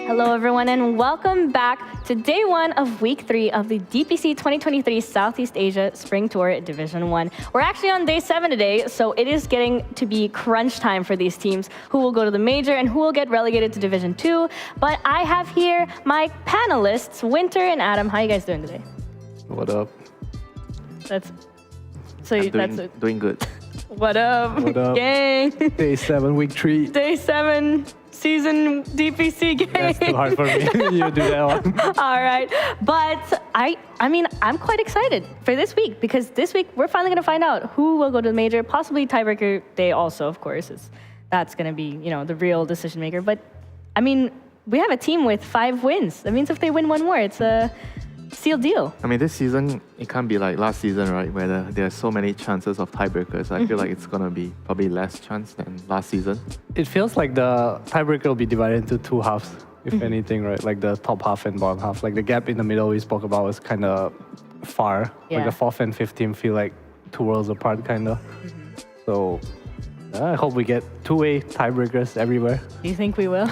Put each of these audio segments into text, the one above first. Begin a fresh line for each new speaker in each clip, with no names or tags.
Hello everyone and welcome back to day one of week 3 of the DPC 2023 Southeast Asia Spring Tour Division 1. We're actually on day 7 today, so it is getting to be crunch time for these teams who will go to the major and who will get relegated to Division 2. But I have here my panelists, Winter and Adam. How are you guys doing today?
What up?
Doing good.
What up,
What up?
gang?
Day 7, week 3.
Day 7 season DPC game.
That's too hard for me. You do that one.
All right, but I'm quite excited for this week because this week we're finally going to find out who will go to the major, possibly tiebreaker day also, of course. That's going to be, the real decision maker. But I mean, we have a team with 5 wins. That means if they win one more, it's a sealed deal.
I mean, this season, it can't be like last season, right? Where there are so many chances of tiebreakers. I feel like it's going to be probably less chance than last season.
It feels like the tiebreaker will be divided into 2 halves, if anything, right? Like the top half and bottom half. Like the gap in the middle we spoke about was kind of far.
Yeah.
Like the 4th and 5th team feel like 2 worlds apart, kind of. So I hope we get 2-way tiebreakers everywhere.
Do you think we will?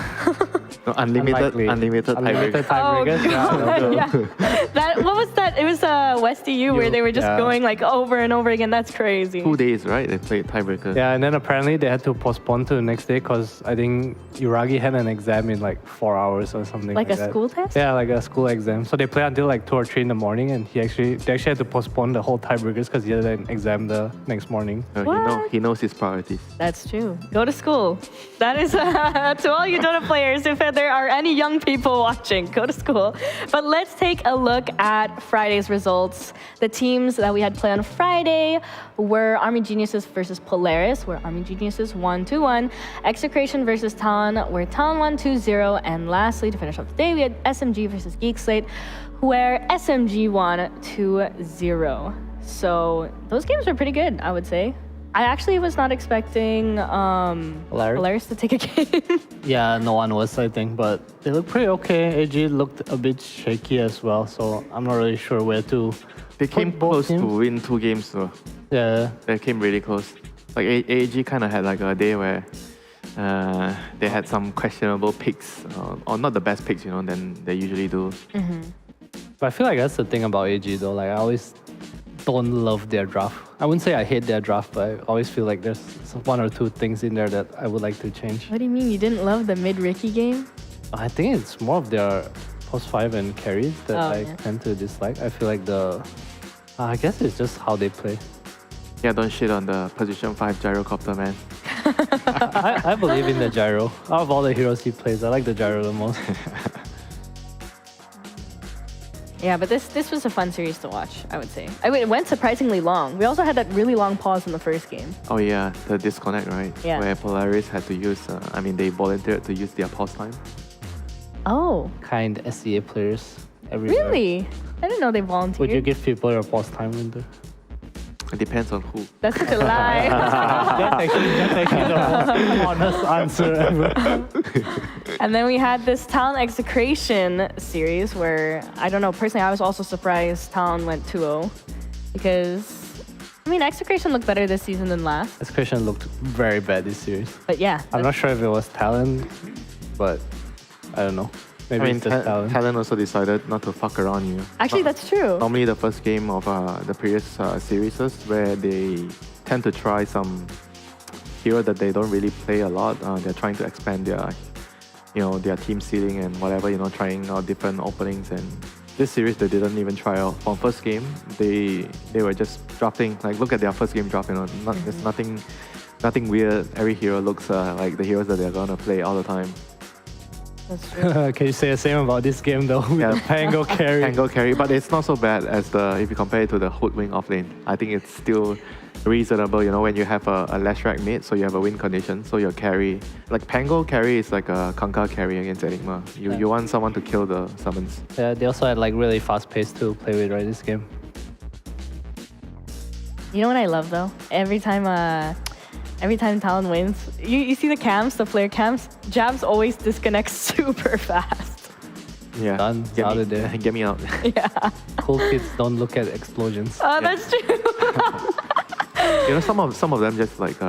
No, unlimited tiebreakers.
Tiebreakers.
What was that? It was West EU where they were just going like over and over again. That's crazy.
2 days, right? They played tiebreaker.
Yeah, and then apparently they had to postpone to the next day because I think Uragi had an exam in like 4 hours or something
Like a
that.
school test?
Yeah, like a school exam. So they play until like 2 or 3 in the morning, and they actually had to postpone the whole tiebreakers because he had an exam the next morning.
He knows his priorities.
That's true. Go to school. That is to all you Dota players. If there are any young people watching, go to school. But let's take a look at Friday's results. The teams that we had play on Friday were Army Geniuses versus Polaris, where Army Geniuses won 2-1. Execration versus Talon, where Talon won 2-0. And lastly, to finish off the day, we had SMG versus Geek Slate, where SMG won 2-0. So those games were pretty good, I would say. I actually was not expecting Polaris to take a game.
Yeah, no one was, I think, but they look pretty okay. AG looked a bit shaky as well, so I'm not really sure where to.
They came close to win 2 games though.
Yeah.
They came really close. Like AEG kind of had like a day where they had some questionable picks, or not the best picks, than they usually do.
Mm-hmm.
But I feel like that's the thing about AG though. Like I always don't love their draft. I wouldn't say I hate their draft, but I always feel like there's 1 or 2 things in there that I would like to change.
What do you mean? You didn't love the mid-Ricky game?
I think it's more of their post 5 and carries that I tend to dislike. I feel like I guess it's just how they play.
Yeah, don't shit on the position 5 gyrocopter, man.
I believe in the gyro. Out of all the heroes he plays, I like the gyro the most.
Yeah, but this was a fun series to watch, I would say. It went surprisingly long. We also had that really long pause in the first game.
Oh yeah, the disconnect, right?
Yeah.
Where Polaris had to use, they volunteered to use their pause time.
Oh,
Kind SCA players everywhere.
really? I didn't know they volunteered.
Would you give people your pause time window?
It depends on who.
That's such a lie.
That's actually the most honest answer ever.
And then we had this Talon Execration series where, I don't know, personally I was also surprised Talon went 2-0 because, Execration looked better this season than last.
Execution looked very bad this series.
But yeah.
I'm not sure if it was talent, but I don't know. Maybe it's just talent.
Talon also decided not to fuck around.
Actually, that's true.
Normally the first game of the previous series where they tend to try some hero that they don't really play a lot. They're trying to expand their team ceiling and whatever, trying out different openings. And this series they didn't even try out. On first game, they were just drafting. Like look at their first game draft. There's nothing weird. Every hero looks like the heroes that they're gonna play all the time.
That's true.
Can you say the same about this game though?
Yeah,
Pango carry.
Pango carry, but it's not so bad as if you compare it to the Hoodwink offlane. I think it's still reasonable, when you have a less rack mid, so you have a win condition, so your carry, like Pango carry is like a Kanka carry against Enigma. You want someone to kill the summons.
Yeah, they also had like really fast pace to play with, right, this game.
You know what I love though? Every time Talon wins, you see the cams, the flare cams, Jabs always disconnects super fast.
Yeah.
Done. Out of there.
Get me out.
Yeah.
Cool kids don't look at explosions.
Oh, that's true.
some of them just like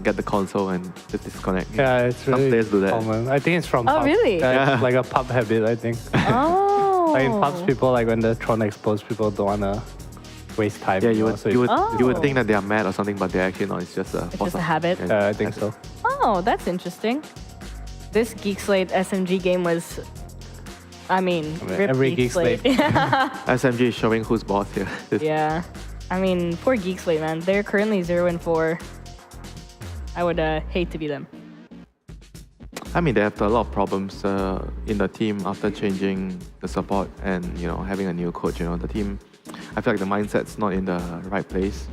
get the console and just disconnect.
Yeah, it's
Some
really
players do that.
common. I think it's from
Oh,
pubs.
really?
Yeah, it's like a pub habit, I think.
Oh.
Like in pubs, people like when the Tron explodes, people don't wanna waste time.
Yeah, you
know,
would
so
you would you
Oh.
would think that they are mad or something, but they're actually not. It's just a
It's just a habit.
Yeah, I think so.
Oh, that's interesting. This Geek Slate SMG game was, I mean, rip
every Geek Slate.
SMG is showing who's boss here.
Yeah. I mean, poor Geek Slate, man. They're currently 0-4. I would hate to be them.
I mean, they have a lot of problems in the team after changing the support and having a new coach. The team, I feel like the mindset's not in the right place.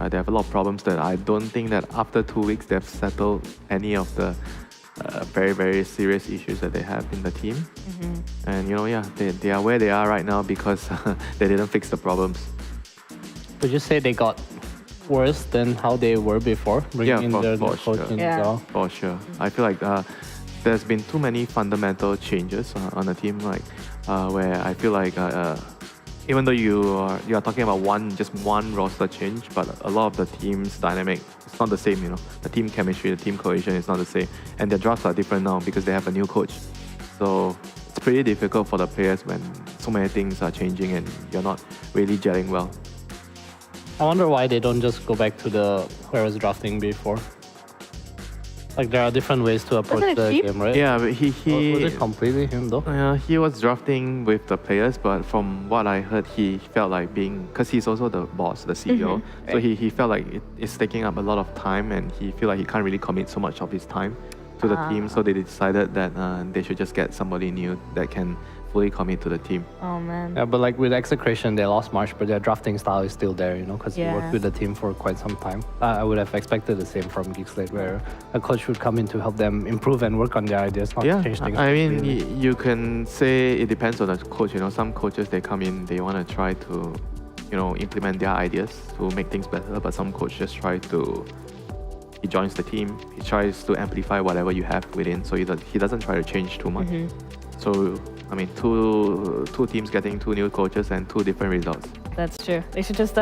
They have a lot of problems that I don't think that after 2 weeks they've settled any of the very, very serious issues that they have in the team. And they are where they are right now because they didn't fix the problems.
Would you say they got worse than how they were before, bringing in their new coach in
Yeah.
as well?
For sure. I feel like there's been too many fundamental changes on the team, like where I feel like even though you are talking about just one roster change, but a lot of the team's dynamic is not the same. The team chemistry, the team cohesion is not the same, and their drafts are different now because they have a new coach. So it's pretty difficult for the players when so many things are changing and you're not really gelling well.
I wonder why they don't just go back to the where was drafting before. Like there are different ways to approach
Wasn't it
the
cheap?
game, right?
Yeah, but
Was it completely him though?
he was drafting with the players, but from what I heard, he felt like because he's also the boss, the CEO. So he felt like it's taking up a lot of time, and he feel like he can't really commit so much of his time to the team. So they decided that they should just get somebody new that can fully commit to the team.
Oh, man.
Yeah, but like with Execration, they lost March, but their drafting style is still there, because he
Yeah.
worked with the team for quite some time. I would have expected the same from Geek Slate, where a coach would come in to help them improve and work on their ideas, not change things.
I mean,
completely.
you can say it depends on the coach. Some coaches, they come in, they want to try to, implement their ideas to make things better. But some coaches just he joins the team, he tries to amplify whatever you have within, so he doesn't try to change too much. So, I mean, two teams getting two new coaches and two different results.
That's true. They should just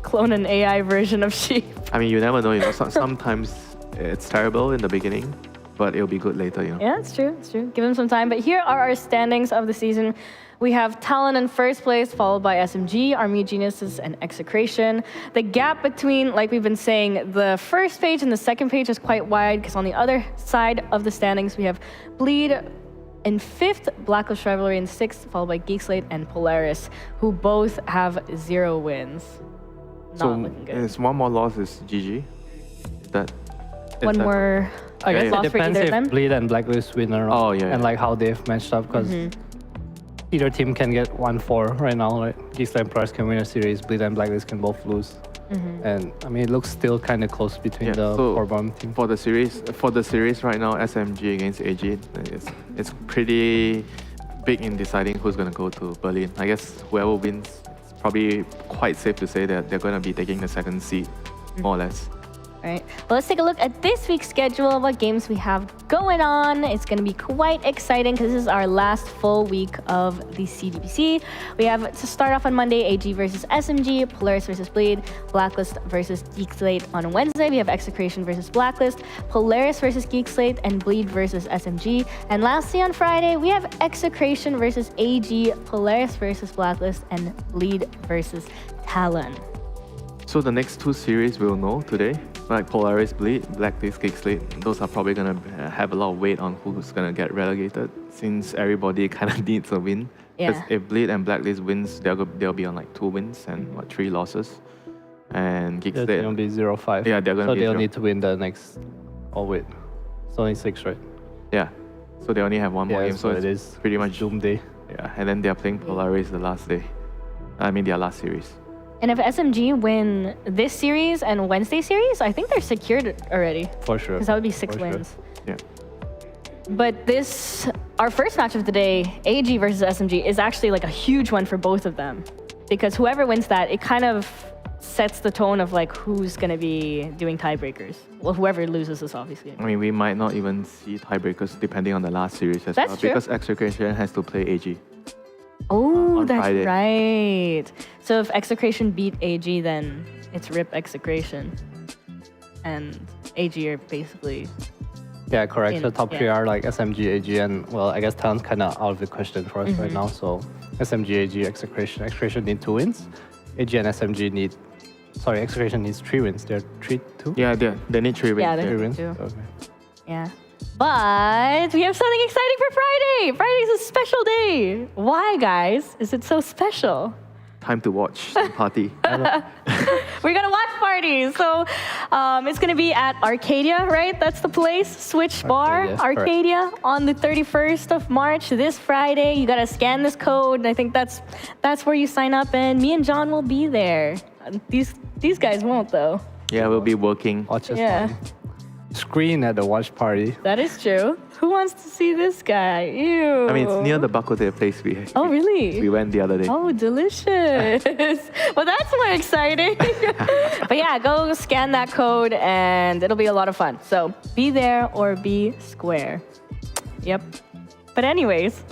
clone an AI version of Sheep.
I mean, you never know. Sometimes it's terrible in the beginning, but it'll be good later.
Yeah, it's true. It's true. Give them some time. But here are our standings of the season. We have Talon in first place, followed by SMG, Army Geniuses, and Execration. The gap between, like we've been saying, the first page and the second page is quite wide, because on the other side of the standings, we have Bleed in fifth, Blacklist Rivalry in sixth, followed by Geek Slate and Polaris, who both have 0 wins. Not looking good.
It's one more loss is GG.
One more
I guess
loss
it
for
depends
either of
if
them.
Bleed and Blacklist win or not,
Oh, yeah,
and
yeah.
like how they've matched up, because either team can get 1-4 right now, right? Geek Slate and Polaris can win a series, Bleed and Blacklist can both lose. And I mean, it looks still kind of close between the four bottom team.
For the series right now, SMG against AG, it's pretty big in deciding who's gonna go to Berlin. I guess whoever wins, it's probably quite safe to say that they're gonna be taking the second seed, more or less.
Right. Well, let's take a look at this week's schedule, what games we have going on. It's going to be quite exciting because this is our last full week of the CDPC. We have to start off on Monday, AG versus SMG, Polaris versus Bleed, Blacklist versus Geek Slate. On Wednesday, we have Execration versus Blacklist, Polaris versus Geek Slate, and Bleed versus SMG. And lastly, on Friday, we have Execration versus AG, Polaris versus Blacklist, and Bleed versus Talon.
So the next two series we'll know today, like Polaris, Bleed, Blacklist, Geek Slate. Those are probably gonna have a lot of weight on who's gonna get relegated, since everybody kind of needs a win.
Yeah.
If Bleed and Blacklist wins, they'll be on like 2 wins and 3 losses. And Geek
They're
Slate,
going to be 0-5.
Yeah, they're gonna
so
be
they'll
0.
need to win the next. Oh wait, it's only 6, right?
yeah. So they only have one more game, so
it
it's
is
pretty much
doomsday.
Yeah. And then they're playing Polaris the last day. I mean, their last series.
And if SMG win this series and Wednesday series, I think they're secured already.
For sure.
Because that would be 6
For sure.
wins.
Yeah.
But our first match of the day, AG versus SMG, is actually like a huge one for both of them. Because whoever wins that, it kind of sets the tone of like who's going to be doing tiebreakers. Well, whoever loses this, obviously.
I mean, we might not even see tiebreakers depending on the last series as
That's
well.
true.
Because Execration has to play AG.
Oh,
on
that's
Friday.
right. So if Execration beat AG, then it's RIP Execration. And AG are basically...
Yeah, correct. The top three
yeah.
are like SMG, AG, and well, I guess Talon's kind of out of the question for us right now. So SMG, AG, Execration. Execration need 2 wins. AG and SMG need... Sorry, Execration needs 3 wins. They're 3-2?
Yeah, they need 3 wins.
Yeah, they
3
need
wins?
2.
Okay.
Yeah. But we have something exciting for Friday. Friday's a special day. Why, guys? Is it so special?
Time to watch and party.
We're gonna watch parties. So it's gonna be at Arcadia, right? That's the place. Switch Bar, Arcadia, on the 31st of March, this Friday. You gotta scan this code. I think that's where you sign up, and me and John will be there. These guys won't though.
Yeah, we'll be working.
Watch us
Yeah.
screen at the watch party.
That is true. Who wants to see this guy? Ew.
I mean, it's near the Bakote place
Oh, really?
we went the other day.
Oh, delicious. Well, that's more exciting. But yeah, go scan that code and it'll be a lot of fun. So be there or be square. Yep. But anyways,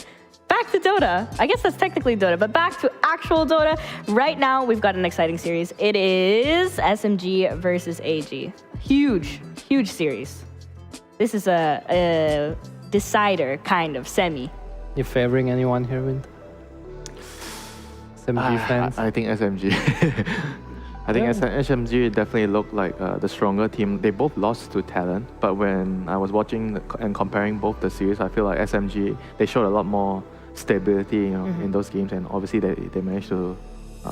back to Dota. I guess that's technically Dota, but back to actual Dota. Right now, we've got an exciting series. It is SMG versus AG. Huge series. This is a decider, kind of, semi.
You favoring anyone here, Win? SMG fans?
I think SMG. I think SMG definitely looked like the stronger team. They both lost to Talon, but when I was watching and comparing both the series, I feel like SMG, they showed a lot more stability, in those games, and obviously they managed to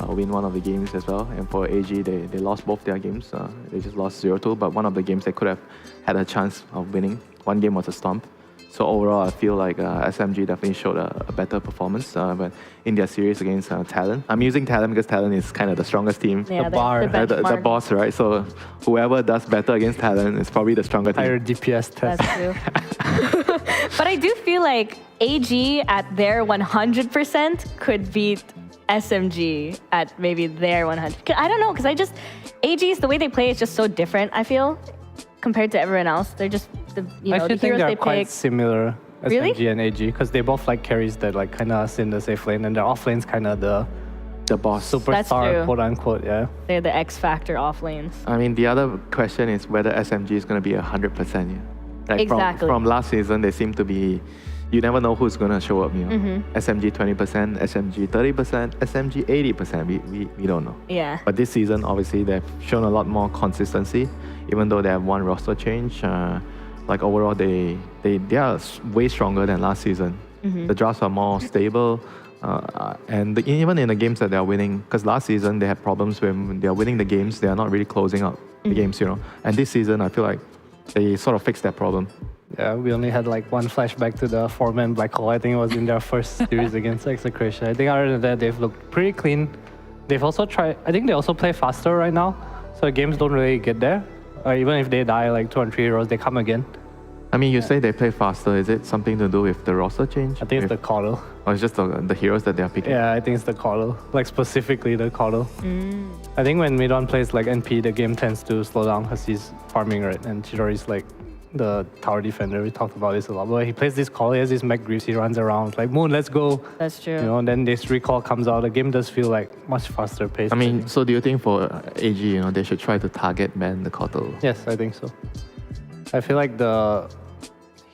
win one of the games as well. And for AG, they lost both their games. They just lost 0-2, but one of the games they could have had a chance of winning. One game was a stomp. So overall, I feel like SMG definitely showed a better performance but in their series against Talon. I'm using Talon because Talon is kind of the strongest team.
Yeah,
The bar.
The boss, right? So whoever does better against Talon is probably the stronger team.
Higher DPS test.
That's true. But I do feel like AG at their 100% could beat SMG at maybe their 100. I don't know, because AG's, the way they play is just so different, I feel, compared to everyone else. They're just,
I
the
actually
heroes
think they're
they
quite
pick.
similar,
Really?
SMG and AG, because they both like carries that like kind of in the safe lane, and their off lane's kind of the
boss.
That's
superstar,
true.
quote unquote, yeah.
They're the X Factor off lanes.
I mean, the other question is whether SMG is going to be 100%. Yeah? Like
Exactly.
From last season, they seem to be, you never know who's going to show up. SMG 20%, SMG 30%, SMG 80%. We don't know.
Yeah.
But this season, obviously, they've shown a lot more consistency, even though they have one roster change. Like overall, they are way stronger than last season. The drafts are more stable. And even in the games that they are winning, because last season they had problems when they are winning the games, they are not really closing out the games, And this season, I feel like they sort of fixed that problem.
Yeah, we only had like one flashback to the 4-man black hole. I think it was in their first series against Execration. I think other than that, they've looked pretty clean. They've also tried, I think they also play faster right now, so games don't really get there. Even if they die like 2 or 3 heroes, they come again.
I mean, you say they play faster. Is it something to do with the roster change?
I think it's the Coddle.
Or it's just the heroes that they are picking?
Yeah, I think it's the Coddle. Like specifically the Coddle. I think when Midon plays like NP, the game tends to slow down because he's farming, right? And Chidori's like the tower defender. We talked about this a lot. But he plays this call, he has this Mech Greaves, he runs around like, Moon, let's go.
That's true.
And then this recall comes out. The game does feel like much faster paced.
I mean, so do you think for AG, they should try to target ban the Kotal?
Yes, I think so. I feel like the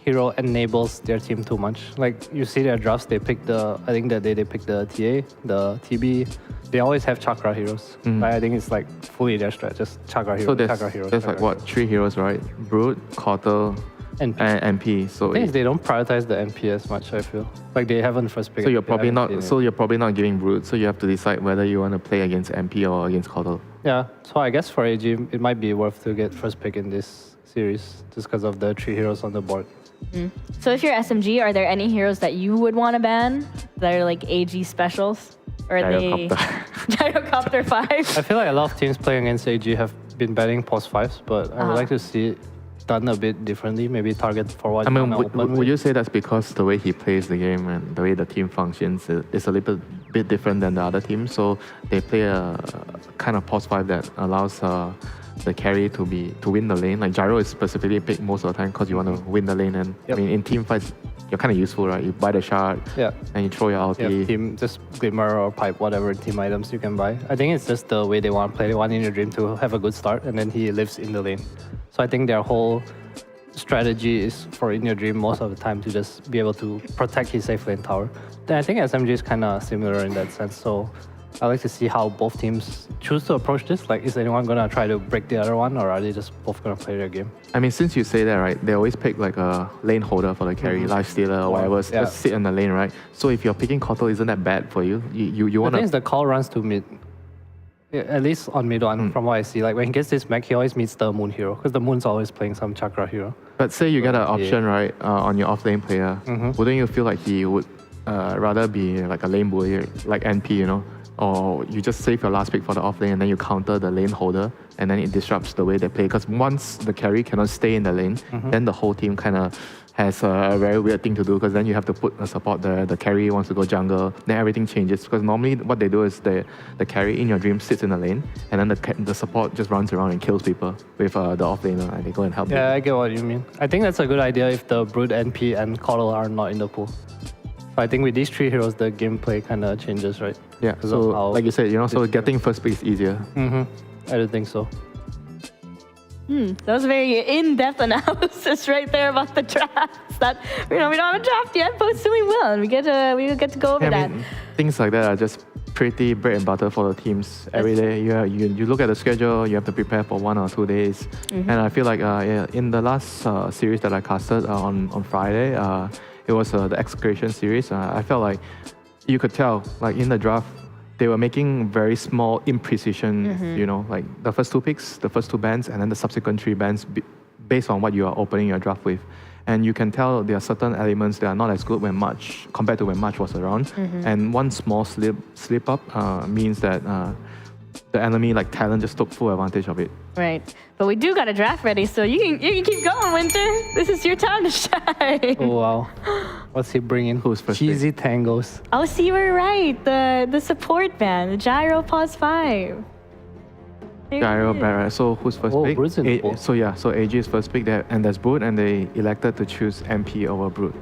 hero enables their team too much. Like you see their drafts, they pick I think that they pick the TA, the TB. They always have Chakra heroes. Like, I think it's like fully their strat, just Chakra heroes,
So
Chakra heroes.
there's like what, 3 heroes, right? Brute, Kotal,
and
and MP. So
the thing is they don't prioritize the MP as much, I feel. Like they haven't first picked.
so you're probably not. So you're probably not giving Brute. So you have to decide whether you want to play against MP or against Kotal.
Yeah. So I guess for AG, it might be worth to get first pick in this series just because of the 3 heroes on the board.
So if you're SMG, are there any heroes that you would want to ban that are like AG specials? Or are they Gyrocopter 5?
I feel like a lot of teams playing against AG have been banning post 5s, but I would like to see it done a bit differently. Maybe target forward.
I mean, would you say that's because the way he plays the game and the way the team functions is a little bit different than the other teams? So they play a kind of post 5 that allows the carry to win the lane. Like Gyro is specifically picked most of the time because you want to win the lane. And I mean, in team fights, you're kind of useful, right? You buy the shard,
Yeah.
and you throw your ulti.
Yeah, team, just Glimmer or Pipe, whatever team items you can buy. I think it's just the way they want to play. They want In Your Dream to have a good start, and then he lives in the lane. So I think their whole strategy is for In Your Dream most of the time to just be able to protect his safe lane tower. Then I think SMG is kind of similar in that sense. So I like to see how both teams choose to approach this. Like, is anyone gonna try to break the other one, or are they just both gonna play their game?
I mean, since you say that, right, they always pick like a lane holder for the carry, life stealer or whatever,
Yeah.
just sit in the lane, right? So if you're picking Kotal, isn't that bad for you? You
I
want
think
to...
it's the call runs to mid. Yeah, at least on mid one, from what I see. Like when he gets this mech, he always meets the Moon hero, because the Moon's always playing some Chakra hero.
But say you get an
Yeah.
option, right, on your off lane player, wouldn't you feel like he would rather be like a lane bully, like NP, you know? Or you just save your last pick for the off lane and then you counter the lane holder and then it disrupts the way they play. Because once the carry cannot stay in the lane, then the whole team kind of has a very weird thing to do, because then you have to put a support there. The carry wants to go jungle, then everything changes. Because normally what they do is the carry In Your Dream sits in the lane and then the support just runs around and kills people with the off laner and they go and help them.
Yeah, I get what you mean. I think that's a good idea if the Brood, NP, and Coddle are not in the pool. So I think with these three heroes, the gameplay kind of changes, right?
Yeah,
Because
so
of how
like you said, you know, so
this-
getting first pick is easier.
I don't think so.
That was a very in-depth analysis right there about the drafts. That we don't have a draft yet, but soon we will, and we get to go over
Yeah,
that.
I mean, things like that are just pretty bread and butter for the teams every day. You look at the schedule, you have to prepare for 1 or 2 days. And I feel like in the last series that I casted on Friday, it was the Execration series. I felt like you could tell, like in the draft, they were making very small imprecision, you know, like the first 2 picks, the first 2 bans, and then the subsequent 3 bans based on what you are opening your draft with. And you can tell there are certain elements that are not as good when March, compared to when March was around. And one small slip up means that the enemy, like Talon, just took full advantage of it.
Right, but we do got a draft ready, so you can keep going, Winter. This is your time to shine.
Oh, wow. What's he bringing?
Who's first
Cheesy tangos.
Oh, see, you were right. The support band, the Gyro Pause 5.
Gyro, Barrett. So who's first
Oh,
pick?
Brood's in the pool.
So yeah, so AG is first pick there, and there's Brood, and they elected to choose MP over Brood.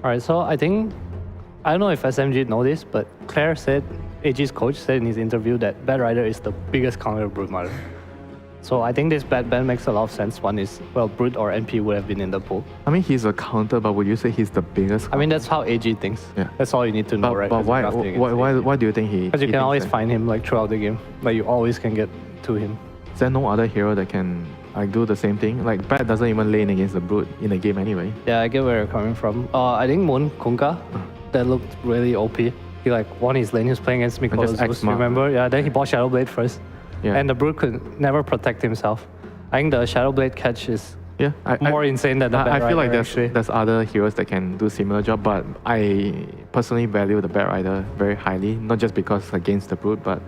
All right, so I think, I don't know if SMG know this, but Claire said, AG's coach said in his interview that Bad Rider is the biggest counter Brood Mother. So I think this bad ban makes a lot of sense. One is, well, Brood or NP would have been in the pool.
I mean, he's a counter, but would you say he's the biggest?
I mean, that's how AG thinks.
Yeah.
That's all you need to know, right?
But why do you think he?
Because you
he
can
thinks
always
that?
find him like throughout the game. Like you always can get to him.
Is there no other hero that can like do the same thing? Like Bad doesn't even lane against the Brood in the game anyway.
Yeah, I get where you're coming from. I think Moon Kunka, that looked really OP. He like won his lane. He was playing against Mikola
just
Zeus,
X-Mark.
remember? Yeah, then he bought Shadow Blade first.
Yeah.
And the Brood could never protect himself. I think the Shadow Blade catch is
Yeah,
more insane than the Bad
I feel like
Rider,
there's other heroes that can do similar job, but I personally value the Bad Rider very highly, not just because against the Brood, but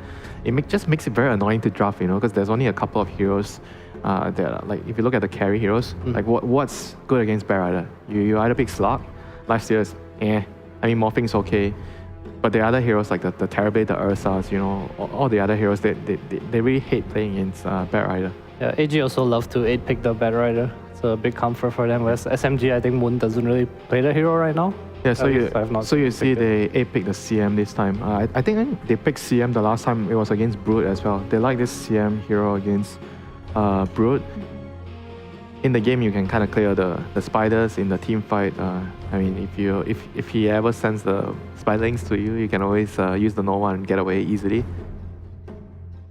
it just makes it very annoying to draft, you know, because there's only a couple of heroes that are, like, if you look at the carry heroes, like what's good against Bad Rider? You either pick Slug, Lifesteal is I mean, Morphing's okay, but the other heroes like the Terrorblade, the Ursas, you know, all the other heroes, they really hate playing against Bad Rider.
Yeah, AG also love to 8-pick the Bad Rider. It's a big comfort for them. Whereas SMG, I think Moon doesn't really play the hero right now.
Yeah, so
At least I've not
you see
picked it.
they 8-pick the CM this time. I think they picked CM the last time it was against Brood as well. They like this CM hero against Brood. In the game, you can kind of clear the spiders in the team fight. I mean, if he ever sends the spiderlings to you, you can always use the Nova and get away easily.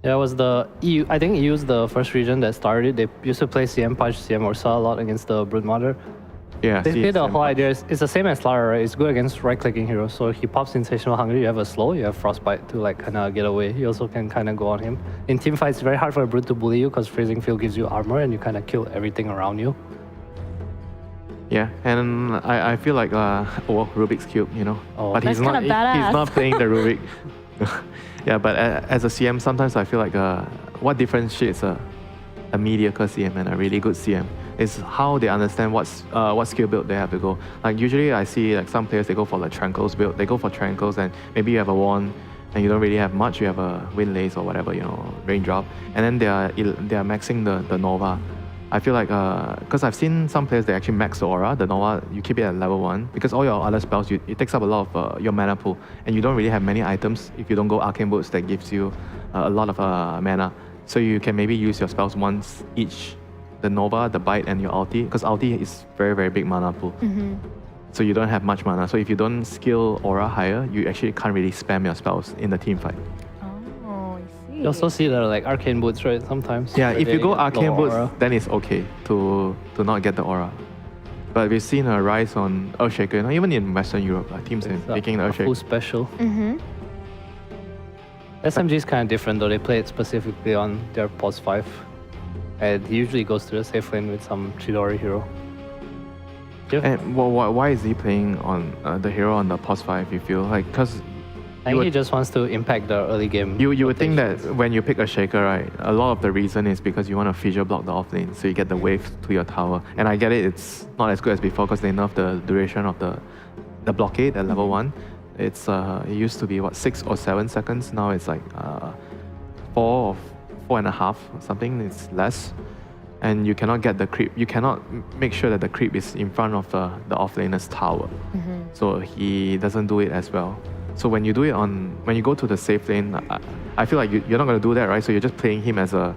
Yeah, it was the EU. I think EU is the first region that started it. They used to play CM Punch, CM Ursa a lot against the Broodmother.
Yeah,
Basically, the
CM
whole idea is it's the same as Lara, right? It's good against right-clicking heroes. So he pops Sensational Hunger, you have a slow, you have Frostbite to like kind of get away. You also can kind of go on him. In team fights, it's very hard for a Brood to bully you because Freezing Field gives you armor and you kind of kill everything around you.
Yeah, and I feel like Rubik's Cube, you know,
Oh.
but
That's
he's not
kinda badass.
he's not playing the Rubik. Yeah, but as a CM, sometimes I feel like what differentiates a mediocre CM and a really good CM is how they understand what skill build they have to go. Like usually I see like some players, they go for like Tranquils build. They go for Tranquils and maybe you have a wand and you don't really have much. You have a Wind Lace or whatever, you know, Raindrop, and then they are maxing the Nova. I feel like, because I've seen some players, they actually max the aura, the Nova, you keep it at level 1, because all your other spells, it takes up a lot of your mana pool, and you don't really have many items if you don't go Arcane Boots that gives you a lot of mana. So you can maybe use your spells once each, the Nova, the Bite, and your ulti, because ulti is very, very big mana pool. So you don't have much mana. So if you don't skill aura higher, you actually can't really spam your spells in the team fight.
Oh, I see.
You also see the like Arcane Boots, right? Sometimes.
Yeah,
where
if you
they
go
get
Arcane
low
Boots,
aura.
then it's okay to not get the aura. But we've seen a rise on Earthshaker, you know, even in Western Europe, teams
It's
making
a full
Earthshaker.
special. SMG is kind of different though. They play it specifically on their pos 5. And he usually goes to the safe lane with some Chidori hero.
And why is he playing on the hero on the pos 5, you feel? Like, because
I think he just wants to impact the early game.
you would think that
rotations.
when you pick a Shaker, right, a lot of the reason is because you want to fissure block the off lane, so you get the wave to your tower. And I get it, it's not as good as before because they nerfed the duration of the blockade at level 1. It's it used to be 6 or 7 seconds. Now it's like 4 or 4.5 or something. It's less, and you cannot get the creep. You cannot make sure that the creep is in front of the offlaner's tower. So he doesn't do it as well. So when you do it when you go to the safe lane, I feel like you're not going to do that, right? So you're just playing him as a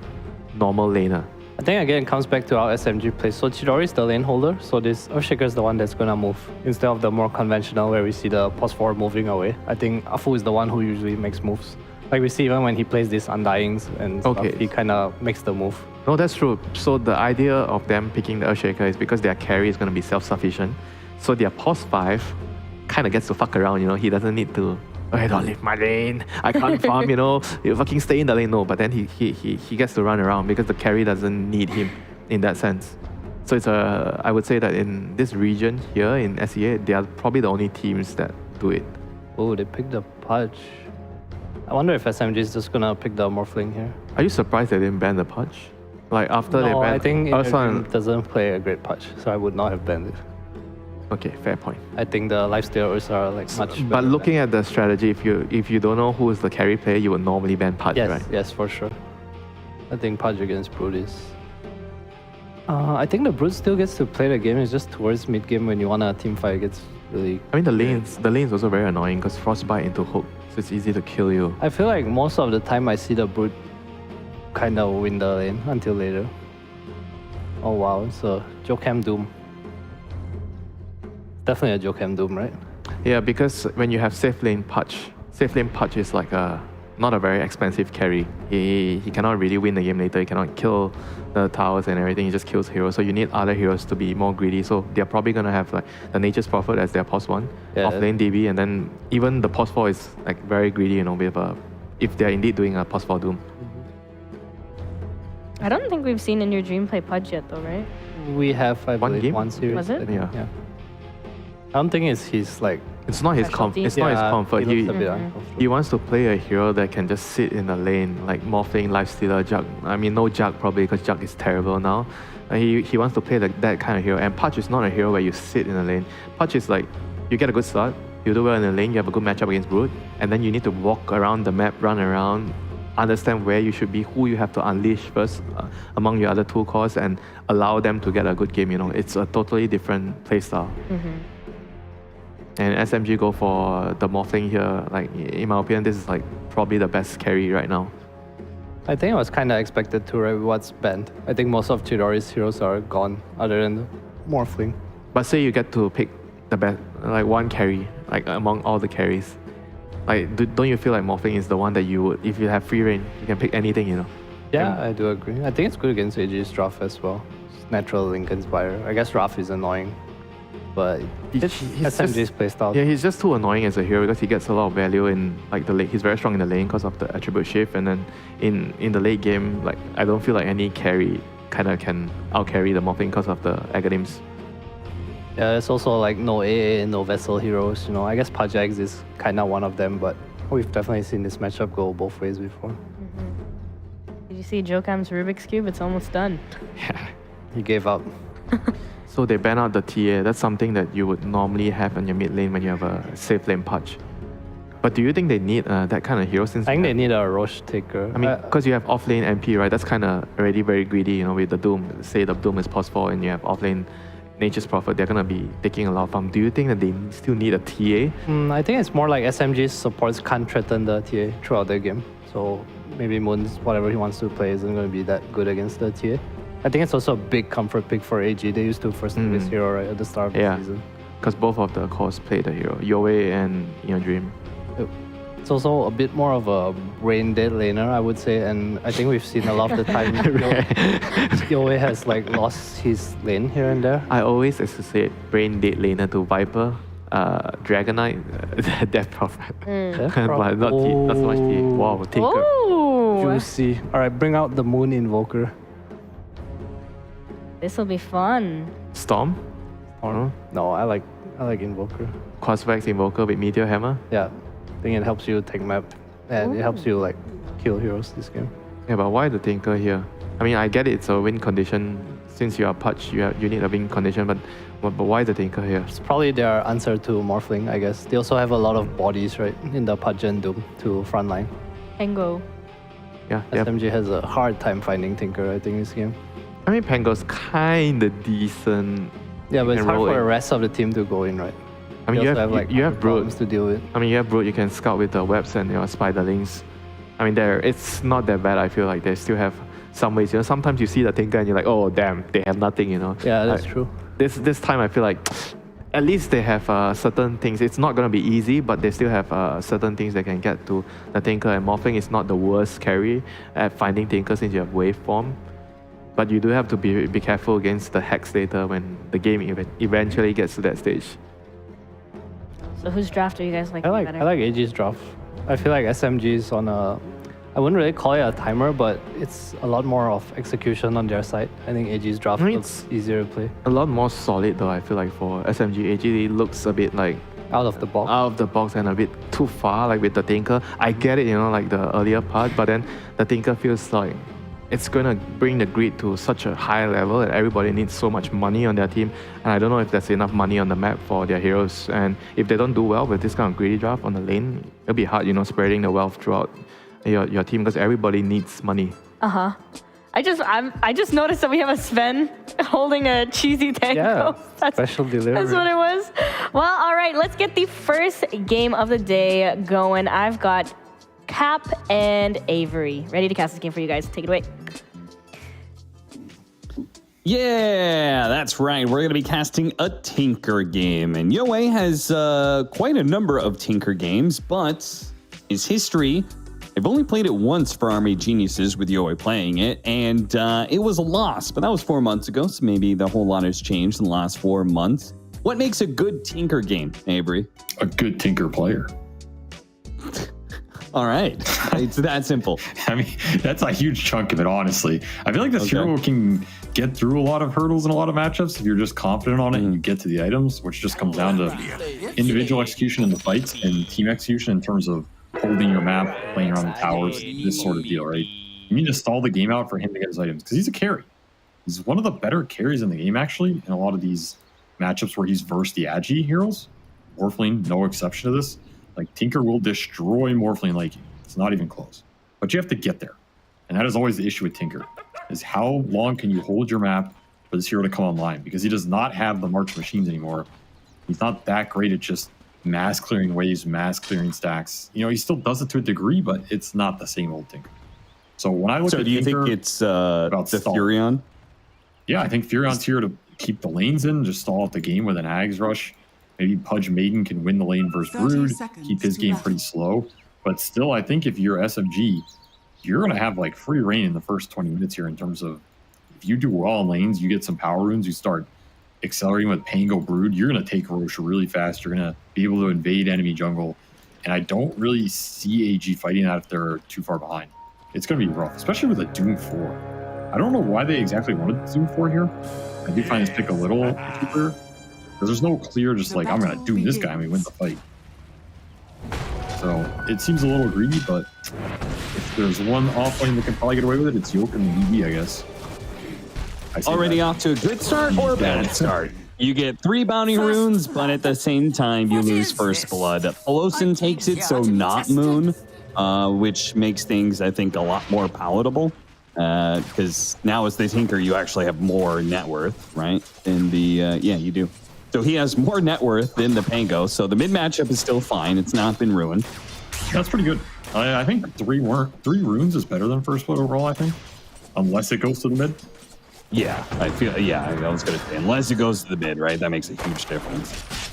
normal laner.
I think again it comes back to how SMG plays. So Chidori is the lane holder, so this Earthshaker is the one that's gonna move instead of the more conventional where we see the pos 4 moving away. I think Afu is the one who usually makes moves. Like we see even when he plays these Undyings and stuff, he kind of makes the move.
No, that's true. So the idea of them picking the Earthshaker is because their carry is going to be self-sufficient. So their pos 5 kind of gets to fuck around, you know. He doesn't need to, hey, don't leave my lane. I can't farm, you know. You fucking stay in the lane. No, but then he gets to run around because the carry doesn't need him in that sense. So it's I would say that in this region here in SEA, they are probably the only teams that do it.
Oh, they picked the Pudge. I wonder if SMG is just gonna pick the Morphling here.
Are you surprised they didn't ban the Pudge? Like after they
No,
banned
I think
Ursa
it doesn't play a great Pudge, so I would not have banned it.
Okay, fair point.
I think the lifesteal Ursa are like much better.
But looking at the strategy, if you don't know who is the carry player, you would normally ban Pudge,
yes,
right?
yes, for sure. I think Pudge against Brood is. I think the Brood still gets to play the game. It's just towards mid game when you want a team fight, it gets really.
I mean the lane's also very annoying because Frostbite into hook, so it's easy to kill you.
I feel like most of the time I see the Brood kind of win the lane until later. Oh wow, it's a Jokam Doom. Definitely a Jokam Doom, right?
Yeah, because when you have safe lane Pudge is like not a very expensive carry. He cannot really win the game later. He cannot kill the towers and everything. He just kills heroes. So you need other heroes to be more greedy. So they're probably gonna have like the Nature's Prophet as their pos 1, off lane DB, and then even the pos 4 is like very greedy, you know, with if they're indeed doing a pos 4 Doom.
I don't think we've seen in your dream play Pudge yet, though, right?
We have, I
One
believe,
game?
one series.
Was it?
I think,
Yeah.
I don't think he's like.
It's not his
Specialty.
It's not his comfort.
He
He,
looks a bit uncomfortable.
he wants to play a hero that can just sit in the lane, like Morphling, Lifestealer, Jug. I mean, no Jug probably because Jug is terrible now. He wants to play that kind of hero. And Pudge is not a hero where you sit in the lane. Pudge is like, you get a good start, you do well in the lane, you have a good matchup against Brood, and then you need to walk around the map, run around, understand where you should be, who you have to unleash first among your other two cores, and allow them to get a good game. You know, it's a totally different playstyle. And SMG go for the Morphling here. Like in my opinion, this is like probably the best carry right now.
I think it was kind of expected too, right? What's banned. I think most of Chidori's heroes are gone, other than the Morphling.
But say you get to pick the best, like one carry, like among all the carries. Like, don't you feel like Morphling is the one that you would, if you have free reign, you can pick anything, you know?
Yeah, I do agree. I think it's good against AG's Ruff as well. It's natural link inspire. I guess Ruff is annoying, but it's SMG's playstyle.
Yeah, he's just too annoying as a hero because he gets a lot of value in like the late. He's very strong in the lane because of the attribute shift, and then in the late game, like I don't feel like any carry kind of can out carry the Morphling because of the Aghanim's.
Yeah, there's also like no AA, no Vessel heroes. You know, I guess Pajax is kind of one of them, but we've definitely seen this matchup go both ways before.
Did you see Jokam's Rubik's Cube? It's almost done.
Yeah.
He gave up.
So they ban out the TA. That's something that you would normally have in your mid lane when you have a safe lane Pudge. But do you think they need that kind of hero? Since
I think they need a Roche taker.
I mean, because you have offlane MP, right? That's kind of already very greedy, you know, with the Doom. Say the Doom is +4 and you have offlane Nature's Prophet, they're gonna be taking a lot of farm. Do you think that they still need a TA?
I think it's more like SMG's supports can't threaten the TA throughout the game. So maybe Moon's whatever he wants to play isn't going to be that good against the TA. I think it's also a big comfort pick for AG. They used to first name this hero right at the start of the season.
Because both of the cores play the hero, Yoei and Dream.
It's also a bit more of a brain dead laner, I would say, and I think we've seen a lot of the time Yoei has like lost his lane here and there.
I always associate brain dead laner to Viper, Dragonite, Death Prophet, but not so much T. Wow, Tinker.
Ooh.
Juicy. All right, bring out the Moon Invoker.
This will be fun.
Storm?
Or no, I like Invoker.
Quasvex Invoker with Meteor Hammer?
Yeah, I think it helps you take map and it helps you like kill heroes this game.
Yeah, but why the Tinker here? I mean, I get it, it's a win condition. Since you are Pudge, you need a win condition, but why the Tinker here?
It's probably their answer to Morphling, I guess. They also have a lot of bodies, right, in the Pudge and Doom to frontline.
Pango.
Yeah,
SMG has a hard time finding Tinker, I think, this game.
I mean, Pango's kinda decent.
Yeah, but it's hard for
in.
the rest of the team to go in, right?
I mean,
They
you
also
have
like
you have Brood.
problems to deal with.
I mean, you have Brood. You can scout with the webs and your spiderlings. I mean, it's not that bad. I feel like they still have some ways. You know, sometimes you see the Tinker and you're like, oh damn, they have nothing. You know.
Yeah, that's true.
This time I feel like at least they have certain things. It's not gonna be easy, but they still have certain things they can get to the Tinker. And Morphling is not the worst carry at finding Tinker since you have waveform. But you do have to be careful against the Hex data when the game eventually gets to that stage.
So whose draft do you guys like better?
I like AG's draft. I feel like SMG is on a, I wouldn't really call it a timer, but it's a lot more of execution on their side. I think AG's draft looks easier to play.
A lot more solid though, I feel like for SMG. AG looks a bit like
out of the box.
Out of the box and a bit too far, like with the Tinker. I get it, you know, like the earlier part, but then the Tinker feels like it's gonna bring the grid to such a high level that everybody needs so much money on their team, and I don't know if there's enough money on the map for their heroes. And if they don't do well with this kind of greedy draft on the lane, it'll be hard, you know, spreading the wealth throughout your team because everybody needs money.
I just noticed that we have a Sven holding a cheesy tango.
Yeah, special delivery.
That's what it was. Well, all right, let's get the first game of the day going. I've got Cap and Avery ready to cast this game for you guys. Take it away.
Yeah, that's right. We're going to be casting a Tinker game. And Yoei has quite a number of Tinker games, but his history, I've only played it once for Army Geniuses with Yoei playing it, and it was a loss, but that was 4 months ago, so maybe the whole lot has changed in the last 4 months. What makes a good Tinker game, Avery?
A good Tinker player.
All right. It's that simple.
I mean, that's a huge chunk of it, honestly. I feel like this hero can get through a lot of hurdles in a lot of matchups if you're just confident on it and you get to the items, which just comes down to individual execution in the fights and team execution in terms of holding your map, playing around the towers, this sort of deal, right? You need to stall the game out for him to get his items because he's a carry. He's one of the better carries in the game, actually, in a lot of these matchups where he's versed the Agi heroes. Morphling, no exception to this. Like, Tinker will destroy Morphling like it's not even close. But you have to get there. And that is always the issue with Tinker, is how long can you hold your map for this hero to come online? Because he does not have the March machines anymore. He's not that great at just mass clearing waves, mass clearing stacks. You know, he still does it to a degree, but it's not the same old Tinker. So when I look at
do you
Tinker,
think it's the Furion?
Yeah, I think Furion's here to keep the lanes in, just stall out the game with an Ags rush. Maybe Pudge Maiden can win the lane versus Brood, keep his game pretty slow. But still, I think if you're SMG, you're going to have like free reign in the first 20 minutes here in terms of if you do well in lanes, you get some power runes, you start accelerating with Pango Brood, you're going to take Roche really fast. You're going to be able to invade enemy jungle. And I don't really see AG fighting that if they're too far behind. It's going to be rough, especially with a Doom 4. I don't know why they exactly wanted Doom 4 here. I do find this pick a little cheaper. Because there's no clear just like, I'm going to doom this guy and we win the fight. So it seems a little greedy, but if there's one offlane that can probably get away with it, it's Yoke and the ED, I guess.
Already off to a good start or a bad start? You get 3 bounty runes, but at the same time, you lose first blood. Polosin takes it, so not Moon, which makes things, I think, a lot more palatable. Because now as the Tinker, you actually have more net worth, right? In the, yeah, you do. So he has more net worth than the Pango, so the mid matchup is still fine. It's not been ruined.
That's pretty good. I think 3 runes is better than first blood overall, I think. Unless it goes to the mid.
Yeah, I was going to say, unless it goes to the mid, right? That makes a huge difference.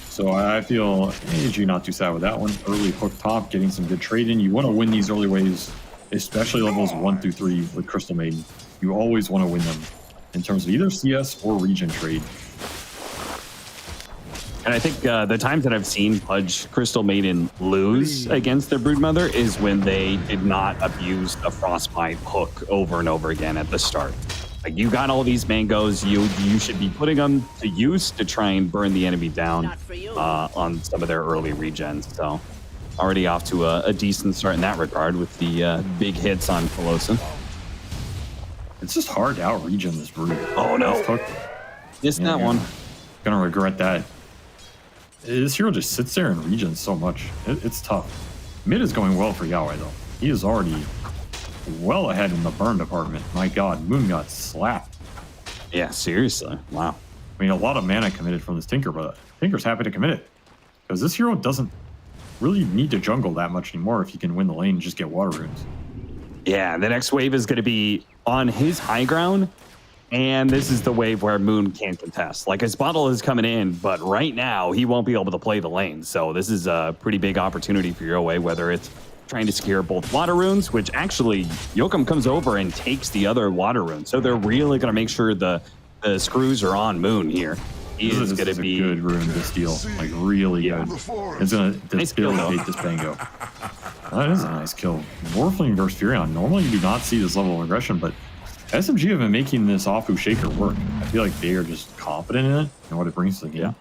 So I feel ENG not too sad with that one. Early hook top, getting some good trade in. You want to win these early waves, especially levels 1 through 3 with Crystal Maiden. You always want to win them in terms of either CS or region trade.
And I think the times that I've seen Pudge Crystal Maiden lose against their Broodmother is when they did not abuse the Frostbite hook over and over again at the start. Like, you got all these mangoes, you should be putting them to use to try and burn the enemy down on some of their early regens. So already off to a decent start in that regard with the big hits on Polosin.
It's just hard to out-regen this Brood.
Oh no, missed that one.
Gonna regret that. This hero just sits there and regens so much. It's tough. Mid is going well for Yahweh though. He is already well ahead in the burn department. My God, Moon got slapped.
Yeah, seriously. Wow.
I mean, a lot of mana committed from this Tinker, but Tinker's happy to commit it. Because this hero doesn't really need to jungle that much anymore if he can win the lane and just get water runes.
Yeah, the next wave is going to be on his high ground. And this is the wave where Moon can't contest. Like, his bottle is coming in, but right now he won't be able to play the lane. So this is a pretty big opportunity for Yoe, whether it's trying to secure both water runes, which actually Yoakum comes over and takes the other water runes. So they're really going to make sure the screws are on Moon here. He is going to be
a good rune this deal, like really good. It's going to debilitate this Bango. That is a nice kill. Morphling versus Furion. Normally you do not see this level of aggression, but SMG have been making this Afu Shaker work. I feel like they are just confident in it and what it brings to the game. Yeah.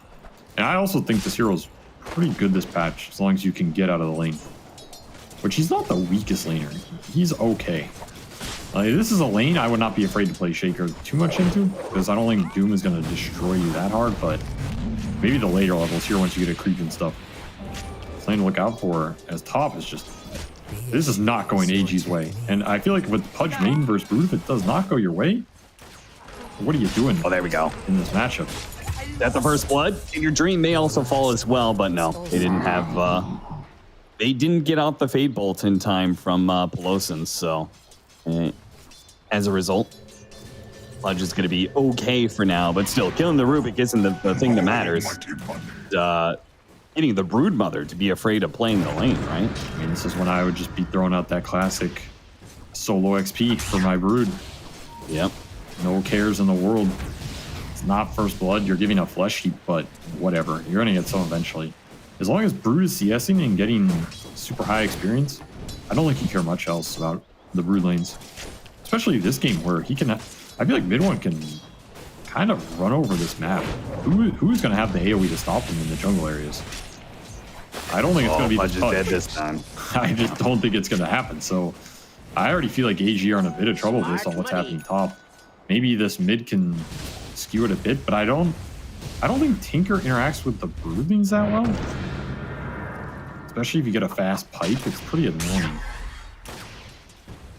And I also think this hero's pretty good this patch, as long as you can get out of the lane. Which he's not the weakest laner. He's okay. This is a lane I would not be afraid to play Shaker too much into, because I don't think Doom is going to destroy you that hard, but maybe the later levels here once you get a creep and stuff. Something to look out for as top is just... This is not going AG's way. And I feel like with Pudge Maiden versus Brood, if it does not go your way, what are you doing?
Oh, there we go.
In this matchup.
That's the first blood. And your dream may also fall as well, but no. They didn't have... They didn't get out the Fade Bolt in time from Polosin, so... as a result, Pudge is going to be okay for now, but still, killing the Rubik isn't the thing that matters. Getting the Broodmother to be afraid of playing the lane, right?
I mean, this is when I would just be throwing out that classic solo XP for my Brood.
Yep.
No cares in the world. It's not first blood. You're giving a flesh heap, but whatever. You're going to get some eventually. As long as Brood is CSing and getting super high experience, I don't think you care much else about the Brood lanes. Especially this game where he can... I feel like mid one can kind of run over this map. Who's going to have the AoE to stop him in the jungle areas? I don't think it's going to be
Pudge is dead this time.
I just don't think it's going to happen. So I already feel like AG are in a bit of trouble based on what's happening top. Maybe this mid can skew it a bit, but I don't think Tinker interacts with the Broodlings that well. Especially if you get a fast pipe, it's pretty annoying.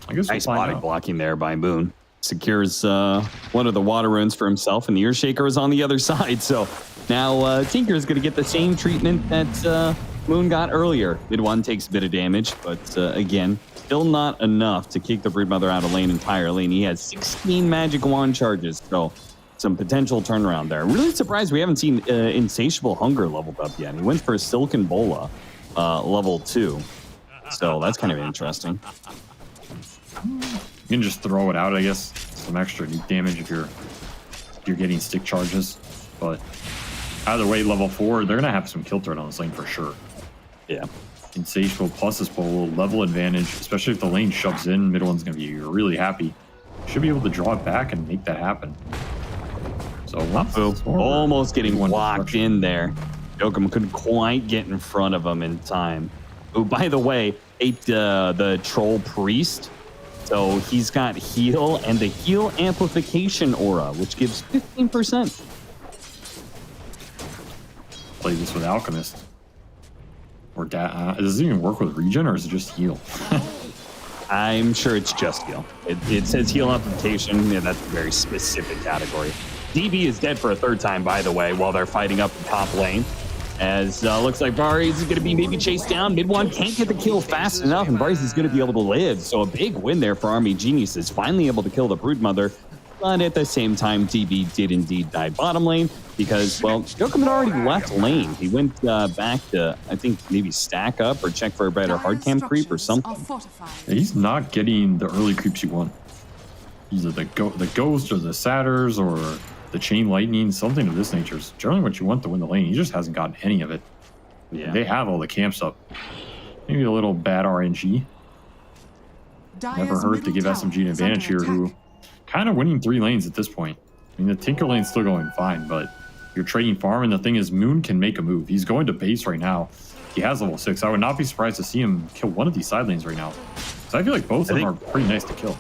I guess
nice body blocking there by Moon. Secures one of the water runes for himself, and the Ear Shaker is on the other side. So now Tinker is going to get the same treatment that Moon got earlier. Mid one takes a bit of damage, but again, still not enough to kick the Broodmother out of lane entirely. And he has 16 magic wand charges, so some potential turnaround there. Really surprised we haven't seen Insatiable Hunger leveled up yet. He went for Silken Bola level 2, so that's kind of interesting.
You can just throw it out, I guess. Some extra damage if you're getting stick charges. But either way, level 4, they're gonna have some kill threat on this lane for sure.
Yeah.
Insatiable plus this Polo, level advantage, especially if the lane shoves in, mid one's gonna be really happy. Should be able to draw it back and make that happen. So
almost getting locked in there. Yoakum couldn't quite get in front of him in time. Oh, by the way, ate the Troll Priest. So he's got heal and the heal amplification aura, which gives 15%.
play this with Alchemist. Or does it even work with regen, or is it just heal?
I'm sure it's just heal. It says heal amplification. Yeah, that's a very specific category. DB is dead for a third time, by the way, while they're fighting up the top lane. As looks like Varys is going to be maybe chased down. Mid one can't get the kill fast enough, and Varys is going to be able to live. So a big win there for Army Geniuses, finally able to kill the Broodmother. But at the same time, DB did indeed die bottom lane because, well, Jokum had already left lane. He went back to, I think, maybe stack up or check for a better hard cam creep or something.
He's not getting the early creeps you want. Either the Ghost or the Satyrs or the Chain Lightning, something of this nature is generally what you want to win the lane. He just hasn't gotten any of it.
Yeah.
They have all the camps up. Maybe a little bad RNG. Never hurt to give SMG an advantage here, who kind of winning 3 lanes at this point. I mean, the Tinker lane's still going fine, but you're trading farm, and the thing is, Moon can make a move. He's going to base right now. He has level 6. I would not be surprised to see him kill one of these side lanes right now. So I feel like both of them are pretty nice to kill.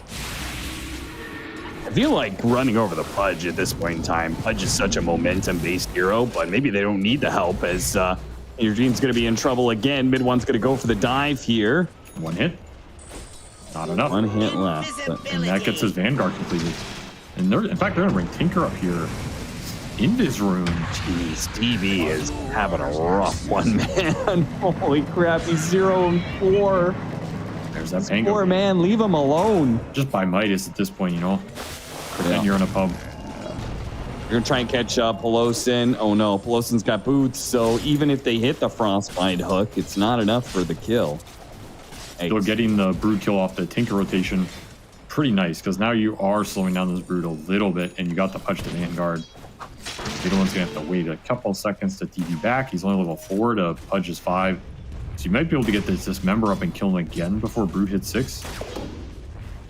I feel like running over the Pudge at this point in time. Pudge is such a momentum-based hero, but maybe they don't need the help as Eugene's going to be in trouble again. Mid one's going to go for the dive here.
1 hit. Not enough.
1 hit left.
And that gets his Vanguard completed. And in fact, they're going to bring Tinker up here. Invis Rune.
Jeez, DB is having a rough one, man. Holy crap, he's 0-4.
There's that Vanguard.
Poor man, leave him alone.
Just by Midas at this point, you know. Pretend you're in a pub.
You're going to try and catch up Pelosin. Oh no, Pelosin's got boots, so even if they hit the Frostbite hook, it's not enough for the kill.
Still getting the Brood kill off the Tinker rotation. Pretty nice, because now you are slowing down this Brood a little bit, and you got the Punch to Vanguard. The other one's going to have to wait a couple seconds to DB back. He's only level 4 to Pudge is 5. So you might be able to get this member up and kill him again before Brood hits 6.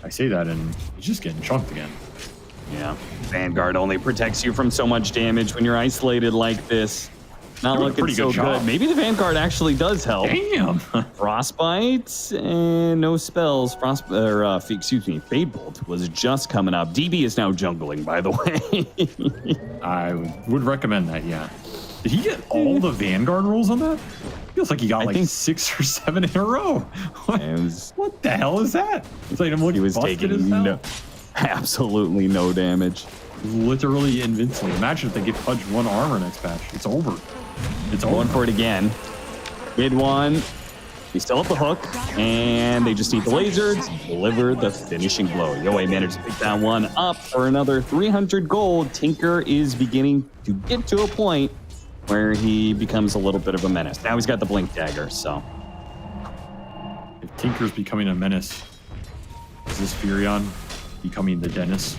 I say that, and he's just getting chunked again.
Yeah, Vanguard only protects you from so much damage when you're isolated like this. Not looking so good. Maybe the Vanguard actually does help.
Damn.
Frostbite and no spells. Fade Bolt was just coming up. DB is now jungling, by the way.
I would recommend that, yeah. Did he get all the Vanguard rolls on that? Feels like he got like 6 or 7 in a row. What the hell is that? It's like he was taking
absolutely no damage.
Literally invincible. Imagine if they give Pudge 1 armor next patch. It's over. It's
going for it again. Mid one. He's still up the hook, and they just need the laser to deliver the finishing blow. Yoe managed to pick that one up for another 300 gold. Tinker is beginning to get to a point where he becomes a little bit of a menace. Now he's got the Blink Dagger, so.
If Tinker's becoming a menace, is this Furion becoming the Dennis?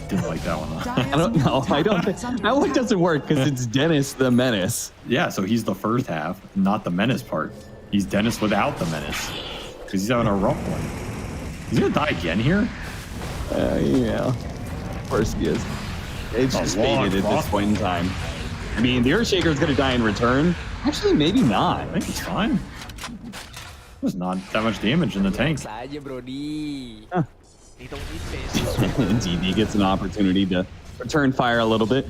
Didn't like that one.
I don't know. I don't think that one doesn't work because it's Dennis the Menace.
Yeah, so he's the first half, not the menace part. He's Dennis without the menace because he's having a rough one. He's gonna die again here.
Yeah, of course he is. It's just faded at this point in time. I mean, the Earthshaker is gonna die in return. Actually, maybe not.
I think it's fine. There's not that much damage in the tank.
Huh. DB gets an opportunity to return fire a little bit.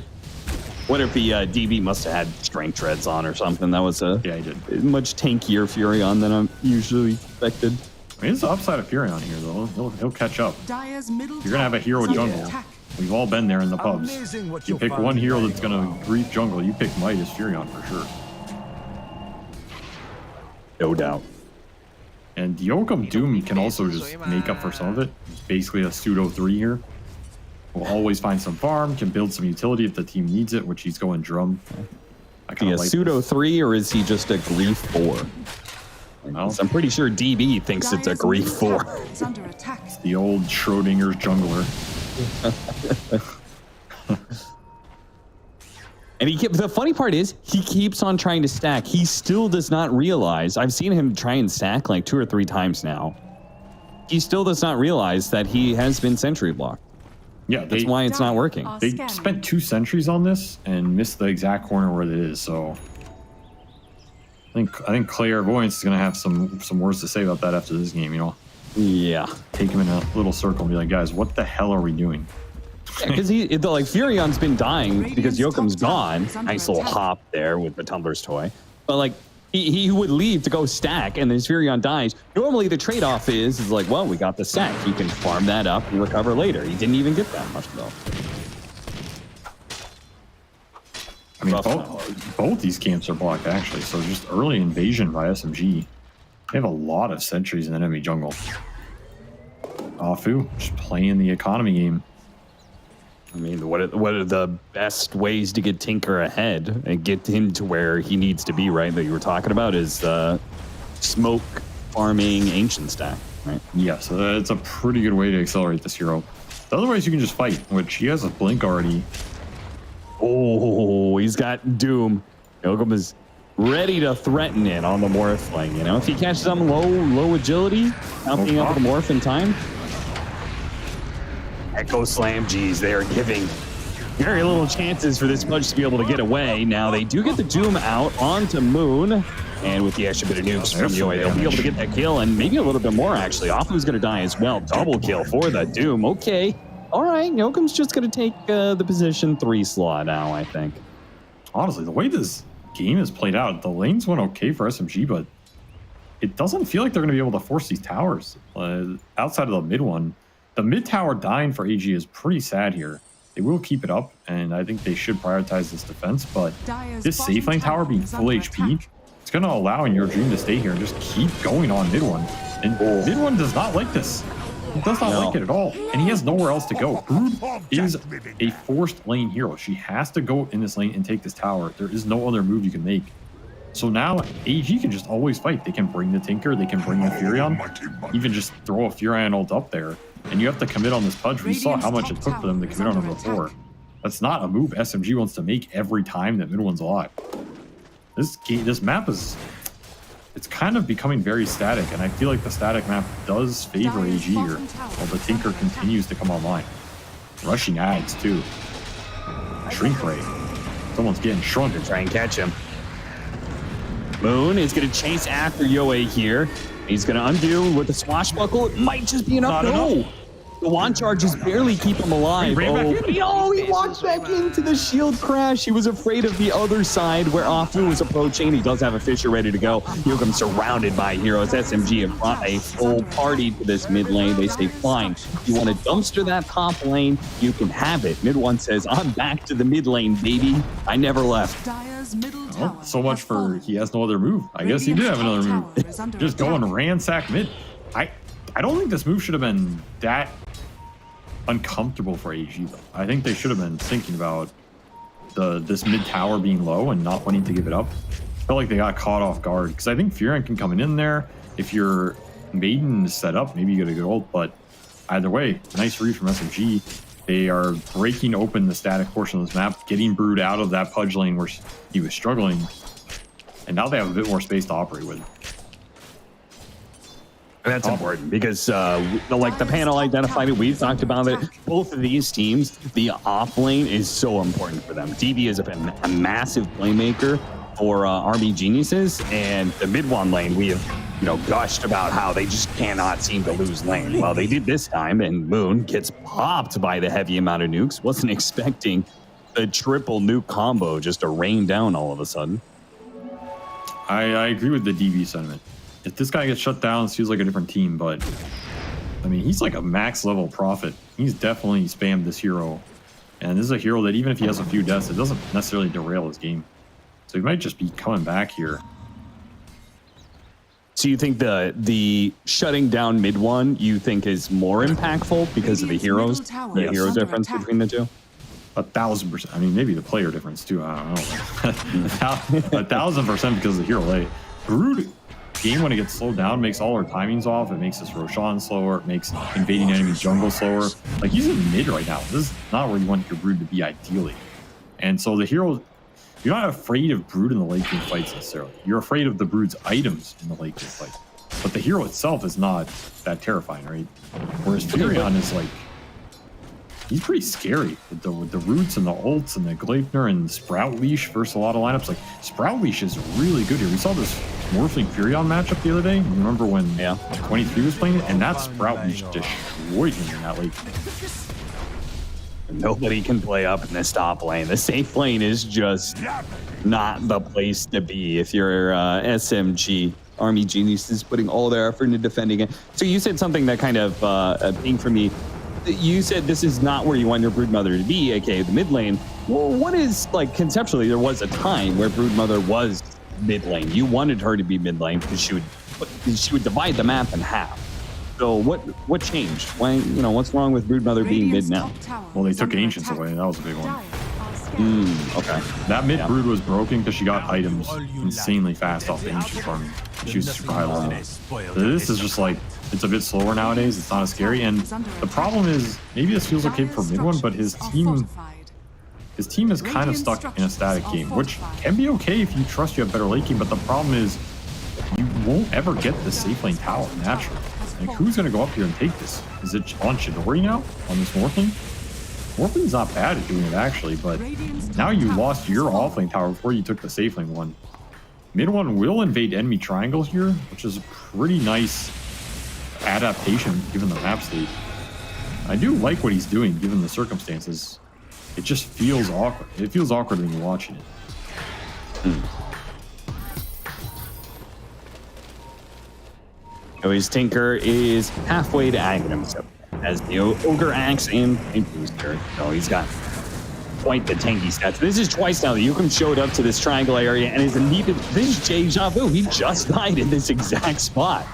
What if the DB must have had strength treads on or something? That was a
he did.
Much tankier Furion than I'm usually expected.
I mean, it's the upside of Furion here, though. He'll catch up. You're going to have a hero jungle. We've all been there in the pubs. You pick one hero that's going to grief jungle, you pick Midas Furion for sure.
No doubt.
And Yokum Doom can also just make up for some of it. It's basically a pseudo 3 here. Will always find some farm, can build some utility if the team needs it, which he's going drum.
Is he a pseudo 3 or is he just a grief 4? Well, I'm pretty sure DB thinks it's a grief 4.
It's the old Schrodinger's jungler.
And the funny part is, he keeps on trying to stack. He still does not realize. I've seen him try and stack like 2 or 3 times now. He still does not realize that he has been sentry blocked.
Yeah,
that's why it's not working.
They spent 2 sentries on this and missed the exact corner where it is. So I think Clairvoyance is gonna have some words to say about that after this game. You know?
Yeah.
Take him in a little circle and be like, guys, what the hell are we doing?
Because like Furion's been dying because Yokum's gone. Nice little hop there with the Tumbler's toy. But like he would leave to go stack, and then Furion dies. Normally the trade-off is like, well, we got the stack. You can farm that up and recover later. He didn't even get that much though.
I mean, both these camps are blocked actually. So just early invasion by SMG. They have a lot of sentries in the enemy jungle. Afu just playing the economy game.
I mean, what are the best ways to get Tinker ahead and get him to where he needs to be, right? That you were talking about is smoke farming ancient stack, right?
Yeah, so it's a pretty good way to accelerate this hero. Otherwise, you can just fight, which he has a blink already.
Oh, he's got Doom. Yokum is ready to threaten it on the Morph lane. You know, if he catches him low agility, not being able to morph in time. Echo Slam, geez, they are giving very little chances for this Pudge to be able to get away. Now they do get the Doom out onto Moon, and with the extra bit of nukes from Yoi, they'll be able to get that kill, and maybe a little bit more actually. Afu's going to die as well. Double kill for the Doom. Okay, all right, Yokum's just going to take the position 3 slot now, I think.
Honestly, the way this game is played out, the lanes went okay for SMG, but it doesn't feel like they're going to be able to force these towers outside of the mid one. The mid tower dying for AG is pretty sad here. They will keep it up, and I think they should prioritize this defense, but this safe lane tower being full HP, it's going to allow in your dream to stay here and just keep going on mid one. And mid one does not like this. He does not like it at all, and he has nowhere else to go. Brood is a forced lane hero. She has to go in this lane and take this tower. There is no other move you can make. So now AG can just always fight. They can bring the Tinker, they can bring the Furion, even just throw a Furion ult up there. And you have to commit on this Pudge. We saw how much it took for them to commit on him before. That's not a move SMG wants to make every time that mid one's alive. This map is, it's kind of becoming very static, and I feel like the static map does favor AG here, while the Tinker continues to come online. Rushing ads too. Shrink ray. Someone's getting shrunk to try and catch him.
Moon is going to chase after Yoi here. He's going to undo with the swashbuckle. It might just be enough. No. The wand charges barely keep him alive. He walked back into the shield crash. He was afraid of the other side where Afu was approaching. He does have a Fisher ready to go. Yokum surrounded by heroes. SMG have brought a full party to this mid lane. They say, fine, you want to dumpster that top lane? You can have it. Mid one says, I'm back to the mid lane, baby. I never left.
Well, so much for he has no other move. I guess he did have another move. Just go and ransack mid. I don't think this move should have been that uncomfortable for AG though. I think they should have been thinking about this mid tower being low and not wanting to give it up. I felt like they got caught off guard because I think Furion can come in there. If your Maiden is set up, maybe you get a good ult, but either way, nice read from SMG. They are breaking open the static portion of this map, getting Brood out of that Pudge lane where he was struggling, and now they have a bit more space to operate with.
That's important because like the panel identified it, we've talked about it. Both of these teams, the off lane is so important for them. DB is a massive playmaker for Army Geniuses, and the mid one lane we have gushed about how they just cannot seem to lose lane. Well, they did this time, and Moon gets popped by the heavy amount of nukes. Wasn't expecting the triple nuke combo just to rain down all of a sudden.
I agree with the DB sentiment. If this guy gets shut down, it feels like a different team, but I mean, he's like a max level prophet. He's definitely spammed this hero. And this is a hero that even if he has a few deaths, it doesn't necessarily derail his game. So he might just be coming back here.
So you think the shutting down mid one, you think is more impactful because of the heroes? The hero difference between the two?
1,000%. I mean, maybe the player difference too. I don't know. 1,000% because of the hero late. Brood game when it gets slowed down makes all our timings off. It makes this Roshan slower. It makes invading enemy jungle slower. Like, he's in mid right now. This is not where you want your Brood to be ideally. And so the hero, you're not afraid of Brood in the late game fights necessarily. You're afraid of the Brood's items in the late game fight. But the hero itself is not that terrifying, right? Whereas Furion is like, he's pretty scary with the roots and the ults and the Gleipnir and Sprout Leash versus a lot of lineups. Like, Sprout Leash is really good here. We saw this Morphling Furion matchup the other day. You remember when 23 was playing it? And that Sprout Leash destroyed him in that late game.
Nobody can play up in the top lane. The safe lane is just not the place to be if you're SMG. Army Geniuses putting all their effort into defending it. So you said something that kind of pinged for me. You said this is not where you want your Broodmother to be, aka the mid lane. Well, what is, like, conceptually, there was a time where Broodmother was mid lane. You wanted her to be mid lane because she would divide the map in half. So what changed? Why, what's wrong with Broodmother being mid now?
Well, they took Ancients away, and that was a big one.
Okay.
That mid Brood was broken because she got items insanely fast off the Ancient farm. She was super high level. This is just like, it's a bit slower nowadays. It's not as scary. And the problem is, maybe this feels okay for mid one, but his team is kind of stuck in a static game, which can be okay if you trust you have better late game. But the problem is, you won't ever get the safe lane tower naturally. Like, who's going to go up here and take this? Is it on Chidori now? On this Morphling? Morphling's not bad at doing it, actually, but now you lost your offlane tower before you took the safe lane one. Mid one will invade enemy triangle here, which is a pretty nice adaptation given the map state. I do like what he's doing given the circumstances. It just feels awkward. It feels awkward when you're watching it.
His Tinker is halfway to Aghanim himself as the Ogre Axe and Booster. So he's got quite the tanky stats. This is twice now that Yukum showed up to this triangle area and is immediately, this is deja vu. He just died in this exact spot.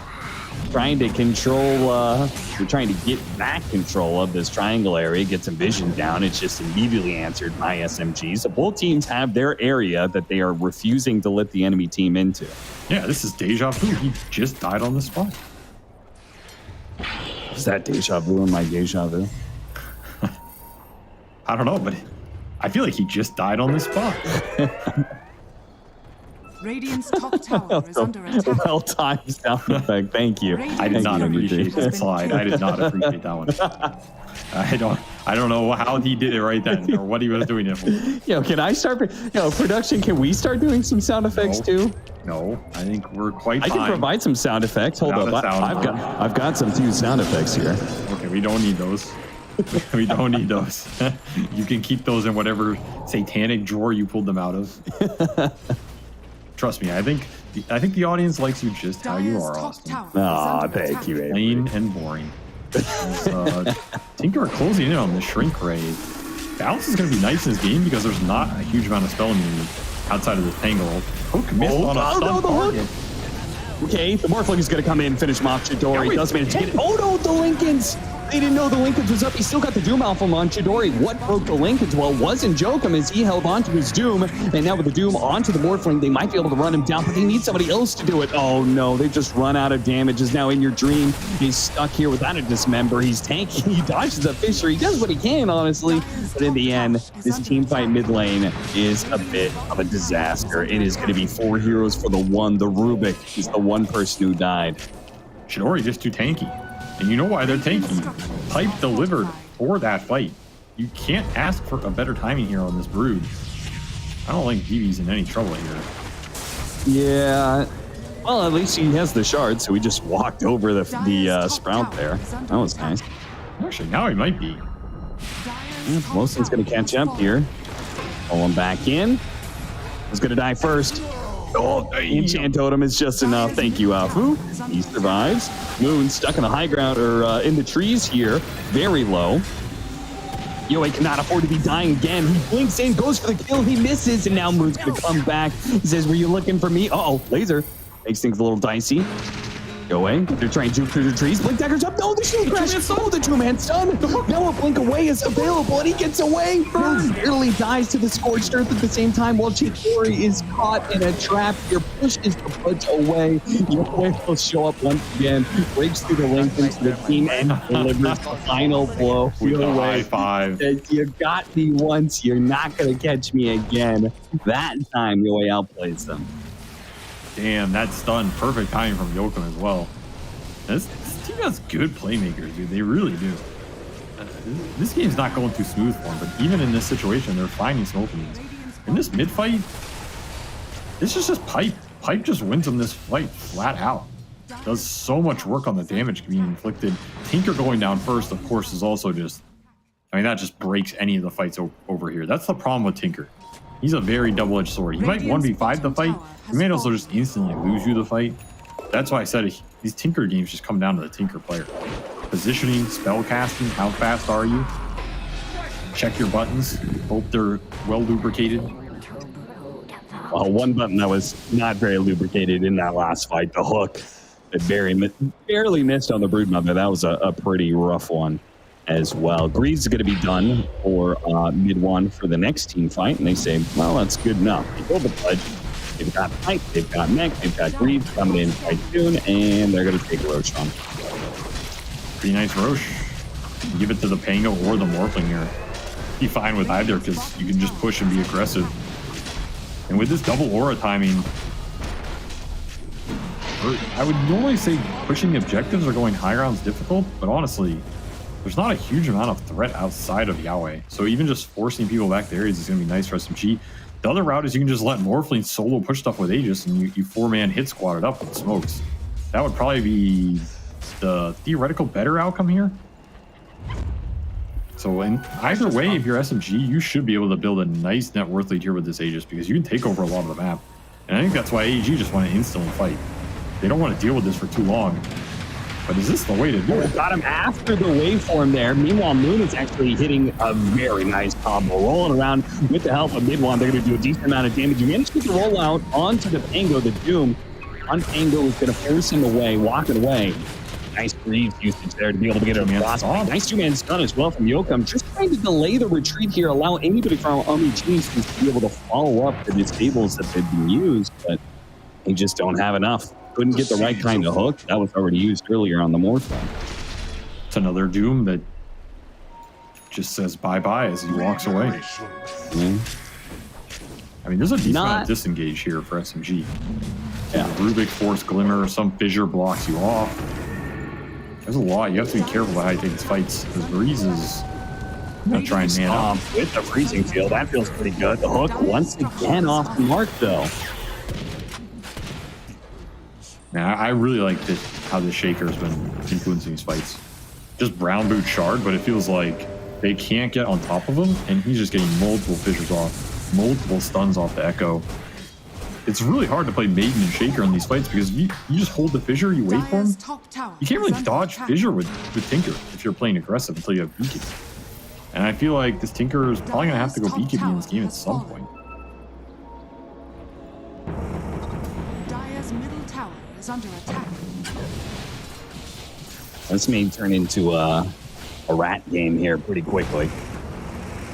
Trying to control, we're trying to get back control of this triangle area, get some vision down. It's just immediately answered by SMG. So both teams have their area that they are refusing to let the enemy team into.
Yeah, this is deja vu. He just died on the spot.
Is that deja vu in my deja vu?
I don't know, but I feel like he just died on the spot.
Radiant's top tower is under attack.
Well-timed sound effect. Thank you.
I did not appreciate that slide. I did not appreciate that one. I don't know how he did it right then or what he was doing it for.
Yo, can I start? Production, can we start doing some sound effects too?
No, I think we're quite fine.
I can provide some sound effects. Hold up, I've got some few sound effects here.
Okay, we don't need those. We don't need those. You can keep those in whatever satanic drawer you pulled them out of. Trust me, I think the audience likes you just how you are, Austin.
Aw, thank you, man.
Plain and boring. Tinker are closing in on the shrink raid. Balance is going to be nice in this game because there's not a huge amount of spell immunity outside of this Tangle. Hook missed on a stun target.
Okay, the Morphling is going to come in and finish him off. Chidori does manage to get it. Oh no, the Lincolns! They didn't know the linkage was up. He still got the Doom Alpha on Chidori. What broke the linkage? Well, it wasn't Jokum as he held onto his Doom. And now with the Doom onto the Morphling, they might be able to run him down, but they need somebody else to do it. Oh no, they just run out of damage. Is now in your dream. He's stuck here without a dismember. He's tanky. He dodges a Fisher. He does what he can, honestly. But in the end, this team fight mid lane is a bit of a disaster. It is going to be 4 heroes for the one. The Rubik is the one person who died.
Chidori just too tanky. And you know why they're tanky. Pipe delivered for that fight. You can't ask for a better timing here on this Brood. I don't think BB's in any trouble here.
Yeah. Well, at least he has the shard, so he just walked over the Sprout there. That was nice.
Actually, now he might be.
Yeah, Wilson's going to catch up here. Pull him back in. Who's going to die first? Oh, the enchant totem is just enough. Thank you, Afu. He survives. Moon stuck in the high ground or in the trees here. Very low. Yoe cannot afford to be dying again. He blinks in, goes for the kill. He misses, and now Moon's going to come back. He says, were you looking for me? Uh-oh, laser. Makes things a little dicey. Yoe, they're trying to juke through the trees. Blink dagger's up. No, the shield crash. Oh, the two-man stun. Now a blink away is available, and he gets away. Moon barely dies to the scorched earth at the same time while Chidori is caught in a trap. Your push is to put away. Yoe will show up once again, breaks through the link into the team, and delivers the final blow.
High five.
You got me once. You're not going to catch me again. That time, Yoe outplays them.
Damn, that stun. Perfect timing from Jokum as well. This team has good playmakers, dude. They really do. This game's not going too smooth for them, but even in this situation, they're finding some openings. In this mid fight, this is just Pipe. Pipe just wins them this fight flat out. Does so much work on the damage being inflicted. Tinker going down first, of course, is also just I mean, that just breaks any of the fights over here. That's the problem with Tinker. He's a very double-edged sword. He might 1v5 the fight. He may also just instantly lose you the fight. That's why I said these Tinker games just come down to the Tinker player. Positioning, spell casting, how fast are you? Check your buttons. Hope they're well lubricated.
Well, one button that was not very lubricated in that last fight, the hook, it barely missed on the Broodmother. That was a pretty rough one as well. Greaves is going to be done for mid one for the next team fight, and they say, well, that's good enough. They build the pledge. They've got Pike, they've got Mech, they've got Greaves coming in quite soon, and they're going to take Roche on.
Pretty nice Roche. Give it to the Pango or the Morphling here. Be fine with either because you can just push and be aggressive. And with this double aura timing, I would normally say pushing the objectives or going high ground is difficult, but honestly, there's not a huge amount of threat outside of Yahweh. So even just forcing people back to areas is going to be nice for SMG. The other route is you can just let Morphling solo push stuff with Aegis and you four-man hit squad it up with smokes. That would probably be the theoretical better outcome here. So in either way, if you're SMG, you should be able to build a nice net worth lead here with this Aegis because you can take over a lot of the map. And I think that's why AEG just want to instantly fight. They don't want to deal with this for too long. But is this the way to do it?
Got him after the waveform there. Meanwhile, Moon is actually hitting a very nice combo. Rolling around with the help of Mid-One. They're going to do a decent amount of damage. You managed to get the roll out onto the Pango, the Doom. On Pango is going to force him away, walk it away. Nice Greaves usage there to be able to get it across. Nice two-man stun as well from Yokum. Just trying to delay the retreat here, allow anybody from Army Genius to be able to follow up the disables that they've been used, but they just don't have enough. Couldn't get the right kind of hook. That was already used earlier on the Morph.
It's another Doom that just says bye-bye as he walks away.
Yeah.
I mean, there's a decent amount of disengage here for SMG. Yeah. Rubik, Force, Glimmer, some fissure blocks you off. There's a lot. You have to be careful about how you take these fights. Because Breeze is going to try and man up.
With the freezing field, that feels pretty good. The hook once again off the mark, though.
Now, I really like how the Shaker's been influencing these fights. Just brown boot shard, but it feels like they can't get on top of him, and he's just getting multiple fissures off, multiple stuns off the Echo. It's really hard to play Maiden and Shaker in these fights because you just hold the fissure, you wait for him. You can't really dodge fissure with Tinker if you're playing aggressive until you have BKB. And I feel like this Tinker is probably going to have to go BKB in this game at some point.
Dire's middle tower is under attack.
This may turn into a rat game here pretty quickly.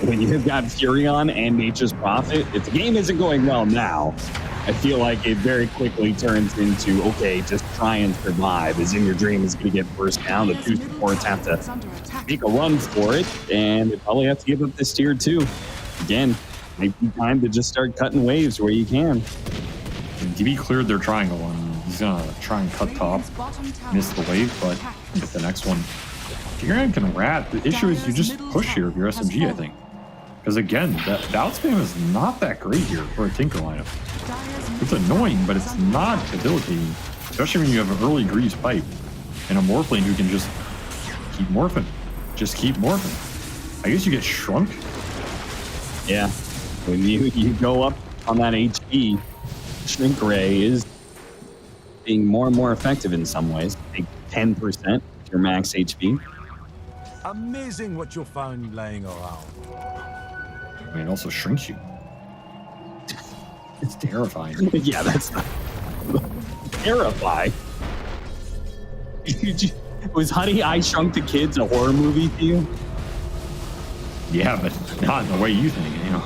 When you've got Furion and Nature's Prophet, if the game isn't going well now, I feel like it very quickly turns into, okay, just try and survive. As in your dream is going to get burst down. The two supports have to make a run for it, and they probably have to give up this tier 2. Again, might be time to just start cutting waves where you can.
And DB cleared their triangle, and he's going to try and cut top, miss the wave, but get the next one. Furion can rat. The issue is you just push here if you're SMG, I think. Because again, that outspam is not that great here for a Tinker lineup. It's annoying, but it's not debilitating. Especially when you have an early Greaves pipe and a Morphling who can just keep morphing. Just keep morphing. I guess you get shrunk.
Yeah. When you go up on that HP, Shrink Ray is being more and more effective in some ways. Take 10% your max HP.
Amazing what you'll find laying around.
I mean, it also shrinks you. It's terrifying.
Yeah, that's not terrifying. Was Honey, I Shrunk the Kids a horror movie to you?
Yeah, but not in the way you think, you know.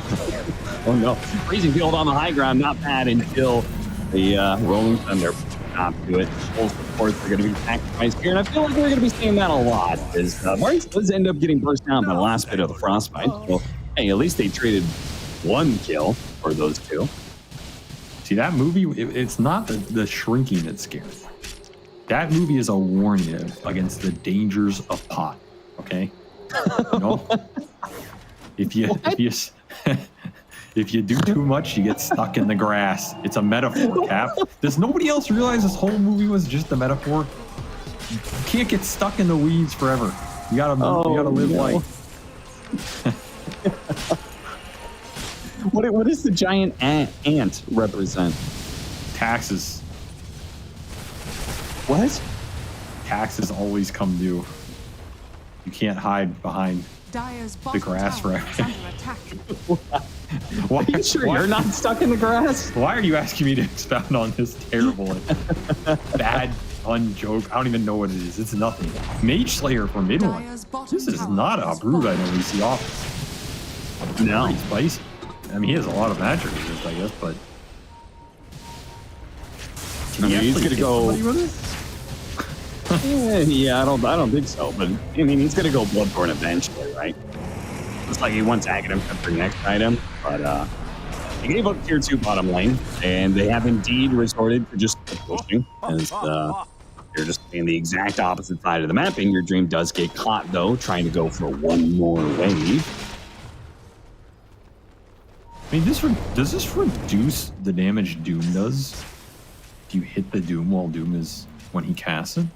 Oh no. Freezing Field on the high ground, not bad until the Rolling Thunder top to it. Both supports are going to be sacrificed here, and I feel like we're going to be seeing that a lot. As Marks does end up getting burst down by the last bit of the Frostbite. Well, hey, at least they traded one kill for those two.
See, that movie, it's not the shrinking that's scary. That movie is a warning against the dangers of pot, okay? You know? If you do too much, you get stuck in the grass. It's a metaphor, Cap. Does nobody else realize this whole movie was just a metaphor? You can't get stuck in the weeds forever. You gotta live life.
What does the giant ant represent?
Taxes.
What?
Taxes always come due. You can't hide behind
Dire's
the
bottom
grass
tower
forever.
is under attack.
Why,
Are you sure you're not stuck in the grass?
Why are you asking me to expound on this terrible, bad, fun joke? I don't even know what it is. It's nothing. Mage Slayer for mid one.
Dire's bottom
This is
tower
not a
has
brood I
fallen.
know we see often.
No.
Pretty spicy. I mean, he has a lot of magic resist, I guess, but.
I mean, he's gonna go.
Somebody with
Yeah, I don't think so. But I mean, he's gonna go Bloodborne eventually, right? Looks like he wants Aghanim for the next item, but they gave up tier 2 bottom lane, and they have indeed resorted to just pushing, as you're just in the exact opposite side of the map. And your dream does get caught though, trying to go for one more wave.
I mean, does this reduce the damage Doom does? Do you hit the Doom while Doom is when he casts it?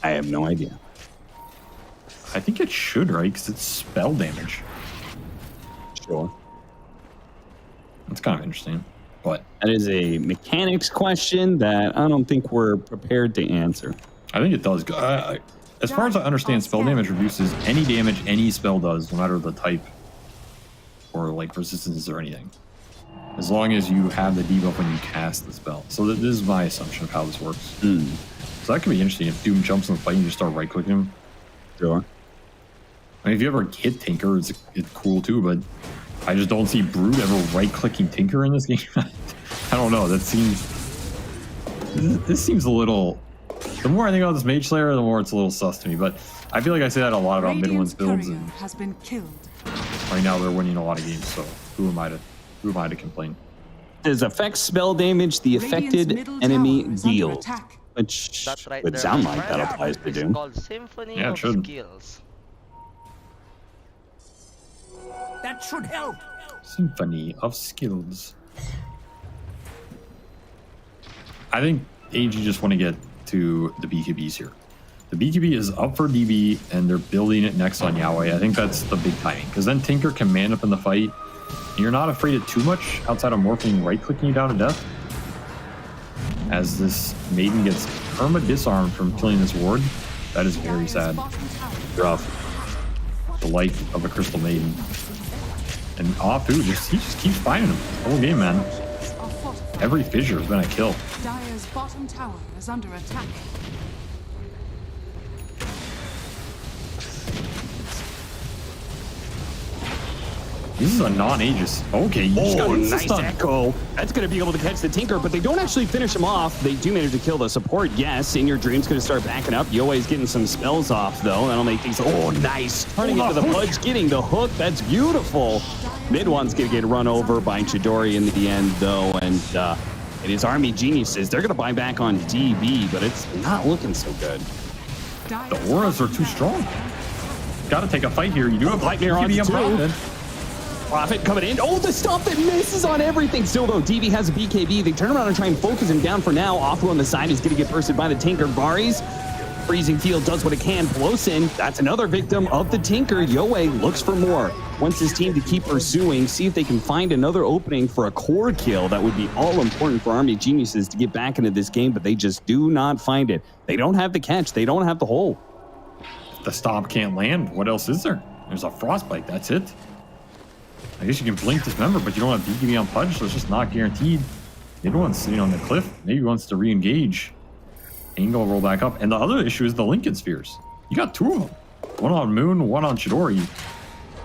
I have no idea.
I think it should, right? Because it's spell damage.
Sure.
That's kind of interesting. But
That is a mechanics question that I don't think we're prepared to answer.
I think it does. As far as I understand, spell damage reduces any damage any spell does, no matter the type or like resistances or anything. As long as you have the debuff when you cast the spell. So this is my assumption of how this works. So that could be interesting if Doom jumps in the fight and you just start right-clicking him.
Sure.
I mean, if you ever hit Tinker, it's cool too, but I just don't see Brood ever right-clicking Tinker in this game. I don't know. This seems a little... The more I think about this Mage Slayer, the more it's a little sus to me. But I feel like I say that a lot about
Radiant's
mid-ones builds,
courier
and
has been killed.
right now they're winning a lot of games. So who am I to complain?
Does affect spell damage the
Radiant's
affected
middle
enemy
tower is under
deals?
attack.
Which
That's right
would
there,
sound
my
like
friend.
that applies to
It's
Doom.
called Symphony
Yeah, it
of
should.
Skills.
That should help.
Symphony of Skills. I think AG just want to get to the BKBs here. The BKB is up for DB, and they're building it next on Yahweh. I think that's the big timing, because then Tinker can man up in the fight. And you're not afraid of too much outside of Morphling right-clicking you down to death. As this Maiden gets perma-disarmed from killing this ward, that is very
Dire's
sad.
bottom tower
Rough. The life of a Crystal Maiden. And Afu, he just keeps finding him the whole game, man.
are fortified.
Every fissure has been a kill.
Dire's bottom tower is under attack.
This is a non-Aegis. Okay, you just got
nice
insist on
echo. That's going to be able to catch the Tinker, but they don't actually finish him off. They do manage to kill the support, yes. In Your Dream's going to start backing up. Yoei's getting some spells off, though. That'll make things... Oh, nice. Turning into the Pudge, getting the hook. That's beautiful. Mid one's going to get run over by Chidori in the end, though, and it is Army Geniuses. They're going to buy back on DB, but it's not looking so good.
The auras are too strong. Got to take a fight here. You do have
Lightning on
BKB
too.
Prophet.
Prophet coming in. Oh, the stop that misses on everything. Still, though, DB has a BKB. They turn around and try and focus him down for now. Afu on the side is going to get bursted by the Tinker. Vari's freezing field does what it can. Blosin, that's another victim of the Tinker. Yoei looks for more. Wants his team to keep pursuing, see if they can find another opening for a core kill. That would be all important for Army Geniuses to get back into this game, but they just do not find it. They don't have the catch. They don't have the hole.
The stomp can't land. What else is there? There's a Frostbite. That's it. I guess you can blink Dismember, but you don't have BKB on Pudge, so it's just not guaranteed. Maybe one's sitting on the cliff. Maybe wants to re-engage. Angle roll back up. And the other issue is the Lincoln Spheres. You got two of them. One on Moon, one on Chidori.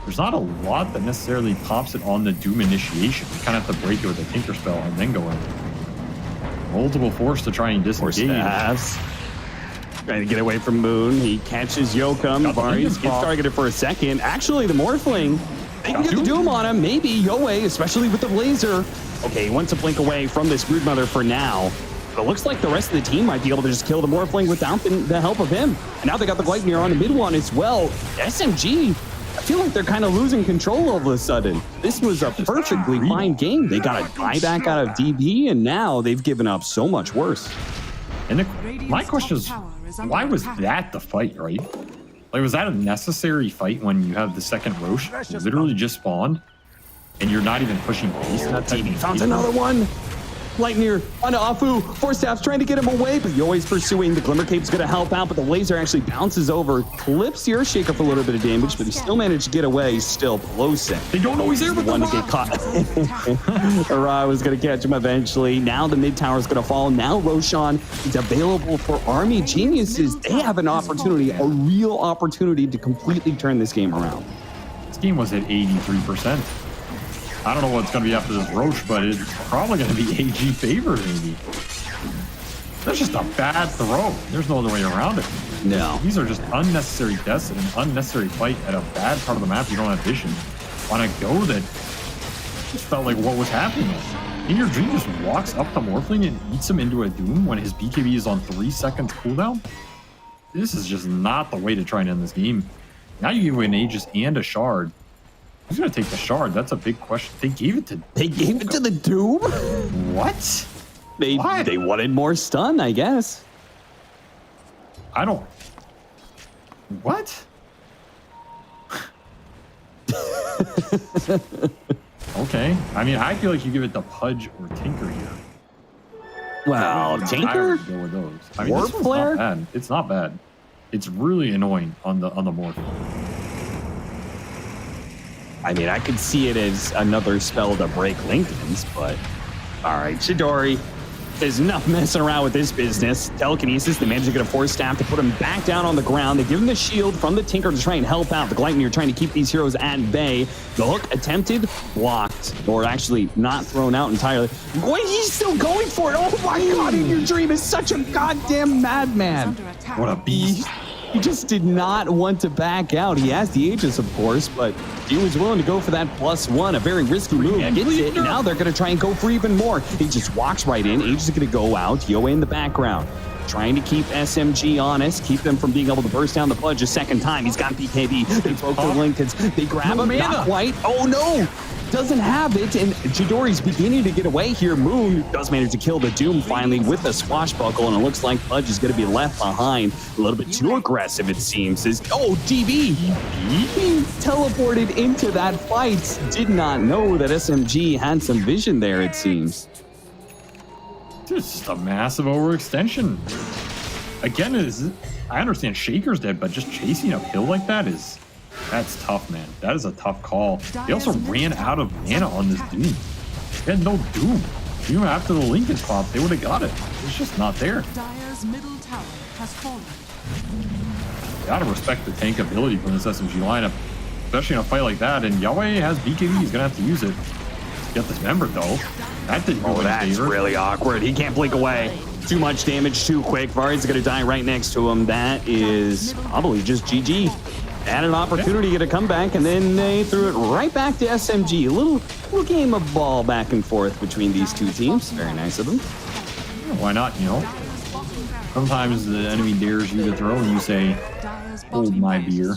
There's not a lot that necessarily pops it on the Doom initiation. You kind of have to break it with a Tinker spell and then go in. Multiple force to try and disengage.
Staffs. Trying to get away from Moon. He catches Yokum.
Got the
Vari's
Lincoln
gets
Pop.
targeted for a second. Actually, the Morphling, they can get the Doom on him. Maybe Yoei, especially with the laser. Okay, he wants to blink away from this Broodmother for now. But it looks like the rest of the team might be able to just kill the Morphling without the help of him. And now they got the Gleipnir on the mid one as well. SMG, I feel like they're kind of losing control all of a sudden. This was a perfectly fine game. They got a buyback out of DB, and now they've given up so much worse.
And my question is, why was that the fight, right? Like, was that a necessary fight when you have the second Roche literally just spawned and you're not even pushing base?
TV found another one. Lightning onto Afu. Force Staff's trying to get him away, but Yoe's pursuing. The Glimmer Cape's going to help out, but the laser actually bounces over, clips the Earthshaker for a little bit of damage, but he still managed to get away. Still, Pelosic.
They don't know he's there, but
the one to get caught. Arai was going to catch him eventually. Now the mid tower is going to fall. Now Roshan is available for Army Geniuses. They have an opportunity, a real opportunity to completely turn this game around.
This game was at 83%. I don't know what's going to be after this Roche, but it's probably going to be AG favored, maybe. That's just a bad throw. There's no other way around it.
No.
These are just unnecessary deaths and an unnecessary fight at a bad part of the map you don't have vision. On a go that just felt like what was happening. In Your Dream just walks up the Morphling and eats him into a Doom when his BKB is on 3 seconds cooldown. This is just not the way to try and end this game. Now you give away an Aegis and a Shard. Who's going to take the Shard? That's a big question. They gave it to
the Doom?
What?
They wanted more stun, I guess.
I don't... What? Okay. I mean, I feel like you give it to Pudge or Tinker here.
Wow, Tinker?
I would go with those. I mean, this one's
Flare?
not bad. It's not bad. It's really annoying on the Morph.
I mean, I could see it as another spell to break Linken's, but all right, Chidori. There's enough messing around with this business. Telekinesis, they managed to get a Force Staff to put him back down on the ground. They give him the shield from the Tinker to try and help out. The Gleipnir trying to keep these heroes at bay. The hook attempted, blocked, or actually not thrown out entirely. Wait, he's still going for it. Oh my God, In Your Dream is such a goddamn madman.
What a beast.
He just did not want to back out. He has the Aegis, of course, but he was willing to go for that +1, a very risky move. Gets it, and now they're going to try and go for even more. He just walks right in. Aegis is going to go out. Yoe in the background, trying to keep SMG honest, keep them from being able to burst down the Pudge a second time. He's got BKB. They broke the Lincolns. They grab him. Not quite. Oh, no. Doesn't have it, and Chidori's beginning to get away here. Moon does manage to kill the Doom finally with the swashbuckle, and it looks like Pudge is going to be left behind. A little bit too aggressive, it seems. DB! He teleported into that fight. Did not know that SMG had some vision there, it seems.
It's just a massive overextension. Again, I understand Shaker's dead, but just chasing uphill like that that's tough, man. That is a tough call. They also ran out of mana on this Doom. They had no Doom. Even after the Lincoln pop, they would have got it. It's just not there.
Dire's middle tower has fallen.
Gotta respect the tank ability from this SMG lineup, especially in a fight like that. And Yahweh has BKB. He's gonna have to use it. Get this member though. That didn't go in
that's
favor.
really awkward. He can't blink away. Too much damage too quick. Vari's gonna die right next to him. That is probably just GG. Had an opportunity to get a comeback, and then they threw it right back to SMG. A little game of ball back and forth between these two teams. Very nice of them.
Yeah, why not, you know? Sometimes the enemy dares you to throw and you say, hold my beer.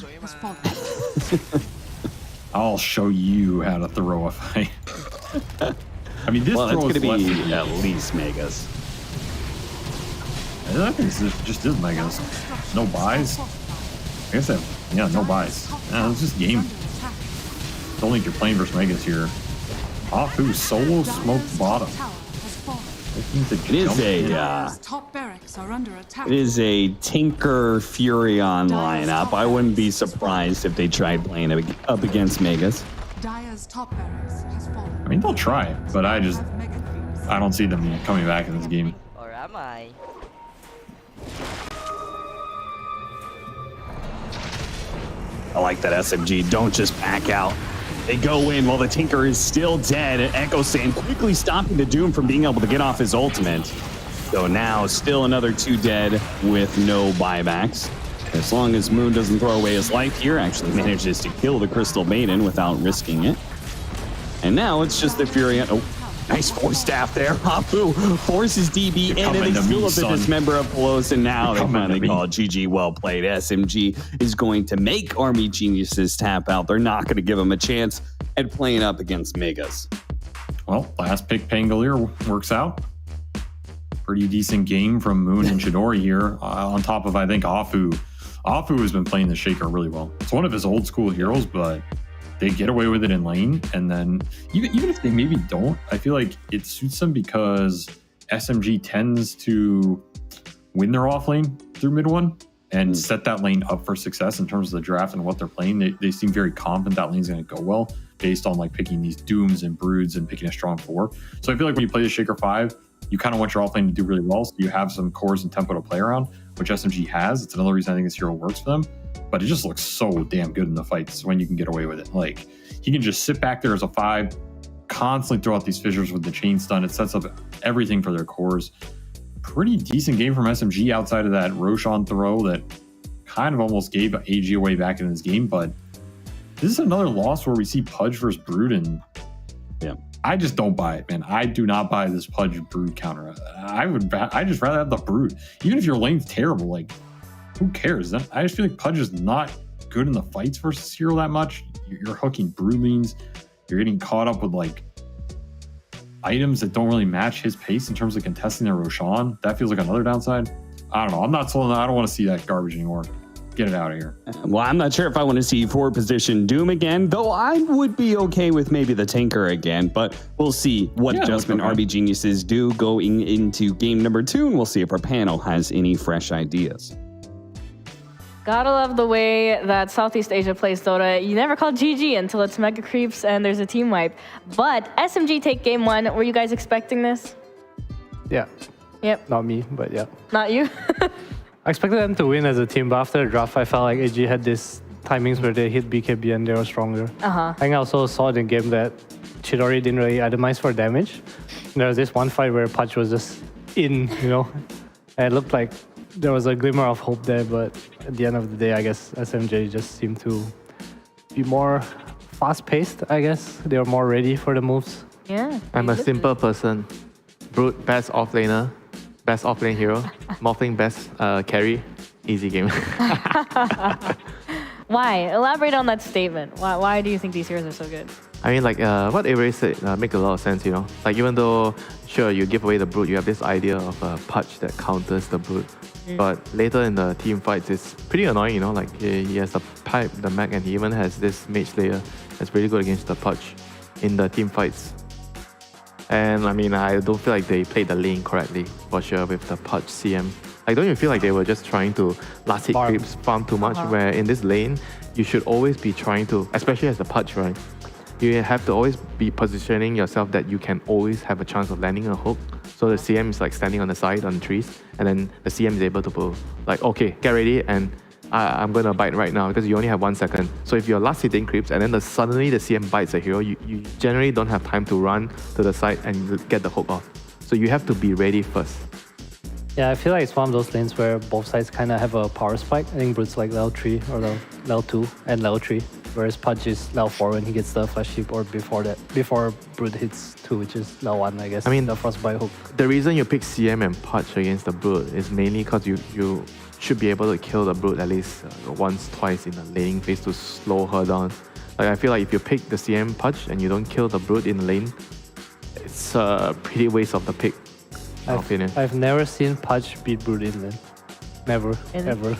I'll show you how to throw a fight. I mean, this
well,
throw
it's
is
going to
less
be at least Megas.
I think this just is Megas. No buys. I guess yeah, no buys. It's just game. It's only if you're playing versus Megas here. Afu solo smoked bottom.
It is a Tinker Furion lineup. I wouldn't be surprised if they tried playing up against Megas.
I mean, they'll try, but I don't see them coming back in this game.
Or am I?
I like that SMG. Don't just back out. They go in while the Tinker is still dead. Echo Sand quickly stopping the Doom from being able to get off his ultimate. So now still another 2 dead with no buybacks. As long as Moon doesn't throw away his life here, actually manages to kill the Crystal Maiden without risking it. And now it's just the Furion. Oh, nice Force Staff there. Hapu forces DB in, and they still have the dismember of Pelos, and now they finally call it GG. Well played. SMG is going to make Army Geniuses tap out. They're not going to give them a chance at playing up against Megas.
Well, last pick Pangolier works out. Pretty decent game from Moon and Chidori here. On top of, I think, Afu Afu has been playing the Shaker really well. It's one of his old school heroes, but they get away with it in lane. And then even if they maybe don't, I feel like it suits them because SMG tends to win their off lane through mid one and set that lane up for success in terms of the draft and what they're playing. They seem very confident that lane's going to go well based on like picking these Dooms and Broods and picking a strong 4. So I feel like when you play the Shaker 5, you kind of want your off lane to do really well. So you have some cores and tempo to play around, which SMG has. It's another reason I think this hero works for them. But it just looks so damn good in the fights when you can get away with it. Like, he can just sit back there as a 5, constantly throw out these fissures with the chain stun. It sets up everything for their cores. Pretty decent game from SMG outside of that Roshan throw that kind of almost gave AG away back in this game. But this is another loss where we see Pudge versus Brood, and I just don't buy it, man. I do not buy this Pudge Brood counter. I just rather have the Brood. Even if your lane's terrible, like, who cares? I just feel like Pudge is not good in the fights versus hero that much. You're hooking Brood lanes. You're getting caught up with like items that don't really match his pace in terms of contesting their Roshan. That feels like another downside. I don't know. I'm not sold on that. I don't want to see that garbage anymore. Get it out of here.
Well, I'm not sure if I want to see 4-position Doom again, though I would be okay with maybe the Tinker again, but we'll see what adjustment RB Geniuses do going into game number 2, and we'll see if our panel has any fresh ideas.
Gotta love the way that Southeast Asia plays Dota. You never call GG until it's Mega Creeps and there's a team wipe. But SMG take game 1. Were you guys expecting this?
Yeah.
Yep.
Not me, but yeah.
Not you?
I expected them to win as a team, but after the draft, I felt like AG had this timings where they hit BKB and they were stronger. I think I also saw in the game that Chidori didn't really itemize for damage. There was this one fight where Pudge was just in, you know, and it looked like there was a glimmer of hope there, but at the end of the day, I guess SMJ just seemed to be more fast-paced, I guess. They were more ready for the moves.
Yeah.
I'm a simple person. Brute, best offlaner, best offlane hero. Morphling, best carry. Easy game.
Why? Elaborate on that statement. Why do you think these heroes are so good?
I mean, like what Avery said make a lot of sense, you know. Like, even though, sure, you give away the Brute, you have this idea of a Pudge that counters the Brute. But later in the team fights, it's pretty annoying, you know. Like, he has the pipe, the mech, and he even has this mage layer that's really good against the Pudge in the team fights. And I mean, I don't feel like they played the lane correctly, for sure, with the Pudge CM. Like, don't you feel like they were just trying to last hit creeps, farm too much, where in this lane, you should always be trying to, especially as the Pudge, right? You have to always be positioning yourself that you can always have a chance of landing a hook. So the CM is like standing on the side on the trees, and then the CM is able to pull, like, okay, get ready, and I'm going to bite right now because you only have 1 second. So if you're last hitting creeps and then suddenly the CM bites a hero, you generally don't have time to run to the side and get the hook off. So you have to be ready first.
Yeah, I feel like it's one of those lanes where both sides kind of have a power spike. I think Brute's like level 3 or level 2 and level 3, whereas Pudge is level 4 when he gets the flash heap, or before Brute hits 2, which is level 1, I guess.
I mean,
the frostbite hook.
The reason you pick CM and Pudge against the Brute is mainly because you should be able to kill the Brute at least once, twice in the laning phase to slow her down. Like, I feel like if you pick the CM Pudge and you don't kill the Brute in the lane, it's a pretty waste of the pick.
I've never seen Pudge beat Brood in lane. Never, ever.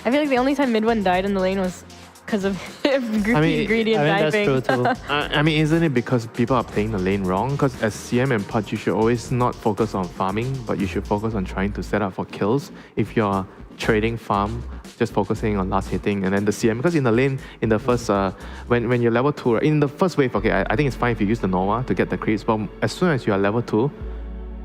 I feel like the only time mid one died in the lane was because of greedy and diving.
That's true too.
I mean, isn't it because people are playing the lane wrong? Because as CM and Pudge, you should always not focus on farming, but you should focus on trying to set up for kills. If you're trading farm, just focusing on last hitting, and then the CM, because in the lane, in the first, when you're level 2, in the first wave, okay, I think it's fine if you use the Nova to get the creeps, but as soon as you are level 2,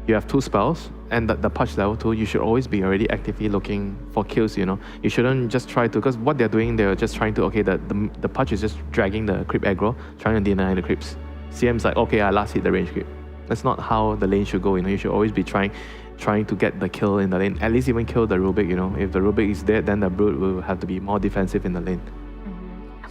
you have 2 spells, and the Pudge level 2, you should always be already actively looking for kills, you know. You shouldn't just try to, because what they're doing, they're just trying to, okay, the Pudge is just dragging the creep aggro, trying to deny the creeps. CM's like, okay, I last hit the range creep. That's not how the lane should go, you know. You should always be trying to get the kill in the lane, at least even kill the Rubik, you know. If the Rubik is dead, then the Brute will have to be more defensive in the lane.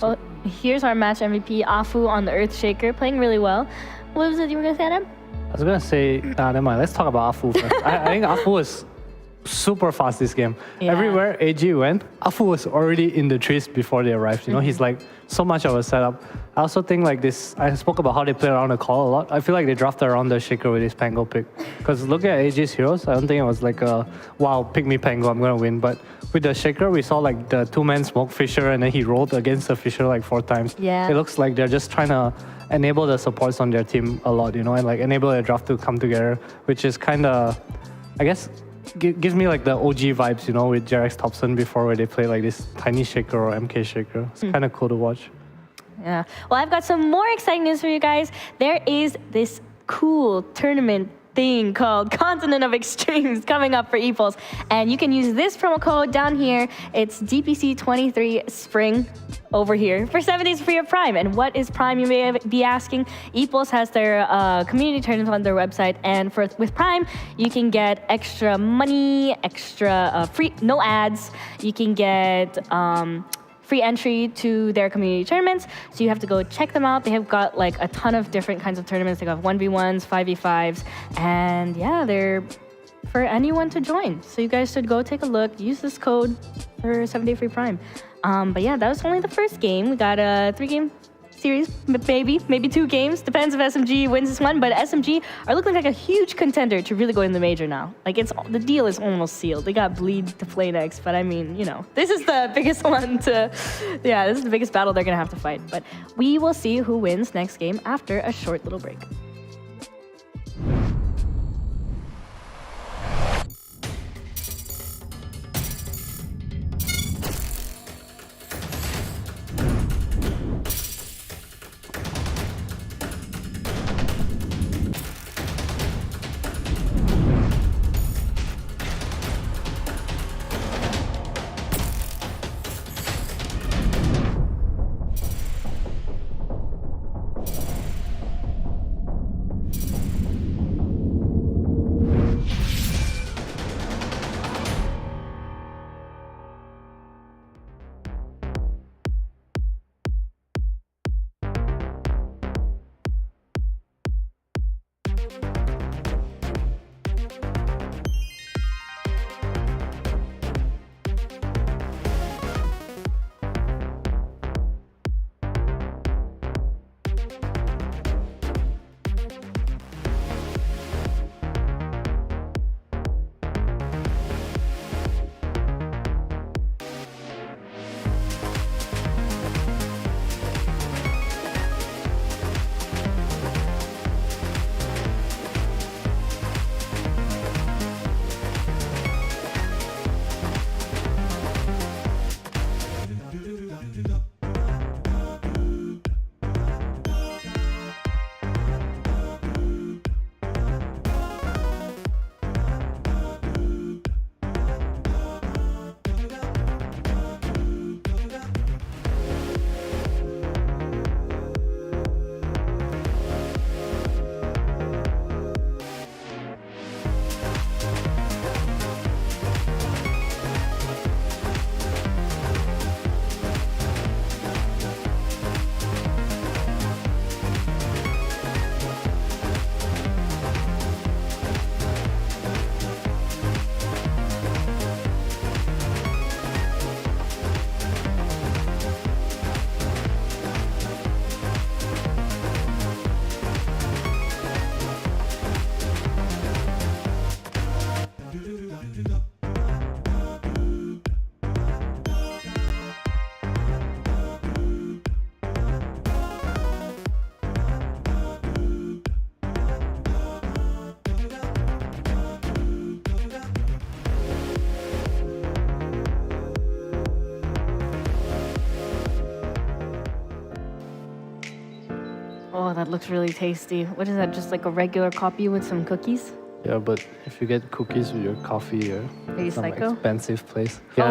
Well, here's our match MVP, Afu on the Earthshaker, playing really well. What was it you were going to say, Adam?
I was gonna say, never mind. Let's talk about Afu first. I think Afu was super fast this game.
Yeah.
Everywhere AG went, Afu was already in the trees before they arrived. You know, he's like so much of a setup. I also think like this, I spoke about how they play around the call a lot. I feel like they drafted around the Shaker with his Pango pick. Because look at AG's heroes, I don't think it was like a, wow, pick me Pango, I'm going to win. But with the Shaker, we saw like the two-man smoke Fisher and then he rolled against the Fisher like 4 times.
Yeah.
It looks like they're just trying to enable the supports on their team a lot, you know, and like enable their draft to come together, which is kind of, I guess, gives me like the OG vibes, you know, with Jarex Thompson before where they play like this tiny Shaker or MK Shaker. It's kind of cool to watch.
Yeah. Well, I've got some more exciting news for you guys. There is this cool tournament thing called Continent of Extremes coming up for Epos, and you can use this promo code down here. It's DPC23 Spring over here for 7 days free of Prime. And what is Prime, you may be asking? Epos has their community tournaments on their website, and with Prime, you can get extra money, extra free, no ads. You can get free entry to their community tournaments, so you have to go check them out. They have got like a ton of different kinds of tournaments. They got 1v1s, 5v5s, and yeah, they're for anyone to join. So you guys should go take a look, use this code for 7-day free Prime. But yeah, that was only the first game. We got a 3-game series, maybe 2 games. Depends if SMG wins this one, but SMG are looking like a huge contender to really go in the major now. Like the deal is almost sealed. They got Bleed to play next, but I mean, you know, this is the biggest one this is the biggest battle they're gonna have to fight. But we will see who wins next game after a short little break. Oh, that looks really tasty. What is that, just like a regular coffee with some cookies?
Yeah, but if you get cookies with your coffee, you're
Are you
some
psycho?
expensive place.
Yeah,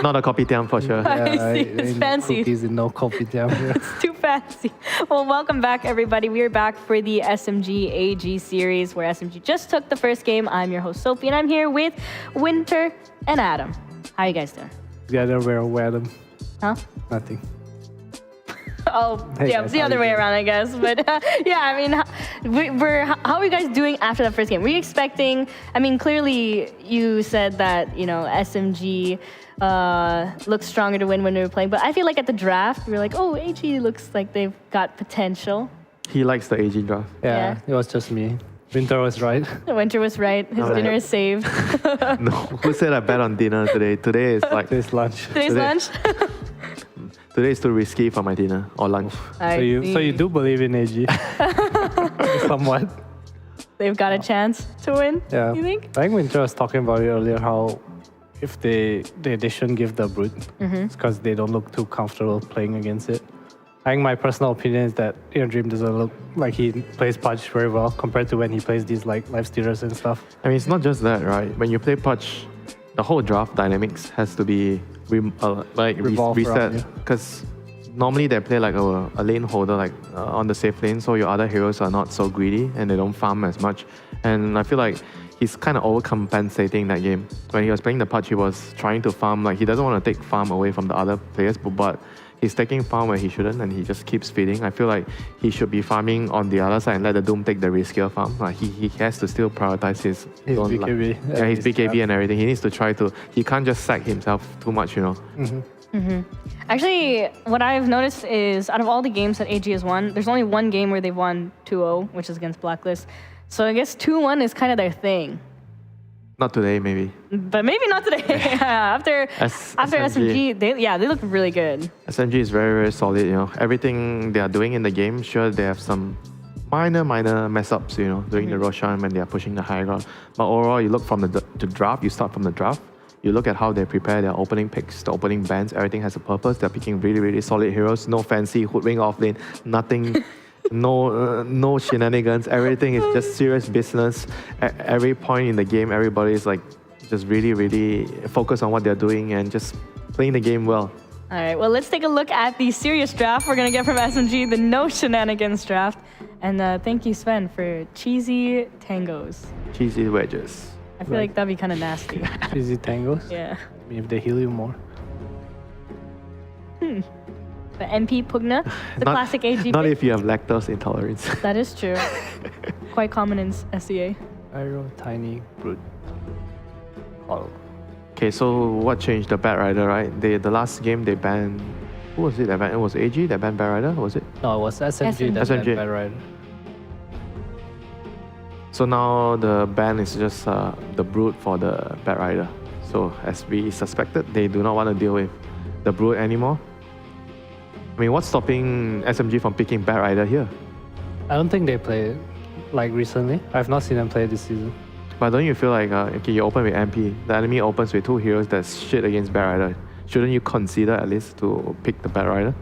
not a kopitiam for sure.
I see.
ain't
It's fancy.
Cookies in no kopitiam here.
It's too fancy. Well, welcome back, everybody. We are back for the SMG AG series, where SMG just took the first game. I'm your host, Sophie, and I'm here with Winter and Adam. How you guys doing?
Together we're Adam.
Huh?
Nothing.
Oh,
Hey
yeah,
guys,
the
how
other
you
way
doing?
around, I guess. But yeah, I mean, how are you guys doing after that first game? Were you expecting? I mean, clearly you said that SMG looks stronger to win when they were playing, but I feel like at the draft we were like, oh, AG looks like they've got potential.
He likes the AG draft.
Yeah, it was just me. Winter was right.
Winter was right. His dinner is saved.
No, who said I bet on dinner today? Today is like
Today's lunch.
Today's lunch.
today is too risky for my dinner or lunch.
So you do believe in AG? Somewhat.
They've got a chance to win.
Yeah.
You think?
I think Winter was talking about it earlier. How if they shouldn't give the brute, it's because they don't look too comfortable playing against it. I think my personal opinion is that Dream doesn't look like he plays Pudge very well compared to when he plays these like life stealers and stuff.
I mean, it's not just that, right? When you play Pudge, the whole draft dynamics has to be reset. Because normally they play like a lane holder like on the safe lane, so your other heroes are not so greedy and they don't farm as much. And I feel like he's kind of overcompensating that game. When he was playing the Pudge, he was trying to farm, like he doesn't want to take farm away from the other players, but he's taking farm where he shouldn't, and he just keeps feeding. I feel like he should be farming on the other side and let the Doom take the riskier farm. Like he has to still prioritize his own
BKB.
his BKB and everything. He needs to try to. He can't just sack himself too much,
Actually, what I've noticed is out of all the games that AG has won, there's only one game where they've won 2-0, which is against Blacklist. So I guess 2-1 is kind of their thing.
Not today, maybe.
But maybe not today. after SMG, they look really good.
SMG is very, very solid, Everything they are doing in the game, sure, they have some minor mess ups, during the Roshan when they are pushing the high ground. But overall, you look from the draft, you start from the draft. You look at how they prepare their opening picks, the opening bands, everything has a purpose. They're picking really, really solid heroes. No fancy hoodwink off lane, nothing. No shenanigans. Everything is just serious business. At every point in the game, everybody is like just really, really focused on what they're doing and just playing the game well.
All right, well, let's take a look at the serious draft we're going to get from SMG, the no shenanigans draft. And thank you, Sven, for cheesy tangos.
Cheesy wedges.
I feel like that'd be kind of nasty.
Cheesy tangos?
Yeah.
I mean, if they heal you more.
The MP Pugna, the classic AG
Not
pick.
if you have lactose intolerance.
That is true. Quite common in SEA.
Pyro, tiny, brute. Oh.
Okay, so what changed? The Bat Rider, right? The last game they banned. Who was it? That banned? It was AG that banned Bat Rider, was it?
No, it was SMG that
SMG.
banned Bat Rider.
So now the ban is just the Brute for the Bat Rider. So as we suspected, they do not want to deal with the Brute anymore. I mean, what's stopping SMG from picking Bat Rider here?
I don't think they play it like recently. I've not seen them play this season.
But don't you feel like, okay, you open with MP, the enemy opens with two heroes that's shit against Bat Rider. Shouldn't you consider at least to pick the Bat Rider?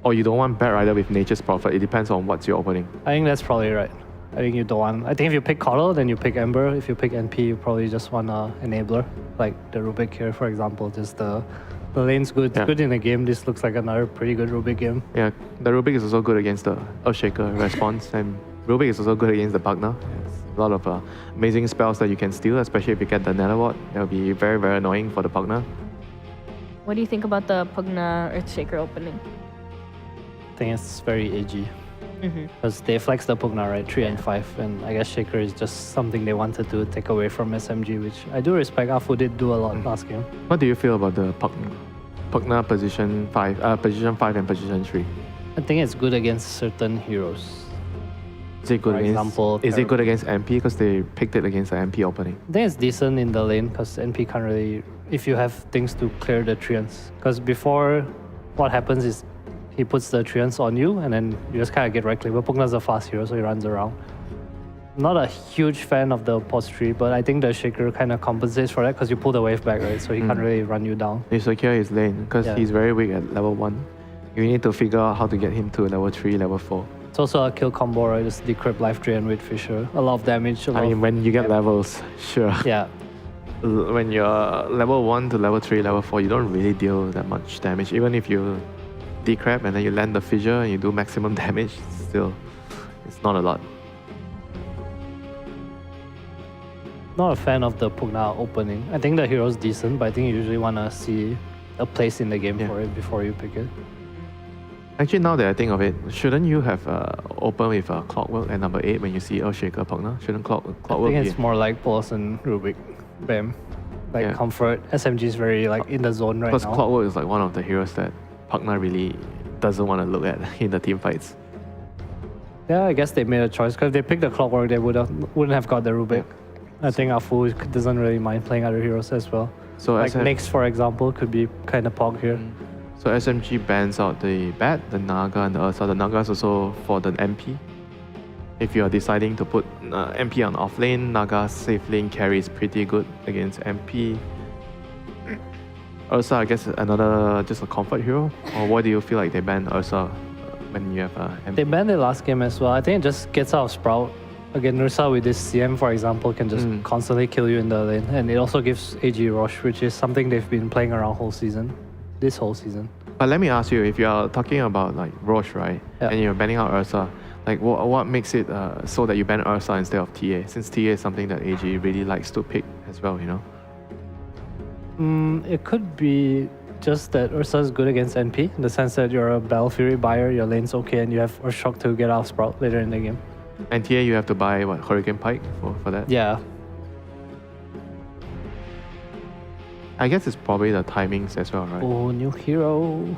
Or you don't want Bat Rider with Nature's Prophet, it depends on what's your opening.
I think that's probably right. I think you don't want... I think if you pick Coddle, then you pick Ember. If you pick NP, you probably just want an enabler. Like the Rubik here, for example. Just the lane's good. It's good in the game. This looks like another pretty good Rubik game.
Yeah, the Rubik is also good against the Earthshaker response, and Rubik is also good against the Pugna. A lot of amazing spells that you can steal, especially if you get the Nether Ward. That will be very, very annoying for the Pugna.
What do you think about the Pugna Earthshaker opening?
I think it's very AG. Because they flex the Pugna, right? 3 and 5. And I guess Shaker is just something they wanted to take away from SMG, which I do respect. Afu did do a lot last game.
What do you feel about the Pugna position 5 and position 3?
I think it's good against certain heroes.
Is it good
For
against,
example,
is it good against MP because they picked it against the MP opening?
I think it's decent in the lane because NP can't really... If you have things to clear the treants. Because before, what happens is he puts the treants on you and then you just kind of get right click. But Pugna's a fast hero, so he runs around. Not a huge fan of the post tree, but I think the Shaker kind of compensates for that because you pull the wave back, right? So he can't really run you down.
You secure his lane because he's very weak at level 1. You need to figure out how to get him to level 3, level 4.
It's also a kill combo, right? Just decrypt life drain with Fisher. A lot of damage.
I mean, when you get levels, sure.
Yeah.
When you're level 1 to level 3, level 4, you don't really deal that much damage. Even if you decrap and then you land the fissure and you do maximum damage, still, it's not a lot.
Not a fan of the Pugna opening. I think the hero's decent, but I think you usually want to see a place in the game for it before you pick it.
Actually, now that I think of it, shouldn't you have opened with Clockwork at number 8 when you see Earthshaker Pugna? Shouldn't
I
Clockwork
think
be?
it's more like Polaris and Rubik, Bam. Like
Yeah.
comfort. SMG is very like in the zone right
Because
now.
Clockwork is like one of the heroes that Pugna really doesn't want to look at in the team fights.
Yeah, I guess they made a choice because if they picked the Clockwork, they wouldn't have got the Rubik. I think Afu doesn't really mind playing other heroes as well.
So
Like Nyx, for example, could be kind of pog here.
So SMG bans out the Bat, the Naga, and the Ursa. The Naga is also for the MP. If you're deciding to put MP on off lane, Naga safe lane carries pretty good against MP. Ursa, I guess another just a comfort hero. Or why do you feel like they ban Ursa when you have MP?
They banned it last game as well. I think it just gets out of Sprout. Again, Ursa with this CM, for example, can just constantly kill you in the lane. And it also gives AG Roche, which is something they've been playing around this whole season.
But let me ask you, if you're talking about like Roche, right,
Yeah.
and you're banning out Ursa, like what makes it so that you ban Ursa instead of TA? Since TA is something that AG really likes to pick as well, you know?
It could be just that Ursa is good against NP, in the sense that you're a Battle Fury buyer, your lane's okay, and you have Urshock to get out of Sprout later in the game.
And TA, you have to buy what, Hurricane Pike for that?
Yeah.
I guess it's probably the timings as well, right?
Oh, new hero.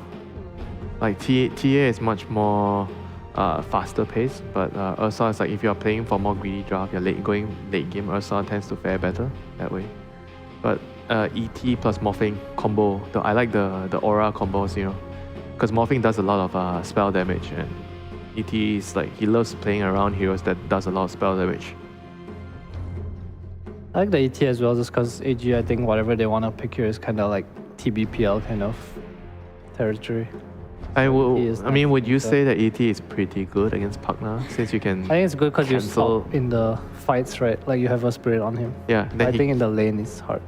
Like TA is much more faster paced, but Ursa is like if you're playing for more greedy draft, you're going late game, Ursa tends to fare better that way. But ET plus Morphing combo, I like the aura combos, you know, because Morphing does a lot of spell damage, and ET is like he loves playing around heroes that does a lot of spell damage.
I like the ET as well, just because AG, I think whatever they want to pick here is kind of like TBPL kind of territory.
Would you say that ET is pretty good against Pugna since you can?
I think it's good because you
cancel-
stop in the fights, right? Like you have a spirit on him.
Yeah, then
I think in the lane it's hard.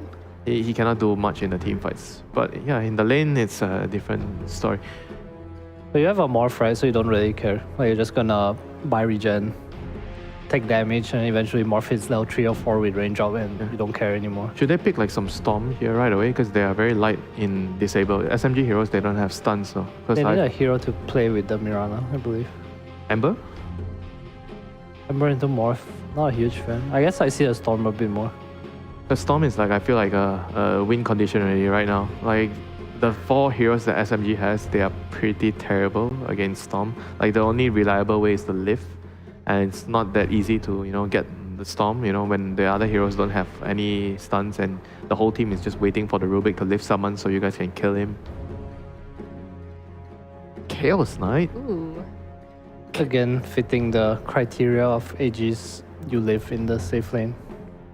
he cannot do much in the team fights. But yeah, in the lane it's a different story.
But you have a morph, right? So you don't really care. Like you're just gonna buy regen, take damage, and eventually morph hits level 3 or 4 with range up, and you don't care anymore.
Should they pick like some Storm here right away? Because they are very light in disable. SMG heroes, they don't have stuns though.
They need a hero to play with the Mirana, I believe.
Ember?
Ember into morph, not a huge fan. I guess I see a Storm a bit more.
The Storm is like, I feel like a win condition already right now. Like the 4 heroes that SMG has, they are pretty terrible against Storm. Like the only reliable way is to lift. And it's not that easy to, get the Storm, when the other heroes don't have any stuns and the whole team is just waiting for the Rubik to lift someone so you guys can kill him. Chaos Knight?
Ooh.
Again, fitting the criteria of AG's you live in the safe lane.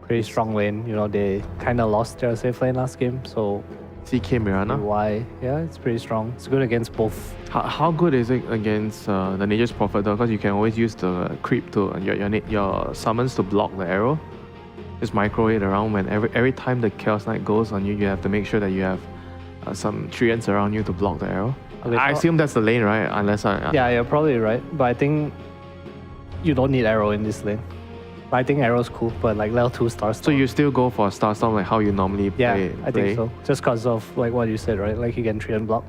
Pretty strong lane. They kind of lost their safe lane last game, so
CK Mirana?
why? Yeah, it's pretty strong. It's good against both.
How good is it against the Nature's Prophet though? Because you can always use the creep to your summons to block the arrow. Just micro it around when every time the Chaos Knight goes on you, you have to make sure that you have some treants around you to block the arrow.
Okay,
I assume that's the lane, right? Unless
Yeah, you're probably right. But I think you don't need arrow in this lane. I think arrow's cool, but like level 2 Star
So
Storm.
you still go for Star Storm like how you normally play?
Yeah, I think so. Just because of like what you said, right? Like you can treant block.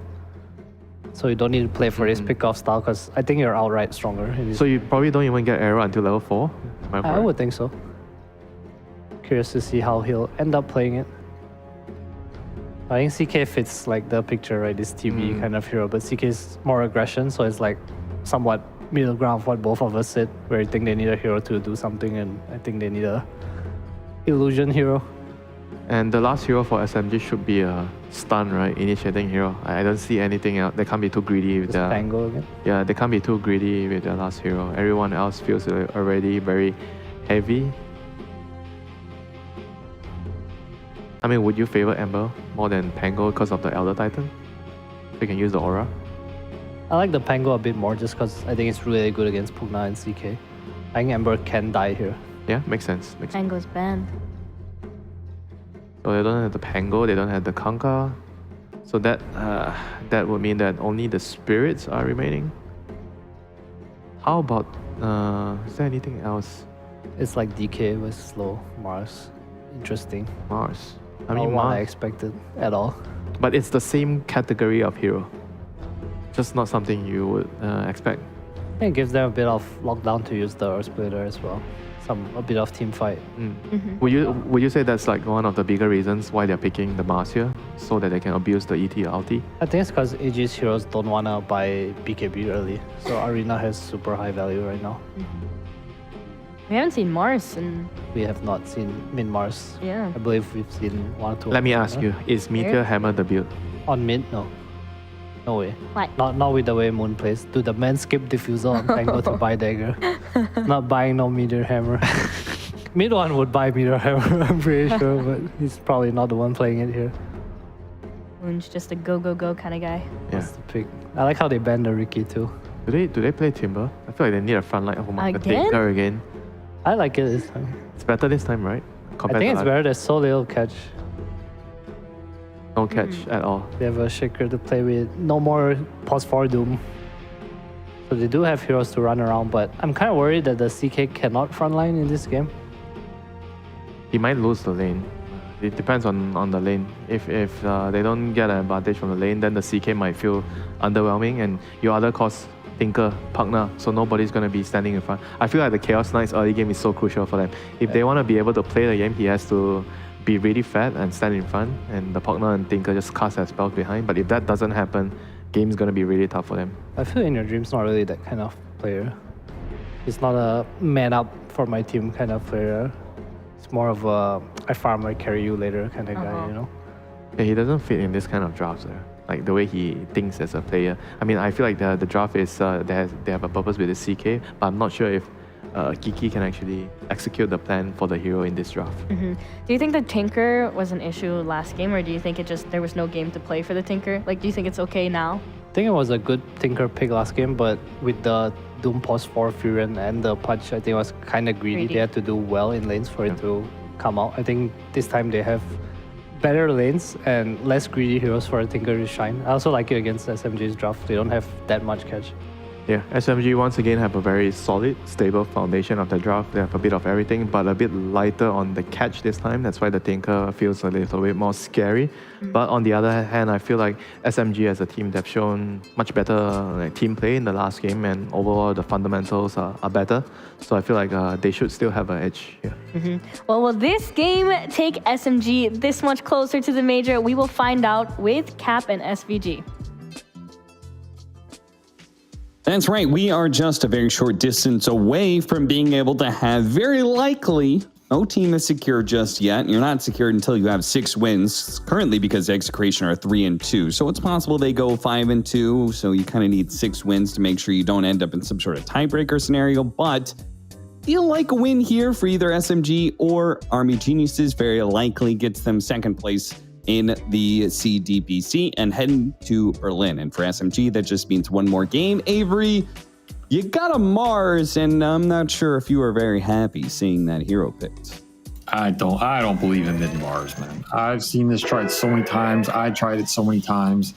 So you don't need to play for this pick off style because I think you're outright stronger. In this.
So you probably don't even get arrow until level 4?
I would think so. Curious to see how he'll end up playing it. I think CK fits like the picture, right? This TV kind of hero, but CK is more aggression, so it's like somewhat middle ground of what both of us said, where you think they need a hero to do something, and I think they need a illusion hero.
And the last hero for SMG should be a stun, right? Initiating hero. I don't see anything else. They can't be too greedy with
Just
their...
Tango again.
Yeah, they can't be too greedy with their last hero. Everyone else feels already very heavy. I mean, would you favor Ember more than Pango because of the Elder Titan? You can use the aura.
I like the Pango a bit more just because I think it's really good against Pugna and CK. I think Ember can die here.
Yeah, makes sense. Makes sense.
Tango's banned.
So they don't have the Pango, they don't have the Kanka. So that would mean that only the spirits are remaining. How about is there anything else?
It's like DK with slow Mars. Interesting.
Mars. I
Not
mean
what I
Mars.
expected at all.
But it's the same category of hero. just not something you would expect.
It gives them a bit of lockdown to use the Earth Splitter as well. A bit of team fight.
Would you say that's like one of the bigger reasons why they're picking the Mars here, so that they can abuse the ET ulti?
I think it's because EG's heroes don't want to buy BKB early, so Arena has super high value right now.
We haven't seen Mars and
We have not seen mid Mars.
yeah.
I believe we've seen 1 or 2.
Let me ask you, is Meteor Hammer the build?
On mid, no. No way.
Why?
Not with the way Moon plays. Dude, the man skip Diffusal on Tango to buy Dagger. Not buying no Meteor Hammer. Mid one would buy Meteor Hammer, I'm pretty sure, but he's probably not the one playing it here.
Moon's just a go go go kind of guy.
Yeah.
That's the pick. I like how they banned the Ricky too.
Do they play Timber? I feel like they need a front line. Oh my god,
Again?
Tinker again.
I like it this time.
It's better this time, right?
I
Compared
think
to
it's
other-
better. There's so little catch.
No catch at all.
They have a Shaker to play with. No more pause for Doom. So they do have heroes to run around, but I'm kind of worried that the CK cannot frontline in this game.
He might lose the lane. It depends on the lane. If they don't get an advantage from the lane, then the CK might feel underwhelming, and your other cost Tinker, partner, so nobody's going to be standing in front. I feel like the Chaos Knights early game is so crucial for them. If they want to be able to play the game, he has to be really fat and stand in front, and the partner and Tinker just cast their spells behind. But if that doesn't happen, game's going to be really tough for them.
I feel In Your Dream's not really that kind of player. He's not a man up for my team kind of player. It's more of a I farm, I carry you later kind of guy, you know?
Yeah, he doesn't fit in this kind of drafts, like the way he thinks as a player. I mean, I feel like the draft is they have a purpose with the CK, but I'm not sure if Kiki can actually execute the plan for the hero in this draft.
Do you think the Tinker was an issue last game, or do you think there was no game to play for the Tinker? Like, do you think it's okay now?
I think it was a good Tinker pick last game, but with the Doom Pause 4 Furen and the Punch, I think it was kind of greedy. They had to do well in lanes for it to come out. I think this time they have better lanes and less greedy heroes for a Tinker to shine. I also like it against SMG's draft. They don't have that much catch.
Yeah, SMG once again have a very solid, stable foundation of the draft. They have a bit of everything, but a bit lighter on the catch this time. That's why the Tinker feels a little bit more scary. But on the other hand, I feel like SMG as a team, they've shown much better team play in the last game, and overall the fundamentals are better. So I feel like they should still have an edge here.
Well, will this game take SMG this much closer to the major? We will find out with Cap and SVG.
That's right. We are just a very short distance away from being able to have very likely no team is secure just yet. You're not secured until you have 6 wins currently, because Execration are 3-2. So it's possible they go 5-2. So you kind of need 6 wins to make sure you don't end up in some sort of tiebreaker scenario. But feel like a win here for either SMG or Army Geniuses very likely gets them second place in the CDPC and heading to Berlin. And for SMG, that just means one more game. Avery, you got a Mars, and I'm not sure if you are very happy seeing that hero picked.
I don't believe in mid-Mars, man. I've seen this tried so many times. I tried it so many times.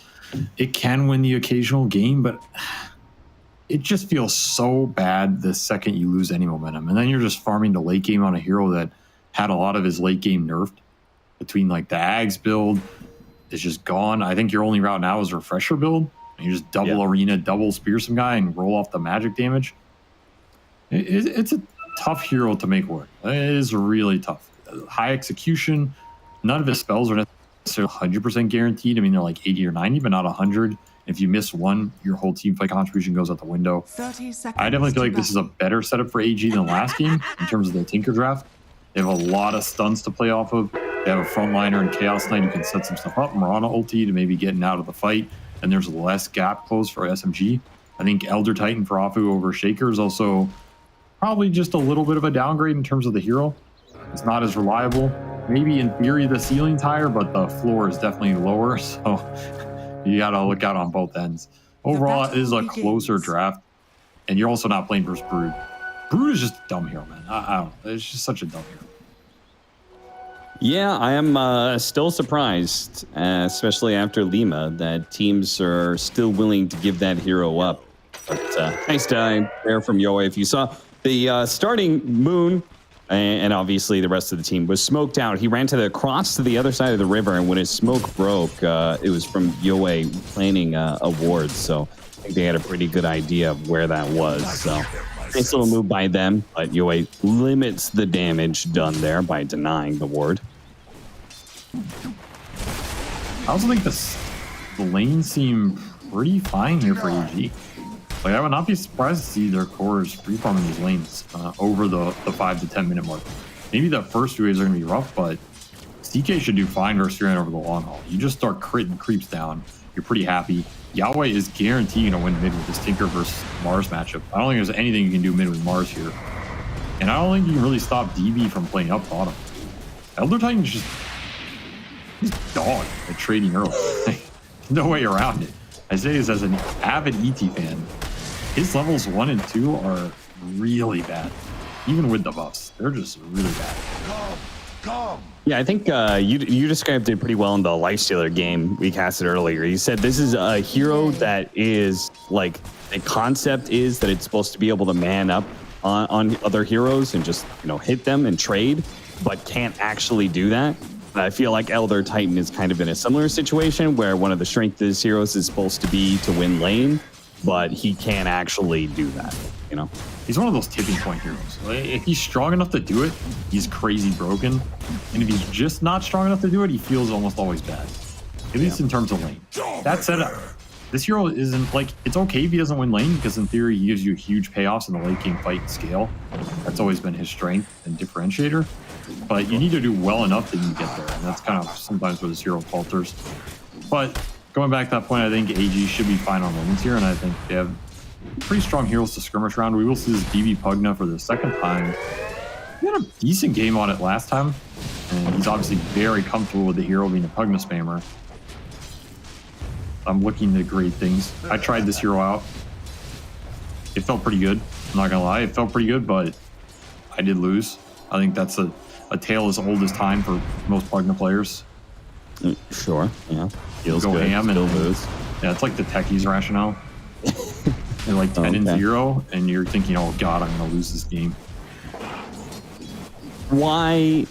It can win the occasional game, but it just feels so bad the second you lose any momentum. And then you're just farming the late game on a hero that had a lot of his late game nerfed. Between like the Ags build is just gone. I think your only route now is refresher build. You just double arena, double spear some guy, and roll off the magic damage. It's a tough hero to make work. It is really tough. High execution. None of his spells are necessarily 100% guaranteed. I mean, they're like 80 or 90, but not 100. If you miss one, your whole team fight contribution goes out the window.
30 seconds.
I definitely feel like this is a better setup for AG than last game in terms of the Tinker draft. They have a lot of stuns to play off of. They have a frontliner and Chaos Knight who can set some stuff up. Mirana ulti to maybe getting out of the fight. And there's less gap close for SMG. I think Elder Titan for Afu over Shaker is also probably just a little bit of a downgrade in terms of the hero. It's not as reliable. Maybe in theory the ceiling's higher, but the floor is definitely lower. So you got to look out on both ends. Overall, it is a closer draft. And you're also not playing versus Brood. Brood is just a dumb hero, man. I don't know. It's just such a dumb hero.
Yeah, I am still surprised, especially after Lima, that teams are still willing to give that hero up. But nice time there from Yoa. If you saw the starting Moon, And obviously the rest of the team was smoked out. He ran across to the other side of the river, and when his smoke broke, it was from Yoe planting a ward. So I think they had a pretty good idea of where that was. So nice little move by them, but Yoe limits the damage done there by denying the ward.
I also think the lanes seem pretty fine here for EG. Like, I would not be surprised to see their cores free farming these lanes over the 5 to 10 minute mark. Maybe the first 2 waves are going to be rough, but CK should do fine versus Furin over the long haul. You just start critting creeps down, you're pretty happy. Yahweh is guaranteed to win mid with this Tinker versus Mars matchup. I don't think there's anything you can do mid with Mars here. And I don't think you can really stop DB from playing up bottom. Elder Titan's just dog at trading early. No way around it. I say this as an avid ET fan. His levels 1 and 2 are really bad. Even with the buffs, they're just really bad.
Yeah, I think you described it pretty well in the Lifestealer game we casted earlier. You said this is a hero that is like, the concept is that it's supposed to be able to man up on other heroes and just, hit them and trade, but can't actually do that. I feel like Elder Titan is kind of in a similar situation where one of the strengths of his heroes is supposed to be to win lane, but he can't actually do that,
He's one of those tipping point heroes. If he's strong enough to do it, he's crazy broken. And if he's just not strong enough to do it, he feels almost always bad. At least in terms of lane. That said, this hero isn't like, it's okay if he doesn't win lane, because in theory, he gives you huge payoffs in the late game fight and scale. That's always been his strength and differentiator. But you need to do well enough that you get there. And that's kind of sometimes where this hero falters. But going back to that point, I think AG should be fine on lanes here. And I think they have pretty strong heroes to skirmish around. We will see this DB Pugna for the second time. He had a decent game on it last time. And he's obviously very comfortable with the hero being a Pugna spammer. I'm looking to grade things. I tried this hero out. It felt pretty good. I'm not gonna lie, it felt pretty good, but I did lose. I think that's a tale as old as time for most Pugna players.
Sure, yeah.
Feels go good. Ham and
lose.
Yeah, it's like the techies rationale. They're like 10 and 0, and you're thinking, oh god, I'm gonna lose this game.
Why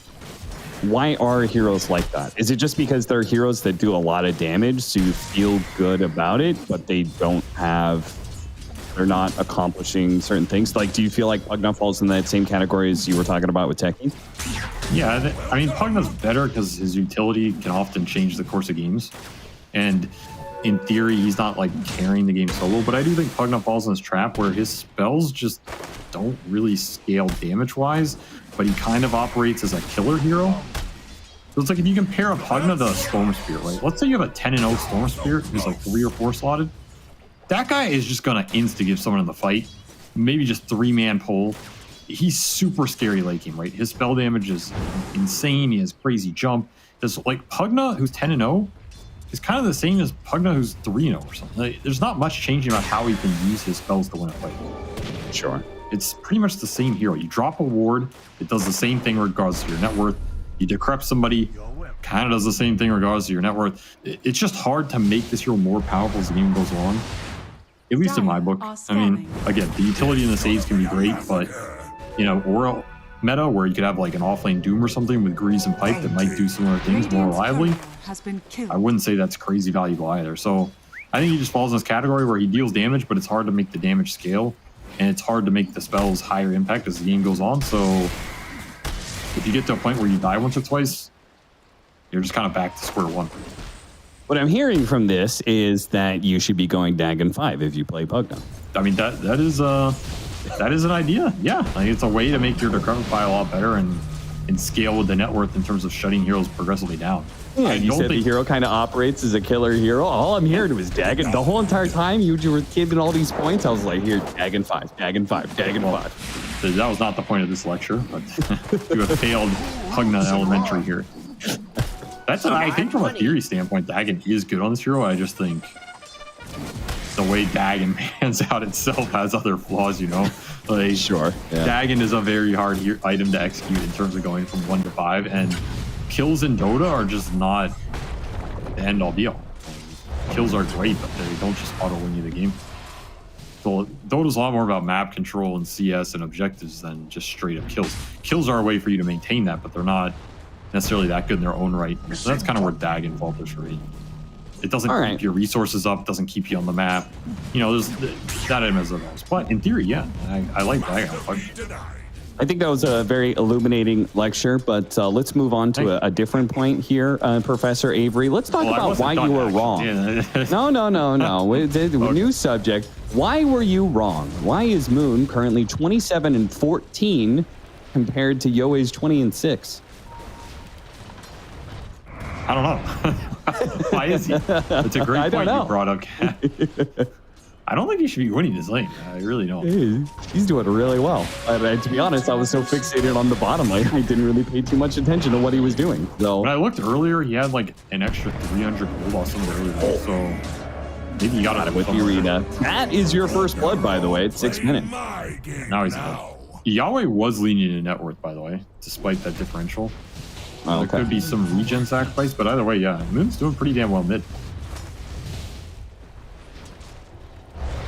are heroes like that? Is it just because they're heroes that do a lot of damage, so you feel good about it, but they're not accomplishing certain things? Like, do you feel like Pugna falls in that same category as you were talking about with Techie?
Yeah, I mean, Pugna's better because his utility can often change the course of games. And in theory, he's not like carrying the game solo, but I do think Pugna falls in this trap where his spells just don't really scale damage-wise, but he kind of operates as a killer hero. So it's like if you compare a Pugna to a Storm Spear, right? Let's say you have a 10-0 Storm Spear who's like 3 or 4 slotted. That guy is just going to insta-give someone in the fight. Maybe just 3-man pull. He's super scary late game, right? His spell damage is insane. He has crazy jump. There's like Pugna, who's 10-0, is kind of the same as Pugna, who's 3-0 or something. Like, there's not much changing about how he can use his spells to win a fight.
Sure.
It's pretty much the same hero. You drop a ward, it does the same thing regardless of your net worth. You decrep somebody, kind of does the same thing regardless of your net worth. It's just hard to make this hero more powerful as the game goes along. At least in my book. I mean, again, the utility in the saves can be great, but, Aura meta where you could have like an offlane Doom or something with Grease and Pipe that might do similar things more reliably, I wouldn't say that's crazy valuable either. So I think he just falls in this category where he deals damage, but it's hard to make the damage scale, and it's hard to make the spells higher impact as the game goes on. So if you get to a point where you die once or twice, you're just kind of back to square one.
What I'm hearing from this is that you should be going Dagon 5 if you play Pugna.
I mean, that is an idea. Yeah, like it's a way to make your decrepify a lot better and scale with the net worth in terms of shutting heroes progressively down.
Yeah, you said the hero kind of operates as a killer hero. All I'm hearing was Dagon. The whole entire time you were giving all these points, I was like, here, Dagon 5, Dagon 5, Dagon 5.
That was not the point of this lecture, but you have failed Pugna Elementary here. That's I think from a theory standpoint, Dagon is good on this hero. I just think the way Dagon pans out itself has other flaws, Like,
sure. Yeah.
Dagon is a very hard item to execute in terms of going from 1 to 5, and kills in Dota are just not the end all be all. Kills are great, but they don't just auto win you the game. Dota's a lot more about map control and CS and objectives than just straight up kills. Kills are a way for you to maintain that, but they're not necessarily that good in their own right. So that's kind of where Dagon falters for me. It doesn't keep your resources up, it doesn't keep you on the map. You know, there's that item as well. But in theory, yeah, I like Dagon.
I think that was a very illuminating lecture, but let's move on to a different point here, Professor Avery. Let's talk about why you were wrong. No. New subject. Why were you wrong? Why is Moon currently 27-14 compared to Yoe's 20-6?
I don't know. Why is he? It's a great point you brought up. I don't think he should be winning this lane. I really don't.
He's doing really well. To be honest, I was so fixated on the bottom lane, I didn't really pay too much attention to what he was doing. So
when I looked earlier, he had like an extra 300 gold off some of the early goals. So maybe he got it with
Irina. That is your first blood, by the way. It's 6 minutes.
Now he's dead. Yahweh was leaning in net worth, by the way, despite that differential. There could be some regen sacrifice, but either way, yeah, Moon's doing pretty damn well mid.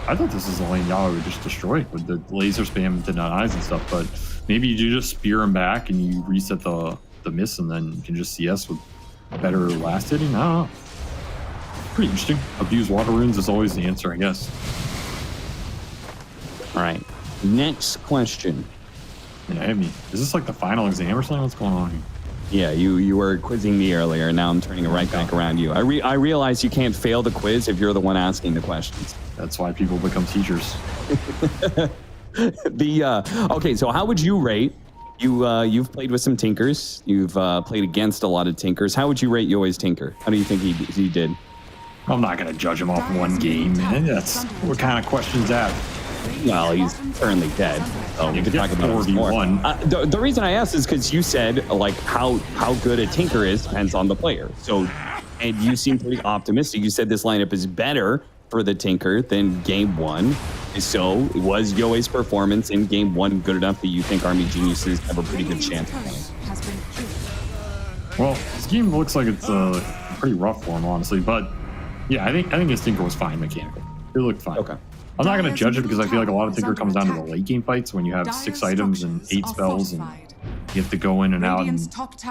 I thought this is a lane Yahweh would just destroy with the laser spam and denies and stuff, but maybe you just spear him back and you reset the miss and then you can just CS with better last hitting. I don't know. Pretty interesting. Abuse water runes is always the answer, I guess.
All right. Next question.
Yeah, is this like the final exam or something? What's going on here?
Yeah, you were quizzing me earlier, and now I'm turning it right back around you. I realize you can't fail the quiz if you're the one asking the questions.
That's why people become teachers.
Okay, so how would you rate? You've played with some Tinkers. You've played against a lot of Tinkers. How would you rate Yoe's Tinker? How do you think he did?
I'm not going to judge him off one game, man. That's what kind of question's that?
Well, he's currently dead. So we could talk about it more. The reason I asked is because you said like how good a Tinker is depends on the player. So, and you seem pretty optimistic. You said this lineup is better for the Tinker than game one. So was Yoe's performance in game one good enough that you think Army Geniuses have a pretty good chance of winning?
Well, this game looks like it's a pretty rough for him, honestly. But yeah, I think his Tinker was fine mechanically. It looked fine. Okay. I'm not going to judge it because I feel like a lot of Tinker comes down to the late game fights when you have 6 items and 8 spells and you have to go in and out and,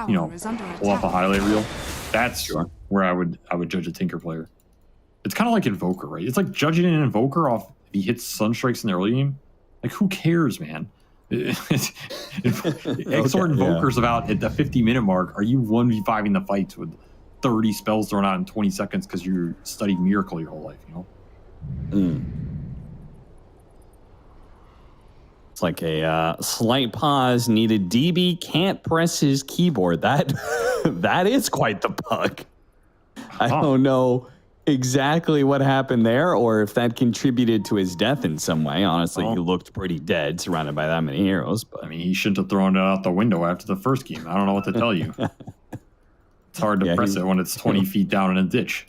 you know, pull off a highlight reel. That's where I would judge a Tinker player. It's kind of like Invoker, right? It's like judging an Invoker off if he hits Sunstrikes in the early game. Like, who cares, man? XOR Invoker's about at the 50-minute mark. Are you 1v5ing the fights with 30 spells thrown out in 20 seconds because you studied Miracle your whole life, you know?
It's like a slight pause needed. DB can't press his keyboard. That is quite the bug. I don't know exactly what happened there or if that contributed to his death in some way. Honestly, he looked pretty dead surrounded by that many heroes. But
I mean, he shouldn't have thrown it out the window after the first game. I don't know what to tell you. It's hard to press it when it's 20 feet down in a ditch.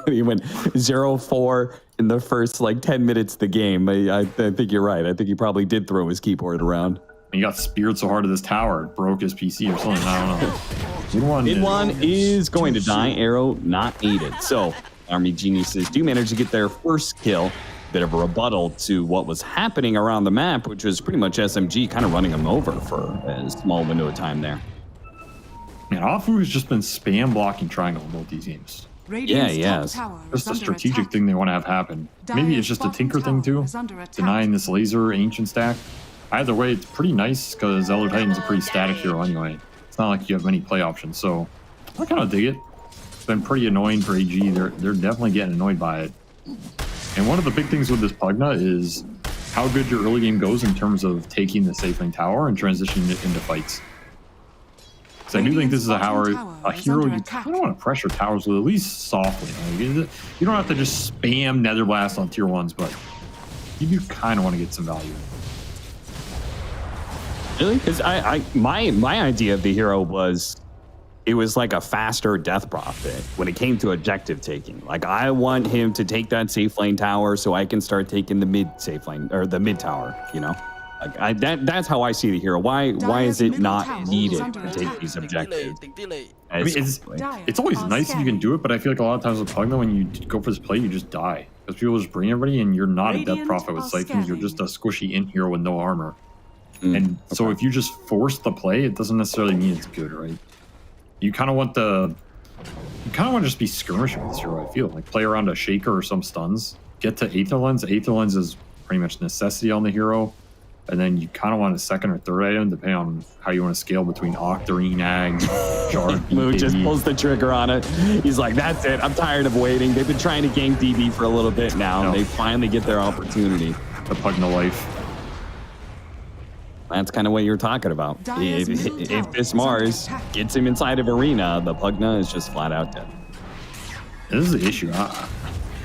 He went 0-4 in the first 10 minutes of the game. I think you're right. I think he probably did throw his keyboard around.
He got speared so hard at this tower, it broke his PC or something. I don't know.
Mid one is going to die. Arrow not aided. So Army Geniuses do manage to get their first kill. Bit of a rebuttal to what was happening around the map, which was pretty much SMG kind of running them over for a small window of time there.
Man, Afu has just been spam blocking triangle in both these games.
Yes.
Just a strategic thing they want to have happen. Maybe it's just a Tinker thing too, denying this laser ancient stack. Either way, it's pretty nice because Elder Titan's a pretty static hero anyway. It's not like you have many play options, so I kind of dig it. It's been pretty annoying for AG. They're definitely getting annoyed by it. And one of the big things with this Pugna is how good your early game goes in terms of taking the safe lane tower and transitioning it into fights. So I do think this is a hero you kind of want to pressure towers with, at least softly. You don't have to just spam Nether Blast on tier 1s, but you do kind of want to get some value.
Really? Because my idea of the hero was it was like a faster death profit when it came to objective taking. Like, I want him to take that safe lane tower so I can start taking the mid safe lane or the mid tower, you know? Like that's how I see the hero. Why is it not needed to take these objectives?
I mean, it's always nice if you can do it, but I feel like a lot of times with Pugna, when you go for this play, you just die. Because people just bring everybody, and you're not a Death Prophet with siphons. You're just a squishy in hero with no armor. And so if you just force the play, it doesn't necessarily mean it's good, right? You kind of want to just be skirmishing with this hero, I feel. Like play around a shaker or some stuns. Get to Aether Lens. Aether Lens is pretty much necessity on the hero. And then you kind of want a second or third item, depending on how you want to scale between Octarine, Ag, Shard,
Moo just pulls the trigger on it. He's like, that's it. I'm tired of waiting. They've been trying to gank DB for a little bit now. No. They finally get their opportunity.
The Pugna life.
That's kind of what you're talking about. If this Mars gets him inside of Arena, the Pugna is just flat out dead.
This is the issue.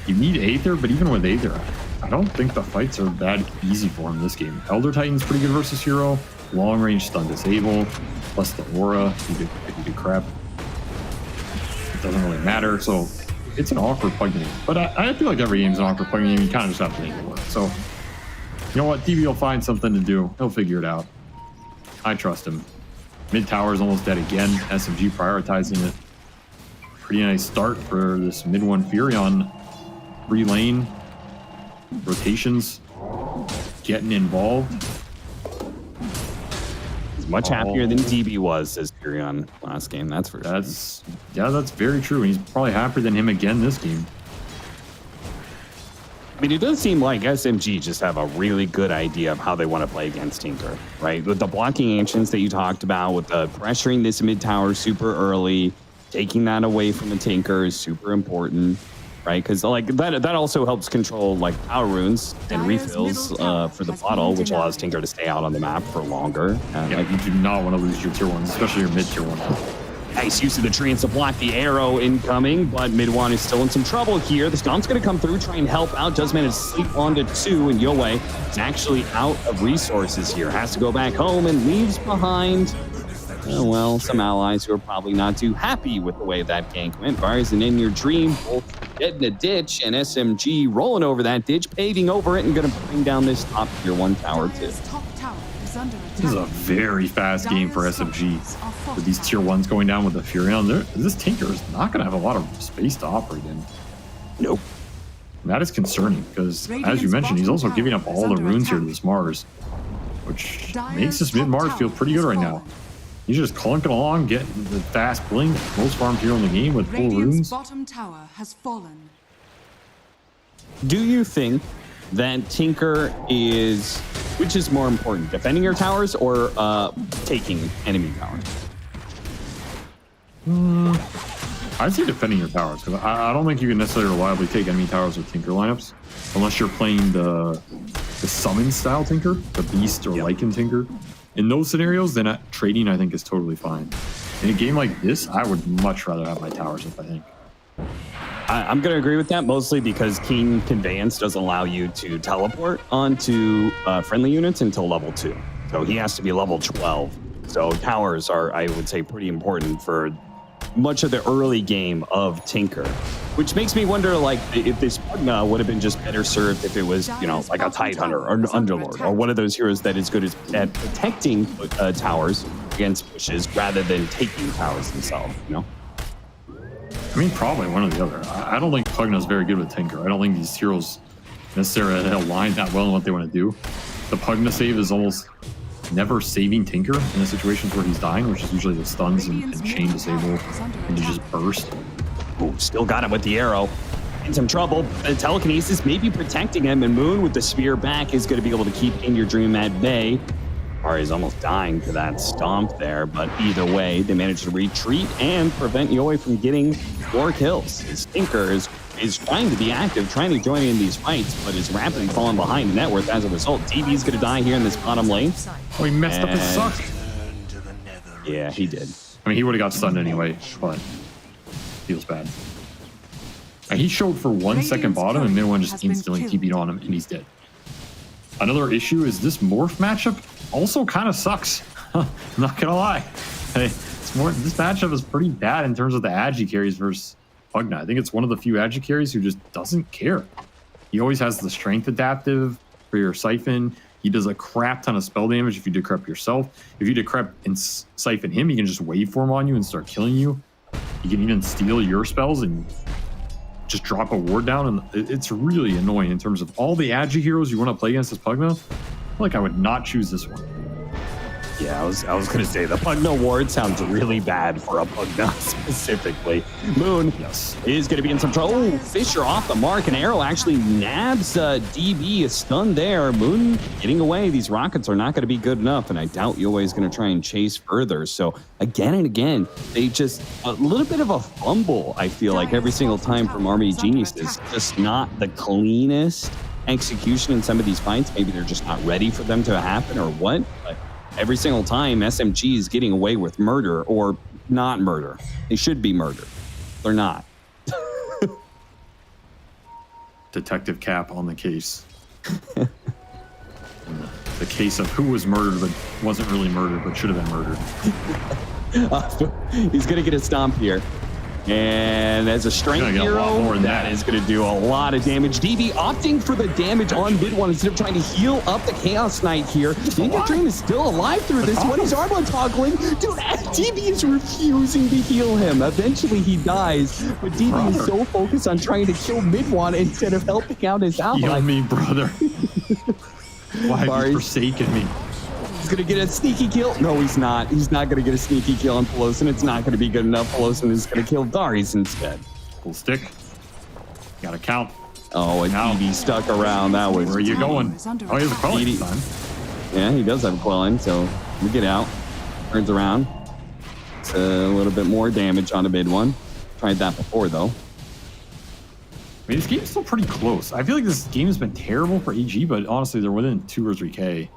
You need Aether, but even with Aether, I don't think the fights are that easy for him this game. Elder Titan's pretty good versus hero. Long range stun disable, plus the aura. If you do crap, it doesn't really matter. So it's an awkward Pugna game. But I feel like every game's an awkward Pugna game. You kind of just have to make it work. So you know what? DB will find something to do. He'll figure it out. I trust him. Mid tower is almost dead again. SMG prioritizing it. Pretty nice start for this mid one Furion. 3 lane. Rotations. Getting involved.
He's much happier than DB was, says Furion last game. That's for sure.
That's very true. He's probably happier than him again this game.
I mean, it does seem like SMG just have a really good idea of how they want to play against Tinker, right? With the blocking ancients that you talked about, with the pressuring this mid tower super early, taking that away from the Tinker is super important, right? Because like that also helps control like power runes and refills for the bottle, which allows Tinker to stay out on the map for longer.
Yeah, you do not want to lose your tier 1s, especially your mid tier 1.
Nice use of the treants to block the arrow incoming, but mid one is still in some trouble here. The stomp's going to come through, try and help out. Does manage to sleep onto 2, and Yoei is actually out of resources here. Has to go back home and leaves behind, well, some allies who are probably not too happy with the way that gank went. Bars and In Your Dream both dead in a ditch, and SMG rolling over that ditch, paving over it, and going to bring down this top tier 1 tower too.
This is a very fast game for SMG. With these tier 1s going down with the Furion, this Tinker is not going to have a lot of space to operate in.
Nope.
And that is concerning because, as you mentioned, he's also giving up all the runes here to this Mars, which makes this mid-Mars feel pretty good right now. He's just clunking along, getting the fast blink, most farmed hero in the game with full runes.
Bottom tower has fallen.
Do you think that Tinker is, which is more important, defending your towers or taking enemy towers?
I'd say defending your towers, because I don't think you can necessarily reliably take enemy towers with Tinker lineups, unless you're playing the summon style Tinker, the Beast or Lycan Tinker. In those scenarios, then trading I think is totally fine. In a game like this, I would much rather have my towers up, I think.
I'm going to agree with that, mostly because Keen Conveyance doesn't allow you to teleport onto friendly units until level 2. So he has to be level 12. So towers are, I would say, pretty important for much of the early game of Tinker, which makes me wonder, like, if this Pugna would have been just better served if it was, you know, like a Tidehunter or an Underlord or one of those heroes that is good at protecting towers against pushes rather than taking towers themselves, you know?
I mean, probably one or the other. I don't think Pugna's very good with Tinker. I don't think these heroes necessarily align that well in what they want to do. The Pugna save is almost never saving Tinker in the situations where he's dying, which is usually the stuns and chain disable, and you just burst.
Ooh, still got him with the arrow. In some trouble. Telekinesis may be protecting him, and Moon with the spear back is going to be able to keep In Your Dream at bay. Ari's almost dying to that stomp there, but either way, they managed to retreat and prevent Yoei from getting 4 kills. His Tinker is trying to be active, trying to join in these fights, but is rapidly falling behind net worth as a result. DB's going to die here in this bottom lane.
Oh, he messed up his suck.
Yeah, he did.
I mean, he would have got stunned anyway, but feels bad. And he showed for 1 second bottom, and mid-one just instantly TP'd on him, and he's dead. Another issue is this Morph matchup also kind of sucks. Not gonna lie. This matchup is pretty bad in terms of the agi carries versus Pugna. I think it's one of the few agi carries who just doesn't care. He always has the strength adaptive for your Siphon. He does a crap ton of spell damage if you decrep yourself. If you decrep and Siphon him, he can just waveform on you and start killing you. He can even steal your spells, and just drop a ward down, and it's really annoying in terms of all the agi heroes you want to play against this Pugna. I feel like I would not choose this one.
Yeah, I was going to say the Pugna ward sounds really bad for a Pugna specifically. Moon is going to be in some trouble. Oh, Fisher off the mark, and Arrow actually nabs DB, a stun there. Moon getting away. These rockets are not going to be good enough, and I doubt Yoei is going to try and chase further. So again and again, they just a little bit of a fumble, I feel like, every single time from Army Geniuses. Just not the cleanest execution in some of these fights. Maybe they're just not ready for them to happen or what, but every single time, SMG is getting away with murder or not murder. They should be murder. They're not.
Detective Cap on the case. The case of who was murdered but wasn't really murdered but should have been murdered.
He's going to get a stomp here. And as a strength hero, that is going to do a lot of damage. DB opting for the damage on mid one instead of trying to heal up the Chaos Knight here. Ninja Dream is still alive through this one. He's armor toggling. Dude, DB is refusing to heal him. Eventually he dies, but DB is so focused on trying to kill mid one instead of helping out his ally.
Heal me, brother. Why have you forsaken me?
He's going to get a sneaky kill. No, he's not. He's not going to get a sneaky kill on Pelosin. It's not going to be good enough. Pelosin is going to kill Darius instead.
Full stick. Got to count.
Oh, and DB stuck around. That was...
Where are you going? Oh, he has a quelling this time.
Yeah, he does have a quelling, so we get out. Turns around. It's a little bit more damage on a mid one. Tried that before, though.
I mean, this game's still pretty close. I feel like this game has been terrible for EG, but honestly, they're within 2 or 3K.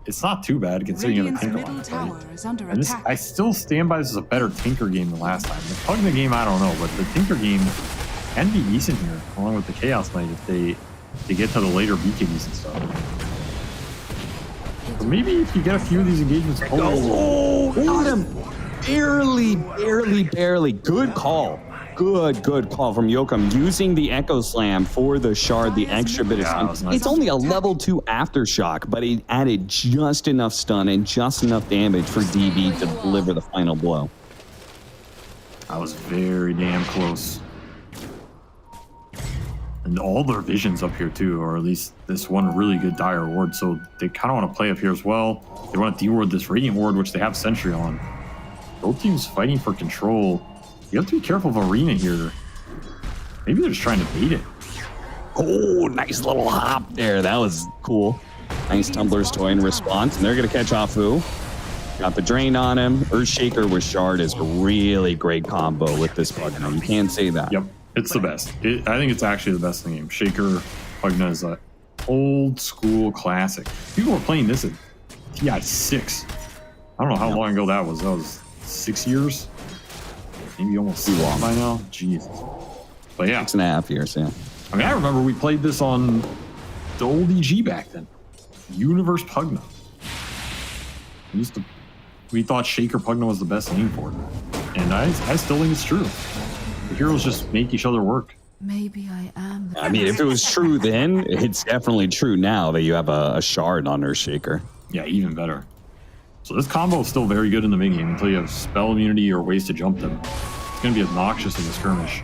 It's not too bad considering you have a Tinker on it. And this, I still stand by this as a better Tinker game than last time. The Pugna game, I don't know, but the Tinker game can be decent here, along with the Chaos Knight if they get to the later BKBs and stuff. So maybe if you get a few of these engagements,
got him! Barely. Good call. Good call from Yokum, using the Echo Slam for the shard, the extra bit of stun. Nice. It's only a level 2 aftershock, but it added just enough stun and just enough damage for DB to deliver the final blow.
I was very damn close. And all their visions up here too, or at least this one really good Dire Ward, so they kind of want to play up here as well. They want to de-ward this Radiant Ward, which they have Sentry on. Both teams fighting for control. You have to be careful of Arena here. Maybe they're just trying to bait it.
Oh, nice little hop there. That was cool. Nice Tumbler's Toy in response. And they're going to catch Afu. Got the Drain on him. Earthshaker with Shard is a really great combo with this Pugna. You can't say that.
Yep, it's the best. I think it's actually the best in the game. Shaker Pugna is an old school classic. People were playing this at TI6. I don't know how long ago that was. That was 6 years? Maybe almost too long by now. Jesus. But yeah.
6.5 years, yeah.
I mean, I remember we played this on the old EG back then. Universe Pugna. We thought Shaker Pugna was the best name for it. And I still think it's true. The heroes just make each other work.
Maybe I am.
I mean, if it was true then, it's definitely true now that you have a shard on Earthshaker.
Yeah, even better. So this combo is still very good in the mid game until you have spell immunity or ways to jump them. It's going to be obnoxious in the skirmish.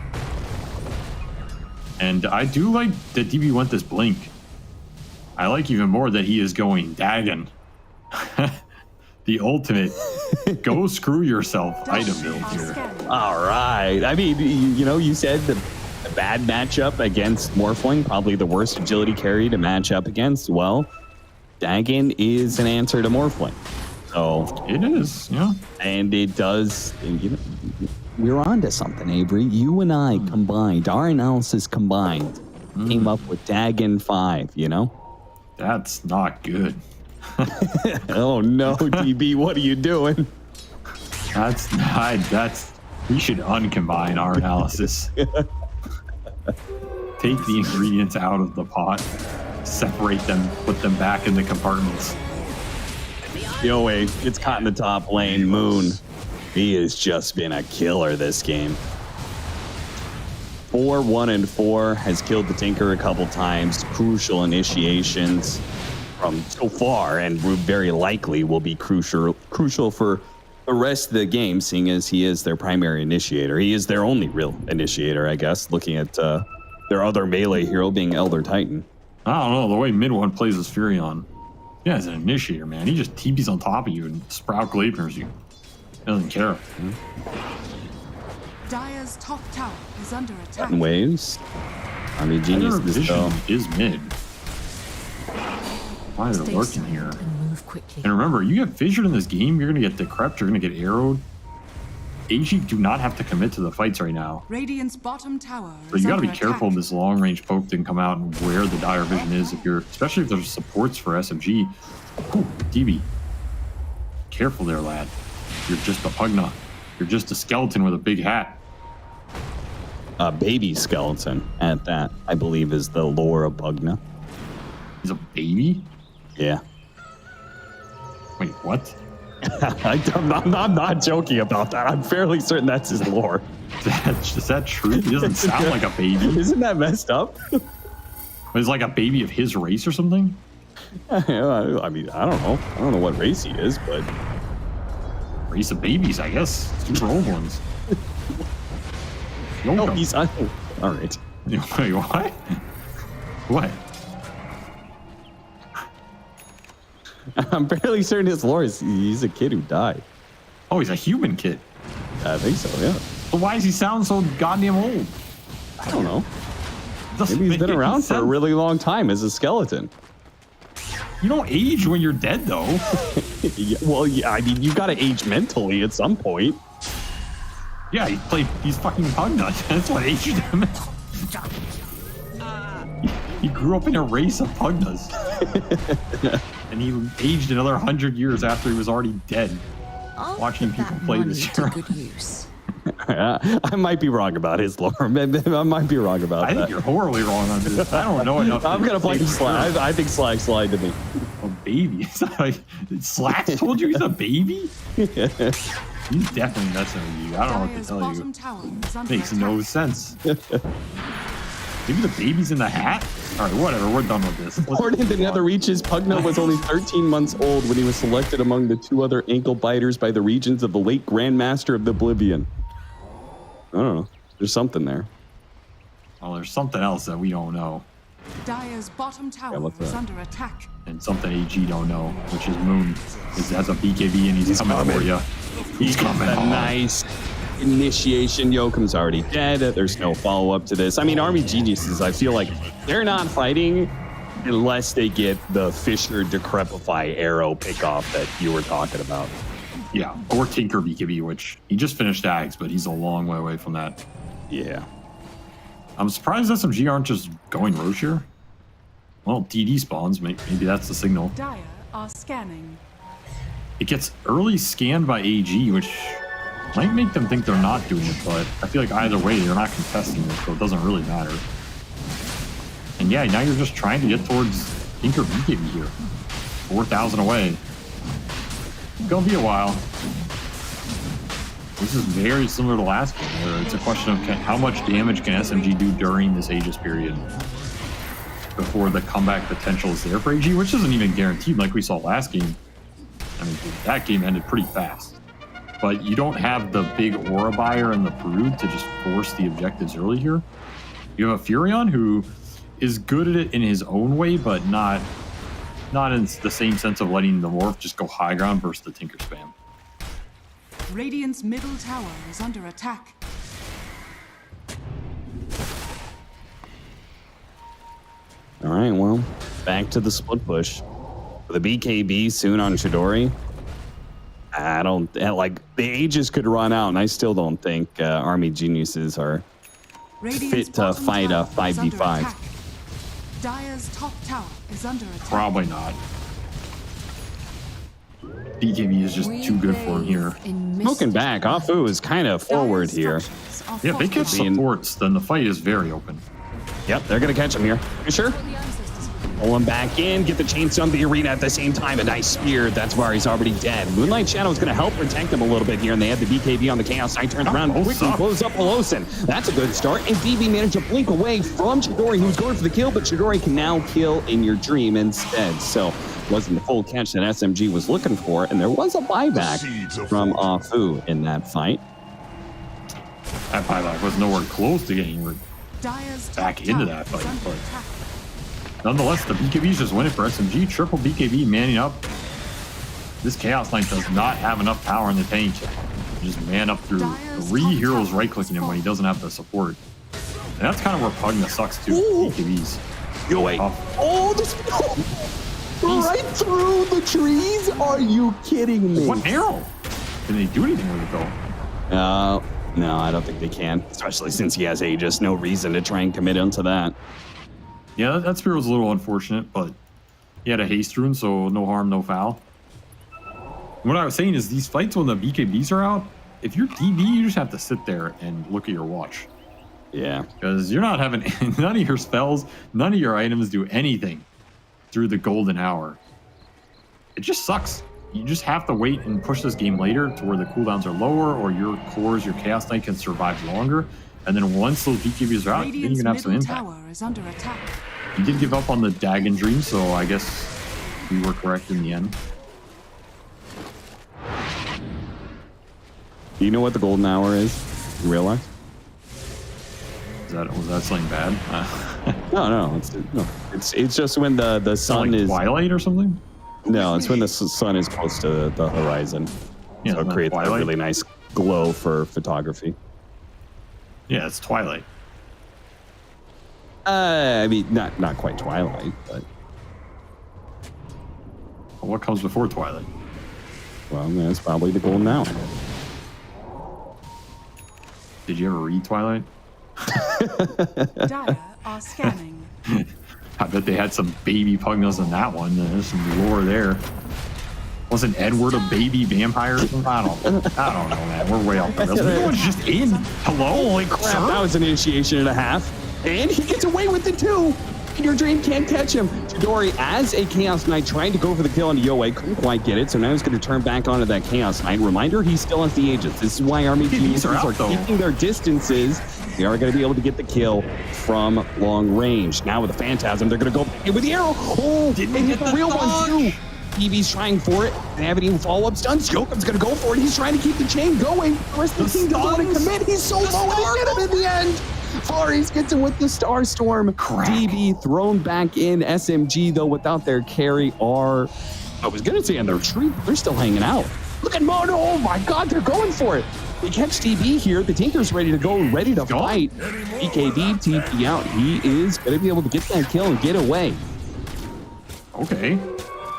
And I do like that DB went this blink. I like even more that he is going Dagon. The ultimate go screw yourself item build here.
All right. I mean, you said the bad matchup against Morphling, probably the worst agility carry to match up against. Well, Dagon is an answer to Morphling. So
it is, yeah.
And it does, we're on to something, Avery. You and I combined, our analysis combined, came up with Dagon 5,
That's not good.
Oh no, DB, what are you doing?
We should uncombine our analysis. Take the ingredients out of the pot, separate them, put them back in the compartments.
Yoei gets caught in the top lane. Moon, he has just been a killer this game. 4-1-4 has killed the Tinker a couple times. Crucial initiations from so far, and very likely will be crucial for the rest of the game, seeing as he is their primary initiator. He is their only real initiator, I guess, looking at their other melee hero being Elder Titan.
I don't know, the way mid one plays as Furion. Yeah, as an initiator, man. He just TPs on top of you and sprout Glapers you. Doesn't care.
Dire's top tower is under attack.
Button waves. I mean, genius this
Vision
though.
is mid. Why are they lurking here?
And move quickly.
And remember, you get Vision in this game, you're going to get decrept, you're going to get arrowed. AG do not have to commit to the fights right now.
Radiant's bottom tower
So
is
you got to
under
be careful
attack.
this long range poke didn't come out and where the Dire Vision is. If you're, especially if there's supports for SMG. Ooh, DB. Careful there, lad. You're just a Pugna. You're just a skeleton with a big hat.
A baby skeleton at that, I believe, is the lore of Pugna.
He's a baby?
Yeah.
Wait, what?
I'm not joking about that. I'm fairly certain that's his lore.
Is that true? He doesn't sound like a baby.
Isn't that messed up?
He's like a baby of his race or something?
I mean, I don't know. I don't know what race he is, but
Race of babies, I guess. Super old ones.
no, he's all right.
Wait, what? What?
I'm fairly certain his lore is he's a kid who died.
Oh, he's a human kid.
I think so, yeah.
So why does he sound so goddamn old?
I don't know.
Doesn't
Maybe he's
make
been
any
around for a
sense.
really long time as a skeleton.
You don't age when you're dead, though.
Yeah, well, yeah, I mean, you got to age mentally at some point.
Yeah, he's fucking Pugnut. That's what aged him. He grew up in a race of Pugnas. And he aged another 100 years after he was already dead. Watching people play this hero.
Good use.
I might be wrong about his lore. I might be wrong about
I
that.
think you're horribly wrong on this. I don't know enough.
I'm gonna blame Slag. I think Slag lied to me.
A baby. It's not like Slacks told you he's a baby? He's definitely messing with you. I don't know what to
Dire's
tell
bottom
you.
tower is under
Makes
attack.
no sense. Maybe the baby's in the hat? Alright, whatever, we're done with this.
Born in the Nether Reaches, Pugna was only 13 months old when he was selected among the 2 other ankle biters by the regions of the late Grandmaster of the Oblivion. I don't know. There's something there.
Well, there's something else that we don't know.
Dire's bottom tower
what's
is
that?
under attack.
And something AG don't know, which is Moon. He has a BKB and he's coming for you. He's coming
A
hard.
nice initiation. Yokum's already dead. There's no follow-up to this. I mean, Army Geniuses, I feel like they're not fighting unless they get the Fisher Decrepify arrow pickoff that you were talking about.
Yeah, or Tinker BKB, which he just finished Ags, but he's a long way away from that.
Yeah.
I'm surprised SMG aren't just going Roche here. Well, DD spawns, maybe that's the signal.
Dire are scanning.
It gets early scanned by AG, which might make them think they're not doing it, but I feel like either way, they're not contesting it, so it doesn't really matter. And yeah, now you're just trying to get towards Tinker BKB here. 4,000 away. It's gonna be a while. This is very similar to last game, where it's a question of how much damage can SMG do during this Aegis period before the comeback potential is there for AG, which isn't even guaranteed like we saw last game. I mean, that game ended pretty fast. But you don't have the big Aura Buyer and the Brood to just force the objectives early here. You have a Furion who is good at it in his own way, but not in the same sense of letting the Morph just go high ground versus the Tinker spam.
Radiant's middle tower is under attack.
All right, well, back to the split push. The BKB soon on Chidori. I don't, like, the Aegis could run out, and I still don't think Army Geniuses are
Radiant's
fit to
bottom
fight a
tower is under
5v5.
attack. Dire's top tower is under attack.
Probably not. BKB is just too good for him here.
Smoking back, Afu is kind of forward
Dire's
here.
structures are
Yeah, if they catch
fortified.
supports, then the fight is very open.
Yep, they're going to catch him here. You sure? Pull him back in, get the chains on the arena at the same time. A nice spear. That's why he's already dead. Moonlight Shadow is going to help protect him a little bit here, and they have the BKB on the Chaos Knight. Turns around quickly, blows up Pelosin. That's a good start, and DB managed to blink away from Chidori, who was going for the kill, but Chidori can now kill in your dream instead. So wasn't the full catch that SMG was looking for, and there was a buyback from Afu in that fight.
That buyback was nowhere close to getting back into that fight, but nonetheless, the BKBs just win it for SMG. Triple BKB manning up. This Chaos Knight does not have enough power in the tank. Just man up through 3 heroes right-clicking him when he doesn't have the support. And that's kind of where Pugna sucks too. BKBs.
Yo, wait. Oh, this right through the trees? Are you kidding me?
What arrow? Can they do anything with it though?
No, I don't think they can. Especially since he has Aegis. No reason to try and commit into that.
Yeah, that spear was a little unfortunate, but he had a haste rune, so no harm, no foul. What I was saying is these fights when the BKBs are out, if you're DB, you just have to sit there and look at your watch.
Yeah.
Because you're not having none of your spells, none of your items do anything through the golden hour. It just sucks. You just have to wait and push this game later to where the cooldowns are lower or your cores, your Chaos Knight can survive longer. And then once those BKBs are out, then you can have some impact.
Tower is under attack.
You did give up on the Dagon Dream, so I guess we were correct in the end.
Do you know what the golden hour is? You realize?
Was that something bad?
No. It's just when the sun
like
is
twilight or something.
No, it's when the sun is close to the horizon.
Yeah,
so it creates a really nice glow for photography.
Yeah, it's twilight.
I mean, not quite twilight, but
Well, what comes before twilight?
well, that's probably the golden hour.
Did you ever read Twilight?
Dire are scanning.
I bet they had some baby Pugnas in that one. There's some lore there. Wasn't Edward a baby vampire? I don't know, man. We're way off the rails. Everyone's just in. Hello?
Holy crap, that was an initiation and a half. And he gets away with it too. Your dream can't catch him. Chidori, as a Chaos Knight, trying to go for the kill on Yoei, couldn't quite get it, so now he's going to turn back onto that Chaos Knight. Reminder, he still has the Aegis. This is why army teams are keeping their distances. They are going to be able to get the kill from long range. Now with the Phantasm, they're going to go in with the arrow. Oh, and hit the real one too. EV's trying for it. They haven't even follow-up stuns. Jokum's going to go for it. He's trying to keep the chain going. The rest of the team doesn't want to commit. He's so low, and they get him in the end. Polaris gets him with the Star Storm. DB thrown back in. SMG, though, without their carry, I was going to say on their retreat, they're still hanging out. Look at Mono. Oh, my God, they're going for it. They catch DB here. The Tinker's ready to go, ready to fight. BKB TP out. He is going to be able to get that kill and get away.
Okay.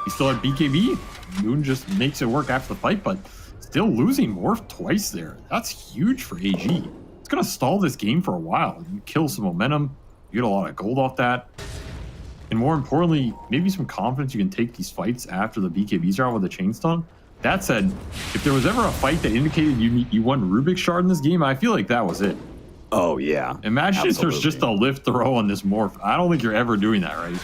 He still had BKB. Moon just makes it work after the fight, but still losing Morph twice there. That's huge for AG. It's going to stall this game for a while. You kill some momentum. You get a lot of gold off that. And more importantly, maybe some confidence you can take these fights after the BKBs are out with the chain stun. That said, if there was ever a fight that indicated you won Rubik's Shard in this game, I feel like that was it.
Oh, yeah.
Imagine if there's just a lift throw on this Morph. I don't think you're ever doing that, right?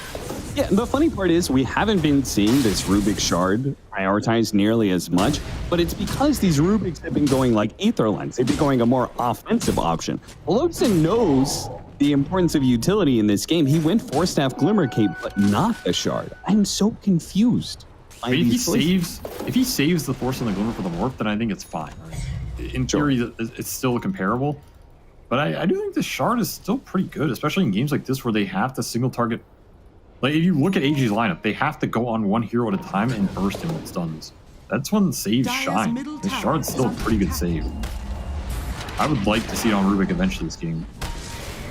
Yeah, the funny part is we haven't been seeing this Rubik's Shard prioritized nearly as much, but it's because these Rubiks have been going like Aether Lens. They've been going a more offensive option. Pelosin knows the importance of utility in this game. He went 4-staff Glimmer Cape, but not the Shard. I'm so confused.
I mean, if he saves the Force and the Glimmer for the Morph, then I think it's fine. Right? In theory, it's still comparable. But I do think the Shard is still pretty good, especially in games like this where they have to single target. Like, if you look at AG's lineup, they have to go on one hero at a time and burst him with stuns. That's when saves shine. The Shard's still a pretty good save. I would like to see it on Rubik eventually this game.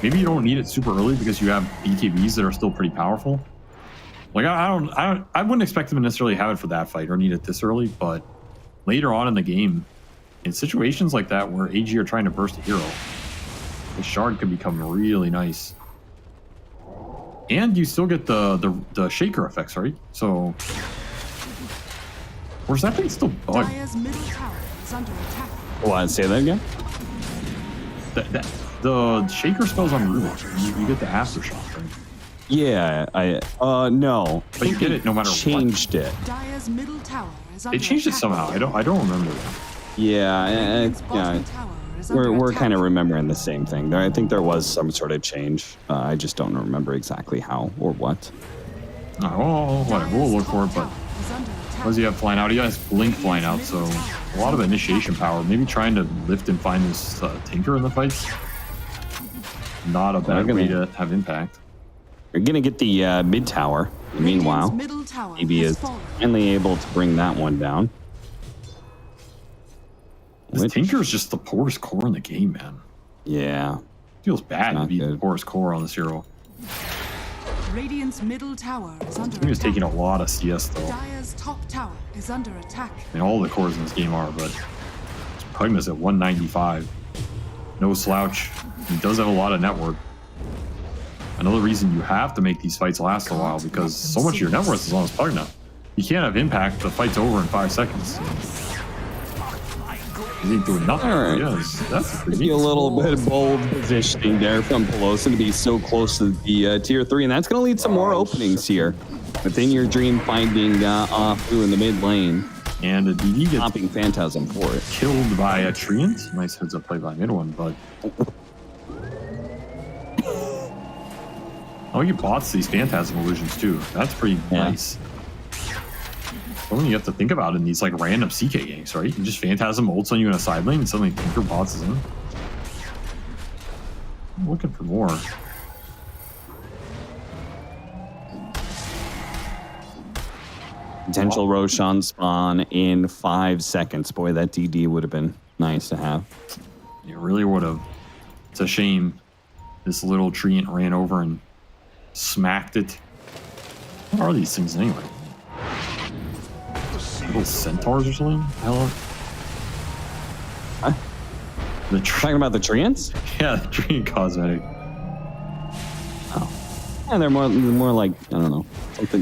Maybe you don't need it super early because you have BKBs that are still pretty powerful. Like, I wouldn't expect them to necessarily have it for that fight or need it this early, but later on in the game, in situations like that where AG are trying to burst a hero, the Shard could become really nice. And you still get the shaker effects, right? So, where's that thing still bugged?
Dire's middle tower is under attack.
Want to say that again?
The shaker spells on Rubik. You get the aftershock, right?
Yeah, no.
But you get it no matter what.
Changed it.
Dire's middle tower is under
They changed it
attack.
somehow. I don't remember.
Yeah,
Radiant's bottom tower is under
we're
attack.
kind of remembering the same thing. I think there was some sort of change. I just don't remember exactly how or what.
Oh, whatever. We'll look for it. But
Is under attack.
what does he have flying out? He has Blink flying out, so a lot of initiation power. Maybe trying to lift and find this Tinker in the fights. Not a bad way to have impact.
You're gonna get the mid tower. Meanwhile,
Radiant's middle tower
EB
has
is
fallen.
finally able to bring that one down.
This Tinker is just the poorest core in the game, man.
Yeah.
Feels bad to
Not
be the
good.
poorest core on this hero.
Radiant's middle tower is under
He was
attack.
taking a lot of CS though.
Dire's top tower is under attack.
I mean, all the cores in this game are, but Pugna's at 195. No slouch. He does have a lot of network. Another reason you have to make these fights last a while, because so much of your net worth is on his Pugna. You can't have impact, the fight's over in 5 seconds. He ain't doing nothing.
All right.
Yes, that's pretty
Maybe a
neat.
little bit of bold positioning there from Pelosi to be so close to the tier 3, and that's going to lead some more openings here. Within your dream, finding off through in the mid lane,
And a DD gets
popping Phantasm for it.
killed by a Treant. Nice heads up play by mid one, but oh, you bots these Phantasm illusions too. That's pretty nice. Something you have to think about in these like random CK ganks, right? You can just Phantasm ults on you in a side lane and suddenly Tinker bots is in. I'm looking for more.
Potential Roshan spawn in 5 seconds. Boy, that DD would have been nice to have.
You really would have. It's a shame this little Treant ran over and smacked it. What are these things anyway? Little centaurs or something? Hell, the
Talking about the Treants?
yeah, the Treant cosmetic.
Yeah, they're more like, I don't know,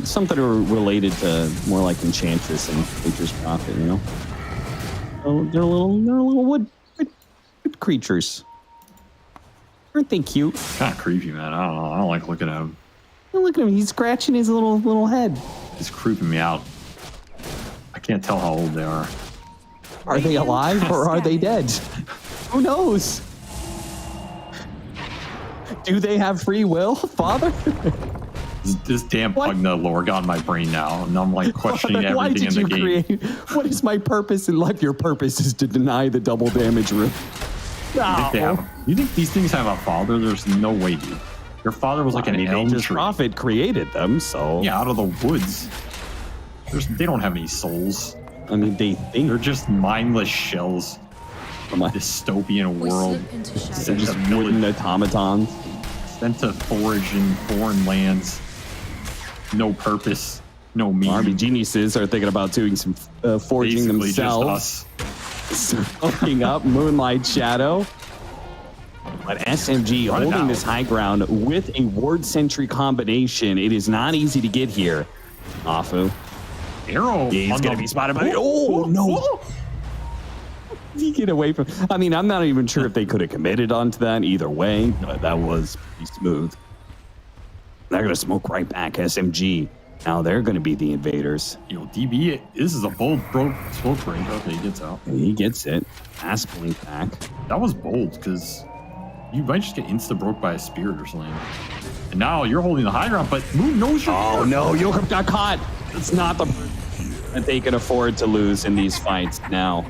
something related to more like Enchantress and Nature's Prophet, you know? So they're little wood creatures. Aren't they cute?
Kind of creepy, man. I don't know. I don't like looking at him.
Look at him, he's scratching his little head.
He's creeping me out. I can't tell how old they are.
Are they alive or are they dead? Who knows? Do they have free will, Father?
This damn
What?
Pugna lore got in my brain now, and I'm like questioning
Father, why
everything
did
in the
you
game.
create? What is my purpose in life? Your purpose is to deny the double damage room.
You think these things have a father? There's no way, dude. Your father was like an elm
Nature's
tree.
Prophet created them, so
Yeah, out of the woods. They don't have any souls.
I mean they think
They're just mindless shells.
from a
Dystopian world.
they're just wooden automatons.
Sent to forage in foreign lands. No purpose. No meaning.
Army geniuses are thinking about doing some forging
Basically just
themselves.
us.
Hooking up Moonlight Shadow. But SMG
Run it
holding
out.
this high ground with a ward sentry combination. It is not easy to get here. Afu.
Arrow.
He's
on
going to
the-
be spotted by... Oh, no. You get away from... I mean, I'm not even sure if they could have committed onto that either way, but that was pretty smooth. They're going to smoke right back, SMG. Now they're going to be the invaders.
You know, DB, this is a bold smoke break. Okay, he gets out.
And he gets it. Pass blink back.
That was bold, because you might just get insta-broke by a spirit or something. And now you're holding the high ground, but Moon knows you're
Oh,
there.
no. Yokup got caught. It's not the... that they can afford to lose in these fights now.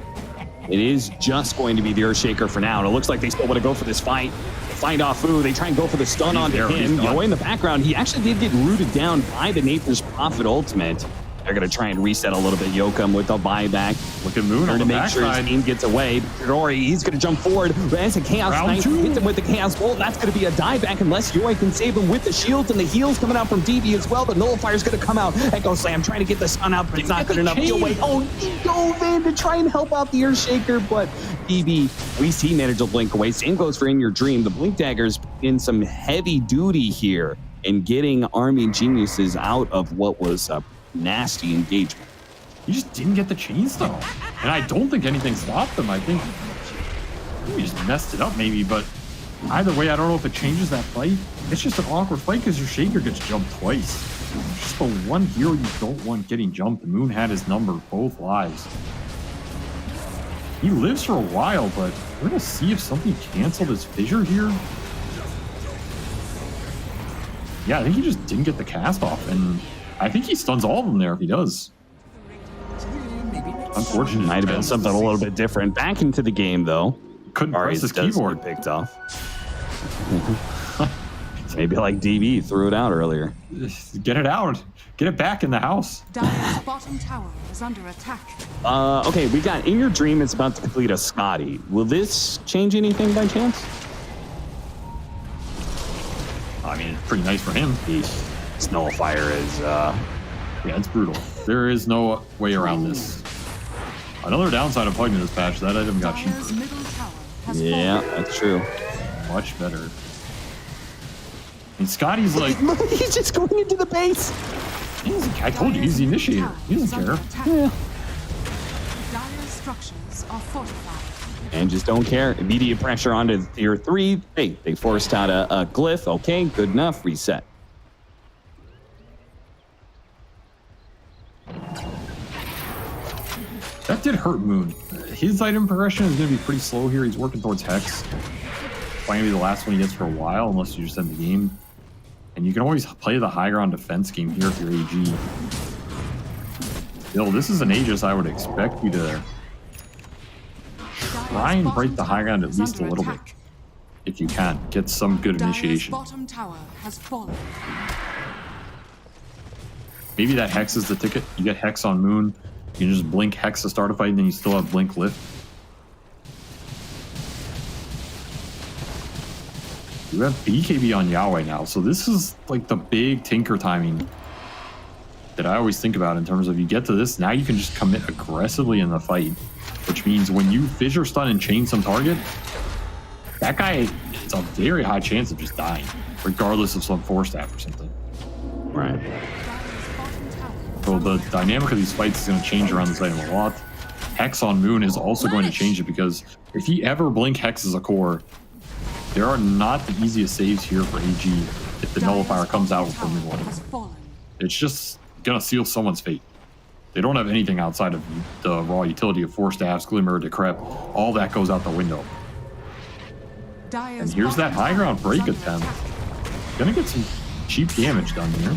It is just going to be the Earthshaker for now. And it looks like they still want to go for this fight. Find Afu. They try and go for the stun onto
there, he's
him.
done.
Yo, in the background, he actually did get rooted down by the Nature's Prophet ultimate. They're going to try and reset a little bit. Yokum with the buyback.
Look at Moon
Trying
on
to
the
make sure his
backside.
team gets away. Rory, he's going to jump forward. But as a Chaos
Round
Knight
two.
hits him with the Chaos Bolt, that's going to be a dieback unless Yoi can save him with the shields and the heals coming out from DB as well. The Nullifier's going to come out. Echo Slam trying to get the stun out, but it's not good enough. Yoi, he dove in to try and help out the Earthshaker, but DB, at least he managed to blink away. Same goes for In Your Dream. The Blink Dagger's in some heavy duty here in getting Army Geniuses out of what was a nasty engagement.
He just didn't get the chains though. And I don't think anything stopped him. I think he just messed it up maybe, but Either way, I don't know if it changes that fight. It's just an awkward fight because your Shaker gets jumped twice. Just the one hero you don't want getting jumped. The Moon had his number both lives. He lives for a while, but we're going to see if something canceled his fissure here. Yeah, I think he just didn't get the cast off, and I think he stuns all of them there if he does. Unfortunate.
Might have been something a little bit different. Back into the game, though.
Couldn't press his keyboard.
Picked off. Maybe like DB threw it out earlier.
Get it out. Get it back in the house.
Dire's bottom tower is under attack.
Okay, we got In Your Dream. It's about to complete a Scotty. Will this change anything by chance?
I mean, it's pretty nice for him.
This nullifier is,
yeah, it's brutal. There is no way around this. Another downside of plugging this patch, that item got cheaper.
Dire's middle tower has
yeah,
fallen.
that's true.
Much better. And Scotty's like...
He's just going into the base.
I told you, he's the initiator. He doesn't care.
Yeah.
Dire's structures are fortified.
And just don't care. Immediate pressure onto tier 3. Hey, they forced out a glyph. Okay, good enough. Reset.
That did hurt Moon. His item progression is going to be pretty slow here. He's working towards Hex. Probably going to be the last one he gets for a while, unless you just end the game. And you can always play the high ground defense game here if you're AG. Still, this is an Aegis I would expect you to try and break the high ground at least a little bit. If you can. Get some good initiation.
Bottom tower has fallen.
Maybe that Hex is the ticket. You get Hex on Moon. You can just blink Hex to start a fight, and then you still have blink lift. You have BKB on Yahweh now, so this is like the big Tinker timing that I always think about in terms of you get to this, now you can just commit aggressively in the fight, which means when you fissure stun and chain some target, that guy, it's a very high chance of just dying, regardless of some 4-staff or something.
Right.
So the dynamic of these fights is going to change around this item a lot. Hex on Moon is also going to change it because if he ever blink Hex as a core, there are not the easiest saves here for AG if the Nullifier comes out from mid-lane. It's just going to seal someone's fate. They don't have anything outside of the raw utility of 4-staffs, Glimmer, Decrep. All that goes out the window. And here's that high ground break attempt. Gonna get some cheap damage done here.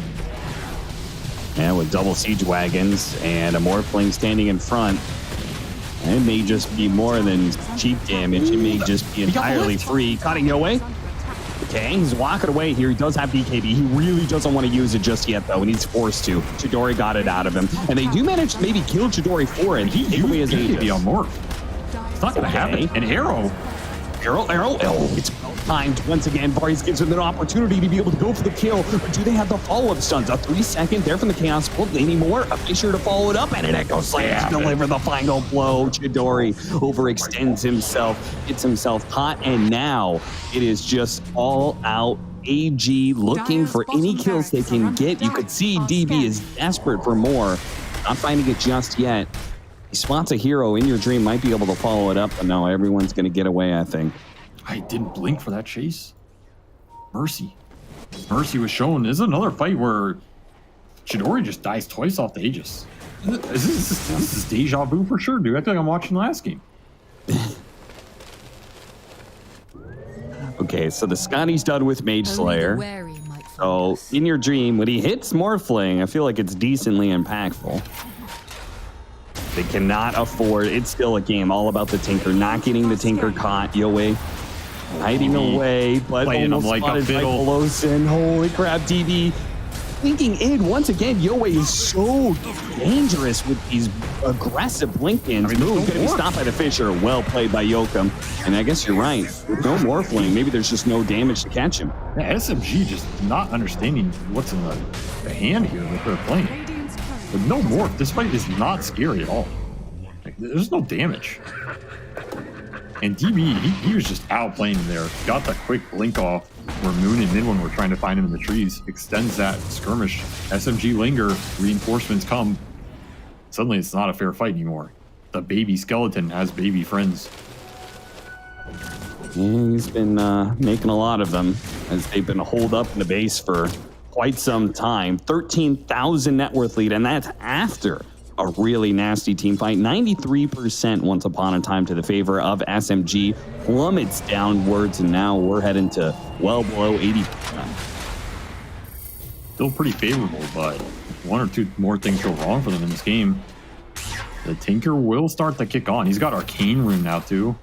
And with double siege wagons and a Morphling standing in front, it may just be more than cheap damage. It may just be entirely free. Cutting your way. Okay, he's walking away here. He does have BKB. He really doesn't want to use it just yet, though, and he's forced to. Chidori got it out of him. And they do manage to maybe kill Chidori for it.
He
take away his
BKB on Morph. It's not going to happen. An arrow.
Arrow. Oh, it's timed once again. Varys gives him an opportunity to be able to go for the kill. But do they have the follow-up stuns? A 3-second there from the Chaos Bolt. Any more? A Fissure to follow it up, and an Echo Slam to deliver the final blow. Chidori overextends himself, gets himself caught, and now it is just all out. AG looking for any kills they can get. You could see DB is desperate for more. Not finding it just yet. He spots a hero. In Your Dream might be able to follow it up, but no, everyone's going to get away, I think.
I didn't blink for that chase. Mercy. Mercy was shown. This is another fight where Chidori just dies twice off the Aegis. This is deja vu for sure, dude. I feel like I'm watching the last game.
Okay, so the Scotty's done with Mage Slayer. So, In Your Dream, when he hits Morphling, I feel like it's decently impactful. They cannot afford, it's still a game all about the Tinker, not getting the Tinker caught. Yoe hiding away, but almost
like
spotted by Pelosin. Holy crap, DB. Blinking in once again. Yoe is so dangerous with these aggressive blink-ins. Going to be stopped by the Fissure. Well played by Yokum. And I guess you're right. With no Morphling, maybe there's just no damage to catch him.
Yeah, SMG just not understanding what's in the hand here that they're playing. With no Morph, this fight is not scary at all. Like, there's no damage. And DB, he was just outplaying there. Got that quick blink off where Moon and Midwin were trying to find him in the trees. Extends that skirmish. SMG linger. Reinforcements come. Suddenly it's not a fair fight anymore. The baby skeleton has baby friends.
He's been making a lot of them as they've been holed up in the base for quite some time. 13,000 net worth lead, and that's after a really nasty team fight. 93% once upon a time to the favor of SMG, plummets downwards, and now we're heading to well below 80%.
Still pretty favorable, but one or two more things go wrong for them in this game. The Tinker will start to kick on. He's got Arcane Rune now too.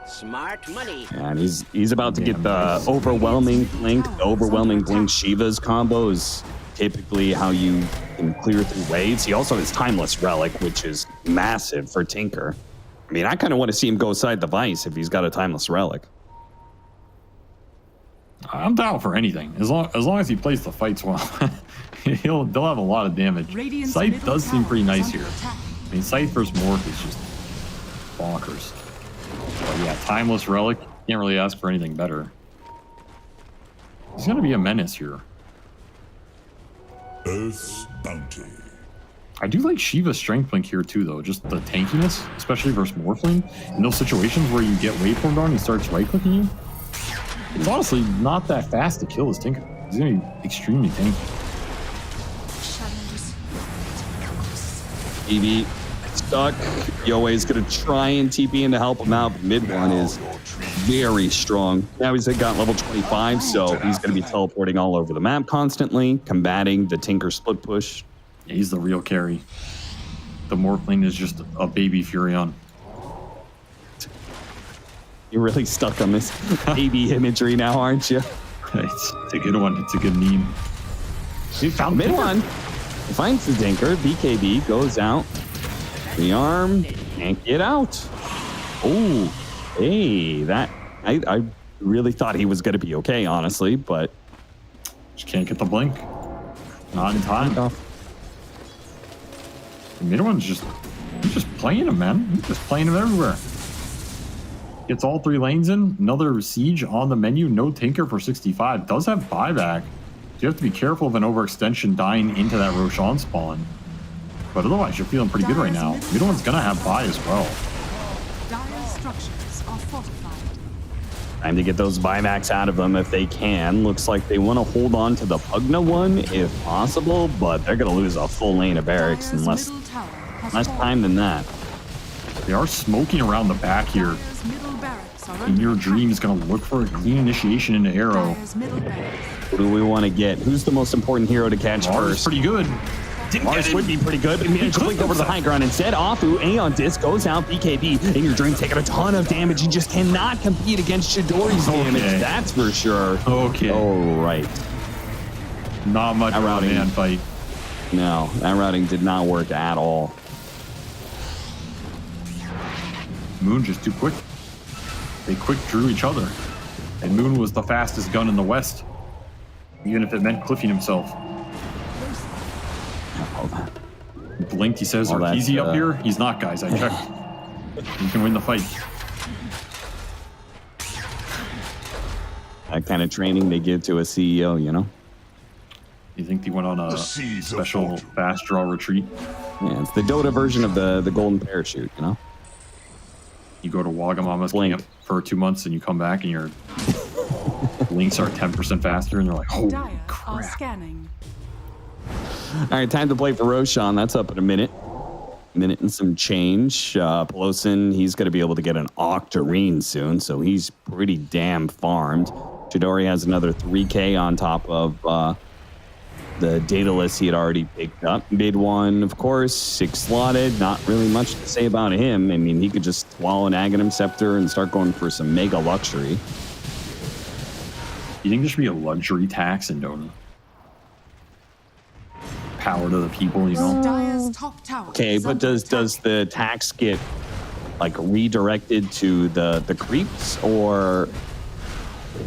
Smart money.
And he's about to get the overwhelming blink. The overwhelming blink Shiva's combo is typically how you can clear through waves. He also has Timeless Relic, which is massive for Tinker. I mean, I kind of want to see him go side the Vice if he's got a Timeless Relic.
I'm down for anything as long as he plays the fights well. They'll have a lot of damage. Scythe does seem pretty nice here. I mean, Scythe versus Morph is just bonkers. But yeah, Timeless Relic, can't really ask for anything better. He's gonna be a menace here.
Earth's bounty.
I do like Shiva's Strength Blink here too, though. Just the tankiness, especially versus Morphling. In those situations where you get waveformed on, he starts right-clicking you. It's honestly not that fast to kill this Tinker. He's gonna be extremely tanky.
EV stuck. Yoe's gonna try and TP in to help him out, but mid one is very strong. Now he's got level 25, so he's gonna be teleporting all over the map constantly, combating the Tinker split push.
Yeah, he's the real carry. The Morphling is just a baby Furion.
You're really stuck on this baby imagery now, aren't you?
It's a good one. It's a good meme. He found
Mid one. Finds the Tinker. BKB goes out. The arm can't get out. Oh, hey, that I really thought he was going to be okay, honestly, but
just can't get the blink. Not in time. The mid one's just playing him, man. He's just playing him everywhere. Gets all three lanes in. Another Siege on the menu. No Tinker for 65. Does have buyback. So you have to be careful of an overextension dying into that Roshan spawn. But otherwise, you're feeling pretty good right now. Middle one's gonna have buy as well.
Dire structures are fortified.
Time to get those buybacks out of them if they can. Looks like they want to hold on to the Pugna one if possible, but they're going to lose a full lane of barracks in less time than that.
They are smoking around the back here. And your dream is going to look for a clean initiation into Arrow.
Who do we want to get? Who's the most important hero to catch first?
Pretty good.
Mars would be pretty good, but he managed to blink over to the high ground instead. Afu, Aeon Disc goes out, BKB, and your dream taking a ton of damage. You just cannot compete against Chidori's damage, that's for sure.
Okay.
All right.
Not much of a man fight.
No, that routing did not work at all.
Moon just too quick. They quick drew each other. And Moon was the fastest gun in the West. Even if it meant cliffing himself. Blinked, he says, Arkeezy up here? He's not, guys. I checked. You can win the fight.
That kind of training they give to a CEO, you know?
You think he went on a special fast draw retreat?
Yeah, it's the Dota version of the golden parachute, you know?
You go to Wagamama's camp for 2 months and you come back and your links are 10% faster and they're like, holy crap.
Scanning.
All right, time to play for Roshan. That's up in a minute. Minute and some change. Pelosin, he's going to be able to get an Octarine soon, so he's pretty damn farmed. Chidori has another 3K on top of the Daedalus he had already picked up. Mid one, of course, 6 slotted. Not really much to say about him. I mean, he could just swallow an Aghanim Scepter and start going for some mega luxury.
You think there should be a luxury tax in Dota? Power to the people, you know?
Okay, but does the tax get like redirected to the creeps or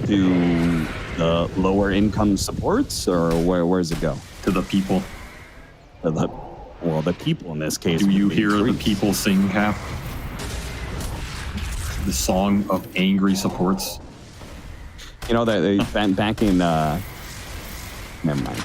to the lower income supports, or where does it go?
To the people.
The people in this case.
Do you hear the people sing, Cap? The song of angry supports.
You know that back in never mind.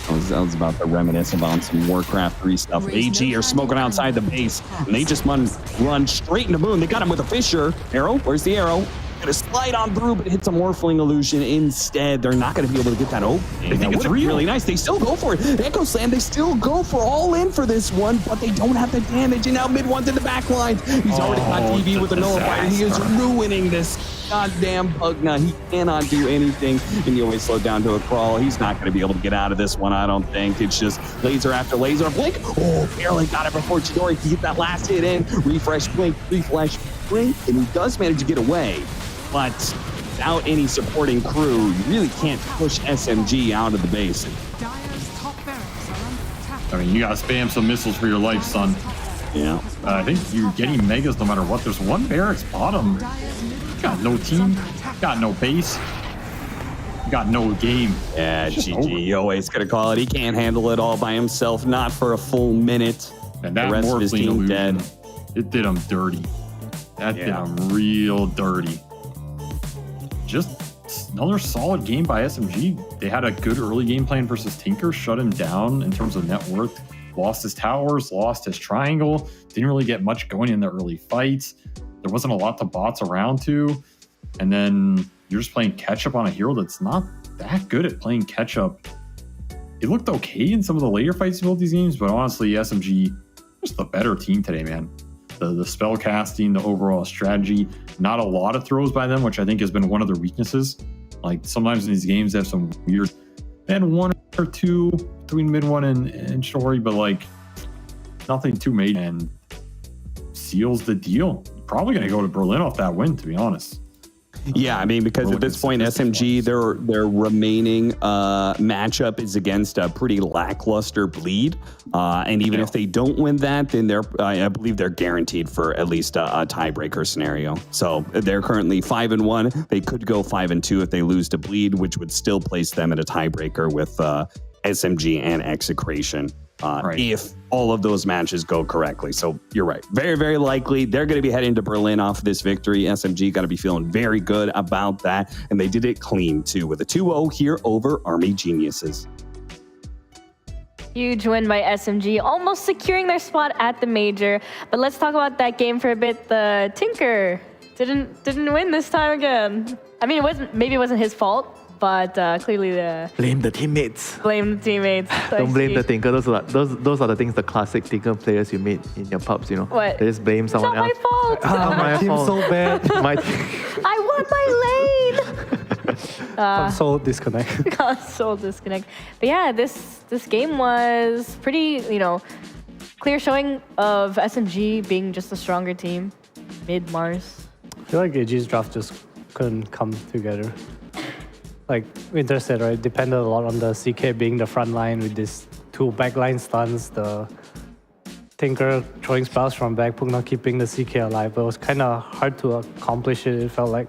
I was about to reminisce about some Warcraft 3 stuff. AG are smoking outside the base, and they just run straight into Moon. They got him with a Fissure. Arrow, where's the arrow? going to slide on through, but hits a Morphling illusion instead. They're not going to be able to get that opening.
I think it's
really nice. They still go for it. Echo Slam, they still go for all in for this one, but they don't have the damage. And now mid one's in the back line. He's already got DB with a nullifier. He is ruining this goddamn Pugna. He cannot do anything. And Yowie slowed down to a crawl. He's not going to be able to get out of this one, I don't think. It's just laser after laser. Blink. Oh, barely got it before Chidori can get that last hit in. Refresh, blink, refresh, blink. And he does manage to get away. But without any supporting crew, you really can't push SMG out of the base.
Dire's top barracks are under attack.
I mean, you gotta spam some missiles for your life, son.
Yeah.
I think you're getting megas no matter what. There's one barracks bottom.
Dire's middle
Got no team, got no base, got no game.
Yeah, GG. Yoe's going to call it. He can't handle it all by himself, not for a full minute.
And that
the rest of his
Morphling
team
illusion,
dead.
it did him dirty. That did him real dirty. Just another solid game by SMG. They had a good early game plan versus Tinker, shut him down in terms of net worth. Lost his towers, lost his triangle. Didn't really get much going in the early fights. There wasn't a lot to bots around to. And then you're just playing catch up on a hero that's not that good at playing catch up. It looked okay in some of the later fights in both these games, but honestly, SMG just the better team today, man. The spell casting, the overall strategy, not a lot of throws by them, which I think has been one of their weaknesses. Like sometimes in these games they have some weird, and one or two between mid one and Shori, but like nothing too major, and seals the deal. Probably going to go to Berlin off that win, to be honest.
Yeah, I mean, because at this point, SMG, their remaining matchup is against a pretty lackluster Bleed. And even if they don't win that, then I believe they're guaranteed for at least a tiebreaker scenario. So they're currently 5-1. They could go 5-2 if they lose to Bleed, which would still place them at a tiebreaker with SMG and Execration. If all of those matches go correctly. So you're right. Very, very likely they're going to be heading to Berlin off this victory. SMG got to be feeling very good about that. And they did it clean too with a 2-0 here over Army Geniuses.
Huge win by SMG, almost securing their spot at the major. But let's talk about that game for a bit. The Tinker didn't win this time again. I mean, maybe it wasn't his fault. But clearly
blame the teammates.
Blame the teammates.
Don't blame the Tinker. Those are the things, the classic Tinker players you meet in your pubs, you know.
What?
They just blame someone else.
It's not my fault.
My
team's
fault.
so bad.
I won my lane.
Console disconnect.
Console disconnect. But yeah, this game was pretty, clear showing of SMG being just a stronger team. Mid Mars.
I feel like AG's draft just couldn't come together. Like Winter said, right, depended a lot on the CK being the front line with these two backline stuns, the Tinker throwing spells from back, Pugna keeping the CK alive, but it was kind of hard to accomplish it felt like.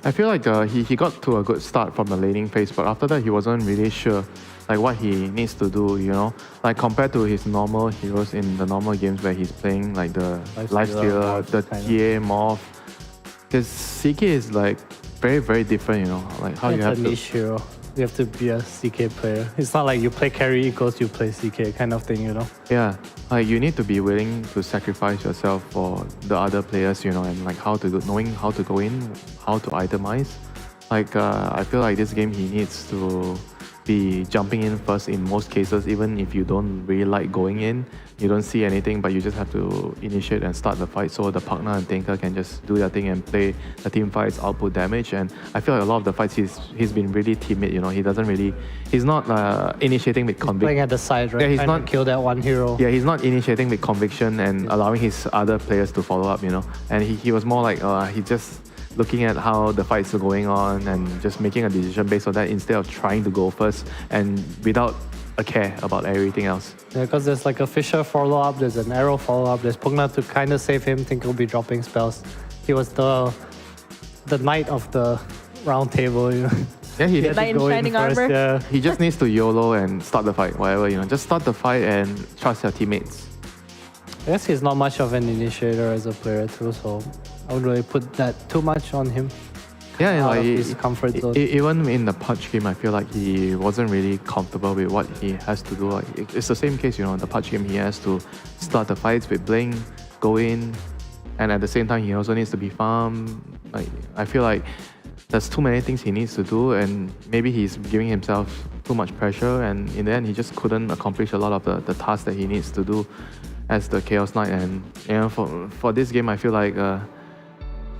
I feel like he got to a good start from the laning phase, but after that he wasn't really sure like what he needs to do, like compared to his normal heroes in the normal games where he's playing like the Lifestealer, the TA Morph. Because CK is like very, very different, like how you have
to... niche hero. You have to be a CK player. It's not like you play carry equals you play CK kind of thing,
Yeah, like you need to be willing to sacrifice yourself for the other players, and like knowing how to go in, how to itemize. Like I feel like this game he needs to be jumping in first in most cases, even if you don't really like going in. You don't see anything, but you just have to initiate and start the fight so the Pugna and Tinker can just do their thing and play the team fights, output damage. And I feel like a lot of the fights he's been really timid, he's not initiating with conviction.
Playing at the side, right?
Yeah, he's
not kill that one hero.
Yeah, he's not initiating with conviction and allowing his other players to follow up, And he was more like he just looking at how the fights are going on and just making a decision based on that instead of trying to go first and without a care about everything else.
Yeah, because there's like a Fisher follow-up, there's an Arrow follow-up, there's Pugna to kind of save him. Tinker will be dropping spells. He was the knight of the round table,
Yeah, he
Knight in shining armor.
Yeah.
He just needs to YOLO and start the fight, whatever, Just start the fight and trust your teammates.
I guess he's not much of an initiator as a player too, so I wouldn't really put that too much on him.
Yeah,
Out
like
of his comfort zone.
even in the Pudge game, I feel like he wasn't really comfortable with what he has to do. Like it's the same case, in the Pudge game, he has to start the fights with Blink, go in, and at the same time he also needs to be farmed. Like I feel like there's too many things he needs to do, and maybe he's giving himself too much pressure, and in the end he just couldn't accomplish a lot of the tasks that he needs to do as the Chaos Knight. And for this game, I feel like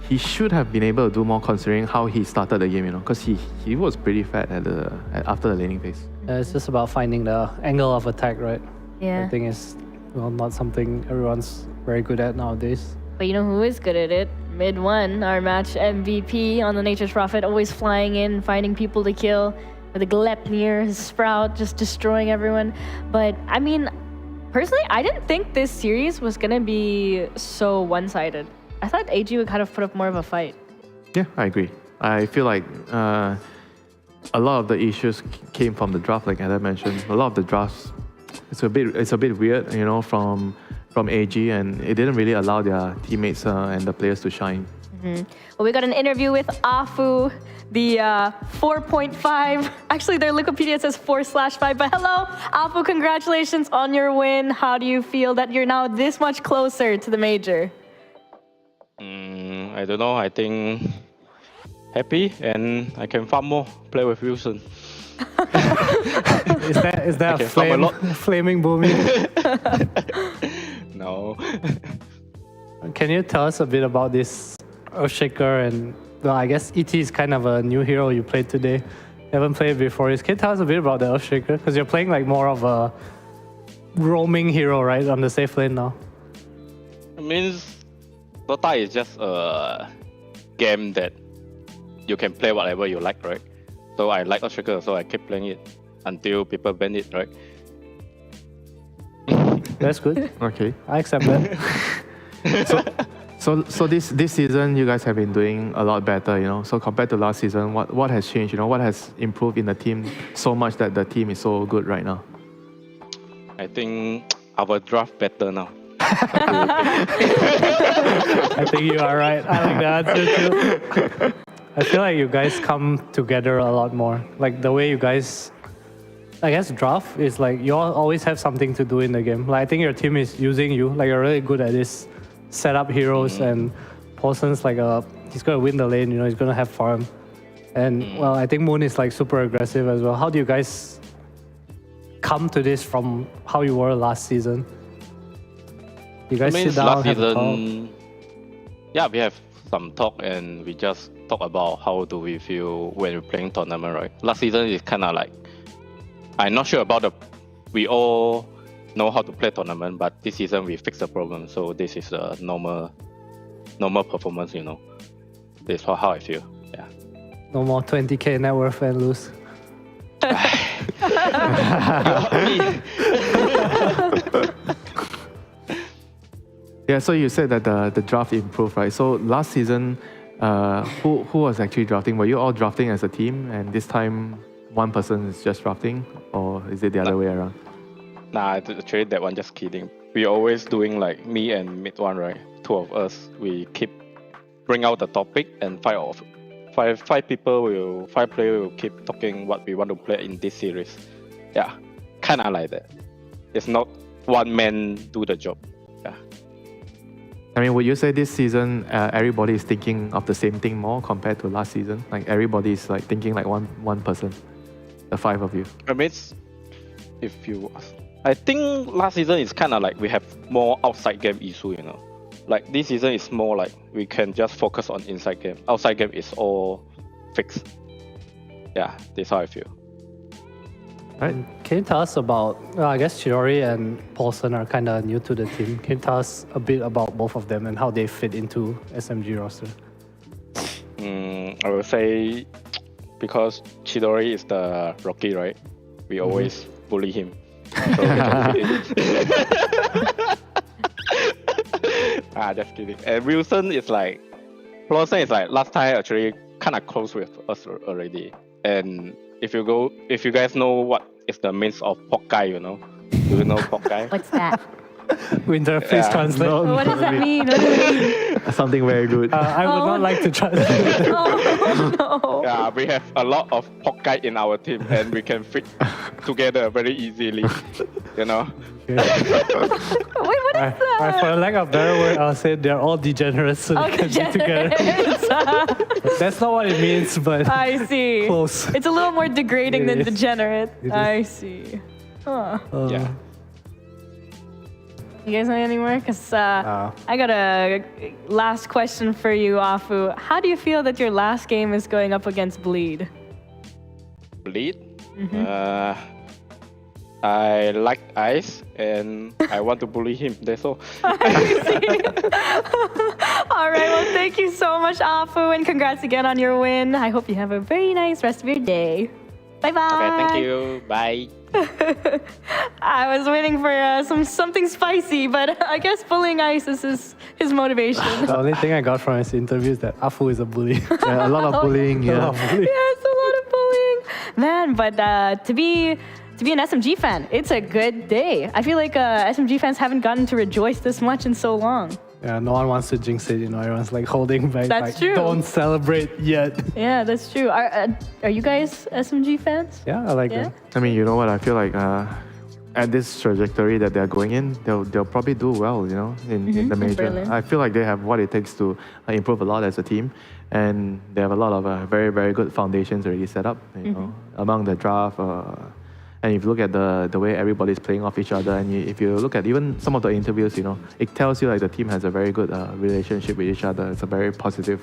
he should have been able to do more considering how he started the game, because he was pretty fat after the laning phase.
It's just about finding the angle of attack, right?
Yeah.
I think it's not something everyone's very good at nowadays.
But you know who is good at it? Mid One, our match MVP on the Nature's Prophet, always flying in, finding people to kill. With the Glepnir, his Sprout, just destroying everyone. But I mean, personally, I didn't think this series was gonna be so one-sided. I thought AG would kind of put up more of a fight.
Yeah, I agree. I feel like a lot of the issues came from the draft, like Adam mentioned. A lot of the drafts, it's a bit weird, from AG, and it didn't really allow their teammates and the players to shine.
Well, we got an interview with Afu, the 4.5. Actually, their Wikipedia says 4/5. But hello, Afu, congratulations on your win. How do you feel that you're now this much closer to the major?
I don't know. I think happy, and I can farm more, play with Wilson.
Is that a flaming booming?
No.
Can you tell us a bit about this Earthshaker? And well, I guess ET is kind of a new hero you played today. You haven't played before. Can you tell us a bit about the Earthshaker? Because you're playing like more of a roaming hero, right, on the safe lane now.
It means Dota is just a game that you can play whatever you like, right? So I like Earthshaker, so I keep playing it until people ban it, right?
That's good.
Okay.
I accept that.
So this season you guys have been doing a lot better, So compared to last season, what has changed? What has improved in the team so much that the team is so good right now?
I think our draft better now.
I think you are right. I like the answer too. I feel like you guys come together a lot more. Like the way you guys, I guess draft is like you all always have something to do in the game. Like I think your team is using you. Like you're really good at this set up heroes, and Paulson's like he's gonna win the lane. He's gonna have farm. And well, I think Moon is like super aggressive as well. How do you guys come to this from how you were last season? You guys sit down
last
have a
season,
talk?
yeah, we have some talk, and we just talk about how do we feel when we're playing tournament, right? Last season is kind of like, I'm not sure about we all know how to play tournament, but this season we fix the problem, so this is a normal performance, This is how I feel, yeah.
No more 20k net worth and lose.
Yeah, so you said that the draft improved, right? So last season, who was actually drafting? Were you all drafting as a team, and this time one person is just drafting, or is it the other way around?
Nah, actually that one just kidding. We always doing like me and mid one, right? Two of us, we keep bring out the topic, and five players will keep talking what we want to play in this series. Yeah, kind of like that. It's not one man do the job. Yeah.
I mean, would you say this season everybody is thinking of the same thing more compared to last season? Like everybody is like thinking like one person, the five of you.
I mean, I think last season is kind of like we have more outside game issue, Like this season is more like we can just focus on inside game. Outside game is all fixed. Yeah, that's how I feel.
Right. Can you tell us about, I guess Chidori and Paulson are kind of new to the team. Can you tell us a bit about both of them and how they fit into SMG roster?
I would say because Chidori is the rookie, right? We always bully him. So just kidding. And Wilson is like, last time actually kind of close with us already. And if you guys know what is the means of Pokai, Do you know Pokai?
What's that?
Winter, please translate.
What does that mean? What does it mean?
Something very good.
I would not like to translate.
Oh, no.
Yeah, we have a lot of Hawkeye in our team, and we can fit together very easily. You know.
Wait, what is that?
For lack of better word, I'll say they're all degenerates, so they can be together. That's not what it means, but
I see.
close.
It's a little more degrading
It
than
is.
degenerate.
It is.
I see. Huh.
Yeah.
You guys know any more? Because I got a last question for you, Afu. How do you feel that your last game is going up against Bleed?
Bleed. I like Ice, and I want to bully him. That's all.
All right, well, thank you so much, Afu, and congrats again on your win. I hope you have a very nice rest of your day. Bye-bye.
Okay, thank you. Bye.
I was waiting for something spicy, but I guess bullying Ice is his motivation.
The only thing I got from his interview is that Afu is a bully.
Yeah, a lot of bullying.
A lot
Yeah.
of bullying.
Yes, a lot of bullying. Man, but to be an SMG fan, it's a good day. I feel like SMG fans haven't gotten to rejoice this much in so long.
Yeah, no one wants to jinx it, everyone's like holding back.
That's
like,
true.
Don't celebrate yet.
Yeah, that's true. Are you guys SMG fans?
Yeah, I like
Yeah?
that.
I mean, you know what? I feel like at this trajectory that they're going in, they'll probably do well, in the major.
Berlin.
I feel like they have what it takes to improve a lot as a team, and they have a lot of very, very good foundations already set up, among the draft. And if you look at the way everybody's playing off each other, and if you look at even some of the interviews, it tells you like the team has a very good relationship with each other. It's a very positive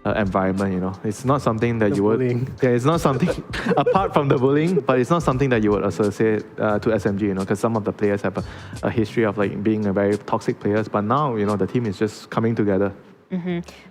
environment, It's not something that
The
you would...
bullying.
Yeah, it's not something, apart from the bullying, but it's not something that you would associate to SMG, because some of the players have a history of like being a very toxic players, but now, the team is just coming together.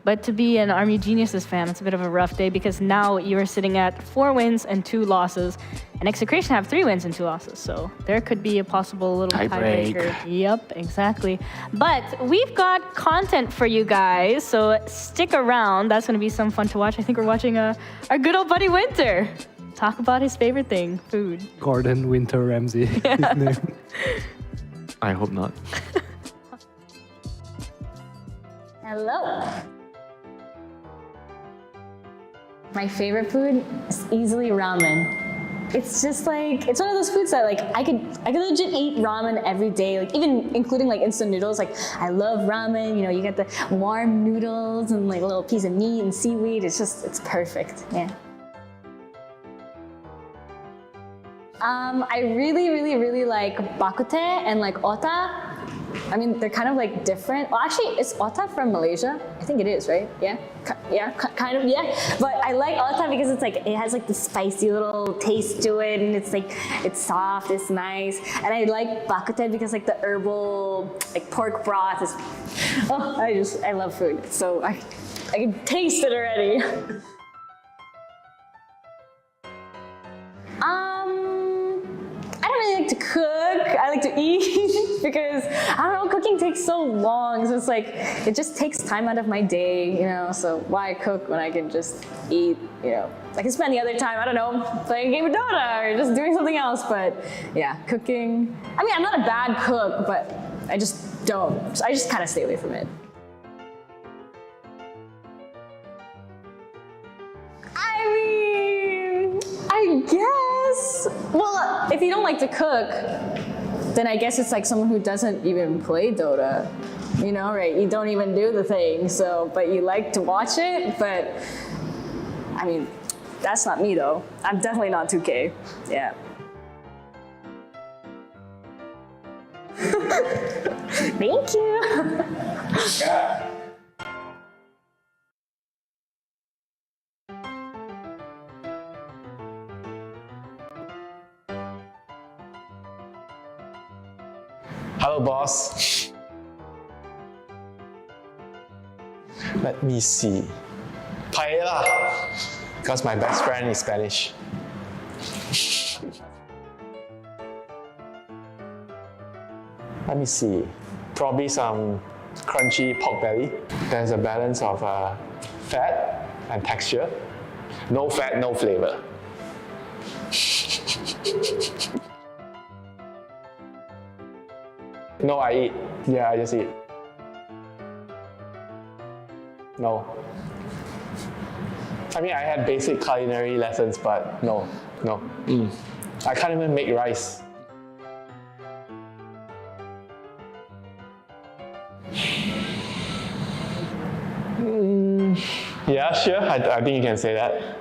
But to be an Army Geniuses fan, it's a bit of a rough day because now you are sitting at 4 wins and 2 losses, and Execration have 3 wins and 2 losses. So there could be a possible little tiebreaker. Yep, exactly. But we've got content for you guys, so stick around. That's going to be some fun to watch. I think we're watching our good old buddy Winter talk about his favorite thing, food.
Gordon Winter Ramsay, his name.
I hope not.
Hello. My favorite food is easily ramen. It's just like, it's one of those foods that like I could legit eat ramen every day, like even including like instant noodles. Like I love ramen, you get the warm noodles and like a little piece of meat and seaweed. It's perfect, yeah. I really, really, really like bakute and like ota. I mean, they're kind of like different. Well, actually, is ota from Malaysia? I think it is, right? Yeah, kind of, yeah. But I like ota because it's like, it has like the spicy little taste to it, and it's like, it's soft, it's nice. And I like bakute because like the herbal, like pork broth is, I love food. So I can taste it already. I don't really like to cook. I like to eat because, I don't know, cooking takes so long. So it's like, it just takes time out of my day, so why cook when I can just eat, I can spend the other time, I don't know, playing a game of Dota or just doing something else. But yeah, cooking, I mean, I'm not a bad cook, but I just don't. I just kind of stay away from it. I guess. Well, if you don't like to cook, then I guess it's like someone who doesn't even play Dota. Right? You don't even do the thing, but you like to watch it. But I mean, that's not me though. I'm definitely not 2K. Yeah. Thank you.
Hello, boss. Let me see. Paella, because my best friend is Spanish. Let me see. Probably some crunchy pork belly. There's a balance of fat and texture. No fat, no flavor. No, I eat. Yeah, I just eat. No. I mean, I had basic culinary lessons, but no. I can't even make rice. Yeah, sure. I think you can say that.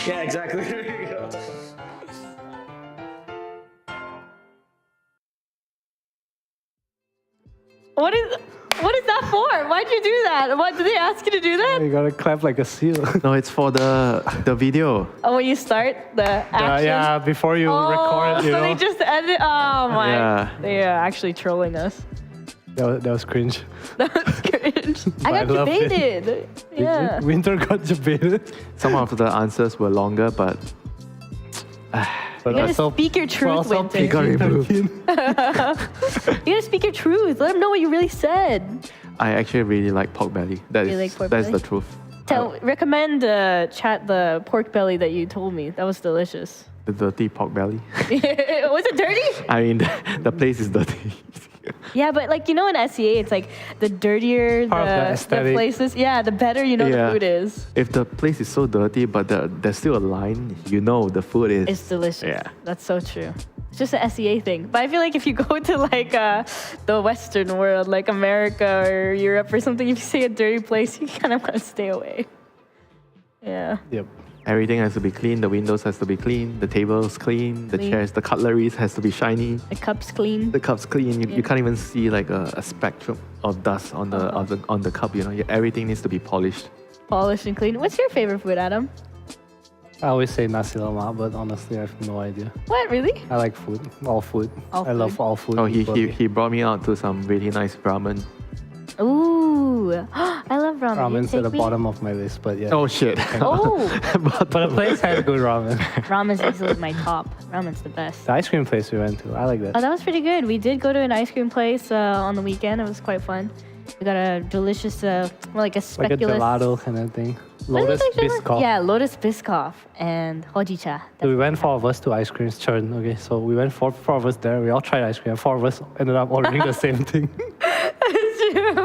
Yeah, exactly. There you go.
What is that for? Why'd you do that? What did they ask you to do that?
You gotta clap like a seal.
No, it's for the video.
Oh, when you start the action.
Yeah, before you record, you
so
know.
they just edit. Oh my!
Yeah.
They are actually trolling us.
That was cringe.
That was cringe. I got
loved it.
debated. Yeah.
Winter got debated.
Some of the answers were longer, but
But
You gotta speak your truth, Winter.
got removed.
You gotta speak your truth. Let them know what you really said.
I actually really like pork belly. That
You
is
like pork
that's
belly?
the truth.
Recommend chat the pork belly that you told me. That was delicious.
The dirty pork belly.
Was it dirty?
I mean, the place is dirty.
Yeah, but like, you know, in SEA, it's like the dirtier
Part of the
the
aesthetic.
places, yeah, the better you know
Yeah.
the food is.
If the place is so dirty, but there's still a line, you know the food is.
It's delicious.
Yeah.
That's so true. It's just an SEA thing. But I feel like if you go to like the Western world, like America or Europe or something, if you see a dirty place, you kind of want to stay away. Yeah.
Yep.
Everything has to be clean. The windows has to be clean. The tables clean. The
Clean.
chairs, the cutleries has to be shiny.
The cup's clean.
The cups clean. You can't even see like a spectrum of dust on the on the cup. You know, everything needs to be polished.
Polished and clean. What's your favorite food, Adam?
I always say nasi lemak, but honestly, I have no idea.
What, really?
I like food. All food.
All
I love
food.
all food.
Oh, he
equally.
he brought me out to some really nice ramen.
Ooh. I love ramen. You
Ramen's at
take
the
me?
bottom of my list, but yeah.
Oh shit!
Oh.
But the place had good ramen.
Ramen's easily my top. Ramen's the best.
The ice cream place we went to, I like that.
Oh, that was pretty good. We did go to an ice cream place on the weekend. It was quite fun. We got a delicious, like a
Like a
speculoos.
gelato kind of thing.
What
Lotus
is it actually?
Biscoff.
Yeah, Lotus Biscoff and hojicha.
So we went 4 of us to ice cream's churn. Okay, so we went four of us there. We all tried ice cream. 4 of us ended up ordering the same thing.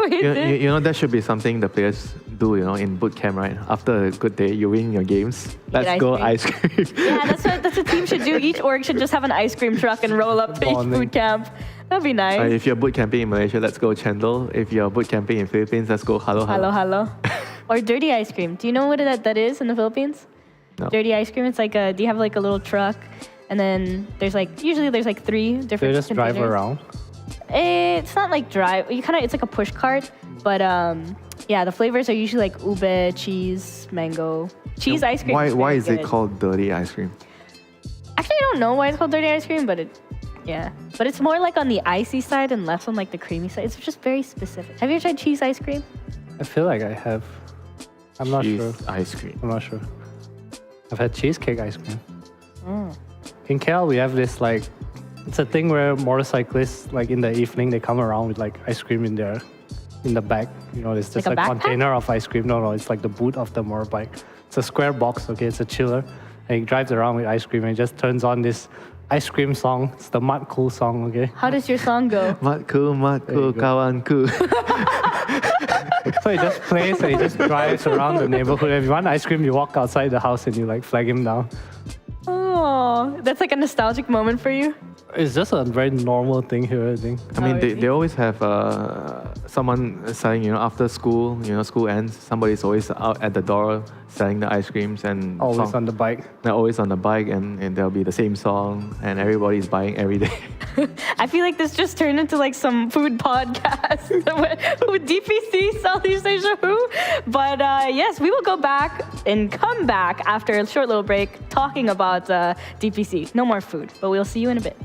We did.
You know that should be something the players do. You know, in boot camp, right? After a good day, you win your games.
get
Let's
ice
go
cream.
ice cream.
Yeah, that's what a team should do. Each org should just have an ice cream truck and roll up to each
Bonding.
boot camp. That'd be nice.
If you're boot camping in Malaysia, let's go Chendol. If you're boot camping in Philippines, let's go Halo
Hello,
Halo.
hello. Or dirty ice cream. Do you know what that is in the Philippines?
No.
Dirty ice cream. It's like do you have like a little truck, and then usually there's like 3 different.
They just drive
containers.
around.
It's not like drive. It's like a push cart, but yeah, the flavors are usually like ube, cheese, mango, cheese ice cream.
Why is it
good.
called dirty ice cream?
Actually, I don't know why it's called dirty ice cream, but but it's more like on the icy side and less on like the creamy side. It's just very specific. Have you ever tried cheese ice cream?
I feel like I have. I'm not
Cheese
sure.
ice cream.
I'm not sure. I've had cheesecake ice cream. In KL, we have this like, it's a thing where motorcyclists, like in the evening, they come around with like ice cream in the bag. You know, it's just
Like a
a
backpack?
container of ice cream. No, it's like the boot of the motorbike. It's a square box, okay? It's a chiller. And he drives around with ice cream and he just turns on this ice cream song. It's the Mud Cool song, okay?
How does your song go?
Matku,
you go.
kawanku.
So he just plays and he just drives around the neighborhood. If you want ice cream, you walk outside the house and you like flag him down.
Oh, that's like a nostalgic moment for you.
It's just a very normal thing here, I think.
I mean,
really?
they always have someone selling, you know, after school, you know, school ends, somebody's always out at the door selling the ice creams and
Always on the bike.
they're always on the bike and there'll be the same song and everybody's buying every day.
I feel like this just turned into like some food podcast with DPC, Southeast Asia Who. But yes, we will go back and come back after a short little break talking about DPC. No more food, but we'll see you in a bit.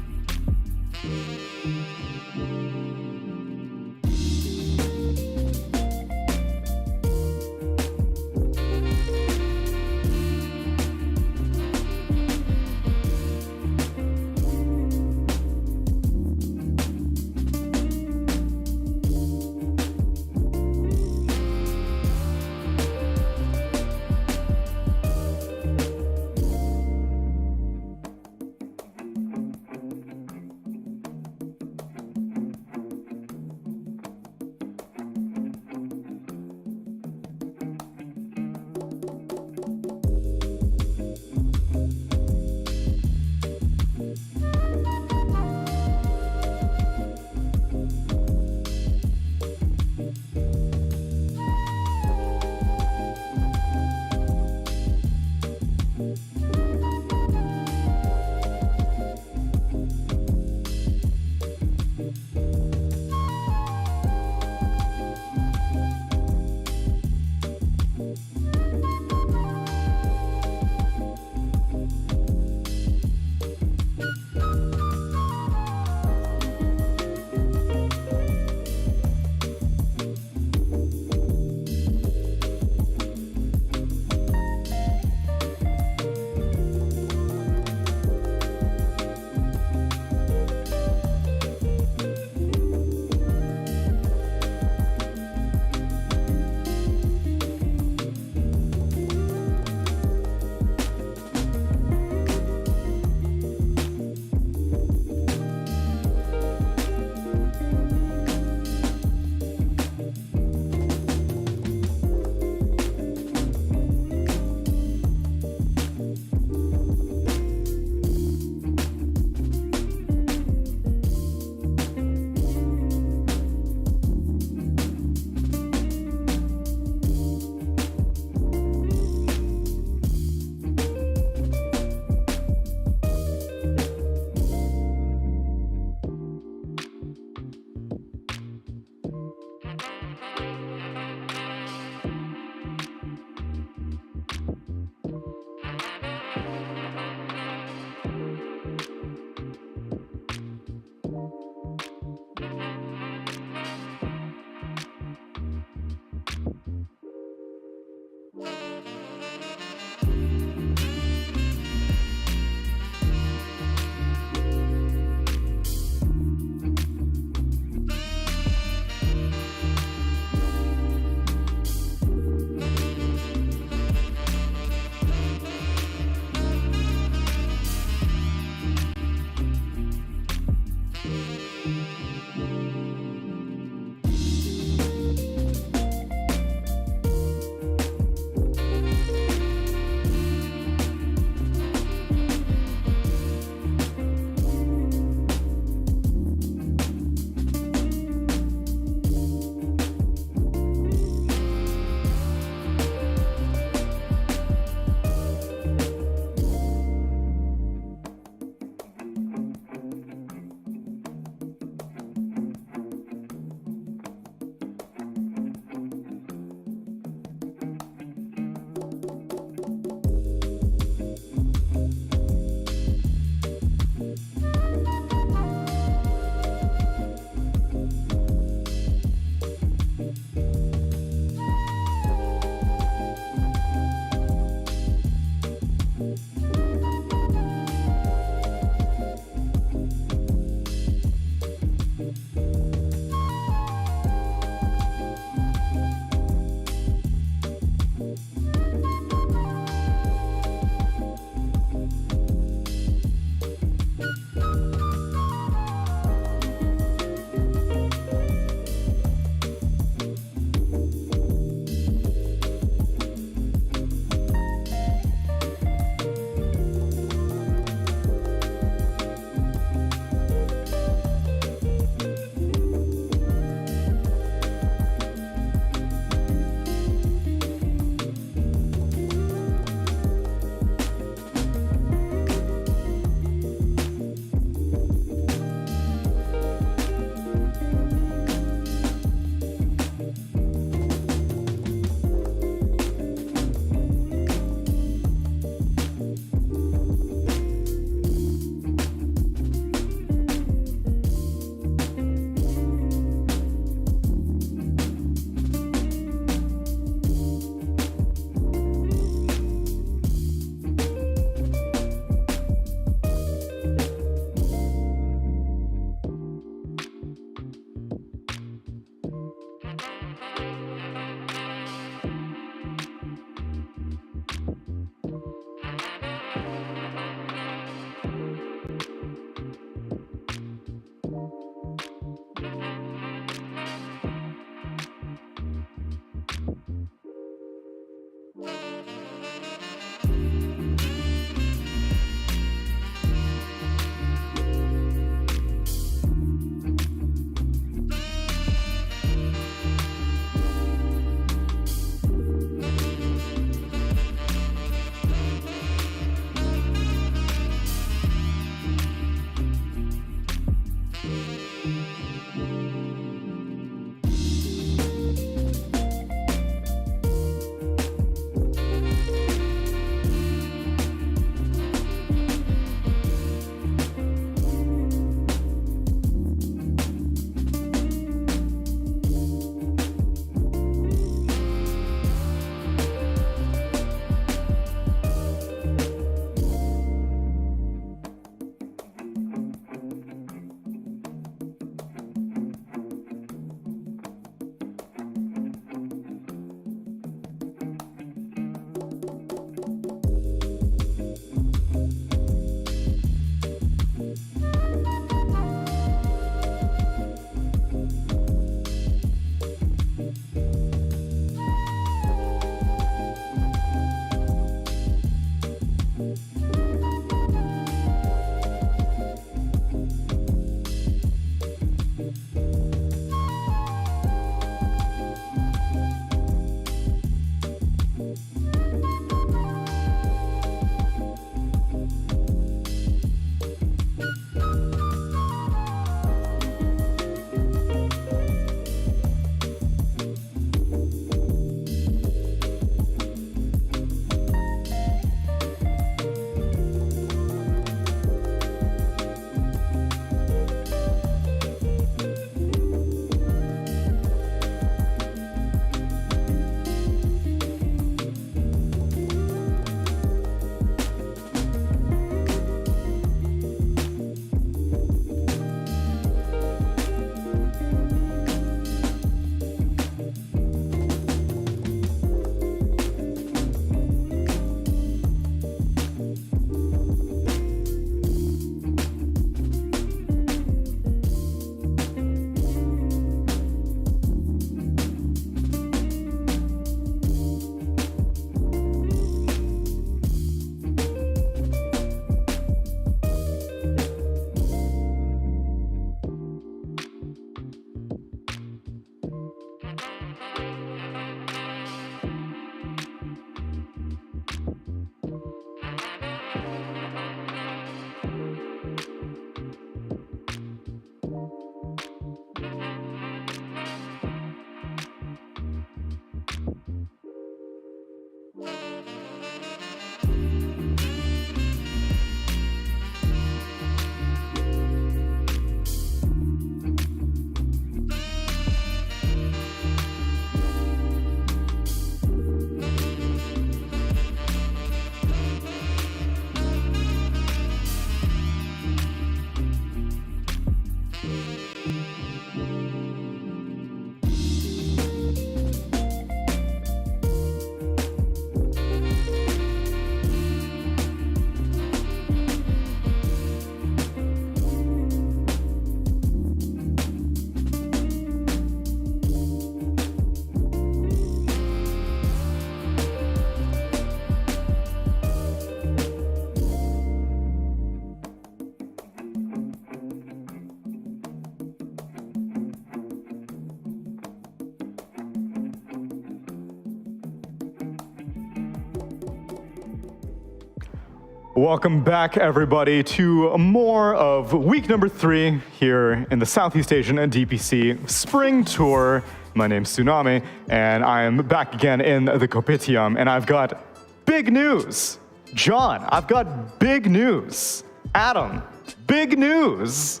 Welcome back, everybody, to more of week number 3 here in the Southeast Asian and DPC Spring Tour. My name's Tsunami, and I am back again in the Kopitiam, and I've got big news. John, I've got big news. Adam, big news.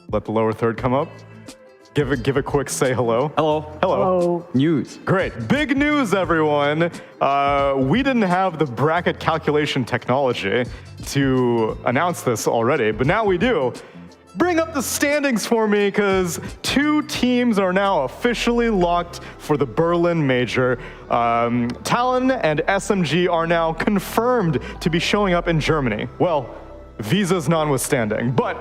Let the lower third come up. Give a quick say hello.
Hello.
Hello.
News.
Great. Big news, everyone. We didn't have the bracket calculation technology to announce this already, but now we do. Bring up the standings for me, because 2 teams are now officially locked for the Berlin Major. Talon and SMG are now confirmed to be showing up in Germany. Well, visas notwithstanding, but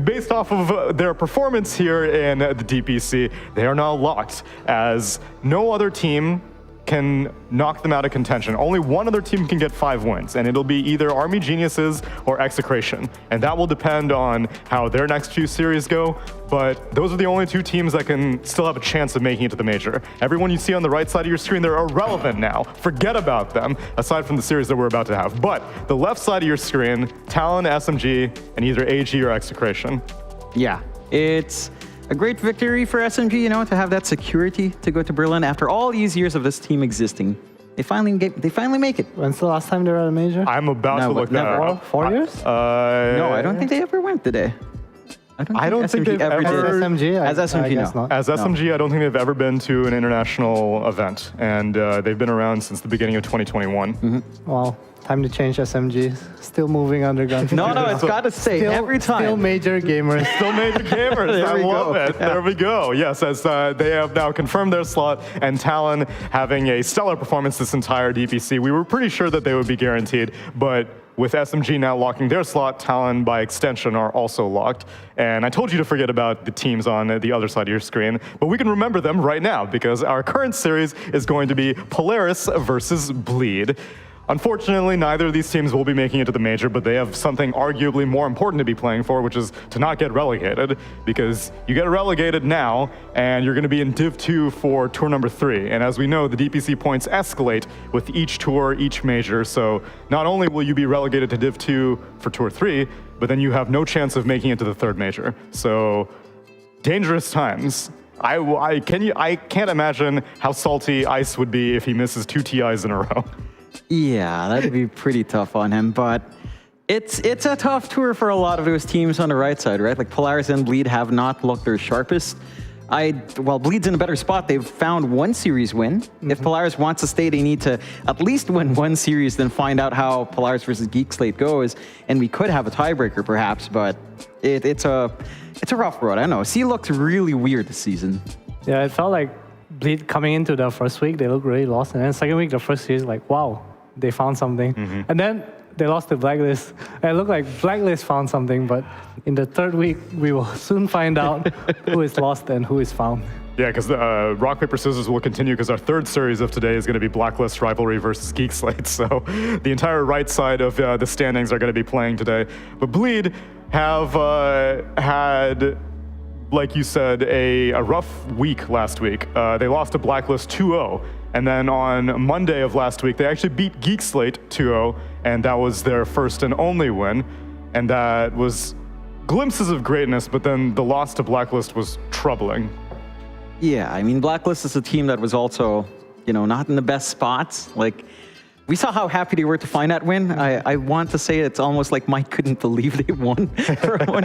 based off of their performance here in the DPC, they are now locked, as no other team can knock them out of contention. Only one other team can get 5 wins, and it'll be either Army Geniuses or Execration. And that will depend on how their next few series go, but those are the only 2 teams that can still have a chance of making it to the Major. Everyone you see on the right side of your screen, they're irrelevant now. Forget about them, aside from the series that we're about to have. But the left side of your screen, Talon, SMG, and either AG or Execration.
Yeah, it's a great victory for SMG, you know, to have that security to go to Berlin after all these years of this team existing. They finally make it.
When's the last time they were at a major?
I'm about to look that up.
4 years?
No, I don't think they ever went, did they?
I don't think they've ever
did.
SMG,
As
SMG,
guess
no.
not.
As SMG, I don't think they've ever been to an international event, and they've been around since the beginning of 2021.
Well, time to change SMG. Still moving underground.
No, it's got to stay every time.
Still major gamers.
Still major gamers. I love it. Yeah. There we go. Yes, as they have now confirmed their slot, and Talon having a stellar performance this entire DPC. We were pretty sure that they would be guaranteed, but with SMG now locking their slot, Talon by extension are also locked. And I told you to forget about the teams on the other side of your screen, but we can remember them right now, because our current series is going to be Polaris versus Bleed. Unfortunately, neither of these teams will be making it to the Major, but they have something arguably more important to be playing for, which is to not get relegated, because you get relegated now, and you're going to be in Div 2 for Tour number 3. And as we know, the DPC points escalate with each tour, each Major, so not only will you be relegated to Div 2 for Tour 3, but then you have no chance of making it to the 3rd Major. So, dangerous times. I can't imagine how salty Ice would be if he misses 2 TIs in a row.
Yeah, that'd be pretty tough on him, but it's a tough tour for a lot of those teams on the right side, right? Like Polaris and Bleed have not looked their sharpest. Well, Bleed's in a better spot. They've found 1 series win. If Polaris wants to stay, they need to at least win 1 series, then find out how Polaris versus Geek Slate goes, and we could have a tiebreaker perhaps, but it's a rough road. I don't know. C looked really weird this season.
Yeah, it felt like Bleed coming into the first week, they looked really lost. And then second week, the first series, like, wow, they found something. And then they lost to Blacklist. And it looked like Blacklist found something, but in the 3rd week, we will soon find out who is lost and who is found.
Yeah, because Rock, Paper, Scissors will continue, because our 3rd series of today is going to be Blacklist Rivalry versus Geek Slate. So the entire right side of the standings are going to be playing today. But Bleed have had, like you said, a rough week last week. They lost to Blacklist 2-0. And then on Monday of last week, they actually beat Geek Slate 2-0, and that was their first and only win. And that was glimpses of greatness, but then the loss to Blacklist was troubling.
Yeah, I mean, Blacklist is a team that was also, you know, not in the best spots. Like, we saw how happy they were to find that win. I want to say it's almost like Mike couldn't believe they won.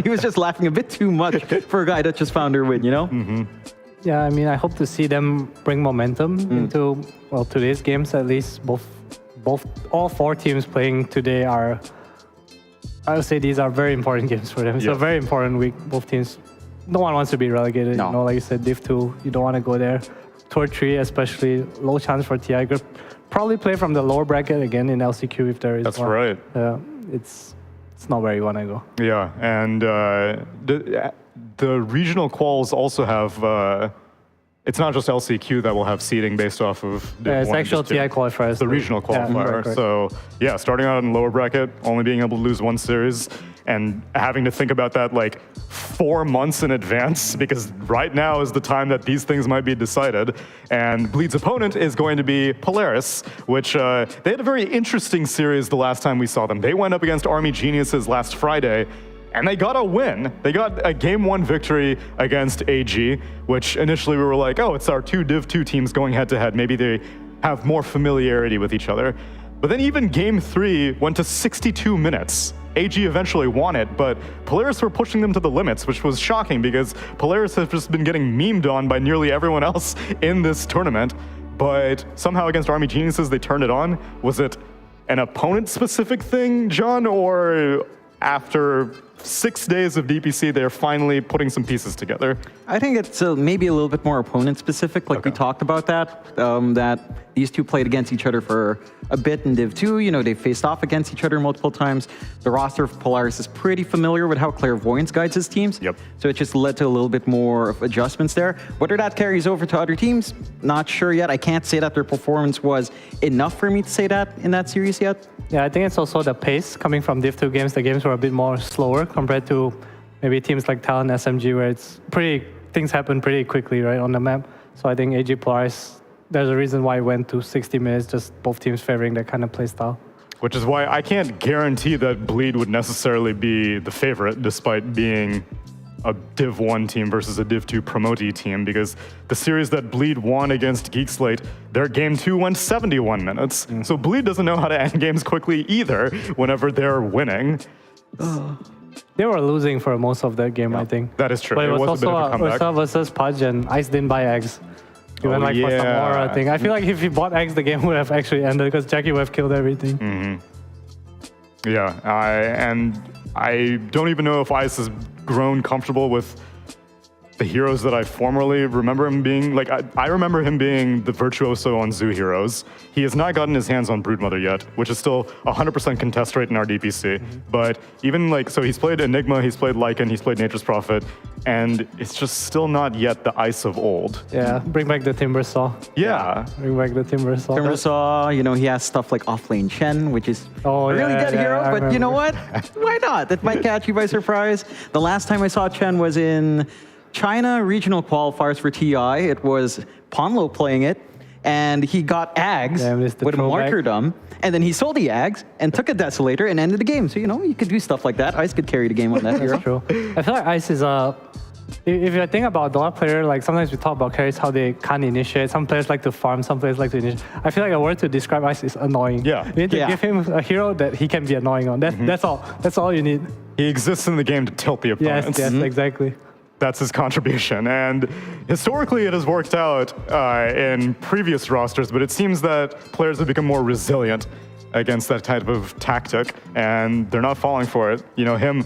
He was just laughing a bit too much for a guy that just found their win, you know?
Yeah, I mean, I hope to see them bring momentum into, well, today's games at least. All 4 teams playing today are, I would say these are very important games for them. It's a very important week. Both teams, no one wants to be relegated.
No.
You know, like you said, Div 2, you don't want to go there. Tour 3 especially, low chance for TI Group. Probably play from the lower bracket again in LCQ if there is one.
Right.
It's not where you want to go.
Yeah, and the regional quals also have, it's not just LCQ that will have seeding based off of...
it's actual TI qualifiers.
The regional qualifier.
Yeah,
so yeah, starting out in lower bracket, only being able to lose 1 series, and having to think about that like 4 months in advance, because right now is the time that these things might be decided. And Bleed's opponent is going to be Polaris, which they had a very interesting series the last time we saw them. They went up against Army Geniuses last Friday, and they got a win. They got a Game 1 victory against AG, which initially we were like, oh, it's our 2 Div 2 teams going head-to-head. Maybe they have more familiarity with each other. But then even Game 3 went to 62 minutes. AG eventually won it, but Polaris were pushing them to the limits, which was shocking because Polaris has just been getting memed on by nearly everyone else in this tournament. But somehow against Army Geniuses, they turned it on. Was it an opponent-specific thing, John, or after 6 days of DPC, they're finally putting some pieces together?
I think it's maybe a little bit more opponent-specific, like we talked about that these two played against each other for a bit in Div 2. You know, they faced off against each other multiple times. The roster of Polaris is pretty familiar with how Clairvoyance guides his teams.
Yep.
So it just led to a little bit more of adjustments there. Whether that carries over to other teams, not sure yet. I can't say that their performance was enough for me to say that in that series yet.
Yeah, I think it's also the pace coming from Div 2 games. The games were a bit more slower compared to maybe teams like Talon, SMG, where things happen pretty quickly, right, on the map. So I think AG Polaris, there's a reason why it went to 60 minutes, just both teams favoring that kind of play style.
Which is why I can't guarantee that Bleed would necessarily be the favorite, despite being a Div 1 team versus a Div 2 promotee team, because the series that Bleed won against Geek Slate, their Game 2 went 71 minutes. So Bleed doesn't know how to end games quickly either whenever they're winning.
They were losing for most of that game, I think.
That is true.
But it was
a bit of a
also
comeback.
Ursa versus Pudge, and Ice didn't buy eggs. He went for some aura thing. I feel like if he bought eggs, the game would have actually ended because Jackie would have killed everything.
Yeah, and I don't even know if Ice has grown comfortable with the heroes that I formerly remember him being. Like, I remember him being the virtuoso on Zoo Heroes. He has not gotten his hands on Broodmother yet, which is still 100% contest rate in our DPC. But even so he's played Enigma, he's played Lycan, he's played Nature's Prophet, and it's just still not yet the Ice of old.
Yeah, bring back the Timber Saw.
Yeah.
Bring back the Timber Saw.
Timber Saw, you know, he has stuff like Offlane Chen, which is a really good hero, but you know what? Why not? That might catch you by surprise. The last time I saw Chen was in China regional qualifiers for TI. It was Ponlo playing it, and he got Ags with a martyrdom, and then he sold the Ags and took a Desolator and ended the game. So, you know, you could do stuff like that. Ice could carry the game on that hero.
That's true. I feel like Ice is if you think about Dota player, like sometimes we talk about carries, how they can't initiate. Some players like to farm, some players like to initiate. I feel like a word to describe Ice is annoying.
Yeah.
You need to give him a hero that he can be annoying on. That's all. That's all you need.
He exists in the game to tilt the opponents.
Yes, exactly.
That's his contribution. And historically, it has worked out in previous rosters, but it seems that players have become more resilient against that type of tactic, and they're not falling for it. You know,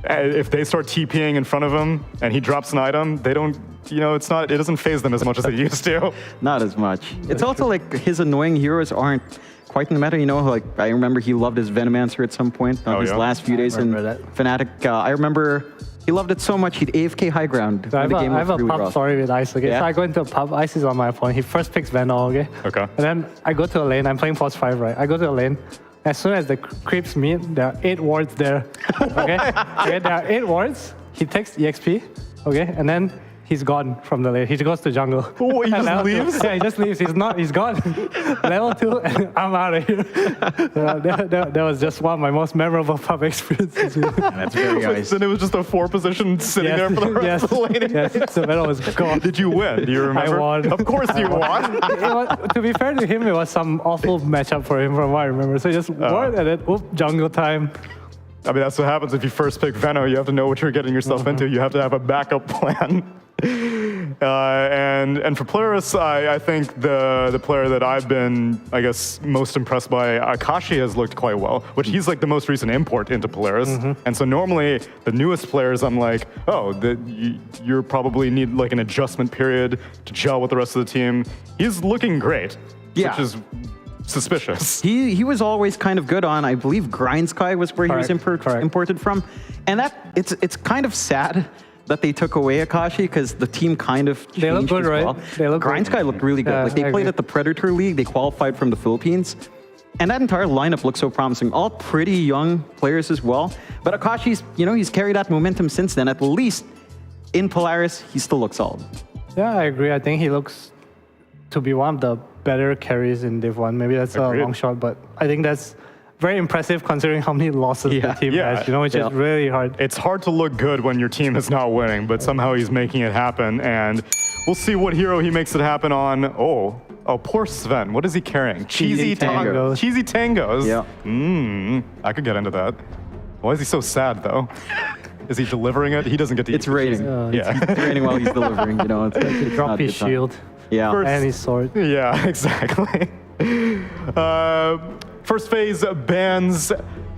if they start TPing in front of him and he drops an item, they don't, you know, it doesn't phase them as much as it used to.
Not as much. It's also like his annoying heroes aren't quite in the meta, you know, like I remember he loved his Venomancer at some point on his last few days in Fnatic. I remember he loved it so much, he'd AFK high ground.
So I have a pub story with Ice, okay? So I go into a pub, Ice is on my opponent. He first picks Venom, okay?
Okay.
And then I go to a lane, I'm playing Pulse 5, right? I go to a lane. As soon as the creeps meet, there are 8 wards there, okay? There are 8 wards. He takes EXP, okay? And then he's gone from the lane. He goes to jungle.
Oh, he just leaves?
Yeah, he just leaves. He's gone. Level 2, and I'm out of here. That was just one of my most memorable pub experiences.
That's very nice.
Then it was just a 4 position sitting there for the rest of the lane.
Yes, so Venom was gone.
Did you win? Do you remember?
I won.
Of course you won.
To be fair to him, it was some awful matchup for him from what I remember. So just ward and then, jungle time.
I mean, that's what happens if you first pick Veno. You have to know what you're getting yourself into. You have to have a backup plan. And for Polaris, I think the player that I've been, I guess, most impressed by, Akashi has looked quite well, which he's like the most recent import into Polaris. And so normally the newest players, I'm like, oh, you probably need like an adjustment period to gel with the rest of the team. He's looking great, which is suspicious.
He was always kind of good on, I believe, Grindsky was where he was imported from. And that it's kind of sad that they took away Akashi because the team kind of changed.
They look good,
as well.
right? They look
Grindsky looked really good. Like they played at the Predator League. They qualified from the Philippines. And that entire lineup looks so promising. All pretty young players as well. But Akashi's, he's carried that momentum since then. At least in Polaris, he still looks solid.
Yeah, I agree. I think he looks to be one of the better carries in Div 1. Maybe that's a long shot, but I think that's very impressive considering how many losses the team has, which is really hard.
It's hard to look good when your team is not winning, but somehow he's making it happen. And we'll see what hero he makes it happen on. Oh, poor Sven. What is he carrying? Cheesy tangos. Cheesy tangos.
Yeah.
I could get into that. Why is he so sad, though? Is he delivering it? He doesn't get to
It's raining. It's raining while he's delivering,
He dropped his shield.
Yeah.
And his sword.
Yeah, exactly. First phase bans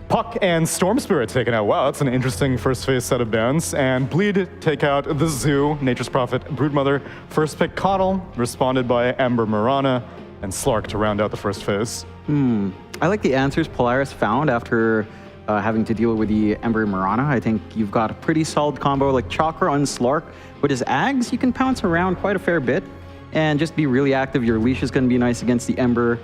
Puck and Storm Spirit taken out. Wow, that's an interesting first phase set of bans. And Bleed take out the Zoo, Nature's Prophet, Broodmother. First pick Coddle, responded by Ember Mirana, and Slark to round out the first phase.
I like the answers Polaris found after having to deal with the Ember Mirana. I think you've got a pretty solid combo like Chakra on Slark. With his Ags, you can pounce around quite a fair bit and just be really active. Your leash is going to be nice against the Ember.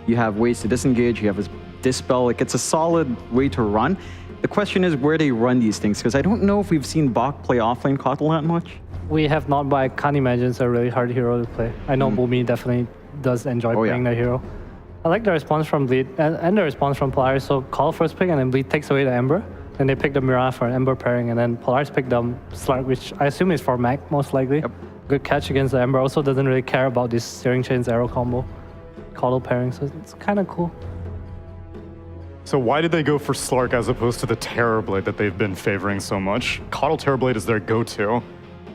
You have ways to disengage. You have his Dispel. Like, it's a solid way to run. The question is where they run these things, because I don't know if we've seen Bach play offlane Coddle that much.
We have not, but I can't imagine it's a really hard hero to play. I know Boomy definitely does enjoy playing the hero. I like the response from Bleed and the response from Polaris. So call first pick and then Bleed takes away the Ember. Then they pick the Mirana for an Ember pairing, and then Polaris pick the Slark, which I assume is for Mac most likely.
Yep.
Good catch against the Ember. Also doesn't really care about this Searing Chains arrow combo. Coddle pairing, so it's kind of cool.
So why did they go for Slark as opposed to the Terrorblade that they've been favoring so much? Coddle Terrorblade is their go-to,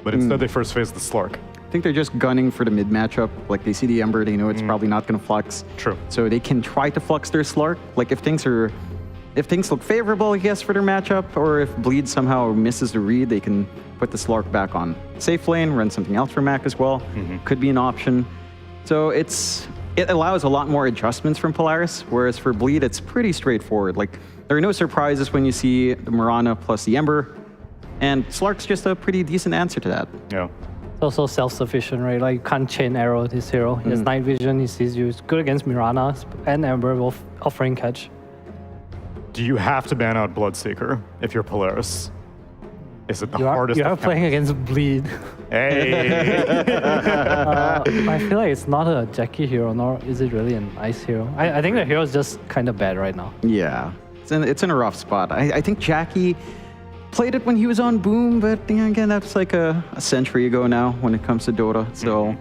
but instead they first phase the Slark.
I think they're just gunning for the mid matchup. Like, they see the Ember, they know it's probably not going to flux.
True.
So they can try to flux their Slark. Like, if things look favorable, I guess, for their matchup, or if Bleed somehow misses the read, they can put the Slark back on safe lane, run something else for Mac as well. Could be an option. So it allows a lot more adjustments from Polaris, whereas for Bleed, it's pretty straightforward. Like, there are no surprises when you see the Mirana plus the Ember, and Slark's just a pretty decent answer to that.
Yeah.
It's also self-sufficient, right? Like, you can't chain arrow this hero. He has night vision, he sees you. It's good against Mirana and Ember, both offering catch.
Do you have to ban out Bloodseeker if you're Polaris? Is it the hardest?
You are playing against Bleed.
Hey!
I feel like it's not a Jackie hero, nor is it really an Ice hero. I think the hero is just kind of bad right now.
Yeah, it's in a rough spot. I think Jackie played it when he was on Boom, but again, that's like a century ago now when it comes to Dota. So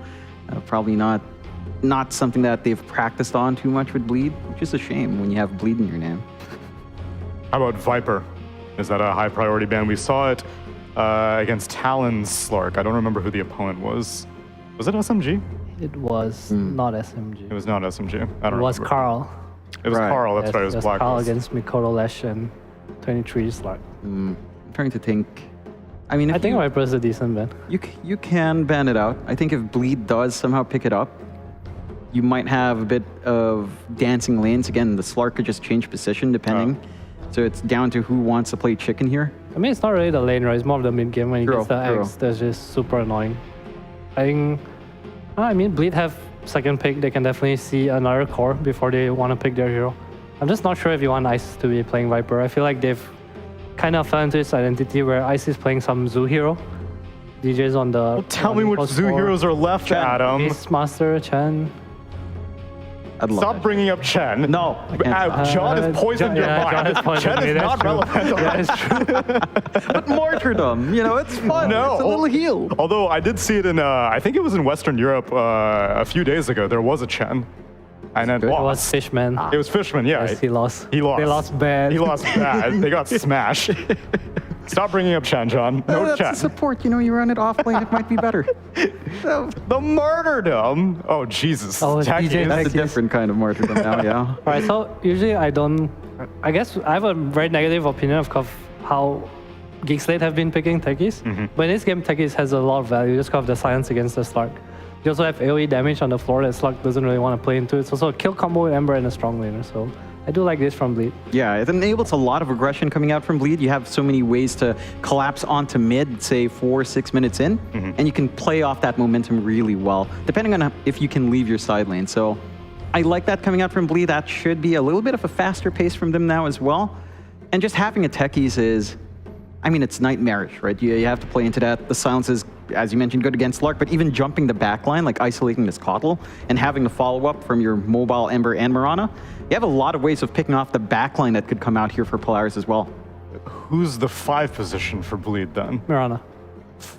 probably not something that they've practiced on too much with Bleed, which is a shame when you have Bleed in your name.
How about Viper? Is that a high priority ban? We saw it against Talon's Slark. I don't remember who the opponent was. Was it SMG?
It was not SMG.
It was not SMG. I don't remember.
It was Carl.
It was Carl, that's right. It was Blacklist.
Carl against Mikoto Lesh and 23 Slark.
I'm trying to think. I mean,
I think Viper is a decent ban.
You can ban it out. I think if Bleed does somehow pick it up, you might have a bit of dancing lanes. Again, the Slark could just change position depending. So it's down to who wants to play chicken here.
I mean, it's not really the lane, right? It's more of the mid game when he gets the X. That's just super annoying. I mean, Bleed have second pick. They can definitely see another core before they want to pick their hero. I'm just not sure if you want Ice to be playing Viper. I feel like they've kind of fell into this identity where Ice is playing some Zoo hero. DJ's on the...
Well, tell me which Zoo heroes are left, Adam.
Beastmaster, Chen.
Stop bringing up Chen.
No.
John has poisoned your mind. Chen is not relevant.
Yeah, it's true.
But martyrdom, it's fun.
No.
It's a little heal.
Although I did see it in, I think it was in Western Europe a few days ago. There was a Chen. And then
it was Fishman.
It was Fishman, yeah.
Yes, he lost.
He lost.
They lost bad.
He lost bad. They got smashed. Stop bringing up Chen, John. No
that's
Chen.
The support. You run it off lane, it might be better.
The martyrdom. Oh, Jesus.
Oh, DJ
that's a different kind of martyrdom now, yeah.
All right, so usually I guess I have a very negative opinion of how Geek Slate have been picking techies. But in this game, techies has a lot of value just because of the silence against the Slark. You also have AoE damage on the floor that Slark doesn't really want to play into. It's also a kill combo with Ember and a strong laner, so I do like this from Bleed.
Yeah, it enables a lot of aggression coming out from Bleed. You have so many ways to collapse onto mid, say 4-6 minutes in, and you can play off that momentum really well, depending on if you can leave your side lane. So I like that coming out from Bleed. That should be a little bit of a faster pace from them now as well. And just having a techies is, I mean, it's nightmarish, right? You have to play into that. The silence is, as you mentioned, good against Lark, but even jumping the back line, like isolating this Kotl, and having the follow-up from your mobile Ember and Mirana, you have a lot of ways of picking off the back line that could come out here for Polaris as well.
Who's the 5 position for Bleed then?
Mirana.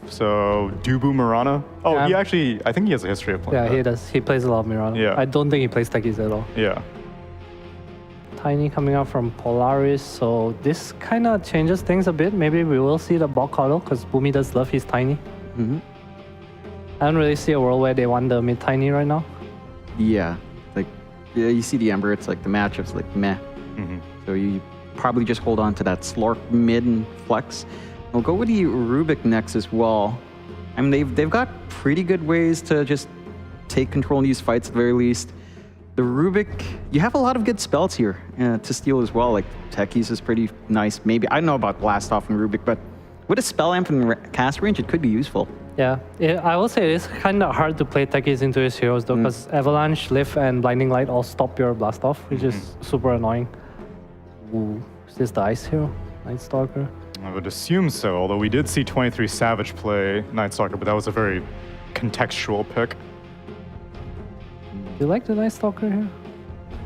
So, Dubu Mirana? Oh,
Yeah.
he actually, I think he has a history of playing
Yeah,
that.
he does. He plays a lot of Mirana.
Yeah.
I don't think he plays techies at all.
Yeah.
Tiny coming out from Polaris, so this kind of changes things a bit. Maybe we will see the bot Kotl, because Boomy does love his Tiny.
Mm-hmm.
I don't really see a world where they want the mid Tiny right now.
Yeah, like you see the Ember, it's like the matchup's like meh.
Mm-hmm.
So you probably just hold on to that Slork mid and flex. We'll go with the Rubik next as well. I mean, they've got pretty good ways to just take control in these fights at the very least. The Rubik, you have a lot of good spells here to steal as well. Like Techies is pretty nice. Maybe, I don't know about Blast Off and Rubik, but with a spell amp and cast range, it could be useful.
Yeah, I will say it's kind of hard to play techies into his heroes though, because Avalanche, Lift, and Blinding Light all stop your Blast Off, which is super annoying. Ooh, is this the Ice hero? Night Stalker?
I would assume so, although we did see 23 Savage play Night Stalker, but that was a very contextual pick.
Do you like the Night Stalker here?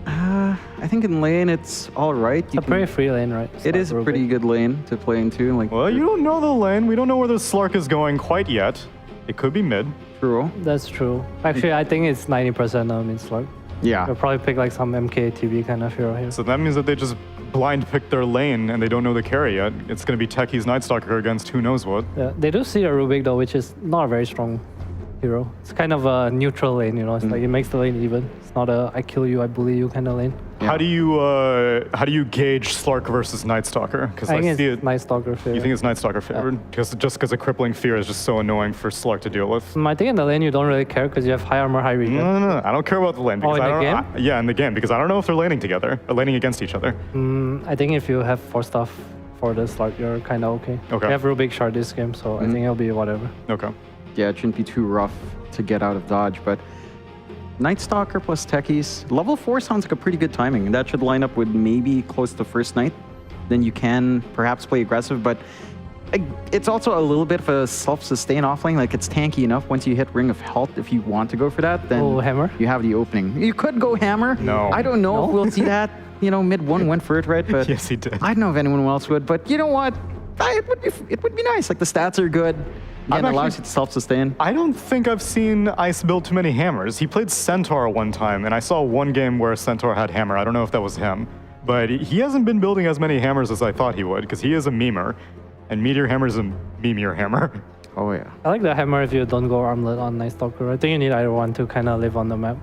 I think in lane it's all right.
It's a pretty free lane, right?
It is a pretty good lane to play into. Like,
well, you don't know the lane. We don't know where the Slark is going quite yet. It could be mid.
True.
That's true. Actually, I think it's 90% mid Slark.
Yeah.
They'll probably pick like some MKTV kind of hero here.
So that means that they just blind pick their lane and they don't know the carry yet. It's going to be Techie's Night Stalker against who knows what.
Yeah, they do see a Rubik though, which is not a very strong hero. It's kind of a neutral lane, you know. It's like it makes the lane even. It's not a I kill you, I bully you kind of lane.
Yeah. How do you gauge Slark versus Night Stalker? Because
I think
see
it's Night Stalker favored.
You think it's Night Stalker favored? Just because a crippling fear is just so annoying for Slark to deal with.
I think in the lane you don't really care because you have high armor, high regen.
No. I don't care about the lane. Because
in the
game? Yeah, in the game, because I don't know if they're laning together, or laning against each other.
I think if you have 4 stuff for the Slark, you're kind of okay.
Okay.
You have Rubik Shard this game, so I think it'll be whatever.
Okay.
Yeah, it shouldn't be too rough to get out of dodge, but Night Stalker plus Techies. Level 4 sounds like a pretty good timing, and that should line up with maybe close to first night. Then you can perhaps play aggressive, but it's also a little bit of a self-sustain offlane. Like, it's tanky enough once you hit Ring of Health. If you want to go for that, then
Hammer?
You have the opening. You could go Hammer.
No.
I don't know if we'll see that. You know, mid one went for it, right? But
yes, he did.
I don't know if anyone else would, but you know what? It would be nice. Like, the stats are good. Again, it allows you to self-sustain.
I don't think I've seen Ice build too many hammers. He played Centaur one time, and I saw one game where Centaur had hammer. I don't know if that was him. But he hasn't been building as many hammers as I thought he would, because he is a memer. And Meteor Hammer is a memeor hammer.
Oh, yeah.
I like the hammer if you don't go armlet on Night Stalker. I think you need either one to kind of live on the map.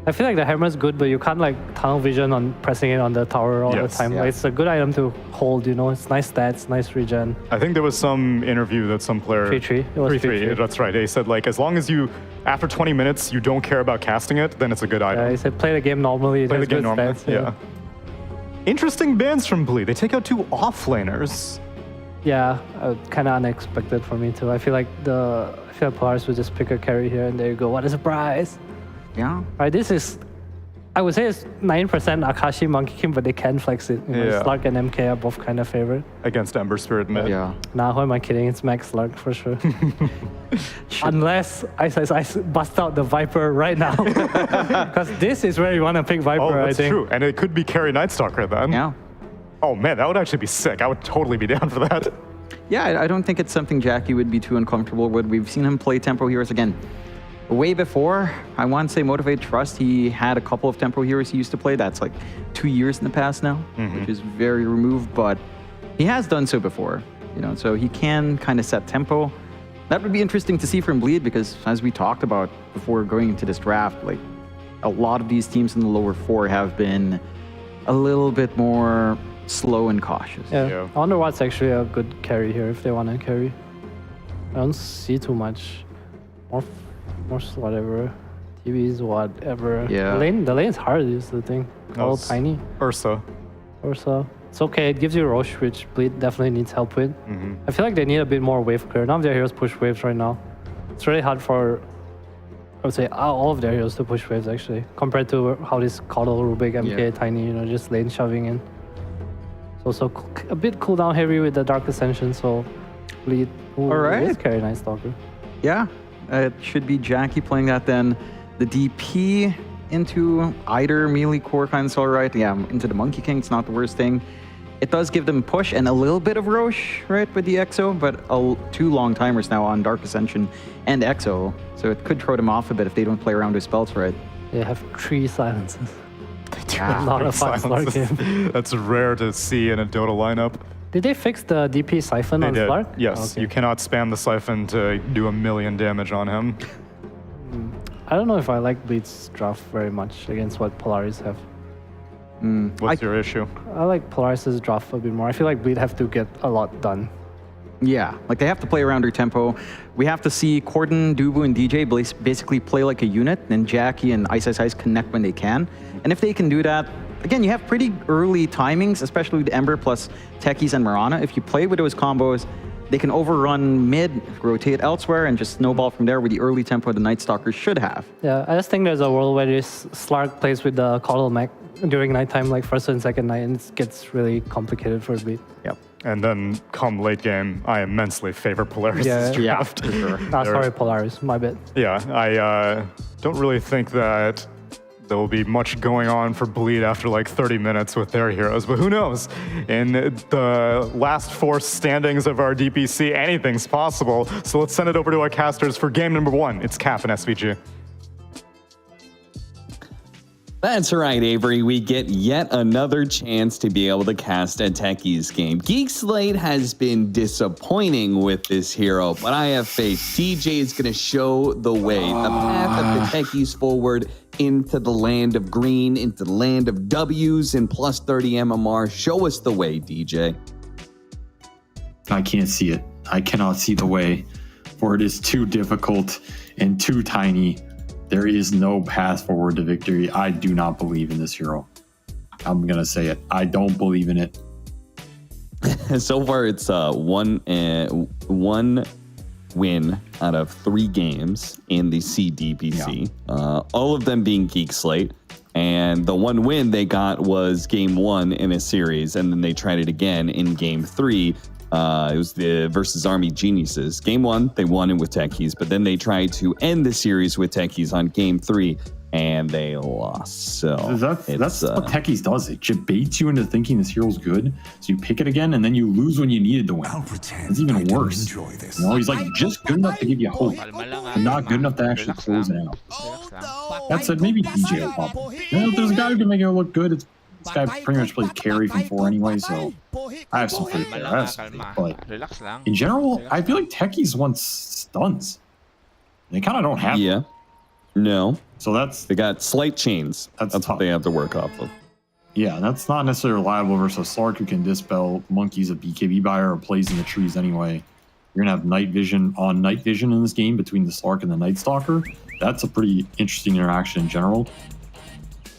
I feel like the hammer is good, but you can't like tunnel vision on pressing it on the tower all the time.
Yeah.
Like, it's a good item to hold, you know. It's nice stats, nice regen.
I think there was some interview that some player...
3-3. It was 3-3.
That's right. They said, like, as long as you, after 20 minutes, you don't care about casting it, then it's a good item.
Yeah, he said play the game normally.
Play the game
good
normally,
stats,
yeah. Interesting bans from Bleed. They take out 2 offlaners.
Yeah, kind of unexpected for me too. I feel like Polaris would just pick a carry here, and there you go. What a surprise!
Yeah.
Right, this is, I would say it's 9% Akashi Monkey King, but they can flex it. You know, Slark and MK are both kind of favored.
Against Ember Spirit mid.
Yeah.
Nah, who am I kidding? It's Max Slark for sure. Unless I bust out the Viper right now. Because this is where you want to pick Viper, I think.
That's true. And it could be carry Night Stalker then.
Yeah.
Oh man, that would actually be sick. I would totally be down for that.
Yeah, I don't think it's something Jackie would be too uncomfortable with. We've seen him play tempo heroes again. Way before, I want to say Motivate Trust, he had a couple of tempo heroes he used to play. That's like 2 years in the past now, which is very removed, but he has done so before, you know, so he can kind of set tempo. That would be interesting to see from Bleed because as we talked about before going into this draft, like a lot of these teams in the lower 4 have been a little bit more slow and cautious.
Yeah. I wonder what's actually a good carry here if they want to carry. I don't see too much. More whatever. TVs, whatever.
Yeah.
The lane's hard is the thing. All tiny.
Ursa.
It's okay. It gives you Roche, which Bleed definitely needs help with. I feel like they need a bit more wave clear. None of their heroes push waves right now. It's really hard for would say all of their heroes to push waves actually, compared to how this Coddle, Rubik, MK, Tiny, you know, just lane shoving in. It's also a bit cooldown heavy with the Dark Ascension, so Bleed is carry Night Stalker.
Yeah, it should be Jackie playing that then. The DP into either melee core kind of alright. Yeah, into the Monkey King, it's not the worst thing. It does give them push and a little bit of Roche, right, with the EXO, but 2 long timers now on Dark Ascension and EXO, so it could throw them off a bit if they don't play around with spells right.
They have 3 silences. A lot of fun Slark game.
That's rare to see in a Dota lineup.
Did they fix the DP Siphon on Slark?
Yes, you cannot spam the Siphon to do 1,000,000 damage on him.
I don't know if I like Bleed's draft very much against what Polaris have.
What's your issue?
I like Polaris's draft a bit more. I feel like Bleed have to get a lot done.
Yeah, like they have to play around their tempo. We have to see Corden, Dubu, and DJ basically play like a unit, and Jackie and Ice Ice Ice connect when they can. And if they can do that, again, you have pretty early timings, especially with Ember plus Techies and Mirana. If you play with those combos, they can overrun mid, rotate elsewhere, and just snowball from there with the early tempo the Night Stalkers should have.
Yeah, I just think there's a world where this Slark plays with the Coddle mech during nighttime, like first and second night, and it gets really complicated for Bleed.
Yep.
And then come late game, I immensely favor Polaris' draft.
For sure.
Sorry, Polaris, my bad.
Yeah, I don't really think that there will be much going on for Bleed after like 30 minutes with their heroes, but who knows? In the last 4 standings of our DPC, anything's possible. So let's send it over to our casters for game number 1. It's Cap and SVG.
That's right, Avery. We get yet another chance to be able to cast a Techies game. Geek Slate has been disappointing with this hero, but I have faith. DJ is going to show the way, the path of the Techies forward into the land of green, into the land of W's and plus 30 MMR. Show us the way, DJ.
I can't see it. I cannot see the way, for it is too difficult and too tiny. There is no path forward to victory. I do not believe in this hero. I'm going to say it. I don't believe in it.
So far, it's one win out of 3 games in the CDPC. Yeah. All of them being Geek Slate. And the 1 win they got was game 1 in a series. And then they tried it again in game 3. It was the versus Army Geniuses. Game 1, they won it with Techies, but then they tried to end the series with Techies on game 3, and they lost. So
that's what Techies does. It baits you into thinking this hero's good, so you pick it again, and then you lose when you needed to win. It's even worse. You know, he's like just good enough to give you hope, but not good enough to actually close it out. That said, maybe DJ will pop. You know, if there's a guy who can make it look good, this guy pretty much plays carry from 4 anyway, so I have some faith there. But in general, I feel like Techies want stuns. They kind of don't have
them. No.
So they
got slight chains. That's what they have to work off of.
Yeah, that's not necessarily reliable versus Slark, who can dispel monkeys, a BKB buyer, or plays in the trees anyway. You're going to have night vision on night vision in this game between the Slark and the Night Stalker. That's a pretty interesting interaction in general.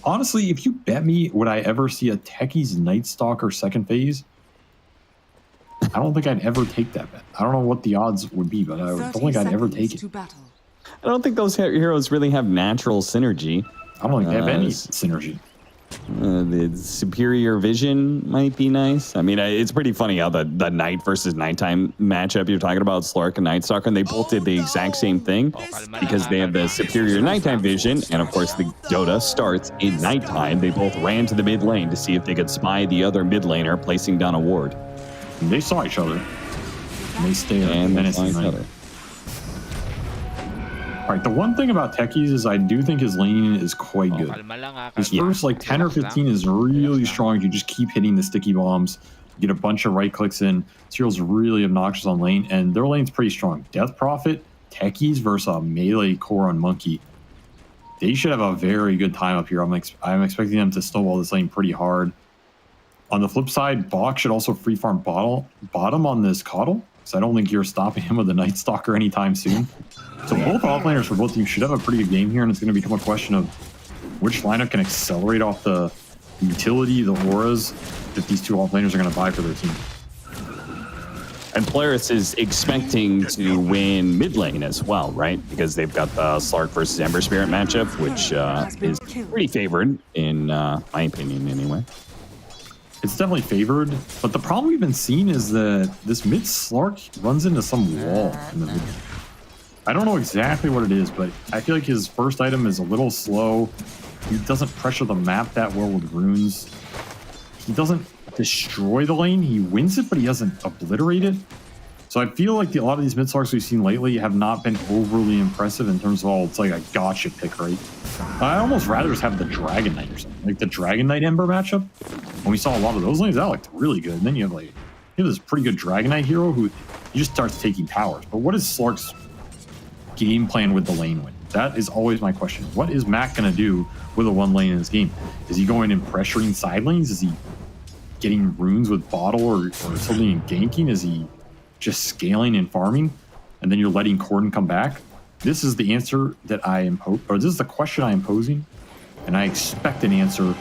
Honestly, if you bet me, would I ever see a Techies Night Stalker second phase? I don't think I'd ever take that bet. I don't know what the odds would be, but I don't think I'd ever take it.
I don't think those heroes really have natural synergy.
I don't think they have any synergy.
The superior vision might be nice. I mean, it's pretty funny how the night versus nighttime matchup you're talking about, Slark and Night Stalker, and they both did the exact same thing because they have the superior nighttime vision, and of course the Dota starts in nighttime. They both ran to the mid lane to see if they could spy the other mid laner placing down a ward.
And they saw each other. And they stayed and then each other. All right, the one thing about Techies is I do think his laning is quite good. His first like 10 or 15 is really strong. You just keep hitting the sticky bombs, get a bunch of right clicks in. This hero's really obnoxious on lane, and their lane's pretty strong. Death Prophet, Techies versus a melee core on Monkey. They should have a very good time up here. I'm expecting them to snowball this lane pretty hard. On the flip side, Bach should also free farm bottom on this Coddle, because I don't think you're stopping him with a Night Stalker anytime soon. So both offlaners for both teams should have a pretty good game here, and it's going to become a question of which lineup can accelerate off the utility, the auras that these 2 offlaners are going to buy for their team.
And Polaris is expecting to win mid lane as well, right? Because they've got the Slark versus Ember Spirit matchup, which is pretty favored, in my opinion, anyway.
It's definitely favored, but the problem we've been seeing is that this mid Slark runs into some wall in the mid. I don't know exactly what it is, but I feel like his first item is a little slow. He doesn't pressure the map that well with runes. He doesn't destroy the lane. He wins it, but he doesn't obliterate it. So I feel like a lot of these mid Slarks we've seen lately have not been overly impressive in terms of all, it's like a gotcha pick, right? I almost rather just have the Dragon Knight or something. Like the Dragon Knight Ember matchup. When we saw a lot of those lanes, that looked really good. And then you have this pretty good Dragon Knight hero who he just starts taking towers. But what is Slark's game plan with the lane win? That is always my question. What is Mac going to do with a one lane in this game? Is he going and pressuring side lanes? Is he getting runes with bottle or something and ganking? Is he just scaling and farming? And then you're letting Corden come back? This is the answer that I am, or this is the question I am posing. And I expect an answer.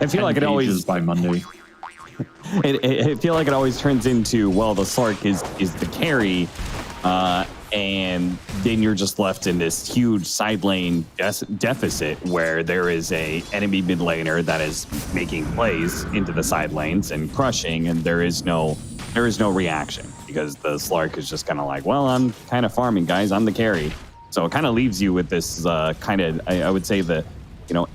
I feel like it always
by Monday.
I feel like it always turns into, well, the Slark is the carry, and then you're just left in this huge side lane deficit where there is a enemy mid laner that is making plays into the side lanes and crushing, and there is no reaction because the Slark is just kind of like, well, I'm kind of farming, guys. I'm the carry. So it kind of leaves you with this kind of, I would say, the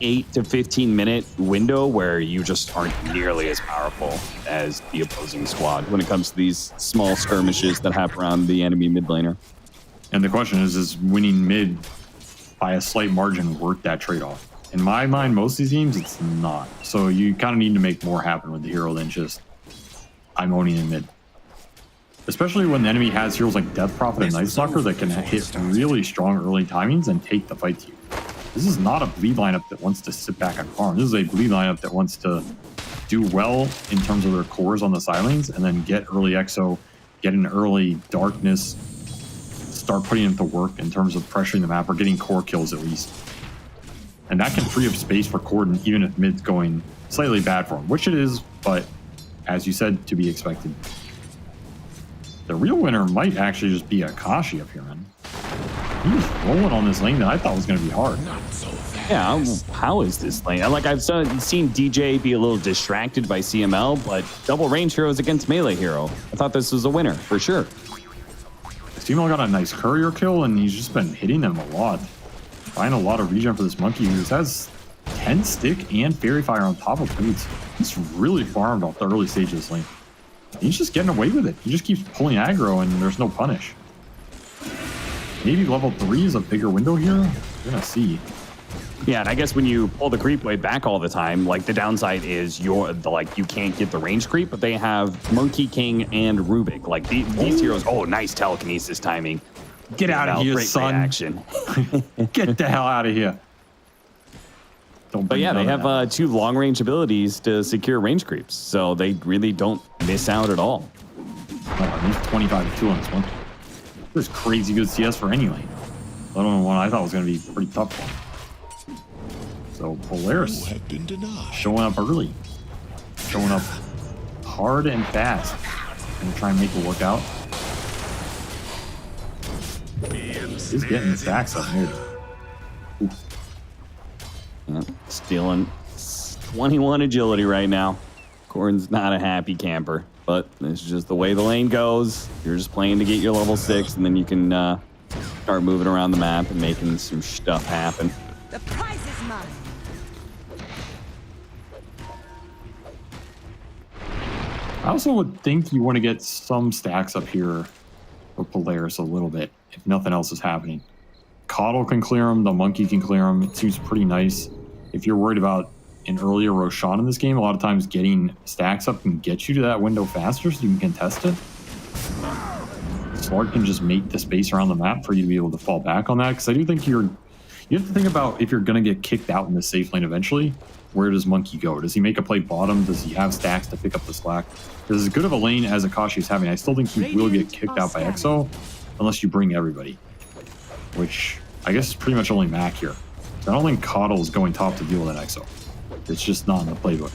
8 to 15 minute window where you just aren't nearly as powerful as the opposing squad when it comes to these small skirmishes that happen around the enemy mid laner.
And the question is winning mid by a slight margin worth that trade-off? In my mind, most of these games, it's not. So you kind of need to make more happen with the hero than just I'm owning in mid. Especially when the enemy has heroes like Death Prophet and Night Stalker that can hit really strong early timings and take the fight to you. This is not a bleed lineup that wants to sit back and farm. This is a bleed lineup that wants to do well in terms of their cores on the side lanes and then get early exo, get an early darkness, start putting it to work in terms of pressuring the map or getting core kills at least. And that can free up space for Corden even if mid's going slightly bad for him, which it is, but as you said, to be expected. The real winner might actually just be Akashi up here, man. He's rolling on this lane that I thought was going to be hard.
Yeah, how is this lane? Like, I've seen DJ be a little distracted by CML, but double range heroes against melee hero. I thought this was a winner, for sure.
CML got a nice courier kill, and he's just been hitting them a lot. Buying a lot of regen for this monkey who has 10 stick and fairy fire on top of boots. He's really farmed off the early stage of this lane. He's just getting away with it. He just keeps pulling aggro, and there's no punish. Maybe level 3 is a bigger window here. We're gonna see.
Yeah, and I guess when you pull the creep wave back all the time, like the downside is you can't get the range creep, but they have Monkey King and Rubik. Like these heroes. Oh, nice telekinesis timing.
Get out of here, son.
Action.
Get the hell out of here.
But yeah, they have 2 long range abilities to secure range creeps, so they really don't miss out at all.
He's 25-2 on this one. There's crazy good CS for any lane. I don't know one I thought was going to be a pretty tough one. So Polaris showing up early, showing up hard and fast, and try and make it work out. He's getting the stacks up here. Oof.
Yep, stealing 21 agility right now. Corden's not a happy camper, but it's just the way the lane goes. You're just playing to get your level 6, and then you can start moving around the map and making some stuff happen.
The prize is mine.
I also would think you want to get some stacks up here for Polaris a little bit, if nothing else is happening. Coddle can clear them, the Monkey can clear them. It seems pretty nice. If you're worried about an earlier Roshan in this game, a lot of times getting stacks up can get you to that window faster so you can contest it. Slark can just make the space around the map for you to be able to fall back on that, because I do think you have to think about if you're going to get kicked out in the safe lane eventually, where does Monkey go? Does he make a play bottom? Does he have stacks to pick up the slack? Because as good of a lane as Akashi is having, I still think he will get kicked out by EXO unless you bring everybody, which I guess is pretty much only Mac here. So I don't think Coddle is going top to deal with that EXO. It's just not in the playbook.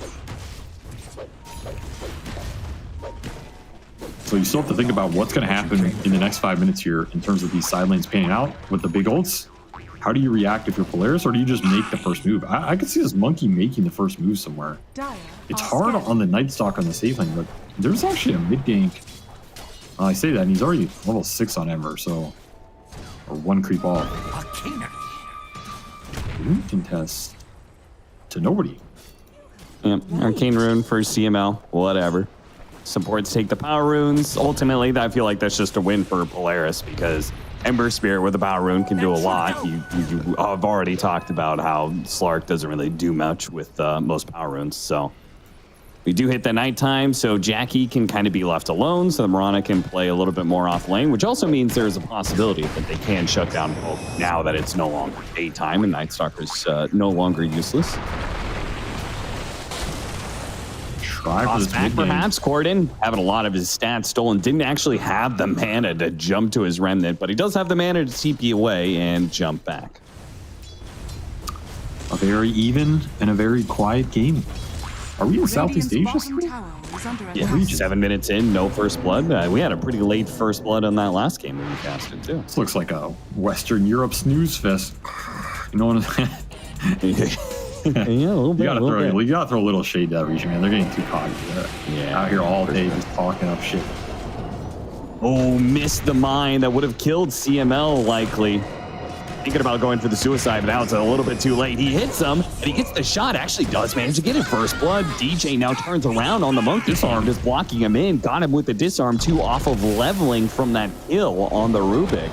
So you still have to think about what's going to happen in the next 5 minutes here in terms of these side lanes panning out with the big ults. How do you react if you're Polaris, or do you just make the first move? I could see this Monkey making the first move somewhere. It's hard on the Night Stalker on the safe lane, but there's actually a mid gank. I say that, and he's already level 6 on Ember, so... Or 1 creep off. Contest to nobody.
Yep, Arcane Rune for CML, whatever. Supports take the power runes. Ultimately, I feel like that's just a win for Polaris because Ember Spirit with the power rune can do a lot. You have already talked about how Slark doesn't really do much with most power runes. So we do hit the nighttime, so Jackie can kind of be left alone, so Mirana can play a little bit more off lane, which also means there's a possibility that they can shut down Poke now that it's no longer daytime and Night Stalker's no longer useless. Toss back perhaps. Corden having a lot of his stats stolen. Didn't actually have the mana to jump to his remnant, but he does have the mana to TP away and jump back.
A very even and a very quiet game. Are we in Southeast Asia?
Yeah, 7 minutes in, no first blood. We had a pretty late first blood on that last game that we casted too.
This looks like a Western Europe snooze fest. You know what I'm saying?
Yeah, a little bit.
You gotta throw a little shade to that region, man. They're getting too cocky. They're out here all day just talking up shit.
Oh, missed the mine that would have killed CML likely. Thinking about going for the suicide, but now it's a little bit too late. He hits him, and he gets the shot. Actually does manage to get it first blood. DJ now turns around on the Monkey Disarm, just blocking him in. Got him with the disarm, 2 off of leveling from that kill on the Rubik.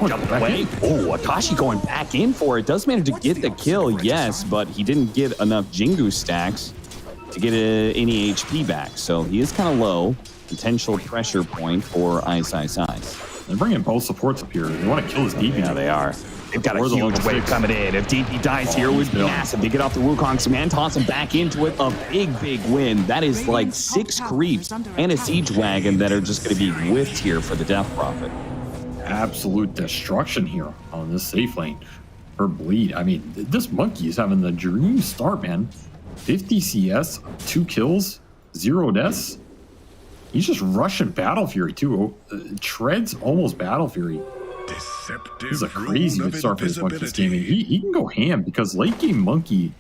Jump away. Oh, Akashi going back in for it. Does manage to get the kill, yes, but he didn't get enough Jingu stacks to get any HP back. So he is kind of low. Potential pressure point for Ice.
They're bringing both supports up here. They want to kill this DP.
Yeah, they are. They've got a huge wave coming in. If DP dies here, it would be massive. They get off the Wukong's command, toss him back into it. A big win. That is like 6 creeps and a siege wagon that are just going to be whiffed here for the Death Prophet.
Absolute destruction here on this safe lane for Bleed. I mean, this Monkey is having the dream start, man. 50 CS, 2 kills, 0 deaths. He's just rushing Battle Fury too. Treads almost Battle Fury. This is a crazy good start for this Monkey's game. He can go ham because late game Monkey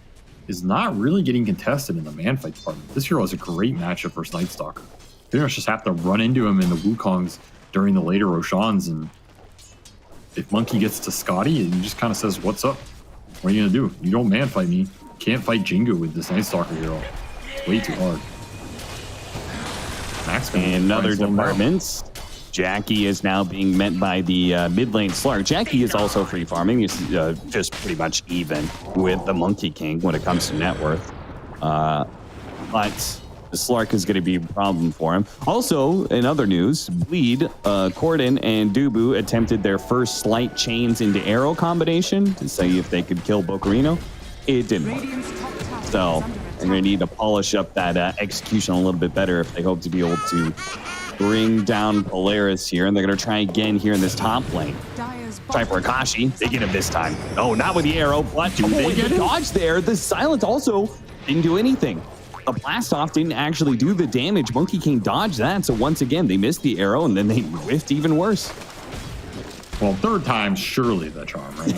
is not really getting contested in the man fight department. This hero is a great matchup versus Night Stalker. Pretty much just have to run into him in the Wukongs during the later Roshans, and if Monkey gets to Scotty, he just kind of says, "What's up? What are you gonna do? You don't man fight me. Can't fight Jingu with this Night Stalker hero. It's way too hard."
In other departments, Jackie is now being met by the mid lane Slark. Jackie is also free farming. He's just pretty much even with the Monkey King when it comes to net worth. But the Slark is going to be a problem for him. Also, in other news, Bleed, Corden, and Dubu attempted their first slight chains into arrow combination to see if they could kill Bocarino. It didn't work. So they're going to need to polish up that execution a little bit better if they hope to be able to bring down Polaris here. And they're going to try again here in this top lane. Try for Akashi. They get him this time. No, not with the arrow, but do they get dodge there? The silence also didn't do anything. The blast off didn't actually do the damage. Monkey King dodged that, so once again they missed the arrow and then they whiffed even worse.
Well, third time surely the charm, right?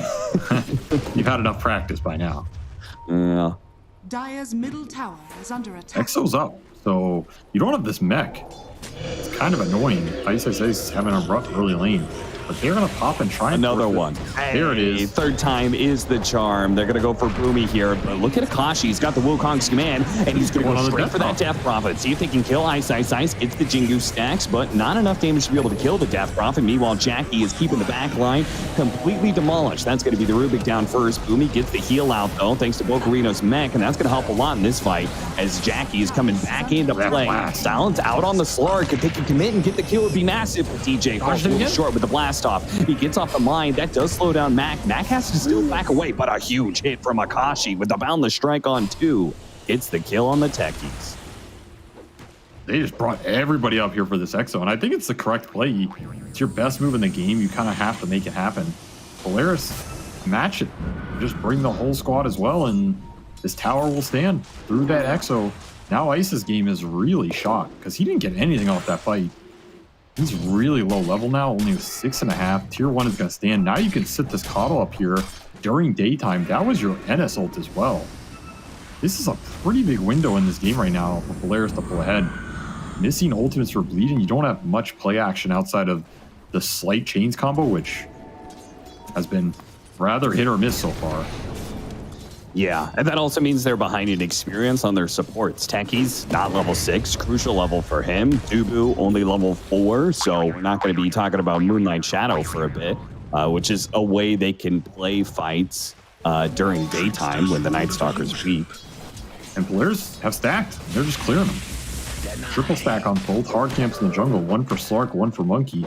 You've had enough practice by now.
Yeah.
Dire's middle tower is under attack.
Exo's up, so you don't have this mech. It's kind of annoying. Ice is having a rough early lane. But they're going to pop and try
another one.
There it is.
Third time is the charm. They're going to go for Boomy here. But look at Akashi. He's got the Wukong's command, and he's going to go straight for that Death Prophet. See if they can kill Ice. Gets the Jingu stacks, but not enough damage to be able to kill the Death Prophet. Meanwhile, Jackie is keeping the back line completely demolished. That's going to be the Rubik down first. Boomy gets the heal out, though, thanks to Bocarino's mech, and that's going to help a lot in this fight as Jackie is coming back into play. Silence out on the Slark. If they can commit and get the kill, would be massive. But DJ falls a little short with the blast off. He gets off the mine. That does slow down Mac. Mac has to still back away, but a huge hit from Akashi with the boundless strike on 2. Gets the kill on the techies.
They just brought everybody up here for this Exo, and I think it's the correct play. It's your best move in the game. You kind of have to make it happen. Polaris, match it. Just bring the whole squad as well, and this tower will stand through that Exo. Now Ice's game is really shot because he didn't get anything off that fight. He's really low level now, only 6.5. Tier 1 is going to stand. Now you can sit this Coddle up here during daytime. That was your NS ult as well. This is a pretty big window in this game right now for Polaris to pull ahead. Missing ultimates for Bleed, and you don't have much play action outside of the slight chains combo, which has been rather hit or miss so far.
Yeah, and that also means they're behind in experience on their supports. Techie's not level 6, crucial level for him. Dubu only level 4, so we're not going to be talking about Moonlight Shadow for a bit, which is a way they can play fights during daytime when the Night Stalker's weak.
And Polaris have stacked. They're just clearing them. Triple stack on both hard camps in the jungle. One for Slark, one for Monkey.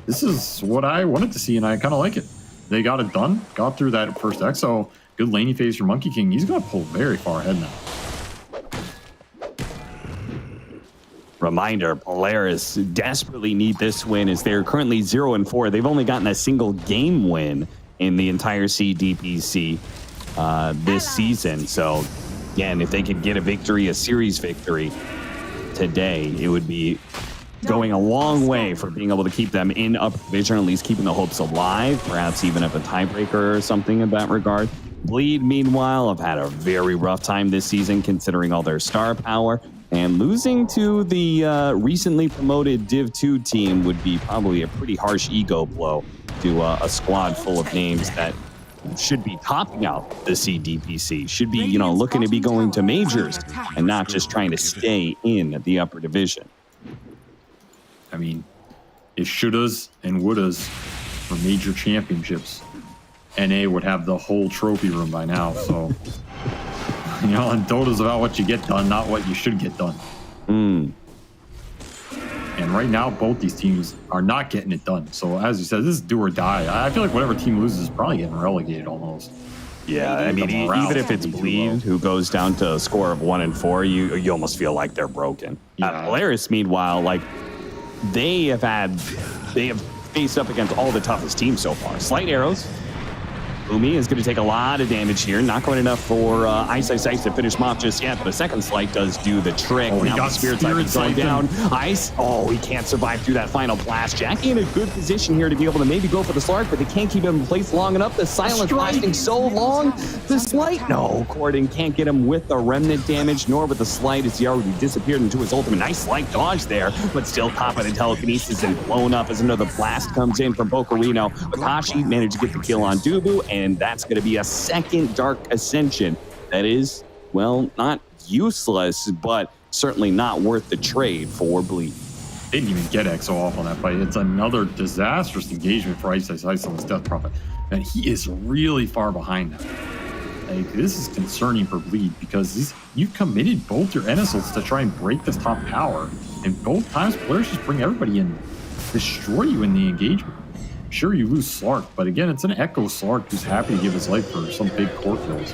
This is what I wanted to see, and I kind of like it. They got it done. Got through that first exo. Good laning phase for Monkey King. He's going to pull very far ahead now.
Reminder, Polaris desperately need this win as they're currently 0-4. They've only gotten a single game win in the entire CDPC this season. So, again, if they could get a victory, a series victory today, it would be going a long way for being able to keep them in upper division, or at least keeping the hopes alive, perhaps even of a tiebreaker or something in that regard. Bleed, meanwhile, have had a very rough time this season considering all their star power, and losing to the recently promoted Div 2 team would be probably a pretty harsh ego blow to a squad full of names that should be topping out the CDPC, should be, you know, looking to be going to majors and not just trying to stay in the upper division.
I mean, it shouldas and wouldas for major championships. NA would have the whole trophy room by now, so you know, and Dota's about what you get done, not what you should get done. And right now, both these teams are not getting it done. So as you said, this is do or die. I feel like whatever team loses is probably getting relegated almost.
Yeah, I mean, even if it's Bleed who goes down to a score of 1-4, you almost feel like they're broken.
Yeah.
Polaris, meanwhile, like they have faced up against all the toughest teams so far. Slight arrows. Umi is going to take a lot of damage here. Not quite enough for Ice to finish him off just yet, but a second slight does do the trick.
Oh,
now the Spirit Siphon's going down. Ice, he can't survive through that final blast. Jackie in a good position here to be able to maybe go for the Slark, but they can't keep him in place long enough. The silence lasting so long. The slight, no, Corden can't get him with the remnant damage, nor with the slight as he already disappeared into his ultimate. Nice slight dodge there, but still caught by the telekinesis and blown up as another blast comes in from Bocarino. Akashi managed to get the kill on Dubu, and that's going to be a second Dark Ascension that is, well, not useless, but certainly not worth the trade for Bleed.
Didn't even get EXO off on that fight. It's another disastrous engagement for Ice on his Death Prophet. And he is really far behind now. Like, this is concerning for Bleed because you've committed both your NSLs to try and break this top tower. And both times, players just bring everybody in, destroy you in the engagement. Sure, you lose Slark, but again, it's an Echo Slark who's happy to give his life for some big core kills.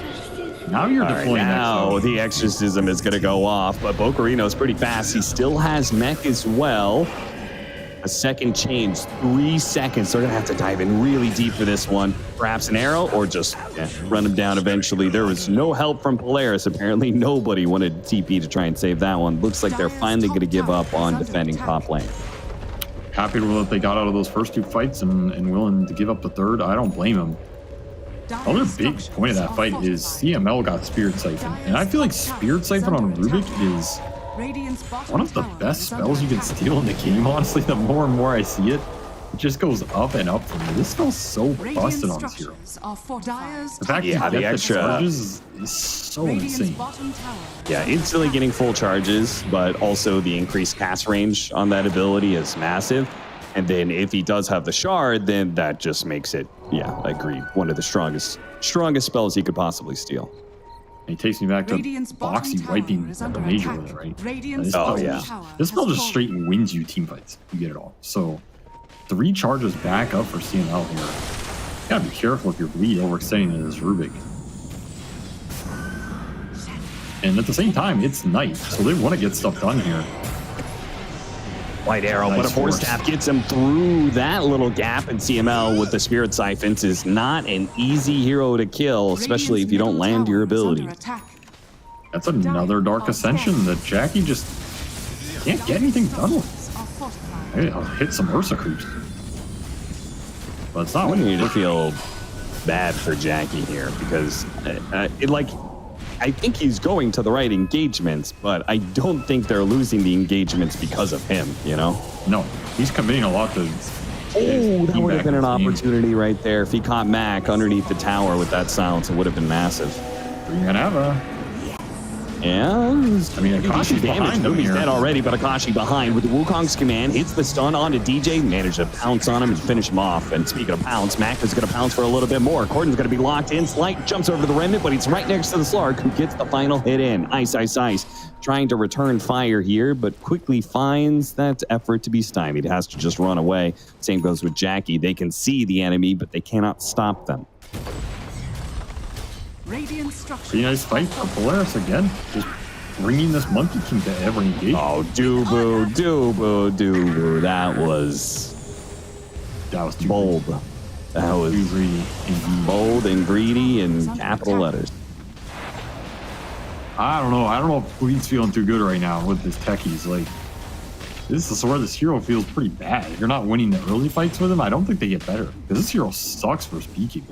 Now you're deploying
now
EXO.
The exorcism is going to go off, but Bocarino's pretty fast. He still has mech as well. A second change, 3 seconds. They're going to have to dive in really deep for this one. Perhaps an arrow or just run him down eventually. There was no help from Polaris. Apparently, nobody wanted TP to try and save that one. Looks like they're finally going to give up on defending top lane.
Happy that they got out of those first 2 fights and willing to give up the third. I don't blame him. The other big point of that fight is CML got Spirit Siphon. And I feel like Spirit Siphon on Rubik is one of the best spells you can steal in the game, honestly. The more and more I see it, it just goes up and up for me. This spell's so busted on this hero. The fact that the extra charges is so insane.
Yeah, instantly getting full charges, but also the increased cast range on that ability is massive. And then if he does have the shard, then that just makes it, agreed, one of the strongest spells he could possibly steal.
And he takes me back to Boxy wiping the major with it, right? This spell just straight wins you team fights. You get it all. So 3 charges back up for CML here. You gotta be careful if you're Bleed overextending it as Rubik. And at the same time, it's night, so they want to get stuff done here.
White arrow, but a force staff gets him through that little gap, and CML with the Spirit Siphons is not an easy hero to kill, especially if you don't land your ability.
That's another Dark Ascension that Jackie just can't get anything done with. Hey, I'll hit some Ursa creeps. But it's not what
you need to feel bad for Jackie here because, I think he's going to the right engagements, but I don't think they're losing the engagements because of him, you know?
No, he's committing a lot to...
Oh, that would have been an opportunity right there. If he caught Mac underneath the tower with that silence, it would have been massive.
You're gonna have a...
Yeah,
I mean, Akashi's behind him
He's
here.
dead already, but Akashi behind with the Wukong's command, hits the stun onto DJ, managed to pounce on him and finish him off. And speaking of pounce, Mac is going to pounce for a little bit more. Cordon's going to be locked in. Slight jumps over to the Remnant, but he's right next to the Slark, who gets the final hit in. Ice. Trying to return fire here, but quickly finds that effort to be stymied. Has to just run away. Same goes with Jackie. They can see the enemy, but they cannot stop them.
Radiant structure.
Pretty nice fight for Polaris again. Just bringing this Monkey King to every engagement.
Oh, Dubu. That was
too
bold.
Greedy.
That was
too greedy.
Bold and greedy in capital letters.
I don't know if Bleed's feeling too good right now with his techies. Like, this is where this hero feels pretty bad. If you're not winning the early fights with him, I don't think they get better. Because this hero sucks versus BKB.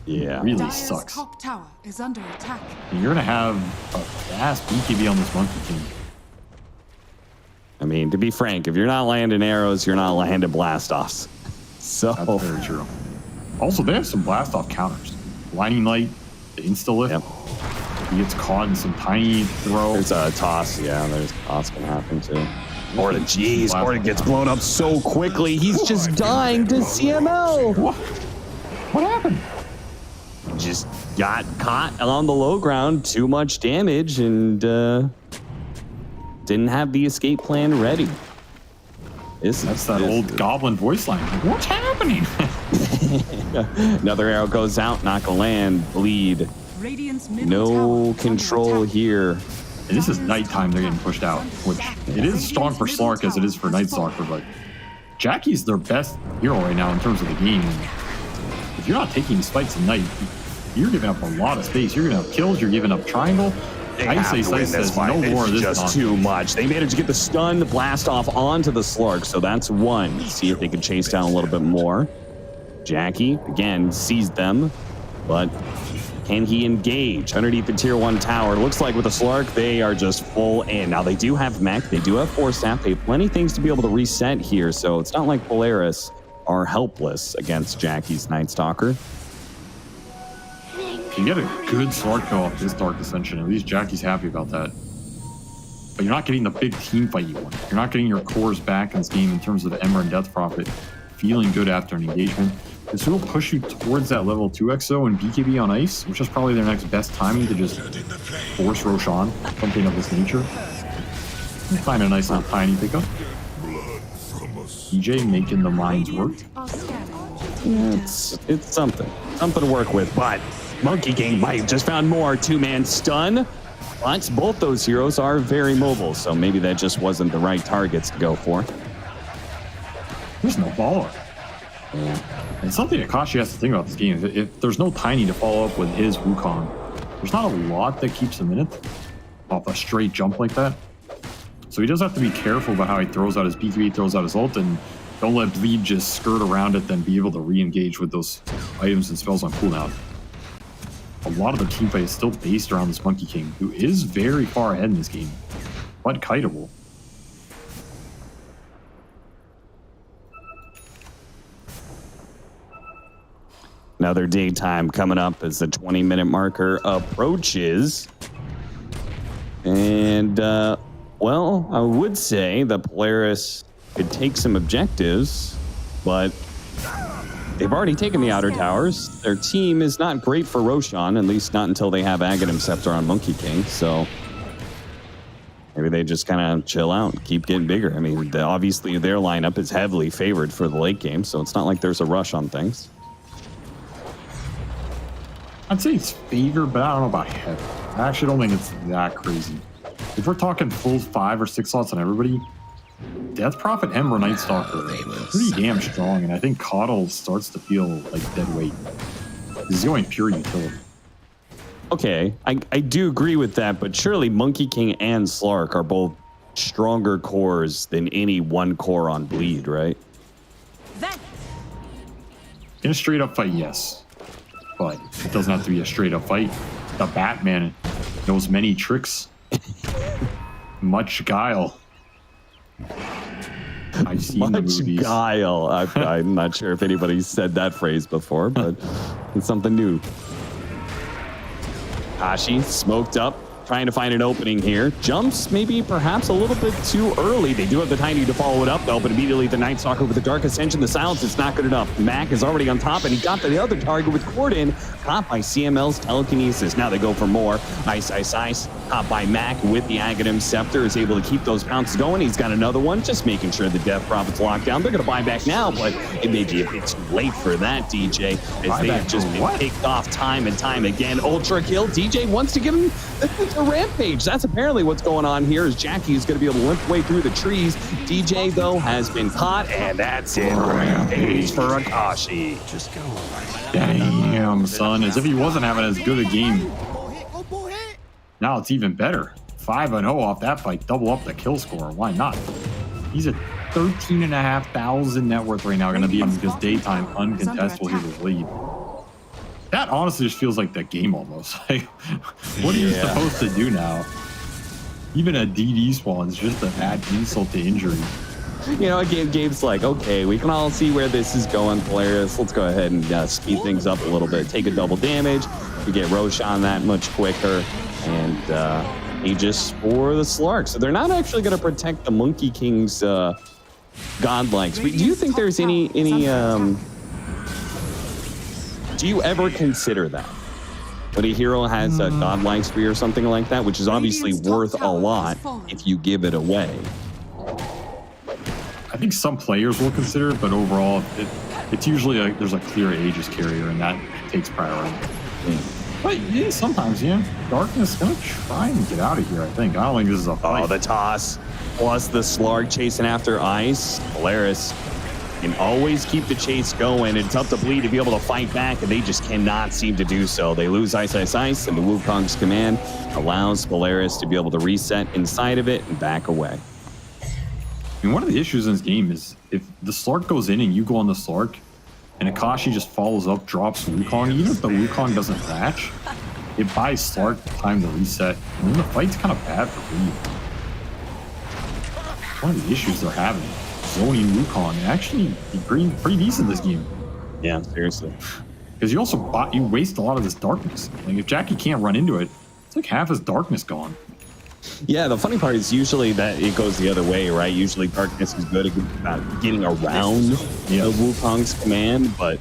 Yeah.
It really
Dire's
sucks.
top tower is under attack.
And you're going to have a fast BKB on this Monkey King.
I mean, to be frank, if you're not landing arrows, you're not landing blast-offs. So
that's very true. Also, they have some blast-off counters. Blinding Light, the insta-lift.
Yep.
He gets caught in some tiny throw.
There's a toss. Yeah, there's a toss can happen too. Gordon gets blown up so quickly. He's just dying to CML.
What happened?
Just got caught on the low ground. Too much damage and didn't have the escape plan ready.
That's that old goblin voice line. What's happening?
Another arrow goes out, not gonna land. Bleed. No control here.
And this is nighttime, they're getting pushed out, which it is strong for Slark as it is for Night Stalker, but Jackie's their best hero right now in terms of the game. If you're not taking these fights at night, you're giving up a lot of space. You're giving up kills, you're giving up triangle.
Ice says no more of this. Just too much. They managed to get the stun, the blast off onto the Slark, so that's one. See if they can chase down a little bit more. Jackie, again, sees them, but can he engage underneath the tier 1 tower? Looks like with the Slark, they are just full in. Now, they do have mech, they do have Force Staff, they have plenty of things to be able to reset here, so it's not like Polaris are helpless against Jackie's Night Stalker.
You get a good Slark go off this Dark Ascension. At least Jackie's happy about that. But you're not getting the big team fight you want. You're not getting your cores back in this game in terms of Ember and Death Prophet. Feeling good after an engagement. This will push you towards that level 2 XO and BKB on ice, which is probably their next best timing to just force Roshan, something of this nature. Find a nice little tiny pickup. DJ making the mines work.
It's something to work with, but Monkey King might just found more 2-man stun. But both those heroes are very mobile, so maybe that just wasn't the right targets to go for.
There's no baller.
Yeah.
And something Akashi has to think about this game. If there's no Tiny to follow up with his Wukong, there's not a lot that keeps him in it off a straight jump like that. So he does have to be careful about how he throws out his BKB, throws out his ult, and don't let Bleed just skirt around it, then be able to re-engage with those items and spells on cooldown. A lot of the teamfight is still based around this Monkey King, who is very far ahead in this game, but kiteable.
Another daytime coming up as the 20-minute marker approaches. And, well, I would say that Polaris could take some objectives, but they've already taken the outer towers. Their team is not great for Roshan, at least not until they have Aghanim Scepter on Monkey King, so maybe they just kind of chill out and keep getting bigger. I mean, obviously their lineup is heavily favored for the late game, so it's not like there's a rush on things.
I'd say it's favored, but I don't know about heavy. I actually don't think it's that crazy. If we're talking full 5 or 6 slots on everybody, Death Prophet, Ember, Night Stalker are pretty damn strong, and I think Coddle starts to feel like dead weight. He's going pure utility.
Okay, I do agree with that, but surely Monkey King and Slark are both stronger cores than any one core on Bleed, right?
In a straight up fight, yes. But it doesn't have to be a straight up fight. The Batman knows many tricks. Much guile. I've seen the movies.
Guile. I'm not sure if anybody's said that phrase before, but it's something new. Kashi smoked up, trying to find an opening here. Jumps maybe perhaps a little bit too early. They do have the Tiny to follow it up though, but immediately the Night Stalker with the Dark Ascension, the silence is not good enough. Mac is already on top and he got the other target with Corden, caught by CML's telekinesis. Now they go for more. Ice, caught by Mac with the Aghanim Scepter, is able to keep those bounces going. He's got another one, just making sure the Death Prophet's locked down. They're gonna buy back now, but it may be a bit too late for that, DJ, as they have just been picked off time and time again. Ultra kill. DJ wants to give him a rampage. That's apparently what's going on here, as Jackie is going to be able to limp way through the trees. DJ, though, has been caught, and that's it. Rampage for Akashi. Just go.
Damn, son. As if he wasn't having as good a game. Now it's even better. 5-0 off that fight. Double up the kill score. Why not? He's at 13,500 net worth right now. Going to be in this daytime uncontestable his lead. That honestly just feels like the game almost. Like, what are you supposed to do now? Even a DD spawn is just an add insult to injury.
You know, Gabe's like, okay, we can all see where this is going, Polaris. Let's go ahead and speed things up a little bit. Take a double damage. We get Roshan that much quicker. And Aegis for the Slark. So they're not actually going to protect the Monkey King's godlikes. But do you think there's any do you ever consider that? When a hero has a godlike spree or something like that, which is obviously worth a lot if you give it away.
I think some players will consider it, but overall, it's usually there's a clear Aegis carrier, and that takes priority. But yeah, sometimes, Darkness is going to try and get out of here, I think. I don't think this is a fight.
Oh, the toss. Plus the Slark chasing after Ice. Polaris can always keep the chase going. It's up to Bleed to be able to fight back, and they just cannot seem to do so. They lose Ice, and the Wukong's command allows Polaris to be able to reset inside of it and back away.
I mean, one of the issues in this game is if the Slark goes in and you go on the Slark, and Akashi just follows up, drops Wukong, even if the Wukong doesn't match, it buys Slark time to reset, and then the fight's kind of bad for Bleed. One of the issues they're having. Zoning Wukong actually be pretty decent this game.
Yeah, seriously.
Because you also waste a lot of this darkness. Like if Jackie can't run into it, it's like half his darkness gone.
Yeah, the funny part is usually that it goes the other way, right? Usually darkness is good at getting around the Wukong's command, but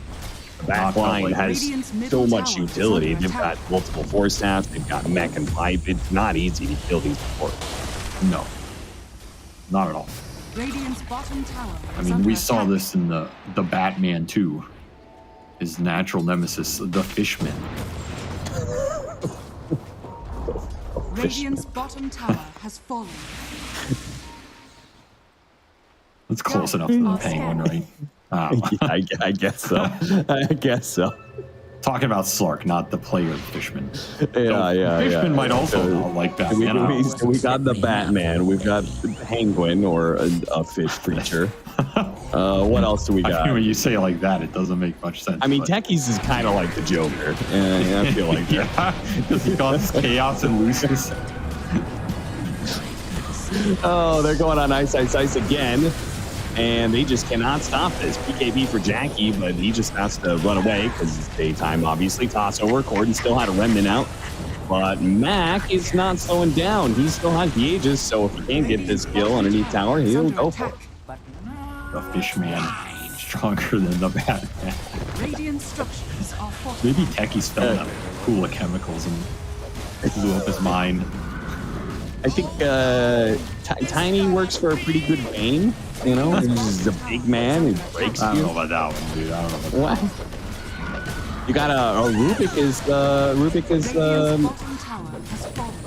the back line has so much utility. They've got multiple force staffs, they've got mech and pipe. It's not easy to kill these supports.
No, not at all.
Radiant's bottom tower.
I mean, we saw this in the Batman 2. His natural nemesis, the Fishman.
Radiant's bottom tower has fallen.
That's close enough to the Penguin, right?
I guess so. I guess so.
Talking about Slark, not the player Fishman.
Fishman
might also not like Batman.
We got the Batman. We've got the Penguin, or a fish creature. What else do we got?
I mean, when you say it like that, it doesn't make much sense.
I mean, Techies is kind of like the Joker. I feel like
because he causes chaos and loses.
Oh, they're going on ice again. And they just cannot stop this. PKB for Jackie, but he just has to run away because it's daytime, obviously. Toss over. Corden still had a remnant out. But Mac is not slowing down. He still has the Aegis, so if he can't get this kill underneath tower, he'll go for it.
The Fishman stronger than the Batman. Maybe Techie's fell in a pool of chemicals and blew up his mind.
I think Tiny works for a pretty good Bane. You know, he's a big man who breaks you.
I don't know about that one, dude. I don't know about
that. You got a Rubik is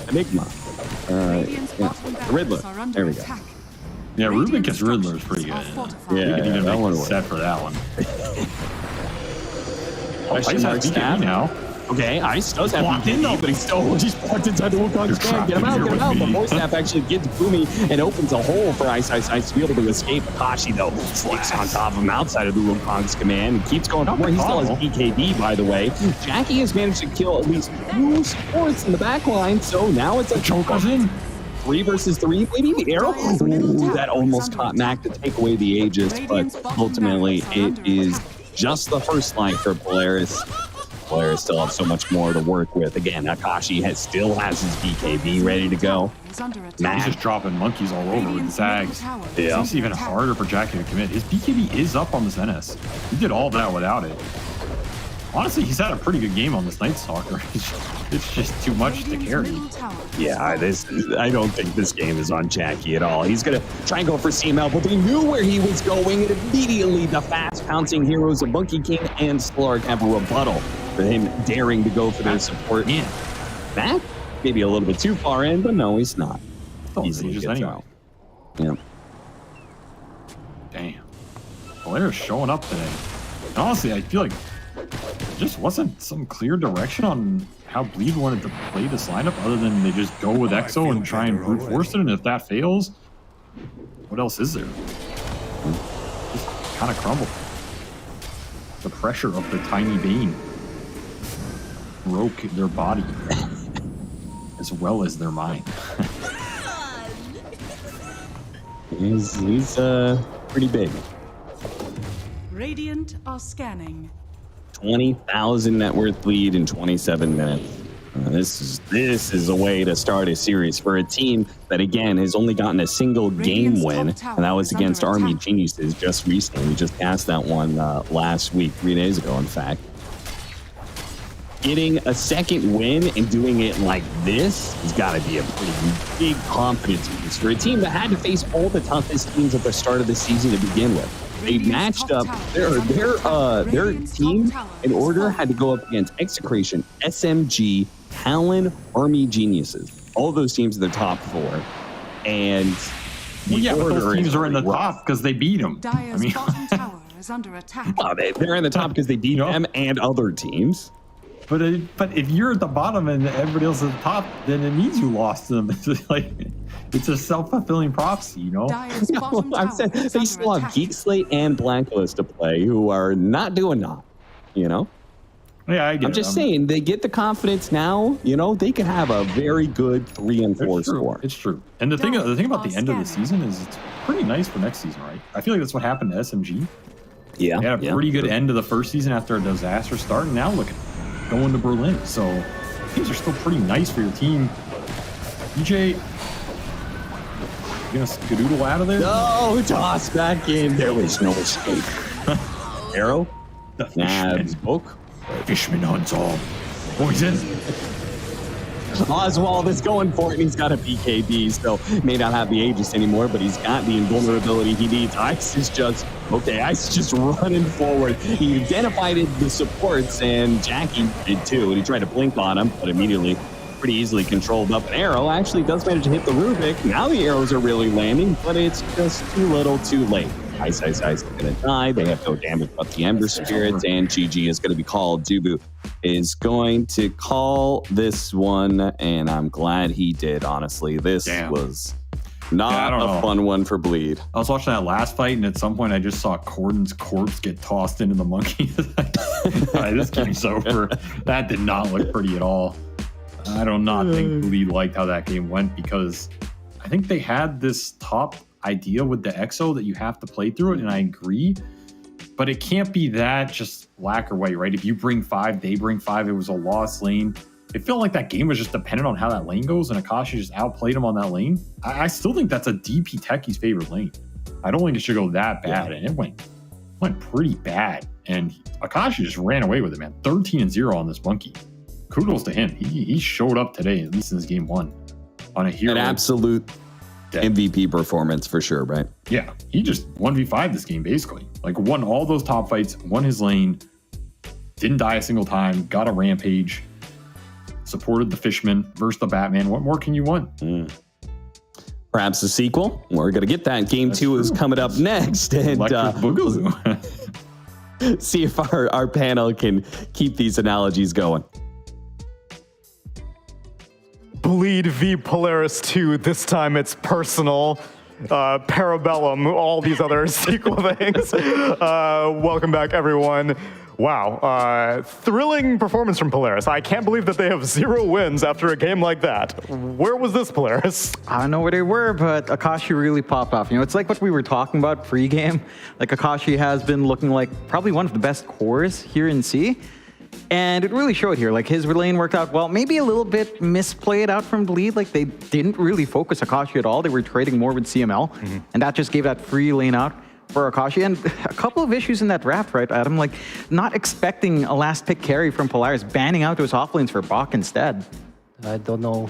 Enigma. Riddler. There we go.
Yeah, Rubik as Riddler is pretty good.
Yeah,
even
that
make
one
a set for that one.
Question mark stab
now.
Okay, Ice does have BKB, but he's blocked inside the Wukong's can. Get him out. The voice snap actually gets Boomy and opens a hole for Ice to be able to escape. Akashi, though, sticks on top of him outside of the Wukong's command and keeps going forward. He still has BKB, by the way. Jackie has managed to kill at least 2 supports in the back line, so now it's a choke in. 3 versus 3, maybe the arrow. Ooh, that almost caught Mac to take away the Aegis, but ultimately it is just the first line for Polaris. Players still have so much more to work with. Again, Akashi still has his BKB ready to go.
He's just dropping monkeys all over with the Zags.
Yeah.
It's even harder for Jackie to commit. His BKB is up on this NS. He did all that without it. Honestly, he's had a pretty good game on this Night Stalker. It's just too much to carry.
Yeah, I don't think this game is on Jackie at all. He's going to try and go for CML, but they knew where he was going, and immediately the fast-pouncing heroes of Monkey King and Slark have a rebuttal for him daring to go for their support in. That maybe a little bit too far in, but no, he's not. Easily
just
gets
anyway.
out. Yeah.
Damn. Polaris showing up today. And honestly, I feel like there just wasn't some clear direction on how Bleed wanted to play this lineup other than they just go with EXO and try and brute force it, and if that fails, what else is there? Just kind of crumble. The pressure of the tiny Bane broke their body as well as their mind.
He's pretty big.
Radiant are scanning.
20,000 net worth lead in 27 minutes. This is a way to start a series for a team that, again, has only gotten a single game win, and that was against Army Geniuses just recently. We just passed that one last week, 3 days ago, in fact. Getting a second win and doing it like this has got to be a pretty big confidence boost for a team that had to face all the toughest teams at the start of the season to begin with. They matched up their team in order had to go up against Execration, SMG, Talon, Army Geniuses. All of those teams in the top 4. And
well, yeah, but those teams are in the top because they beat them. I mean,
tower is under attack.
Well, they're in the top because they beat them and other teams.
But if you're at the bottom and everybody else is at the top, then it means you lost to them. It's like it's a self-fulfilling prophecy, you know?
No, I'm saying they still have Geek Slate and Blacklist to play who are not doing that, you know?
Yeah, I get
I'm just saying, they get the confidence now, you know, they could have a very good 3 and 4 score.
It's true. And the thing about the end of the season is it's pretty nice for next season, right? I feel like that's what happened to SMG.
Yeah.
They had a pretty good end of the first season after a disaster start, and now look at going to Berlin. So things are still pretty nice for your team. DJ, you gonna skedoodle out of there?
No, toss back in. There was no escape. Arrow, nabs, book.
Fishman hunts all. Poison.
Oswald is going for it, and he's got a BKB, so may not have the Aegis anymore, but he's got the invulnerability he needs. Ice is just running forward. He identified the supports, and Jackie did too, and he tried to blink on him, but immediately pretty easily controlled up. An arrow actually does manage to hit the Rubik. Now the arrows are really landing, but it's just too little too late. Ice is going to die. They have no damage but the Ember Spirits, and GG is going to be called. Dubu is going to call this one, and I'm glad he did, honestly. This was not a fun one for Bleed.
I was watching that last fight, and at some point I just saw Corden's corpse get tossed into the monkey. This game's over. That did not look pretty at all. I do not think Bleed liked how that game went, because I think they had this top idea with the EXO that you have to play through it, and I agree, but it can't be that just black or white, right? If you bring 5, they bring 5, it was a lost lane. It felt like that game was just dependent on how that lane goes, and Akashi just outplayed him on that lane. I still think that's a DP Techie's favorite lane. I don't think it should go that bad, and it went pretty bad, and Akashi just ran away with it, man. 13-0 on this monkey. Kudos to him. He showed up today, at least in his game 1, on a hero.
An absolute MVP performance for sure, right?
Yeah, he just 1v5 this game, basically. Like, won all those top fights, won his lane, didn't die a single time, got a rampage, supported the Fishman versus the Batman. What more can you want?
Perhaps a sequel. We're going to get that. Game 2 is coming up next. And
Boogaloo.
see if our panel can keep these analogies going.
Bleed v Polaris 2. This time it's personal. Parabellum, all these other sequel things. Welcome back, everyone. Wow, thrilling performance from Polaris. I can't believe that they have 0 wins after a game like that. Where was this, Polaris?
I don't know where they were, but Akashi really popped off. You know, it's like what we were talking about pre-game. Like Akashi has been looking like probably one of the best cores here in C. And it really showed here. Like his lane worked out well, maybe a little bit misplayed out from Bleed. Like they didn't really focus Akashi at all. They were trading more with CML. And that just gave that free lane out for Akashi. And a couple of issues in that draft, right, Adam? Like not expecting a last pick carry from Polaris, banning out those offlanes for Bach instead.
I don't know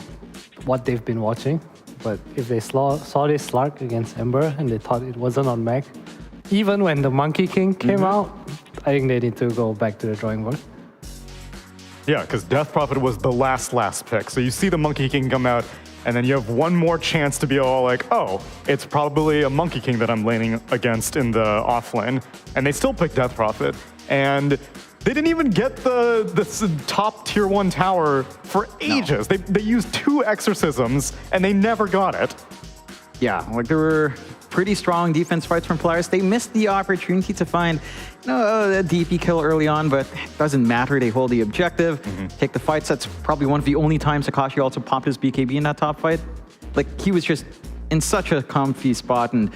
what they've been watching, but if they saw this Slark against Ember and they thought it wasn't on Mac, even when the Monkey King came out, I think they need to go back to the drawing board.
Yeah, because Death Prophet was the last pick. So you see the Monkey King come out, and then you have one more chance to be all like, oh, it's probably a Monkey King that I'm laning against in the offlane. And they still picked Death Prophet. And they didn't even get the top tier 1 tower for ages. No. They used 2 exorcisms, and they never got it.
Yeah, like there were pretty strong defense fights from Polaris. They missed the opportunity to find a DP kill early on, but it doesn't matter. They hold the objective, take the fights. That's probably one of the only times Akashi also popped his BKB in that top fight. Like he was just in such a comfy spot. And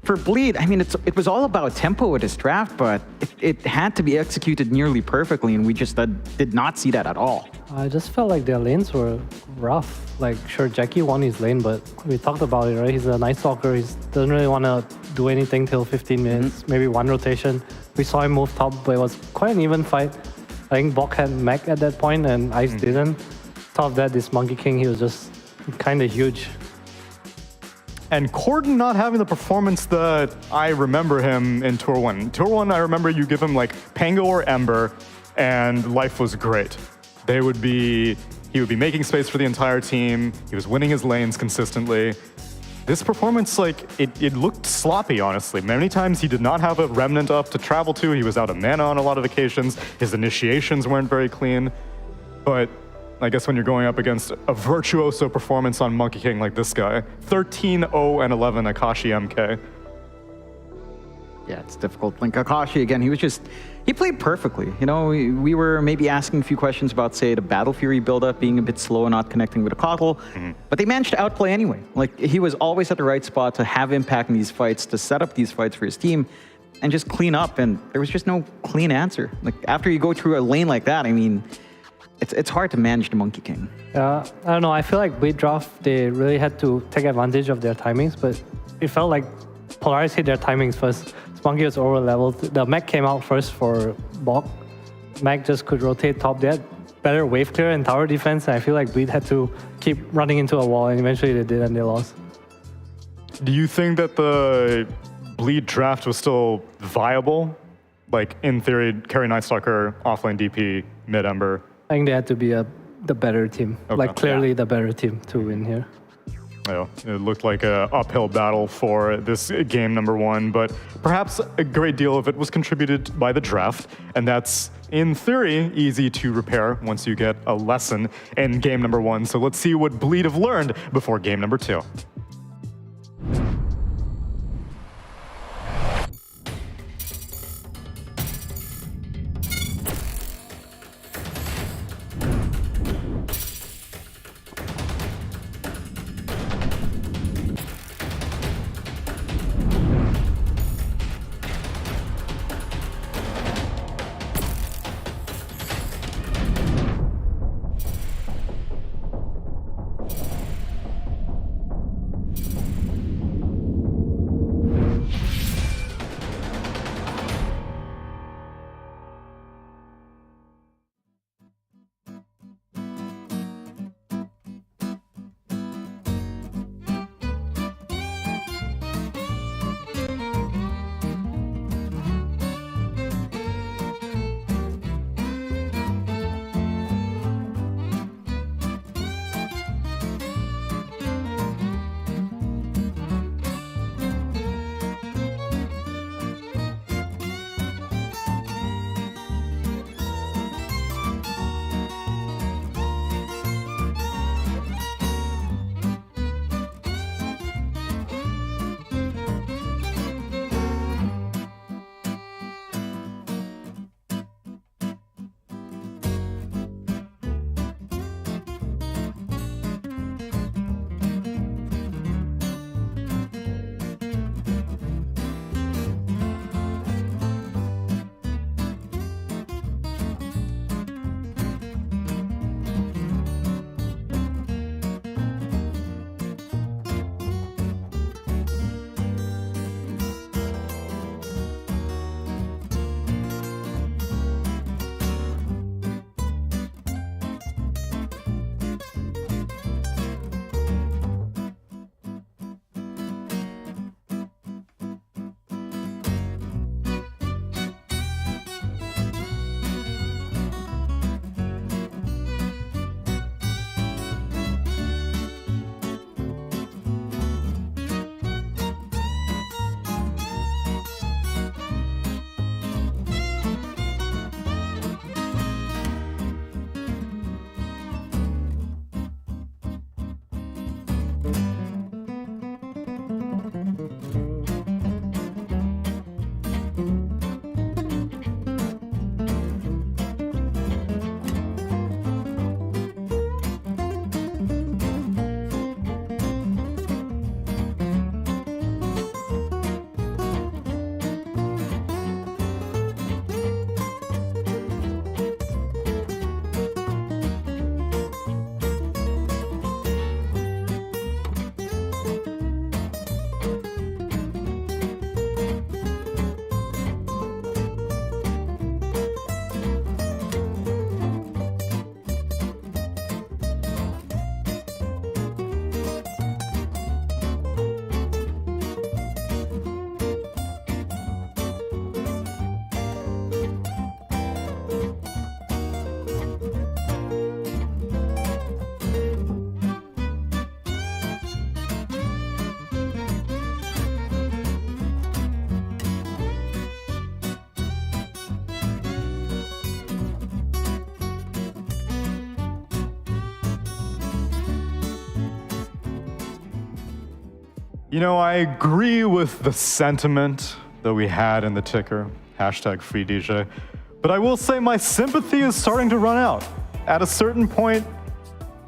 for Bleed, I mean, it was all about tempo with his draft, but it had to be executed nearly perfectly, and we just did not see that at all.
I just felt like their lanes were rough. Like, sure, Jackie won his lane, but we talked about it, right? He's a Night Stalker. He doesn't really want to do anything till 15 minutes, maybe 1 rotation. We saw him move top, but it was quite an even fight. I think Bok had mech at that point, and Ice didn't. Top of that, this Monkey King, he was just kind of huge.
And Corden not having the performance that I remember him in Tour 1. Tour 1, I remember you give him like Pango or Ember, and life was great. He would be making space for the entire team. He was winning his lanes consistently. This performance, like, it looked sloppy, honestly. Many times he did not have a Remnant up to travel to. He was out of mana on a lot of occasions. His initiations weren't very clean. But I guess when you're going up against a virtuoso performance on Monkey King like this guy, 13-0 and 11 Akashi MK.
Yeah, it's difficult. Like Akashi, again, he played perfectly. You know, we were maybe asking a few questions about, say, the Battle Fury build-up being a bit slow and not connecting with a Kotl, but they managed to outplay anyway. Like, he was always at the right spot to have impact in these fights, to set up these fights for his team, and just clean up, and there was just no clean answer. Like, after you go through a lane like that, I mean, it's hard to manage the Monkey King.
I don't know, I feel like Bleed draft, they really had to take advantage of their timings, but it felt like Polaris hit their timings first. Monkey was over leveled. The mech came out first for Bok. Mech just could rotate top. They had better wave clear and tower defense, and I feel like Bleed had to keep running into a wall, and eventually they did, and they lost.
Do you think that the Bleed draft was still viable? Like, in theory, carry Night Stalker, offlane DP, mid Ember?
I think they had to be the better team. Okay. Like, clearly the better team to win here.
Yeah, it looked like an uphill battle for this game number 1, but perhaps a great deal of it was contributed by the draft, and that's, in theory, easy to repair once you get a lesson in game number 1. So let's see what Bleed have learned before game number 2. You know, I agree with the sentiment that we had in the ticker, #FreeDJ, but I will say my sympathy is starting to run out. At a certain point,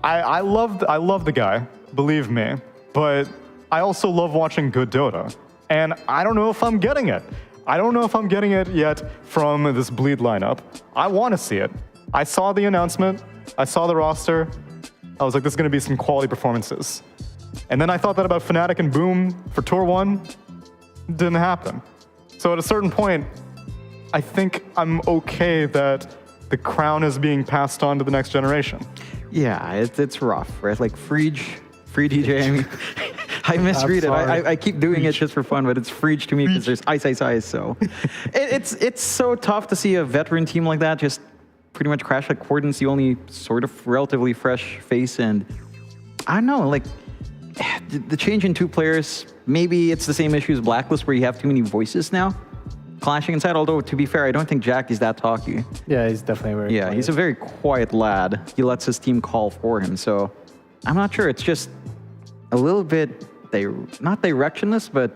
I love the guy, believe me, but I also love watching good Dota, and I don't know if I'm getting it. I don't know if I'm getting it yet from this Bleed lineup. I want to see it. I saw the announcement, I saw the roster, I was like, this is going to be some quality performances. And then I thought that about Fnatic and Boom for Tour 1, didn't happen. So at a certain point, I think I'm okay that the crown is being passed on to the next generation.
Yeah, it's rough, right? Like Free DJ, I mean, I misread it. I keep doing it just for fun, but it's Free to me because there's ice, so. It's so tough to see a veteran team like that just pretty much crash. Like Corden's the only sort of relatively fresh face, and I don't know, like, the change in 2 players, maybe it's the same issue as Blacklist where you have too many voices now clashing inside, although to be fair, I don't think Jack is that talky.
Yeah, he's definitely very quiet.
He's a very quiet lad. He lets his team call for him, so I'm not sure. It's just a little bit, not directionless, but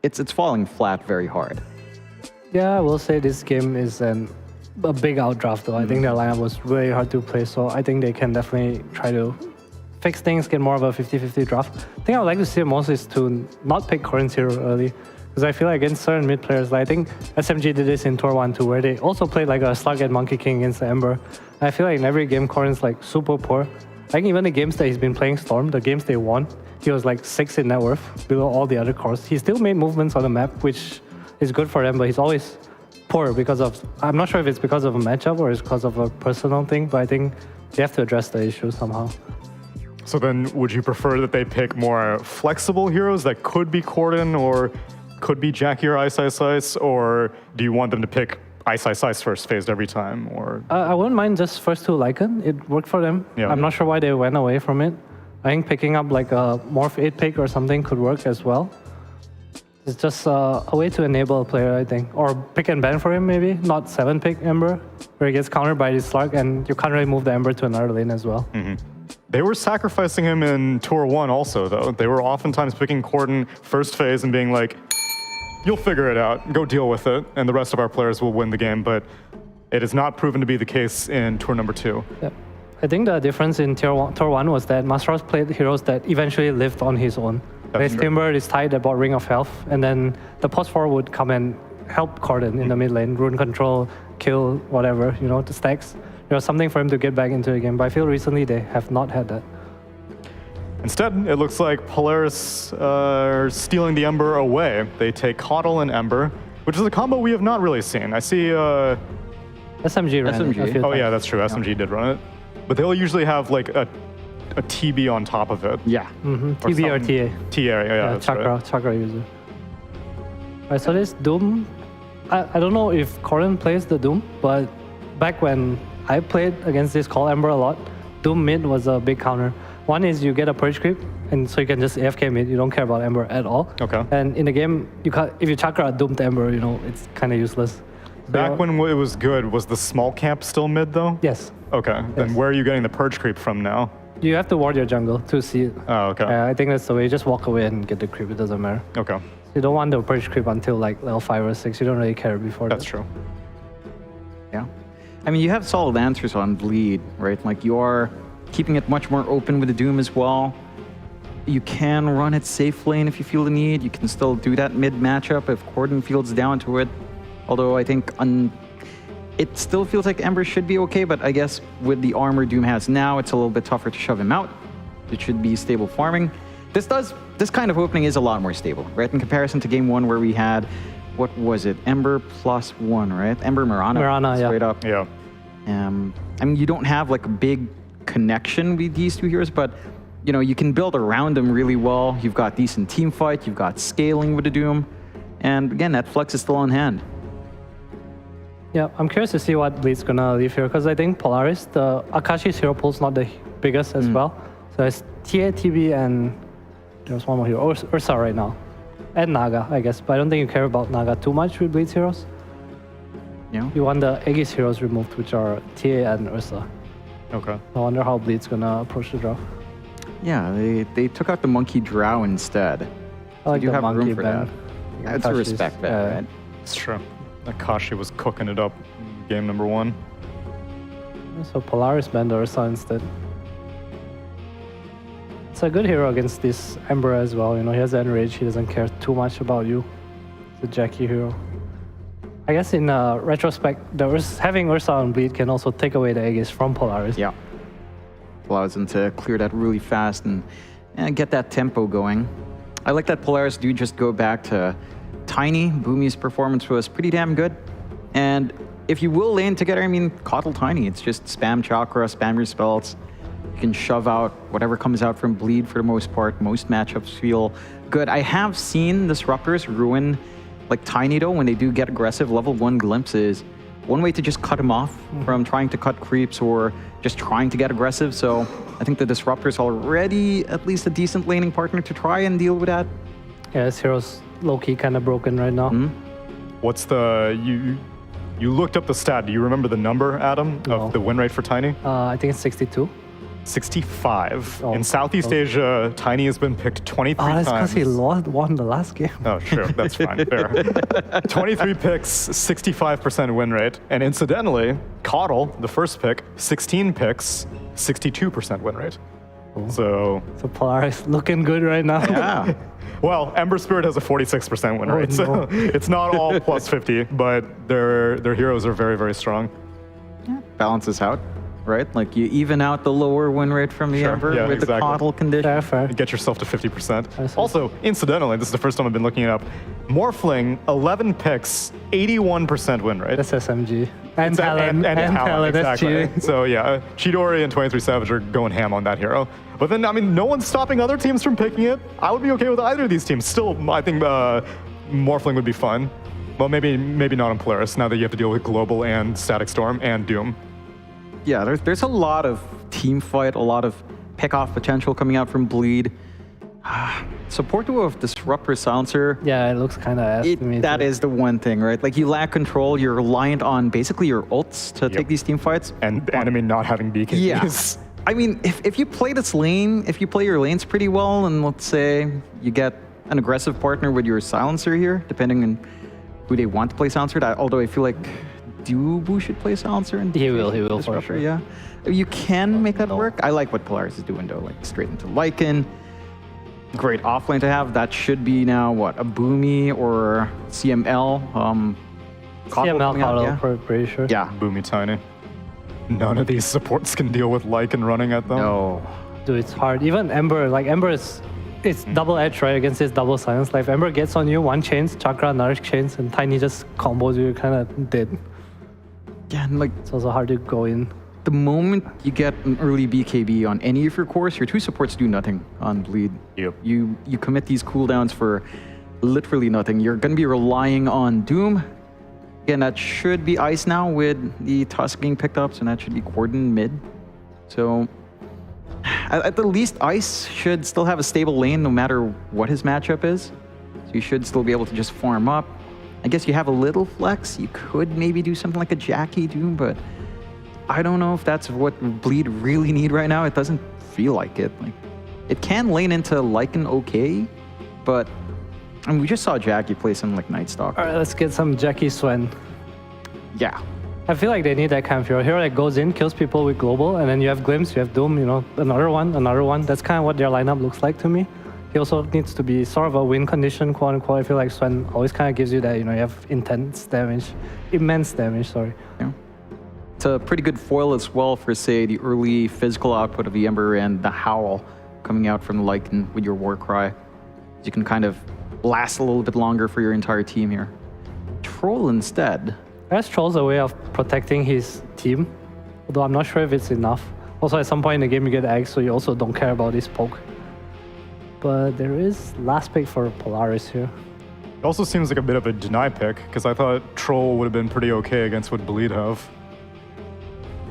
it's falling flat very hard.
Yeah, I will say this game is a big outdraft though. I think their lineup was really hard to play, so I think they can definitely try to fix things, get more of a 50-50 draft. The thing I would like to see most is to not pick Corden's hero early, because I feel like against certain mid players, like I think SMG did this in Tour 1 too, where they also played like a Slug and Monkey King against the Ember. And I feel like in every game, Corden's like super poor. I think even the games that he's been playing Storm, the games they won, he was like 6 in net worth, below all the other cores. He still made movements on the map, which is good for them, but he's always poor because of, I'm not sure if it's because of a matchup or it's because of a personal thing, but I think they have to address the issue somehow.
So then would you prefer that they pick more flexible heroes that could be Corden or could be Jackie or Ice, or do you want them to pick Ice first phased every time? Or
I wouldn't mind just first 2 Lycan. It worked for them.
Yeah.
I'm not sure why they went away from it. I think picking up like a Morph 8 pick or something could work as well. It's just a way to enable a player, I think. Or pick and ban for him maybe, not 7 pick Ember, where he gets countered by this Slug and you can't really move the Ember to another lane as well.
They were sacrificing him in Tour 1 also, though. They were oftentimes picking Corden first phase and being like, you'll figure it out, go deal with it, and the rest of our players will win the game, but it has not proven to be the case in Tour number 2.
Yep. I think the difference in Tour 1 was that Masteros played heroes that eventually lived on his own. Like Timber is tied about Ring of Health, and then the post 4 would come and help Corden in the mid lane, rune control, kill, whatever, you know, the stacks. There was something for him to get back into the game, but I feel recently they have not had that.
Instead, it looks like Polaris are stealing the Ember away. They take Coddle and Ember, which is a combo we have not really seen. I see
SMG ran it.
Oh yeah, that's true. SMG did run it. But they'll usually have like a TB on top of it.
Yeah.
TB or TA.
TA, yeah, that's
Chakra,
right.
Chakra user. Alright, so this Doom, I don't know if Corden plays the Doom, but back when I played against this Call Ember a lot, Doom mid was a big counter. One is you get a Purge creep, and so you can just AFK mid, you don't care about Ember at all.
Okay.
And in the game, you can't, if you Chakra a Doomed Ember, you know, it's kind of useless.
Back when it was good, was the small camp still mid though?
Yes.
Okay, then where are you getting the Purge creep from now?
You have to ward your jungle to see it.
Oh, okay.
I think that's the way. You just walk away and get the creep, it doesn't matter.
Okay.
You don't want the Purge creep until like level 5 or 6, you don't really care before
That's
that.
true.
Yeah. I mean, you have solid answers on Bleed, right? Like, you're keeping it much more open with the Doom as well. You can run it safe lane if you feel the need. You can still do that mid matchup if Corden feels down to it. Although I think it still feels like Ember should be okay, but I guess with the armor Doom has now, it's a little bit tougher to shove him out. It should be stable farming. This kind of opening is a lot more stable, right? In comparison to game 1 where we had, what was it? Ember +1, right? Ember Mirana straight up.
Yeah.
I mean, you don't have like a big connection with these 2 heroes, but you know, you can build around them really well. You've got decent team fight, you've got scaling with the Doom, and again, that flex is still on hand.
Yeah, I'm curious to see what Bleed's gonna leave here, because I think Polaris, the Akashi's hero pool's not the biggest as well. So it's TA, TB, and there's one more hero, Ursa right now. And Naga, I guess, but I don't think you care about Naga too much with Bleed's heroes.
Yeah.
You want the Aegis heroes removed, which are TA and Ursa.
Okay.
I wonder how Bleed's gonna approach the draft.
Yeah, they took out the Monkey Drow instead.
I like
you
the
have room
monkey
for
band.
that. That's a
Akashi's-
respect bet, right?
It's true. Akashi was cooking it up in game number 1.
So Polaris band Ursa instead. It's a good hero against this Ember as well. You know, he has Enrage. He doesn't care too much about you. It's a Jackie hero. I guess in retrospect, having Ursa on Bleed can also take away the Aegis from Polaris.
Yeah. Allows them to clear that really fast and get that tempo going. I like that Polaris do just go back to Tiny. Boomy's performance was pretty damn good. And if you will lane together, I mean, coddle Tiny. It's just spam Chakra, spam your spells. You can shove out whatever comes out from Bleed for the most part. Most matchups feel good. I have seen Disruptors ruin like Tiny though when they do get aggressive. Level 1 glimpses. One way to just cut him off from trying to cut creeps or just trying to get aggressive. So I think the Disruptor's already at least a decent laning partner to try and deal with that.
Yeah, this hero's low-key kind of broken right now.
What's the... You looked up the stat. Do you remember the number, Adam, of the win rate for Tiny?
I think it's 62.
65.
Oh,
In Southeast Asia, Tiny has been picked 23
that's
times.
because he won the last game.
Oh, sure. That's fine. Fair. 23 picks, 65% win rate. And incidentally, Coddle, the first pick, 16 picks, 62% win rate. So
Polaris looking good right now.
Yeah.
Well, Ember Spirit has a 46% win rate, so it's not all plus 50, but their heroes are very, very strong.
Balances out, right? Like you even out the lower win rate from the Ember with the coddle condition.
Yeah, fair.
Get yourself to 50%. Also, incidentally, this is the first time I've been looking it up. Morphling, 11 picks, 81% win rate.
That's SMG. And Talon.
And Talon,
that's
exactly.
cheating.
So yeah, Chidori and 23 Savage are going ham on that hero. But then, I mean, no one's stopping other teams from picking it. I would be okay with either of these teams. Still, I think Morphling would be fun. Well, maybe not on Polaris, now that you have to deal with Global and Static Storm and Doom.
Yeah, there's a lot of team fight, a lot of pick-off potential coming out from Bleed. Support duo of Disruptor Silencer.
Yeah, it looks kind of ass to me.
That is the one thing, right? Like you lack control, you're reliant on basically your ults to take these team fights.
And enemy not having BKBs.
Yeah. I mean, if you play this lane, if you play your lanes pretty well, and let's say you get an aggressive partner with your Silencer here, depending on who they want to play Silencer, although I feel like Dubu should play Silencer. And
he will for sure.
Yeah. You can make that work. I like what Polaris is doing though, like straight into Lycan. Great offlane to have. That should be now, what, a Boomy or CML?
CML Coddle, pretty sure.
Yeah.
Boomy Tiny. None of these supports can deal with Lycan running at them.
No.
Dude, it's hard. Even Ember, like Ember is, it's double-edged, right, against this double silence. Like if Ember gets on you, one chains, Chakra, another chains, and Tiny just combos you, you're kind of dead.
Yeah, and like...
It's also hard to go in.
The moment you get an early BKB on any of your cores, your two supports do nothing on Bleed.
Yep.
You commit these cooldowns for literally nothing. You're going to be relying on Doom. Again, that should be Ice now with the Tusk being picked up, so that should be Corden mid. So at the least, Ice should still have a stable lane no matter what his matchup is. So you should still be able to just farm up. I guess you have a little flex. You could maybe do something like a Jackie Doom, but I don't know if that's what Bleed really need right now. It doesn't feel like it. Like it can lane into Lycan okay, but I mean, we just saw Jackie play some like Night Stalker.
All right, let's get some Jackie Swen.
Yeah.
I feel like they need that kind of hero. Hero that goes in, kills people with Global, and then you have Glimpse, you have Doom, you know, another one. That's kind of what their lineup looks like to me. He also needs to be sort of a win condition, quote unquote. I feel like Swen always kind of gives you that, you know, you have immense damage, sorry.
Yeah. It's a pretty good foil as well for, say, the early physical output of the Ember and the Howl coming out from Lycan with your Warcry. You can kind of last a little bit longer for your entire team here. Troll instead.
I guess Troll's a way of protecting his team, although I'm not sure if it's enough. Also, at some point in the game, you get eggs, so you also don't care about this poke. But there is last pick for Polaris here.
It also seems like a bit of a deny pick, because I thought Troll would have been pretty okay against what Bleed have.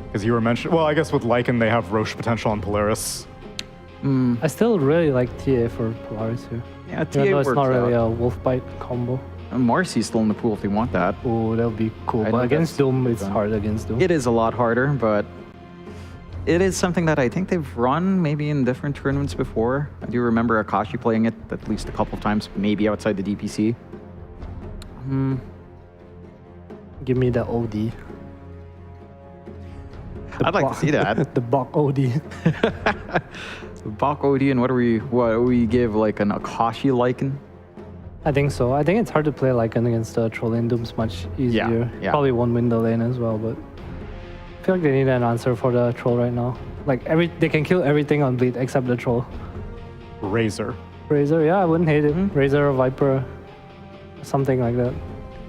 Because you were mentioning, well, I guess with Lycan, they have Roche potential on Polaris.
I still really like TA for Polaris here.
Yeah, TA
even though it's
works
not really
out.
a wolf bite combo.
And Marcy's still in the pool if they want that.
Oh, that would be cool.
I
But
know
against
that's-
Doom, it's hard against Doom.
It is a lot harder, but it is something that I think they've run maybe in different tournaments before. I do remember Akashi playing it at least a couple of times, maybe outside the DPC.
Give me the OD.
I'd like to see that.
The Bok OD.
Bok OD, and what do we give, like an Akashi Lycan?
I think so. I think it's hard to play Lycan against the troll lane. Doom's much easier.
Yeah.
Probably won't win the lane as well, but I feel like they need an answer for the troll right now. Like they can kill everything on Bleed except the troll.
Razor.
Razor, yeah, I wouldn't hate it. Razor or Viper, something like that.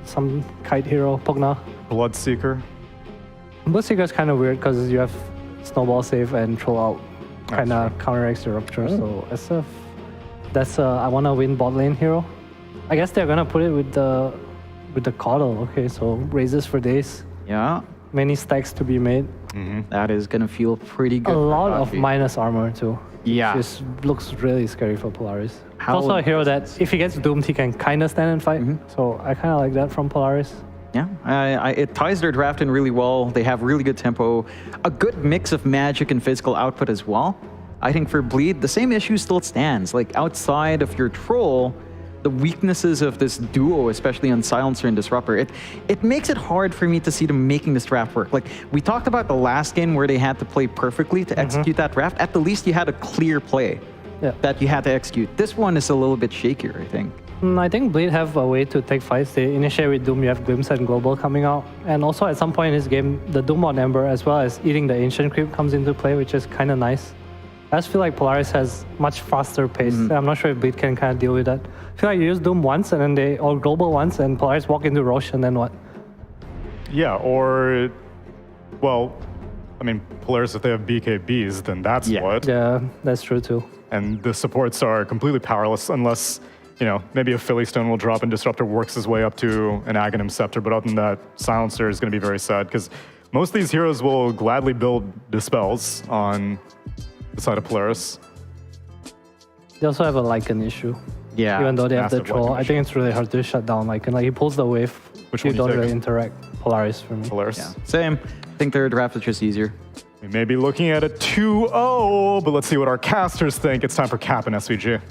Some kite hero, Pogna.
Bloodseeker.
Bloodseeker is kind of weird because you have snowball save and troll out, kind of counteracts the rupture. So SF, that's I want to win bot lane hero. I guess they're gonna put it with the Coddle. Okay, so raises for days.
Yeah.
Many stacks to be made.
That is gonna feel pretty good.
A lot of minus armor too.
Yeah.
This looks really scary for Polaris. Also a hero that if he gets doomed, he can kind of stand and fight. So I kind of like that from Polaris.
Yeah, it ties their draft in really well. They have really good tempo, a good mix of magic and physical output as well. I think for Bleed, the same issue still stands. Like outside of your troll, the weaknesses of this duo, especially on Silencer and Disruptor, it makes it hard for me to see them making this draft work. Like we talked about the last game where they had to play perfectly to execute that draft. At the least, you had a clear play that you had to execute. This one is a little bit shakier, I think.
I think Bleed have a way to take fights. They initiate with Doom, you have Glimpse and Global coming out. And also at some point in this game, the Doom on Ember as well as eating the Ancient Creep comes into play, which is kind of nice. I just feel like Polaris has much faster pace. I'm not sure if Bleed can kind of deal with that. I feel like you use Doom once and then or Global once and Polaris walk into Roche and then what?
Yeah, or, well, I mean, Polaris, if they have BKBs, then that's what.
Yeah, that's true too.
And the supports are completely powerless unless, you know, maybe a Philly Stone will drop and Disruptor works his way up to an Aghanim Scepter, but other than that, Silencer is going to be very sad because most of these heroes will gladly build Dispels on the side of Polaris.
They also have a Lycan issue.
Yeah.
Even though they have the
Massive
troll,
Lycan
I think it's really hard to shut down Lycan. Like he pulls the wave,
Which
you
one
don't
you
really
take?
interact. Polaris for me.
Polaris.
Yeah. Same. I think their draft is just easier.
We may be looking at a 2-0, but let's see what our casters think. It's time for Cap and SVG.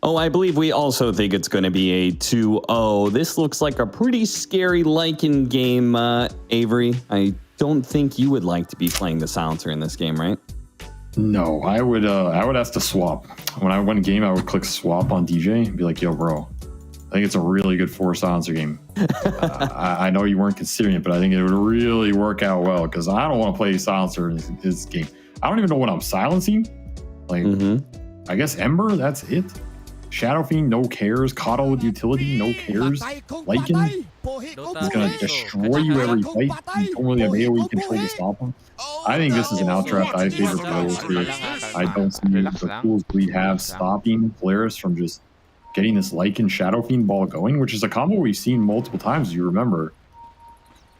Oh, I believe we also think it's going to be a 2-0. This looks like a pretty scary Lycan game, Avery. I don't think you would like to be playing the Silencer in this game, right?
No, I would ask to swap. When I win a game, I would click swap on DJ and be like, yo, bro, I think it's a really good 4 Silencer game. I know you weren't considering it, but I think it would really work out well because I don't want to play Silencer in this game. I don't even know what I'm silencing. Like, I guess Ember, that's it. Shadow Fiend, no cares. Coddle with utility, no cares. Lycan is going to destroy you every fight. You don't really have AoE control to stop him. I think this is an out draft. I favor Polaris here. I don't see the tools we have stopping Polaris from just getting this Lycan Shadow Fiend ball going, which is a combo we've seen multiple times, you remember.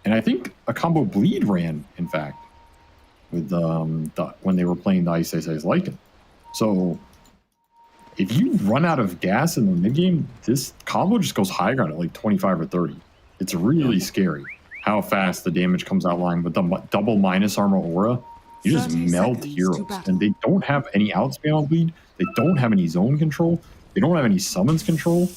And I think a combo Bleed ran, in fact, with when they were playing the Ice Lycan. So if you run out of gas in the mid game, this combo just goes high ground at like 25 or 30. It's really scary how fast the damage comes out line with the double minus armor aura. You just melt heroes, and they don't have any outspam on Bleed. They don't have any zone control. They don't have any summons control.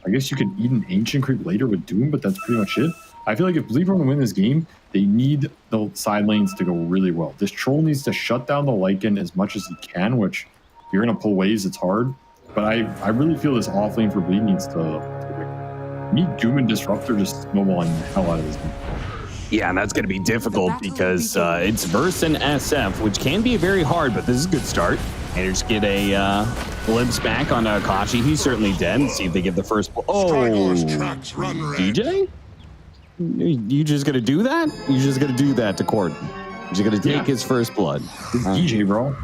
I guess you could eat an Ancient Creep later with Doom, but that's pretty much it. I feel like if Bleed want to win this game, they need the side lanes to go really well. This troll needs to shut down the Lycan as much as he can, which if you're going to pull waves, it's hard. But I really feel this off lane for Bleed needs to win. Need Doom and Disruptor just snowballing the hell out of this game.
Yeah, and that's going to be difficult because it's Verse and SF, which can be very hard, but this is a good start. And just get a glimpse back on Akashi. He's certainly dead. And see if they get the first. Oh, DJ? You just going to do that? You're just going to do that to Court. You're just going to take his first blood.
It's DJ, bro.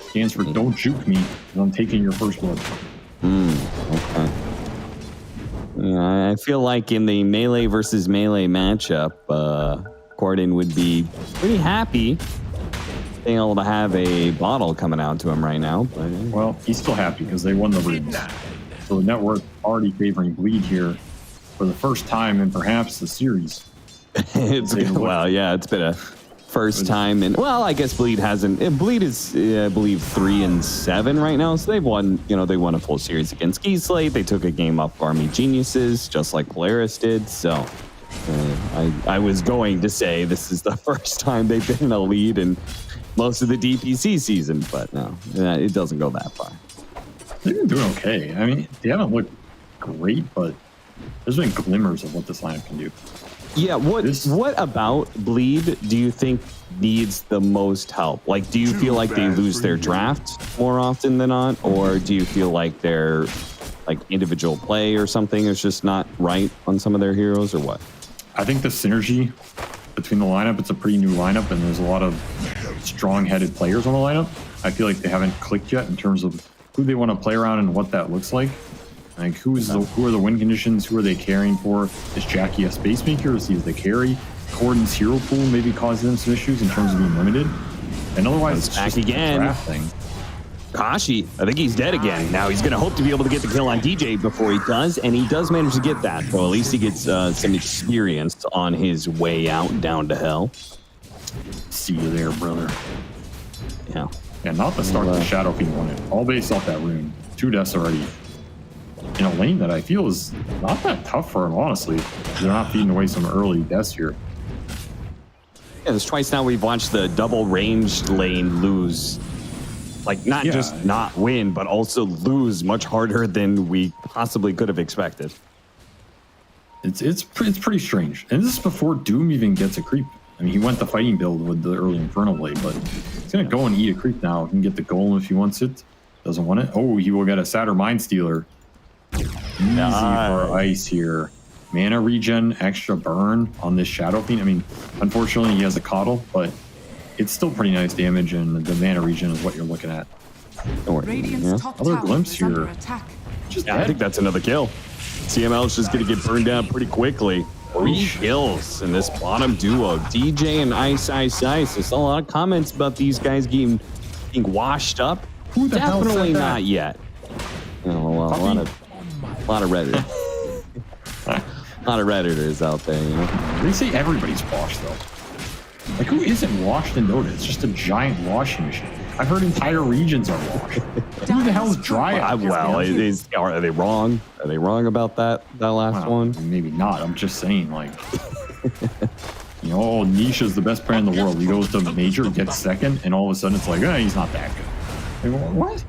Stands for don't juke me, because I'm taking your first blood.
Okay. Yeah, I feel like in the melee versus melee matchup, Corden would be pretty happy being able to have a bottle coming out to him right now. But,
well, he's still happy because they won the rings. So the network already favoring Bleed here. for the first time in perhaps the series.
It's been a first time, and well, I guess Bleed hasn't. Bleed is, I believe, 3-7 right now. So they've won. They won a full series against Geek Slate. They took a game off Army Geniuses, just like Polaris did. So I was going to say this is the first time they've been in a lead in most of the DPC season, but no, it doesn't go that far.
They've been doing okay. I mean, they haven't looked great, but there's been glimmers of what this lineup can do.
Yeah, what about Bleed do you think needs the most help? Like, do you feel like they lose their draft more often than not? Or do you feel like their individual play or something is just not right on some of their heroes, or what?
I think the synergy between the lineup, it's a pretty new lineup, and there's a lot of strong-headed players on the lineup. I feel like they haven't clicked yet in terms of who they want to play around and what that looks like. Like, who are the win conditions? Who are they carrying for? Is Jackie a space maker? Is he the carry? Gordon's hero pool maybe causing them some issues in terms of being limited. And otherwise, it's
back
just
again.
A draft thing.
Kashi, I think he's dead again. Now he's going to hope to be able to get the kill on DJ before he does, and he does manage to get that. So at least he gets some experience on his way out down to hell.
See you there, brother.
Yeah.
Yeah, not the start of the Shadow Fiend won it. All based off that rune. 2 deaths already. In a lane that I feel is not that tough for him, honestly. They're not feeding away some early deaths here.
Yeah, there's twice now we've watched the double ranged lane lose. Like, not just not win, but also lose much harder than we possibly could have expected.
It's pretty strange. And this is before Doom even gets a creep. I mean, he went the fighting build with the early Infernal Blade, but he's going to go and eat a creep now. He can get the golem if he wants it. Doesn't want it. Oh, he will get a Satyr Mind Stealer. Easy for ice here. Mana regen, extra burn on this Shadow Fiend. I mean, unfortunately, he has a coddle, but it's still pretty nice damage, and the mana regen is what you're looking at. Another glimpse here.
I think that's another kill. CML is just going to get burned down pretty quickly. 3 kills in this bottom duo. DJ and Ice. There's a lot of comments about these guys being washed up.
Who the hell
Definitely
said that?
not yet. A lot of Redditors. A lot of Redditors out there,
They say everybody's washed, though. Like, who isn't washed in Dota? It's just a giant washing machine. I've heard entire regions are washed. Who the hell is dry?
Are they wrong? Are they wrong about that last one?
Maybe not. I'm just saying, like, Nisha's the best player in the world. He goes to Major, gets second, and all of a sudden it's like, he's not that good. Like, what?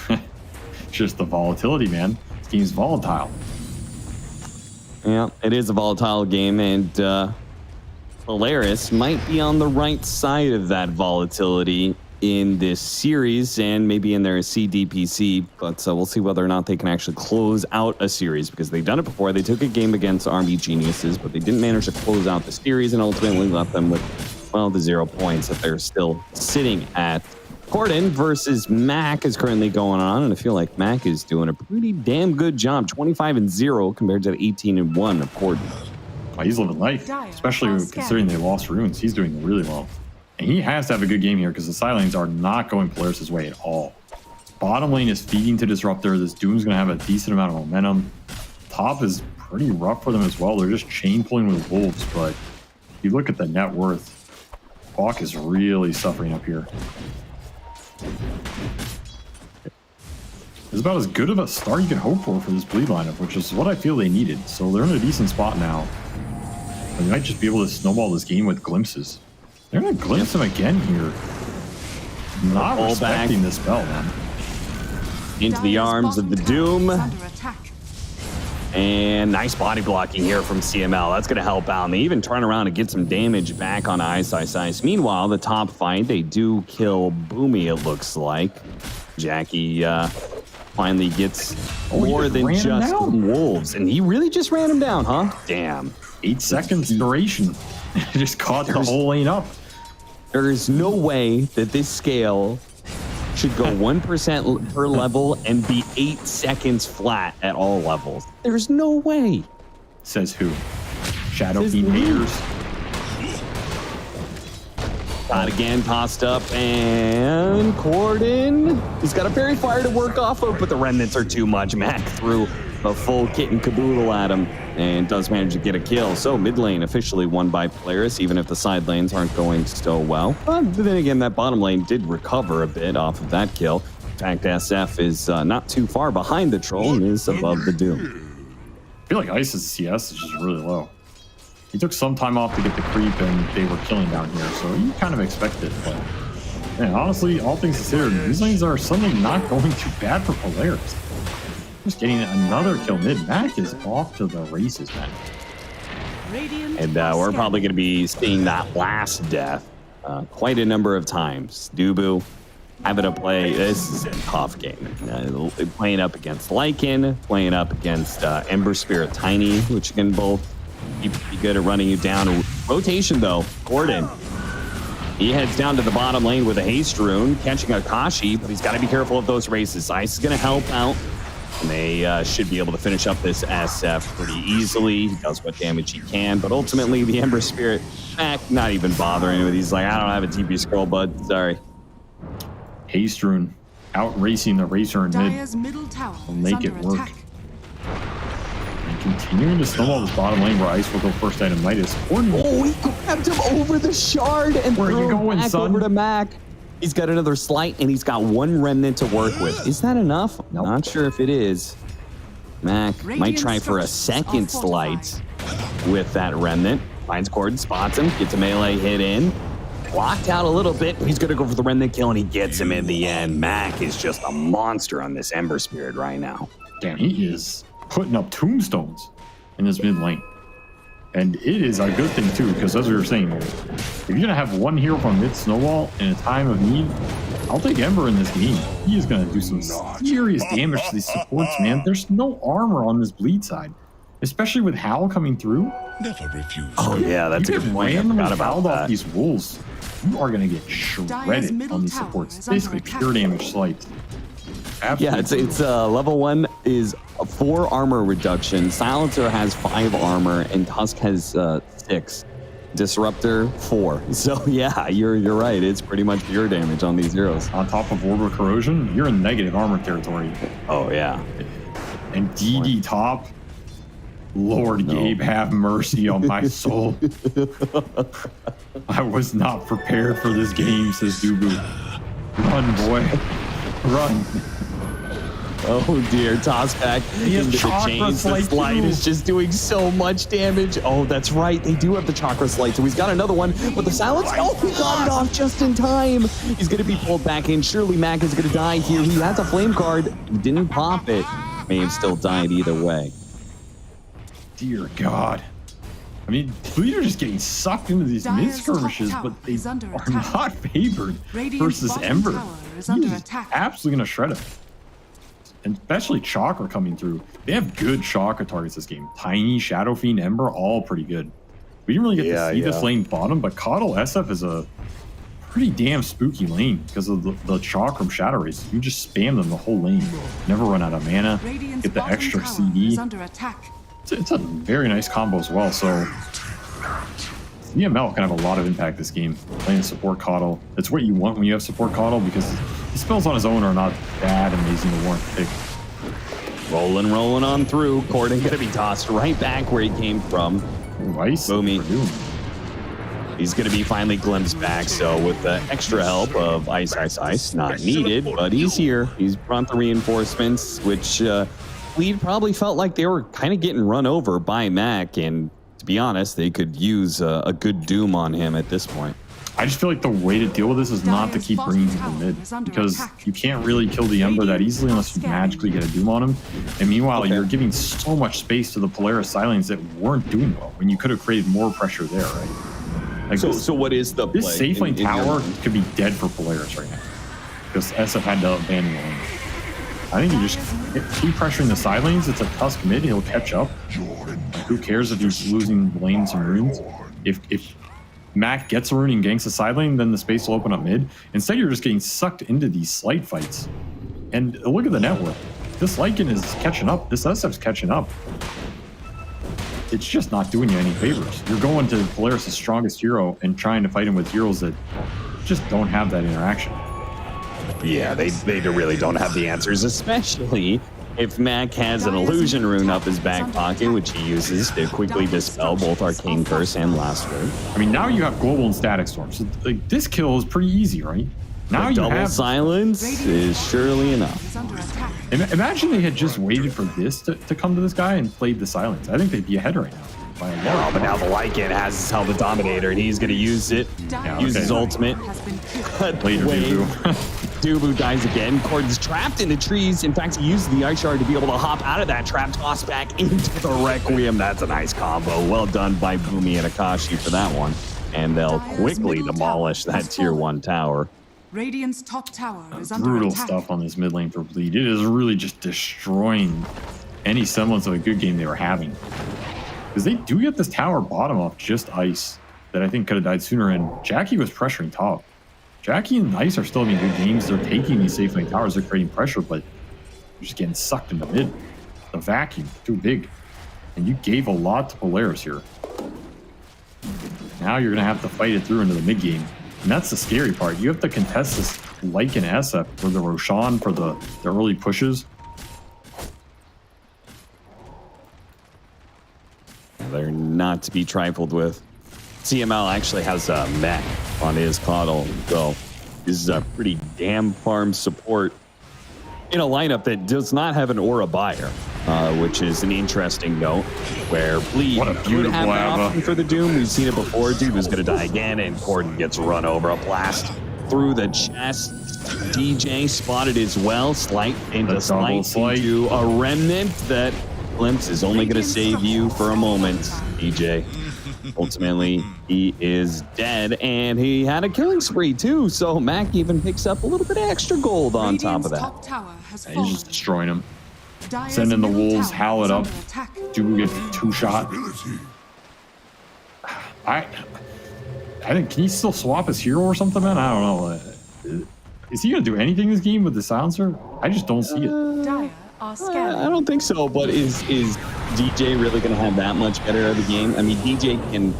It's just the volatility, man. This game's volatile.
Yeah, it is a volatile game, and Polaris might be on the right side of that volatility in this series and maybe in their CDPC, but we'll see whether or not they can actually close out a series, because they've done it before. They took a game against Army Geniuses, but they didn't manage to close out the series and ultimately left them with, the 0 points that they're still sitting at. Corden versus Mac is currently going on, and I feel like Mac is doing a pretty damn good job. 25-0 compared to the 18-1 of Corden.
Oh, he's living life, especially considering they lost runes. He's doing really well. And he has to have a good game here, because the side lanes are not going Polaris' way at all. Bottom lane is feeding to Disruptor. This Doom's going to have a decent amount of momentum. Top is pretty rough for them as well. They're just chain pulling with Wolves, but if you look at the net worth, Bach is really suffering up here. It's about as good of a start you can hope for this Bleed lineup, which is what I feel they needed. So they're in a decent spot now. They might just be able to snowball this game with glimpses. They're going to glimpse him again here. Not respecting this spell, man.
Into the arms of the Doom. And nice body blocking here from CML. That's going to help out. And they even turn around and get some damage back on Ice. Meanwhile, the top fight, they do kill Boomy, it looks like. Jackie finally gets more than just Wolves. And he really just ran him down, huh? Damn.
8 seconds duration. Just caught the whole lane up.
There is no way that this scale should go 1% per level and be 8 seconds flat at all levels. There's no way.
Says who? Shadow Fiend haters.
Not again, tossed up, and Corden. He's got a fairy fire to work off of, but the remnants are too much. Mac threw the full kit and caboodle at him and does manage to get a kill. So mid lane officially won by Polaris, even if the side lanes aren't going so well. But then again, that bottom lane did recover a bit off of that kill. In fact, SF is not too far behind the troll and is above the Doom.
I feel like Ice's CS is just really low. He took some time off to get the creep and they were killing down here, so you kind of expect it. But man, honestly, all things considered, these lanes are suddenly not going too bad for Polaris. Just getting another kill mid. Mac is off to the races, man.
And we're probably going to be seeing that last death quite a number of times. Dubu having to play. This is a tough game. Playing up against Lycan, playing up against Ember Spirit Tiny, which can both be good at running you down. Rotation, though, Gordon. He heads down to the bottom lane with a haste rune, catching Akashi, but he's got to be careful of those races. Ice is going to help out, and they should be able to finish up this SF pretty easily. He does what damage he can, but ultimately the Ember Spirit, not even bothering with. He's like, I don't have a TP scroll, bud. Sorry.
Haste rune out racing the racer in mid. Will make it work. And continuing to snowball this bottom lane where Ice will go first item Midas.
Oh, he grabbed him over the shard and
where are you going,
back
son?
Over to Mac. He's got another slight and he's got one remnant to work with. Is that enough?
Nope.
Not sure if it is. Mac might try for a second slight with that remnant. Finds Gordon, spots him, gets a melee hit in. Blocked out a little bit, but he's going to go for the remnant kill, and he gets him in the end. Mac is just a monster on this Ember Spirit right now.
Damn, he is putting up tombstones in this mid lane. And it is a good thing, too, because as we were saying, if you're going to have one hero from mid snowball in a time of need, I'll take Ember in this game. He is going to do some serious damage to these supports, man. There's no armor on this bleed side, especially with Howl coming through.
Never refuse.
Oh, yeah, that's a good point. I forgot about that.
Off these wolves, you are going to get shredded on these supports. It's basically pure damage slight.
Yeah, it's level 1 is 4 armor reduction. Silencer has 5 armor, and Tusk has 6. Disruptor 4. So yeah, you're right. It's pretty much pure damage on these heroes.
On top of Orbital Corrosion, you're in negative armor territory.
Oh yeah.
And DD top. Lord Gabe, have mercy on my soul. I was not prepared for this game, says Dubu. Run, boy. Run.
Oh dear, toss back into the chains. The slide is just doing so much damage. Oh, that's right. They do have the chakra slide. So he's got another one, but the silence. Oh, he got it off just in time. He's going to be pulled back in. Surely Mac is going to die here. He has a flame card. He didn't pop it. May have still died either way.
Dear God. I mean, Bleed are just getting sucked into these mid skirmishes, but they are not favored versus Ember. He's absolutely going to shred him. And especially Chakra coming through. They have good Chakra targets this game. Tiny, Shadow Fiend, Ember, all pretty good. We didn't really get to see this lane bottom, but Coddle SF is a pretty damn spooky lane because of the Chakra from Shadow Race. You just spam them the whole lane. Never run out of mana. Get the extra CD. It's a very nice combo as well. So EML can have a lot of impact this game. Playing support Coddle. It's what you want when you have support Coddle because his spells on his own are not that amazing to warrant pick.
Rolling on through. Gordon gonna be tossed right back where he came from.
Ice.
Boomy. He's gonna be finally glimpsed back. So with the extra help of Ice, not needed, but he's here. He's brought the reinforcements, which Bleed probably felt like they were kind of getting run over by Mac, and to be honest, they could use a good Doom on him at this point.
I just feel like the way to deal with this is not to keep bringing people mid, because you can't really kill the Ember that easily unless you magically get a Doom on him. And meanwhile, you're giving so much space to the Polaris Silence that weren't doing well when you could have created more pressure there, right? Like
so what is the play?
This safe lane tower could be dead for Polaris right now because SF had to abandon the lane. I think you just keep pressuring the side lanes. It's a Tusk mid. He'll catch up. Who cares if he's losing lanes and runes? If Mac gets a rune and ganks the side lane, then the space will open up mid. Instead, you're just getting sucked into these slight fights. And look at the net worth. This Lycan is catching up. This SF's catching up. It's just not doing you any favors. You're going to Polaris' strongest hero and trying to fight him with heroes that just don't have that interaction.
Yeah, they really don't have the answers, especially if Mac has an illusion rune up his back pocket, which he uses to quickly dispel both Arcane Curse and Last Word.
I mean, now you have Global and Static Storm. So, like, this kill is pretty easy, right? Now you
double
have
silence is surely enough.
Imagine they had just waited for this to come to this guy and played the silence. I think they'd be ahead right now.
Well, but now the Lycan has his Helmet Dominator, and he's going to use it. Use his ultimate.
Later,
Dubu dies again. Cordon's trapped in the trees. In fact, he used the Ice Shard to be able to hop out of that trap, toss back into the Requiem. That's a nice combo. Well done by Boomy and Akashi for that one. And they'll quickly demolish that tier 1 tower.
Radiant's top tower is under
Brutal
attack.
stuff on this mid lane for Bleed. It is really just destroying any semblance of a good game they were having. Because they do get this tower bottom off just Ice that I think could have died sooner, and Jackie was pressuring top. Jackie and Ice are still having good games. They're taking these safe lane towers, they're creating pressure, but you're just getting sucked in the mid. The vacuum, too big. And you gave a lot to Polaris here. Now you're going to have to fight it through into the mid game. And that's the scary part. You have to contest this Lycan SF for the Roshan, for the early pushes.
They're not to be trifled with. CML actually has a mech on his coddle, so this is a pretty damn farm support in a lineup that does not have an aura buyer, which is an interesting note. Where Bleed could have that option for the Doom. We've seen it before. Dude was going to die again, and Corden gets run over. A blast through the chest. DJ spotted as well. Slight into a remnant. That glimpse is only going to save you for a moment, DJ. Ultimately, he is dead, and he had a killing spree too. So Mac even picks up a little bit of extra gold on top of that.
He's just destroying him. Send in the wolves, howl it up. Dubu gets 2 shot. I think, can he still swap his hero or something, man? I don't know. Is he gonna do anything this game with the silencer? I just don't see it.
I don't think so, but is DJ really going to have that much better of the game? I mean, DJ can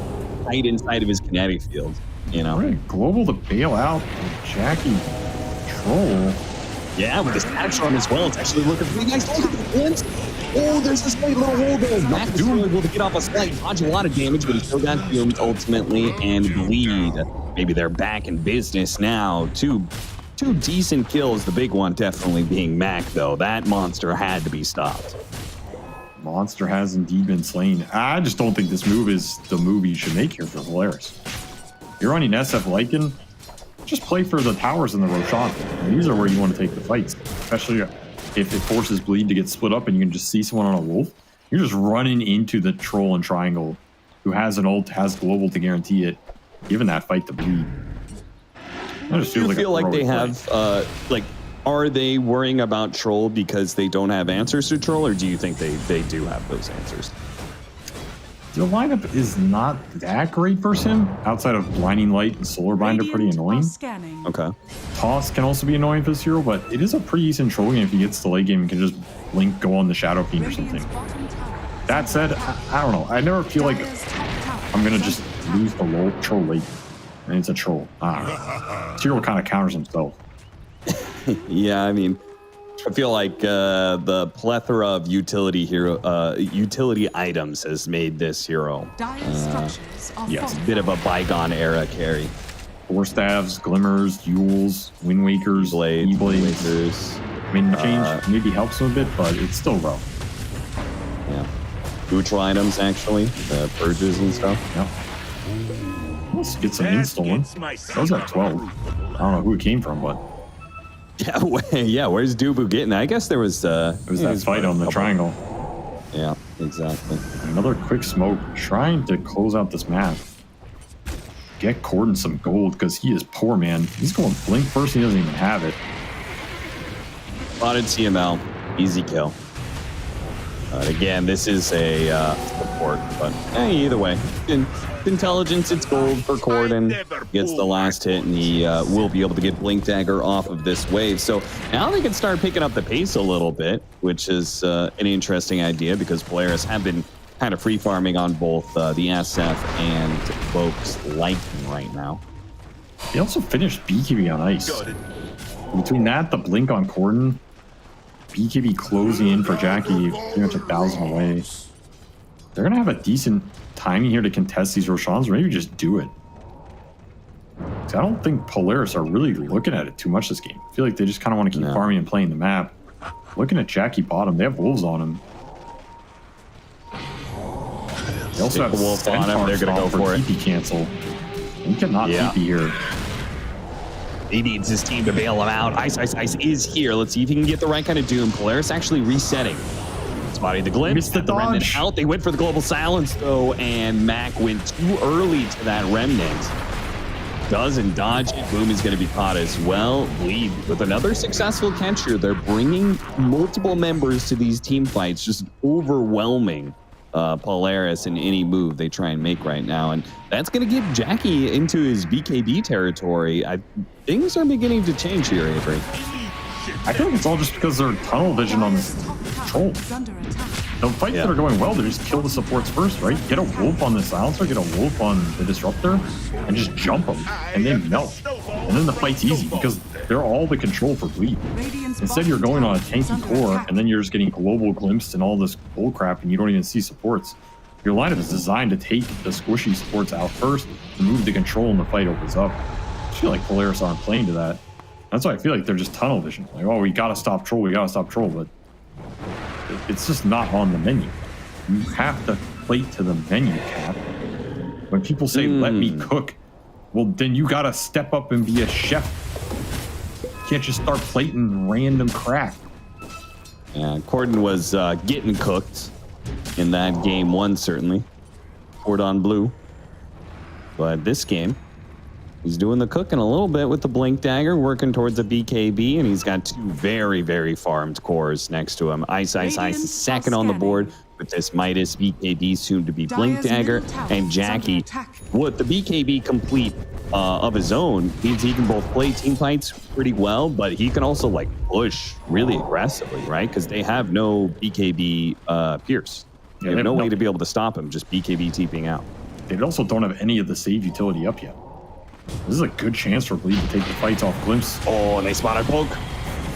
hide inside of his kinetic field, you know?
Right, Global to bail out Jackie Troll.
Yeah, with the static storm as well. It's actually looking pretty nice. Look at the glint. Oh, there's this slight little hole there. Mac is still able to get off a slight, dodge a lot of damage, but he still got doomed ultimately and Bleed. Maybe they're back in business now. Two decent kills. The big one definitely being Mac, though. That monster had to be stopped.
Monster has indeed been slain. I just don't think this move is the move you should make here for Polaris. You're running SF Lycan. Just play for the towers and the Roshan. And these are where you want to take the fights, especially if it forces Bleed to get split up and you can just see someone on a wolf. You're just running into the Troll and Triangle, who has an ult, has Global to guarantee it, giving that fight to Bleed.
I just feel like they have, are they worrying about Troll because they don't have answers to Troll, or do you think they do have those answers?
The lineup is not that great versus him. Outside of Blinding Light and Solar Bind are pretty annoying.
Okay.
Toss can also be annoying for this hero, but it is a pretty decent Troll game if he gets to late game and can just blink, go on the Shadow Fiend or something. That said, I don't know. I never feel like I'm going to just lose the Troll late. And it's a Troll. This hero kind of counters himself.
Yeah, I mean, I feel like the plethora of utility items has made this hero. Yes, a bit of a bygone era carry.
Force Staves, Glimmers, Yules, Wind Wakers, E-Blades. I mean, change maybe helps him a bit, but it's still rough.
Yeah. Neutral items, actually. Purges and stuff.
Yeah. Let's get some install. Those are 12. I don't know who it came from, but...
Yeah, where's Dubu getting? I guess there was
that fight on the triangle.
Yeah, exactly.
Another quick smoke, trying to close out this map. Get Corden some gold, because he is poor, man. He's going blink first, he doesn't even have it.
Spotted CML, easy kill. Again, this is a support, but either way. Intelligence, it's gold for Corden. Gets the last hit, and he will be able to get Blink Dagger off of this wave. So now they can start picking up the pace a little bit, which is an interesting idea because Polaris have been kind of free farming on both the SF and folks like him right now.
He also finished BKB on Ice. Between that, the Blink on Corden, BKB closing in for Jackie, pretty much 1,000 away. They're going to have a decent timing here to contest these Roshans, or maybe just do it. I don't think Polaris are really looking at it too much this game. I feel like they just kind of want to keep farming and playing the map. Looking at Jackie bottom, they have wolves on him. They also have wolf on him. They're going to go for it. TP cancel. He cannot TP here.
He needs his team to bail him out. Ice is here. Let's see if he can get the right kind of doom. Polaris actually resetting. Spotting the glimpse.
Missed the
remnant out. They went for the global silence though, and Mac went too early to that remnant. Doesn't dodge it. Boom is going to be caught as well. Bleed with another successful catcher. They're bringing multiple members to these team fights, just overwhelming Polaris in any move they try and make right now. And that's going to get Jackie into his BKB territory. Things are beginning to change here, Avery.
I feel like it's all just because they're tunnel vision on this control. The fights that are going well, they just kill the supports first, right? Get a wolf on the silencer, get a wolf on the disruptor, and just jump them, and they melt. And then the fight's easy because they're all the control for bleed. Instead, you're going on a tanky core, and then you're just getting global glimpsed and all this bullcrap, and you don't even see supports. Your lineup is designed to take the squishy supports out first, remove the control, and the fight opens up. I feel like Polaris aren't playing to that. That's why I feel like they're just tunnel vision. Like, oh, we gotta stop troll, but it's just not on the menu. You have to plate to the menu, Cap. When people say, let me cook, well, then you gotta step up and be a chef. You can't just start plating random crap.
Yeah, Corden was getting cooked in that game one, certainly. Cordon Bleu. But this game, he's doing the cooking a little bit with the Blink Dagger, working towards a BKB, and he's got two very, very farmed cores next to him. Ice is second on the board with this Midas BKB, soon to be Blink Dagger, and Jackie with the BKB complete of his own means he can both play team fights pretty well, but he can also like push really aggressively, right? Because they have no BKB Pierce. They have no way to be able to stop him, just BKB TPing out.
They also don't have any of the save utility up yet. This is a good chance for Bleed to take the fights off Glimpse.
Oh, and they spotted Poke.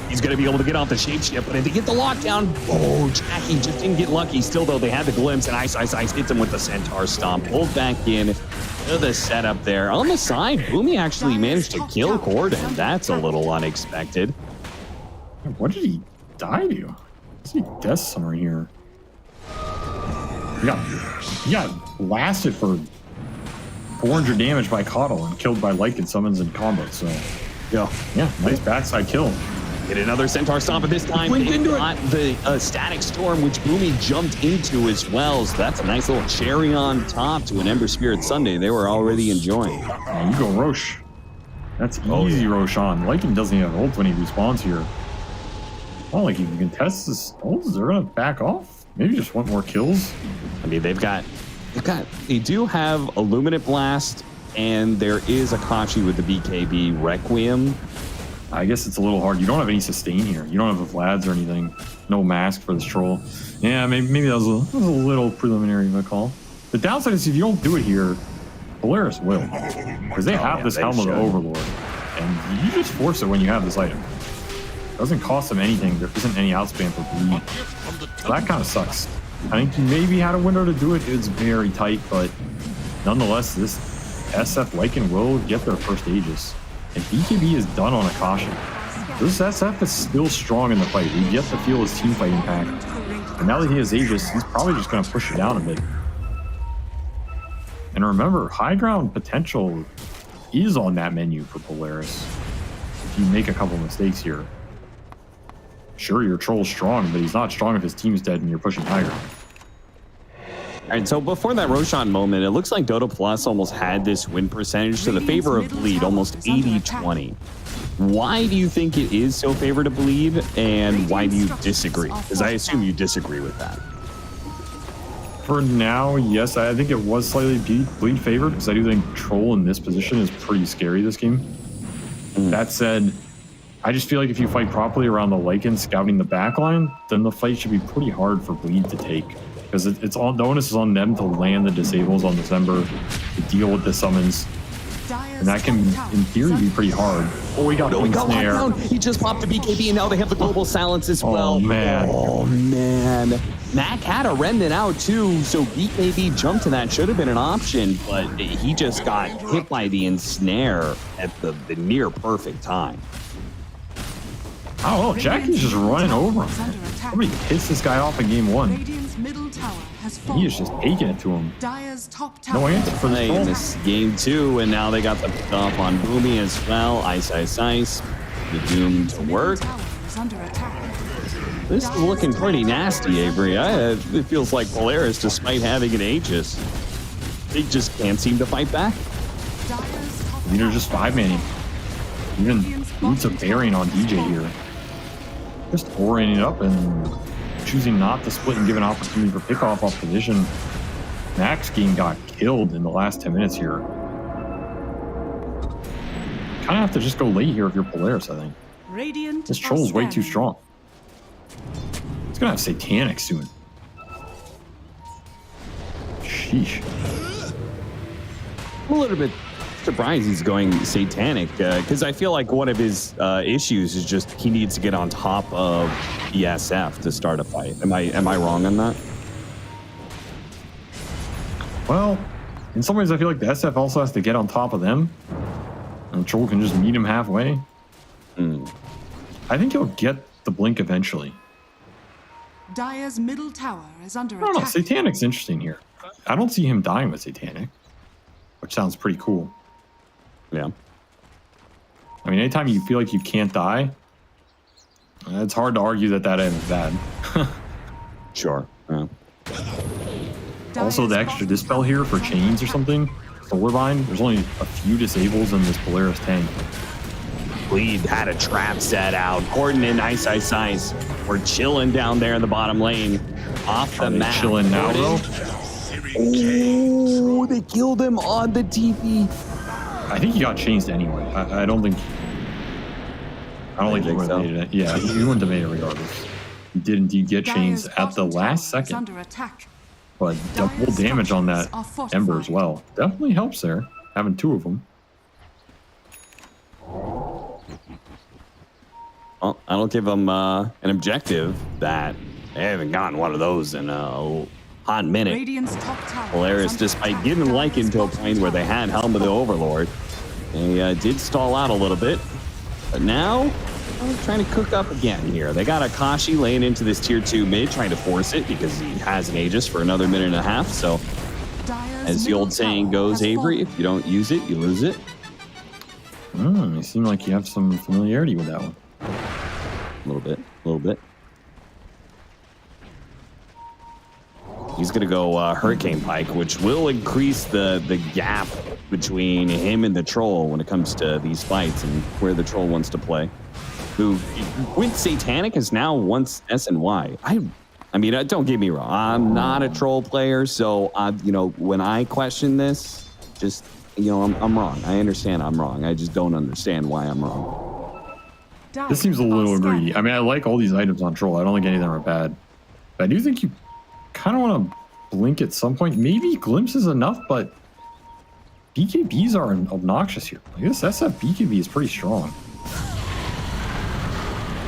He's going to be able to get off the shapeshift, but if they get the lockdown, oh, Jackie just didn't get lucky. Still, though, they had the Glimpse, and Ice hits him with the Centaur Stomp. Pulled back in to the setup there. On the side, Boomy actually managed to kill Corden. That's a little unexpected.
What did he die to? I see Death Summer here. He got blasted for 400 damage by Coddle and killed by Lycan summons and combo. So, yeah, nice backside kill.
Get another Centaur Stomp, but this time they got the Static Storm, which Boomy jumped into as well. So that's a nice little cherry on top to an Ember Spirit Sunday they were already enjoying.
You go Roche. That's easy, Roshan. Lycan doesn't even have ult when he respawns here. Oh, like if you can test this ult, they're gonna back off. Maybe just want more kills.
I mean, they do have a Luminate Blast, and there is Akashi with the BKB Requiem.
I guess it's a little hard. You don't have any sustain here. You don't have the Vlads or anything. No mask for this troll. Yeah, maybe that was a little preliminary of a call. The downside is if you don't do it here, Polaris will. Because they have this Helm of the Overlord. And you just force it when you have this item. It doesn't cost them anything. There isn't any outspam for bleed. So that kind of sucks. I think you maybe had a window to do it. It's very tight, but nonetheless, this SF Lycan will get their first Aegis. And BKB is done on Akashi. This SF is still strong in the fight. We've yet to feel his team fight impact. And now that he has Aegis, he's probably just going to push it down a bit. And remember, high ground potential is on that menu for Polaris. If you make a couple mistakes here. Sure, your troll's strong, but he's not strong if his team's dead and you're pushing high ground.
All right, so before that Roshan moment, it looks like Dota Plus almost had this win percentage to the favor of Bleed, almost 80-20. Why do you think it is so favor to Bleed, and why do you disagree? Because I assume you disagree with that.
For now, yes, I think it was slightly Bleed favored, because I do think Troll in this position is pretty scary this game. That said, I just feel like if you fight properly around the Lycan scouting the backline, then the fight should be pretty hard for Bleed to take. Because it's all the onus is on them to land the disables on December, to deal with the summons. And that can, in theory, be pretty hard. Oh, we got one snare.
Down. He just popped a BKB, and now they have the global silence as well.
Oh, man.
Oh, man. Mac had a remnant out, too, so BKB jumped to that. Should have been an option, but he just got hit by the ensnare at the near perfect time.
Oh, Jackie's just running over him. Somebody pissed this guy off in game 1.
Radiant's middle tower has fallen.
He is just taking it to him.
Dire's top tower.
No answer for
Play in
this.
this game 2, and now they got the pick off on Boomy as well. Ice. The Doom to work.
Tower is under attack.
This is looking pretty nasty, Avery. It feels like Polaris, despite having an Aegis, they just can't seem to fight back.
Dire's top
They're just 5-manning. Even Boots are bearing on DJ here. Just orienting it up and choosing not to split and give an opportunity for pickoff off position. Max game got killed in the last 10 minutes here. Kind of have to just go late here if you're Polaris, I think.
Radiant
This troll's way too strong. It's gonna have Satanic soon. Sheesh.
I'm a little bit surprised he's going Satanic, because I feel like one of his issues is just he needs to get on top of ESF to start a fight. Am I wrong on that?
Well, in some ways I feel like the SF also has to get on top of them. And Troll can just meet him halfway. I think he'll get the blink eventually.
Dire's middle tower is under
I don't know,
attack.
Satanic's interesting here. I don't see him dying with Satanic, which sounds pretty cool.
Yeah.
I mean, anytime you feel like you can't die, it's hard to argue that that is bad.
Sure. Yeah.
Also, the extra dispel here for chains or something. Solarbind, there's only a few disables in this Polaris tank.
Bleed had a trap set out. Gordon and Ice. We're chilling down there in the bottom lane. Off the map.
Chilling now, though?
Oh, they killed him on the TP.
I think he got changed anyway. I don't think he would have made it. Yeah, he wouldn't have made it regardless. He did indeed get changed at the last second.
Under attack.
But double damage on that Ember as well. Definitely helps there, having 2 of them.
Well, I don't give them an objective that they haven't gotten one of those in a hot minute.
Radiant's top tower
Polaris,
is under
despite
attack.
getting
Dire's
likened to a
bottom
point where they
tower
had
has
Helm of the
fallen.
Overlord, they did stall out a little bit. But now, trying to cook up again here. They got Akashi laying into this tier 2 mid, trying to force it because he has an Aegis for another minute and a half. So,
Dire's
as the
middle
old saying
tower
goes,
has
Avery,
fallen.
if you don't use it, you lose it.
You seem like you have some familiarity with that one.
A little bit. He's going to go Hurricane Pike, which will increase the gap between him and the Troll when it comes to these fights and where the Troll wants to play. Who, with Satanic, is now once SNY. I mean, don't get me wrong. I'm not a Troll player, so, when I question this, just, I'm wrong. I understand I'm wrong. I just don't understand why I'm wrong.
This seems a little greedy. I mean, I like all these items on Troll. I don't think any of them are bad. But I do think you kind of want to blink at some point. Maybe Glimpse is enough, but BKBs are obnoxious here. Like this SF BKB is pretty strong.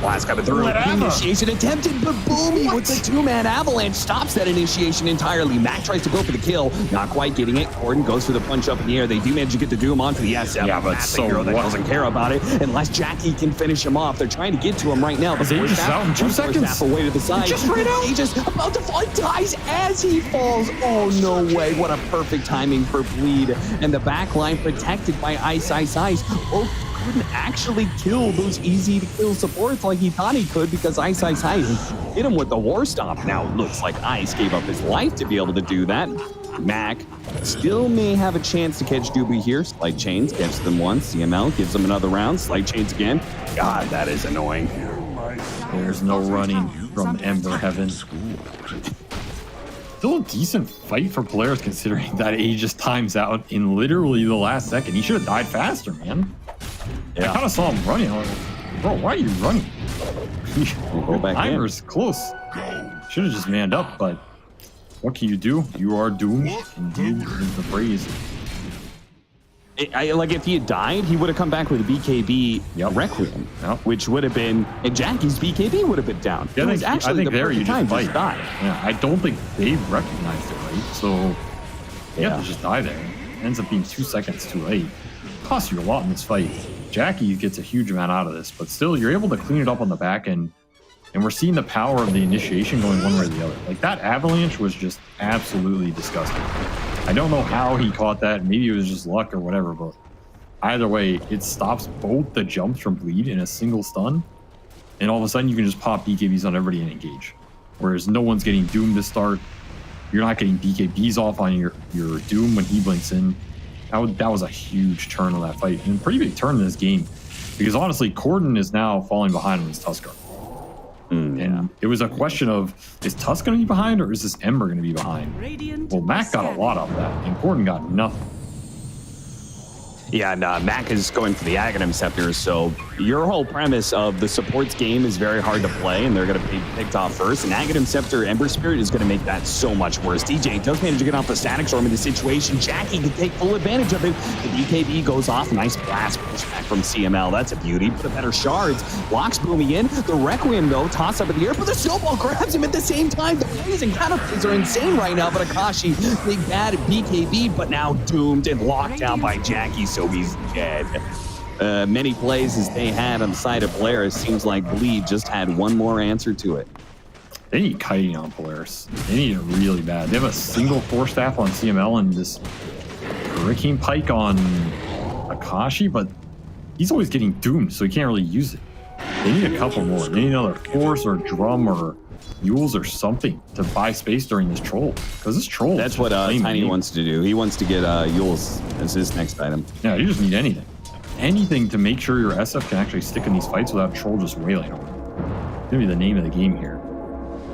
Blast coming through. Initiation attempted, but Boomy with the 2-man avalanche stops that initiation entirely. Mac tries to go for the kill, not quite getting it. Gordon goes for the punch up in the air. They do manage to get the Doom onto the SF.
Yeah, but
Matt's
so
the hero that
what?
doesn't care about it unless Jackie can finish him off. They're trying to get to him right now.
Is he just out in 2 seconds?
Away to the side.
Just right out.
He just about to fall. He dies as he falls. Oh, no way. What a perfect timing for Bleed. And the back line protected by Ice. Oh, couldn't actually kill those easy to kill supports like he thought he could because Ice hit him with the War Stomp. Now it looks like Ice gave up his life to be able to do that. Mac still may have a chance to catch Doobie here. Slight Chains gets them once. CML gives them another round. Slight Chains again. God, that is annoying.
There's no running from Ember Heaven. Still a decent fight for Polaris considering that Aegis times out in literally the last second. He should have died faster, man.
Yeah.
I kind of saw him running. I was like, bro, why are you running?
Go back
Timer's close. Should have just manned up, but what can you do? You are doomed, and doom is the phrase.
Like if he had died, he would have come back with a BKB Requiem, which would have been, and Jackie's BKB would have been down.
Yeah,
I think
there you just fight.
Die.
Yeah, I don't think they recognized it, right? So you have to just die there. It ends up being 2 seconds too late. Costs you a lot in this fight. Jackie gets a huge amount out of this, but still you're able to clean it up on the back end. And we're seeing the power of the initiation going one way or the other. Like that avalanche was just absolutely disgusting. I don't know how he caught that. Maybe it was just luck or whatever, but either way, it stops both the jumps from Bleed in a single stun. And all of a sudden you can just pop BKBs on everybody and engage. Whereas no one's getting Doom to start. You're not getting BKBs off on your Doom when he blinks in. That was a huge turn on that fight. And a pretty big turn in this game. Because honestly, Corden is now falling behind on his Tuskar. And it was a question of, is Tusk going to be behind or is this Ember going to be behind? Well, Mac got a lot out of that, and Corden got nothing.
Yeah, and Mac is going for the Aghanim Scepter, so your whole premise of the supports game is very hard to play, and they're going to be picked off first, and Aghanim Scepter Ember Spirit is going to make that so much worse. DJ does manage to get off the Static Storm in the situation. Jackie can take full advantage of it. The BKB goes off. Nice blast pushback from CML. That's a beauty. Put a better shards. Locks booming in. The Requiem, though, toss up in the air, but the Snowball grabs him at the same time. The blazing catapults are insane right now, but Akashi, big bad BKB, but now doomed and locked down by Jackie, so he's dead. Many plays as they had on the side of Polaris, seems like Bleed just had one more answer to it.
They need kiting on Polaris. They need it really bad. They have a single 4-staff on CML and this Hurricane Pike on Akashi, but he's always getting doomed, so he can't really use it. They need a couple more. They need another Force or Drum or Yules or something to buy space during this troll. Because this troll
That's what Tiny wants to do. He wants to get Yules as his next item.
Yeah, you just need anything. Anything to make sure your SF can actually stick in these fights without troll just wailing on them. It's gonna be the name of the game here.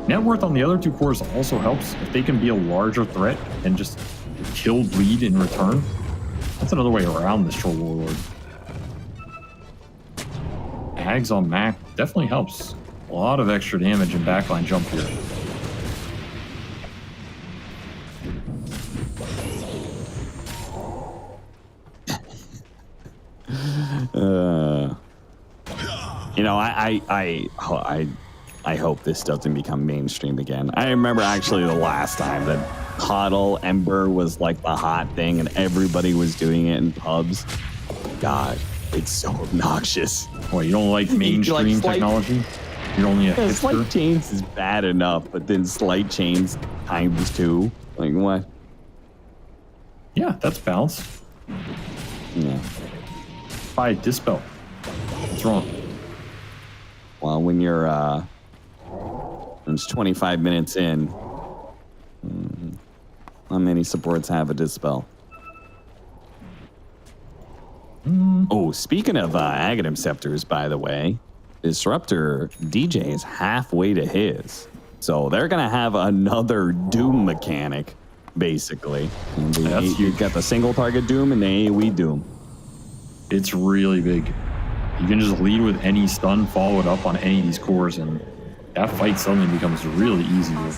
Net worth on the other two cores also helps. If they can be a larger threat and just kill Bleed in return, that's another way around this troll warlord. Ags on Mac definitely helps. A lot of extra damage and backline jump here.
You know, I hope this doesn't become mainstream again. I remember actually the last time that Huddle Ember was like the hot thing and everybody was doing it in pubs. God, it's so obnoxious.
What, you don't like mainstream technology? You're only a hipster?
Slight chains is bad enough, but then slight chains times 2. Like what?
Yeah, that's balanced.
Yeah.
Buy a Dispel. What's wrong?
Well, when you're it's 25 minutes in, how many supports have a Dispel? Oh, speaking of Aghanim Scepters, by the way, Disruptor DJ is halfway to his. So they're going to have another Doom mechanic, basically. You got the single target Doom and the AoE Doom.
It's really big. You can just lead with any stun, follow it up on any of these cores, and that fight suddenly becomes really easy. And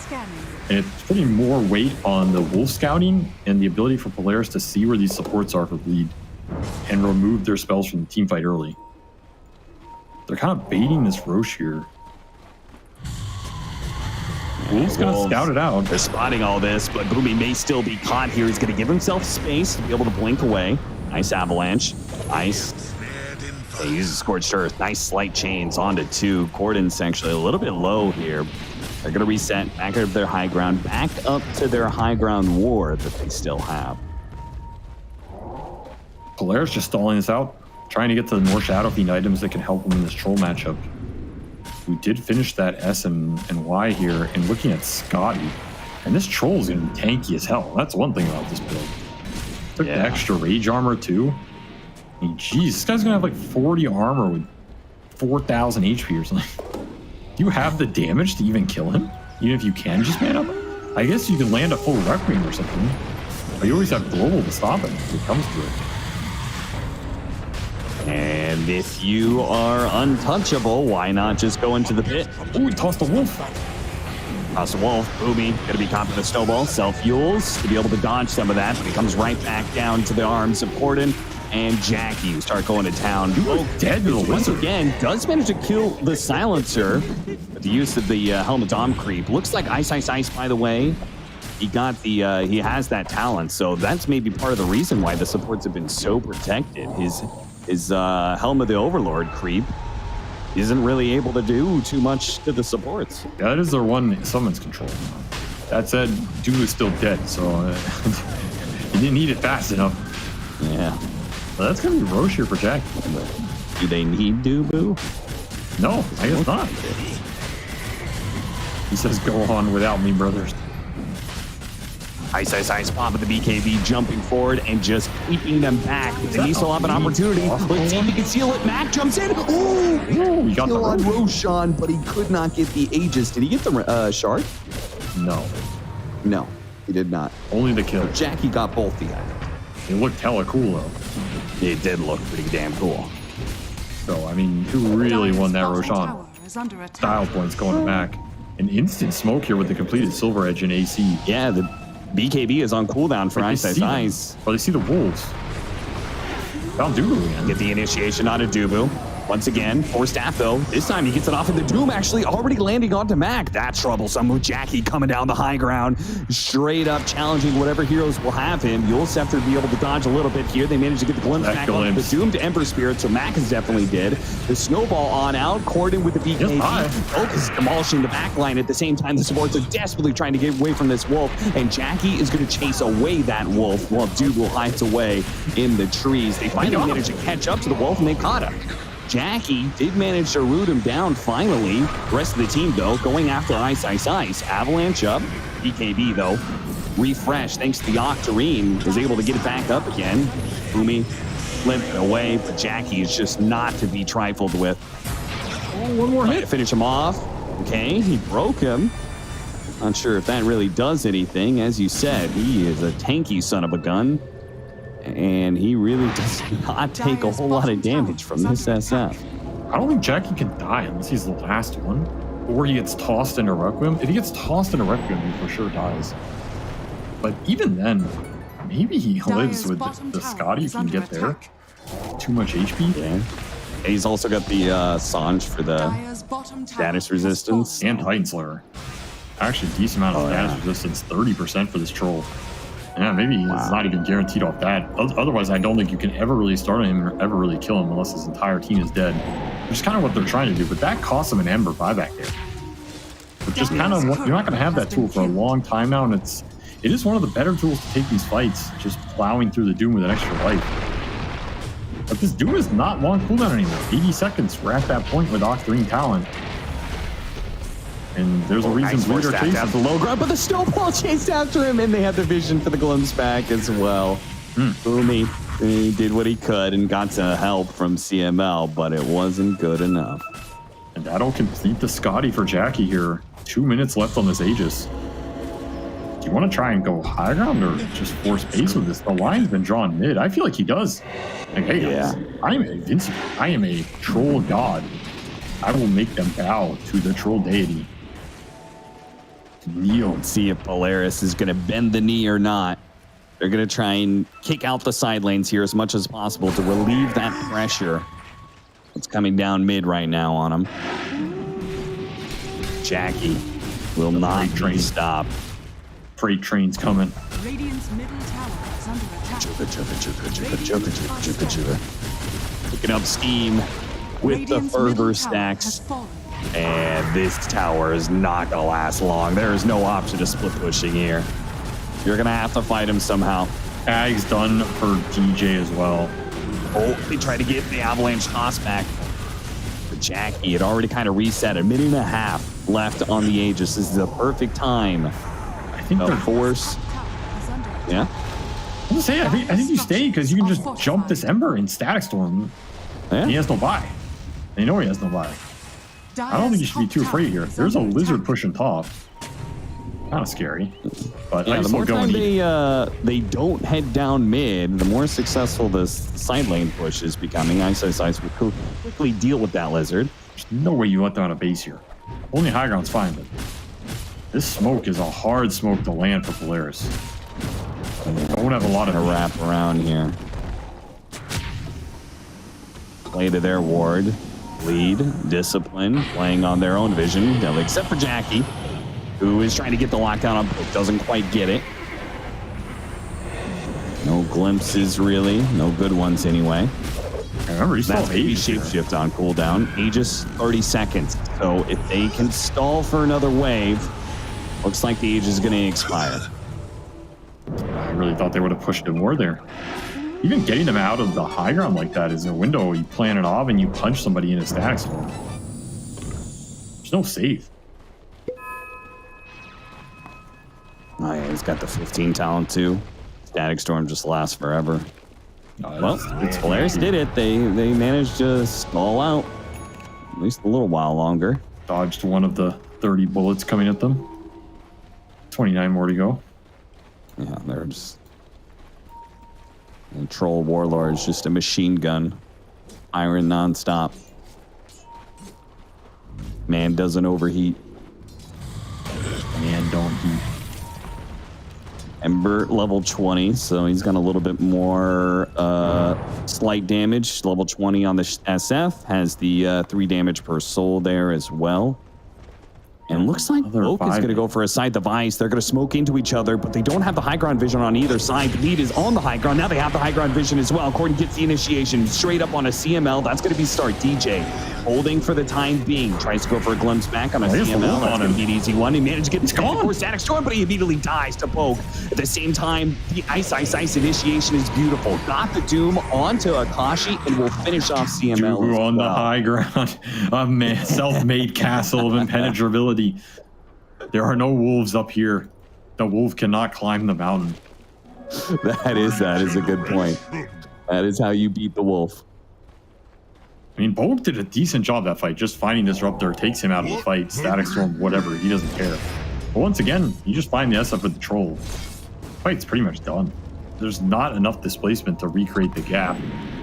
it's putting more weight on the Wolf Scouting and the ability for Polaris to see where these supports are for Bleed and remove their spells from the team fight early. They're kind of baiting this Roche here. Wolf's gonna scout it out.
They're spotting all this, but Boomy may still be caught here. He's gonna give himself space to be able to blink away. Nice avalanche. Nice. They use Scorched Earth. Nice slight chains onto 2. Corden's actually a little bit low here. They're gonna reset back up their high ground, back up to their high ground ward that they still have.
Polaris just stalling this out, trying to get to the more Shadow Fiend items that can help them in this troll matchup. We did finish that S and Y here, and looking at Scotty, and this troll is going to be tanky as hell. That's one thing about this build. Took the extra rage armor too. I mean, geez, this guy's going to have like 40 armor with 4,000 HP or something. Do you have the damage to even kill him? Even if you can just man up? I guess you can land a full Requiem or something. But you always have global to stop it if it comes to it.
And if you are untouchable, why not just go into the pit?
Ooh, he tossed a wolf.
Toss a wolf. Boomy gonna be caught with a snowball. Self-fuels to be able to dodge some of that, but he comes right back down to the arms of Corden. and Jackie start going to town.
Dead to the
once
wizard.
again, does manage to kill the silencer with the use of the Helmet Dom creep. Looks like Ice, by the way. He got the, he has that talent, so that's maybe part of the reason why the supports have been so protected. His Helm of the Overlord creep isn't really able to do too much to the supports.
Yeah, that is their one summons control. That said, Doom is still dead, so he didn't need it fast enough.
Yeah.
Well, that's going to be Roche here for Jack.
Do they need Dubu?
No, I guess not. He says, go on without me, brothers.
Ice, pop of the BKB jumping forward and just keeping them back. But they still have an opportunity. Let's see if he can seal it. Mac jumps in. Ooh,
he got
kill
the
on Roshan, but he could not get the Aegis. Did he get the shard?
No.
No, he did not.
Only the kill.
Jackie got both the items.
It looked hella cool, though.
It did look pretty damn cool.
So, I mean, who really won that Roshan? Style points going back. An instant smoke here with the completed Silver Edge and AC.
Yeah, the BKB is on cooldown for Ice.
Oh, they see the wolves. Found Dubu again.
Get the initiation on a Dubu. Once again, for staff though. This time he gets it off of the Doom, actually already landing onto Mac. That's troublesome with Jackie coming down the high ground, straight up challenging whatever heroes will have him. You'll have to be able to dodge a little bit here. They managed to get the glimpse back on the Doom to Ember Spirit, so Mac is definitely dead. The snowball on out, Corden with the BKB. Oak is demolishing the back line at the same time. The supports are desperately trying to get away from this wolf, and Jackie is going to chase away that wolf while Dougal hides away in the trees. They finally managed to catch up to the wolf, and they caught him. Jackie did manage to root him down finally. The rest of the team, though, going after Ice. Avalanche up. BKB, though, refresh thanks to the Octarine. Was able to get it back up again. Boomy limping away, but Jackie is just not to be trifled with.
Oh, one more hit.
To finish him off. Okay, he broke him. Not sure if that really does anything. As you said, he is a tanky son of a gun. And he really does not take a whole lot of damage from this SF.
I don't think Jackie can die unless he's the last one. Or he gets tossed into Requiem. If he gets tossed into Requiem, he for sure dies. But even then, maybe he lives with the Scotty if he can get there. Too much HP.
Yeah. He's also got the Sanj for the status resistance.
And Titan Slayer. Actually, decent amount of status resistance, 30% for this troll. Yeah, maybe it's not even guaranteed off that. Otherwise, I don't think you can ever really start him or ever really kill him unless his entire team is dead. Which is kind of what they're trying to do, but that costs him an Ember buyback there. Which is kind of, you're not going to have that tool for a long time now, and it is one of the better tools to take these fights, just plowing through the Doom with an extra life. But this Doom is not long cooldown anymore. 80 seconds, we're at that point with Octarine talent. And there's a reason Bleed are chasing.
The low ground, but the snowball chased after him, and they had the vision for the glimpse back as well. Boomy, he did what he could and got some help from CML, but it wasn't good enough.
And that'll complete the Scotty for Jackie here. 2 minutes left on this Aegis. Do you want to try and go high ground or just force pace with this? The line's been drawn mid. I feel like he does. Like, hey guys, I am invincible. I am a troll god. I will make them bow to the troll deity.
Kneel and see if Polaris is going to bend the knee or not. They're going to try and kick out the side lanes here as much as possible to relieve that pressure that's coming down mid right now on him. Jackie will not be stopped.
Freight train's coming.
Radiant's middle tower is under attack.
Picking up steam with the fervor stacks. And this tower is not going to last long. There is no option to split pushing here. You're going to have to fight him somehow.
Ag's done for DJ as well.
Oh, they try to get the Avalanche toss back. But Jackie had already kind of reset. A minute and a half left on the Aegis. This is the perfect time.
I think they're
force. Yeah?
I was going to say, I think you stay because you can just jump this Ember in Static Storm.
Yeah.
He has no buy. And you know he has no buy. I don't think you should be too afraid here. There's a lizard pushing top. Kind of scary. But
yeah, the more time they don't head down mid, the more successful this side lane push is becoming. Ice will quickly deal with that lizard.
There's no way you let them on a base here. Only high ground's fine, but this smoke is a hard smoke to land for Polaris. And they don't have a lot of
wrap around here. play to their ward. Lead, discipline, playing on their own vision, except for Jackie, who is trying to get the lockdown on Poke, doesn't quite get it. No glimpses, really. No good ones, anyway.
Remember, he's
That's
still
maybe
Aegis here.
shapeshift on cooldown. Aegis 30 seconds. So if they can stall for another wave, looks like the Aegis is going to expire.
I really thought they would have pushed it more there. Even getting them out of the high ground like that is a window. You plan it off and you punch somebody in a static storm. There's no save.
Oh yeah, he's got the 15 talent too. Static storm just lasts forever. Well, Polaris did it. They managed to stall out at least a little while longer.
Dodged one of the 30 bullets coming at them. 29 more to go.
Yeah, they're just... And Troll Warlord's just a machine gun. Iron nonstop. Man doesn't overheat.
Man don't heat.
Ember level 20, so he's got a little bit more slight damage. Level 20 on the SF, has the 3 damage per soul there as well. And looks like Oak is going to go for a side device. They're going to smoke into each other, but they don't have the high ground vision on either side. Lead is on the high ground. Now they have the high ground vision as well. Gordon gets the initiation straight up on a CML. That's going to be start. DJ holding for the time being. Tries to go for a glimpse back on a CML. That's going to be an easy one. He managed to get before Static Storm, but he immediately dies to Poke. At the same time, the Ice initiation is beautiful. Got the Doom onto Akashi and will finish off CML.
Dude, on the high ground. A self-made castle of impenetrability. There are no wolves up here. The wolf cannot climb the mountain.
That is a good point. That is how you beat the wolf.
I mean, Poke did a decent job that fight. Just finding Disruptor takes him out of the fight. Static Storm, whatever. He doesn't care. But once again, you just find the SF with the Troll. Fight's pretty much done. There's not enough displacement to recreate the gap.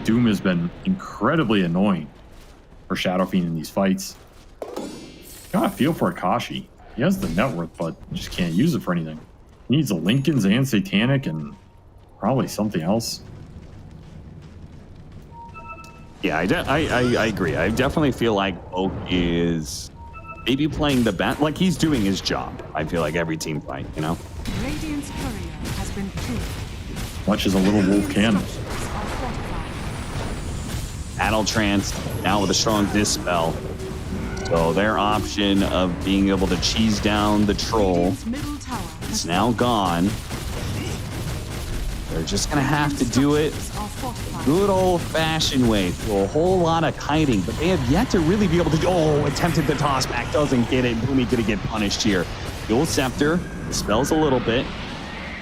Doom has been incredibly annoying for Shadow Fiend in these fights. Got a feel for Akashi. He has the net worth, but just can't use it for anything. He needs a Lincoln's and Satanic and probably something else.
Yeah, I agree. I definitely feel like Oak is maybe playing the bat, like he's doing his job. I feel like every team fight, you know?
Radiant's courier has been killed.
Much as a little wolf can.
Battle Trance now with a strong Dispel. So their option of being able to cheese down the Troll is now gone. They're just going to have to do it good old-fashioned way through a whole lot of kiting, but they have yet to really be able to... Oh, attempted the toss back, doesn't get it. Boomy going to get punished here. Dual Scepter spells a little bit.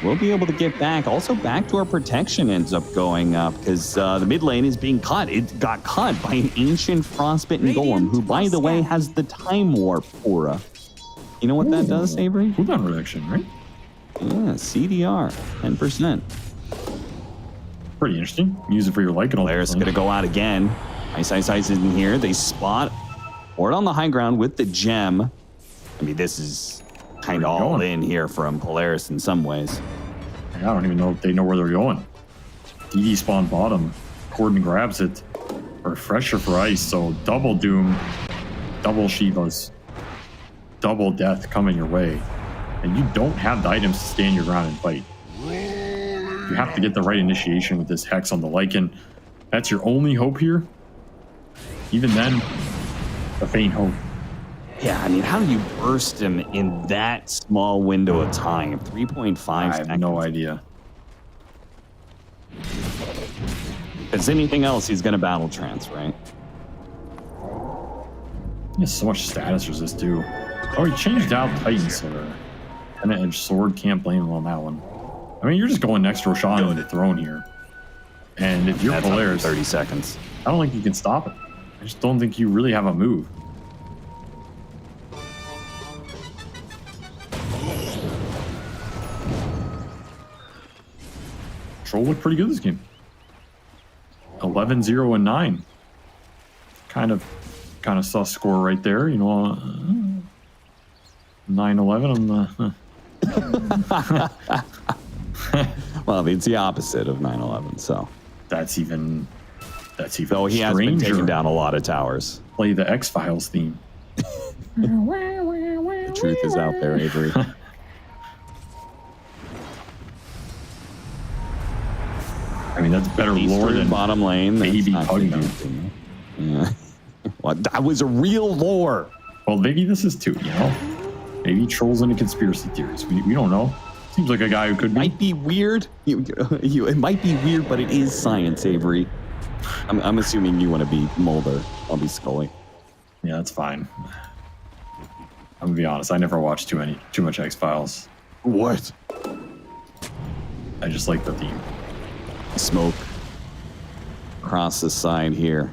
We'll be able to get back. Also, backdoor protection ends up going up because the mid lane is being cut. It got cut by an ancient Frostbitten Golem, who, by the way, has the Time Warp aura. You know what that does, Avery?
Cooldown reduction, right?
Yeah, CDR, 10%.
Pretty interesting. Use it for your liking.
Polaris going to go out again. Ice is in here. They spot Ward on the high ground with the gem. I mean, this is kind of all in here from Polaris in some ways.
I don't even know if they know where they're going. DD spawn bottom. Corden grabs it. Refresher for Ice. So double Doom, double Shivas, double death coming your way. And you don't have the items to stand your ground and fight. You have to get the right initiation with this Hex on the Lycan. That's your only hope here. Even then, a faint hope.
Yeah, I mean, how do you burst him in that small window of time? 3.5 seconds.
I have no idea.
If it's anything else, he's going to battle trance, right?
He has so much status resist, too. Oh, he changed out Titan Silver. And an Edge Sword, can't blame him on that one. I mean, you're just going next to Roshan on the throne here. And if you're Polaris,
30 seconds.
I don't think you can stop it. I just don't think you really have a move. Troll looked pretty good this game. 11-0 and 9. Kind of sus score right there, you know. 9-11 on the.
Well, it's the opposite of 9/11, so
that's even That's even
Though he has been
stranger.
taking down a lot of towers.
Play the X-Files theme.
The truth is out there, Avery.
I mean, that's better lore than
bottom lane.
Baby Puggy.
Yeah. Well, that was a real lore.
Well, maybe this is too, you know? Maybe he trolls into conspiracy theories. We don't know. Seems like a guy who could be.
Might be weird. It might be weird, but it is science, Avery. I'm assuming you want to be Mulder. I'll be Scully.
Yeah, that's fine. I'm gonna be honest. I never watched too much X-Files.
What?
I just like the theme.
Smoke across the side here.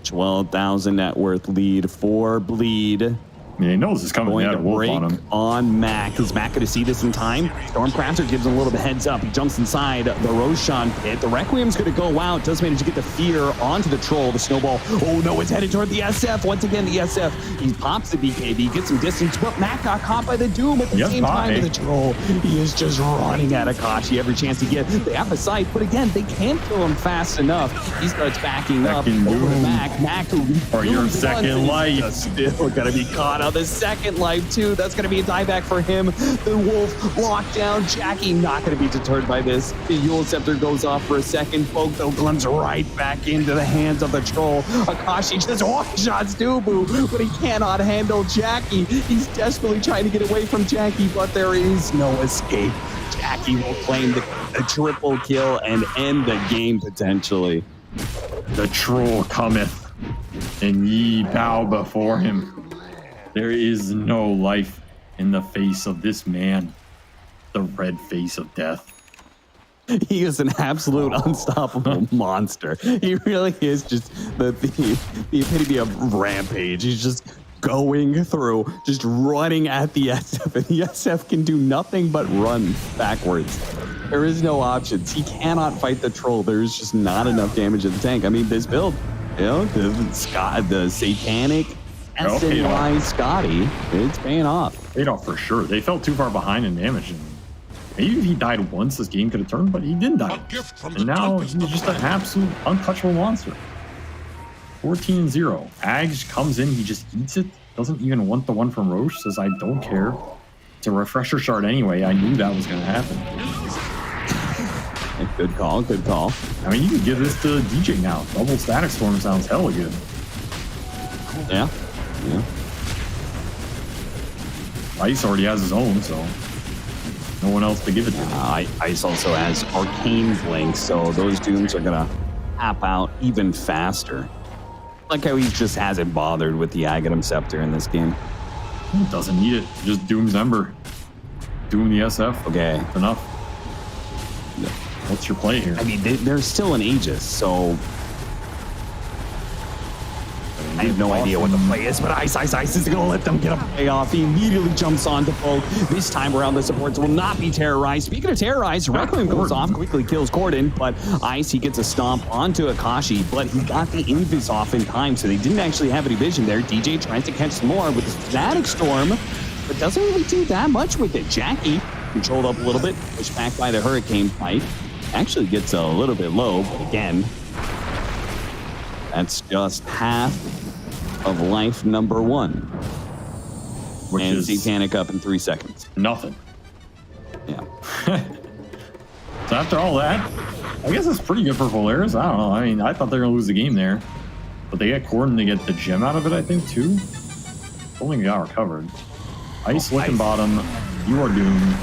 12,000 net worth lead for Bleed.
I mean, he knows it's coming.
Going to
Wolf
break
on him.
Mac. Is Mac going to see this in time? Stormcrafter gives him a little bit heads up. He jumps inside the Roshan pit. The Requiem's going to go out. Does manage to get the fear onto the troll. The snowball. Oh no, it's headed toward the SF. Once again, the SF. He pops the BKB, gets some distance, but Mac got caught by the Doom at the same time to the troll. He is just running at Akashi every chance he gets. They have a sight, but again, they can't kill him fast enough. He starts backing up over to Mac. Mac, who
or your second life.
Still going to be caught on the second life too. That's going to be a dieback for him. The Wolf locked down. Jackie not going to be deterred by this. The Yule Scepter goes off for a second. Poke though comes right back into the hands of the troll. Akashi just one-shots Dubu, but he cannot handle Jackie. He's desperately trying to get away from Jackie, but there is no escape. Jackie will claim the triple kill and end the game potentially.
The troll cometh, and ye bow before him. There is no life in the face of this man, the red face of death.
He is an absolute unstoppable monster. He really is just the epitome of rampage. He's just going through, just running at the SF, and the SF can do nothing but run backwards. There is no options. He cannot fight the troll. There's just not enough damage in the tank. I mean, this build, you know, the satanic SNY Scotty, it's paying off.
Paid off for sure. They felt too far behind in damage. And maybe if he died once, this game could have turned, but he didn't die. And now he's just an absolute untouchable monster. 14-0. Ags comes in, he just eats it. Doesn't even want the one from Roche. Says, I don't care. It's a refresher shard anyway. I knew that was going to happen.
Good call, good call.
I mean, you can give this to DJ now. Double Static Storm sounds hella good.
Yeah. Yeah.
Ice already has his own, so no one else to give it to.
Ice also has Arcane Blink, so those Dooms are gonna tap out even faster. Like how he just hasn't bothered with the Aghanim Scepter in this game.
He doesn't need it. Just Doom's Ember. Doom the SF.
Okay.
That's enough. What's your play here?
I mean, there's still an Aegis, so I have no idea what the play is, but Ice is going to let them get a play off. He immediately jumps on to Poke. This time around, the supports will not be terrorized. Speaking of terrorized, Requiem goes off, quickly kills Corden, but Ice, he gets a stomp onto Akashi, but he got the Invis off in time, so they didn't actually have any vision there. DJ tries to catch some more with the Static Storm, but doesn't really do that much with it. Jackie, controlled up a little bit, pushed back by the Hurricane Pipe. Actually gets a little bit low, but again, that's just half of life number one.
Which
and
is
Satanic up in 3 seconds.
Nothing.
Yeah.
So after all that, I guess it's pretty good for Polaris. I don't know. I mean, I thought they were going to lose the game there. But they get Corden, they get the gem out of it, I think, too. Only got recovered. Ice licking bottom. You are doomed.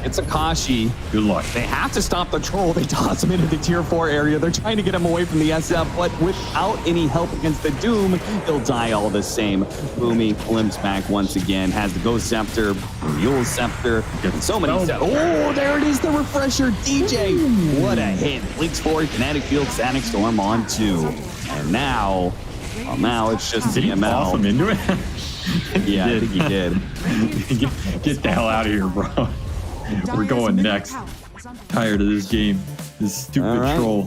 It's Akashi.
Good luck.
They have to stop the troll. They toss him into the tier 4 area. They're trying to get him away from the SF, but without any help against the Doom, he'll die all the same. Boomy limps back once again, has the Ghost Scepter, Mule Scepter, so many Oh, there it is, the refresher. DJ, what a hit. Blinks forward, Kinetic Field, Static Storm on 2. And now, well, now it's just
Did he toss him into it?
Yeah, I think he did.
Get the hell out of here, bro. We're going next. Tired of this game. This stupid troll.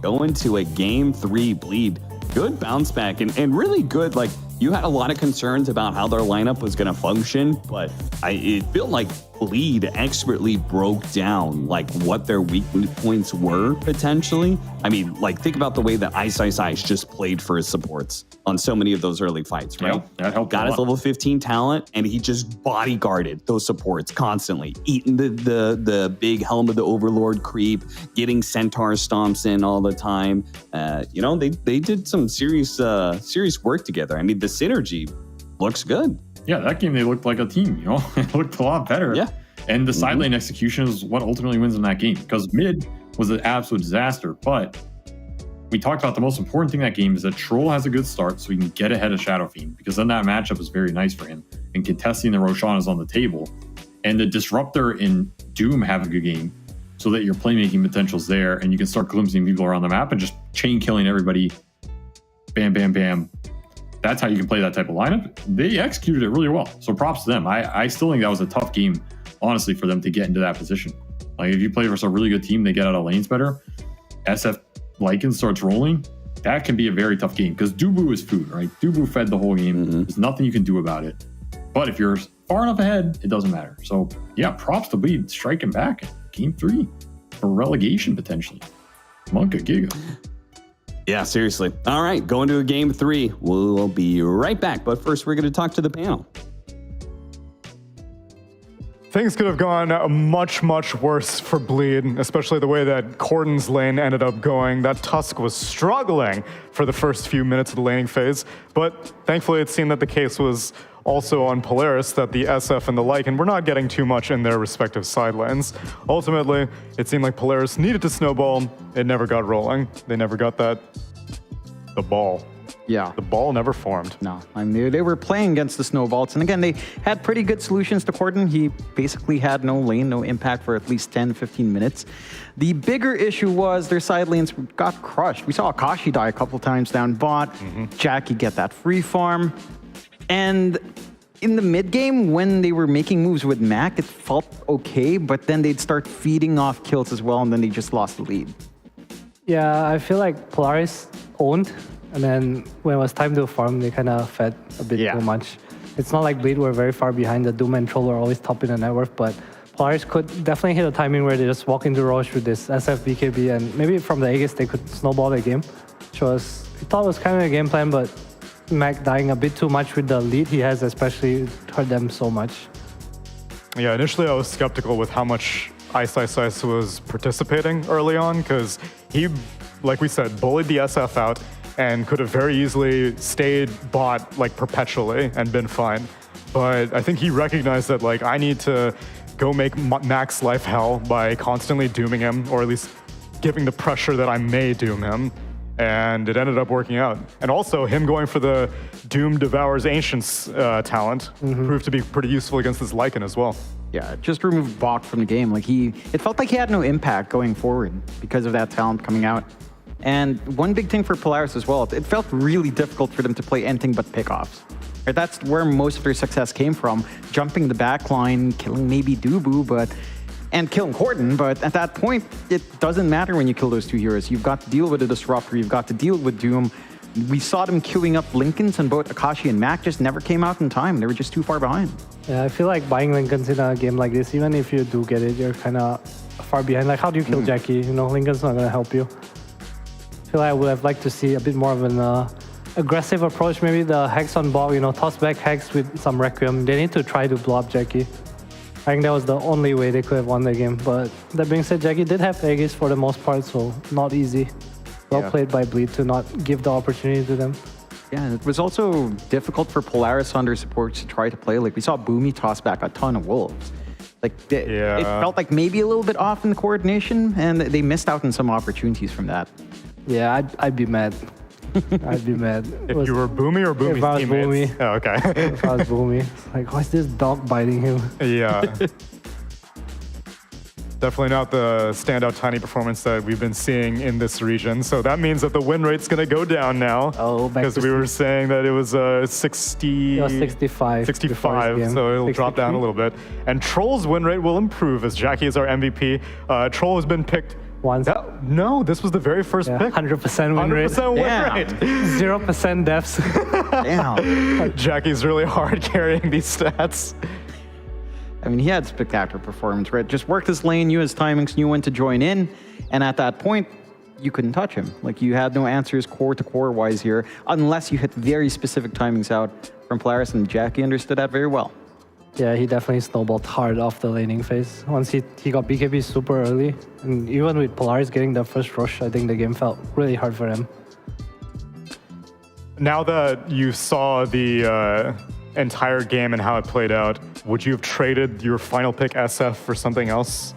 Going to a game 3 Bleed. Good bounce back and really good. Like, you had a lot of concerns about how their lineup was going to function, but it felt like Bleed expertly broke down like what their weak points were potentially. I mean, like think about the way that Ice just played for his supports on so many of those early fights, right?
Yeah, that helped.
Got his level 15 talent, and he just bodyguarded those supports constantly, eating the big Helm of the Overlord creep, getting Centaur stomps in all the time. You know, they did some serious work together. I mean, the synergy looks good.
Yeah, that game they looked like a team, you know? It looked a lot better.
Yeah.
And the side lane execution is what ultimately wins in that game, because mid was an absolute disaster. But we talked about the most important thing in that game is that Troll has a good start so he can get ahead of Shadow Fiend, because then that matchup is very nice for him. And contesting the Roshan is on the table. And the Disruptor and Doom have a good game so that your playmaking potential's there and you can start glimpsing people around the map and just chain killing everybody. Bam, bam, bam. That's how you can play that type of lineup. They executed it really well. So props to them. I still think that was a tough game, honestly, for them to get into that position. Like if you play versus a really good team, they get out of lanes better. SF Lycan starts rolling. That can be a very tough game because Dubu is food, right? Dubu fed the whole game. There's nothing you can do about it. But if you're far enough ahead, it doesn't matter. So yeah, props to Bleed striking back in game 3 for relegation potentially. Monka Giga.
Yeah, seriously. All right, going to a game 3. We'll be right back. But first, we're going to talk to the panel.
Things could have gone much, much worse for Bleed, especially the way that Corden's lane ended up going. That Tusk was struggling for the first few minutes of the laning phase, but thankfully it seemed that the case was also on Polaris, that the SF and the Lycan were not getting too much in their respective side lanes. Ultimately, it seemed like Polaris needed to snowball. It never got rolling. They never got the ball.
Yeah.
The ball never formed.
No, I mean, they were playing against the snowballs. And again, they had pretty good solutions to Corden. He basically had no lane, no impact for at least 10, 15 minutes. The bigger issue was their side lanes got crushed. We saw Akashi die a couple times down bot. Jackie get that free farm. And in the mid game, when they were making moves with Mac, it felt okay, but then they'd start feeding off kills as well, and then they just lost the lead.
Yeah, I feel like Polaris owned. And then when it was time to farm, they kind of fed a bit too much. It's not like Bleed were very far behind. The Doom and Troll were always top in the network, but Polaris could definitely hit a timing where they just walk into Roche with this SF, BKB, and maybe from the Aegis they could snowball the game, which was, I thought was kind of a game plan, but Mac dying a bit too much with the lead he has especially hurt them so much.
Yeah, initially I was skeptical with how much Ice was participating early on, because he, like we said, bullied the SF out, and could have very easily stayed bot like perpetually and been fine. But I think he recognized that like I need to go make Mac's life hell by constantly dooming him, or at least giving the pressure that I may doom him. And it ended up working out. And also him going for the Doom Devours Ancients talent proved to be pretty useful against this Lycan as well.
Yeah, just removed bot from the game. Like it felt like he had no impact going forward because of that talent coming out. And one big thing for Polaris as well, it felt really difficult for them to play anything but pickoffs. Right, that's where most of their success came from, jumping the back line, killing maybe Dubu, and killing Corden, but at that point, it doesn't matter when you kill those two heroes. You've got to deal with a Disruptor, you've got to deal with Doom. We saw them queuing up Lincolns, and both Akashi and Mac just never came out in time. They were just too far behind.
Yeah, I feel like buying Lincolns in a game like this, even if you do get it, you're kind of far behind. Like, how do you kill Jackie? You know, Lincoln's not going to help you. I feel like I would have liked to see a bit more of an aggressive approach. Maybe the Hex on bot, you know, toss back Hex with some Requiem. They need to try to blow up Jackie. I think that was the only way they could have won the game. But that being said, Jackie did have Aegis for the most part, so not easy. Well played by Bleed to not give the opportunity to them.
Yeah, and it was also difficult for Polaris on their supports to try to play. Like, we saw Boomy toss back a ton of Wolves. Like, it felt like maybe a little bit off in the coordination, and they missed out on some opportunities from that.
Yeah, I'd be mad. I'd be mad.
If you were Boomy or Boomy's
if I was
teammates?
Boomy.
Oh, okay.
If I was Boomy. It's like, why is this dog biting him?
Yeah. Definitely not the standout Tiny performance that we've been seeing in this region. So that means that the win rate's going to go down now.
Oh,
because we were saying that it was 60.
It was 65.
65, so it'll drop down a little bit. And Troll's win rate will improve as Jackie is our MVP. Troll has been picked once. No, this was the very first pick.
100% win rate.
100% win rate.
0% deaths.
Damn.
Jackie's really hard carrying these stats.
I mean, he had spectacular performance, right? Just worked his lane, knew his timings, knew when to join in, and at that point, you couldn't touch him. Like, you had no answers core to core wise here, unless you hit very specific timings out from Polaris, and Jackie understood that very well.
Yeah, he definitely snowballed hard off the laning phase. Once he got BKB super early, and even with Polaris getting the first rush, I think the game felt really hard for him.
Now that you saw the entire game and how it played out, would you have traded your final pick SF for something else?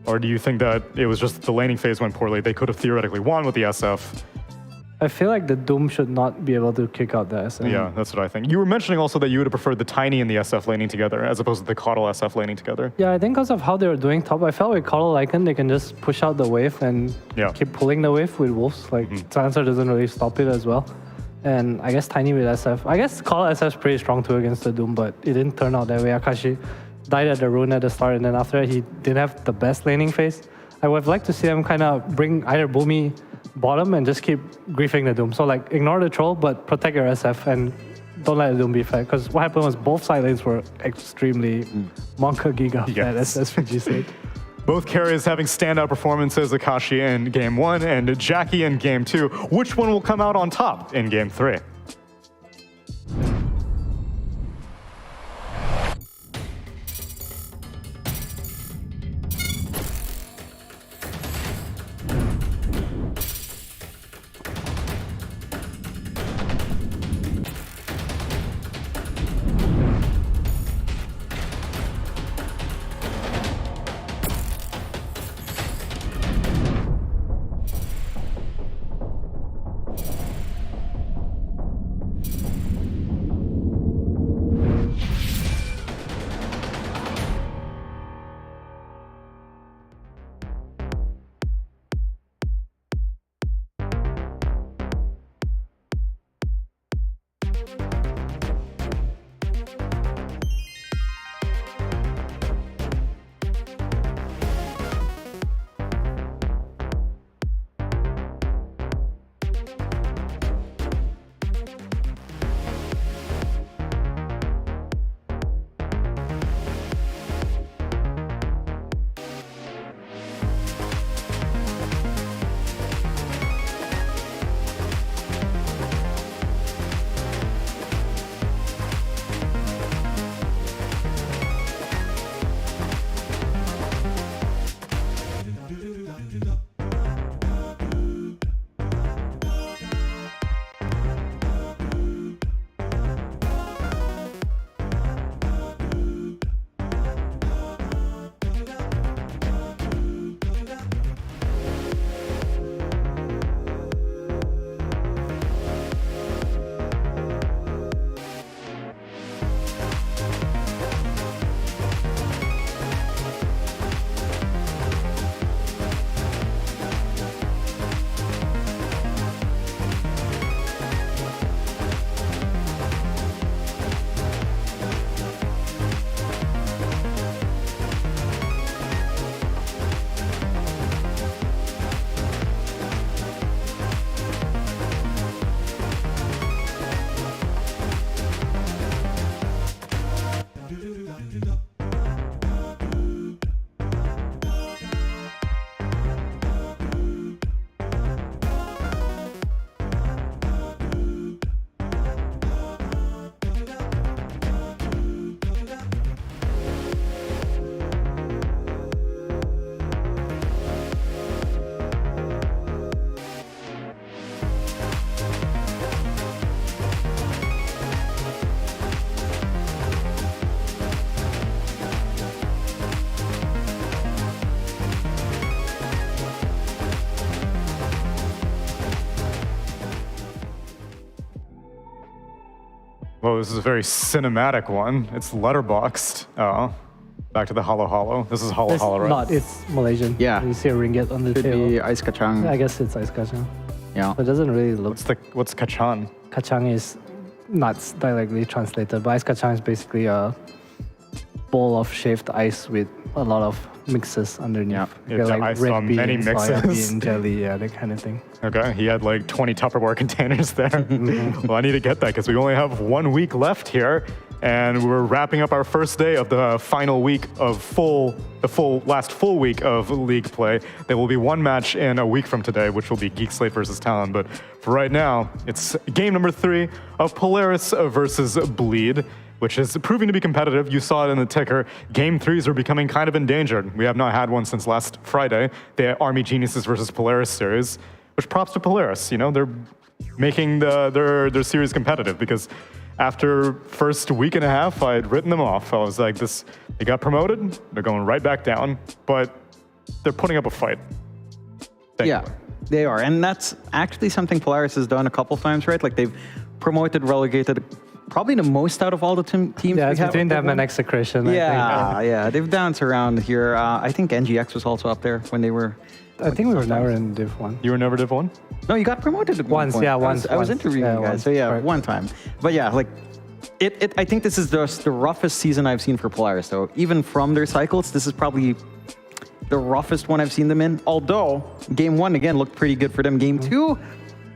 Or do you think that it was just the laning phase went poorly? They could have theoretically won with the SF.
I feel like the Doom should not be able to kick out the SF.
Yeah, that's what I think. You were mentioning also that you would have preferred the Tiny and the SF laning together as opposed to the Coddle SF laning together.
Yeah, I think because of how they were doing top, I felt with Coddle Lycan, they can just push out the wave and keep pulling the wave with Wolves. Like, Silencer doesn't really stop it as well. And I guess Tiny with SF. I guess Coddle SF is pretty strong too against the Doom, but it didn't turn out that way. Akashi died at the rune at the start, and then after that, he didn't have the best laning phase. I would have liked to see them kind of bring either Boomy bottom and just keep griefing the Doom. So like, ignore the troll, but protect your SF and don't let the Doom be fed. Because what happened was both side lanes were extremely Monka Giga fed, as SVG said.
Both carriers having standout performances, Akashi in Game 1 and Jackie in Game 2. Which one will come out on top in Game 3? Well, this is a very cinematic one. It's letterboxed. Oh, back to the Hollow. This is Hollow, right?
Not, it's Malaysian.
Yeah.
You see a ringgit on the
Should
table.
be Ice Kachang.
I guess it's Ice Kachang.
Yeah.
But it doesn't really look...
What's Kachan?
Kachang is not directly translated, but Ice Kachang is basically a bowl of shaved ice with a lot of mixes underneath.
Yeah.
You get like
I
red
saw
bean,
many
soya
mixes.
bean, jelly, yeah, that kind of thing.
Okay, he had like 20 Tupperware containers there. Well, I need to get that because we only have 1 week left here. And we're wrapping up our first day of the final week of last full week of league play. There will be one match in a week from today, which will be Geek Slate versus Talon. But for right now, it's game number 3 of Polaris versus Bleed, which is proving to be competitive. You saw it in the ticker. Game 3s are becoming kind of endangered. We have not had one since last Friday, the Army Geniuses versus Polaris series, which props to Polaris. You know, they're making their series competitive, because after first week and a half, I had written them off. I was like, they got promoted, they're going right back down, but they're putting up a fight. Thankfully.
They are. And that's actually something Polaris has done a couple times, right? Like they've promoted, relegated, probably the most out of all the teams.
Yeah, it's between them and Execration.
Yeah, they've bounced around here. I think NGX was also up there when they were.
I think we were never in Div 1.
You were never Div 1?
No, you got promoted
once. Yeah, once.
I was interviewing you guys, so
right.
one time. But yeah, like, I think this is just the roughest season I've seen for Polaris, though. Even from their cycles, this is probably the roughest one I've seen them in. Although, game 1, again, looked pretty good for them. Game 2,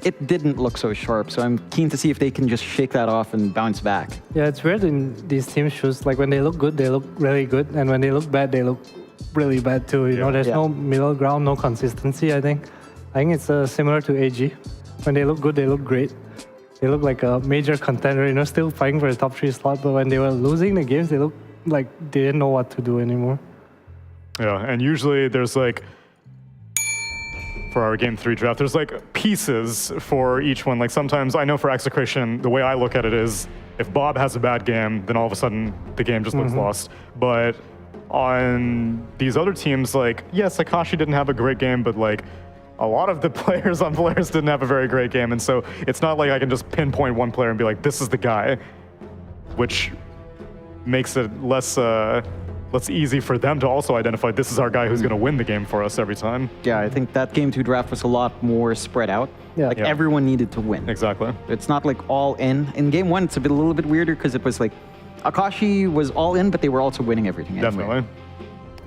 it didn't look so sharp, so I'm keen to see if they can just shake that off and bounce back.
Yeah, it's weird in these teams' shoes. Like, when they look good, they look really good, and when they look bad, they look really bad too. You know, there's no middle ground, no consistency, I think. I think it's similar to AG. When they look good, they look great. They look like a major contender, you know, still fighting for the top 3 slot, but when they were losing the games, they looked like they didn't know what to do anymore.
Yeah, and usually there's like, for our game 3 draft, there's like pieces for each one. Like sometimes, I know for Execration, the way I look at it is, if Bob has a bad game, then all of a sudden the game just looks lost. But on these other teams, like, yes, Akashi didn't have a great game, but like, a lot of the players on Polaris didn't have a very great game, and so it's not like I can just pinpoint one player and be like, this is the guy, which makes it less easy for them to also identify this is our guy who's going to win the game for us every time.
Yeah, I think that game 2 draft was a lot more spread out.
Yeah.
Like everyone needed to win.
Exactly.
It's not like all in. In game 1, it's a little bit weirder because it was like Akashi was all in, but they were also winning everything.
Definitely.
Anyway.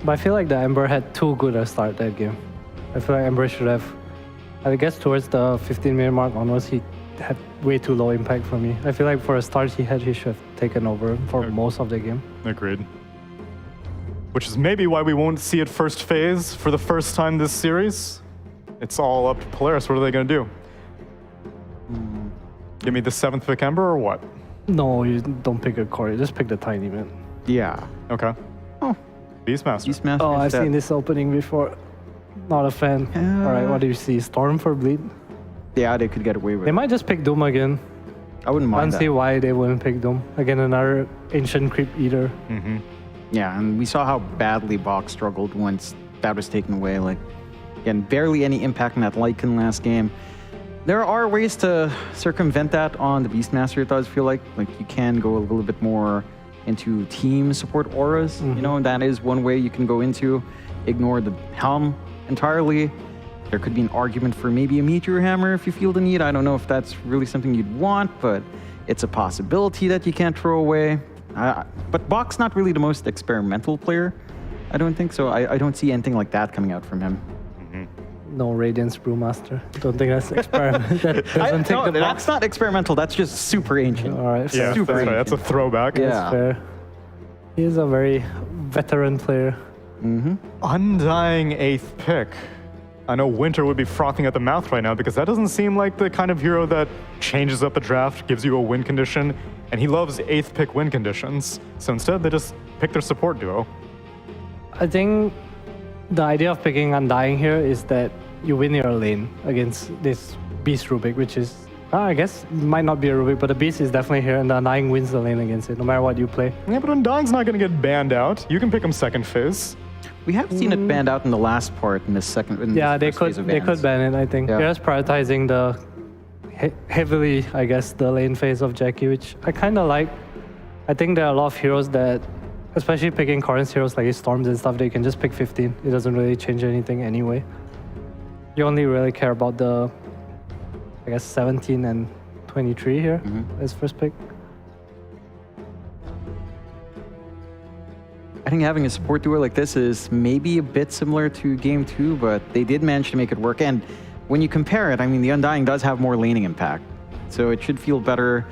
But I feel like the Ember had too good a start that game. I feel like Ember should have, I guess towards the 15-minute mark onwards, he had way too low impact for me. I feel like for a start he should have taken over for most of the game.
Agreed. Which is maybe why we won't see it first phase for the first time this series. It's all up to Polaris. What are they going to do? Give me the 7th pick Ember or what?
No, you don't pick a core. You just pick the tiny man.
Yeah.
Okay.
Oh.
Beastmaster.
Beastmaster.
Oh, I've seen this opening before. Not a fan. All right, what do you see? Storm for Bleed?
Yeah, they could get away with it.
They might just pick Doom again.
I wouldn't mind
I don't see why they wouldn't pick Doom. Again, another ancient creep eater.
Yeah, and we saw how badly Bach struggled once that was taken away. Like, again, barely any impact in that Lycan last game. There are ways to circumvent that on the Beastmaster, it does feel like. Like, you can go a little bit more into team support auras. You know, that is one way you can go into. Ignore the helm entirely. There could be an argument for maybe a Meteor Hammer if you feel the need. I don't know if that's really something you'd want, but it's a possibility that you can't throw away. But Bach's not really the most experimental player, I don't think so. I don't see anything like that coming out from him.
No Radiance Brewmaster. Don't think that's experiment. That doesn't take the box.
That's not experimental. That's just super ancient.
All right.
Yeah,
super
that's, right. That's a throwback.
Yeah.
That's fair. He is a very veteran player.
Undying 8th pick. I know Winter would be frothing at the mouth right now because that doesn't seem like the kind of hero that changes up a draft, gives you a win condition, and he loves 8th pick win conditions. So instead, they just pick their support duo.
I think the idea of picking Undying here is that you win your lane against this Beast Rubik, which is, I guess, might not be a Rubik, but the Beast is definitely here, and the Undying wins the lane against it, no matter what you play.
Yeah, but Undying's not going to get banned out. You can pick him second phase.
We have seen it banned out in the last part in this second.
They could ban it. I think they're just prioritizing the heavily, I guess, the lane phase of Jackie, which I kind of like. I think there are a lot of heroes that, especially picking Corrin's heroes like his Storms and stuff, they can just pick 15. It doesn't really change anything anyway. You only really care about the, I guess, 17 and 23 here as first pick.
I think having a support duo like this is maybe a bit similar to Game 2, but they did manage to make it work. And when you compare it, I mean, the Undying does have more laning impact. So it should feel better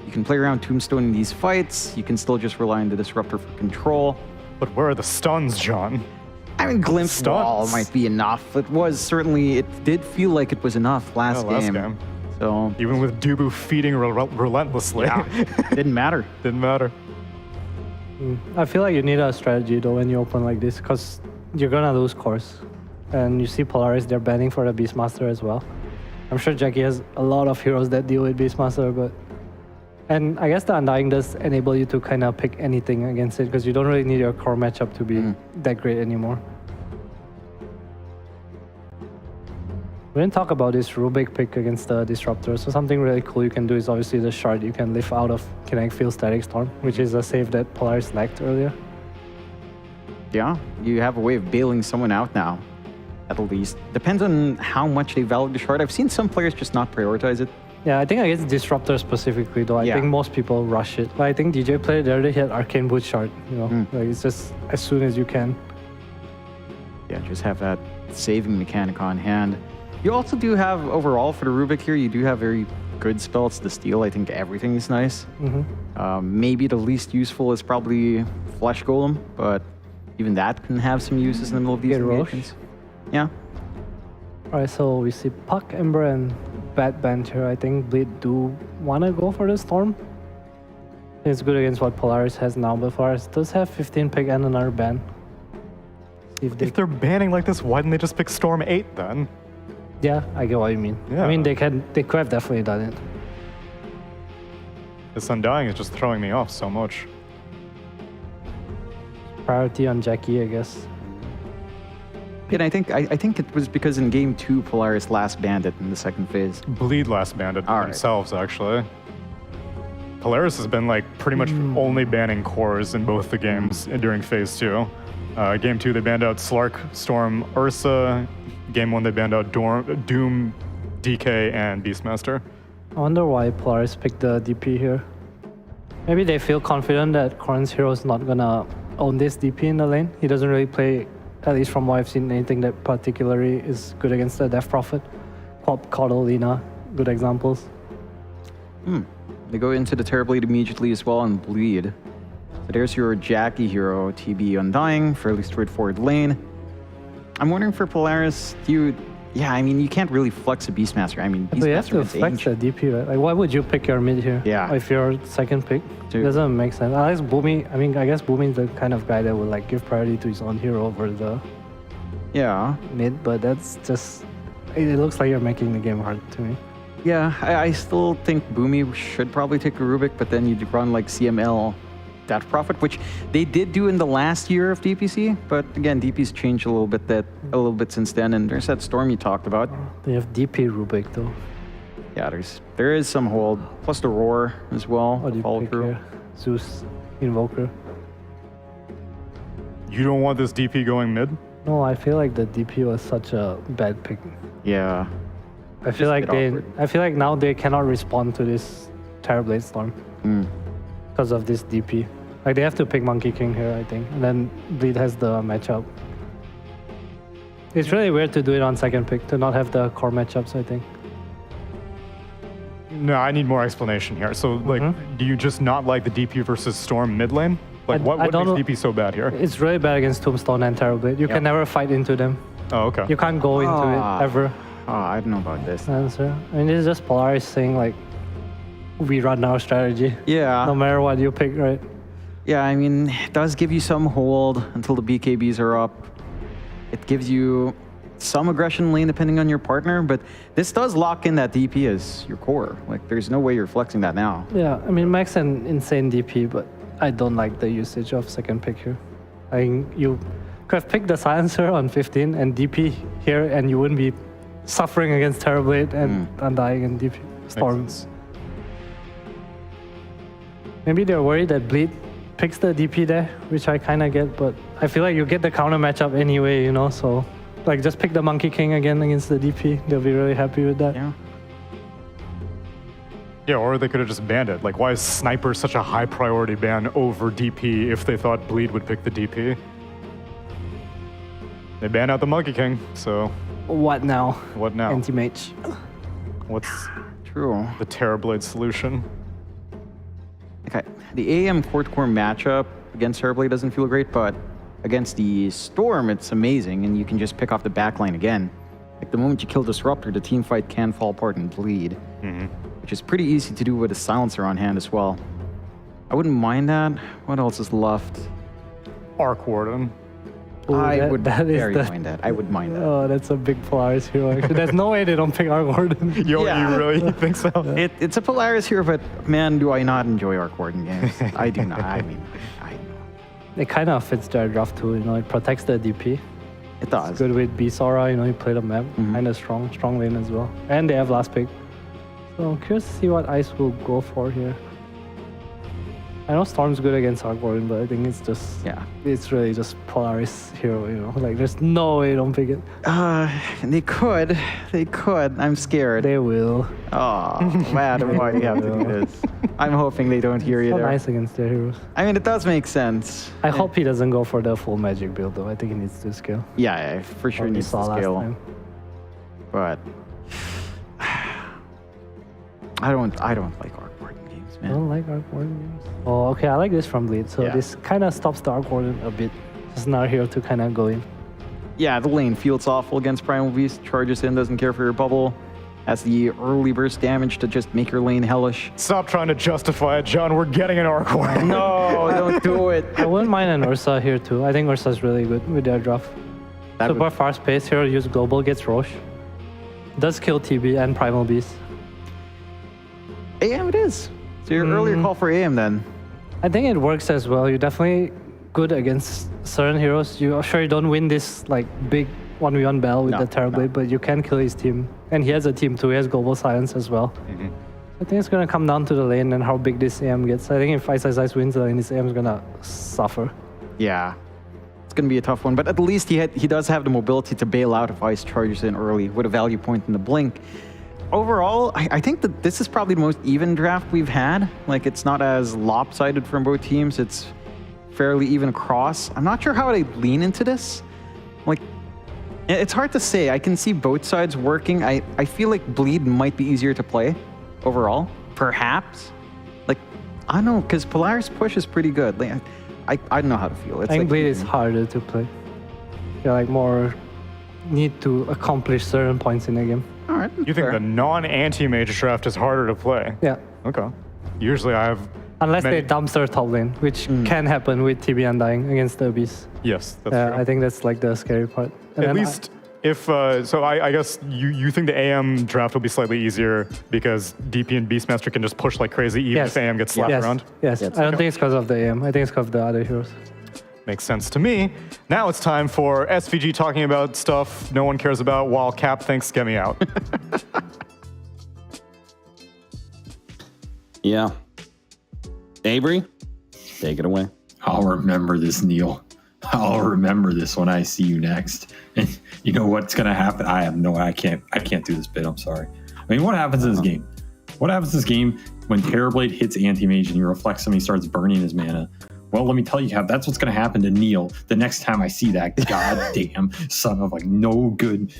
You can play around Tombstone in these fights. You can still just rely on the Disruptor for control.
But where are the stuns, John?
I mean, Glimpse Wall might be enough. It did feel like it was enough last game. So
even with Dubu feeding relentlessly,
didn't matter.
Didn't matter.
I feel like you need a strategy though when you open like this, because you're gonna lose course. And you see Polaris, they're banning for the Beastmaster as well. I'm sure Jackie has a lot of heroes that deal with Beastmaster, but... And I guess the Undying does enable you to kind of pick anything against it, because you don't really need your core matchup to be that great anymore. We didn't talk about this Rubik pick against the Disruptor, so something really cool you can do is obviously the shard you can lift out of Kinetic Field Static Storm, which is a save that Polaris lacked earlier.
Yeah, you have a way of bailing someone out now, at least. Depends on how much they value the shard. I've seen some players just not prioritize it.
Yeah, I think against Disruptor specifically, though, I think most people rush it. But I think DJ played there, they hit Arcane Boot shard, you know, like it's just as soon as you can.
Yeah, just have that saving mechanic on hand. You also do have, overall, for the Rubik here, you do have very good spells to steal. I think everything is nice. Maybe the least useful is probably Flesh Golem, but even that can have some uses in the middle of these engagements. Yeah.
Alright, so we see Puck, Ember, and Bad Band here. I think Bleed do want to go for the Storm. It's good against what Polaris has now, but Polaris does have 15 pick and another ban.
If they're banning like this, why didn't they just pick Storm 8 then?
Yeah, I get what you mean.
Yeah.
I mean, they could have definitely done it.
This Undying is just throwing me off so much.
Priority on Jackie, I guess.
And I think it was because in game 2, Polaris last banned it in the second phase.
Bleed last banned it themselves, actually. Polaris has been like pretty much only banning cores in both the games during phase 2. Game 2, they banned out Slark, Storm, Ursa. Game 1, they banned out Doom, DK, and Beastmaster.
I wonder why Polaris picked the DP here. Maybe they feel confident that Corrin's hero is not gonna own this DP in the lane. He doesn't really play, at least from what I've seen, anything that particularly is good against the Death Prophet. Pop, Coddle, Lina, good examples.
They go into the Terrorblade immediately as well and bleed. So there's your Jackie hero, TB Undying, fairly straightforward lane. I'm wondering for Polaris, you can't really flex a Beastmaster. I mean, Beastmaster
you have to flex the DP, right? Like, why would you pick your mid here?
Yeah.
If you're second pick, it doesn't make sense. Unless Boomy, I guess Boomy's the kind of guy that would like give priority to his own hero over the mid, but that's just, it looks like you're making the game hard to me.
Yeah, I still think Boomy should probably take a Rubik, but then you'd run like CML Death Prophet, which they did do in the last year of DPC, but again, DP's changed a little bit since then, and there's that Storm you talked about.
They have DP Rubik though.
Yeah, there is some hold, plus the Roar as well.
What do you pick here? Zeus, Invoker.
You don't want this DP going mid?
No, I feel like the DP was such a bad pick.
Yeah.
I feel like now they cannot respond to this Terrorblade Storm. Because of this DP. Like, they have to pick Monkey King here, I think. And then Bleed has the matchup. It's really weird to do it on second pick, to not have the core matchups, I think.
No, I need more explanation here. So, like, do you just not like the DP versus Storm mid lane? Like, what makes DP so bad here?
It's really bad against Tombstone and Terrorblade. You can never fight into them.
Oh, okay.
You can't go into it, ever.
I don't know about this.
Answer. I mean, it's just Polaris saying, like, we run our strategy.
Yeah.
No matter what you pick, right?
Yeah, I mean, it does give you some hold until the BKBs are up. It gives you some aggression lane depending on your partner, but this does lock in that DP as your core. Like, there's no way you're flexing that now.
Yeah, I mean, Max an insane DP, but I don't like the usage of second pick here. I think you could have picked the Silencer on 15 and DP here, and you wouldn't be suffering against Terrorblade and Undying and DP Storms. Maybe they're worried that Bleed picks the DP there, which I kind of get, but I feel like you get the counter matchup anyway, you know, so like just pick the Monkey King again against the DP. They'll be really happy with that.
Yeah, or they could have just banned it. Like, why is Sniper such a high priority ban over DP if they thought Bleed would pick the DP? They banned out the Monkey King, so...
What now?
What now?
Anti-mage.
What's
true?
The Terrorblade solution?
Okay, the AM Core matchup against Terrorblade doesn't feel great, but against the Storm, it's amazing, and you can just pick off the backline again. Like the moment you kill Disruptor, the team fight can fall apart and bleed, which is pretty easy to do with a Silencer on hand as well. I wouldn't mind that. What else is left?
Arc Warden.
Ooh,
I would
very
mind that. I would mind that.
Oh, that's a big Polaris hero. Actually, there's no way they don't pick Arc Warden.
You really think so?
It's a Polaris hero, but man, do I not enjoy Arc Warden games. I do not. I mean,
it kind of fits their draft too. It protects the DP.
It does.
It's good with B-Sora. You play the map. Kind of strong lane as well. And they have last pick. So I'm curious to see what Ice will go for here. I know Storm's good against Arc Warden, but I think it's just it's really just Polaris hero. Like there's no way they don't pick it.
They could. I'm scared.
They will.
Oh, man, why do you have to do this? I'm hoping they don't hear you
so
there.
Nice against their heroes.
I mean, it does make sense.
I hope he doesn't go for the full magic build though. I think he needs to scale.
Yeah, for sure needs to scale. But I don't like Arc Warden games, man.
I don't like Arc Warden games. Oh, okay. I like this from Bleed. So this kind of stops the Arc Warden a bit. It's another hero to kind of go in.
Yeah, the lane feels awful against Primal Beast. Charges in, doesn't care for your bubble. Has the early burst damage to just make your lane hellish.
Stop trying to justify it, John. We're getting an Arc Warden.
No, don't do it.
I wouldn't mind an Ursa here too. I think Ursa's really good with their draft. Super fast pace hero, use global, gets Roche. Does kill TB and Primal Beast.
AM it is. So your earlier call for AM then.
I think it works as well. You're definitely good against certain heroes. You don't win this like big 1v1 battle with the Terrorblade, but you can kill his team. And he has a team too. He has Global Silence as well. I think it's gonna come down to the lane and how big this AM gets. I think if Ice wins the lane, this AM is gonna suffer.
Yeah. It's going to be a tough one, but at least he does have the mobility to bail out if Ice charges in early with a value point in the blink. Overall, I think that this is probably the most even draft we've had. Like, it's not as lopsided from both teams. It's fairly even across. I'm not sure how they lean into this. Like, it's hard to say. I can see both sides working. I feel like Bleed might be easier to play overall, perhaps. Like, I don't know, because Polaris push is pretty good. Like, I don't know how to feel.
I think Bleed is harder to play. You're like more need to accomplish certain points in a game.
All right.
You think the non-anti-mage draft is harder to play?
Yeah.
Okay. Usually I have...
Unless they dumpster top lane, which can happen with TB Undying against the Abyss.
Yes, that's true.
I think that's like the scary part. And
at least if... so I guess you think the AM draft will be slightly easier because DP and Beastmaster can just push like crazy even if AM gets slapped around?
Yes, I don't think it's because of the AM. I think it's because of the other heroes.
Makes sense to me. Now it's time for SVG talking about stuff no one cares about while Cap thinks get me out.
Yeah. Avery, take it away.
I'll remember this, Neil. I'll remember this when I see you next. And you know what's gonna happen? I can't do this bit, I'm sorry. I mean, what happens in this game? What happens in this game when Terrorblade hits Anti-Mage and he reflects him and he starts burning his mana? Well, let me tell you, that's what's going to happen to Neil the next time I see that goddamn son of like no good.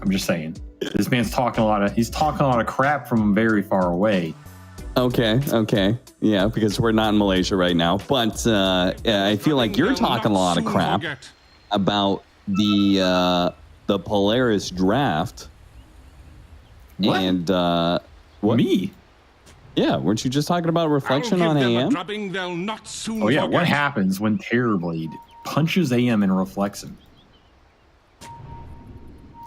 I'm just saying, this man's talking a lot of crap from very far away.
Okay. Yeah, because we're not in Malaysia right now. But I feel like you're talking a lot of crap about the Polaris draft.
What?
And what?
Me?
Yeah, weren't you just talking about reflection on AM?
Oh yeah, what happens when Terrorblade punches AM and reflects him?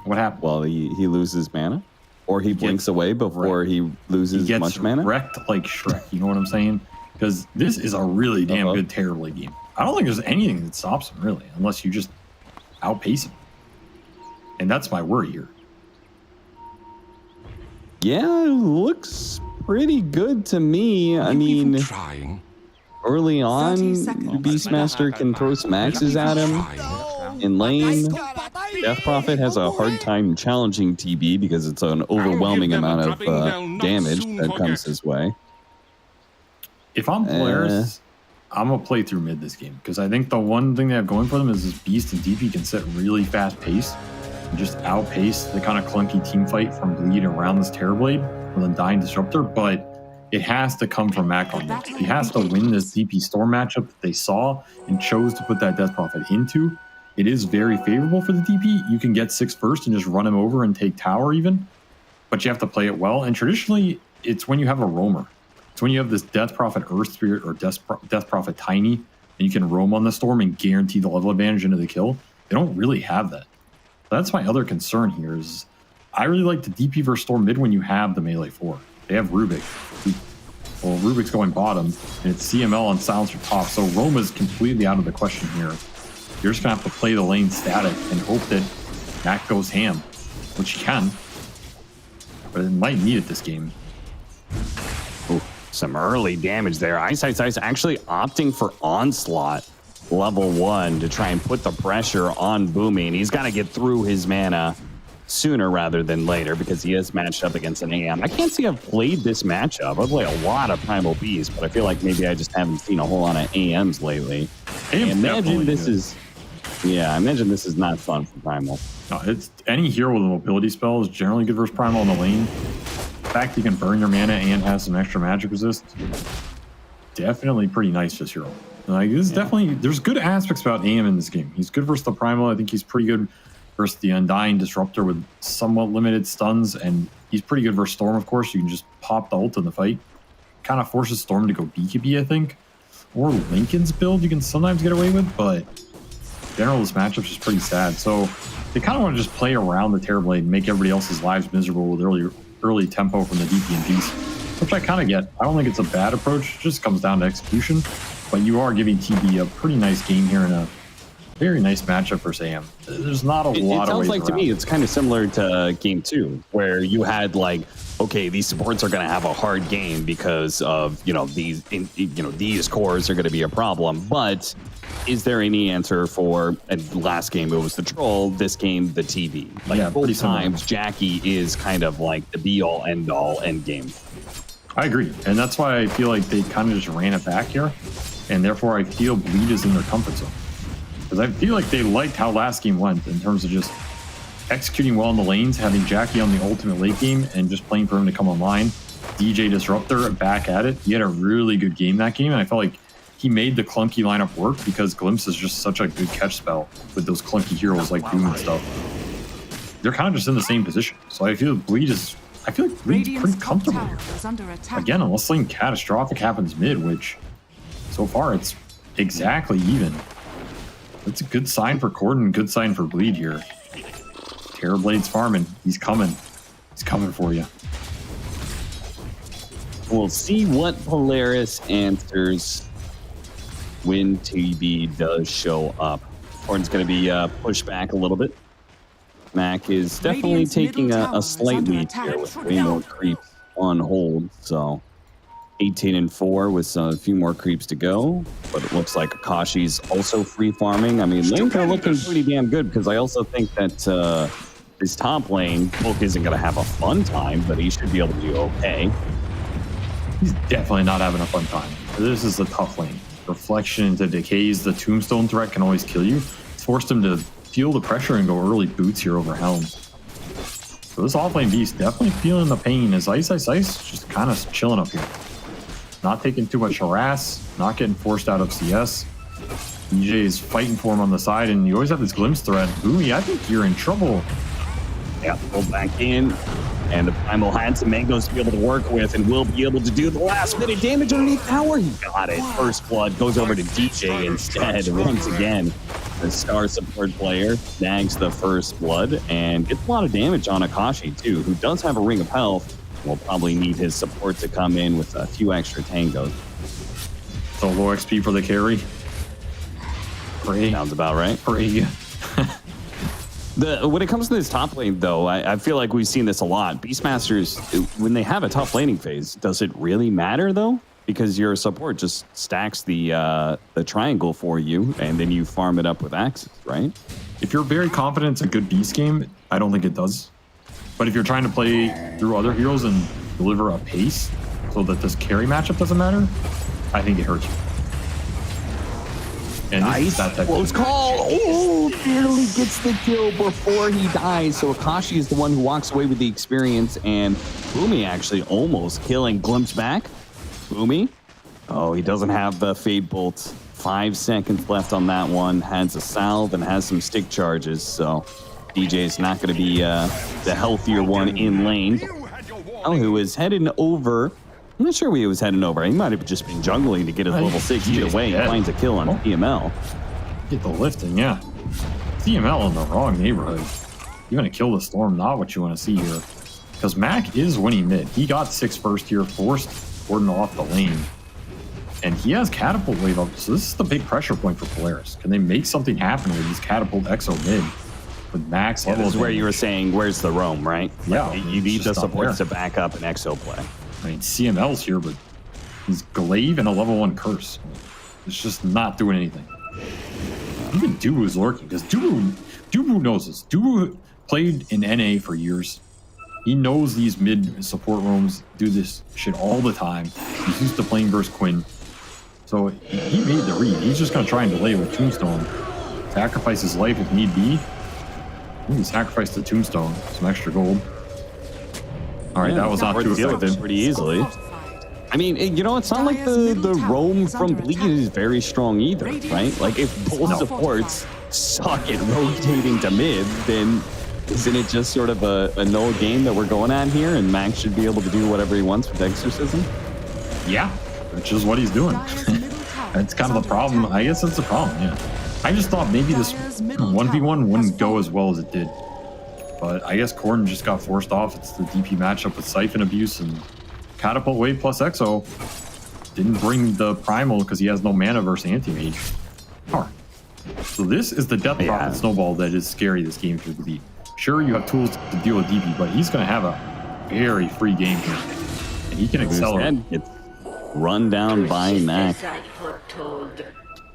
What happens?
Well, he loses mana, or he blinks away before he loses much mana.
Wrecked like Shrek, you know what I'm saying? Because this is a really damn good Terrorblade game. I don't think there's anything that stops him really, unless you just outpace him. And that's my worry here.
Yeah, it looks pretty good to me. I mean, early on, Beastmaster can throw some axes at him. In lane, Death Prophet has a hard time challenging TB because it's an overwhelming amount of damage that comes his way.
If I'm Polaris, I'm going to play through mid this game because I think the one thing they have going for them is this Beast and DP can set really fast pace and just outpace the kind of clunky team fight from Bleed around this Terrorblade with Undying Disruptor. But it has to come from Mac on this. He has to win this DP Storm matchup that they saw and chose to put that Death Prophet into. It is very favorable for the DP. You can get 6 first and just run him over and take tower even, but you have to play it well. And traditionally, it's when you have a roamer. It's when you have this Death Prophet Earth Spirit or Death Prophet Tiny, and you can roam on the Storm and guarantee the level advantage into the kill. They don't really have that. That's my other concern here is I really like the DP versus Storm mid when you have the melee 4. They have Rubik. Well, Rubik's going bottom, and it's CML on Silencer top, so Roma is completely out of the question here. You're just going to have to play the lane static and hope that Mac goes ham, which he can, but it might need it this game.
Ooh, some early damage there. Ice actually opting for Onslaught level 1 to try and put the pressure on Boomy, and he's got to get through his mana sooner rather than later because he is matched up against an AM. I can't say I've played this matchup. I've played a lot of Primal Beasts, but I feel like maybe I just haven't seen a whole lot of AMs lately. I imagine this is not fun for Primal.
No, it's any hero with a mobility spell is generally good versus Primal in the lane. The fact you can burn your mana and have some extra magic resist, definitely pretty nice this hero. Like this is definitely, there's good aspects about AM in this game. He's good versus the Primal. I think he's pretty good versus the Undying Disruptor with somewhat limited stuns, and he's pretty good versus Storm, of course. You can just pop the ult in the fight. Kind of forces Storm to go BKB, I think. Or Lincoln's build you can sometimes get away with, but in general, this matchup's just pretty sad. So they kind of want to just play around the Terrorblade and make everybody else's lives miserable with early tempo from the DP and Beast, which I kind of get. I don't think it's a bad approach. It just comes down to execution. But you are giving TB a pretty nice game here in a very nice matchup for Sam. There's not a lot of ways.
It sounds like
around.
to me it's kind of similar to game 2, where you had like, okay, these supports are going to have a hard game because of these cores are going to be a problem. But is there any answer for last game it was the troll, this game the TV? Like both times, Jackie is kind of like the be all end all end game.
I agree, and that's why I feel like they kind of just ran it back here, and therefore I feel Bleed is in their comfort zone. Because I feel like they liked how last game went in terms of just executing well in the lanes, having Jackie on the ultimate late game, and just playing for him to come online. DJ Disruptor back at it. He had a really good game that game, and I felt like he made the clunky lineup work because Glimpse is just such a good catch spell with those clunky heroes like Doom and stuff. They're kind of just in the same position. So I feel like Bleed's pretty comfortable. Again, unless something catastrophic happens mid, which so far it's exactly even. That's a good sign for Corden, good sign for Bleed here. Terrorblade's farming. He's coming. He's coming for you.
We'll see what Polaris answers when TB does show up. Corden's going to be pushed back a little bit. Mac is definitely taking a slight lead here with way more creeps on hold. So 18-4 with a few more creeps to go, but it looks like Akashi's also free farming. I mean, lanes are looking pretty damn good because I also think that his top lane, Poke isn't going to have a fun time, but he should be able to do okay.
He's definitely not having a fun time. This is a tough lane. Reflection into Decays, the Tombstone threat can always kill you. It's forced him to feel the pressure and go early boots here over Helm. So this offlane Beast definitely feeling the pain as Ice just kind of chilling up here. Not taking too much harass, not getting forced out of CS. DJ is fighting for him on the side, and you always have this glimpse threat. Boomy, I think you're in trouble.
Yeah, pull back in, and the Primal had some mangoes to be able to work with, and will be able to do the last minute damage underneath tower. He got it. First blood goes over to DJ instead. Once again, the star support player snags the first blood and gets a lot of damage on Akashi too, who does have a ring of health. Will probably need his support to come in with a few extra tangos.
So low XP for the carry. Pray.
Sounds about right.
Pray.
When it comes to this top lane, though, I feel like we've seen this a lot. Beastmasters, when they have a tough laning phase, does it really matter, though? Because your support just stacks the triangle for you, and then you farm it up with axes, right?
If you're very confident it's a good Beast game, I don't think it does. But if you're trying to play through other heroes and deliver a pace so that this carry matchup doesn't matter, I think it hurts you. And
Nice.
that type
Close
of
call. Oh, barely gets the kill before he dies. So Akashi is the one who walks away with the experience, and Boomy actually almost killing. Glimpse back. Boomy. Oh, he doesn't have the Fade Bolt. 5 seconds left on that one. Has a salve and has some stick charges. So DJ's not going to be the healthier one in lane. Who is heading over. I'm not sure where he was heading over. He might have just been jungling to get his level 6. Either way, he finds a kill on TML.
Get the lifting, yeah. TML in the wrong neighborhood. You're going to kill the Storm, not what you want to see here. Because Mac is winning mid. He got 6 first here, forced Gordon off the lane. And he has Catapult Wave up, so this is the big pressure point for Polaris. Can they make something happen with these Catapult EXO mid? With Max level.
This is where you were saying, where's the roam, right?
Yeah.
Like, you need the supports to back up an EXO play.
I mean, CML's here, but he's Glaive and a level 1 curse. It's just not doing anything. Even Dubu's lurking, because Dubu knows this. Dubu played in NA for years. He knows these mid support roams do this shit all the time. He's used to playing versus Quinn. So he made the read. He's just going to try and delay with Tombstone. Sacrifice his life if need be. He sacrificed the Tombstone. Some extra gold. All right, that was not too effective.
Pretty easily. I mean, you know, it's not like the roam from Bleed is very strong either, right? Like, if both supports suck at rotating to mid, then isn't it just sort of a no game that we're going on here, and Max should be able to do whatever he wants with Exorcism?
Yeah, which is what he's doing. That's kind of the problem. I guess that's the problem, yeah. I just thought maybe this 1v1 wouldn't go as well as it did. But I guess Corden just got forced off. It's the DP matchup with Siphon Abuse, and Catapult Wave plus EXO didn't bring the Primal because he has no mana versus Anti-Mage. Hard. So this is the Death Prophet Snowball that is scary this game for Bleed. Sure, you have tools to deal with DP, but he's going to have a very free game here. And he can accelerate.
Gets run down by Mac.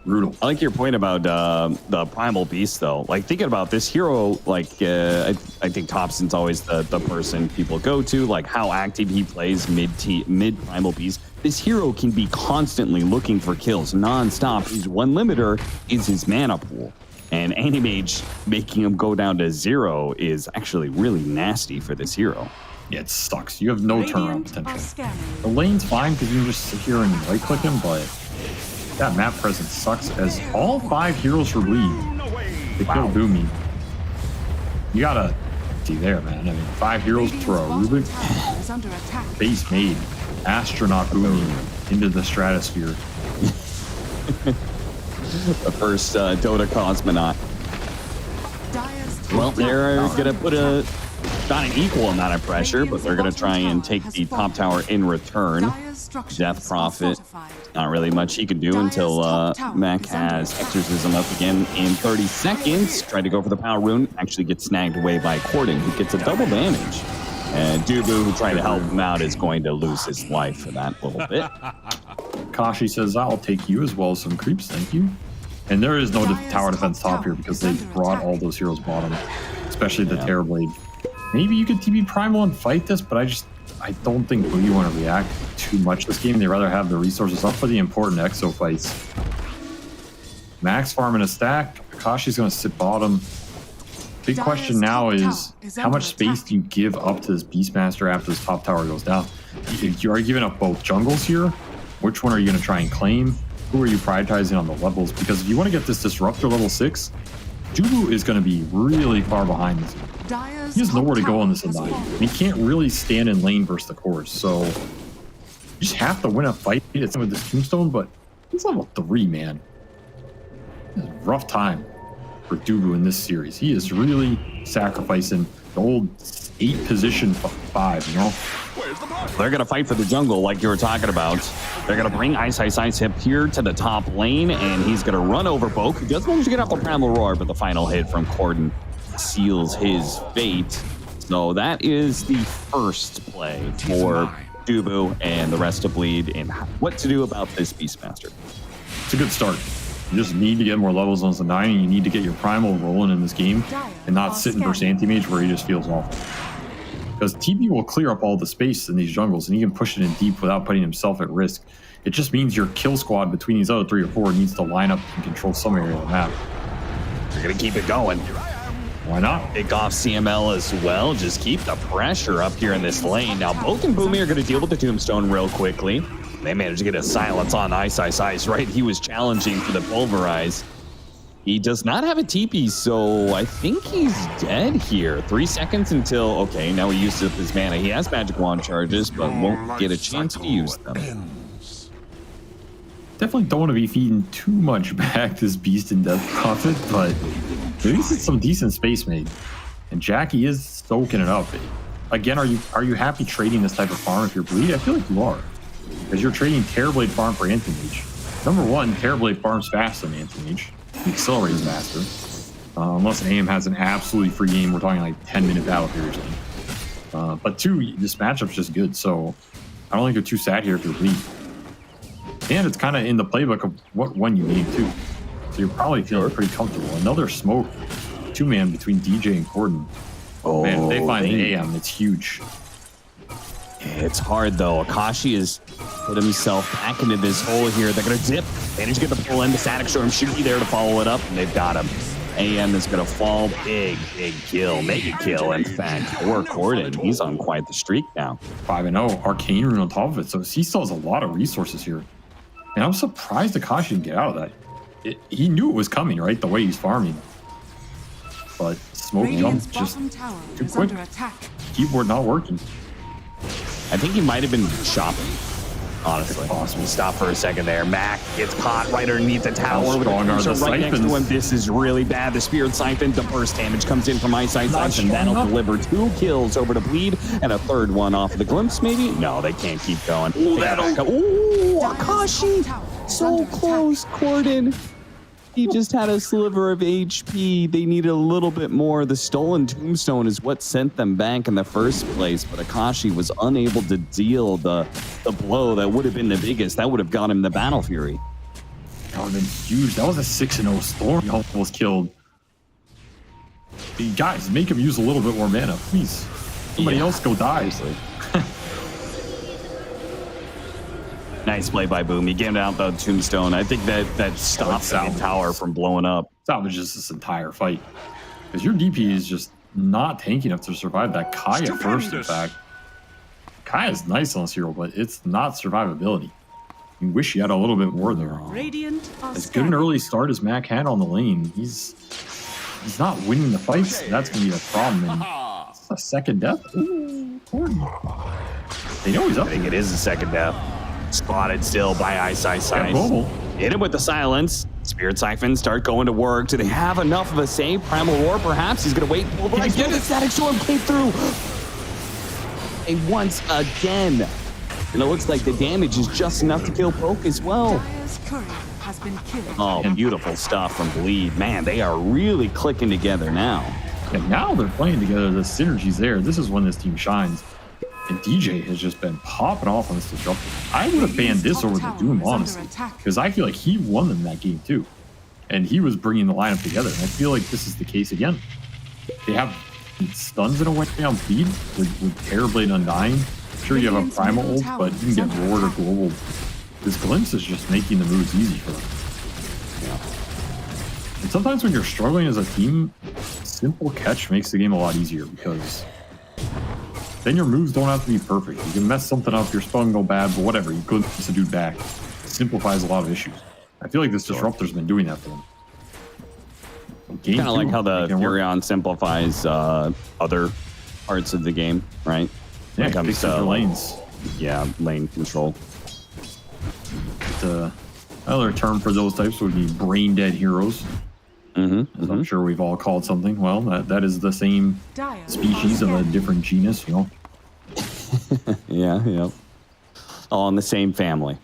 Brutal.
I like your point about the Primal Beast, though. Like, thinking about this hero, like, I think Thompson's always the person people go to, like how active he plays mid Primal Beast. This hero can be constantly looking for kills non-stop. His one limiter is his mana pool. And Anti-Mage making him go down to 0 is actually really nasty for this hero.
Yeah, it sucks. You have no turnaround potential. The lane's fine because you can just sit here and right-click him, but that map presence sucks as all 5 heroes for Bleed. They kill Boomy. You gotta see there, man. I mean, 5 heroes for a Rubik. Base made. Astronaut Boomy into the stratosphere.
The first Dota cosmonaut. Well, they're going to put not an equal amount of pressure, but they're going to try and take the top tower in return. Death Prophet, not really much he can do until Mac has Exorcism up again in 30 seconds. Tried to go for the power rune, actually gets snagged away by Corden, who gets a double damage. And Dubu, who tried to help him out, is going to lose his life for that little bit.
Kashi says, I'll take you as well as some creeps, thank you. And there is no tower defense top here because they brought all those heroes bottom, especially the Terrorblade. Maybe you could TB Primal and fight this, but I don't think you want to react too much this game. They'd rather have the resources up for the important EXO fights. Max farming a stack. Akashi's going to sit bottom. Big question now is how much space do you give up to this Beastmaster after this top tower goes down? You are giving up both jungles here. Which one are you going to try and claim? Who are you prioritizing on the levels? Because if you want to get this Disruptor level 6, Jubu is going to be really far behind this. He has nowhere to go on this Undying. He can't really stand in lane versus the cores, so you just have to win a fight with this Tombstone, but he's level 3, man. It's a rough time for Dubu in this series. He is really sacrificing the old 8 position 5, you know?
They're going to fight for the jungle like you were talking about. They're going to bring Ice Hip here to the top lane, and he's going to run over Boke, who does manage to get off the Primal Roar, but the final hit from Corden seals his fate. So that is the first play for Dubu and the rest of Bleed in what to do about this Beastmaster.
It's a good start. You just need to get more levels on the 9, and you need to get your Primal rolling in this game and not sitting versus Anti-Mage where he just feels awful. because TB will clear up all the space in these jungles, and he can push it in deep without putting himself at risk. It just means your kill squad between these other 3 or 4 needs to line up and control some area of the map.
They're going to keep it going.
Why not?
Pick off CML as well. Just keep the pressure up here in this lane. Now, Both and Boomy are going to deal with the Tombstone real quickly. They managed to get a silence on Ice, right? He was challenging for the Pulverize. He does not have a TP, so I think he's dead here. 3 seconds until, okay, now he used up his mana. He has Magic Wand charges, but won't get a chance to use them.
Definitely don't want to be feeding too much back this Beast in Death Prophet, but at least it's some decent space made. And Jackie is soaking it up. Again, are you happy trading this type of farm if you're Bleed? I feel like you are. Because you're trading Terrorblade farm for Anti-Mage. Number one, Terrorblade farms faster than Anti-Mage. He accelerates faster. Unless AM has an absolutely free game, we're talking like 10-minute battle periods. But 2, this matchup's just good, so I don't think you're too sad here if you're Bleed. And it's kind of in the playbook of what one you need too. So you're probably feeling pretty comfortable. Another smoke 2-man between DJ and Corden. Oh man, if they find the AM, it's huge.
It's hard though. Akashi has put himself back into this hole here. They're going to dip. Manage to get the pull in. The Static Storm should be there to follow it up, and they've got him. AM is going to fall. Big kill. Mega kill, in fact, for Corden. He's on quite the streak now.
5-0. Arcane Rune on top of it. So he still has a lot of resources here. And I'm surprised Akashi didn't get out of that. He knew it was coming, right? The way he's farming. But smoke jump just too quick. Keyboard not working.
I think he might have been shopping, honestly. Awesome. Stop for a second there. Mac gets caught right underneath the tower with a right next to him. This is really bad. The Spirit Siphon, the burst damage comes in from Ice, and that'll deliver 2 kills over to Bleed, and a 3rd one off of the Glimpse, maybe? No, they can't keep going. Ooh, Akashi! So close, Corden. He just had a sliver of HP. They needed a little bit more. The stolen Tombstone is what sent them back in the first place, but Akashi was unable to deal the blow that would have been the biggest. That would have got him the Battle Fury.
That would have been huge. That was a 6-0 Storm. He almost killed. Hey, guys, make him use a little bit more mana, please. Somebody else go die.
Nice play by Boom. He gave out the Tombstone. I think that stops the tower from blowing up.
Salvages this entire fight. Because your DP is just not tanky enough to survive that Kaya first, in fact. Kaya's nice on this hero, but it's not survivability. You wish you had a little bit more there. As good an early start as Mac had on the lane, he's not winning the fights. That's going to be a problem. And it's a second death. Ooh, they know he's up.
I think it is a second death. Spotted still by Ice. Hit him with the silence. Spirit Siphon start going to work. Do they have enough of a save? Primal Roar, perhaps. He's going to wait. Pulverize. Get it. Static Storm came through. And once again. And it looks like the damage is just enough to kill Poke as well. Oh, beautiful stuff from Bleed. Man, they are really clicking together now.
And now they're playing together. The synergy's there. This is when this team shines. And DJ has just been popping off on this disruptor. I would have banned this over the Doom, honestly, because I feel like he won them that game too. And he was bringing the lineup together. And I feel like this is the case again. They have stuns in a way on Bleed with Terrorblade Undying. Sure, you have a Primal ult, but you can get Roared or Global. This Glimpse is just making the moves easy for them. Yeah. And sometimes when you're struggling as a team, simple catch makes the game a lot easier because then your moves don't have to be perfect. You can mess something up, your spell can go bad, but whatever, you go to dude back. It simplifies a lot of issues. I feel like this Disruptor's been doing that for them.
Kind of like how the Furion simplifies other parts of the game, right?
Yeah, it comes to lanes.
Yeah, lane control.
Another term for those types would be brain dead heroes. As I'm sure we've all called something. Well, that is the same species of a different genus, you know.
Yeah. All in the same family.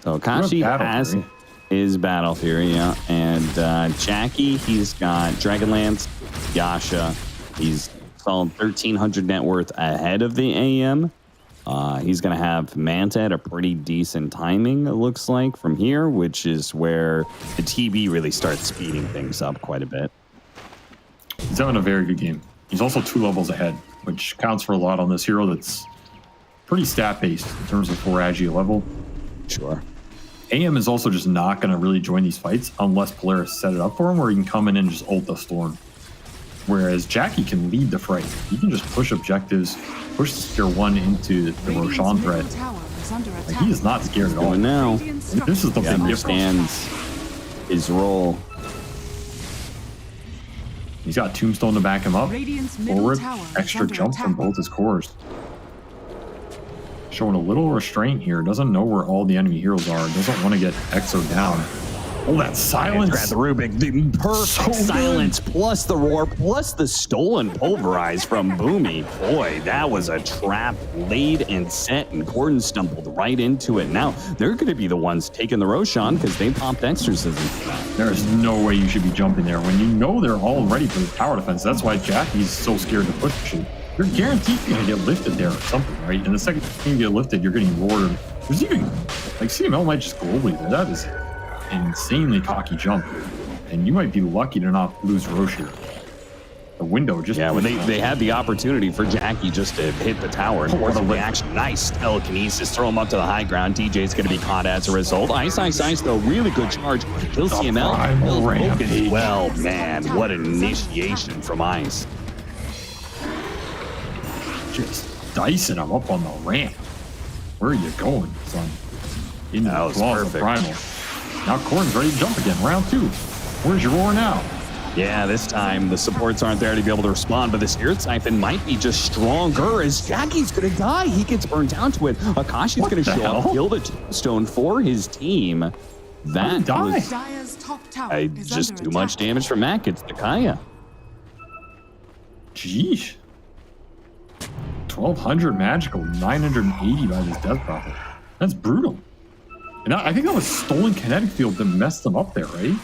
So Kashi has his Battle Fury, yeah. And Jackie, he's got Dragonlance, Yasha. He's solid 1,300 net worth ahead of the AM. He's going to have Manta at a pretty decent timing, it looks like, from here, which is where the TB really starts speeding things up quite a bit.
He's having a very good game. He's also 2 levels ahead, which counts for a lot on this hero that's pretty stat-based in terms of 4 agi level.
Sure.
AM is also just not going to really join these fights unless Polaris set it up for him, where he can come in and just ult the Storm. Whereas Jackie can lead the fight. He can just push objectives, push the Tier 1 into the Roshan threat. Like, he is not scared at all.
Now,
and this is the big difference.
His role.
He's got Tombstone to back him up. Forward, extra jump from both his cores. Showing a little restraint here. Doesn't know where all the enemy heroes are. Doesn't want to get EXO down. Oh, that silence.
Grab the Rubik. The perfect silence, plus the roar, plus the stolen pulverize from Boomy. Boy, that was a trap laid and set, and Gordon stumbled right into it. Now, they're going to be the ones taking the Roshan because they popped Exorcism.
There is no way you should be jumping there when you know they're all ready for the tower defense. That's why Jackie's so scared to push you. You're guaranteed you're going to get lifted there or something, right? And the second you get lifted, you're getting roared. There's even, like, CML might just globally there. That is an insanely cocky jump. And you might be lucky to not lose Roche here. The window just...
Yeah, when they had the opportunity for Jackie just to hit the tower. And what a reaction. Nice telekinesis. Throw him up to the high ground. DJ's going to be caught as a result. Ice, though. Really good charge. Kills CML. Well, man, what an initiation from Ice.
Just dicing him up on the ramp. Where are you going, son? In the claws of Primal. Now Corn's ready to jump again. Round 2. Where's your roar now?
Yeah, this time the supports aren't there to be able to respond, but the Spirit Siphon might be just stronger as Jackie's going to die. He gets burned down to it. Akashi's going to show up, kill the Tombstone for his team. That was just too much damage for Mac. It's Takaya.
Jeez. 1200 magical, 980 by this Death Prophet. That's brutal. And I think that was stolen kinetic field that messed them up there, right?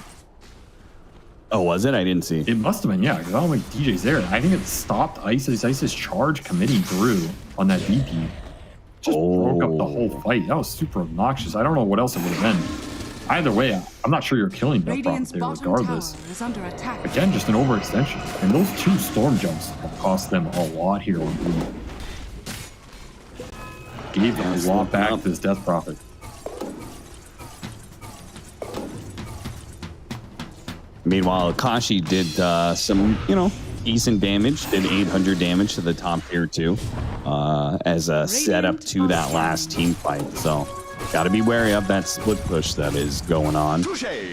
Oh, was it? I didn't see.
It must have been, yeah, because I don't think DJ's there. I think it stopped Ice's charge committing through on that DP. Just broke up the whole fight. That was super obnoxious. I don't know what else it would have been. Either way, I'm not sure you're killing Death Prophet there regardless. Again, just an overextension. And those 2 storm jumps have cost them a lot here on Blue. Gave them a lot back to this Death Prophet.
Meanwhile, Akashi did some, decent damage, did 800 damage to the top tier 2 as a setup to that last team fight. So, got to be wary of that split push that is going on.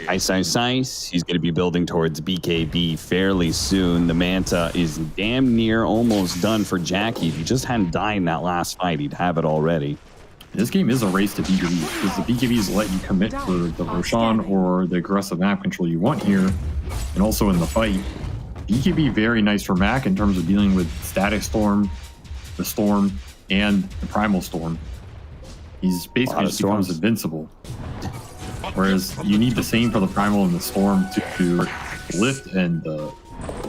Ice. He's going to be building towards BKB fairly soon. The Manta is damn near almost done for Jackie. If he just hadn't died in that last fight, he'd have it already.
This game is a race to BKB because the BKBs let you commit for the Roshan or the aggressive map control you want here, and also in the fight. BKB very nice for Mac in terms of dealing with Static Storm, the Storm, and the Primal Storm. He's basically just becomes invincible. Whereas you need the same for the Primal and the Storm to lift and the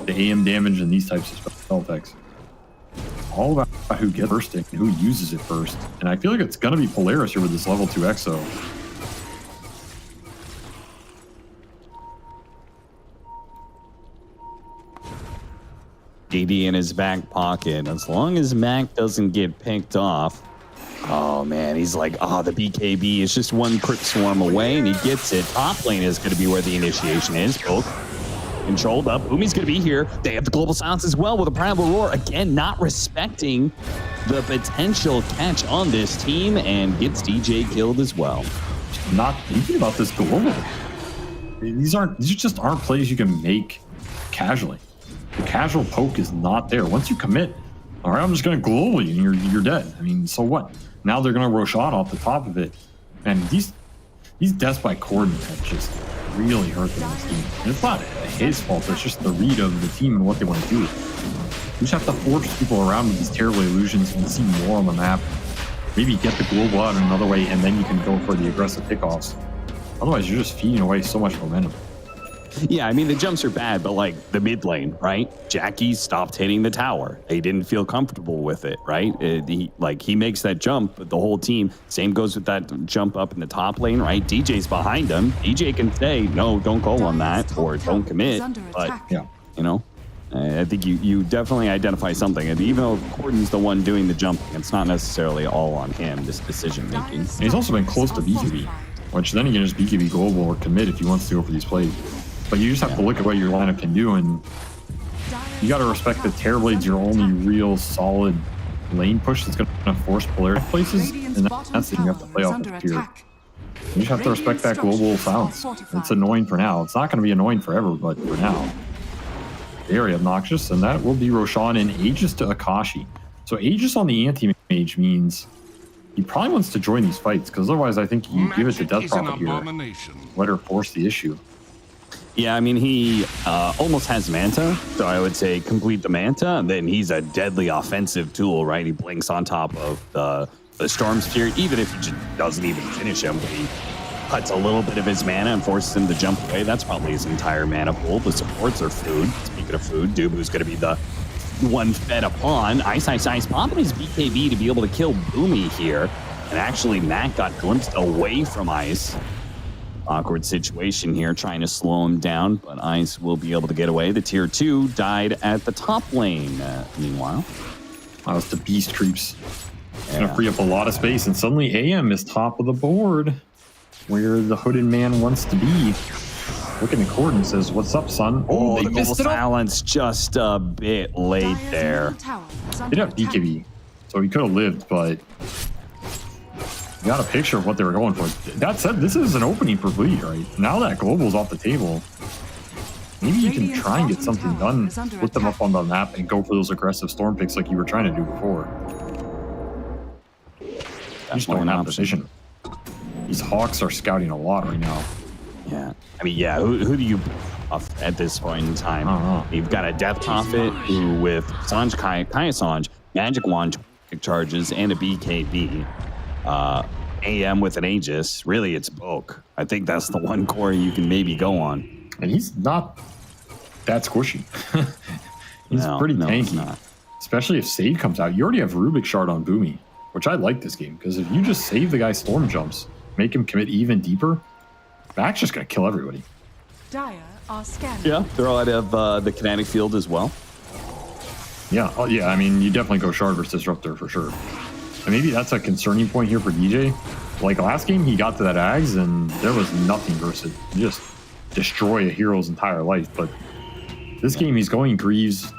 AM damage and these types of spell effects. All about who gets first and who uses it first. And I feel like it's going to be Polaris here with this level 2 EXO.
DD in his back pocket. As long as Mac doesn't get picked off. Oh, man. He's like, the BKB is just one Crypt Swarm away, and he gets it. Top lane is going to be where the initiation is. Both controlled up. Boomy's going to be here. They have the global silence as well with a Primal Roar. Again, not respecting the potential catch on this team and gets DJ killed as well.
Not thinking about this global. These just aren't plays you can make casually. The casual poke is not there. Once you commit, all right, I'm just going to globally and you're dead. I mean, so what? Now they're going to Roshan off the top of it. And these deaths by Corden have just really hurt them this team. And it's not his fault, it's just the read of the team and what they want to do. You just have to force people around with these terrible illusions and see more on the map. Maybe get the global out in another way, and then you can go for the aggressive pickoffs. Otherwise, you're just feeding away so much momentum.
Yeah, I mean, the jumps are bad, but like the mid lane, right? Jackie stopped hitting the tower. They didn't feel comfortable with it, right? He makes that jump, but the whole team, same goes with that jump up in the top lane, right? DJ's behind him. DJ can say, no, don't go on that, or don't commit, but, I think you definitely identify something. And even though Gordon's the one doing the jumping, it's not necessarily all on him, this decision making.
And he's also been close to BKB, which then you can just BKB global or commit if he wants to go for these plays. But you just have to look at what your lineup can do, and you got to respect that Terrorblade's your only real solid lane push that's going to force Polaris places, and that's the thing you have to play off of here. You just have to respect that global silence. It's annoying for now. It's not going to be annoying forever, but for now, very obnoxious, and that will be Roshan and Aegis to Akashi. So Aegis on the anti-mage means he probably wants to join these fights, because otherwise I think you give it to Death Prophet here. Let her force the issue.
Yeah, I mean, he almost has Manta, so I would say complete the Manta, and then he's a deadly offensive tool, right? He blinks on top of the Storm Spirit, even if he just doesn't even finish him, but he cuts a little bit of his mana and forces him to jump away. That's probably his entire mana pool. The supports are food. Speaking of food, Dubu's going to be the one fed upon. Ice popping his BKB to be able to kill Boomy here, and actually Mac got glimpsed away from Ice. Awkward situation here, trying to slow him down, but Ice will be able to get away. The tier 2 died at the top lane, meanwhile.
Wow, it's the beast creeps. It's going to free up a lot of space, and suddenly AM is top of the board, where the hooded man wants to be. Looking at Gordon and says, "What's up, son?"
Oh,
they
the
missed it
silence just a bit late there.
He did have BKB, so he could have lived, but you got a picture of what they were going for. That said, this is an opening for Bleed, right? Now that Global's off the table, maybe you can try and get something done, put them up on the map, and go for those aggressive storm picks like you were trying to do before. You just don't have precision. These Hawks are scouting a lot right now.
Yeah. I mean, yeah, who do you off at this point in time? You've got a Death Prophet who, with Sanj Kaya Sanj, Magic Wand, charges, and a BKB. AM with an Aegis. Really, it's Bulk. I think that's the one core you can maybe go on.
And he's not that squishy. He's pretty tanky. Especially if Save comes out. You already have Rubik Shard on Boomy, which I like this game, because if you just save the guy's storm jumps, make him commit even deeper, Mac's just going to kill everybody.
Dire are scanning.
Yeah, throw out of the kinetic field as well.
Yeah, yeah. I mean, you definitely go Shard versus Disruptor for sure. And maybe that's a concerning point here for DJ. Like last game, he got to that Ags, and there was nothing versus it. You just destroy a hero's entire life. But this game, he's going Greaves.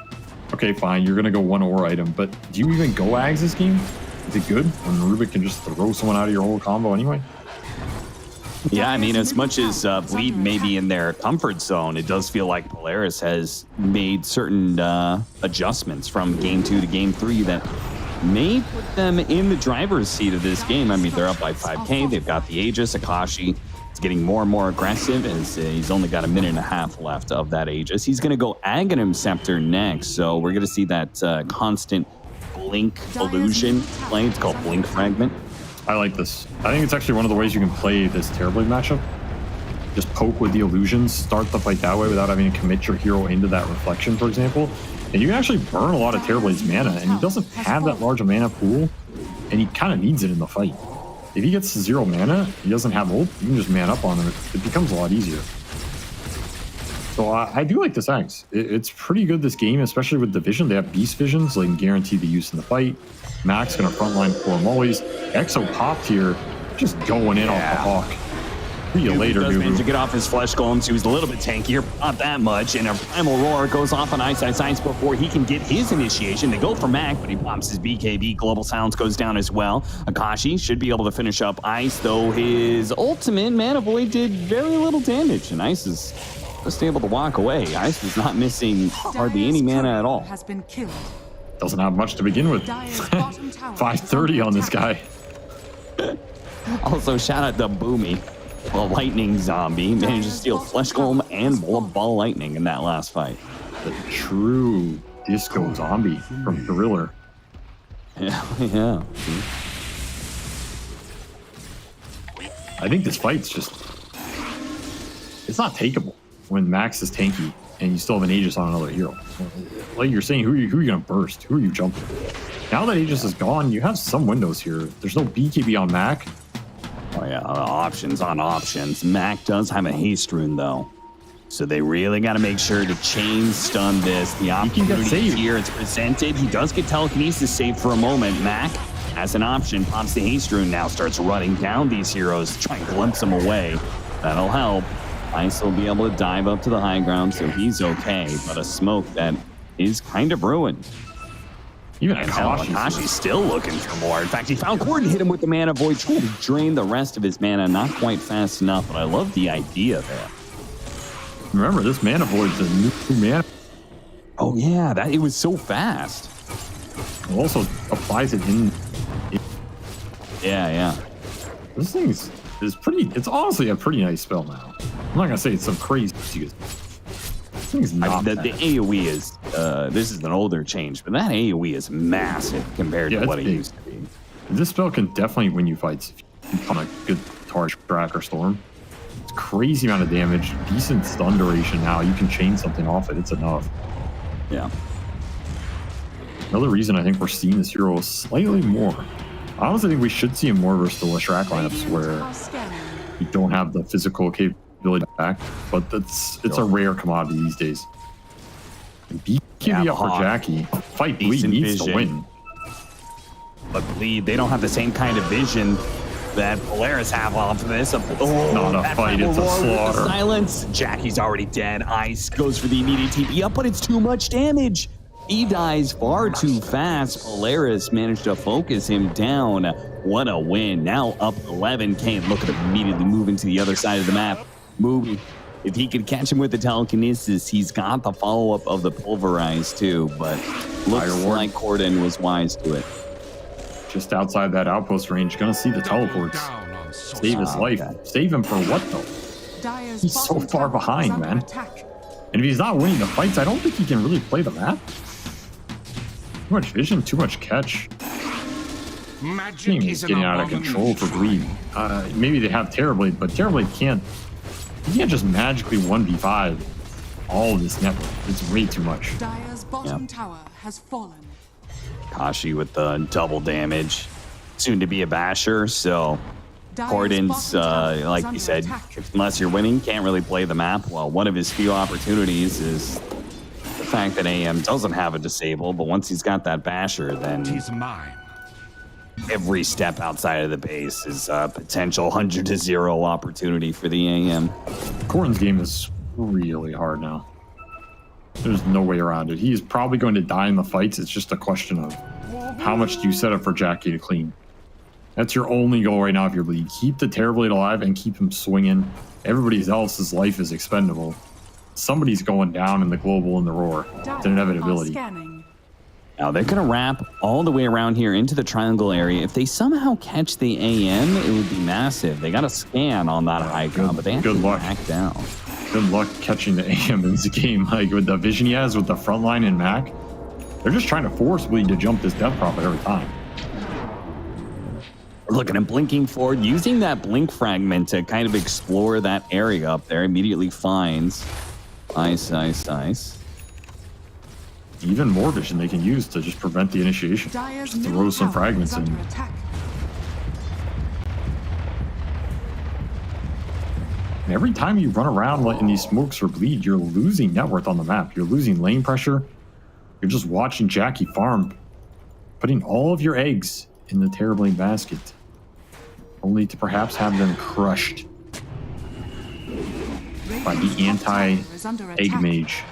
Okay, fine, you're going to go one ore item. But do you even go Ags this game? Is it good when Rubik can just throw someone out of your whole combo anyway?
Yeah, I mean, as much as Bleed may be in their comfort zone, it does feel like Polaris has made certain adjustments from game 2 to game 3 that may put them in the driver's seat of this game. I mean, they're up by 5k. They've got the Aegis. Akashi is getting more and more aggressive as he's only got a minute and a half left of that Aegis. He's going to go Aghanim Scepter next, so we're going to see that constant Blink illusion play. It's called Blink Fragment.
I like this. I think it's actually one of the ways you can play this Terrorblade matchup. Just poke with the illusions, start the fight that way without having to commit your hero into that reflection, for example. And you can actually burn a lot of Terrorblade's mana, and he doesn't have that large a mana pool, and he kind of needs it in the fight. If he gets 0 mana, he doesn't have ult, you can just man up on him. It becomes a lot easier. So I do like this Axe. It's pretty good this game, especially with the vision. They have Beast Vision, so they can guarantee the use in the fight. Mac's going to frontline 4 mollies. Exo popped here, just going in off the Hawk. See you later,
Dubu.
Dubu.
To get off his flesh golems, he was a little bit tankier, not that much, and a Primal Roar goes off on Ice before he can get his initiation. They go for Mac, but he pops his BKB. Global Silence goes down as well. Akashi should be able to finish up Ice, though his ultimate Mana Void did very little damage, and Ice is just able to walk away. Ice was not missing hardly any mana at all.
Has been killed.
Doesn't have much to begin with. 530 on this guy.
Also, shout out to Boomy. The lightning zombie managed to steal Flesh Golem and Ball Lightning in that last fight.
The true disco zombie from Thriller.
Yeah.
I think this fight's just... It's not takeable when Max is tanky and you still have an Aegis on another hero. Like you're saying, who are you going to burst? Who are you jumping? Now that Aegis is gone, you have some windows here. There's no BKB on Mac.
Oh yeah, options on options. Mac does have a haste rune though. So they really got to make sure to chain stun this. The opportunity here, it's presented. He does get telekinesis saved for a moment. Mac has an option, pops the haste rune, now starts running down these heroes, trying to glimpse them away. That'll help. Ice will be able to dive up to the high ground, so he's okay. But a smoke that is kind of ruined.
Even
Akashi's still looking for more. In fact, he found Gordon, hit him with the mana void, trying to drain the rest of his mana. Not quite fast enough, but I love the idea there.
Remember, this mana void's a new mana.
Oh yeah, it was so fast.
It also applies it in.
Yeah.
This thing is pretty. It's honestly a pretty nice spell now. I'm not gonna say it's some crazy. This thing's not.
The AOE is. This is an older change, but that AOE is massive compared to what it used to be.
This spell can definitely win you fights if you become a good Tarsh, Drac, or Storm. It's crazy amount of damage, decent stun duration now. You can chain something off it. It's enough.
Yeah.
Another reason I think we're seeing this hero slightly more. I honestly think we should see him more versus the Leshrac lineups where you don't have the physical capability back, but it's a rare commodity these days. BKB up for Jackie. Fight Bleed needs to win.
But Bleed, they don't have the same kind of vision that Polaris have off of this.
Not a fight, it's a slaughter.
Silence. Jackie's already dead. Ice goes for the immediate TP up, but it's too much damage. He dies far too fast. Polaris managed to focus him down. What a win. Now up 11K. Look at him immediately moving to the other side of the map. Moving. If he could catch him with the telekinesis, he's got the follow-up of the pulverize too, but looks like Corden was wise to it.
Just outside that outpost range, gonna see the teleports. Save his life. Save him for what though? He's so far behind, man. And if he's not winning the fights, I don't think he can really play the map. Too much vision, too much catch. Magic is getting out of control for Bleed. Maybe they have Terrorblade, but Terrorblade can't. You can't just magically 1v5 all of this network. It's way too much.
Dire's bottom tower has fallen.
Kashi with the double damage. Soon to be a basher, so Corden's, like you said, unless you're winning, can't really play the map. Well, one of his few opportunities is the fact that AM doesn't have a disable, but once he's got that basher, then
he's mine.
Every step outside of the base is a potential 100-0 opportunity for the AM.
Corden's game is really hard now. There's no way around it. He is probably going to die in the fights. It's just a question of how much do you set up for Jackie to clean. That's your only goal right now if you're Bleed. Keep the Terrorblade alive and keep him swinging. Everybody else's life is expendable. Somebody's going down in the global and the roar. It's an inevitability.
Now they're going to wrap all the way around here into the triangle area. If they somehow catch the AM, it would be massive. They got a scan on that high ground, but they have to back down.
Good luck catching the AM in this game. Like with the vision he has with the front line and Mac, they're just trying to force Bleed to jump this death prophet every time.
Look at him blinking forward, using that blink fragment to kind of explore that area up there. Immediately finds Ice.
Even more vision they can use to just prevent the initiation. Just throw some fragments in. And every time you run around in these smokes or Bleed, you're losing net worth on the map. You're losing lane pressure. You're just watching Jackie farm, putting all of your eggs in the Terrorblade basket, only to perhaps have them crushed by the anti-egg mage.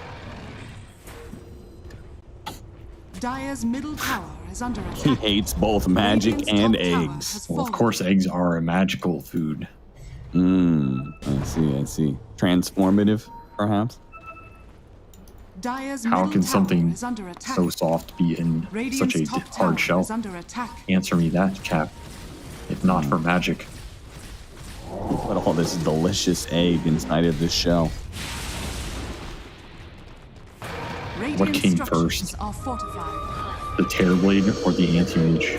Dire's middle tower is under attack.
He hates both magic and eggs.
Well, of course, eggs are a magical food.
I see. Transformative, perhaps?
How can something so soft be in such a hard shell? Answer me that, Cap. If not for magic.
Put all this delicious egg inside of this shell.
What came first? The Terrorblade or the Anti-Mage?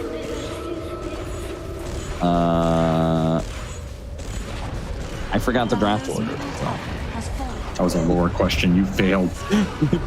I forgot the draft order.
That was a lower question. You failed.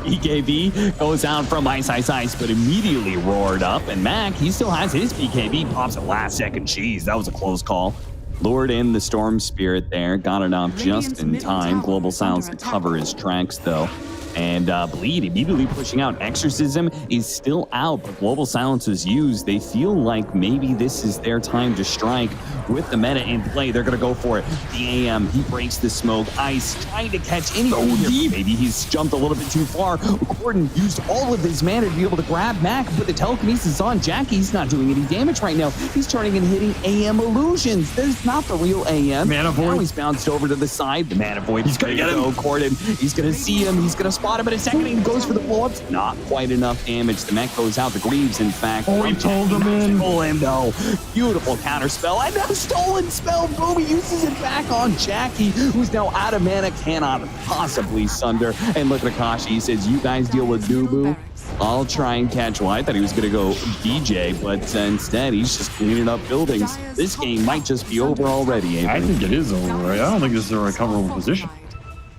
BKB goes out from Ice, but immediately roared up. And Mac, he still has his BKB. Pops a last second cheese. That was a close call. lured in the Storm Spirit there, got it off just in time. Global Silence to cover his tracks, though. And Bleed immediately pushing out. Exorcism is still out, but Global Silence was used. They feel like maybe this is their time to strike with the meta in play. They're going to go for it. The AM, he breaks the smoke. Ice trying to catch anything here. Maybe he's jumped a little bit too far. Gordon used all of his mana to be able to grab Mac, put the telekinesis on. Jackie's not doing any damage right now. He's turning and hitting AM illusions. There's not the real AM.
Mana Void.
Now he's bounced over to the side. The Mana Void. He's going to get him. Gordon, he's going to see him. He's going to spot him in a second. He goes for the blow-ups. Not quite enough damage. The mech goes out. The Greaves, in fact.
Oh, he pulled him in.
Pull him, though. Beautiful counter spell. And a stolen spell. Boom. He uses it back on Jackie, who's now out of mana. Cannot possibly sunder. And look at Akashi. He says, you guys deal with Dubu. I'll try and catch. Well, I thought he was going to go DJ, but instead he's just cleaning up buildings. This game might just be over already, Avery.
I think it is over, right? I don't think this is a recoverable position.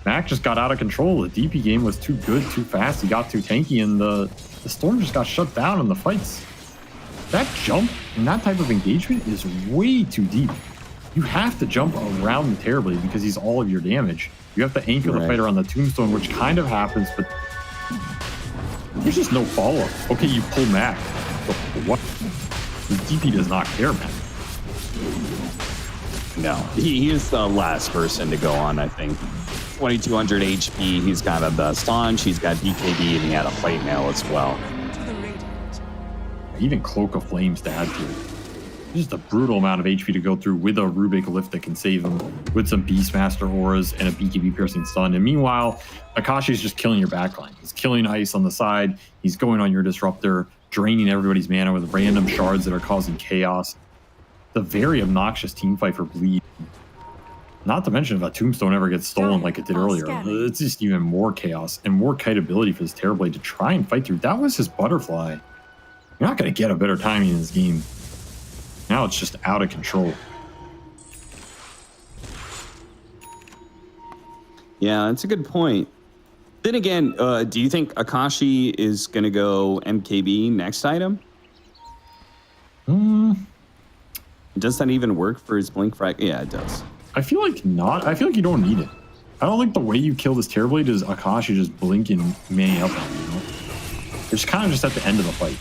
Mac just got out of control. The DP game was too good, too fast. He got too tanky, and the Storm just got shut down in the fights. That jump and that type of engagement is way too deep. You have to jump around the Terrorblade because he's all of your damage. You have to anchor the fighter on the Tombstone, which kind of happens, but there's just no follow-up. Okay, you pull Mac. But what? The DP does not care, man.
No, he is the last person to go on, I think. 2200 HP, he's got a staunch, he's got BKB, and he had a plate mail as well.
Even Cloak of Flames to add to it. Just a brutal amount of HP to go through with a Rubik lift that can save him, with some Beastmaster auras and a BKB piercing stun. And meanwhile, Akashi's just killing your backline. He's killing Ice on the side. He's going on your Disruptor, draining everybody's mana with random shards that are causing chaos. It's a very obnoxious team fight for Bleed. Not to mention if a Tombstone ever gets stolen like it did earlier, it's just even more chaos and more kiteability for this Terrorblade to try and fight through. That was his butterfly. You're not going to get a better timing in this game. Now it's just out of control.
Yeah, that's a good point. Then again, do you think Akashi is going to go MKB next item? Does that even work for his Blink Frag? Yeah, it does.
I feel like not. I feel like you don't need it. I don't think the way you kill this Terrorblade is Akashi just blinking mana up on you, you know? It's kind of just at the end of the fight.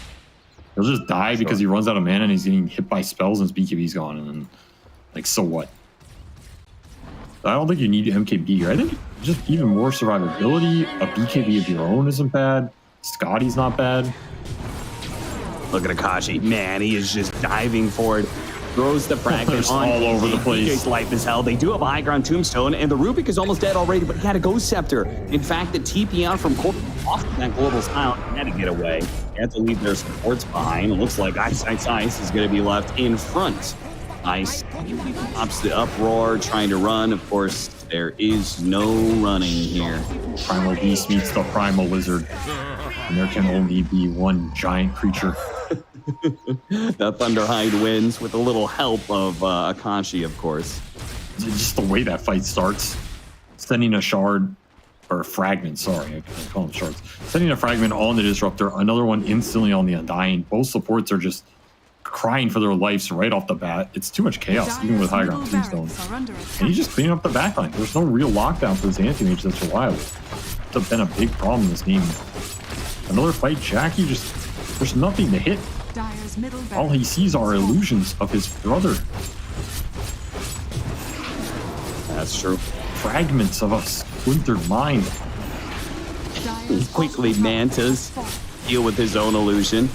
He'll just die because he runs out of mana and he's getting hit by spells and his BKB's gone. And then, like, so what? I don't think you need MKB here. I think just even more survivability. A BKB of your own isn't bad. Scotty's not bad.
Look at Akashi. Man, he is just diving for it. Throws the fragment on
all over the place.
DK's life is hell. They do have a high ground Tombstone, and the Rubik is almost dead already, but he had a Ghost Scepter. In fact, the TP out from off that Global Silence had to get away. They had to leave their supports behind. It looks like Ice is going to be left in front. Ice pops the uproar, trying to run. Of course, there is no running here.
Primal Beast meets the Primal Lizard, and there can only be one giant creature.
The Thunderhide wins with a little help of Akashi, of course.
Just the way that fight starts, sending a shard, or a fragment, sorry, I call them shards. Sending a fragment on the Disruptor, another one instantly on the Undying. Both supports are just crying for their lives right off the bat. It's too much chaos, even with high ground Tombstone. And he's just cleaning up the backline. There's no real lockdown for this anti-mage that's reliable. It's been a big problem in this game. Another fight, Jackie there's nothing to hit. All he sees are illusions of his brother.
That's true.
Fragments of a splintered mind.
Quickly, Mantas deal with his own illusion.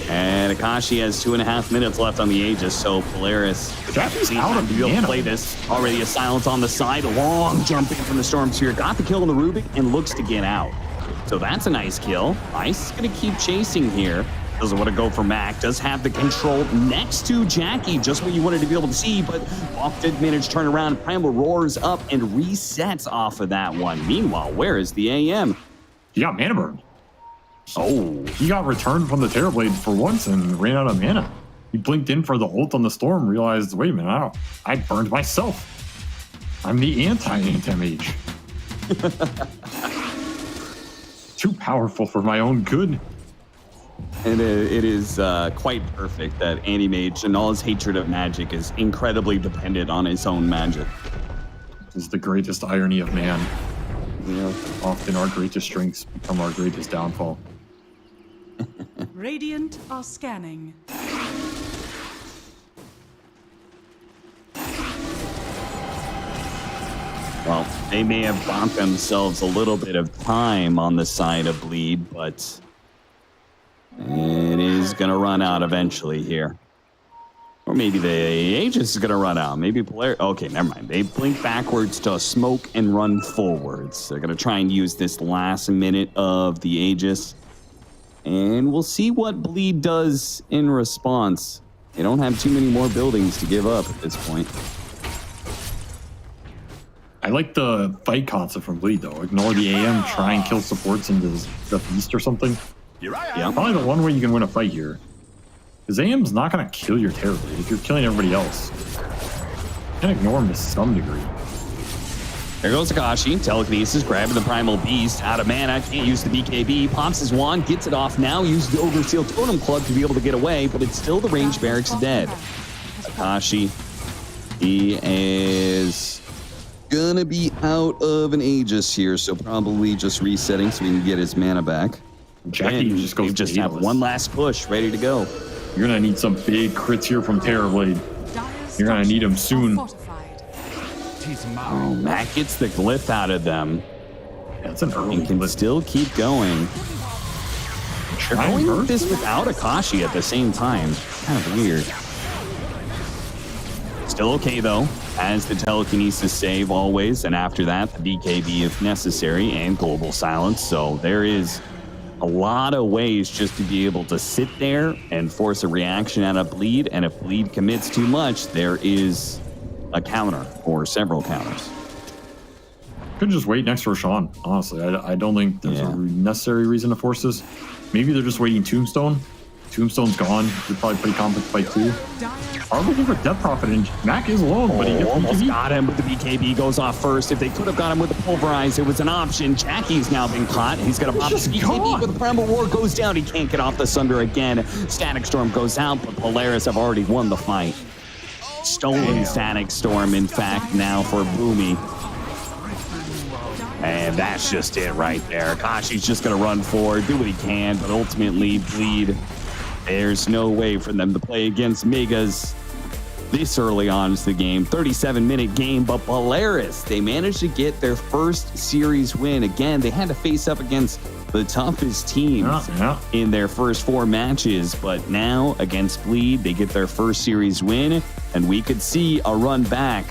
And Akashi has 2.5 minutes left on the Aegis, so Polaris
Jackie's out of
to be able to play this. Already a silence on the side, long jumping from the Storm Sphere. Got the kill on the Rubik and looks to get out. So that's a nice kill. Ice is going to keep chasing here. Doesn't want to go for Mac. Does have the control next to Jackie. Just what you wanted to be able to see, but Walk did manage to turn around. Primal roars up and resets off of that one. Meanwhile, where is the AM?
He got mana burn. Oh, he got returned from the Terrorblade for once and ran out of mana. He blinked in for the ult on the Storm, realized, wait a minute, I burned myself. I'm the anti-mage. Too powerful for my own good.
And it is quite perfect that Anti-Mage and all his hatred of magic is incredibly dependent on his own magic.
This is the greatest irony of man. Yeah. Often our greatest strengths become our greatest downfall.
Radiant are scanning.
Well, they may have bought themselves a little bit of time on the side of Bleed, but it is going to run out eventually here. Or maybe the Aegis is going to run out. Maybe Polaris. Okay, never mind. They blink backwards to smoke and run forwards. They're going to try and use this last minute of the Aegis. And we'll see what Bleed does in response. They don't have too many more buildings to give up at this point.
I like the fight concept from Bleed, though. Ignore the AM, try and kill supports into the beast or something. Yeah, probably the one way you can win a fight here. Because AM's not going to kill your Terror Blade if you're killing everybody else. You can ignore him to some degree.
There goes Akashi. Telekinesis, grabbing the Primal Beast. Out of mana, can't use the BKB. Pops his wand, gets it off now. Uses the Overseal Totem Club to be able to get away, but it's still the range barracks dead. Akashi, he is gonna be out of an Aegis here, so probably just resetting so he can get his mana back.
Jackie just goes.
Just have one last push ready to go.
You're gonna need some big crits here from Terror Blade. You're gonna need him soon.
Oh, Matt gets the glyph out of them.
That's an early
and can
glyph.
Still keep going. They're going with this without Akashi at the same time. Kind of weird. Still okay though, as the telekinesis save always, and after that the BKB if necessary, and global silence. So there is a lot of ways just to be able to sit there and force a reaction out of Bleed, and if Bleed commits too much, there is a counter or several counters.
Could just wait next for Sean, honestly. I don't think there's a necessary reason to force this. Maybe they're just waiting Tombstone. Tombstone's gone. They're probably pretty confident fight too. Are looking for Death Prophet, and Mac is alone, but he gets
almost
BKB.
got him, but the BKB goes off first. If they could have got him with the Pulverize, it was an option. Jackie's now been caught. He's going to pop his BKB, but the Primal War goes down. He can't get off the Sunder again. Static Storm goes out, but Polaris have already won the fight. Stolen Static Storm, in fact, now for Boomy. And that's just it right there. Akashi's just going to run forward, do what he can, but ultimately Bleed. There's no way for them to play against Megas this early on into the game. 37-minute game, but Polaris, they managed to get their first series win. Again, they had to face up against the toughest teams in their first 4 matches, but now against Bleed, they get their first series win, and we could see a run back,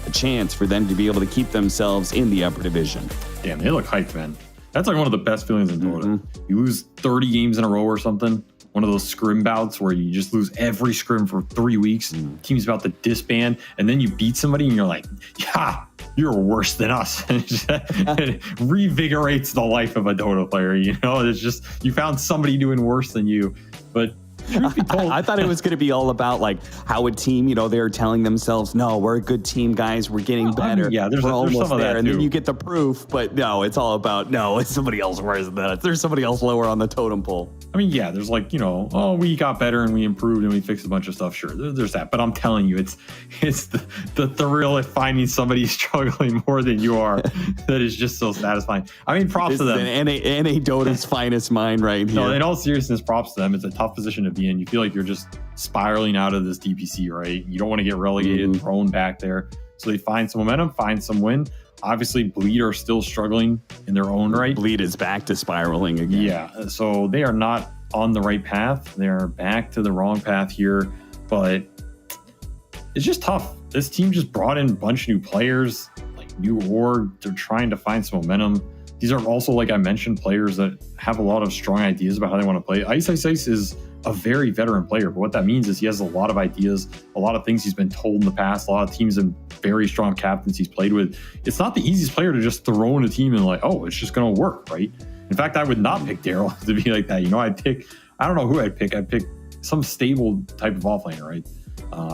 a chance for them to be able to keep themselves in the upper division.
Damn, they look hyped, man. That's like one of the best feelings in Dota. You lose 30 games in a row or something. One of those scrim bouts where you just lose every scrim for 3 weeks. Team's about to disband, and then you beat somebody, and you're like, "Yeah, you're worse than us." And it revigorates the life of a Dota player. You know, it's just you found somebody doing worse than you. But truth be told,
I thought it was going to be all about like how a team, you know, they're telling themselves, "No, we're a good team, guys. We're getting better.
I mean, there's
almost
some of
there."
that
And
too.
then you get the proof, but no, it's all about no, it's somebody else worse than that. There's somebody else lower on the totem pole.
I mean, yeah, there's like, you know, oh, we got better and we improved and we fixed a bunch of stuff. Sure, there's that. But I'm telling you, it's the thrill of finding somebody struggling more than you are that is just so satisfying. I mean, props to them.
NA Dota's finest mind right here.
No, in all seriousness, props to them. It's a tough position to be in. You feel like you're just spiraling out of this DPC, right? You don't want to get relegated, thrown back there. So they find some momentum, find some win. Obviously, Bleed are still struggling in their own right.
Bleed is back to spiraling again.
Yeah, so they are not on the right path. They're back to the wrong path here, but it's just tough. This team just brought in a bunch of new players, like new org. They're trying to find some momentum. These are also, like I mentioned, players that have a lot of strong ideas about how they want to play. Ice is a very veteran player, but what that means is he has a lot of ideas, a lot of things he's been told in the past, a lot of teams and very strong captains he's played with. It's not the easiest player to just throw in a team and like, oh, it's just going to work, right? In fact, I would not pick Daryl to be like that. You know, I don't know who I'd pick. I'd pick some stable type of offlaner, right?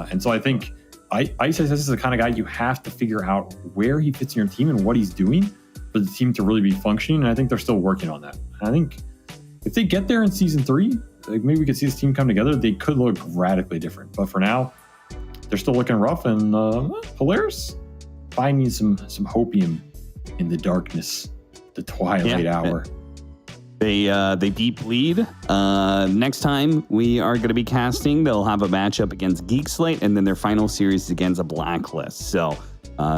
And so I think Ice is the kind of guy you have to figure out where he fits in your team and what he's doing for the team to really be functioning. And I think they're still working on that. And I think if they get there in season 3, like maybe we could see this team come together, they could look radically different. But for now, they're still looking rough. And Polaris finding some hopium in the darkness, the twilight hour.
They beat Bleed. Next time we are going to be casting, they'll have a matchup against Geek Slate, and then their final series against a Blacklist. So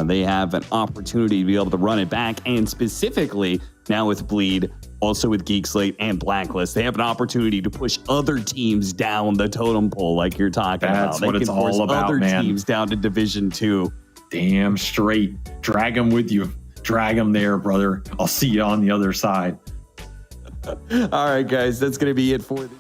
they have an opportunity to be able to run it back, and specifically now with Bleed, also with Geek Slate and Blacklist, they have an opportunity to push other teams down the totem pole, like you're talking about.
That's what it's all about,
other
man.
teams down to Division 2.
Damn straight. Drag them with you. Drag them there, brother. I'll see you on the other side.
All right, guys, that's going to be it for this.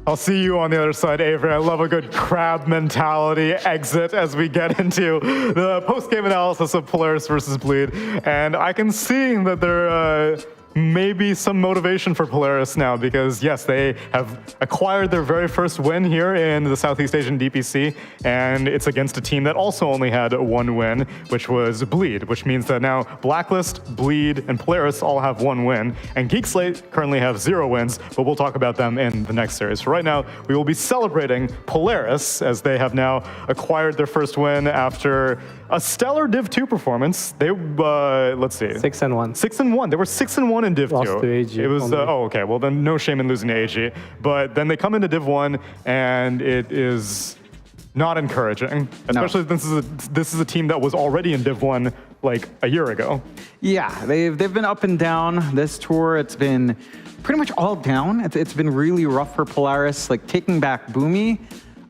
I'll see you on the other side, Avery. I love a good crab mentality exit as we get into the post-game analysis of Polaris versus Bleed. And I can see that there may be some motivation for Polaris now because, yes, they have acquired their very first win here in the Southeast Asian DPC, and it's against a team that also only had one win, which was Bleed, which means that now Blacklist, Bleed, and Polaris all have one win, and Geek Slate currently have 0 wins, but we'll talk about them in the next series. For right now, we will be celebrating Polaris as they have now acquired their first win after a stellar Div 2 performance. They, let's see.
6-1.
6-1. They were 6-1 in Div 2.
Lost to AG.
It was, oh, okay. Well, then no shame in losing to AG. But then they come into Div 1, and it is not encouraging. Especially this is a team that was already in Div 1 like a year ago.
Yeah, they've been up and down this tour. It's been pretty much all down. It's been really rough for Polaris. Like taking back Boomy,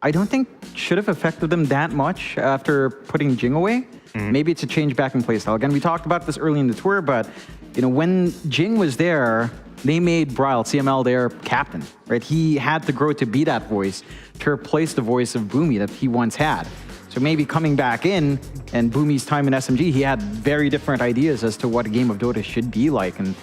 I don't think should have affected them that much after putting Jing away. Maybe it's a change back in playstyle. Again, we talked about this early in the tour, but you know, when Jing was there, they made Bryle, CML, their captain, right? He had to grow to be that voice to replace the voice of Boomy that he once had. So maybe coming back in and Boomy's time in SMG, he had very different ideas as to what a game of Dota should be like. And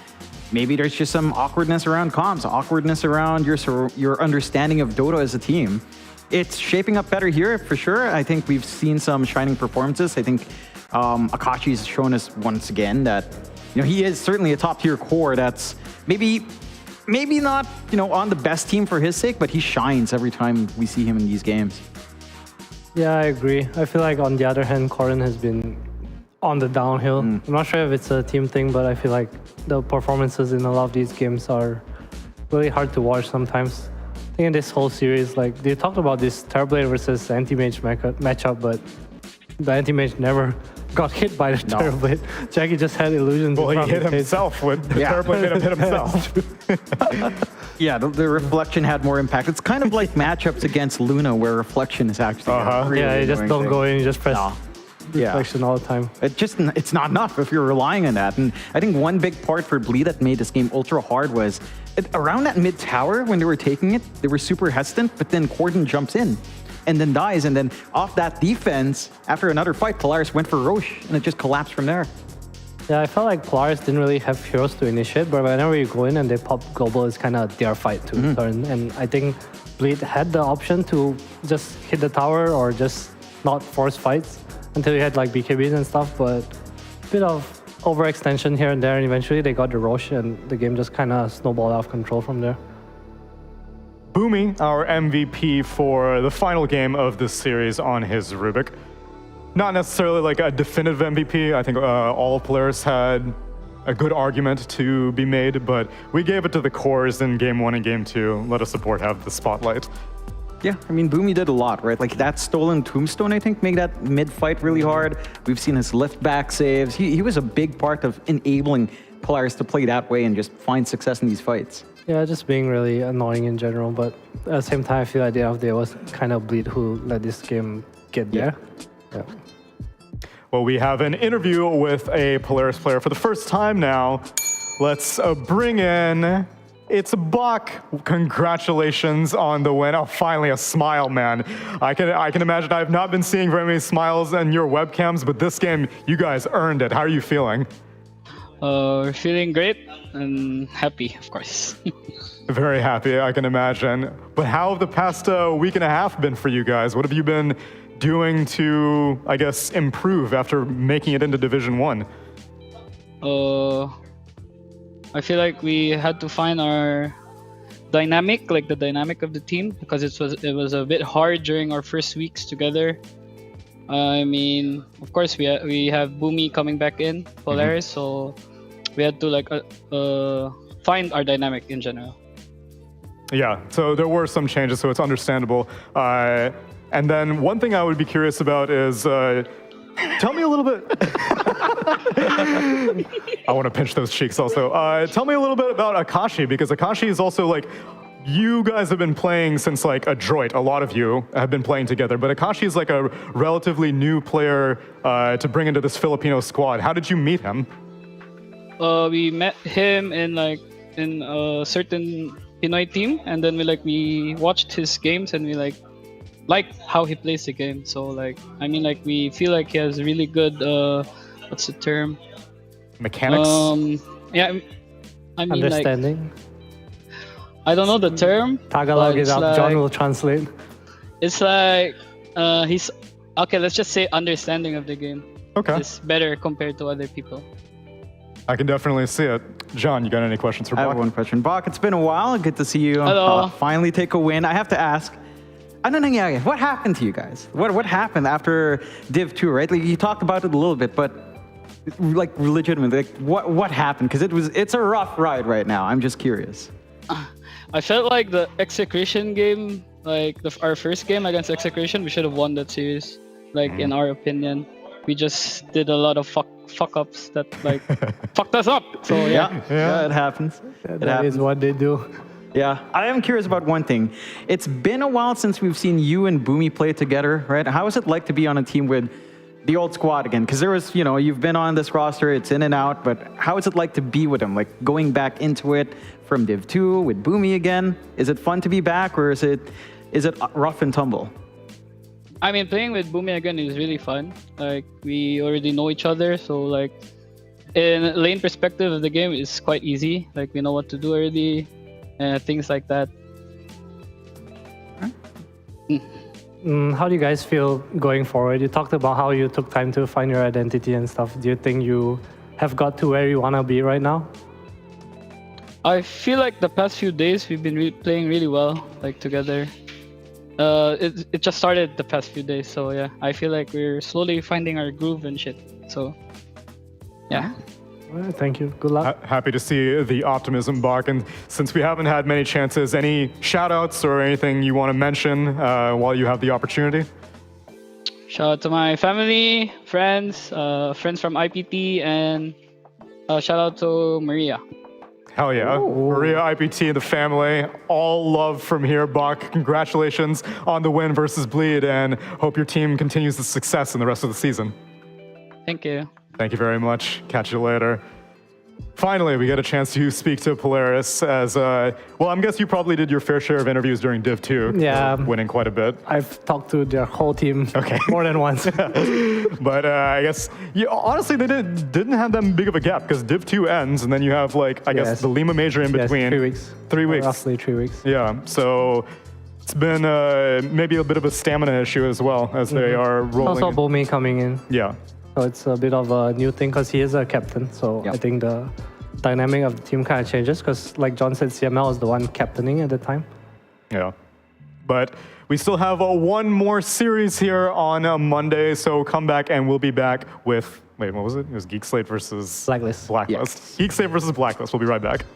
maybe there's just some awkwardness around comms, awkwardness around your understanding of Dota as a team. It's shaping up better here for sure. I think we've seen some shining performances. I think Akachi's shown us once again that he is certainly a top tier core that's maybe not on the best team for his sake, but he shines every time we see him in these games.
Yeah, I agree. I feel like on the other hand, Corin has been on the downhill. I'm not sure if it's a team thing, but I feel like the performances in a lot of these games are really hard to watch sometimes. I think in this whole series, like they talked about this Terrorblade versus Anti-Mage matchup, but the Anti-Mage never got hit by the Terrorblade. Jackie just had illusions.
Well, he hit himself with the Terrorblade made him hit himself.
Yeah, the Reflection had more impact. It's kind of like matchups against Luna where Reflection is actually really
yeah, you just don't
thing.
go in, you just press Reflection all the time.
It's not enough if you're relying on that. And I think one big part for Bleed that made this game ultra hard was around that mid tower when they were taking it, they were super hesitant, but then Corden jumps in and then dies. And then off that defense, after another fight, Polaris went for Roche and it just collapsed from there.
Yeah, I felt like Polaris didn't really have heroes to initiate, but whenever you go in and they pop global, it's kind of their fight to turn. And I think Bleed had the option to just hit the tower or just not force fights until you had like BKBs and stuff, but a bit of overextension here and there, and eventually they got the Roche and the game just kind of snowballed out of control from there.
Boomy, our MVP for the final game of this series on his Rubik. Not necessarily like a definitive MVP. I think all players had a good argument to be made, but we gave it to the cores in Game 1 and Game 2. Let us support have the spotlight.
Yeah, I mean, Boomy did a lot, right? Like that stolen tombstone, I think, made that mid-fight really hard. We've seen his lift-back saves. He was a big part of enabling Polaris to play that way and just find success in these fights.
Yeah, just being really annoying in general, but at the same time, I feel like the end of the day was kind of Bleed who let this game get there. Yeah.
Well, we have an interview with a Polaris player for the first time now. Let's bring in... It's Buck. Congratulations on the win. Oh, finally a smile, man. I can imagine I've not been seeing very many smiles on your webcams, but this game, you guys earned it. How are you feeling?
We're feeling great and happy, of course.
Very happy, I can imagine. But how have the past week and a half been for you guys? What have you been doing to, I guess, improve after making it into Division 1?
I feel like we had to find the dynamic, like the dynamic of the team, because it was a bit hard during our first weeks together. I mean, of course, we have Boomy coming back in, Polaris, so we had to like find our dynamic in general.
Yeah, so there were some changes, so it's understandable. And then one thing I would be curious about is, tell me a little bit. I want to pinch those cheeks also. Tell me a little bit about Akashi, because Akashi is also like, you guys have been playing since like Adroit. A lot of you have been playing together, but Akashi is like a relatively new player to bring into this Filipino squad. How did you meet him?
We met him in a certain Pinoy team, and then we watched his games, and we liked how he plays the game. So we feel like he has really good what's the term?
Mechanics?
Yeah, I mean
understanding.
I don't know the term.
Tagalog it up. John will translate.
It's like he's okay. Let's just say understanding of the game.
Okay.
It's better compared to other people.
I can definitely see it. John, you got any questions for Bach?
I have one question. Bach, it's been a while. Good to see you finally take a win. I have to ask, what happened to you guys? What happened after Div 2, right? Like, you talked about it a little bit, but like legitimately, like, what happened? Because it's a rough ride right now. I'm just curious.
I felt like the Execration game, like our first game against Execration, we should have won that series. Like in our opinion, we just did a lot of fuck ups that like fucked us up. So yeah,
it happens.
That is what they do.
Yeah, I am curious about one thing. It's been a while since we've seen you and Boomy play together, right? How is it like to be on a team with the old squad again? Because there was, you've been on this roster, it's in and out, but how is it like to be with him? Like going back into it from Div 2 with Boomy again? Is it fun to be back, or is it rough and tumble?
I mean, playing with Boomy again is really fun. Like, we already know each other, so like, in lane perspective of the game, it's quite easy. Like, we know what to do already, and things like that.
How do you guys feel going forward? You talked about how you took time to find your identity and stuff. Do you think you have got to where you want to be right now?
I feel like the past few days we've been playing really well, like together. It just started the past few days, so yeah, I feel like we're slowly finding our groove and shit. So yeah.
All right, thank you. Good luck.
Happy to see the optimism, Bach. And since we haven't had many chances, any shout-outs or anything you want to mention while you have the opportunity?
Shout out to my family, friends, friends from IPT, and shout out to Maria.
Hell yeah. Ooh. Maria, IPT, and the family. All love from here, Bach. Congratulations on the win versus Bleed, and hope your team continues the success in the rest of the season.
Thank you.
Thank you very much. Catch you later. Finally, we get a chance to speak to Polaris as, I'm guessing you probably did your fair share of interviews during Div 2.
Yeah.
Winning quite a bit.
I've talked to their whole team more than once.
But I guess, honestly, they didn't have that big of a gap because Div 2 ends and then you have, I guess, the Lima Major in between.
3 weeks.
3 weeks.
Roughly 3 weeks.
Yeah, so it's been maybe a bit of a stamina issue as well as they are rolling.
Also, Boomy coming in.
Yeah.
So it's a bit of a new thing because he is a captain. So I think the dynamic of the team kind of changes because, like John said, CML is the one captaining at the time.
Yeah. But we still have one more series here on Monday. So come back and we'll be back with, wait, what was it? It was Geek Slate versus
Blacklist.
Blacklist. Geek Slate versus Blacklist. We'll be right back.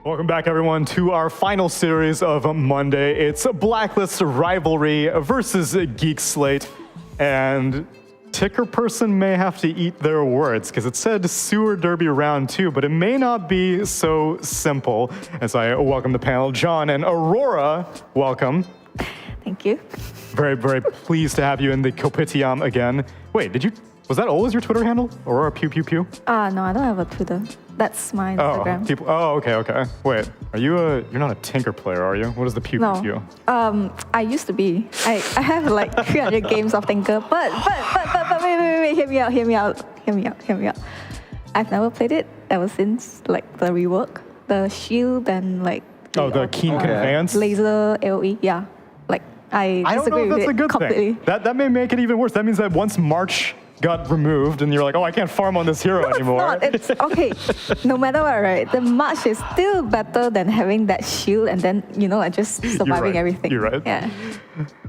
Welcome back, everyone, to our final series of Monday. It's Blacklist Rivalry versus Geek Slate. And Ticker Person may have to eat their words, because it said Sewer Derby Round 2, but it may not be so simple. As I welcome the panel, John and Aurora, welcome.
Thank you.
Very, very pleased to have you in the Kopitiam again. Wait, was that always your Twitter handle? Aurora Pew Pew Pew?
No, I don't have a Twitter. That's my Instagram.
Okay. Wait, you're not a Tinker player, are you? What is the Pew Pew Pew?
I used to be. I have like 300 games of Tinker, but wait, hear me out. I've never played it ever since like the rework, the shield and like
the keen conveyance?
Laser AoE, yeah. Like I
don't know if that's a good
completely.
thing. That may make it even worse. That means that once March got removed and you're like, oh, I can't farm on this hero anymore.
It's not. It's okay. No matter what, right? The March is still better than having that shield and then, like just surviving everything.
You're right.
Yeah.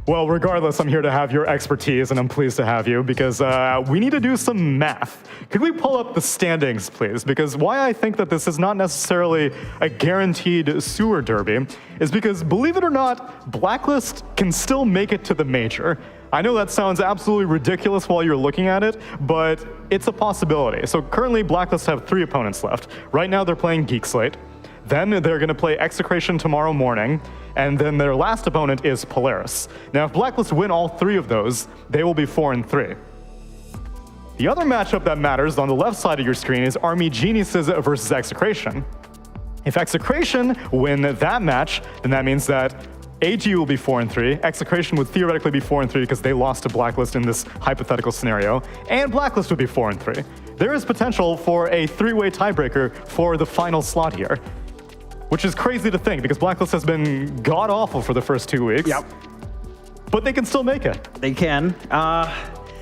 Well, regardless, I'm here to have your expertise, and I'm pleased to have you because we need to do some math. Could we pull up the standings, please? Because why I think that this is not necessarily a guaranteed sewer derby is because, believe it or not, Blacklist can still make it to the major. I know that sounds absolutely ridiculous while you're looking at it, but it's a possibility. So currently, Blacklist have 3 opponents left. Right now, they're playing Geek Slate. Then they're going to play Execration tomorrow morning, and then their last opponent is Polaris. Now, if Blacklist win all 3 of those, they will be 4-3. The other matchup that matters on the left side of your screen is Army Geniuses versus Execration. If Execration win that match, then that means that AG will be 4-3. Execration would theoretically be 4-3 because they lost to Blacklist in this hypothetical scenario, and Blacklist would be 4-3. There is potential for a 3-way tiebreaker for the final slot here, which is crazy to think because Blacklist has been god-awful for the first 2 weeks.
Yep.
But they can still make it.
They can.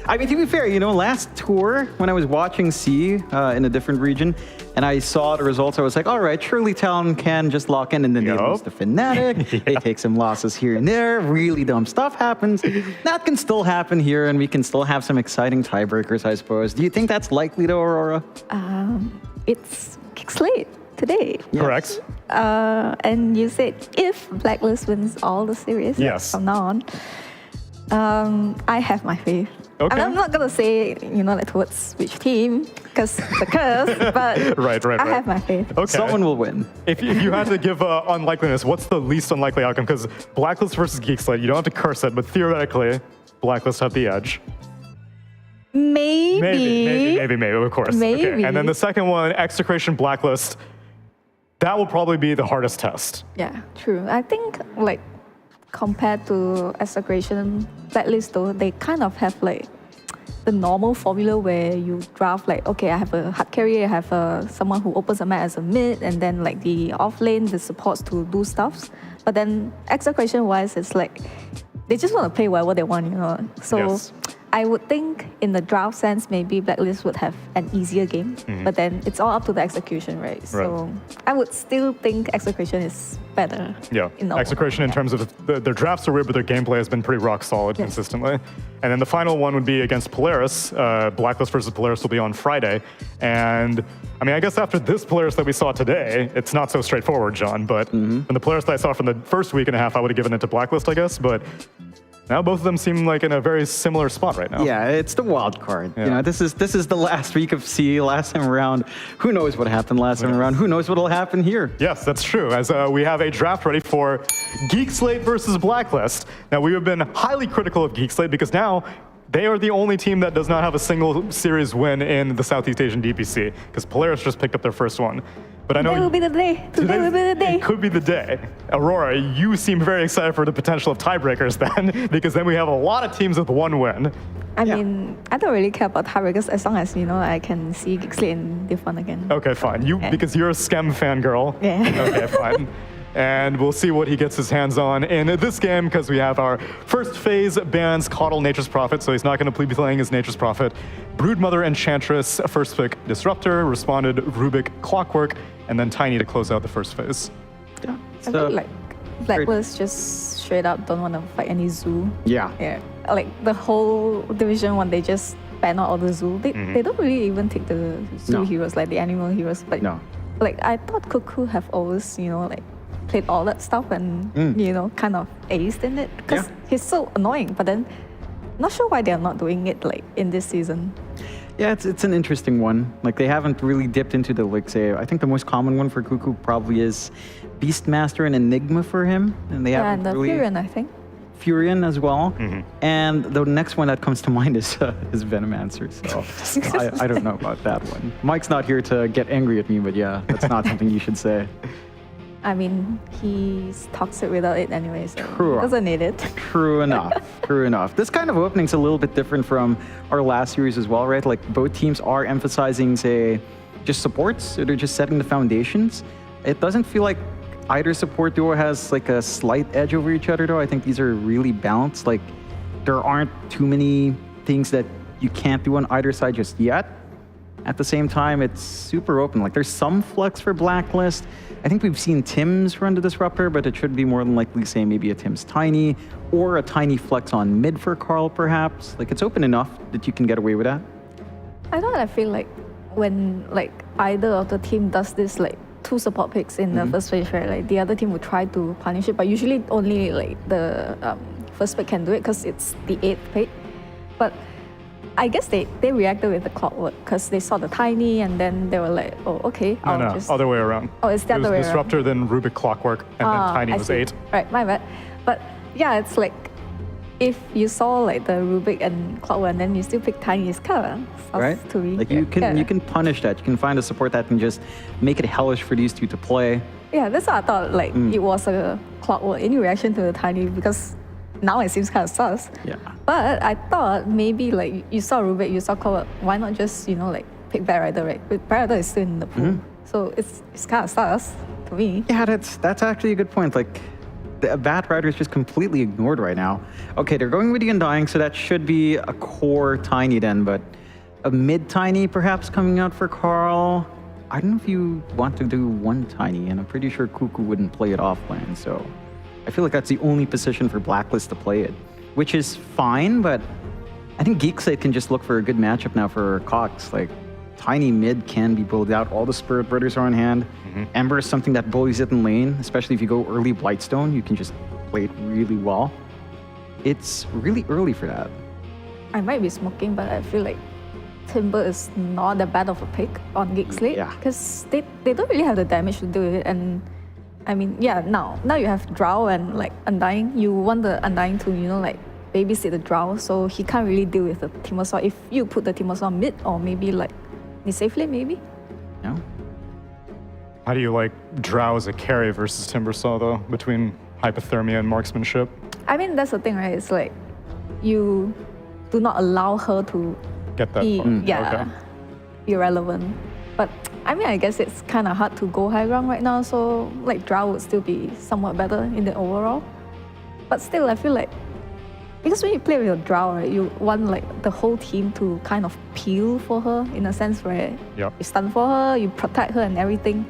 I mean, to be fair, last tour when I was watching C in a different region, and I saw the results, I was like, all right, Shirley Town can just lock in, and then they lose to Fnatic. They take some losses here and there. Really dumb stuff happens. That can still happen here, and we can still have some exciting tiebreakers, I suppose. Do you think that's likely, though, Aurora?
It's Geek Slate today.
Yes. Correct.
And you said if Blacklist wins all the series from now on, I have my faith.
Okay.
And I'm not gonna say, like towards which team, because the curse, but
right.
I have my faith.
Okay.
Someone will win.
If you had to give unlikeliness, what's the least unlikely outcome? Because Blacklist versus Geek Slate, you don't have to curse it, but theoretically, Blacklist have the edge.
Maybe,
of course.
Maybe.
Okay. And then the second one, Execration Blacklist, that will probably be the hardest test.
Yeah, true. I think like compared to Execration, Blacklist though, they kind of have like the normal formula where you draft like, okay, I have a hard carry, I have someone who opens a map as a mid, and then like the off lane, the supports to do stuffs. But then Execration wise, it's like they just want to play whatever they want, So
Yes.
I would think in the draft sense, maybe Blacklist would have an easier game, but then it's all up to the execution, right? So I would still think Execration is better.
Yeah, Execration in terms of their drafts are weird, but their gameplay has been pretty rock solid consistently. And then the final one would be against Polaris. Blacklist versus Polaris will be on Friday. And I mean, I guess after this Polaris that we saw today, it's not so straightforward, John. But from the Polaris that I saw from the first week and a half, I would have given it to Blacklist, I guess. But now both of them seem like in a very similar spot right now.
Yeah, it's the wild card. Yeah. This is the last week of C, last time around. Who knows what happened last time around? Who knows what'll happen here?
Yes, that's true. As we have a draft ready for Geek Slate versus Blacklist. Now, we have been highly critical of Geek Slate because now they are the only team that does not have a single series win in the Southeast Asian DPC because Polaris just picked up their first one. But I know
Today will be the day. Today will be the day.
It could be the day. Aurora, you seem very excited for the potential of tiebreakers then, because then we have a lot of teams with one win.
I mean, I don't really care about tiebreakers as long as, I can see Geek Slate in Div 1 again.
Okay, fine. Because you're a Schem fangirl.
Yeah.
Okay, fine. And we'll see what he gets his hands on in this game because we have our first phase bans Coddle Nature's Prophet, so he's not going to be playing as Nature's Prophet. Broodmother Enchantress, first pick Disruptor, responded Rubik Clockwork, and then Tiny to close out the first phase.
Yeah. I think like Blacklist just straight up don't want to fight any zoo.
Yeah.
Yeah. Like the whole Division 1, they just ban out all the zoo. They don't really even take the zoo heroes, like the animal heroes. But like I thought Cuckoo have always, like played all that stuff and, kind of aced in it because he's so annoying. But then, not sure why they're not doing it like in this season.
Yeah, it's an interesting one. Like they haven't really dipped into the say. I think the most common one for Cuckoo probably is Beastmaster and Enigma for him, and they haven't
and the
really.
Furion, I think.
Furion as well, and the next one that comes to mind is Venomancer. So I don't know about that one. Mike's not here to get angry at me, but yeah, that's not something you should say.
I mean, he's toxic without it anyway, so
True.
he doesn't need it.
True enough. True enough. This kind of opening's a little bit different from our last series as well, right? Like both teams are emphasizing, say, just supports, so they're just setting the foundations. It doesn't feel like either support duo has like a slight edge over each other, though. I think these are really balanced. Like there aren't too many things that you can't do on either side just yet. At the same time, it's super open. Like there's some flex for Blacklist. I think we've seen Tim's run the Disruptor, but it should be more than likely, say, maybe a Tim's Tiny or a Tiny flex on mid for Carl, perhaps. Like it's open enough that you can get away with that.
I feel like when like either of the team does this like 2 support picks in the first phase, right? Like the other team would try to punish it, but usually only like the first pick can do it because it's the 8th pick. But I guess they reacted with the clockwork because they saw the Tiny and then they were like, oh, okay.
No, other way around.
Oh, it's the other way around.
Disruptor, then Rubik Clockwork, and then Tiny was 8.
Right, my bad. But yeah, it's like if you saw like the Rubik and Clockwork and then you still pick Tiny, it's kind of
right?
to me.
Like you can punish that. You can find a support that can just make it hellish for these two to play.
Yeah, that's what I thought. Like it was a Clockwork in reaction to the Tiny because now it seems kind of sus.
Yeah.
But I thought maybe like you saw Rubik, you saw Clockwork. Why not just like pick Bad Rider, right? But Bad Rider is still in the pool, so it's kind of sus to me.
Yeah, that's actually a good point. Like the Bat Rider is just completely ignored right now. Okay, they're going with the Undying, so that should be a core Tiny then, but a mid Tiny perhaps coming out for Carl. I don't know if you want to do one Tiny, and I'm pretty sure Cuckoo wouldn't play it offline, so I feel like that's the only position for Blacklist to play it, which is fine, but I think Geek Slate can just look for a good matchup now for Cox. Like, Tiny mid can be built out. All the Spirit Brothers are on hand. Ember is something that bullies it in lane, especially if you go early Blightstone. You can just play it really well. It's really early for that.
I might be smoking, but I feel like Timber is not that bad of a pick on Geek Slate because they don't really have the damage to do it. And I mean, yeah, now you have Drow and like Undying. You want the Undying to, like babysit the Drow, so he can't really deal with the Timbersaw. If you put the Timbersaw mid or maybe like mid safe lane, maybe.
Yeah.
How do you like Drow as a carry versus Timbersaw though, between hypothermia and marksmanship?
I mean, that's the thing, right? It's like you do not allow her to
get that
be,
okay.
irrelevant. But I mean, I guess it's kind of hard to go high ground right now, so like Drow would still be somewhat better in the overall. But still, I feel like because when you play with your Drow, right, you want like the whole team to kind of peel for her in a sense where you stun for her, you protect her and everything.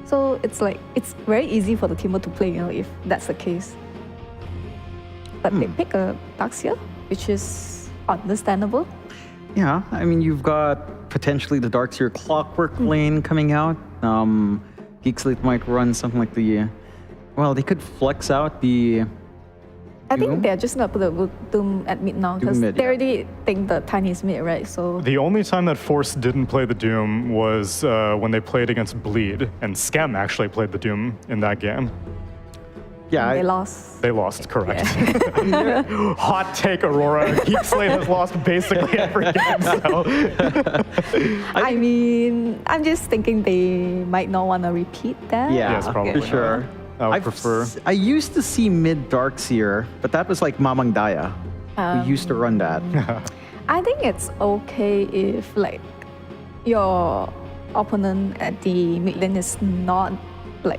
So it's like it's very easy for the teamer to play, if that's the case. But they pick a Darkseer, which is understandable.
Yeah, I mean, you've got potentially the Darkseer Clockwork lane coming out. Geek Slate might run something like the... Well, they could flex out the...
I think they're just going to put the Doom at mid now because they already think the Tiny is mid, right? So
the only time that Force didn't play the Doom was when they played against Bleed, and Scam actually played the Doom in that game.
Yeah,
they lost.
They lost, correct. Yeah. Hot take, Aurora. Geek Slate has lost basically every game. So.
I mean, I'm just thinking they might not want to repeat that.
Yeah,
yes, probably
for sure.
I prefer.
I used to see mid Darkseer, but that was like Mamang Daya. We used to run that.
I think it's okay if like your opponent at the mid lane is not like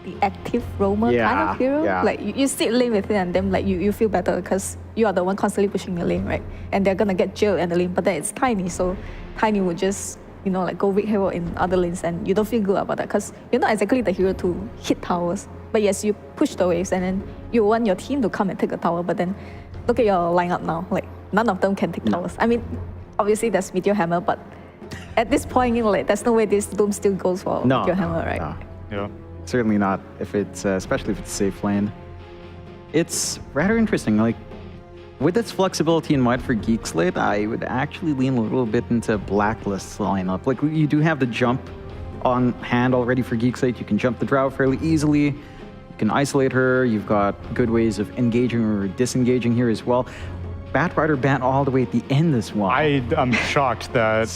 the active roamer kind of hero. Like you sit lane with it and then like you feel better because you are the one constantly pushing the lane, right? And they're gonna get jailed in the lane, but then it's Tiny, so Tiny would just like go weak hero in other lanes and you don't feel good about that because you're not exactly the hero to hit towers. But yes, you push the waves and then you want your team to come and take a tower, but then look at your lineup now, like none of them can take towers. I mean, obviously there's Meteor Hammer, but at this point, you know, like there's no way this Doom still goes for your hammer, right?
No.
Yeah.
Certainly not. If it's especially if it's safe lane. It's rather interesting. Like with its flexibility in mind for Geek Slate, I would actually lean a little bit into Blacklist's lineup. Like you do have the jump on hand already for Geek Slate. You can jump the Drow fairly easily. You can isolate her. You've got good ways of engaging or disengaging here as well. Batrider ban all the way at the end as well.
I am shocked that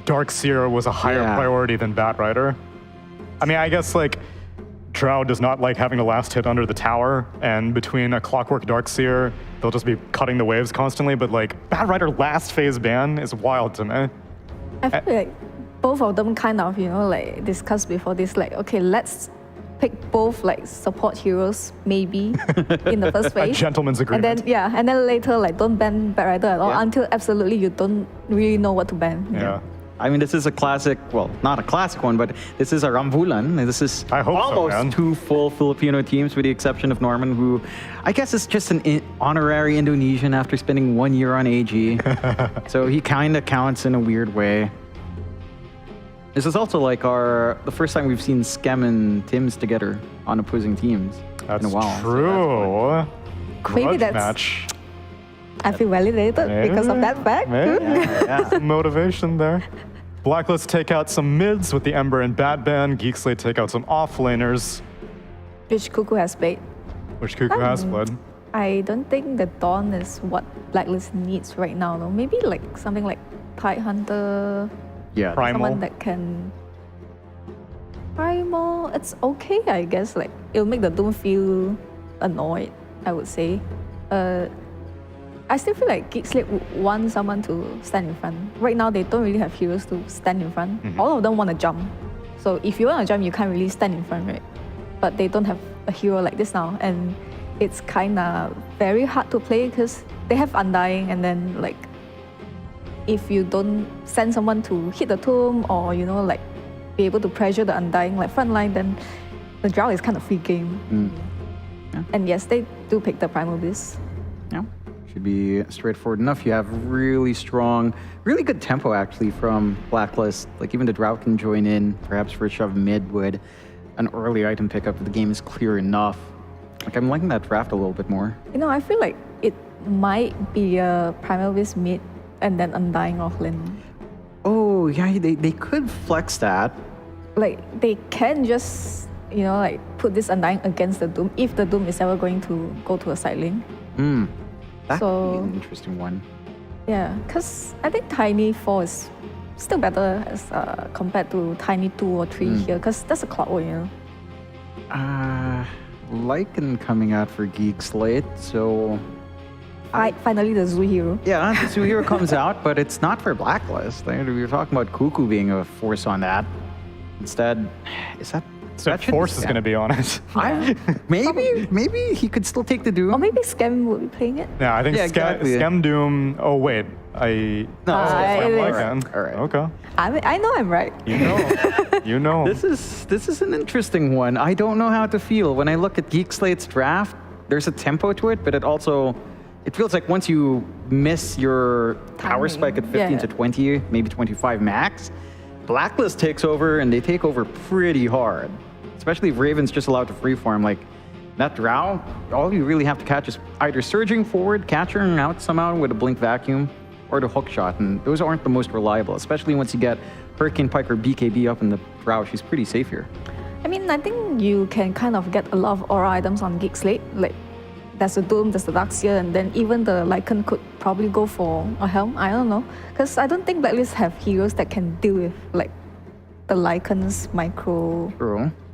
Darkseer was a higher priority than Batrider. I mean, I guess like Drow does not like having the last hit under the tower, and between a Clockwork Darkseer, they'll just be cutting the waves constantly, but like Batrider last phase ban is wild to me.
I feel like both of them kind of, you know, like discussed before this, like, okay, let's pick both like support heroes maybe in the first phase.
A gentleman's agreement.
And then and then later like don't ban Batrider at all until absolutely you don't really know what to ban.
Yeah.
I mean, this is a classic, well, not a classic one, but this is a Rambulan. This is almost two full Filipino teams with the exception of Norman, who I guess is just an honorary Indonesian after spending 1 year on AG. So he kind of counts in a weird way. This is also like the first time we've seen Skem and Tims together on opposing teams in a while.
True.
Maybe that's
match.
I feel validated because of that fact.
Some motivation there. Blacklist take out some mids with the Ember and Bat ban. Geek Slate take out some offlaners.
Which Cuckoo has played.
Which Cuckoo has played.
I don't think the Dawn is what Blacklist needs right now, though. Maybe like something like Tidehunter.
Yeah,
Primal.
Someone that can. Primal, it's okay, I guess. Like it'll make the Doom feel annoyed, I would say. I still feel like Geek Slate would want someone to stand in front. Right now, they don't really have heroes to stand in front. All of them want to jump. So if you want to jump, you can't really stand in front, right? But they don't have a hero like this now. And it's kind of very hard to play because they have Undying, and then like if you don't send someone to hit the tomb or, you know, like be able to pressure the Undying like front line, then the Drow is kind of free game. And yes, they do pick the Primal Beast.
Yeah. Should be straightforward enough. You have really strong, really good tempo actually from Blacklist. Like even the Drow can join in, perhaps for a shove mid with an early item pickup if the game is clear enough. Like I'm liking that draft a little bit more.
You know, I feel like it might be a Primal Beast mid and then Undying offlane.
Oh yeah, they could flex that.
Like they can just, you know, like put this Undying against the Doom if the Doom is ever going to go to a side lane.
That could be an interesting one.
Yeah, because I think Tiny 4 is still better as compared to Tiny 2 or 3 here, because that's a cloud, you know.
Lycan coming out for Geek Slate, so...
Finally the Zoo Hero.
Yeah, the Zoo Hero comes out, but it's not for Blacklist. We were talking about Cuckoo being a force on that. Instead, is that...
So Force is going to be on it.
Maybe he could still take the Doom.
Or maybe Skem will be playing it.
Yeah, I think Skem Doom. Oh wait, Lycan.
All right.
Okay.
I know I'm right.
You know. You know.
This is an interesting one. I don't know how to feel when I look at Geek Slate's draft. There's a tempo to it, but it feels like once you miss your power spike at 15 to 20, maybe 25 max, Blacklist takes over, and they take over pretty hard. Especially if Raven's just allowed to freeform. Like, that Drow, all you really have to catch is either surging forward, catching out somehow with a blink vacuum, or the hook shot, and those aren't the most reliable, especially once you get Hurricane Pike or BKB up in the Drow. She's pretty safe here.
I mean, I think you can kind of get a lot of aura items on Geek Slate. Like, there's the Doom, there's the Darkseer, and then even the Lycan could probably go for a Helm. I don't know. Because I don't think Blacklist have heroes that can deal with, like, the Lycan's micro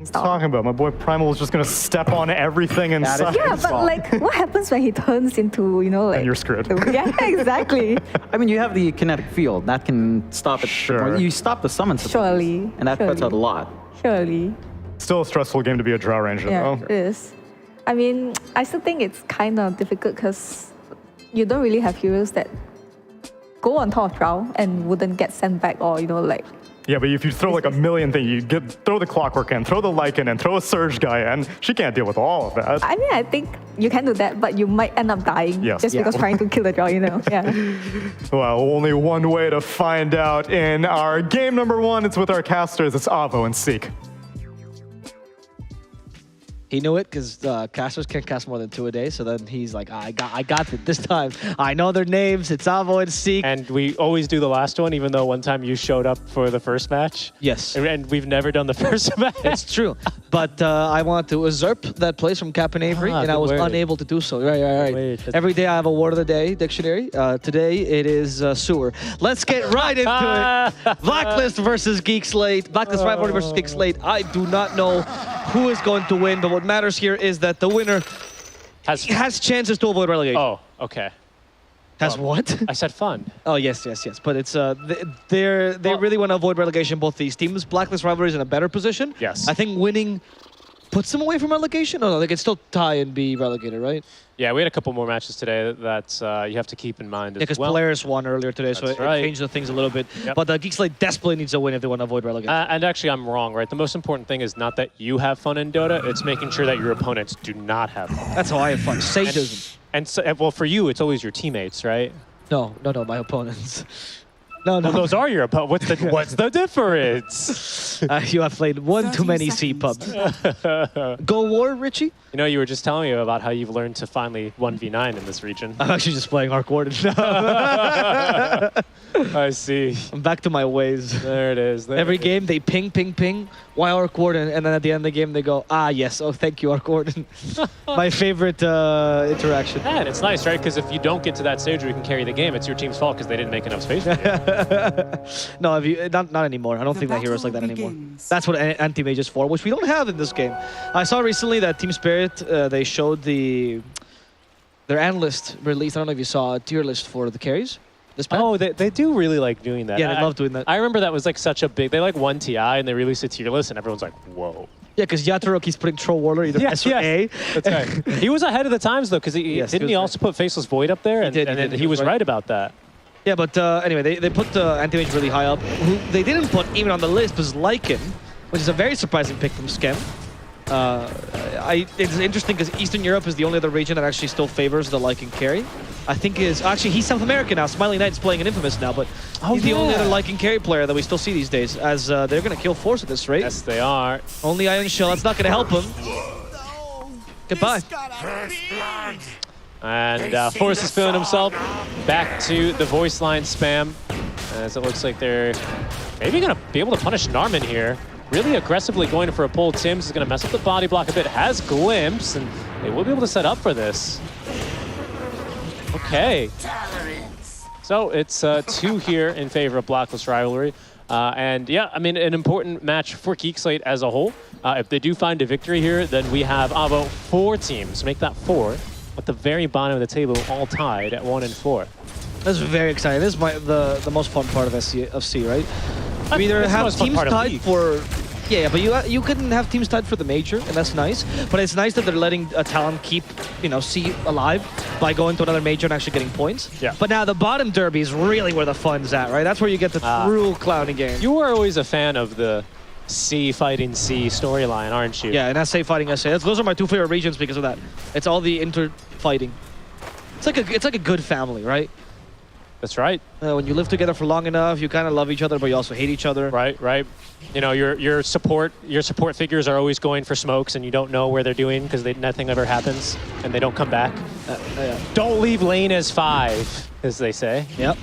stuff.
Talking about my boy Primal is just going to step on everything inside.
Yeah, but like, what happens when he turns into, you know, like...
And you're screwed.
Yeah, exactly.
I mean, you have the kinetic field. That can stop it.
Sure.
You stop the summons.
Surely.
And that cuts out a lot.
Surely.
Still a stressful game to be a Drow Ranger, though.
Yeah, it is. I mean, I still think it's kind of difficult because you don't really have heroes that go on top of Drow and wouldn't get sent back or, you know, like
Yeah, but if you throw like a million things, throw the Clockwork in, throw the Lycan in, throw a Surge guy in, she can't deal with all of that.
I mean, I think you can do that, but you might end up dying just because trying to kill the draw, Yeah.
Well, only one way to find out. In our game number 1, it's with our casters. It's Avo and Seek.
He knew it because casters can't cast more than 2 a day. So then he's like, I got it this time. I know their names. It's Avo and Seek.
And we always do the last one, even though one time you showed up for the first match.
Yes.
And we've never done the first match.
It's true. But I want to usurp that place from Cap and Avery, and I was unable to do so. Right. Every day I have a word of the day dictionary. Today it is sewer. Let's get right into it. Blacklist versus Geek Slate. Blacklist Rivalry versus Geek Slate. I do not know who is going to win, but what matters here is that the winner has chances to avoid relegation.
Oh, okay.
Has what?
I said fun.
Oh, yes. But it's they really want to avoid relegation, both these teams. Blacklist Rivalry is in a better position.
Yes.
I think winning puts them away from relegation. No, they can still tie and be relegated, right?
Yeah, we had a couple more matches today that you have to keep in mind as well.
Because Polaris won earlier today, so it changed the things a little bit.
Yep.
But Geek Slate desperately needs a win if they want to avoid relegation.
And actually, I'm wrong, right? The most important thing is not that you have fun in Dota, it's making sure that your opponents do not have fun.
That's how I have fun. Sage doesn't.
And so, well, for you, it's always your teammates, right?
No, my opponents. No.
Well, those are your opponents. What's the difference?
You have played one too many C pubs. Go War, Richie?
You know, you were just telling me about how you've learned to finally 1v9 in this region.
I'm actually just playing Arc Warden now.
I see.
I'm back to my ways.
There it is.
Every game, they ping. Why Arc Warden? And then at the end of the game, they go, yes. Oh, thank you, Arc Warden. My favorite interaction.
Yeah, and it's nice, right? Because if you don't get to that stage where you can carry the game, it's your team's fault because they didn't make enough space for you.
No, not anymore. I don't think that hero's like that anymore. That's what anti-mage is for, which we don't have in this game. I saw recently that Team Spirit, they showed their analyst release. I don't know if you saw a tier list for the carries.
Oh, they do really like doing that.
Yeah, they love doing that.
I remember that was like such a big... They like won TI and they released a tier list and everyone's like, whoa.
Yeah, because Yatoro keeps putting Troll Warlord either S or A.
That's right. He was ahead of the times though, because didn't he also put Faceless Void up there? And he was right about that.
Yeah, but anyway, they put Anti-Mage really high up. Who they didn't put even on the list was Lycan, which is a very surprising pick from Skem. It's interesting because Eastern Europe is the only other region that actually still favors the Lycan carry. I think he's South American now. Smiley Knight's playing in Infamous now, but he's the only other Lycan carry player that we still see these days, as they're going to kill Force at this rate.
Yes, they are.
Only Iron Shell. That's not going to help him. Goodbye.
And Forrest is feeling himself back to the voice line spam, as it looks like they're maybe going to be able to punish Narman here. Really aggressively going for a pull. Tim's is going to mess up the body block a bit. Has Glimpse, and they will be able to set up for this. Okay. So it's 2 here in favor of Blacklist Rivalry. And yeah, I mean, an important match for Geek Slate as a whole. If they do find a victory here, then we have Avo 4 teams. Make that 4 at the very bottom of the table, all tied at 1 and 4.
That's very exciting. This is the most fun part of C, right? We either have teams tied for... Yeah, but you couldn't have teams tied for the major, and that's nice. But it's nice that they're letting a talent keep, C alive by going to another major and actually getting points.
Yeah.
But now the bottom derby is really where the fun's at, right? That's where you get the true clowning game.
You were always a fan of the C fighting C storyline, aren't you?
Yeah, and SA fighting SA. Those are my 2 favorite regions because of that. It's all the inter-fighting. It's like a good family, right?
That's right.
When you live together for long enough, you kind of love each other, but you also hate each other.
Right. You know, your support figures are always going for smokes, and you don't know where they're doing because nothing ever happens, and they don't come back. Don't leave lane as 5, as they say.
Yep.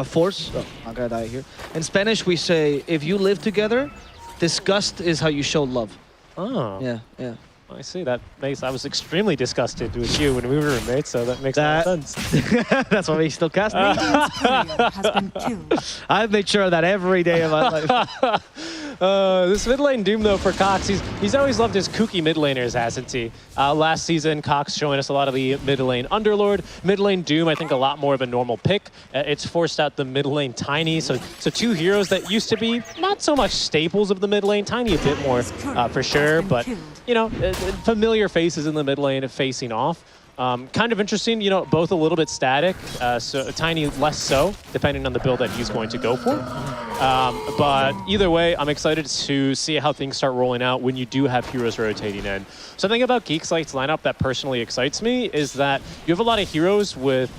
Force. Oh, I'm gonna die here. In Spanish, we say, if you live together, disgust is how you show love.
Oh.
Yeah.
I see. That makes. I was extremely disgusted with you when we were roommates, so that makes a lot of sense.
That's why we still cast me.
has been killed.
I've made sure of that every day of my life.
This mid lane Doom, though, for Cox, he's always loved his kooky mid laners, hasn't he? Last season, Cox showing us a lot of the mid lane Underlord. Mid lane Doom, I think a lot more of a normal pick. It's forced out the mid lane Tiny, so 2 heroes that used to be not so much staples of the mid lane. Tiny a bit more, for sure, but, familiar faces in the mid lane facing off. Kind of interesting, both a little bit static, so Tiny less so, depending on the build that he's going to go for.
But either way, I'm excited to see how things start rolling out when you do have heroes rotating in. Something about Geek Slate's lineup that personally excites me is that you have a lot of heroes with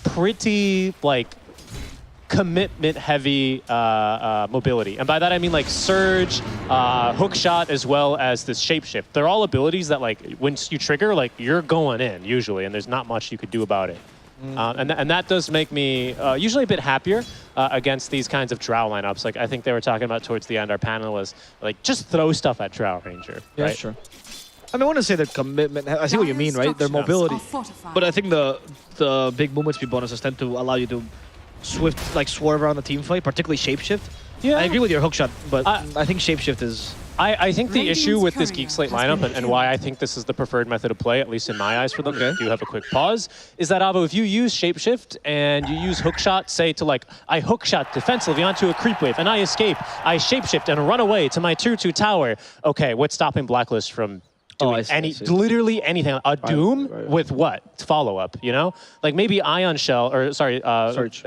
pretty commitment-heavy mobility. And by that I mean like Surge, Hookshot, as well as this Shapeshift. They're all abilities that once you trigger, you're going in usually, and there's not much you could do about it. And that does make me usually a bit happier against these kinds of Drow lineups. I think they were talking about towards the end, our panelists, just throw stuff at Drow Ranger.
Yeah,
right?
sure. I mean, I want to say their commitment. I see what you mean, right? Their mobility. But I think the big movement speed bonuses tend to allow you to swerve around the team fight, particularly Shapeshift. Yeah. I agree with your Hookshot, but I think Shapeshift is...
I think the issue with this Geek Slate lineup and why I think this is the preferred method of play, at least in my eyes for them, if you do have a quick pause, is that, Avo, if you use Shapeshift and you use Hookshot, say to I Hookshot defensively onto a creep wave and I escape, I Shapeshift and run away to my 2/2 tower, okay, what's stopping Blacklist from doing literally anything? A Doom with what? Follow-up, you know? Maybe Ion Shell, or sorry,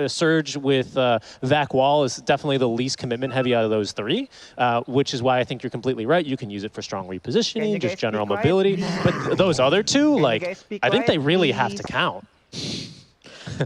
Surge with Vac Wall is definitely the least commitment heavy out of those three, which is why I think you're completely right. You can use it for strong repositioning, just general mobility. But those other two, I think they really have to count.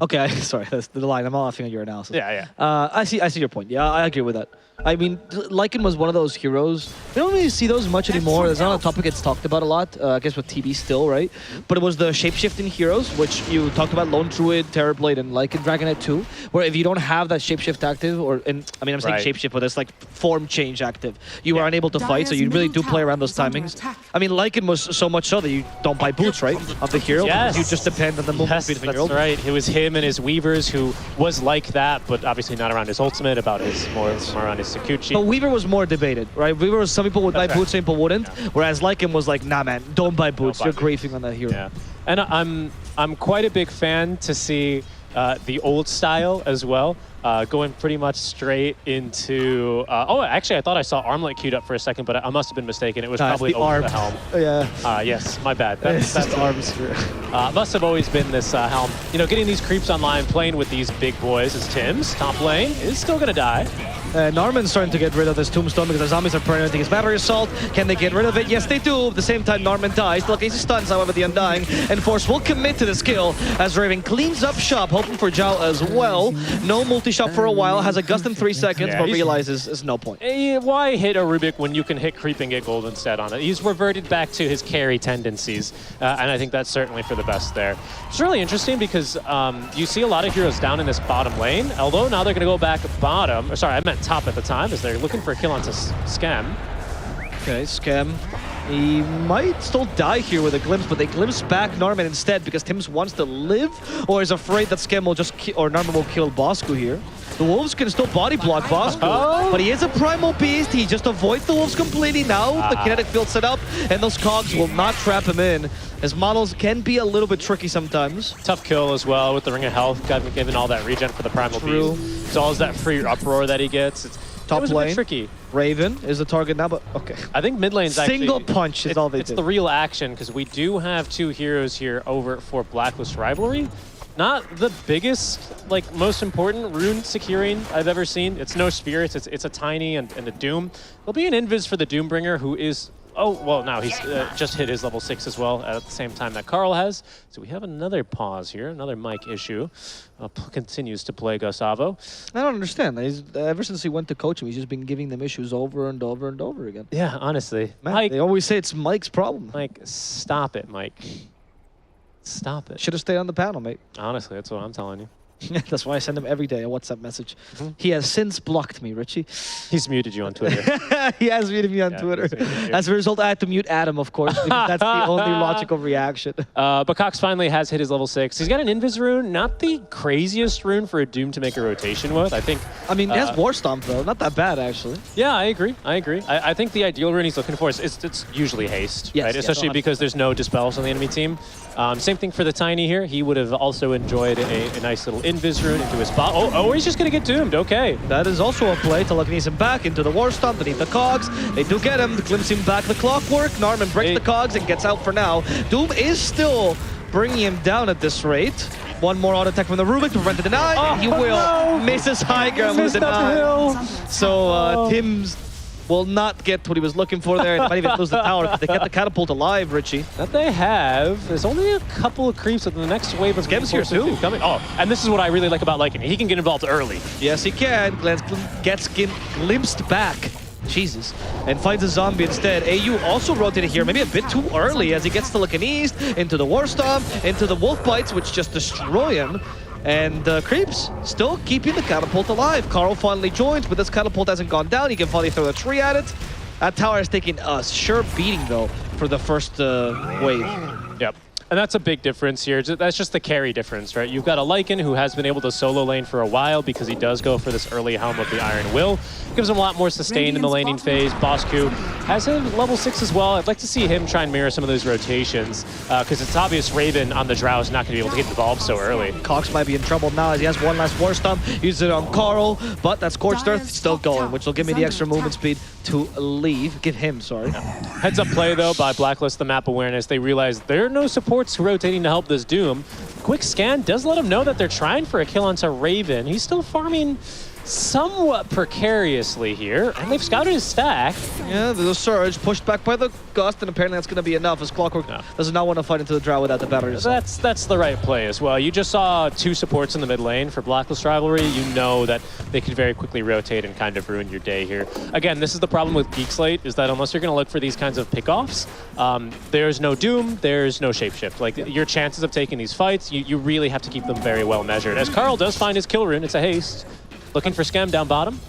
Okay, sorry, that's the line. I'm not laughing at your analysis.
Yeah.
I see your point. Yeah, I agree with that. I mean, Lycan was one of those heroes. We don't really see those much anymore. There's not a topic that's talked about a lot, I guess with TB still, right? But it was the shapeshifting heroes, which you talked about, Lone Druid, Terrorblade, and Lycan Dragonite 2, where if you don't have that shapeshift active, I'm saying shapeshift, but it's form change active, you are unable to fight, so you really do play around those timings. I mean, Lycan was so much so that you don't buy boots, right, of the hero.
Yes.
You just depend on the movement speed of your
That's right. It was him and his Weavers who was like that, but obviously not around his ultimate, about his more around his Sakuchi.
But Weaver was more debated, right? Weaver was, some people would buy boots, some people wouldn't. Whereas Lycan was like, nah, man, don't buy boots. You're griefing on that hero.
Yeah. And I'm quite a big fan to see the old style as well, going pretty much straight into... actually, I thought I saw Armlet queued up for a second, but I must have been mistaken. It was probably over the helm.
Yeah.
Yes, my bad. That's
arms.
Must have always been this helm. You know, getting these creeps online, playing with these big boys as Tim's top lane is still going to die.
Norman's starting to get rid of this Tombstone because the zombies are preventing his Battery Assault. Can they get rid of it? Yes, they do. At the same time, Norman dies. Still he stuns, however, the Undying. And Force will commit to this kill as Raven cleans up shop, hoping for Zhao as well. No multi-shop for a while. Has a gust in 3 seconds, but realizes there's no point.
Why hit a Rubik when you can hit creep and get gold instead on it? He's reverted back to his carry tendencies, and I think that's certainly for the best there. It's really interesting because you see a lot of heroes down in this bottom lane, although now they're going to go back bottom. Or sorry, I meant top at the time, as they're looking for a kill onto Scam.
Okay, Scam. He might still die here with a glimpse, but they glimpse back Norman instead because Tims wants to live or is afraid that Scam will just or Norman will kill Bosku here. The Wolves can still body block Bosku, but he is a primal beast. He just avoids the Wolves completely now. The kinetic field set up, and those cogs will not trap him in. His models can be a little bit tricky sometimes.
Tough kill as well with the Ring of Health, given all that regen for the primal beast. As well as that free uproar that he gets.
Top
it was
lane,
a bit tricky.
Raven is the target now, but okay.
I think mid lane's
single punch is all they
It's
did.
the real action because we do have 2 heroes here over for Blacklist Rivalry. Not the biggest, most important rune securing I've ever seen. It's no spirits. It's a tiny and a Doom. There'll be an invis for the Doombringer who is... Oh, well, now he's just hit his level 6 as well at the same time that Carl has. So we have another pause here, another mic issue. Continues to plague Gustavo.
I don't understand. Ever since he went to coach him, he's just been giving them issues over and over and over again.
Yeah, honestly.
Man,
Mike,
they always say it's Mike's problem.
Mike, stop it, Mike. Stop it.
Should have stayed on the panel, mate.
Honestly, that's what I'm telling you.
That's why I send him every day a WhatsApp message. He has since blocked me, Richie.
He's muted you on Twitter.
He has muted me on Twitter. As a result, I had to mute Adam, of course, because that's the only logical reaction.
But Cox finally has hit his level 6. He's got an Invis rune, not the craziest rune for a Doom to make a rotation with. I think.
I mean, he has War Stomp, though. Not that bad, actually.
Yeah, I agree. I think the ideal rune he's looking for is it's usually haste,
yes,
right? Especially because there's no dispels on the enemy team. Same thing for the Tiny here. He would have also enjoyed a nice little Invis rune into his spot. Oh, he's just going to get doomed. Okay.
That is also a play. Telekinesis him back into the War Stomp beneath the cogs. They do get him. Glimpse him back the clockwork. Norman breaks the cogs and gets out for now. Doom is still bringing him down at this rate. One more auto attack from the Rubik to prevent the deny. And he will misses high ground with the deny. So Tim's will not get what he was looking for there, and might even lose the tower because they kept the catapult alive, Richie.
That they have. There's only a couple of creeps, and the next wave of
Skem's here too.
Coming. Oh, and this is what I really like about Lycan. He can get involved early.
Yes, he can. Gets glimpsed back. Jesus. And finds a zombie instead. AU also rotated here, maybe a bit too early as he gets to Lycan East, into the War Stomp, into the Wolf Bites, which just destroy him. And Creeps still keeping the catapult alive. Carl finally joins, but this catapult hasn't gone down. He can finally throw the tree at it. That tower is taking a sure beating, though, for the first wave.
Yep. And that's a big difference here. That's just the carry difference, right? You've got a Lycan who has been able to solo lane for a while because he does go for this early Helm of the Iron Will. Gives him a lot more sustain in the laning phase. Bosku has him level 6 as well. I'd like to see him try and mirror some of those rotations because it's obvious Raven on the Drow is not going to be able to get involved so early.
Cox might be in trouble now as he has one last War Stomp. Uses it on Carl, but that Scorched Earth still going, which will give me the extra movement speed to leave. Give him, sorry.
Heads up play, though, by Blacklist, the map awareness. They realize there are no supports rotating to help this Doom. Quick scan does let him know that they're trying for a kill onto Raven. He's still farming somewhat precariously here, and they've scouted his stack.
Yeah, there's a surge pushed back by the Gust, and apparently that's going to be enough as Clockwork does not want to fight into the Drow without the battery.
That's the right play as well. You just saw two supports in the mid lane for Blacklist Rivalry. You know that they could very quickly rotate and kind of ruin your day here. Again, this is the problem with Geek Slate, is that unless you're going to look for these kinds of pickoffs, there's no Doom, there's no Shapeshift. Like, your chances of taking these fights, you really have to keep them very well measured. As Carl does find his kill rune, it's a haste. Looking for Scam down bottom.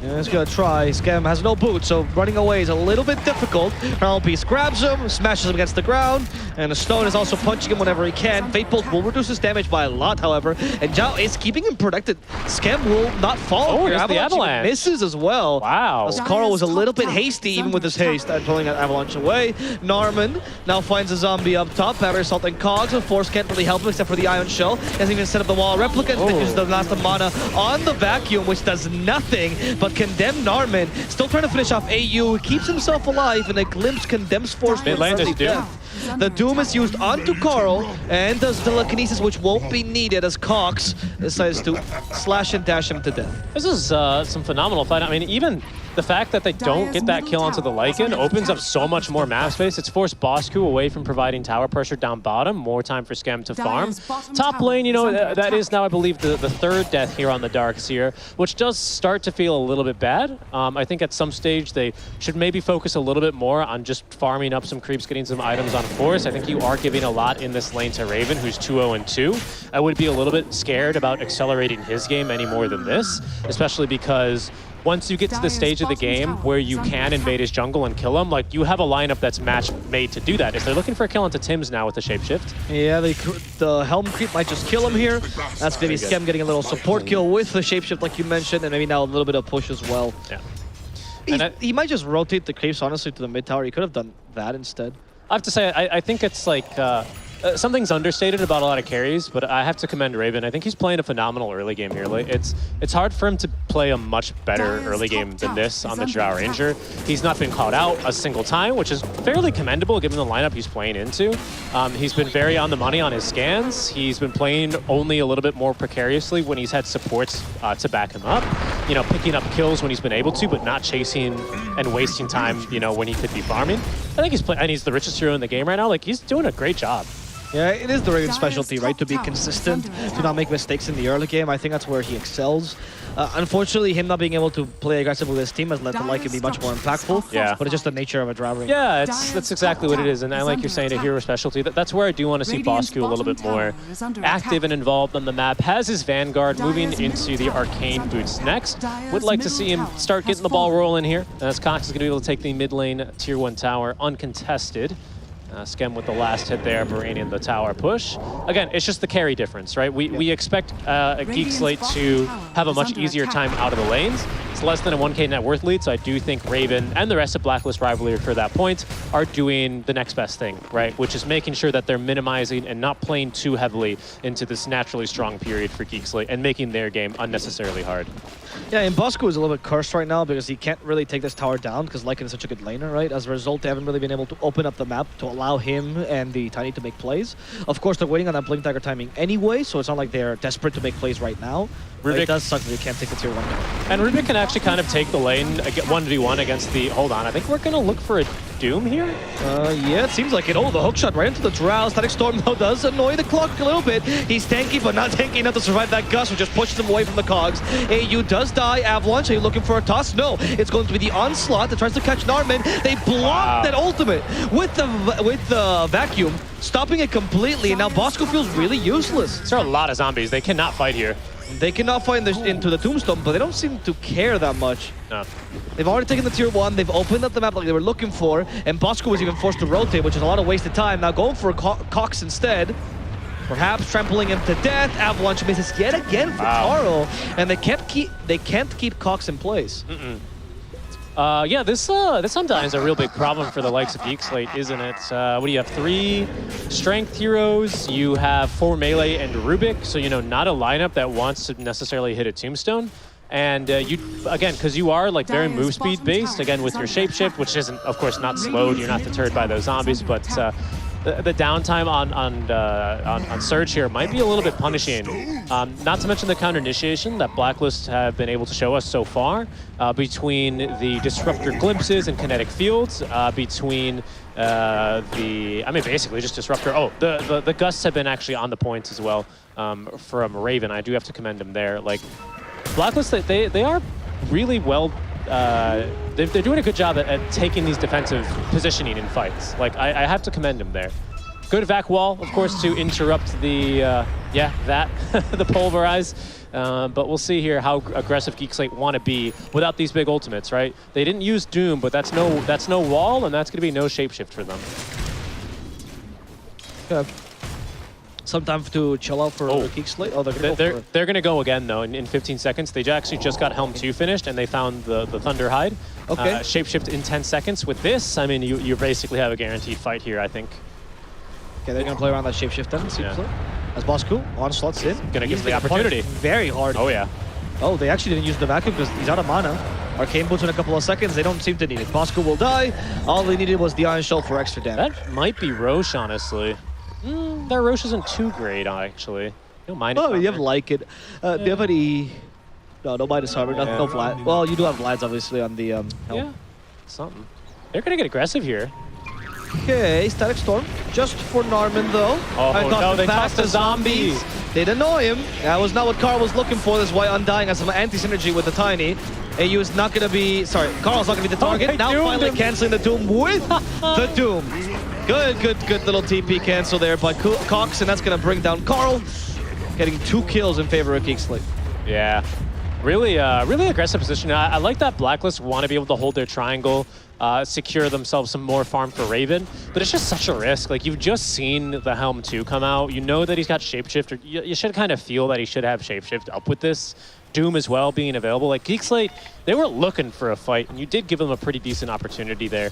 Yeah, he's gonna try. Scam has no boot, so running away is a little bit difficult. Crown Piece grabs him, smashes him against the ground, and the Stone is also punching him whenever he can. Fate Bolt will reduce his damage by a lot, however, and Zhao is keeping him protected. Scam will not fall.
Oh, here's the Avalanche.
Misses as well.
Wow.
As Carl was a little bit hasty even with his haste at pulling that Avalanche away. Narman now finds a zombie up top. Battery Assault and Cogs, of course, can't really help him except for the Ion Shell. Doesn't even set up the wall. Replicant finishes the last of mana on the Vacuum, which does nothing but condemn Narman. Still trying to finish off AU, keeps himself alive, and a glimpse condemns Force
Mid lane is Doom.
The Doom is used onto Carl and does telekinesis, which won't be needed as Cox decides to slash and dash him to death.
This is some phenomenal fight. I mean, even the fact that they don't get that kill onto the Lycan opens up so much more map space. It's forced Bosku away from providing tower pressure down bottom. More time for Scam to farm. Top lane, you know, that is now, I believe, the third death here on the Dark Seer, which does start to feel a little bit bad. I think at some stage they should maybe focus a little bit more on just farming up some creeps, getting some items on Force. I think you are giving a lot in this lane to Raven, who's 2-0-2. I would be a little bit scared about accelerating his game any more than this, especially because once you get to the stage of the game where you can invade his jungle and kill him, like, you have a lineup that's match-made to do that. If they're looking for a kill onto Tim's now with the Shapeshift.
Yeah, the Helm creep might just kill him here. That's maybe Scam getting a little support kill with the Shapeshift, like you mentioned, and maybe now a little bit of push as well.
Yeah.
He might just rotate the creeps, honestly, to the mid tower. He could have done that instead.
I have to say, I think it's like, something's understated about a lot of carries, but I have to commend Raven. I think he's playing a phenomenal early game here. Like, it's hard for him to play a much better early game than this on the Drow Ranger. He's not been caught out a single time, which is fairly commendable given the lineup he's playing into. He's been very on the money on his scans. He's been playing only a little bit more precariously when he's had supports to back him up. You know, picking up kills when he's been able to, but not chasing and wasting time, you know, when he could be farming. I think he's playing, and he's the richest hero in the game right now. Like, he's doing a great job.
Yeah, it is the Raven's specialty, right? To be consistent, to not make mistakes in the early game. I think that's where he excels. Unfortunately, him not being able to play aggressively with his team has led to Lycan be much more impactful.
Yeah.
But it's just the nature of a Drow Ranger.
Yeah, that's exactly what it is. And I like you're saying, a hero specialty. That's where I do want to see Bosku a little bit more active and involved on the map. Has his Vanguard moving into the Arcane Boots next. Would like to see him start getting the ball rolling here. As Cox is going to be able to take the mid lane tier 1 tower uncontested. Scam with the last hit there, Varanian the tower push. Again, it's just the carry difference, right? We expect Geek Slate to have a much easier time out of the lanes. It's less than a 1K net worth lead, so I do think Raven and the rest of Blacklist Rivalry for that point are doing the next best thing, right? Which is making sure that they're minimizing and not playing too heavily into this naturally strong period for Geek Slate and making their game unnecessarily hard.
Yeah, and Bosku is a little bit cursed right now because he can't really take this tower down because Lycan is such a good laner, right? As a result, they haven't really been able to open up the map to allow him and the Tiny to make plays. Of course, they're waiting on that Blink Dagger timing anyway, so it's not like they're desperate to make plays right now. It does suck that they can't take the tier 1 down.
And Rubik can actually kind of take the lane 1v1 against the... Hold on, I think we're going to look for a Doom here?
Yeah, it seems like it. Oh, the hookshot right into the Drow. Static Storm, though, does annoy the clock a little bit. He's tanky, but not tanky enough to survive that gust, which just pushes him away from the cogs. AU does die. Avalanche, are you looking for a toss? No, it's going to be the Onslaught that tries to catch Narman. They block that ultimate with the vacuum, stopping it completely, and now Bosco feels really useless.
There are a lot of zombies. They cannot fight here.
They cannot find into the Tombstone, but they don't seem to care that much.
No.
They've already taken the tier 1, they've opened up the map like they were looking for, and Bosco was even forced to rotate, which is a lot of wasted time. Now going for Cox instead, perhaps trampling him to death. Avalanche misses yet again for Carl, and they can't keep Cox in place.
Yeah, this Undying is a real big problem for the likes of Geek Slate, isn't it? What do you have? 3 strength heroes, you have 4 melee and Rubik, so not a lineup that wants to necessarily hit a tombstone. And you, again, because you are like very move speed based, again with your shapeshift, which isn't, of course, not slowed, you're not deterred by those zombies, but the downtime on Surge here might be a little bit punishing. Not to mention the counter initiation that Blacklist have been able to show us so far, between the Disruptor glimpses and kinetic fields, between basically just Disruptor. Oh, the gusts have been actually on the points as well from Raven. I do have to commend him there. Like, Blacklist, they are really well. They're doing a good job at taking these defensive positioning in fights. Like, I have to commend him there. Good vac wall, of course, to interrupt the, the pulverize. But we'll see here how aggressive Geek Slate want to be without these big ultimates, right? They didn't use Doom, but that's no wall, and that's going to be no shapeshift for them.
Some time to chill out for Geek Slate. Oh,
they're going to go again, though, in 15 seconds. They actually just got Helm 2 finished, and they found the Thunder Hide.
Okay.
Shapeshift in 10 seconds. With this, I mean, you basically have a guaranteed fight here, I think.
Okay, they're going to play around that shapeshift then, seems like. As Bosco, Onslaught's in.
Going to give the opportunity.
Very hard.
Oh, yeah.
Oh, they actually didn't use the vacuum because he's out of mana. Arcane Boots in a couple of seconds. They don't seem to need it. Bosco will die. All they needed was the Iron Shell for extra damage.
That might be Roche, honestly. Their Roche isn't too great, actually. Don't mind it.
Oh, you have like it. Do you have any... No Midas Armor, no Vlad. Well, you do have Vlad's, obviously, on the helm.
Yeah, something. They're going to get aggressive here.
Okay, Static Storm, just for Narman, though.
Oh, no, they tossed the zombies.
They'd annoy him. That was not what Carl was looking for. That's why Undying has some anti-synergy with the Tiny. AU is not going to be... Sorry, Carl's not going to be the target. Now finally canceling the Doom with the Doom. Good little TP cancel there by Cox, and that's going to bring down Carl, getting 2 kills in favor of Geek Slate.
Yeah, really aggressive position. I like that Blacklist want to be able to hold their triangle, secure themselves some more farm for Raven, but it's just such a risk. Like, you've just seen the Helm 2 come out. You know that he's got Shapeshift, or you should kind of feel that he should have Shapeshift up with this. Doom as well being available. Like, Geek Slate, they were looking for a fight, and you did give them a pretty decent opportunity there.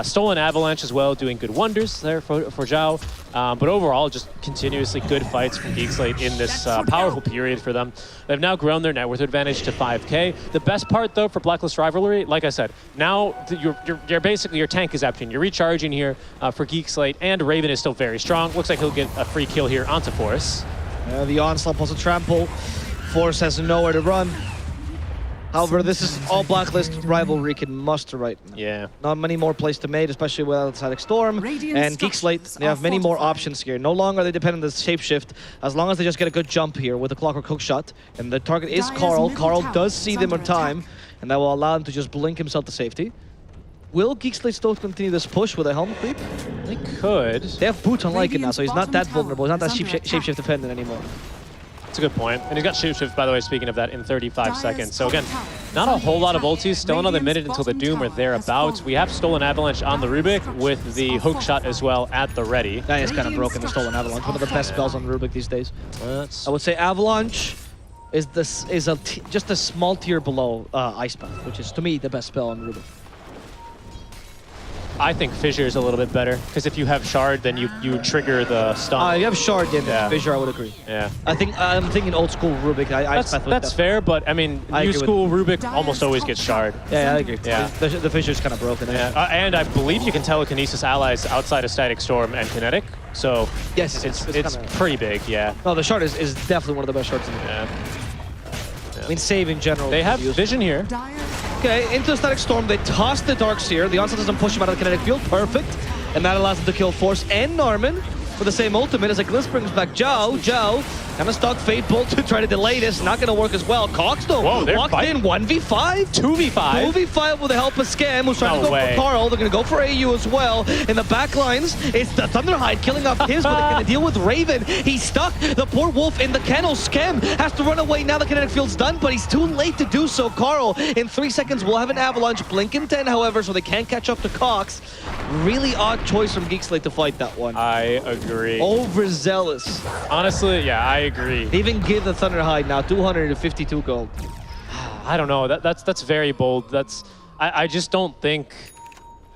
Stolen Avalanche as well, doing good wonders there for Zhao. But overall, just continuously good fights from Geek Slate in this powerful period for them. They've now grown their net worth advantage to 5K. The best part, though, for Blacklist Rivalry, like I said, now you're basically, your tank is empty. You're recharging here for Geek Slate, and Raven is still very strong. Looks like he'll get a free kill here onto Force.
The Onslaught plus a trample. Force has nowhere to run. However, this is all Blacklist Rivalry can muster right now.
Yeah.
Not many more plays to make, especially without Static Storm. And Geek Slate, they have many more options here. No longer are they dependent on the Shapeshift, as long as they just get a good jump here with the Clockwork Hookshot. And the target is Carl. Carl does see them in time, and that will allow him to just blink himself to safety. Will Geek Slate still continue this push with a helm creep?
They could.
They have boots on Lycan now, so he's not that vulnerable. He's not that shapeshift dependent anymore.
That's a good point. And he's got Shapeshift, by the way, speaking of that, in 35 seconds. So again, not a whole lot of ultis. Still another minute until the Doom or thereabouts. We have Stolen Avalanche on the Rubik with the hook shot as well at the ready.
That is kind of broken, the Stolen Avalanche. One of the best spells on Rubik these days. I would say Avalanche is just a small tier below Ice Path, which is, to me, the best spell on Rubik.
I think Fissure is a little bit better because if you have Shard, then you trigger the stun.
You have Shard, then Fissure, I would agree.
Yeah.
I'm thinking old school Rubik.
That's fair, but I mean, new school Rubik almost always gets Shard.
Yeah, I agree.
Yeah.
The Fissure's kind of broken.
Yeah. And I believe you can telekinesis allies outside of Static Storm and Kinetic. So
yes,
it's pretty big. Yeah.
No, the Shard is definitely one of the best shards in the game.
Yeah.
I mean, save in general.
They have vision here.
Okay, into the Static Storm, they toss the Darks here. The Onslaught doesn't push him out of the kinetic field. Perfect. And that allows them to kill Force and Norman with the same ultimate as Gliss brings back Zhao. Zhao kind of stuck Fate Bolt to try to delay this. Not going to work as well. Cox though walked in 1v5.
2v5.
2v5 with the help of Scam, who's trying to go for Carl. They're going to go for AU as well. In the back lines, it's the Thunderhide killing off his, but they're going to deal with Raven. He's stuck. The poor Wolf in the kennel. Scam has to run away. Now the kinetic field's done, but he's too late to do so. Carl, in 3 seconds, will have an avalanche. Blink in 10, however, so they can't catch up to Cox. Really odd choice from Geek Slate to fight that one.
I agree.
Overzealous.
Honestly, yeah, I agree.
They even give the Thunderhide now 252 gold.
I don't know. That's very bold. I just don't think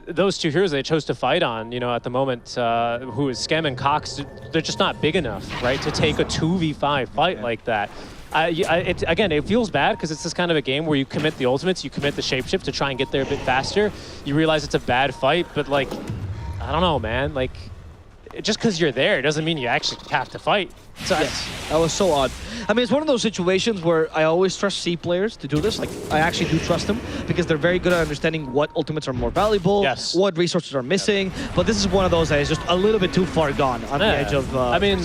those two heroes they chose to fight on, at the moment, who is Scam and Cox, they're just not big enough, right, to take a 2v5 fight like that. Again, it feels bad because it's this kind of a game where you commit the ultimates, you commit the shapeshift to try and get there a bit faster. You realize it's a bad fight, but like, I don't know, man. Like, just because you're there doesn't mean you actually have to fight. So
yes, that was so odd. I mean, it's one of those situations where I always trust C players to do this. Like, I actually do trust them because they're very good at understanding what ultimates are more valuable, what resources are missing. But this is one of those that is just a little bit too far gone on the edge of.
I mean,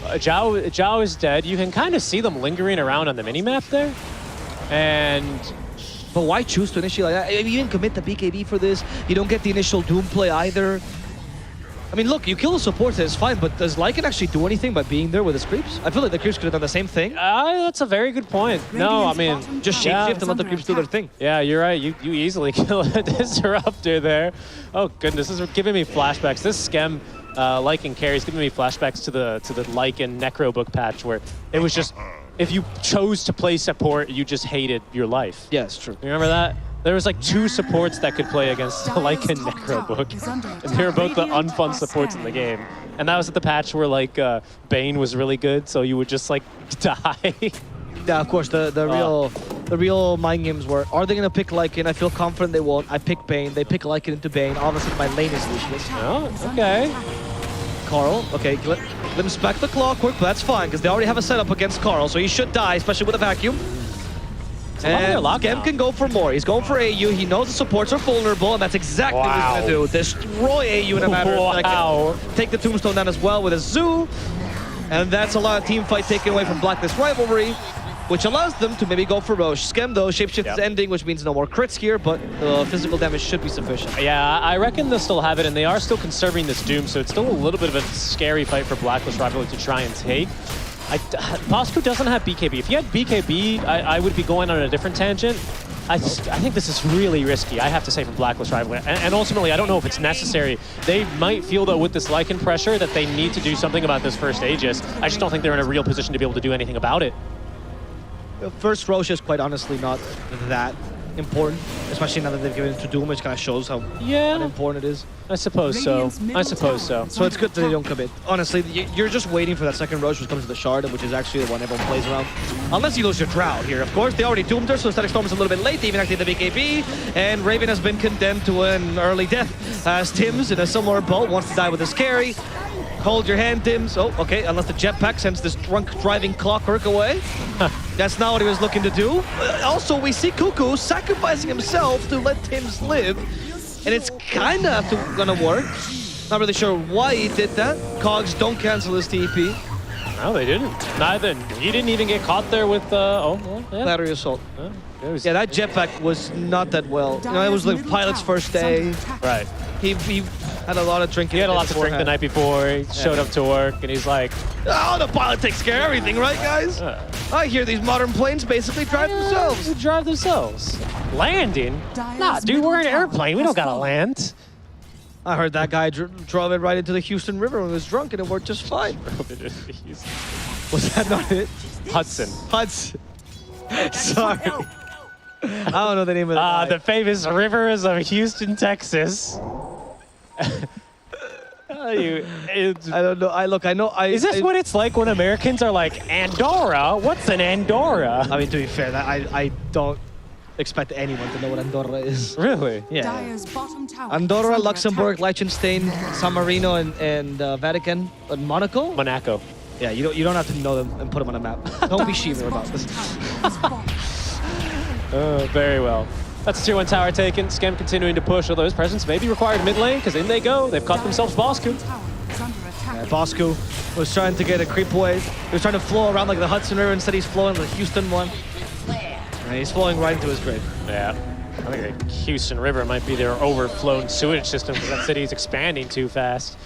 Zhao is dead. You can kind of see them lingering around on the minimap there, and.
But why choose to initiate like that? You didn't commit the BKB for this. You don't get the initial Doom play either. I mean, look, you kill the supports, it's fine, but does Lycan actually do anything by being there with his creeps? I feel like the creeps could have done the same thing.
That's a very good point. No, I mean...
Just shapeshift and let the creeps do their thing.
Yeah, you're right. You easily kill a Disruptor there. Oh, goodness. This is giving me flashbacks. This Scam Lycan carry is giving me flashbacks to the Lycan Necro book patch where it was just... If you chose to play support, you just hated your life.
Yeah, it's true.
You remember that? There was like 2 supports that could play against Lycan Necro book. And they were both the unfun supports in the game. And that was at the patch where like Bane was really good, so you would just like die.
Yeah, of course, the real mind games were, are they going to pick Lycan? I feel confident they won't. I pick Bane. They pick Lycan into Bane. All of a sudden, my lane is useless.
Oh, okay.
Carl, okay, glimpse back the clockwork, but that's fine, because they already have a setup against Carl, so he should die, especially with a vacuum. And Scam can go for more. He's going for AU. He knows the supports are vulnerable, and that's exactly what he's going to do. Destroy AU in a matter of seconds. Take the tombstone down as well with a zoo. And that's a lot of team fight taken away from Blacklist Rivalry, which allows them to maybe go for Roche. Scam, though, shapeshift is ending, which means no more crits here, but the physical damage should be sufficient.
Yeah, I reckon they'll still have it, and they are still conserving this Doom, so it's still a little bit of a scary fight for Blacklist Rivalry to try and take. Bosco doesn't have BKB. If he had BKB, I would be going on a different tangent. I think this is really risky, I have to say, from Blacklist Rivalry. And ultimately, I don't know if it's necessary. They might feel, though, with this Lycan pressure, that they need to do something about this first Aegis. I just don't think they're in a real position to be able to do anything about it.
The first Roche is quite honestly not that important, especially now that they've given it to Doom, which kind of shows how unimportant it is.
I suppose so. I suppose so.
So it's good that they don't commit. Honestly, you're just waiting for that second Roche, which comes to the Shard, which is actually the one everyone plays around. Unless you lose your Drow here, of course. They already doomed her, so Static Storm is a little bit late. They even activated the BKB, and Raven has been condemned to an early death, as Tims, in a similar boat, wants to die with his carry. Hold your hand, Tims. Oh, okay, unless the jetpack sends this drunk driving clockwork away. That's not what he was looking to do. Also, we see Cuckoo sacrificing himself to let Tims live. And it's kind of gonna work. Not really sure why he did that. Cogs don't cancel his TP.
No, they didn't. Neither. He didn't even get caught there with,
Battery assault. Yeah, that jetpack was not that well. You know, it was like Pilot's first day.
Right.
He had a lot of drinking.
He had a lot to drink the night before. He showed up to work, and he's like,
"Oh, the pilot takes care of everything, right, guys?" I hear these modern planes basically drive themselves.
They drive themselves. Landing? Nah, dude, we're in an airplane. We don't gotta land.
I heard that guy drove it right into the Houston River when he was drunk, and it worked just fine. Was that not it?
Hudson.
Sorry. I don't know the name of the
the famous rivers of Houston, Texas.
I don't know.
Is this what it's like when Americans are like, Andorra? What's an Andorra?
I mean, to be fair, I don't expect anyone to know what Andorra is.
Really?
Yeah.
Dire's bottom tower
Andorra,
is under
Luxembourg,
attack.
Liechtenstein, San Marino, and Vatican, and Monaco.
Monaco.
Yeah, you don't have to know them and put them on a map. Don't be Shiva about this.
Very well. That's tier 1 tower taken. Schem continuing to push, although his presence may be required mid lane, because in they go. They've caught themselves Bosku.
Bosku was trying to get a creep away. He was trying to flow around like the Hudson River. Instead, he's flowing the Houston one. And he's flowing right into his grave.
Yeah. I think the Houston River might be their overflown sewage system because that city is expanding too fast.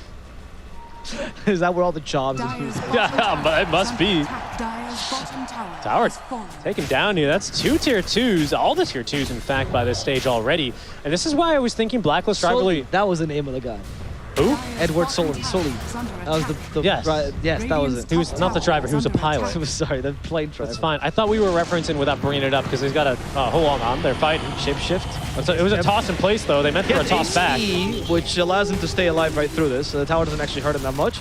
Is that where all the jobs in Houston?
Yeah, it must be. Tower taken down here. That's 2 tier 2s, all the tier 2s, in fact, by this stage already. And this is why I was thinking Blacklist Rivalry.
That was the name of the guy.
Who?
Edward Sully. That was the
yes.
Yes, that was it.
He was not the driver, he was a pilot.
Sorry, the plane driver.
That's fine. I thought we were referencing without bringing it up because he's got a hold on. They're fighting. Shapeshift. It was a toss in place, though. They meant for a toss back.
Which allows him to stay alive right through this. So the tower doesn't actually hurt him that much.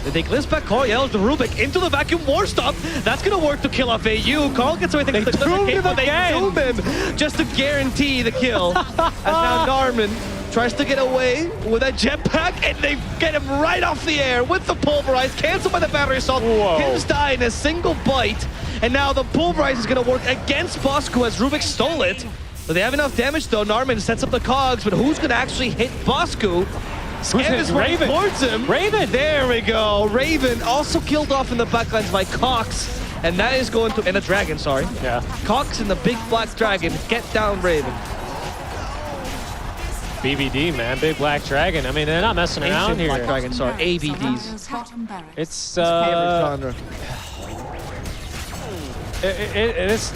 They take this back. Carl yells the Rubik into the vacuum war stop. That's going to work to kill off AU. Carl gets away. They doomed him just to guarantee the kill. As now Narman tries to get away with a jetpack, and they get him right off the air with the pulverize. Canceled by the battery assault. Hims die in a single bite. And now the pulverize is going to work against Bosku as Rubik stole it. But they have enough damage though. Narman sets up the cogs, but who's going to actually hit Bosku? Scam is running towards him.
Raven!
There we go. Raven also killed off in the backlines by Cox. And that is going to... And a dragon, sorry.
Yeah.
Cox and the big black dragon. Get down, Raven.
BBD, man. Big black dragon. I mean, they're not messing around
Ancient
here.
black dragon, sorry. ABDs.
It's...
favorite genre.
It is,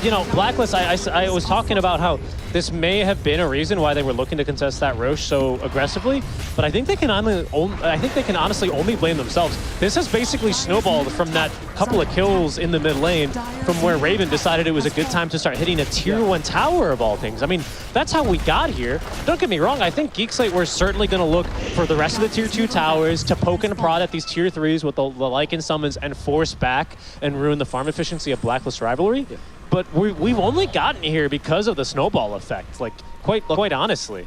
you know, Blacklist, I was talking about how this may have been a reason why they were looking to contest that Roche so aggressively, but I think they can honestly only blame themselves. This has basically snowballed from that couple of kills in the mid lane from where Raven decided it was a good time to start hitting a tier 1 tower of all things. I mean, that's how we got here. Don't get me wrong, I think Geek Slate, we're certainly going to look for the rest of the tier 2 towers to poke and prod at these tier 3s with the Lycan summons and force back and ruin the farm efficiency of Blacklist Rivalry. Yeah. But we've only gotten here because of the snowball effect, like quite honestly.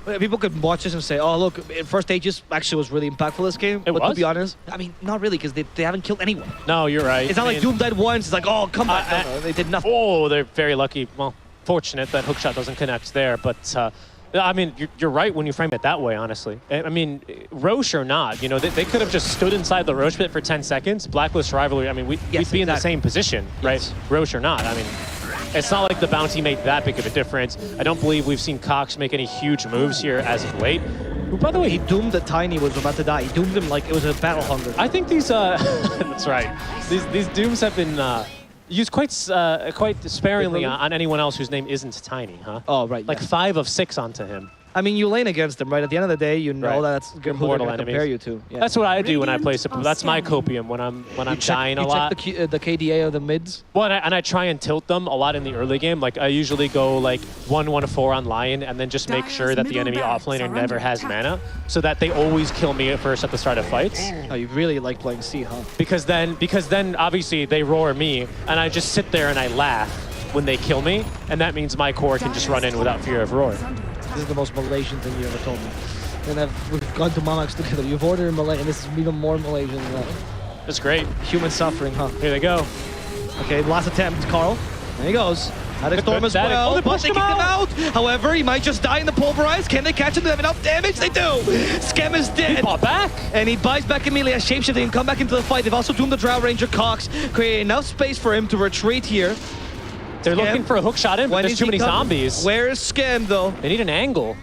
People could watch this and say, oh, look, first stages actually was really impactful this game. But to be honest, I mean, not really, because they haven't killed anyone.
No, you're right.
It's not like Doom died once. It's like, oh, come back. No, they did nothing.
Oh, they're very lucky. Well, fortunate that hookshot doesn't connect there. But, I mean, you're right when you frame it that way, honestly. I mean, Roche or not, you know, they could have just stood inside the Roche pit for 10 seconds. Blacklist Rivalry, I mean, we'd be in the same position, right? Roche or not. I mean, it's not like the bounty made that big of a difference. I don't believe we've seen Cox make any huge moves here as of late. Who, by the way,
he doomed the Tiny was about to die. He doomed him like it was a battle hunger.
I think these, that's right. These dooms have been used quite sparingly on anyone else whose name isn't Tiny, huh?
Oh, right.
Like 5 of 6 onto him.
I mean, you lane against them, right? At the end of the day, you know that's who they're
mortal
going to
enemies.
compare you to. Yeah.
That's what I do when I play Supreme. That's my copium when I'm dying a lot.
You check the KDA of the mids?
Well, and I try and tilt them a lot in the early game. Like, I usually go like 1-1-4 on Lion and then just make sure that the enemy offlaner never has mana so that they always kill me at first at the start of fights.
Oh, you really like playing C, huh?
Because then obviously they roar me and I just sit there and I laugh when they kill me, and that means my core can just run in without fear of roar.
This is the most Malaysian thing you ever told me. And we've gone to Mamax together. You've ordered in Malay, and this is even more Malaysian than that.
That's great.
Human suffering, huh?
Here they go.
Okay, last attempt, Carl. There he goes. Attic Storm as well, but they kick him out. However, he might just die in the pulverize. Can they catch him? Do they have enough damage? They do. Schem is dead.
He bought back.
And he buys back immediately as Shapeshifting and come back into the fight. They've also doomed the Drow Ranger Cox, creating enough space for him to retreat here.
They're looking for a hook shot in, but there's too many zombies.
Where is Schem, though?
They need an angle.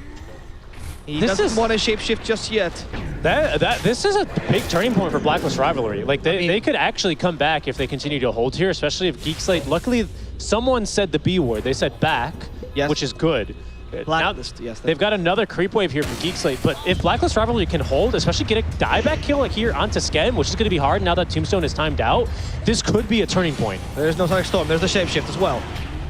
He doesn't want to shapeshift just yet.
This is a big turning point for Blacklist Rivalry. Like, they could actually come back if they continue to hold here, especially if Geek Slate... Luckily, someone said the B word. They said back, which is good.
Blacklist,
now, they've got another creep wave here from Geek Slate, but if Blacklist Rivalry can hold, especially get a dieback kill here onto Schem, which is going to be hard now that Tombstone is timed out, this could be a turning point.
There's no Sonic Storm. There's the shapeshift as well.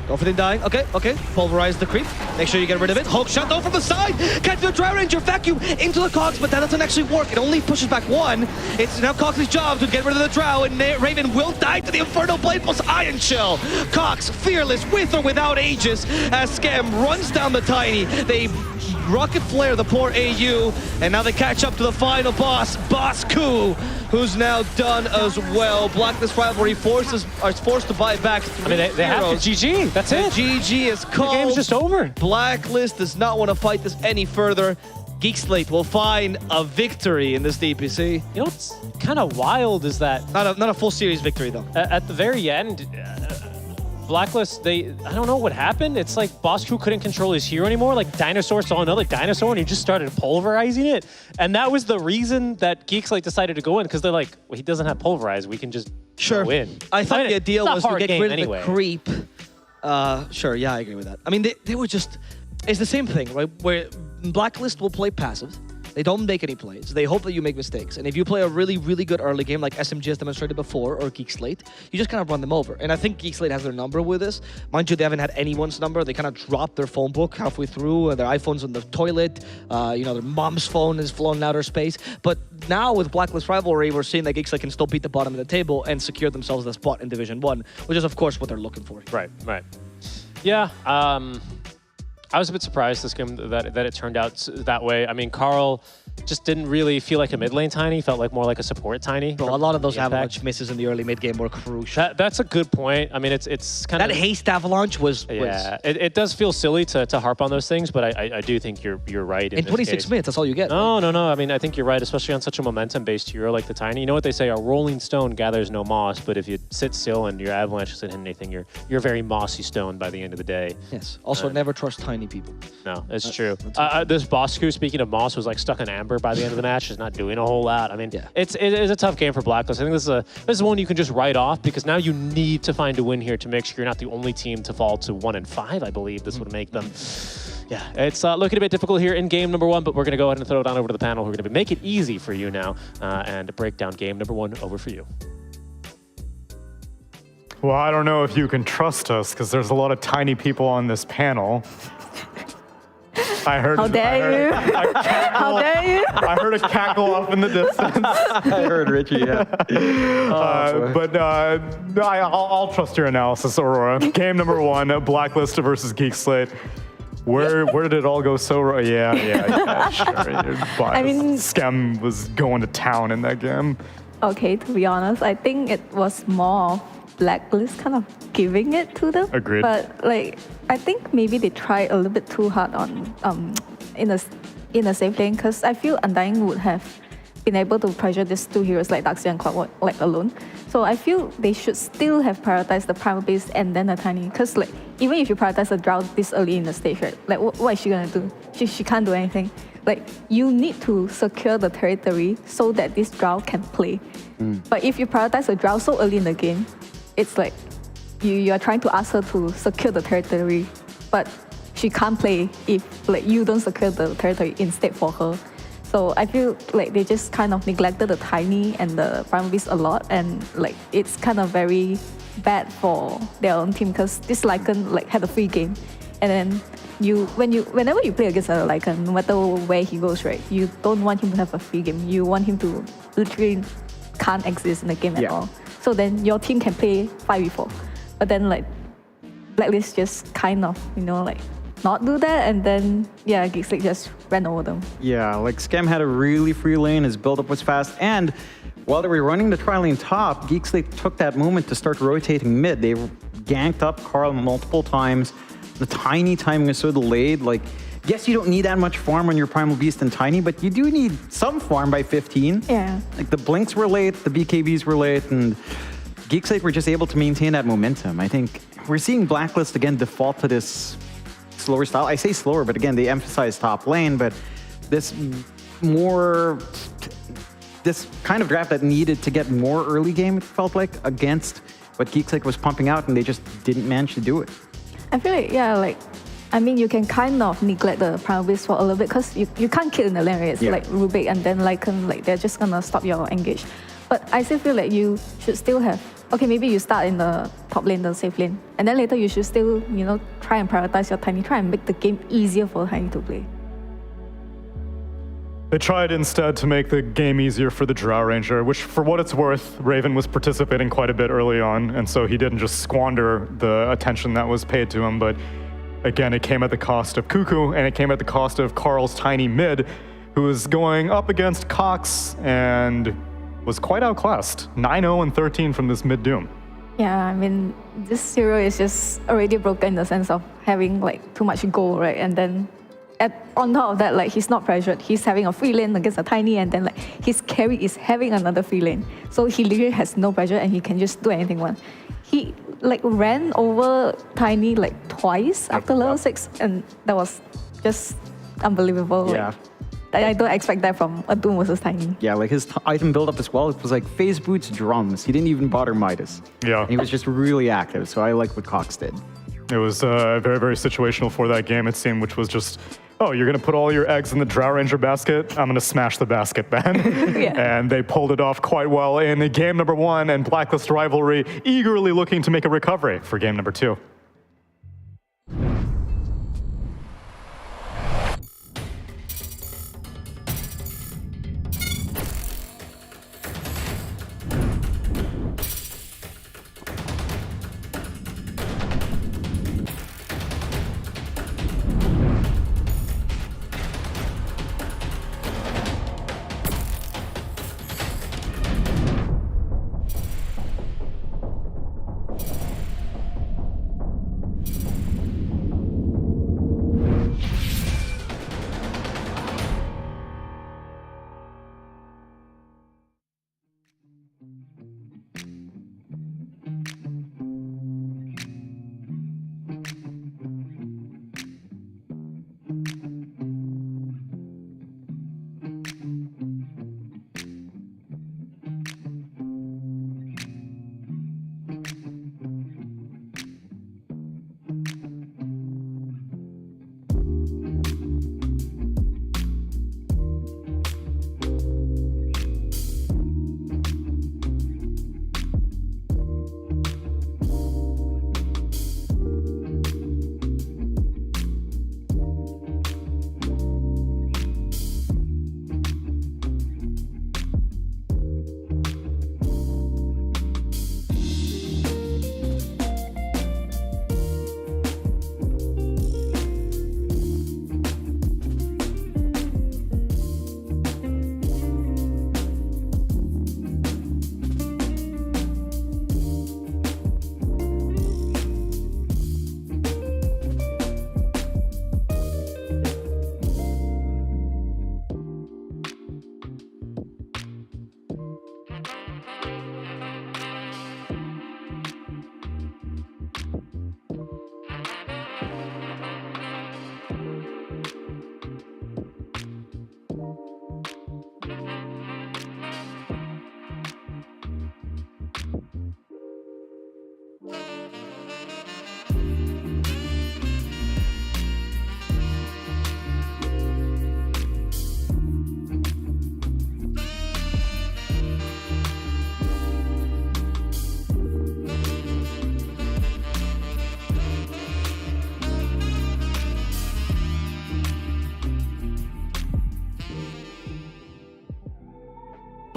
Go for the dying. Okay. Pulverize the creep. Make sure you get rid of it. Hook shot though from the side. Can't do a dry ranger vacuum into the Cogs, but that doesn't actually work. It only pushes back one. It's now Cogs' job to get rid of the Drow, and Raven will die to the Inferno Blade plus Iron Shell. Cogs, fearless, with or without Aegis, as Scam runs down the Tiny. They rocket flare the poor AU, and now they catch up to the final boss, Boss Ku, who's now done as well. Blacklist Rivalry are forced to buy back 3
I mean, they have to GG. That's it.
GG is called.
The game's just over.
Blacklist does not want to fight this any further. Geek Slate will find a victory in this DPC.
You know what's kind of wild is that...
Not a full series victory, though.
At the very end... Blacklist, I don't know what happened. It's like Boss Crew couldn't control his hero anymore. Like Dinosaur saw another dinosaur and he just started pulverizing it. And that was the reason that Geek Slate decided to go in, because they're like, well, he doesn't have pulverize. We can just go in.
I thought the idea was to get rid of
anyway.
the creep. Sure, yeah, I agree with that. I mean, they were just... It's the same thing, right? Where Blacklist will play passive. They don't make any plays. They hope that you make mistakes. And if you play a really, really good early game like SMG has demonstrated before, or Geek Slate, you just kind of run them over. And I think Geek Slate has their number with this. Mind you, they haven't had anyone's number. They kind of dropped their phone book halfway through, their iPhone's on the toilet, their mom's phone is flown in outer space. But now with Blacklist Rivalry, we're seeing that Geek Slate can still beat the bottom of the table and secure themselves a spot in Division 1, which is, of course, what they're looking for.
Right. Yeah, I was a bit surprised this game that it turned out that way. I mean, Carl just didn't really feel like a mid lane Tiny, felt like more like a support Tiny.
Bro, a lot of those Avalanche misses in the early mid game were crucial.
That's a good point. I mean, it's kind of...
That haste Avalanche was...
Yeah, it does feel silly to harp on those things, but I do think you're right in
26 minutes, that's all you get.
No. I mean, I think you're right, especially on such a momentum-based hero like the Tiny. You know what they say, a rolling stone gathers no moss, but if you sit still and your Avalanche isn't hitting anything, you're a very mossy stone by the end of the day.
Yes. Also, never trust Tiny people.
No, it's true. This Boss Crew, speaking of moss, was like stuck in amber by the end of the match. Is not doing a whole lot. I mean, it is a tough game for Blacklist. I think this is one you can just write off, because now you need to find a win here to make sure you're not the only team to fall to 1-5. I believe this would make them. Yeah, it's looking a bit difficult here in game number 1, but we're going to go ahead and throw it on over to the panel. We're going to make it easy for you now and break down game number 1 over for you.
Well, I don't know if you can trust us, because there's a lot of tiny people on this panel. I heard.
How dare you? How dare you?
I heard a cackle off in the distance.
I heard Richie, yeah.
I'll trust your analysis, Aurora. Game number 1, Blacklist versus Geek Slate. Where did it all go so wrong? Yeah, sure.
I mean,
Scam was going to town in that game.
Okay, to be honest, I think it was more Blacklist kind of giving it to them.
Agreed.
But I think maybe they tried a little bit too hard on in a safe lane, because I feel Undying would have been able to pressure these 2 heroes like Darkseid and Clockwork alone. So I feel they should still have prioritized the Primal Beast and then the Tiny, because even if you prioritize the Drow this early in the stage, right? What is she gonna do? She can't do anything. You need to secure the territory so that this Drow can play. But if you prioritize the Drow so early in the game, it's like you are trying to ask her to secure the territory, but she can't play if you don't secure the territory instead for her. So I feel like they just kind of neglected the Tiny and the Primal Beast a lot, and it's kind of very bad for their own team, because this Lycan had a free game, and then whenever you play against a Lycan, no matter where he goes, right, you don't want him to have a free game. You want him to literally can't exist in the game at all. So then your team can play 5v4. But then Blacklist just kind of, not do that, and then Geek Slate just ran over them.
Yeah, Scam had a really free lane, his build-up was fast, and while they were running the tri-lane top, Geek Slate took that moment to start rotating mid. They ganked up Carl multiple times. The Tiny timing is so delayed. Yes, you don't need that much farm on your Primal Beast and Tiny, but you do need some farm by 15.
Yeah.
The Blinks were late, the BKBs were late, and Geek Slate were just able to maintain that momentum. I think we're seeing Blacklist again default to this slower style. I say slower, but again, they emphasize top lane, but this kind of draft that needed to get more early game, it felt like, against what Geek Slate was pumping out, and they just didn't manage to do it.
I feel you can kind of neglect the Primal Beast for a little bit, because you can't kill in the lane, right? It's Rubik and then Lycan, they're just gonna stop your engage. But I still feel like you should still have, okay, maybe you start in the top lane, the safe lane. And then later you should still, try and prioritize your Tiny, try and make the game easier for Tiny to play.
They tried instead to make the game easier for the Drow Ranger, which for what it's worth, Raven was participating quite a bit early on, and so he didn't just squander the attention that was paid to him, but again, it came at the cost of Cuckoo, and it came at the cost of Carl's Tiny mid, who was going up against Cox and was quite outclassed. 9-0 and 13 from this mid Doom.
Yeah, I mean, this hero is just already broken in the sense of having too much gold, right? And then on top of that, he's not pressured. He's having a free lane against a Tiny, and then his carry is having another free lane. So he literally has no pressure, and he can just do anything one. He ran over Tiny twice after level 6, and that was just unbelievable.
Yeah.
I don't expect that from a Doom versus Tiny.
Yeah, his item build-up as well, it was phase boots, drums. He didn't even bother Midas.
Yeah.
And he was just really active, so I like what Cox did.
It was very, very situational for that game, it seemed, which was just, oh, you're going to put all your eggs in the Drow Ranger basket? I'm going to smash the basket then.
Yeah.
And they pulled it off quite well in game number 1, and Blacklist Rivalry eagerly looking to make a recovery for game number 2.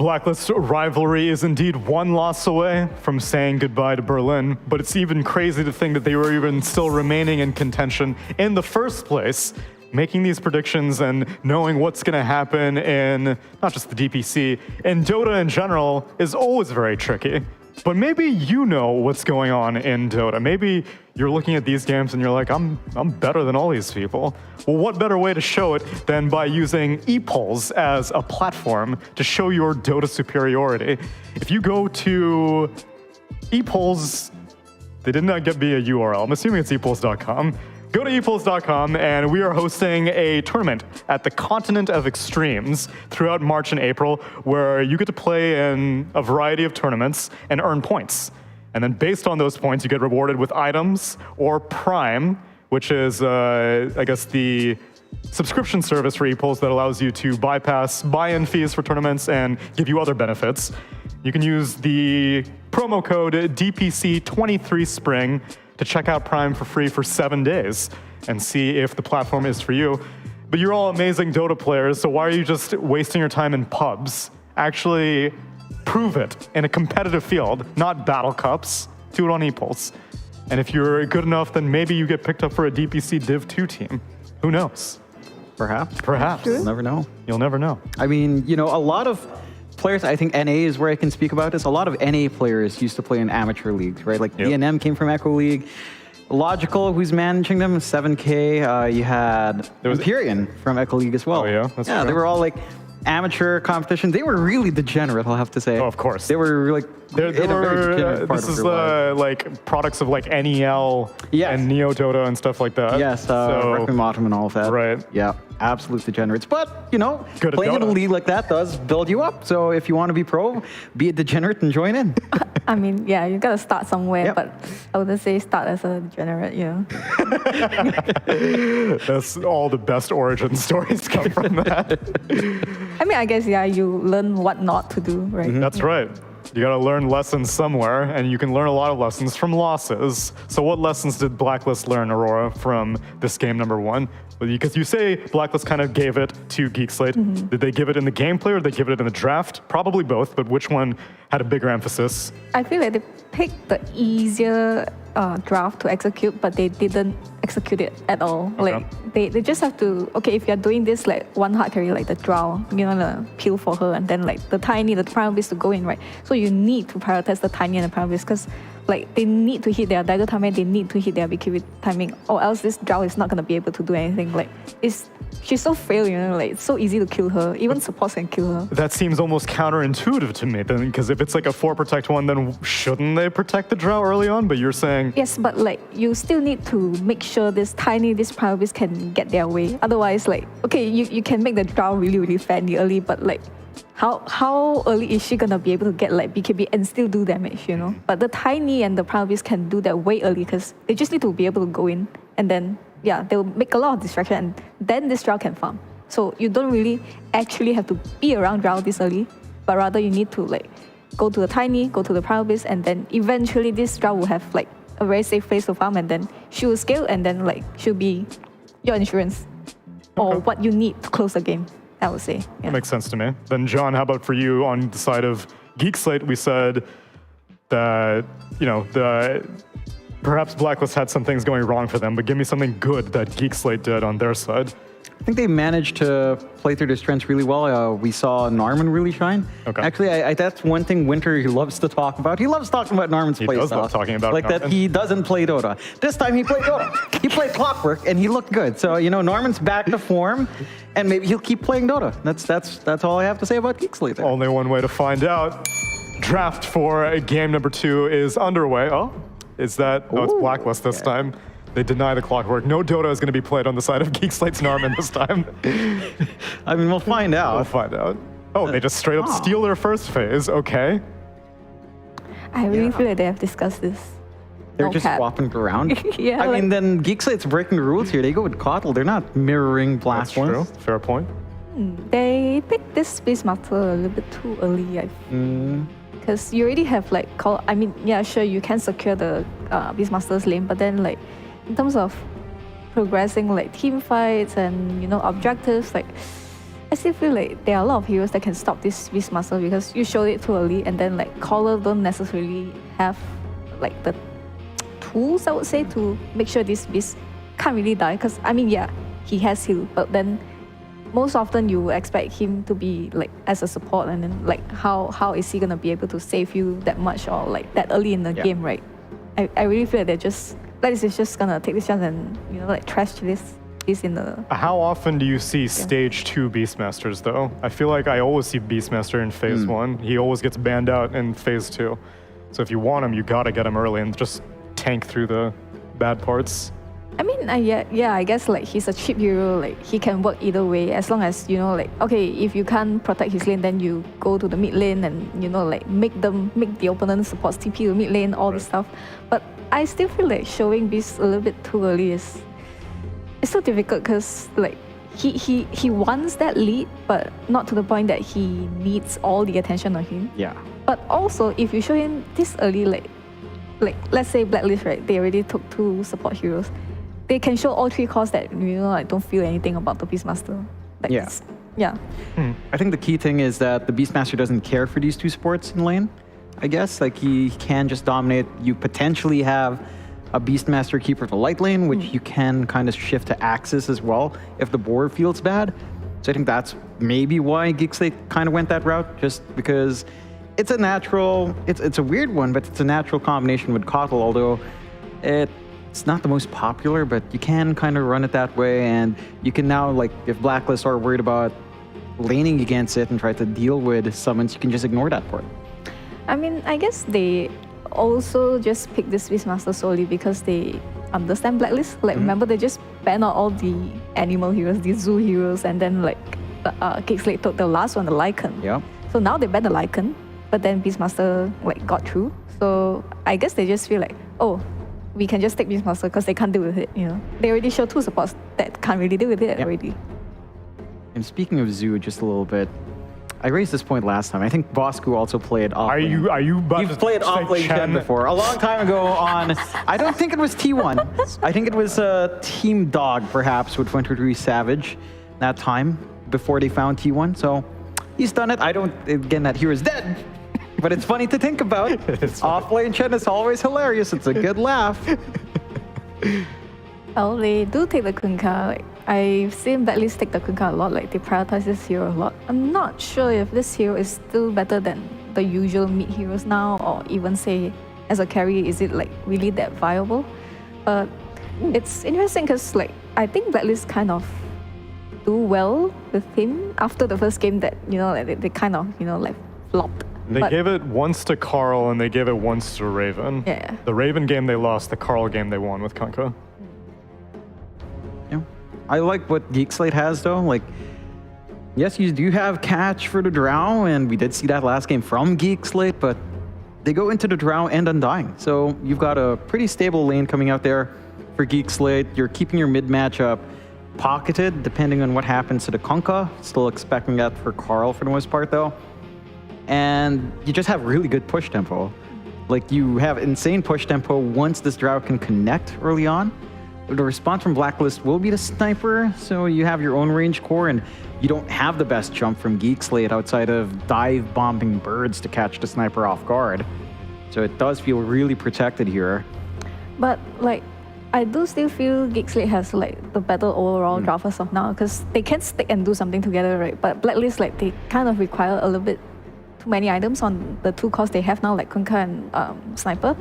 Blacklist Rivalry is indeed one loss away from saying goodbye to Berlin, but it's even crazy to think that they were even still remaining in contention in the first place. Making these predictions and knowing what's going to happen in not just the DPC, in Dota in general is always very tricky. But maybe you know what's going on in Dota. Maybe you're looking at these games and you're like, I'm better than all these people. Well, what better way to show it than by using ePolls as a platform to show your Dota superiority? If you go to ePolls, they did not be a URL. I'm assuming it's epolls.com. Go to epolls.com, and we are hosting a tournament at the Continent of Extremes throughout March and April, where you get to play in a variety of tournaments and earn points. And then based on those points, you get rewarded with items or Prime, which is, I guess, the subscription service for ePolls that allows you to bypass buy-in fees for tournaments and give you other benefits. You can use the promo code DPC23Spring to check out Prime for free for 7 days and see if the platform is for you. But you're all amazing Dota players, so why are you just wasting your time in pubs? Actually prove it in a competitive field, not battle cups. Do it on ePulse. And if you're good enough, then maybe you get picked up for a DPC Div 2 team. Who knows?
Perhaps.
Perhaps.
You'll never know.
You'll never know.
I mean, you know, a lot of players, I think NA is where I can speak about this. A lot of NA players used to play in amateur leagues, right? Like BNM came from Echo League. Logical, who's managing them, 7K. You had Empyrean from Echo League as well.
Oh, yeah? That's true.
They were all like amateur competition. They were really degenerate, I'll have to say.
Oh, of course.
They were like
this is like products of like NEL and Neo Dota and stuff like that.
Yes, Requiem Autumn and all of that.
Right.
Yeah, absolute degenerates. But, you know,
Good at
playing in a
Dota.
league like that does build you up. So if you want to be pro, be a degenerate and join in.
I mean, yeah, you gotta start somewhere, but I wouldn't say start as a degenerate, you know.
That's all the best origin stories come from that.
I mean, I guess, yeah, you learn what not to do, right?
That's right. You gotta learn lessons somewhere, and you can learn a lot of lessons from losses. So what lessons did Blacklist learn, Aurora, from this game number 1? Because you say Blacklist kind of gave it to Geek Slate. Did they give it in the gameplay or did they give it in the draft? Probably both, but which one had a bigger emphasis?
I feel like they picked the easier draft to execute, but they didn't execute it at all. Like they just have to, okay, if you're doing this like one hard carry like the Drow, you want to peel for her, and then like the Tiny, the Primal Beast to go in, right? So you need to prioritize the Tiny and the Primal Beast because like they need to hit their Dagger timing, they need to hit their BKB timing, or else this Drow is not going to be able to do anything. Like she's so frail, you know, like it's so easy to kill her. Even supports can kill her.
That seems almost counterintuitive to me then, because if it's like a 4 protect 1, then shouldn't they protect the Drow early on? But you're saying...
Yes, but like you still need to make sure this Primal Beast can get their way. Otherwise, like, okay, you can make the Drow really, really fanny early, but like, how early is she gonna be able to get like BKB and still do damage, you know? But the Tiny and the Primal Beast can do that way early because they just need to be able to go in and then, yeah, they'll make a lot of distraction and then this Drow can farm. So you don't really actually have to be around Drow this early, but rather you need to like go to the Tiny, go to the Primal Beast, and then eventually this Drow will have like a very safe place to farm, and then she will scale, and then like she'll be your insurance or what you need to close the game, I would say.
That makes sense to me. Then John, how about for you on the side of Geek Slate? We said that, you know, perhaps Blacklist had some things going wrong for them, but give me something good that Geek Slate did on their side.
I think they managed to play through their strengths really well. We saw Norman really shine.
Okay.
Actually, that's one thing Winter he loves to talk about. He loves talking about Norman's play
He does
style.
love talking about
like
Norman.
that he doesn't play Dota. This time he played Dota. He played Clockwork and he looked good. So, you know, Norman's back to form and maybe he'll keep playing Dota. That's all I have to say about Geek Slate.
Only one way to find out. Draft for game number 2 is underway. Oh, is that? Oh, it's Blacklist this time. They deny the Clockwork. No Dota is going to be played on the side of Geek Slate's Norman this time.
I mean, we'll find out.
We'll find out. Oh, they just straight up steal their first phase. Okay.
I really feel like they have discussed this.
They're just swapping around.
Yeah,
I mean, then Geek Slate's breaking the rules here. They go with Kotl. They're not mirroring Blast
That's
ones.
true. Fair point.
They picked this Beastmaster a little bit too early, because you already have like I mean, yeah, sure, you can secure the Beastmaster's lane, but then like in terms of progressing like team fights and, you know, objectives, like I still feel like there are a lot of heroes that can stop this Beastmaster because you showed it too early, and then like Caller don't necessarily have like the tools, I would say, to make sure this Beast can't really die. Because I mean, yeah, he has heal, but then most often you expect him to be like as a support, and then like how is he gonna be able to save you that much or like that early in the game, right? I really feel like Blacklist is just gonna take this chance and, you know, like trash this in the...
How often do you see stage 2 Beastmasters though? I feel like I always see Beastmaster in phase 1. He always gets banned out in phase 2. So if you want him, you gotta get him early and just tank through the bad parts.
I mean, yeah, I guess like he's a cheap hero, like he can work either way as long as, you know, like, okay, if you can't protect his lane, then you go to the mid lane and, you know, like make the opponent supports TP to mid lane, all this stuff. But I still feel like showing Beast a little bit too early it's so difficult because like he wants that lead, but not to the point that he needs all the attention on him.
Yeah.
But also, if you show him this early, like let's say Blacklist, right? They already took 2 support heroes. They can show all 3 cores that I don't feel anything about the Beastmaster. Like,
Yeah.
Yeah.
I think the key thing is that the Beastmaster doesn't care for these 2 supports in lane. I guess like he can just dominate. You potentially have a Beastmaster keeper for light lane, which you can kind of shift to Axis as well if the board feels bad. So I think that's maybe why Geek Slate kind of went that route, just because it's a natural, it's a weird one, but it's a natural combination with Kotl, although it's not the most popular, but you can kind of run it that way. And you can now, like, if Blacklist are worried about laning against it and try to deal with summons, you can just ignore that part.
I mean, I guess they also just picked this Beastmaster solely because they understand Blacklist. Like, remember, they just banned out all the animal heroes, the zoo heroes, and then, like, Geek Slate took the last one, the Lycan.
Yeah.
So now they banned the Lycan, but then Beastmaster, like, got through. So I guess they just feel like, oh, we can just take Beastmaster because they can't deal with it, They already showed 2 supports that can't really deal with it already.
And speaking of Zoo, just a little bit, I raised this point last time. I think Bosku also played off lane.
Are you about
You've
to
played
say
off lane
Chen?
Chen before, a long time ago on, I don't think it was T1. I think it was Team Dog, perhaps, with 23 Savage that time, before they found T1. So he's done it. I don't, again, that hero's dead. But it's funny to think about. Off lane Chen is always hilarious. It's a good laugh.
Well, they do take the Kunkka. Like, I've seen Blacklist take the Kunkka a lot. Like, they prioritize this hero a lot. I'm not sure if this hero is still better than the usual mid heroes now, or even say as a carry, is it like really that viable? But it's interesting because like I think Blacklist kind of do well with him after the first game that like, they kind of like flopped.
They gave it once to Carl and they gave it once to Raven.
Yeah.
The Raven game they lost, the Carl game they won with Kunkka.
Yeah. I like what Geek Slate has though. Like, yes, you do have catch for the Drow, and we did see that last game from Geek Slate, but they go into the Drow and Undying. So you've got a pretty stable lane coming out there for Geek Slate. You're keeping your mid matchup pocketed depending on what happens to the Kunkka. Still expecting that for Carl for the most part though. And you just have really good push tempo. Like, you have insane push tempo once this Drow can connect early on. The response from Blacklist will be the sniper, so you have your own range core, and you don't have the best jump from Geek Slate outside of dive bombing birds to catch the sniper off guard. So it does feel really protected here.
But like, I do still feel Geek Slate has like the better overall draft as of now, because they can stick and do something together, right? But Blacklist, like, they kind of require a little bit too many items on the 2 cores they have now, like Kunkka and Sniper.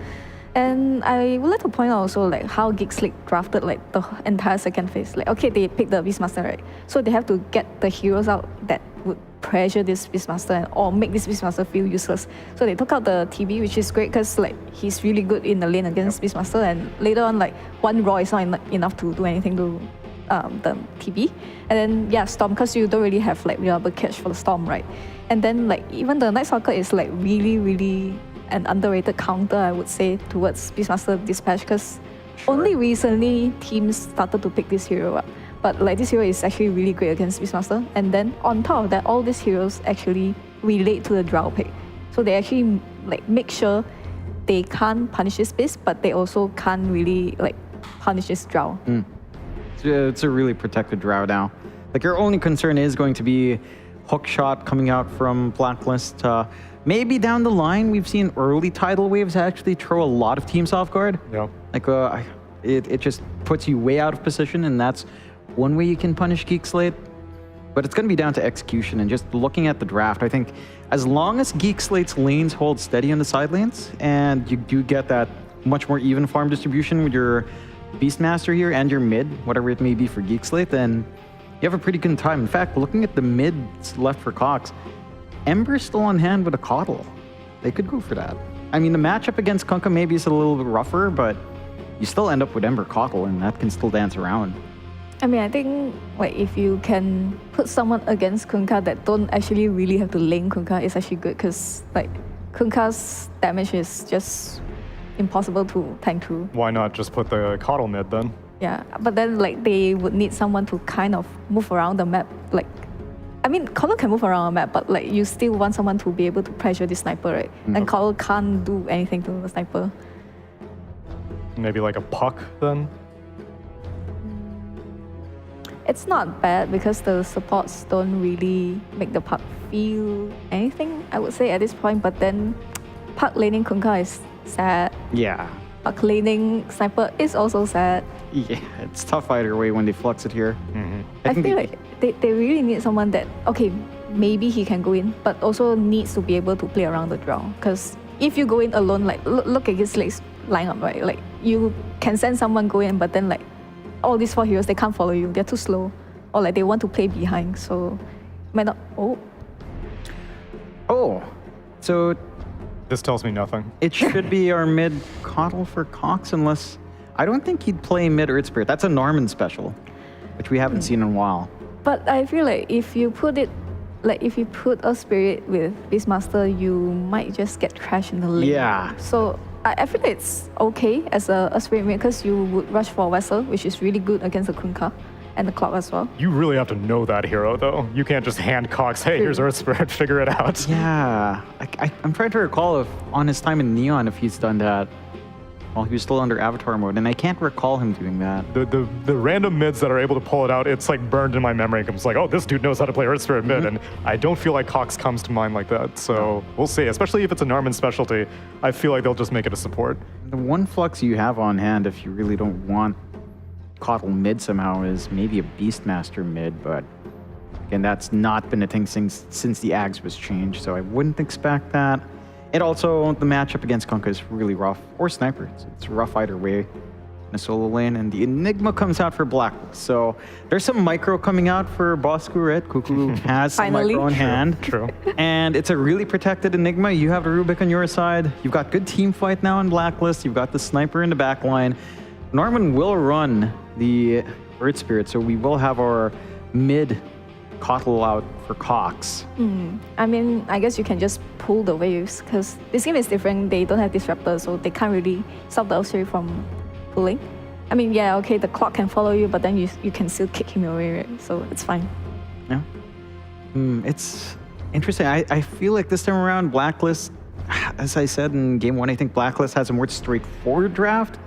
And I would like to point out also like how Geek Slate drafted like the entire second phase. Like, okay, they picked the Beastmaster, right? So they have to get the heroes out that would pressure this Beastmaster or make this Beastmaster feel useless. So they took out the TB, which is great because like he's really good in the lane against Beastmaster, and later on like one Raw is not enough to do anything to the TB. And then Storm, because you don't really have like reliable catch for the Storm, right? And then like even the Night Stalker is like really an underrated counter, I would say, towards Beastmaster Dispatch, because only recently teams started to pick this hero up. But like, this hero is actually really great against Beastmaster. And then on top of that, all these heroes actually relate to the Drow pick. So they actually like make sure they can't punish this beast, but they also can't really like punish this Drow.
It's a really protected Drow now. Like, your only concern is going to be hook shot coming out from Blacklist. Maybe down the line, we've seen early tidal waves actually throw a lot of teams off guard.
Yeah.
Like, it just puts you way out of position, and that's one way you can punish Geek Slate. But it's going to be down to execution, and just looking at the draft, I think as long as Geek Slate's lanes hold steady on the side lanes, and you do get that much more even farm distribution with your Beastmaster here and your mid, whatever it may be for Geek Slate, then you have a pretty good time. In fact, looking at the mids left for Cox, Ember's still on hand with a Kotl. They could go for that. I mean, the matchup against Kunkka maybe is a little bit rougher, but you still end up with Ember Kotl, and that can still dance around.
I mean, I think like if you can put someone against Kunkka that don't actually really have to lane Kunkka, it's actually good, because like Kunkka's damage is just impossible to tank through.
Why not just put the Kotl mid then?
Yeah, but then like they would need someone to kind of move around the map. Like, I mean, Color can move around a map, but like you still want someone to be able to pressure the sniper, right? And Color can't do anything to the sniper.
Maybe like a puck then?
It's not bad because the supports don't really make the puck feel anything, I would say, at this point. But then puck laning Kunkka is sad.
Yeah.
Puck laning sniper is also sad.
Yeah, it's tough either way when they flux it here.
I feel like they really need someone that, okay, maybe he can go in, but also needs to be able to play around the draw. Because if you go in alone, like, look at Geek Slate's lineup, right? Like, you can send someone go in, but then, like, all these 4 heroes, they can't follow you. They're too slow. Or, like, they want to play behind, so might not...
Oh, so...
This tells me nothing.
It should be our mid Coddle for Cox, unless... I don't think he'd play mid Earth Spirit. That's a Norman special, which we haven't seen in a while.
But I feel like if you put it... Like, if you put a Spirit with Beastmaster, you might just get crashed in the lane.
Yeah.
So... I feel like it's okay as a Spirit mid because you would rush for Vessel, which is really good against the Kunkka and the Clock as well.
You really have to know that hero, though. You can't just hand Cox, hey, here's Earth Spirit, figure it out.
Yeah. I'm trying to recall if on his time in Neon, if he's done that while he was still under Avatar mode, and I can't recall him doing that.
The random mids that are able to pull it out, it's like burned in my memory. It's like, oh, this dude knows how to play Earth Spirit mid, and I don't feel like Cox comes to mind like that. So we'll see. Especially if it's a Narman specialty, I feel like they'll just make it a support.
The one flux you have on hand, if you really don't want Coddle mid somehow, is maybe a Beastmaster mid, but again, that's not been a thing since the Ags was changed, so I wouldn't expect that. And also, the matchup against Kunkka is really rough, or Sniper. It's rough either way in a solo lane, and the Enigma comes out for Blacklist. So there's some micro coming out for Bosku, right? Kuku has some micro in hand.
True.
And it's a really protected Enigma. You have the Rubik on your side. You've got good team fight now in Blacklist. You've got the Sniper in the back line. Norman will run the Earth Spirit, so we will have our mid Coddle out for Cox.
I mean, I guess you can just pull the waves because this game is different. They don't have disruptors, so they can't really stop the Osiri from pulling. I mean, yeah, okay, the Clock can follow you, but then you can still kick him away, right? So it's fine.
Yeah. It's interesting. I feel like this time around, Blacklist, as I said in Game 1, I think Blacklist has a more straightforward draft.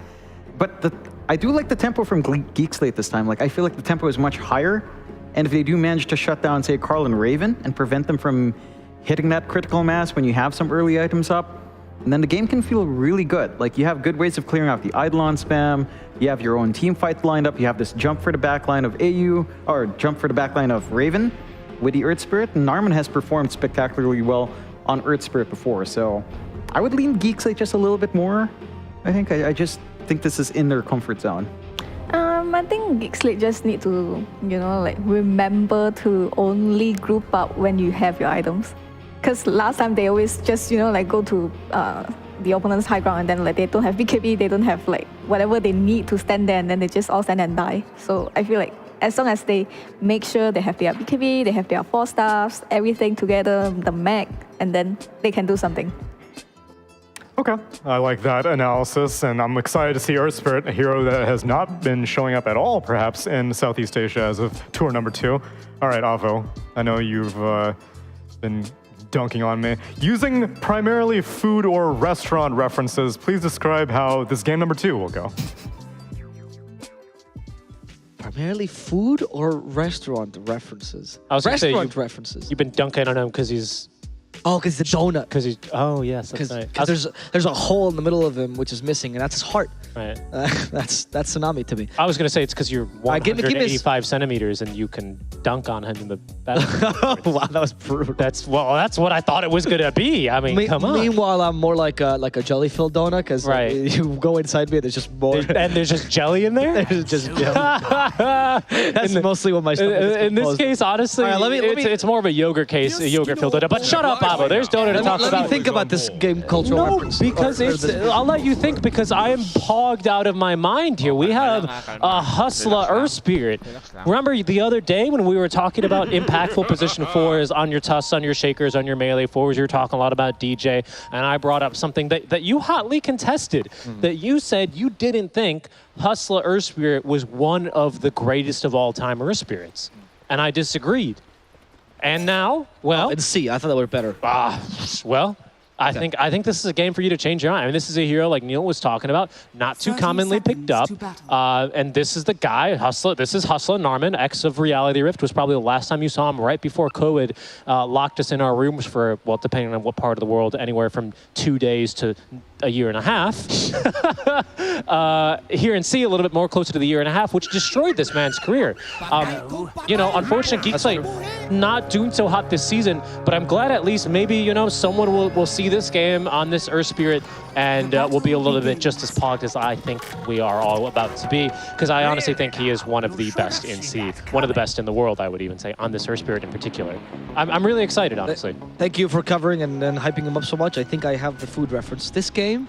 But I do like the tempo from Geek Slate this time. Like, I feel like the tempo is much higher. And if they do manage to shut down, say, Carl and Raven and prevent them from hitting that critical mass when you have some early items up, and then the game can feel really good. Like, you have good ways of clearing out the Eidolon spam, you have your own team fight lined up, you have this jump for the backline of AU, or jump for the backline of Raven with the Earth Spirit, and Narman has performed spectacularly well on Earth Spirit before, so I would lean Geek Slate just a little bit more. I just think this is in their comfort zone.
I think Geek Slate just need to, like remember to only group up when you have your items. Because last time they always just, like go to the opponent's high ground and then like they don't have BKB, they don't have like whatever they need to stand there and then they just all stand and die. So I feel like as long as they make sure they have their BKB, they have their 4 staffs, everything together, the mech, and then they can do something.
Okay, I like that analysis, and I'm excited to see Earth Spirit, a hero that has not been showing up at all, perhaps, in Southeast Asia as of tour number 2. All right, Avo, I know you've been dunking on me. Using primarily food or restaurant references, please describe how this game number 2 will go.
Primarily food or restaurant references?
I was
Restaurant references.
You've been dunking on him because he's...
Oh, because the donut.
Because he's... Oh, yes, that's right.
Because there's a hole in the middle of him which is missing, and that's his heart.
Right.
That's Tsunami to me.
I was going to say it's because you're 185 centimeters and you can dunk on him in the back.
Oh, wow, that was brutal.
That's what I thought it was going to be. I mean, come on.
Meanwhile, I'm more like a jelly-filled donut because you go inside me, there's just more.
And there's just jelly in there?
There's just jelly. That's mostly what my stomach is
in this case, honestly, it's more of a yogurt case, a yogurt-filled donut. But shut up, Avo. There's Dota to talk about.
Let me think about this game culture.
No, because I'll let you think because I am pogged out of my mind here. We have a hustler Earth Spirit. Remember the other day when we were talking about impactful position 4s on your Tusks, on your Shakers, on your melee 4s, you were talking a lot about DJ, and I brought up something that you hotly contested, that you said you didn't think Hustler Earth Spirit was one of the greatest of all time Earth Spirits. And I disagreed. And now, well...
And C, I thought that were better.
Well, I think this is a game for you to change your mind. I mean, this is a hero like Neil was talking about, not too commonly picked up. And this is the guy, Hustler. This is Hustler Narman, ex of Reality Rift. Was probably the last time you saw him right before COVID locked us in our rooms for, well, depending on what part of the world, anywhere from 2 days to a year and a half. Here in C, a little bit more closer to the year and a half, which destroyed this man's career. You know, unfortunately, Geek Slate not doing so hot this season, but I'm glad at least maybe, you know, someone will see this game on this Earth Spirit and will be a little bit just as pogged as I think we are all about to be, because I honestly think he is one of the best in C, one of the best in the world, I would even say, on this Earth Spirit in particular. I'm really excited, honestly.
Thank you for covering and hyping him up so much. I think I have the food reference. This game,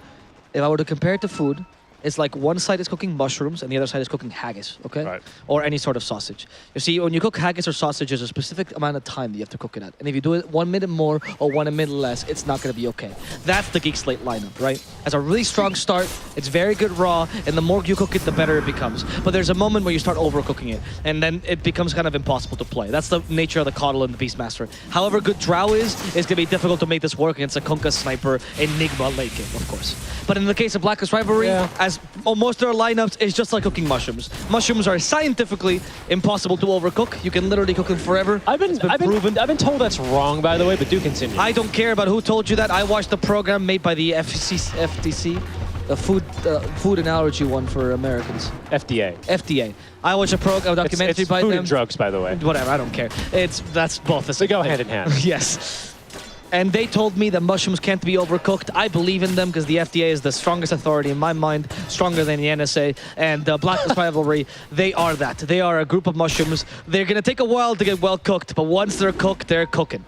if I were to compare it to food, it's like one side is cooking mushrooms and the other side is cooking haggis, okay?
Right.
Or any sort of sausage. You see, when you cook haggis or sausage, there's a specific amount of time that you have to cook it at. And if you do it 1 minute more or 1 minute less, it's not going to be okay. That's the Geek Slate lineup, right? Has a really strong start, it's very good raw, and the more you cook it, the better it becomes. But there's a moment where you start overcooking it, and then it becomes kind of impossible to play. That's the nature of the Coddle and the Beastmaster. However good Drow is, it's going to be difficult to make this work against a Kunkka Sniper Enigma late game, of course. But in the case of Blacklist Rivalry, as most of their lineups, it's just like cooking mushrooms. Mushrooms are scientifically impossible to overcook. You can literally cook them forever. I've been
told that's wrong, by the way, but do continue.
I don't care about who told you that. I watched the program made by the FTC, the food and allergy one for Americans. FDA. I watched a documentary by
food
them.
And drugs, by the way.
Whatever, I don't care. That's both the same.
They go hand in hand.
Yes. And they told me that mushrooms can't be overcooked. I believe in them because the FDA is the strongest authority in my mind, stronger than the NSA. And Blacklist Rivalry, they are that. They are a group of mushrooms. They're going to take a while to get well cooked, but once they're cooked, they're cooking.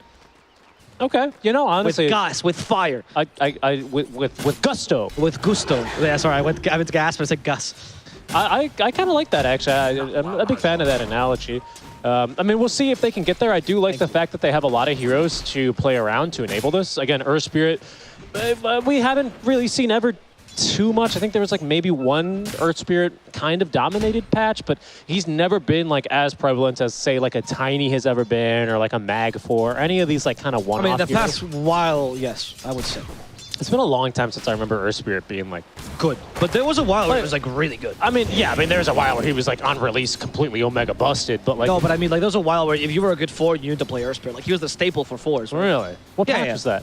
Okay, you know, honestly,
with gas, with fire,
with gusto.
With gusto. Yeah, sorry, I went gas, but I said gus.
I kind of like that, actually. I'm a big fan of that analogy. I mean, we'll see if they can get there. I do like the fact that they have a lot of heroes to play around to enable this. Again, Earth Spirit, we haven't really seen ever too much. I think there was like maybe one Earth Spirit kind of dominated patch, but he's never been like as prevalent as, say, like a Tiny has ever been, or like a Mag 4, or any of these like kind of one-off
I mean, the
heroes.
past while, yes, I would say.
It's been a long time since I remember Earth Spirit being like
good, but there was a while where it was like really good.
I mean, yeah, there was a while where he was like on release completely Omega busted, but like
no, but I mean, like there was a while where if you were a good 4, you needed to play Earth Spirit. Like he was the staple for 4s. Right?
Really? What patch was that?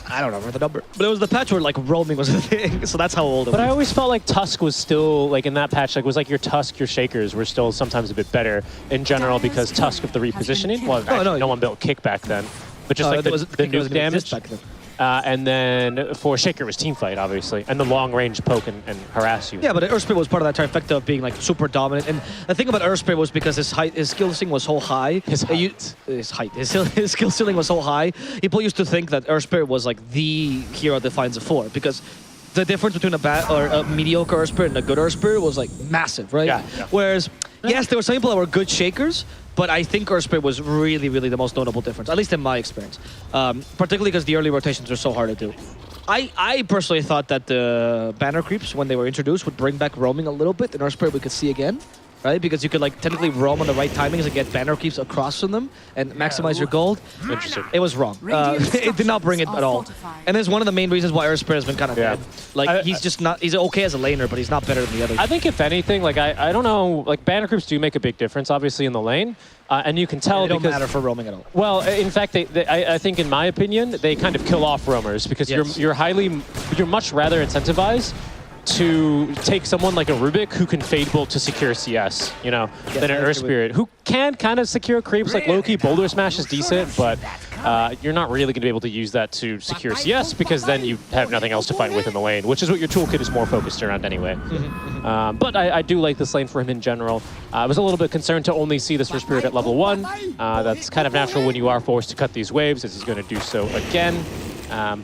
I don't remember the number, but it was the patch where like roaming was a thing, so that's how old it was.
But I always felt like Tusk was still like in that patch, like was like your Tusk, your Shakers were still sometimes a bit better in general because Tusk of the repositioning. Well, actually, no one built kick back then, but just like the nuke damage. Back then. And then for Shaker it was teamfight, obviously, and the long-range poke and harass you.
Yeah, but Earth Spirit was part of that trifecta of being like super dominant. And the thing about Earth Spirit was because his skill ceiling was so high. His skill ceiling was so high. People used to think that Earth Spirit was like the hero that defines a 4 because the difference between a mediocre Earth Spirit and a good Earth Spirit was like massive, right?
Yeah.
Whereas, yes, there were some people that were good Shakers, but I think Earth Spirit was really, really the most notable difference, at least in my experience. Particularly because the early rotations are so hard to do. I personally thought that the banner creeps, when they were introduced, would bring back roaming a little bit. In Earth Spirit, we could see again, right? Because you could like technically roam on the right timings and get banner creeps across from them and maximize your gold.
Interesting.
It was wrong. It did not bring it at all. And it's one of the main reasons why Earth Spirit has been kind of dead. Like he's just not, he's okay as a laner, but he's not better than the others.
I think if anything, like I don't know, like banner creeps do make a big difference, obviously, in the lane. And you can tell
they don't
because,
matter for roaming at all.
Well, in fact, I think, in my opinion, they kind of kill off roamers because you're much rather incentivized to take someone like a Rubik who can fade bolt to secure CS, you know, than an Earth Spirit who can kind of secure creeps. Like low-key Boulder Smash is decent, but you're not really going to be able to use that to secure CS because then you have nothing else to fight with in the lane, which is what your toolkit is more focused around anyway. But I do like this lane for him in general. I was a little bit concerned to only see this Earth Spirit at level 1. That's kind of natural when you are forced to cut these waves, as he's going to do so again.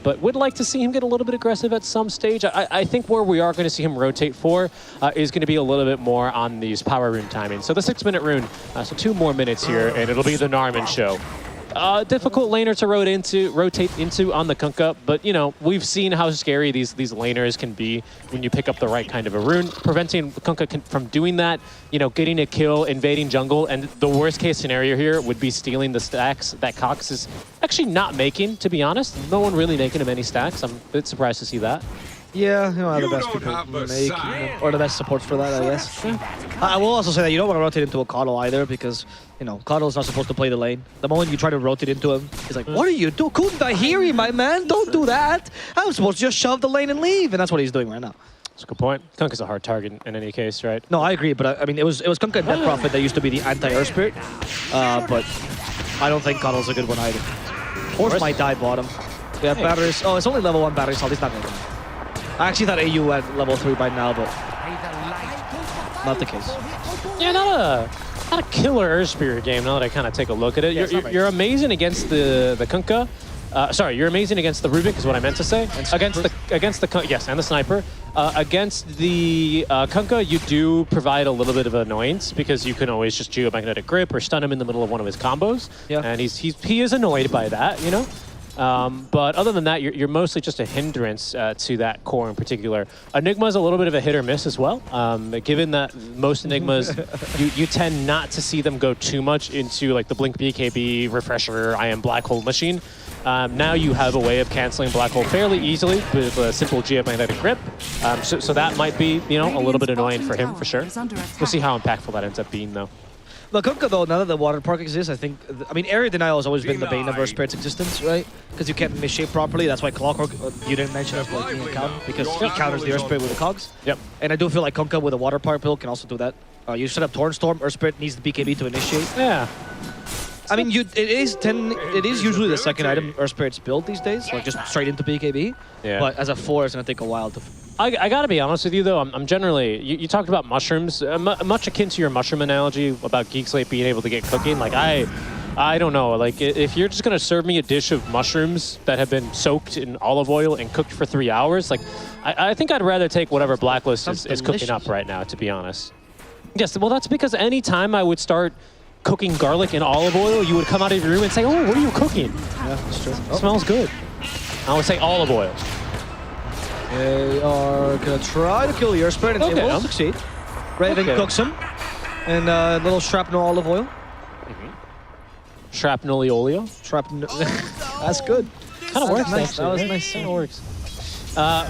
But would like to see him get a little bit aggressive at some stage. I think where we are going to see him rotate for is going to be a little bit more on these power rune timing. So the 6-minute rune, so 2 more minutes here, and it'll be the Narman show. Difficult laner to rotate into on the Kunkka, but you know, we've seen how scary these laners can be when you pick up the right kind of a rune. Preventing Kunkka from doing that, you know, getting a kill, invading jungle, and the worst case scenario here would be stealing the stacks that Cox is actually not making, to be honest. No one really making him any stacks. I'm a bit surprised to see that.
Yeah, you know, the best people make, or the best supports for that, I guess. I will also say that you don't want to rotate into a Coddle either because, you know, Coddle's not supposed to play the lane. The moment you try to rotate into him, he's like, what are you doing? Couldn't I hear you, my man? Don't do that. I was supposed to just shove the lane and leave, and that's what he's doing right now.
That's a good point. Kunkka's a hard target in any case, right?
No, I agree, but I mean, it was Kunkka and Net Profit that used to be the anti-Earth Spirit, but I don't think Coddle's a good one either. Horse might die bottom. We have batteries. Oh, it's only level 1 battery salt. He's not going to die. I actually thought AU at level 3 by now, but not the case.
Yeah, not a killer Earth Spirit game now that I kind of take a look at it.
Yeah,
you're amazing against the Kunkka. Sorry, you're amazing against the Rubik is what I meant to say. Against the yes, and the sniper. Against the Kunkka, you do provide a little bit of annoyance because you can always just geomagnetic grip or stun him in the middle of one of his combos. Yeah. And he is annoyed by that, you know. But other than that, you're mostly just a hindrance to that core in particular. Enigma's a little bit of a hit or miss as well. Given that most Enigmas, you tend not to see them go too much into like the Blink BKB, Refresher, I Am Black Hole machine. Now you have a way of canceling Black Hole fairly easily with a simple geomagnetic grip. So that might be, you know, a little bit annoying for him for sure. We'll see how impactful that ends up being though.
The Kunkka, though, now that the water park exists, I think, I mean, area denial has always been the bane of Earth Spirit's existence, right? Because you can't misshape properly. That's why Clockwork, you didn't mention us like being a counter, because he counters the Earth Spirit with the cogs.
Yep.
And I do feel like Kunkka with a water park build can also do that. You set up Torrent Storm, Earth Spirit needs the BKB to initiate.
Yeah.
I mean, it is usually the second item Earth Spirit's build these days, like just straight into BKB.
Yeah.
But as a 4, it's going to take a while to...
I gotta be honest with you though, I'm generally, you talked about mushrooms, much akin to your mushroom analogy about Geek Slate being able to get cooking. Like I don't know, like if you're just gonna serve me a dish of mushrooms that have been soaked in olive oil and cooked for 3 hours, like I think I'd rather take whatever Blacklist is cooking up right now, to be honest. Yes, well that's because any time I would start cooking garlic in olive oil, you would come out of your room and say, oh, what are you cooking?
Yeah, that's true.
It smells good. I would say olive oil.
They are going to try to kill the Earth Spirit, and they will succeed. Raven cooks him, and a little shrapnel olive oil.
Shrapnel oleo?
Shrapnel. That's good.
Kind of works,
nice. That was nice.
Kind of works.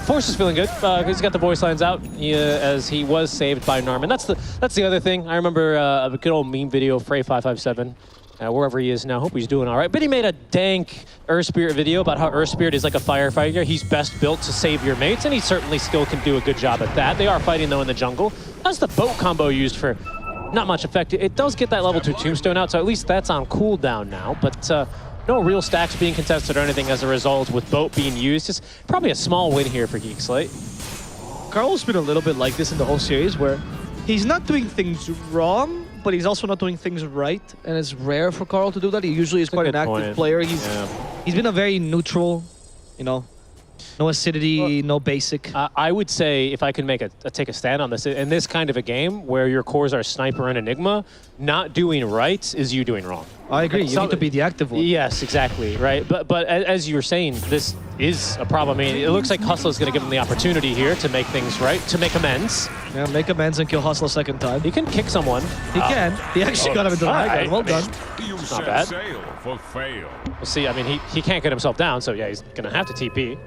Force is feeling good. He's got the voice lines out as he was saved by Norman. That's the other thing. I remember a good old meme video, Frey557. Wherever he is now, hope he's doing all right. But he made a dank Earth Spirit video about how Earth Spirit is like a firefighter. He's best built to save your mates, and he certainly still can do a good job at that. They are fighting, though, in the jungle. That's the boat combo used for not much effect. It does get that level 2 tombstone out, so at least that's on cooldown now. But no real stacks being contested or anything as a result with boat being used. Just probably a small win here for Geek Slate.
Carl's been a little bit like this in the whole series, where he's not doing things wrong, but he's also not doing things right, and it's rare for Carl to do that. He usually is quite an active player. He's been a very neutral, you know, no acidity, no basic.
I would say if I could take a stand on this, in this kind of a game where your cores are Sniper and Enigma, not doing right is you doing wrong.
I agree. You need to be the active one.
Yes, exactly. Right. But as you were saying, this is a problem. I mean, it looks like Hustler is going to give him the opportunity here to make things right, to make amends.
Yeah, make amends and kill Hustler a second time.
He can kick someone.
He can. He actually got him into the high ground. Well done.
Not bad. We'll see. I mean, he can't get himself down, so yeah, he's going to have to TP.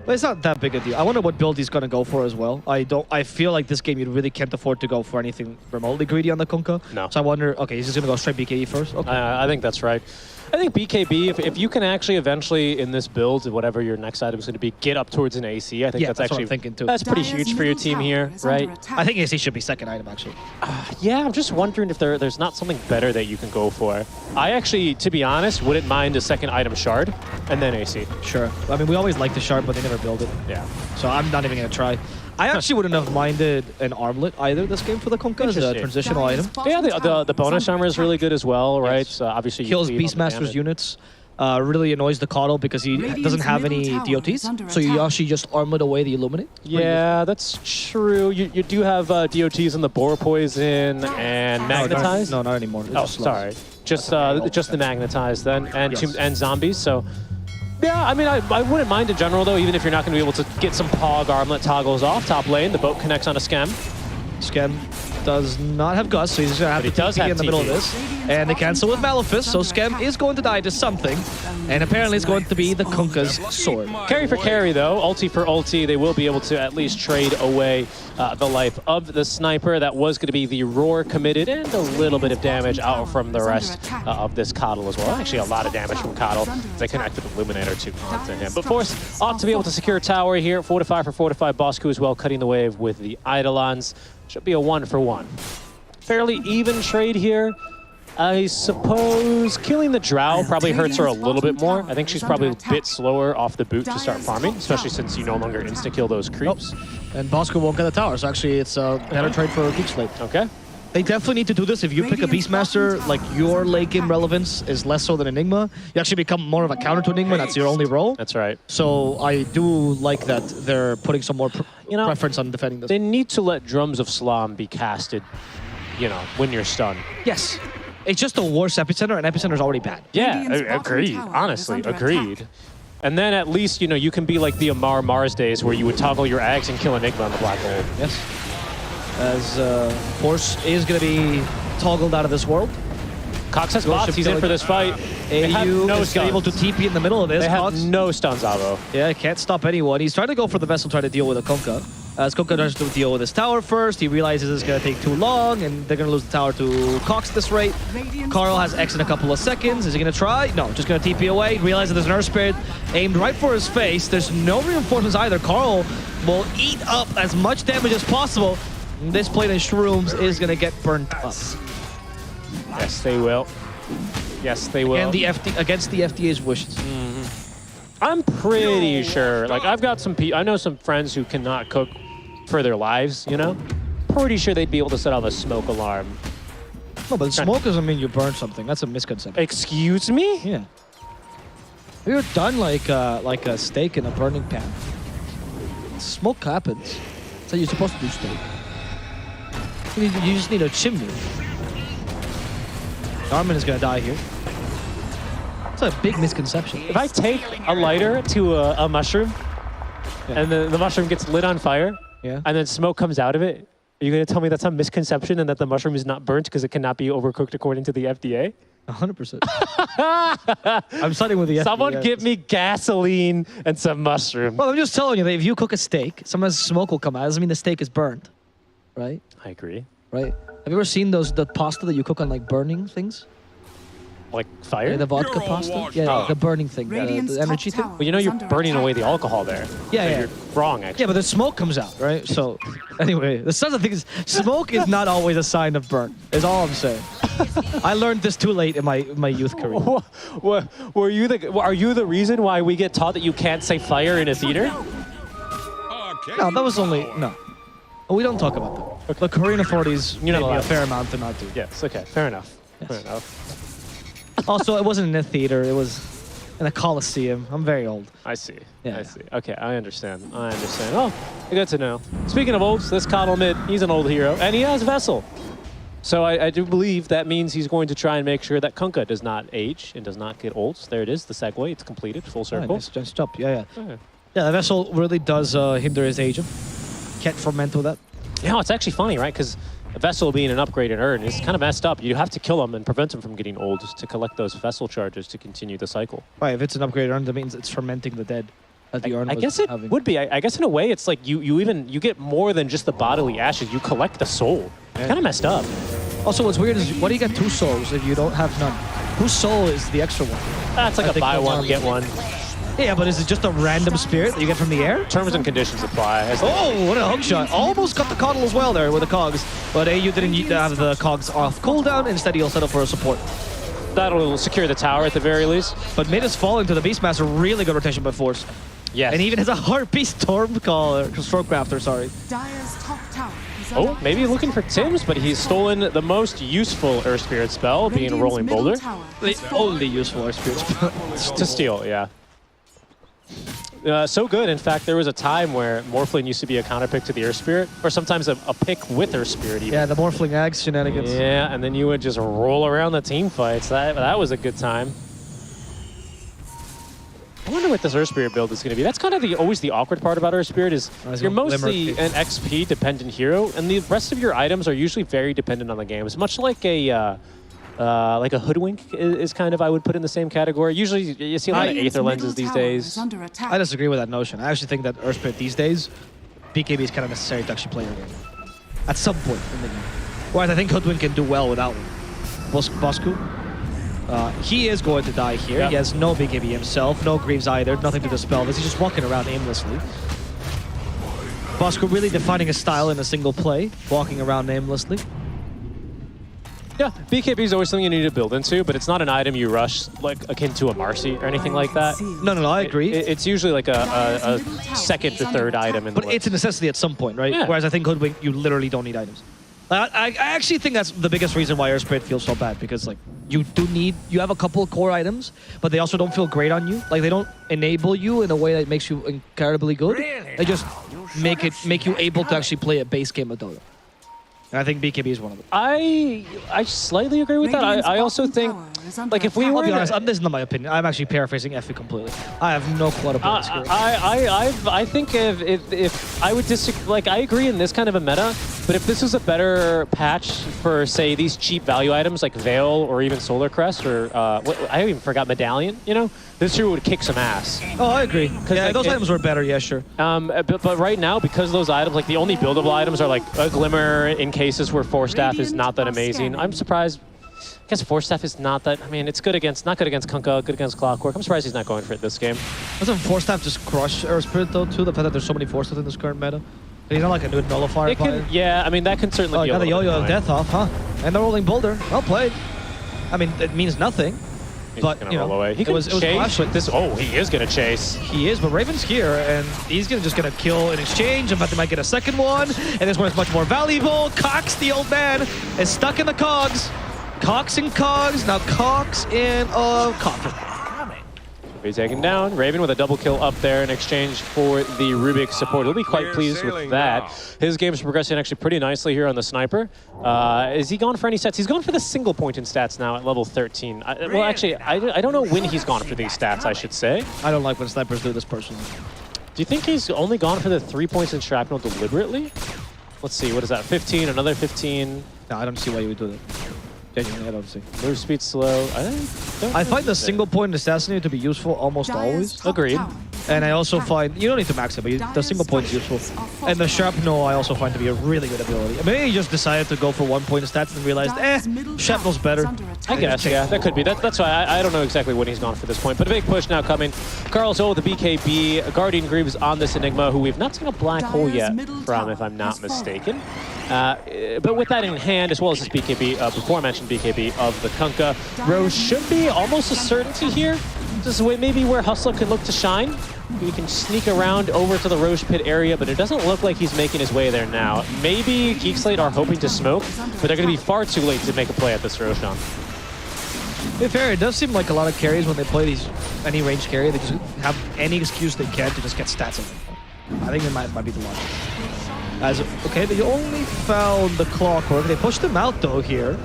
But it's not that big a deal. I wonder what build he's going to go for as well. I feel like this game you really can't afford to go for anything remotely greedy on the Kunkka.
No.
So I wonder, okay, he's just going to go straight BKE first? Okay.
I think that's right. I think BKB, if you can actually eventually in this build, whatever your next item is going to be, get up towards an AC, I think that's actually
what I'm thinking too.
That's pretty huge for your team here, right?
I think AC should be second item actually.
Yeah, I'm just wondering if there's not something better that you can go for. I actually, to be honest, wouldn't mind a second item shard and then AC.
Sure. I mean, we always like the shard, but they never build it.
Yeah.
So I'm not even going to try. I actually wouldn't have minded an armlet either this game for the Kunkka as a transitional item.
Yeah, the bonus armor is really good as well, right?
Yes.
So obviously you
kills
cleave on the
Beastmaster's
damage.
units. Really annoys the Coddle because he doesn't have any DOTs, so you actually just armlet away the Illuminate.
Yeah, that's true. You do have DOTs in the Boar Poison and Magnetize?
No, not anymore. It's
Oh,
just
sorry. Just the Magnetize then, and Zombies, so... Yeah, I mean, I wouldn't mind in general, though, even if you're not going to be able to get some Pog armlet toggles off top lane. The boat connects on a Schem.
Schem does not have Gus, so he's going to have to TP in the middle of this. And they cancel with Malefice, so Schem is going to die to something. And apparently it's going to be the Kunkka's sword.
Carry for carry, though. Ulti for ulti. They will be able to at least trade away the life of the sniper. That was going to be the Roar committed and a little bit of damage out from the rest of this Coddle as well. Actually, a lot of damage from Coddle. They connected the Illuminator to him. But Force ought to be able to secure tower here. Fortify for Fortify. Bosku as well, cutting the wave with the Eidolons. Should be a 1-for-1. Fairly even trade here. I suppose killing the Drow probably hurts her a little bit more. I think she's probably a bit slower off the boot to start farming, especially since you no longer insta-kill those creeps.
And Bosco won't get the tower, so actually it's a better trade for Geek Slate.
Okay.
They definitely need to do this. If you pick a Beastmaster, like your late game relevance is less so than Enigma, you actually become more of a counter to Enigma. That's your only role.
That's right.
So I do like that they're putting some more preference on defending this.
They need to let Drums of Slam be casted, when you're stunned.
Yes. It's just a worse Epicenter, and Epicenter's already bad.
Yeah, agreed. Honestly, agreed. And then at least, you can be like the Amar Mars days where you would toggle your Ags and kill Enigma on the black hole.
Yes. As Force is going to be toggled out of this world.
Cox has bots. He's in for this fight.
AU is able to TP in the middle of this.
They have no stuns, Avo.
Yeah, can't stop anyone. He's trying to go for the Vessel, trying to deal with a Kunkka. As Kunkka tries to deal with his tower first, he realizes it's going to take too long, and they're going to lose the tower to Cox at this rate. Carl has X in a couple of seconds. Is he going to try? No, just going to TP away. Realizes there's an Earth Spirit aimed right for his face. There's no reinforcements either. Carl will eat up as much damage as possible. This plate of Shrooms is going to get burnt up.
Yes, they will. Yes, they will.
Against the FDA's wishes.
I'm pretty sure. Like, I've got I know some friends who cannot cook for their lives, Pretty sure they'd be able to set off a smoke alarm.
No, but smoke doesn't mean you burn something. That's a misconception.
Excuse me?
Yeah. Have you ever done like a steak in a burning pan? Smoke happens. That's how you're supposed to do steak. You just need a chimney. Armin is gonna die here. It's a big misconception.
If I take a lighter to a mushroom, and the mushroom gets lit on fire, and then smoke comes out of it, are you gonna tell me that's a misconception and that the mushroom is not burnt because it cannot be overcooked according to the FDA?
100%. I'm siding with the FDA.
Someone give me gasoline and some mushroom.
Well, I'm just telling you that if you cook a steak, sometimes smoke will come out. It doesn't mean the steak is burned, right?
I agree.
Right? Have you ever seen the pasta that you cook on like burning things?
Like fire?
Yeah, the vodka pasta? Yeah, the burning thing, the energy thing.
Well, you're burning away the alcohol there.
Yeah,
so
yeah.
You're wrong, actually.
Yeah, but the smoke comes out, right? So, anyway, the other thing is, smoke is not always a sign of burnt, is all I'm saying. I learned this too late in my youth career.
Are you the reason why we get taught that you can't say fire in a theater?
No, that was only, no. We don't talk about that. Okay. The Korean authorities gave me a fair amount to not do.
Yes, okay, fair enough.
Yes.
Fair enough.
Also, it wasn't in a theater, it was in a coliseum. I'm very old.
I see.
Yeah.
I see. Okay, I understand. Oh, good to know. Speaking of olds, this Coddle mid, he's an old hero, and he has Vessel. So I do believe that means he's going to try and make sure that Kunkka does not age and does not get old. There it is, the segue. It's completed, full circle.
Nice jump. Yeah. Yeah, the Vessel really does hinder his aging. Can't ferment with that.
It's actually funny, right? Because a Vessel being an upgraded urn is kind of messed up. You have to kill him and prevent him from getting old to collect those Vessel charges to continue the cycle.
Right, if it's an upgraded urn, that means it's fermenting the dead.
I guess it would be. I guess in a way, it's like you get more than just the bodily ashes. You collect the soul. It's kind of messed up.
Also, what's weird is, why do you get 2 souls if you don't have none? Whose soul is the extra one?
That's like a buy one, get one.
Yeah, but is it just a random spirit that you get from the air?
Terms and conditions apply.
Oh, what a hook shot. Almost got the coddle as well there with the cogs. But AU didn't have the cogs off cooldown. Instead, he'll settle for a support.
That'll secure the tower at the very least.
But mid is falling to the Beastmaster. Really good rotation by Force.
Yes.
And he even has a Harpy Stormcrafter, sorry.
Dire's top tower is
Oh,
under
maybe
attack.
looking for Tim's, but he's stolen the most useful Earth Spirit spell, being a Rolling Boulder.
The only useful Earth Spirit spell.
To steal, yeah. So good. In fact, there was a time where Morphling used to be a counterpick to the Earth Spirit, or sometimes a pick with Earth Spirit even.
Yeah, the Morphling Axe shenanigans.
Yeah, and then you would just roll around the team fights. That was a good time. I wonder what this Earth Spirit build is going to be. That's kind of always the awkward part about Earth Spirit is you're mostly an XP dependent hero, and the rest of your items are usually very dependent on the game. It's much like a hoodwink is kind of, I would put in the same category. Usually you see a lot of Aether lenses these days.
I disagree with that notion. I actually think that Earth Spirit these days, BKB is kind of necessary to actually play your game. At some point in the game. Whereas I think Hoodwink can do well without one. Bosku, he is going to die here. Yep. He has no BKB himself, no Greaves either, nothing to dispel this. He's just walking around aimlessly. Bosku really defining his style in a single play, walking around aimlessly.
Yeah, BKB is always something you need to build into, but it's not an item you rush, like akin to a Marcy or anything like that.
No, I agree.
It's usually like a second to third item in the
But it's a necessity at some point, right?
Yeah.
Whereas I think Hoodwink, you literally don't need items. I actually think that's the biggest reason why Earth Spirit feels so bad, because like you have a couple of core items, but they also don't feel great on you. Like they don't enable you in a way that makes you incredibly good. They just make you able to actually play a base game of Dota. And I think BKB is one of them.
I slightly agree with that. I also think, like, if we were...
I'll be honest, this is not my opinion. I'm actually paraphrasing Effie completely. I have no clue about this.
I think if I would disagree, like, I agree in this kind of a meta, but if this was a better patch for, say, these cheap value items like Veil or even Solar Crest or, I even forgot Medallion, you know? This year would kick some ass.
Oh, I agree. Yeah,
like,
those items were better, yeah, sure.
But right now, because those items, like the only buildable items are like a Glimmer in cases where Force Staff is not that amazing. I'm surprised. I guess Force Staff is not that, I mean, it's good against, not good against Kunkka, good against Clockwork. I'm surprised he's not going for it this game.
Doesn't Force Staff just crush Earth Spirit though, too? The fact that there's so many Force Staff in this current meta? He's not like a new nullifier.
Yeah, I mean, that can certainly be
got
a
the
little
yo-yo of
bit
death off, huh? And the rolling boulder. Well played. I mean, it means nothing. But
gonna
you know,
roll away. He
it was
chase with this. Oh, he is gonna chase.
He is, but Raven's here, and he's just gonna kill in exchange. In fact, they might get a second one, and this one is much more valuable. Cox, the old man, is stuck in the cogs. Cox and cogs. Now Cox in coffin.
Be taken down. Raven with a double kill up there in exchange for the Rubik support. He'll be quite pleased with that. His game is progressing actually pretty nicely here on the sniper. Is he gone for any stats? He's gone for the single point in stats now at level 13. Well, actually, I don't know when he's gone for these stats, I should say.
I don't like when snipers do this personally.
Do you think he's only gone for the 3 points in shrapnel deliberately? Let's see, what is that? 15, another 15.
No, I don't see why you would do that. Genuinely, I don't see.
Move speed slow.
I find the single point assassinate to be useful almost always.
Agreed.
And I also find, you don't need to max it, but the single point is useful. And the shrapnel I also find to be a really good ability. Maybe he just decided to go for 1 point of stats and realized, shrapnel's better.
I guess, yeah, that could be. That's why I don't know exactly when he's gone for this point, but a big push now coming. Carl's with the BKB, Guardian Greaves on this Enigma, who we've not seen a black hole yet from, if I'm not mistaken. But with that in hand, as well as this BKB, before I mentioned BKB of the Kunkka, Rose should be almost a certainty here. This is maybe where Hustler could look to shine. He can sneak around over to the Roche Pit area, but it doesn't look like he's making his way there now. Maybe Geek Slate are hoping to smoke, but they're going to be far too late to make a play at this Roshan.
To be fair, it does seem like a lot of carries when they play any range carry, they just have any excuse they can to just get stats in. I think it might be the logic. Okay, they only found the Clockwork. They pushed him out though here.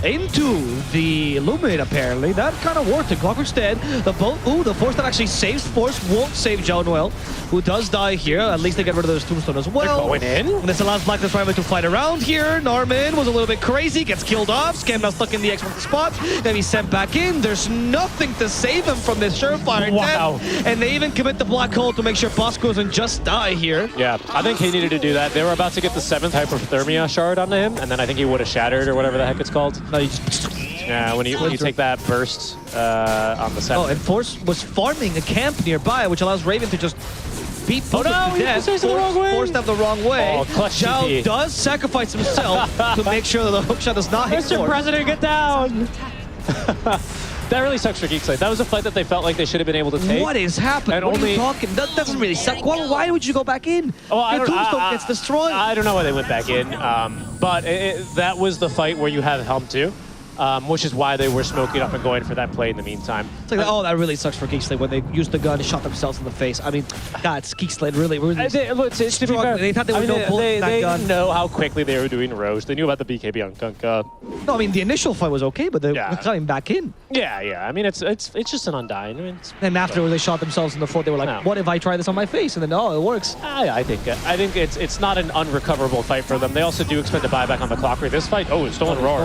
Into the Illuminate, apparently. That kind of worked. The Clockwork's dead. The Force that actually saves Force won't save Zhao Noel, who does die here. At least they get rid of this Tombstone as well.
They're going in.
And this allows Blacklist Rivalry to fight around here. Norman was a little bit crazy, gets killed off. Scam now stuck in the X1 spot. Then he's sent back in. There's nothing to save him from this surefire death. And they even commit the black hole to make sure Bosco doesn't just die here.
Yeah, I think he needed to do that. They were about to get the 7th hypothermia shard onto him, and then I think he would have shattered or whatever the heck it's called.
No, he just
Yeah, when you take that burst on the center.
Oh, and Force was farming a camp nearby, which allows Raven to just beat both of them to death. Force them the wrong way.
Oh, clutch
Zhao
TP.
does sacrifice himself to make sure that the hookshot does not hit
Mr.
Force.
President, get down! That really sucks for Geek Slate. That was a fight that they felt like they should have been able to take.
What is happening?
And
What are
only-
you talking? That doesn't really suck. Why would you go back in?
Oh,
Your tombstone gets destroyed.
I don't know why they went back in, but that was the fight where you have Helm too, which is why they were smoking up and going for that play in the meantime.
It's like, oh, that really sucks for Geek Slate when they used the gun and shot themselves in the face. I mean, God, it's Geek Slate really
To be fair,
They thought they would no bullet in that
they
gun.
didn't know how quickly they were doing Roche. They knew about the BKB on Kunkka.
No, I mean, the initial fight was okay, but they were coming back in.
Yeah. I mean, it's just an Undying. I mean,
And afterwards, they shot themselves in the foot. They were like, what if I try this on my face? And then, oh, it works.
I think it's not an unrecoverable fight for them. They also do expect a buyback on the clock rate. This fight, it's stolen roar.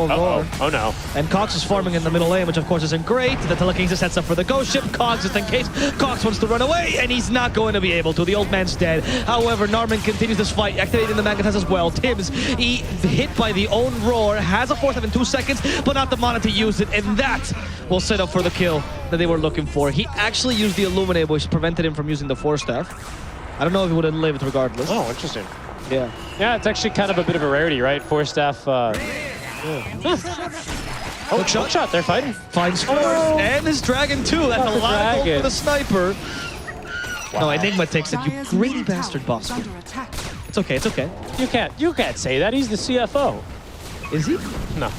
Oh no.
And Cox is farming in the middle lane, which of course isn't great. The telekinesis sets up for the ghost ship. Cox, just in case Cox wants to run away, and he's not going to be able to. The old man's dead. However, Narman continues this fight, activating the Magnetas as well. Tibbs, he hit by the own roar, has a force in 2 seconds, but not the mana to use it, and that will set up for the kill that they were looking for. He actually used the Illuminate, which prevented him from using the Force Staff. I don't know if he would have lived regardless.
Oh, interesting.
Yeah.
Yeah, it's actually kind of a bit of a rarity, right? Force Staff. Hookshot, they're fighting.
Finds Force and his Dragon too. That's a lot of gold for the sniper. No, Enigma takes it. You greedy bastard, boss. It's okay. It's okay.
You can't say that. He's the CFO.
Is he?
No.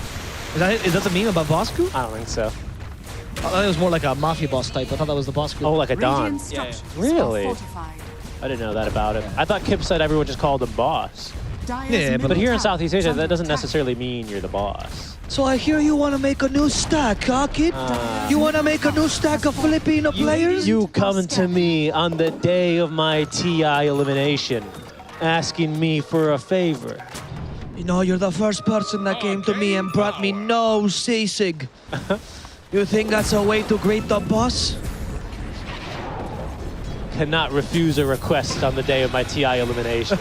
Is that the meme about Bosku?
I don't think so.
I thought it was more like a mafia boss type. I thought that was the Bosku.
Oh, like a Don.
Yeah.
Really? I didn't know that about him. I thought Kip said everyone just called him boss.
Yeah,
but here in Southeast Asia, that doesn't necessarily mean you're the boss.
So I hear you want to make a new stack, huh, kid? You want to make a new stack of Filipino players?
You coming to me on the day of my TI elimination, asking me for a favor.
You know, you're the first person that came to me and brought me no sisig. You think that's a way to greet the boss?
Cannot refuse a request on the day of my TI elimination.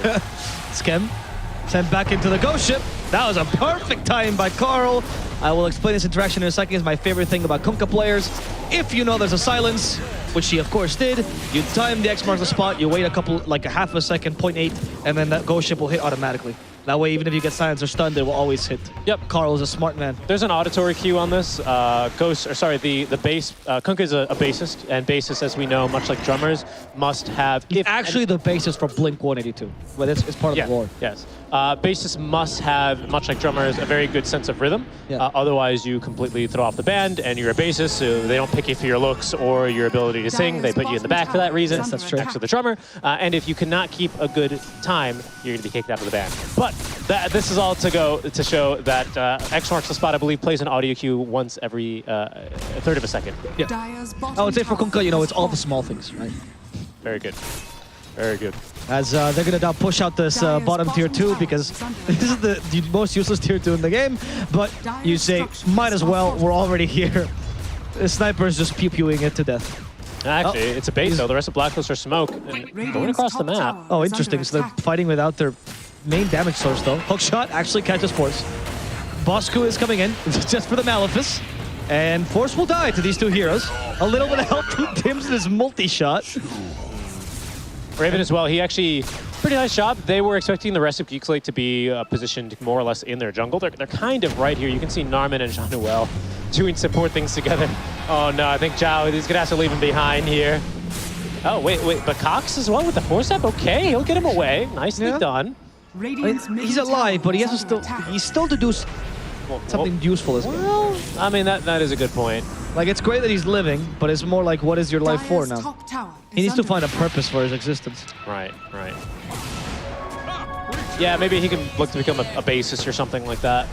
Skem, sent back into the ghost ship. That was a perfect time by Carl. I will explain this interaction in a second. It's my favorite thing about Kunkka players. If you know there's a silence, which she of course did, you time the X marks the spot, you wait a couple, like a half a second, 0.8, and then that ghost ship will hit automatically. That way, even if you get silenced or stunned, it will always hit.
Yep.
Carl is a smart man.
There's an auditory cue on this. The bass, Kunkka is a bassist, and bassists, as we know, much like drummers, must have...
Actually, the bassist for Blink-182, but it's part of the lore.
Yes. Bassists must have, much like drummers, a very good sense of rhythm.
Yeah.
Otherwise, you completely throw off the band, and you're a bassist, so they don't pick you for your looks or your ability to sing. They put you in the back for that reason.
Yes, that's true.
Next to the drummer. And if you cannot keep a good time, you're going to be kicked out of the band. But this is all to show that X marks the spot, I believe, plays an audio cue once every a third of a second.
Yeah. I would say for Kunkka, you know, it's all the small things, right?
Very good. Very good.
As they're going to now push out this bottom tier 2 because this is the most useless tier 2 in the game. But you say, might as well, we're already here. The sniper is just pew-pewing it to death.
Actually, it's a base though. The rest of Blacklist are smoke. And going across the map.
Oh, interesting. So they're fighting without their main damage source though. Hookshot actually catches Force. Bosku is coming in just for the Malefice. And Force will die to these two heroes. A little bit of help from Tim's in his multi-shot.
Raven as well, he actually, pretty nice job. They were expecting the rest of Geek Slate to be positioned more or less in their jungle. They're kind of right here. You can see Narman and Jean-Noel doing support things together. Oh no, I think Zhao, he's gonna have to leave him behind here. Oh, wait, but Cox as well with the force step? Okay, he'll get him away. Nicely done.
He's alive, but he has to still to do something useful as well.
Well, I mean, that is a good point.
Like, it's great that he's living, but it's more like, what is your life for now? He needs to find a purpose for his existence.
Right. Yeah, maybe he can look to become a bassist or something like that.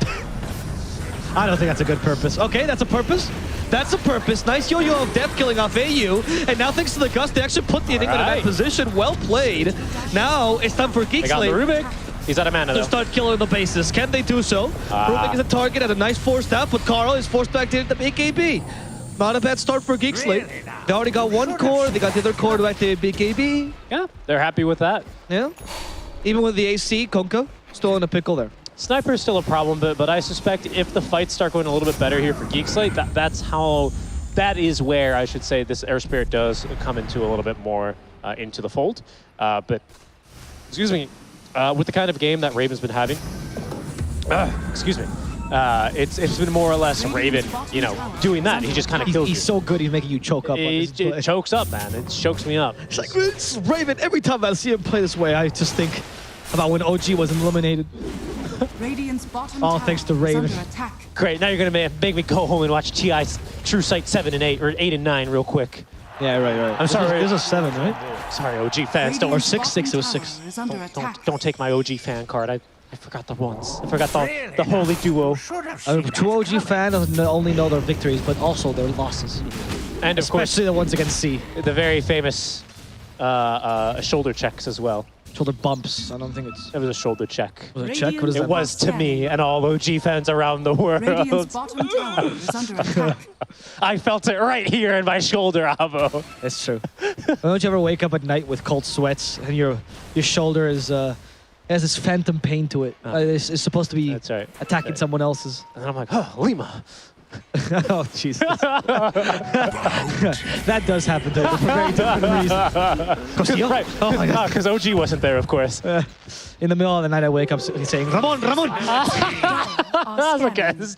I don't think that's a good purpose. Okay, that's a purpose. That's a purpose. Nice yo-yo of death killing off AU. And now thanks to the Gust, they actually put the Enigma in that position. Well played. Now it's time for Geek Slate.
They got the Rubik. He's out of mana, though.
To start killing the bases. Can they do so? Rubik is a target at a nice force staff, but Carl is forced back to the BKB. Not a bad start for Geek Slate. They already got one core. They got the other core to activate BKB.
Yeah, they're happy with that.
Yeah. Even with the AC, Kunkka still in a pickle there.
Sniper is still a problem, but I suspect if the fights start going a little bit better here for Geek Slate, that is where I should say this Air Spirit does come into a little bit more into the fold. But excuse me, with the kind of game that Raven's been having, excuse me, it's been more or less Raven, you know, doing that. He just kind of kills you.
He's so good. He's making you choke up.
It chokes up, man. It chokes me up.
It's like it's Raven. Every time I see him play this way, I just think about when OG was eliminated.
Radiant's bottom
All thanks to Raven.
Great. Now you're gonna make me go home and watch TI's True Sight 7 and 8 or 8 and 9 real quick.
Yeah, right.
I'm sorry.
This is 7, right?
Sorry, OG fans.
Or 6. It was 6.
Don't take my OG fan card. I forgot the ones. I forgot the holy duo.
A true OG fan doesn't only know their victories, but also their losses.
And of
especially the ones against C.
The very famous shoulder checks as well.
Shoulder bumps. I don't think it's...
It was a shoulder check.
Was it a check? What is
it
that?
was to me and all OG fans around the world.
Radiant's bottom tower is under attack.
I felt it right here in my shoulder, Avo.
That's true. Don't you ever wake up at night with cold sweats and your shoulder is has this phantom pain to it? It's supposed to be attacking someone else's.
And I'm like, oh, Lima.
Oh, Jesus. That does happen to for very different reasons.
Right.
Oh my God.
Because OG wasn't there, of course.
In the middle of the night, I wake up saying, Ramon!
Okay, this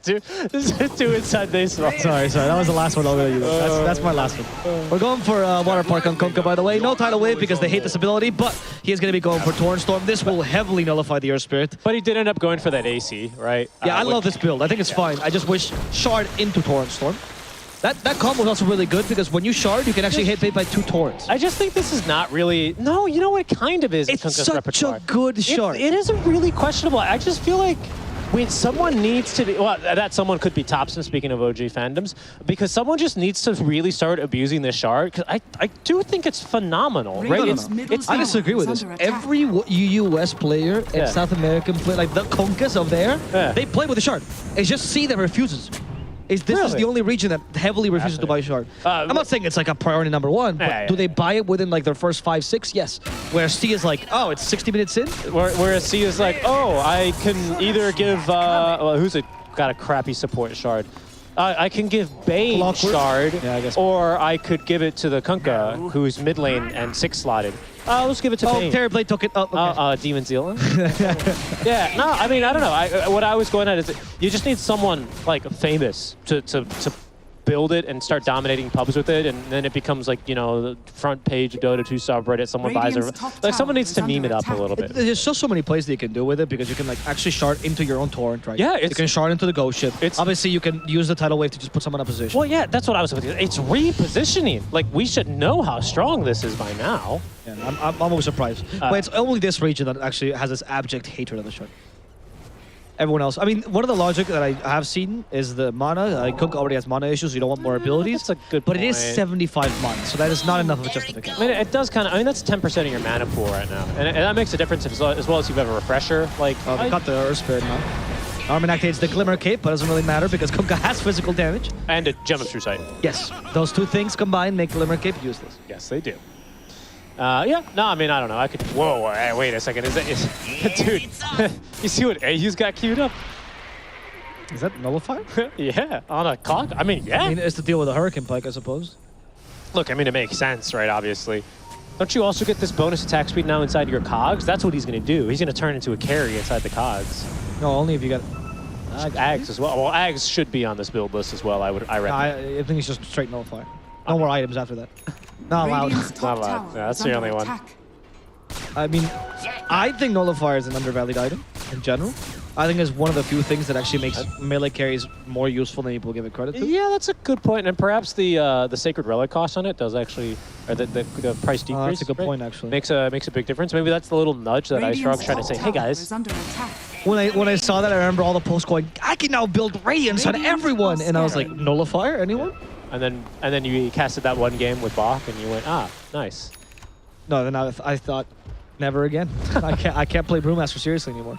is two inside baseball.
Sorry. That was the last one already. That's my last one. We're going for Water Park on Kunkka, by the way. No tidal wave because they hate this ability, but he is going to be going for Torrent Storm. This will heavily nullify the Air Spirit.
But he did end up going for that AC, right?
Yeah, I love this build. I think it's fine. I just wish Shard into Torrent Storm. That combo was also really good because when you shard, you can actually hit by 2 torrents.
I just think this is not really... No, you know what it kind of is.
It's such a good shard.
It isn't really questionable. I just feel like when someone needs to be... Well, that someone could be Topson, speaking of OG fandoms, because someone just needs to really start abusing this shard, because I do think it's phenomenal, right?
No. I disagree with this. Every US player and South American player, like the Conkas of there, they play with the shard. It's just C that refuses. This is the only region that heavily refuses to buy shard. I'm not saying it's like a priority number 1, but do they buy it within like their first 5, 6? Yes. Where C is like, oh, it's 60 minutes in?
Whereas C is like, oh, I can either give, who's got a crappy support shard? I can give Bane shard, or I could give it to the Kunkka, who's mid lane and 6 slotted. Let's give it to Bane.
Terrorblade took it.
Demon Zeal. Yeah, no, I mean, I don't know. What I was going at is you just need someone like famous to build it and start dominating pubs with it, and then it becomes like, you know, the front page of Dota 2 subreddit, someone buys it. Like, someone needs to meme it up a little bit.
There's just so many plays that you can do with it because you can like actually shard into your own torrent, right?
Yeah,
you can shard into the ghost ship. Obviously, you can use the tidal wave to just put someone in a position.
Well, yeah, that's what I was thinking. It's repositioning. Like, we should know how strong this is by now.
Yeah, I'm always surprised. But it's only this region that actually has this abject hatred of the shard. Everyone else. I mean, one of the logic that I have seen is the mana. Cook already has mana issues, so you don't want more abilities.
That's a good
But
point.
it is 75 mana, so that is not enough of a justification.
I mean, it does kind of... I mean, that's 10% of your mana pool right now. And that makes a difference as well as you have a refresher. Like,
they got the Earth Spirit now. Armin activates the Glimmer Cape, but it doesn't really matter because Kunkka has physical damage.
And a Gem of True Sight.
Yes. Those two things combined make Glimmer Cape useless.
Yes, they do. Yeah, no, I mean, I don't know. I could... Whoa, wait a second. Dude, you see what AU's got queued up?
Is that Nullifier?
Yeah, on a clock? I mean, yeah.
I mean, it's to deal with a Hurricane Pike, I suppose.
Look, I mean, it makes sense, right, obviously. Don't you also get this bonus attack speed now inside your cogs? That's what he's going to do. He's going to turn into a carry inside the cogs.
No, only if you got...
Ags as well. Well, Ags should be on this build list as well, I reckon.
I think it's just straight Nullifier. No more items after that. Not allowed.
Not allowed. Yeah, that's the only one.
I mean, I think Nullifier is an undervalued item in general. I think it's one of the few things that actually makes melee carries more useful than people give it credit to.
Yeah, that's a good point. And perhaps the Sacred Relic cost on it does actually, or the price decrease.
That's a good point, actually.
Makes a big difference. Maybe that's the little nudge that Ice Frog's trying to say, hey guys.
When I saw that, I remember all the posts going, I can now build Radiance on everyone, and I was like, Nullifier, anyone?
And then you casted that one game with Bach, and you went, nice.
No, then I thought, never again. I can't play Brewmaster seriously anymore.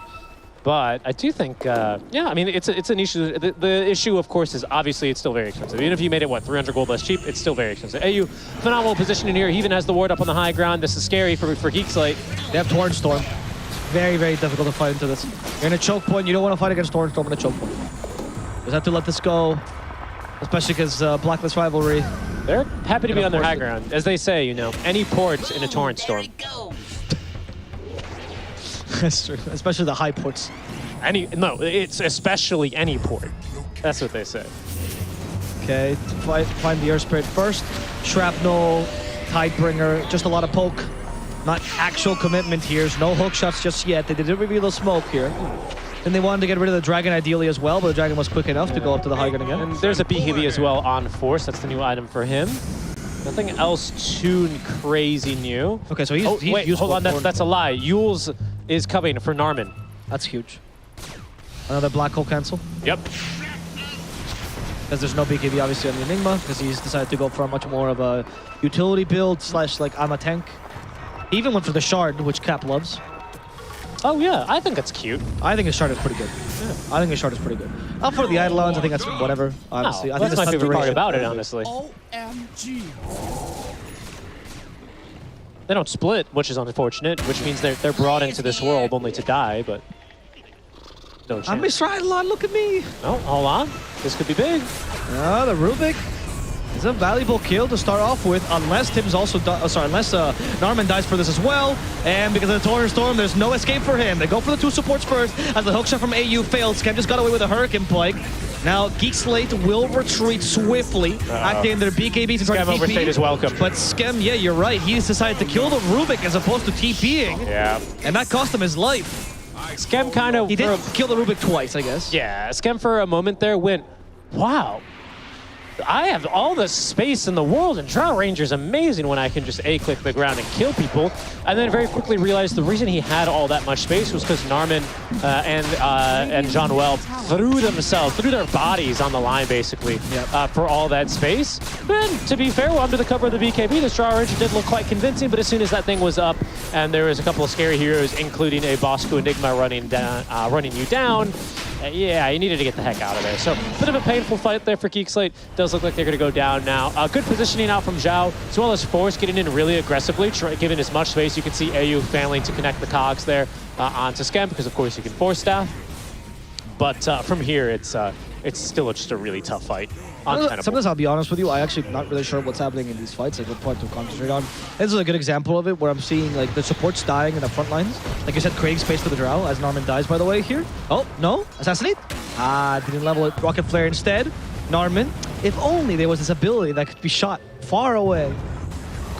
But I do think, yeah, I mean, it's an issue. The issue, of course, is obviously it's still very expensive. Even if you made it, 300 gold less cheap, it's still very expensive. AU, phenomenal position in here. He even has the ward up on the high ground. This is scary for Geek Slate.
They have Torrent Storm. Very, very difficult to fight into this. You're in a choke point. You don't want to fight against Torrent Storm in a choke point. Just have to let this go, especially because Blacklist Rivalry.
They're happy to be on their high ground. As they say, you know, any port in a Torrent Storm.
That's true, especially the high ports.
No, it's especially any port. That's what they say.
Okay, find the Earth Spirit first. Shrapnel, Tidebringer, just a lot of poke. Not actual commitment here. There's no hook shots just yet. They did reveal the smoke here. And they wanted to get rid of the Dragon ideally as well, but the Dragon was quick enough to go up to the high ground again.
And there's a BKB as well on Force. That's the new item for him. Nothing else too crazy new.
Okay, so he's
wait, hold on, that's a lie. Yules is coming for Narman.
That's huge. Another black hole cancel.
Yep.
Because there's no BKB obviously on the Enigma, because he's decided to go for much more of a utility build / like I'm a tank. He even went for the shard, which Cap loves.
Oh yeah, I think that's cute.
I think his shard is pretty good. Yeah. I think his shard is pretty good. Up for the Eidolons, I think that's whatever, honestly.
No,
I think
that's my favorite part about it,
good.
honestly.
OMG.
They don't split, which is unfortunate, which means they're brought into this world only to die, but no chance.
I missed Eidolon, look at me.
Oh, hold on. This could be big.
Yeah, the Rubik is a valuable kill to start off with, unless Tim's also unless Narman dies for this as well. And because of the Torrent Storm, there's no escape for him. They go for the 2 supports first, as the hookshot from AU failed. Scam just got away with a Hurricane Plague. Now, Geek Slate will retreat swiftly, activating their BKBs and trying to TP.
Overstayed his welcome.
But Scam, yeah, you're right. He's decided to kill the Rubik as opposed to TPing.
Yeah.
And that cost him his life.
Scam kind of...
He did kill the Rubik twice, I guess.
Yeah, Scam for a moment there went, wow. I have all the space in the world, and Drow Ranger's amazing when I can just A-click the ground and kill people. And then very quickly realized the reason he had all that much space was because Narman and John Weld threw their bodies on the line, basically, for all that space. And to be fair, under the cover of the BKB, this Drow Ranger did look quite convincing, but as soon as that thing was up, and there was a couple of scary heroes, including a Bosco Enigma running you down, yeah, you needed to get the heck out of there. So, a bit of a painful fight there for Geek Slate. Does look like they're going to go down now. Good positioning out from Zhao, as well as Force getting in really aggressively, giving as much space. You can see AU failing to connect the cogs there onto Scam, because of course you can Force staff. But from here, it's still just a really tough fight.
Sometimes I'll be honest with you, I actually not really sure what's happening in these fights, like what point to concentrate on. This is a good example of it, where I'm seeing like the supports dying in the front lines. Like you said, creating space for the Drow, as Narman dies, by the way, here. Oh, no, assassinate. Didn't level it, rocket flare instead. Narman, if only there was this ability that could be shot far away.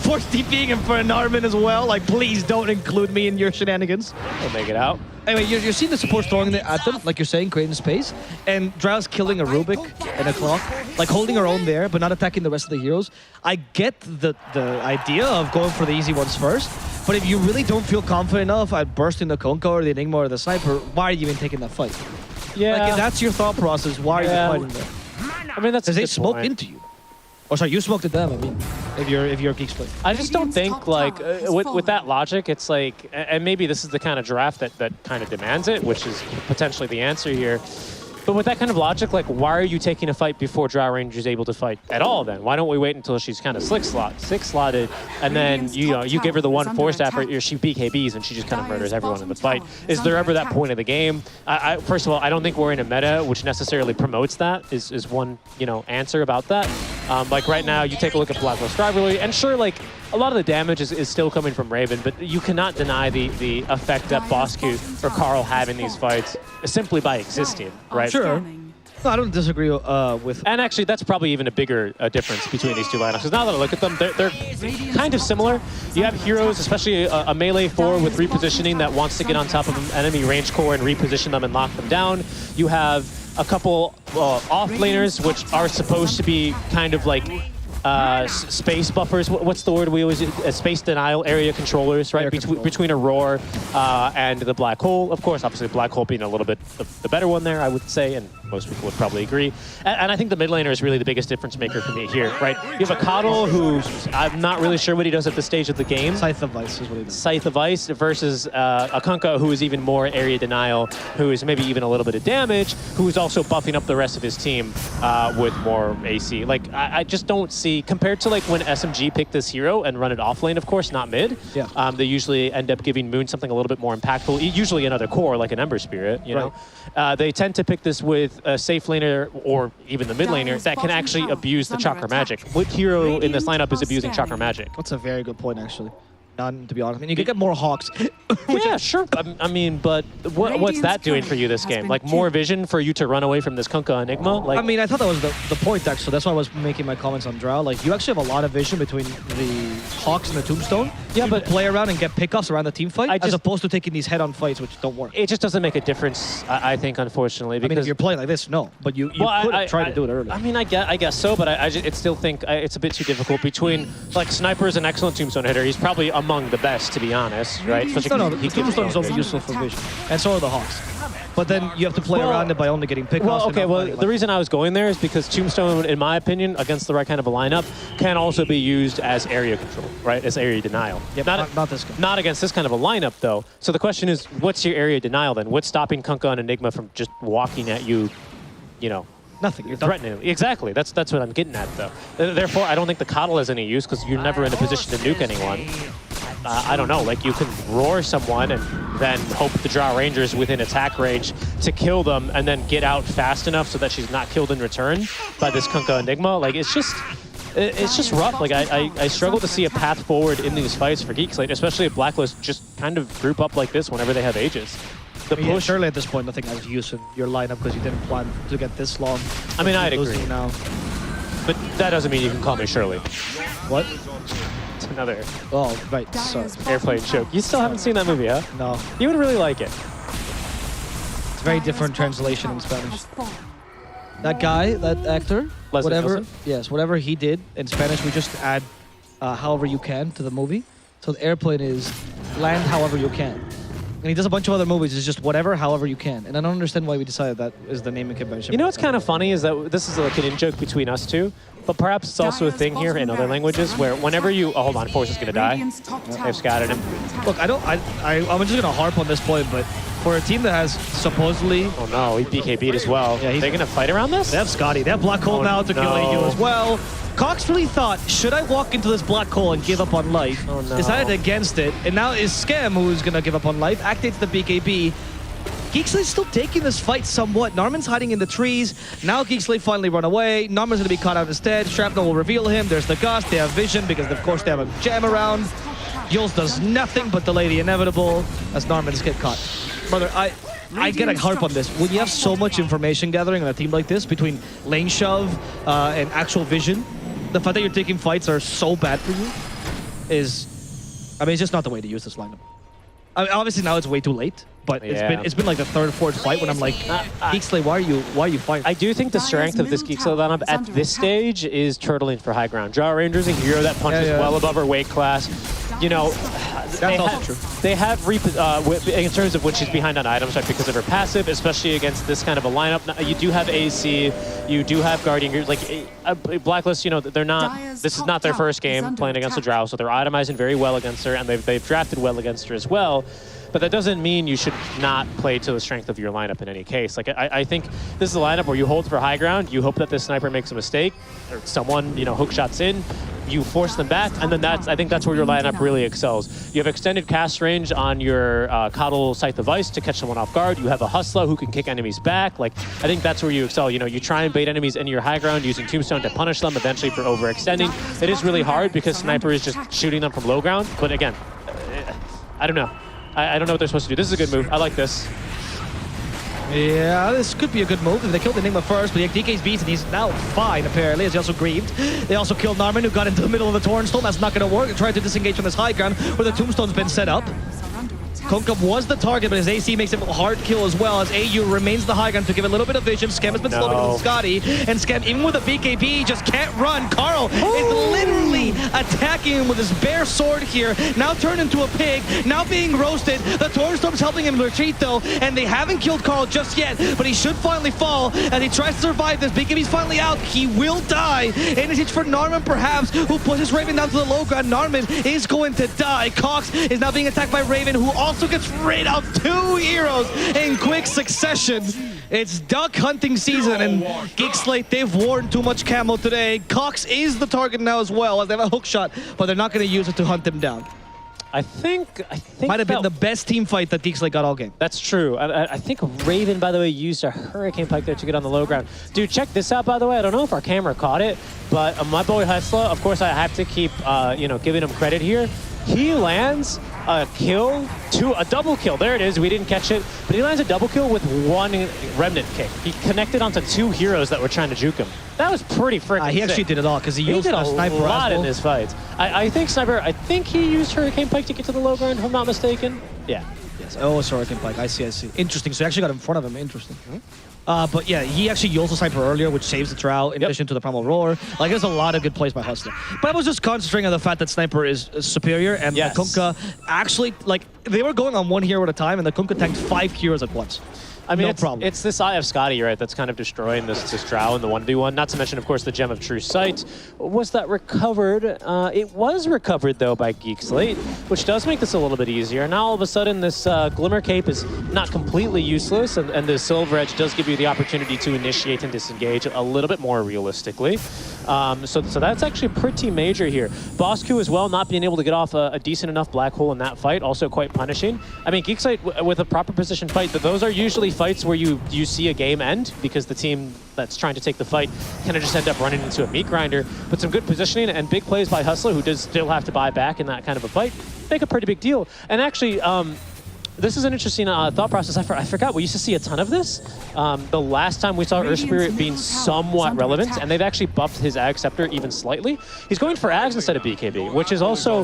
Force TPing him for a Narman as well. Like, please don't include me in your shenanigans.
We'll make it out.
Anyway, you're seeing the support throwing it at them, like you're saying, creating space. And Drow's killing a Rubik and a Clock, like holding her own there, but not attacking the rest of the heroes. I get the idea of going for the easy ones first, but if you really don't feel confident enough at bursting the Konko or the Enigma or the Sniper, why are you even taking that fight?
Yeah.
Like, if that's your thought process, why are you fighting there?
I mean, that's
because they smoke into you. Or sorry, you smoked at them. I mean, if you're Geek Slate.
I just don't think like with that logic, it's like, and maybe this is the kind of draft that kind of demands it, which is potentially the answer here. But with that kind of logic, like, why are you taking a fight before Drow Ranger is able to fight at all? Then why don't we wait until she's kind of six slotted, and then you give her the one force staff, or she BKBs and she just kind of murders everyone in the fight? Is there ever that point of the game? First of all, I don't think we're in a meta which necessarily promotes that. Is one answer about that? Like right now, you take a look at Blacklist Rivalry, and sure, like a lot of the damage is still coming from Raven, but you cannot deny the effect that Bosku or Carl have in these fights simply by existing, right?
Sure. No, I don't disagree with...
And actually, that's probably even a bigger difference between these two lineups. Because now that I look at them, they're kind of similar. You have heroes, especially a melee 4 with repositioning that wants to get on top of an enemy range core and reposition them and lock them down. You have a couple off-laners, which are supposed to be kind of like space buffers. What's the word we always use? Space denial area controllers, right? Between Aurora and the Black Hole. Of course, obviously, the Black Hole being a little bit the better one there, I would say, and most people would probably agree. And I think the mid laner is really the biggest difference maker for me here, right? You have a Coddle who I'm not really sure what he does at this stage of the game.
Scythe of Ice is what he does.
Scythe of Ice versus a Kunkka who is even more area denial, who is maybe even a little bit of damage, who is also buffing up the rest of his team with more AC. Like, I just don't see, compared to like when SMG picked this hero and run it off lane, of course, not mid, they usually end up giving Moon something a little bit more impactful, usually another core like an Ember Spirit, you know? They tend to pick this with a safe laner or even the mid laner that can actually abuse the Chakra Magic. What hero in this lineup is abusing Chakra Magic?
That's a very good point, actually. None, to be honest. I mean, you can get more Hawks.
Yeah, sure. I mean, but what's that doing for you this game? Like, more vision for you to run away from this Kunkka Enigma? Like,
I mean, I thought that was the point, actually. That's why I was making my comments on Drow. Like, you actually have a lot of vision between the Hawks and the Tombstone. Yeah, but play around and get pickups around the team fight, as opposed to taking these head-on fights, which don't work.
It just doesn't make a difference, I think, unfortunately. Because
I mean, if you're playing like this, no. But you could have tried to do it earlier.
I mean, I guess so, but I still think it's a bit too difficult. Between, like, Sniper is an excellent Tombstone hitter. He's probably among the best, to be honest, right?
No, the Tombstone's only useful for vision. And so are the Hawks. But then you have to play around it by only getting pickoffs.
Well, okay, the reason I was going there is because Tombstone, in my opinion, against the right kind of a lineup, can also be used as area control, right? As area denial.
Yep, not this guy.
Not against this kind of a lineup, though. So the question is, what's your area denial then? What's stopping Kunkka and Enigma from just walking at you, you know?
Nothing. You're
threatening. Exactly. That's what I'm getting at, though. Therefore, I don't think the Coddle has any use because you're never in a position to nuke anyone. I don't know, like you can roar someone and then hope the Drow Ranger is within attack range to kill them and then get out fast enough so that she's not killed in return by this Kunkka Enigma. Like, it's just rough. Like, I struggle to see a path forward in these fights for Geek Slate, especially if Blacklist just kind of group up like this whenever they have Aegis.
The push, surely at this point, nothing has use in your lineup because you didn't plan to get this long.
I mean, I'd agree.
Now.
But that doesn't mean you can call me Shirley.
What?
It's another.
Oh, right. Sorry.
Airplane joke. You still haven't seen that movie, huh?
No.
You would really like it.
It's a very different translation in Spanish. That guy, that actor, whatever he did in Spanish, we just add however you can to the movie. So the airplane is land however you can. And he does a bunch of other movies. It's just whatever, however you can. And I don't understand why we decided that is the naming convention.
You know what's kind of funny is that this is like an in-joke between us two, but perhaps it's also a thing here in other languages where whenever you... Oh, hold on, Force is going to die. They've scattered him.
Look, I'm just going to harp on this point, but for a team that has supposedly...
Oh no, he BKB'd as well. Yeah, they're going to fight around this?
They have Scotty. They have Black Hole now to kill AU as well. Cox really thought, should I walk into this black hole and give up on life?
Oh, no.
Decided against it, and now is Scam who's gonna give up on life, activates the BKB. Geek Slate still taking this fight somewhat. Narman's hiding in the trees. Now Geek Slate finally run away. Narman's gonna be caught out instead. Shrapnel will reveal him. There's the Gust. They have vision because of course they have a jam around. Yules does nothing but delay the inevitable as Narman's get caught. Brother, I get a harp on this. When you have so much information gathering on a team like this between lane shove and actual vision, the fact that you're taking fights are so bad for you is, I mean, it's just not the way to use this lineup. I mean, obviously now it's way too late, but it's been like the third, fourth fight when I'm like, Geek Slate, why are you fighting?
I do think the strength of this Geek Slate lineup at this stage is turtling for high ground. Drow Ranger's a hero that punches well above her weight class. You know, they have in terms of when she's behind on items, right, because of her passive, especially against this kind of a lineup. You do have AC, you do have Guardian, like Blacklist, you know, they're not, this is not their first game playing against a Drow, so they're itemizing very well against her, and they've drafted well against her as well. But that doesn't mean you should not play to the strength of your lineup in any case. Like, I think this is a lineup where you hold for high ground, you hope that this sniper makes a mistake, or someone, you know, hook shots in, you force them back, and then I think that's where your lineup really excels. You have extended cast range on your Coddle Scythe of Ice to catch someone off guard. You have a Hustler who can kick enemies back. Like, I think that's where you excel. You know, you try and bait enemies into your high ground using Tombstone to punish them eventually for overextending. It is really hard because Sniper is just shooting them from low ground. But again, I don't know. I don't know what they're supposed to do. This is a good move. I like this.
Yeah, this could be a good move. They killed Enigma first, but DK's beat, and he's now fine, apparently, as he also grieved. They also killed Narman, who got into the middle of the Torn Storm. That's not going to work. They tried to disengage from this high ground, where the Tombstone's been set up. Kunkka was the target, but his AC makes him a hard kill as well, as AU remains the high ground to give a little bit of vision. Scam has been slow because of Scotty, and Scam, even with a BKB, just can't run. Carl is literally attacking him with his bare sword here, now turned into a pig, now being roasted. The Tornstorm's helping him retreat though, and they haven't killed Carl just yet, but he should finally fall as he tries to survive this. BKB's finally out, he will die. And it's for Narman perhaps, who pushes Raven down to the low ground. Narman is going to die. Cox is now being attacked by Raven, who also gets rid of 2 heroes in quick succession. It's duck hunting season, and Geek Slate, they've worn too much camo today. Cox is the target now as well, as they have a hook shot, but they're not going to use it to hunt him down.
I think
might have been the best team fight that Geek Slate got all game.
That's true. I think Raven, by the way, used a Hurricane Pike there to get on the low ground. Dude, check this out, by the way. I don't know if our camera caught it, but my boy Hustler, of course, I have to keep, giving him credit here. He lands a kill, a double kill. There it is. We didn't catch it, but he lands a double kill with 1 Remnant kick. He connected onto 2 heroes that were trying to juke him. That was pretty freaking
He actually
sick.
did it all because he used
did
a sniper
a lot
as well.
in this fight. I think Sniper, he used Hurricane Pike to get to the low ground, if I'm not mistaken. Yeah.
Yes. Oh, it's Hurricane Pike. I see. Interesting. So he actually got in front of him. Interesting. But yeah, he actually used the sniper earlier, which saves the Trout in addition to the Primal Roar. Like, there's a lot of good plays by Hustler. But I was just concentrating on the fact that Sniper is superior, and the Kunkka actually, they were going on 1 hero at a time, and the Kunkka tanked 5 heroes at once.
I mean,
no problem.
It's this Eye of Scotty, right, that's kind of destroying this Drow in the 1v1. Not to mention, of course, the Gem of True Sight. Was that recovered? It was recovered, though, by Geek Slate, which does make this a little bit easier. Now, all of a sudden, this Glimmer Cape is not completely useless, and the Silver Edge does give you the opportunity to initiate and disengage a little bit more realistically. So that's actually pretty major here. Boss Q as well, not being able to get off a decent enough black hole in that fight, also quite punishing. I mean, Geek Slate, with a proper position fight, those are usually fights where you see a game end because the team that's trying to take the fight kind of just end up running into a meat grinder. But some good positioning and big plays by Hustler, who does still have to buy back in that kind of a fight, make a pretty big deal. And actually, this is an interesting thought process. I forgot, we used to see a ton of this. The last time we saw Earth Spirit being somewhat relevant, and they've actually buffed his Ag Scepter even slightly. He's going for Ags instead of BKB, which is also,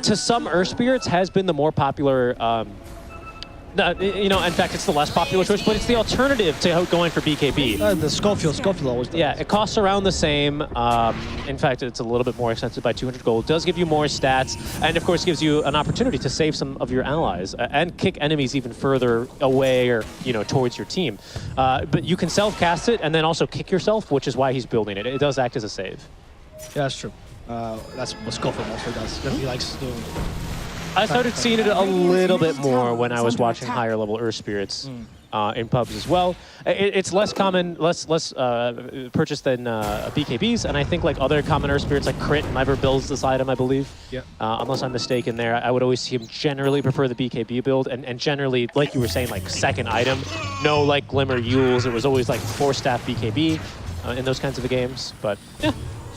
to some Earth Spirits, has been the more popular in fact, it's the less popular choice, but it's the alternative to going for BKB.
The Schofield always does.
Yeah, it costs around the same. In fact, it's a little bit more expensive by 200 gold. It does give you more stats, and of course gives you an opportunity to save some of your allies and kick enemies even further away or towards your team. But you can self-cast it and then also kick yourself, which is why he's building it. It does act as a save.
Yeah, that's trub. That's what Schofield mostly does. He likes doing.
I started seeing it a little bit more when I was watching higher level Earth Spirits in pubs as well. It's less common, less purchased than BKBs, and I think like other common Earth Spirits like Crit never builds this item, I believe.
Yeah.
Unless I'm mistaken there, I would always see him generally prefer the BKB build, and generally, like you were saying, like second item, no like Glimmer Yules. It was always like 4-staff BKB in those kinds of games, but yeah.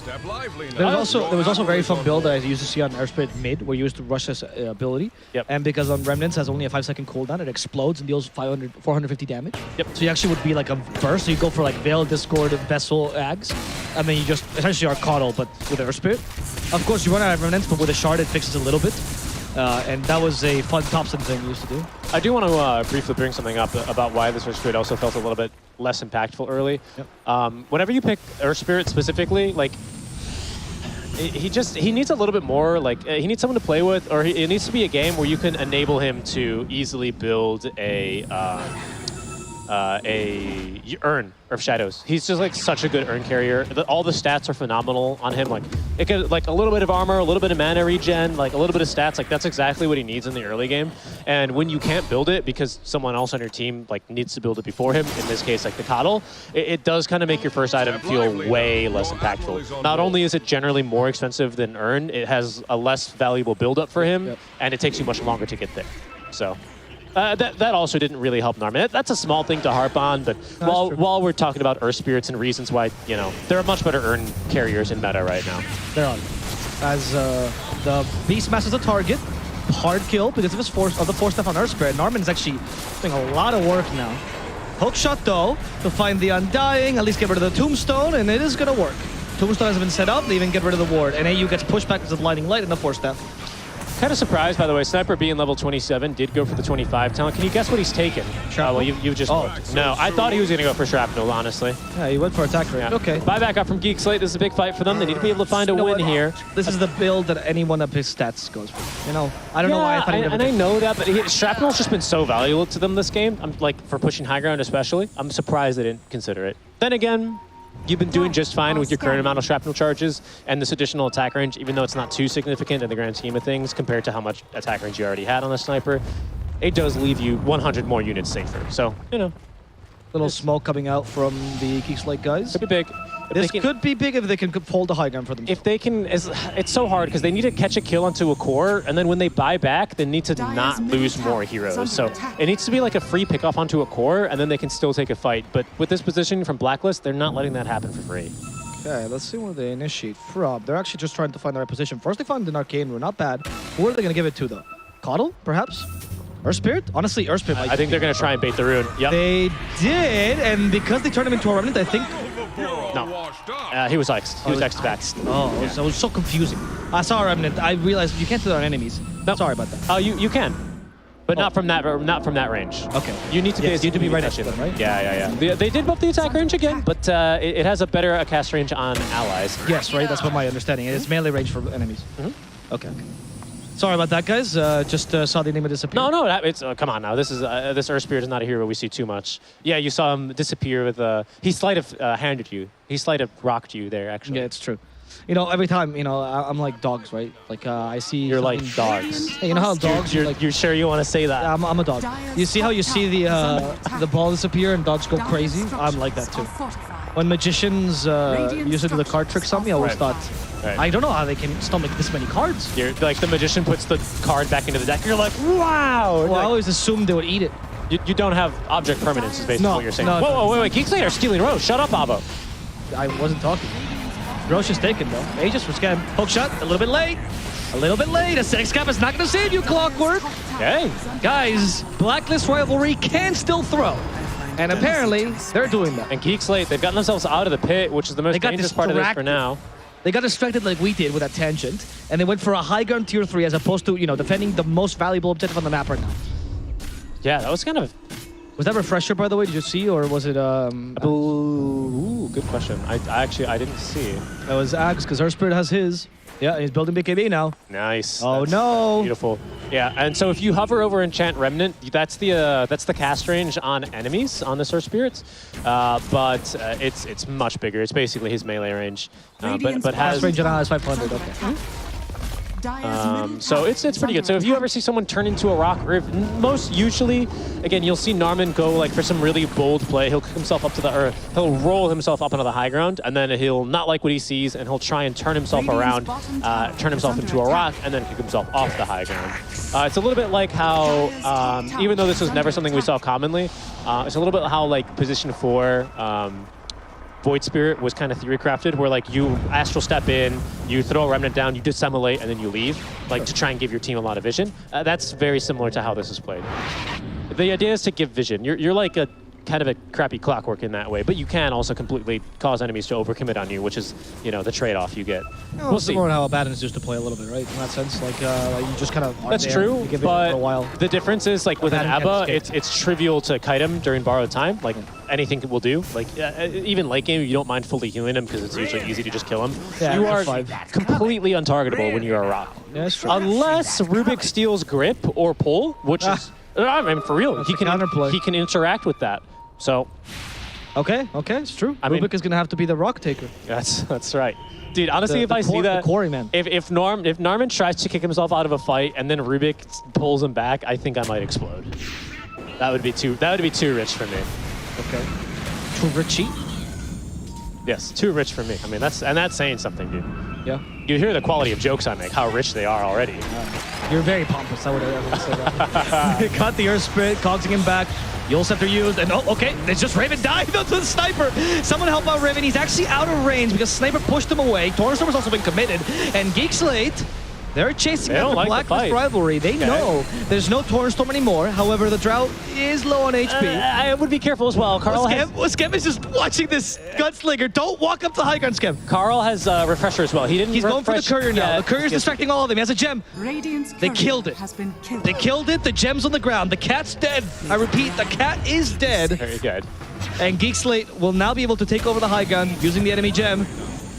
There was also a very fun build that I used to see on Airspirit mid, where you used to rush his ability.
Yep.
And because on Remnants has only a 5-second cooldown, it explodes and deals 450 damage.
Yep.
So you actually would be like a burst. So you go for like Veil, Discord, Vessel, Ags, and then you just essentially are Coddle, but with Airspirit. Of course, you run out of Remnants, but with a Shard, it fixes a little bit. And that was a fun Thompson thing we used to do.
I do want to briefly bring something up about why this Earth Spirit also felt a little bit less impactful early.
Yep.
Whenever you pick Earth Spirit specifically, like he needs a little bit more, like he needs someone to play with, or it needs to be a game where you can enable him to easily build a Urn of Shadows. He's just like such a good Urn carrier. All the stats are phenomenal on him. Like it could, like a little bit of armor, a little bit of mana regen, like a little bit of stats. Like that's exactly what he needs in the early game. And when you can't build it because someone else on your team like needs to build it before him, in this case like the Coddle, it does kind of make your first item feel way less impactful. Not only is it generally more expensive than Urn, it has a less valuable build up for him, and it takes you much longer to get there. So. That also didn't really help Narman. That's a small thing to harp on, but while we're talking about Earth Spirits and reasons why, there are much better Urn carriers in meta right now.
They're on. As the Beastmaster's a target, hard kill because of his the 4-step on Earth Spirit. Narman's actually doing a lot of work now. Hook shot though, to find the Undying, at least get rid of the Tombstone, and it is gonna work. Tombstone has been set up, they even get rid of the ward, and AU gets pushed back to the Lightning Light and the 4-step.
Kind of surprised, by the way. Sniper being level 27 did go for the 25 talent. Can you guess what he's taken? Well, you just looked. No, I thought he was going to go for shrapnel, honestly.
Yeah, he went for attack rate. Okay.
Buyback up from Geek Slate. This is a big fight for them. They need to be able to find a win here.
This is the build that any one of his stats goes for. You know, I don't know why I thought
and I know that, but shrapnel's just been so valuable to them this game. I'm like, for pushing high ground especially. I'm surprised they didn't consider it. Then again, you've been doing just fine with your current amount of shrapnel charges and this additional attack range, even though it's not too significant in the grand scheme of things compared to how much attack range you already had on the sniper. It does leave you 100 more units safer. So, you know.
Little smoke coming out from the Geek Slate guys.
Could be big.
This could be big if they can hold the high ground for them.
If they can, it's so hard because they need to catch a kill onto a core, and then when they buy back, they need to not lose more heroes. So it needs to be like a free pickoff onto a core, and then they can still take a fight. But with this position from Blacklist, they're not letting that happen for free.
Okay, let's see where they initiate from. They're actually just trying to find the right position. First, they found an arcane rune, not bad. Who are they going to give it to, though? Coddle, perhaps? Earth Spirit? Honestly, Earth Spirit might
I think they're going to try and bait the rune. Yep.
They did, and because they turned him into a remnant, I think...
No. He was X'd. He was X'd back.
Oh, yeah. So it was so confusing. I saw a remnant. I realized you can't do that on enemies. No. Sorry about that.
Oh, you can. But not from that range.
Okay.
You need to
be right next to them, right?
Yeah. They did buff the attack range again, but it has a better cast range on allies.
Yes, right? That's what my understanding is. It's melee range for enemies. Okay. Sorry about that, guys. Just saw the enemy disappear.
No, it's come on now. This is this Earth Spirit is not a hero we see too much. Yeah, you saw him disappear with he sleight of handed you. He sleight of rocked you there, actually.
Yeah, it's true. You know, every time, you know, I'm like dogs, right? Like I see.
You're like dogs.
Hey, you know how dogs?
You're sure you want to say that?
Yeah, I'm a dog. You see how you see the ball disappear and dogs go crazy? I'm like that too. When magicians use it to the card tricks on me, I always thought.
Right.
I don't know how they can stomach this many cards.
You're like the magician puts the card back into the deck. You're like, wow.
Well, I always assumed they would eat it.
You don't have object permanence, is basically what you're saying.
No,
wait. Geek Slate are stealing Rose. Shut up, Avo.
I wasn't talking. Roche is taken, though. Aegis was getting hook shot a little bit late. A little bit late. A sex cap is not going to save you, Clockwork.
Okay.
Guys, Blacklist Rivalry can still throw. And apparently, they're doing that.
And Geek Slate, they've gotten themselves out of the pit, which is the most dangerous part of this for now.
They got distracted like we did with that tangent, and they went for a high ground tier 3 as opposed to, you know, defending the most valuable objective on the map right now.
Yeah, that was kind of...
Was that Refresher, by the way? Did you see, or was it...
Ooh, good question. I didn't see.
That was Axe, because Earth Spirit has his. Yeah, he's building BKB now.
Nice.
Oh, no.
Beautiful. Yeah, and so if you hover over Enchant Remnant, that's the cast range on enemies on the Earth Spirits, but it's much bigger. It's basically his melee range, but has
cast range on allies 500. Okay.
So it's pretty good. So if you ever see someone turn into a rock, or if most usually, again, you'll see Narman go like for some really bold play. He'll kick himself up to the earth. He'll roll himself up onto the high ground, and then he'll not like what he sees, and he'll try and turn himself around, turn himself into a rock, and then kick himself off the high ground. It's a little bit like how, even though this was never something we saw commonly, it's a little bit how like position 4. Void Spirit was kind of theory crafted, where like you astral step in, you throw a remnant down, you dissimulate, and then you leave, like to try and give your team a lot of vision. That's very similar to how this is played. The idea is to give vision. You're like a kind of a crappy Clockwork in that way, but you can also completely cause enemies to overcommit on you, which is, you know, the trade-off you get.
We'll see. More how Abaddon is used to play a little bit, right? In that sense, like you just kind of.
That's true, but for a while. The difference is like with an Abba, it's trivial to kite him during borrowed time. Like anything will do. Like even late game, you don't mind fully healing him because it's usually easy to just kill him.
Yeah,
you are completely untargetable when you're a rock.
Yeah, that's true.
Unless Rubik steals grip or pull, which is, I mean, for real, he can interact with that. So,
okay, it's true. Rubik is gonna have to be the rock taker.
That's right, dude. Honestly, if I see that, if Narman tries to kick himself out of a fight and then Rubik pulls him back, I think I might explode. That would be too rich for me.
Okay, too richy.
Yes, too rich for me. I mean, that's saying something, dude.
Yeah.
You hear the quality of jokes I make, how rich they are already.
You're very pompous. I would say that. Caught the Earth Spirit, cogsing him back. You'll Scepter used, and oh, okay, it's just Raven dived onto the Sniper. Someone help out Raven. He's actually out of range because Sniper pushed him away. Torrestorm has also been committed, and Geek Slate They're chasing
They
out
don't
the
like the
Blacklist
fight.
Rivalry. They
Okay.
know there's no Torrenstorm anymore. However, the Drought is low on HP.
I would be careful as well. Carl
Skem is just watching this gunslinger. Don't walk up to high ground, Skem.
Carl has refresher as well.
He's going for the courier now. The courier's distracting all of them. He has a gem.
Radiant's
They killed it.
has been killed.
They killed it. The gem's on the ground. The cat's dead. I repeat, the cat is dead.
Very good.
And Geek Slate will now be able to take over the high ground using the enemy gem,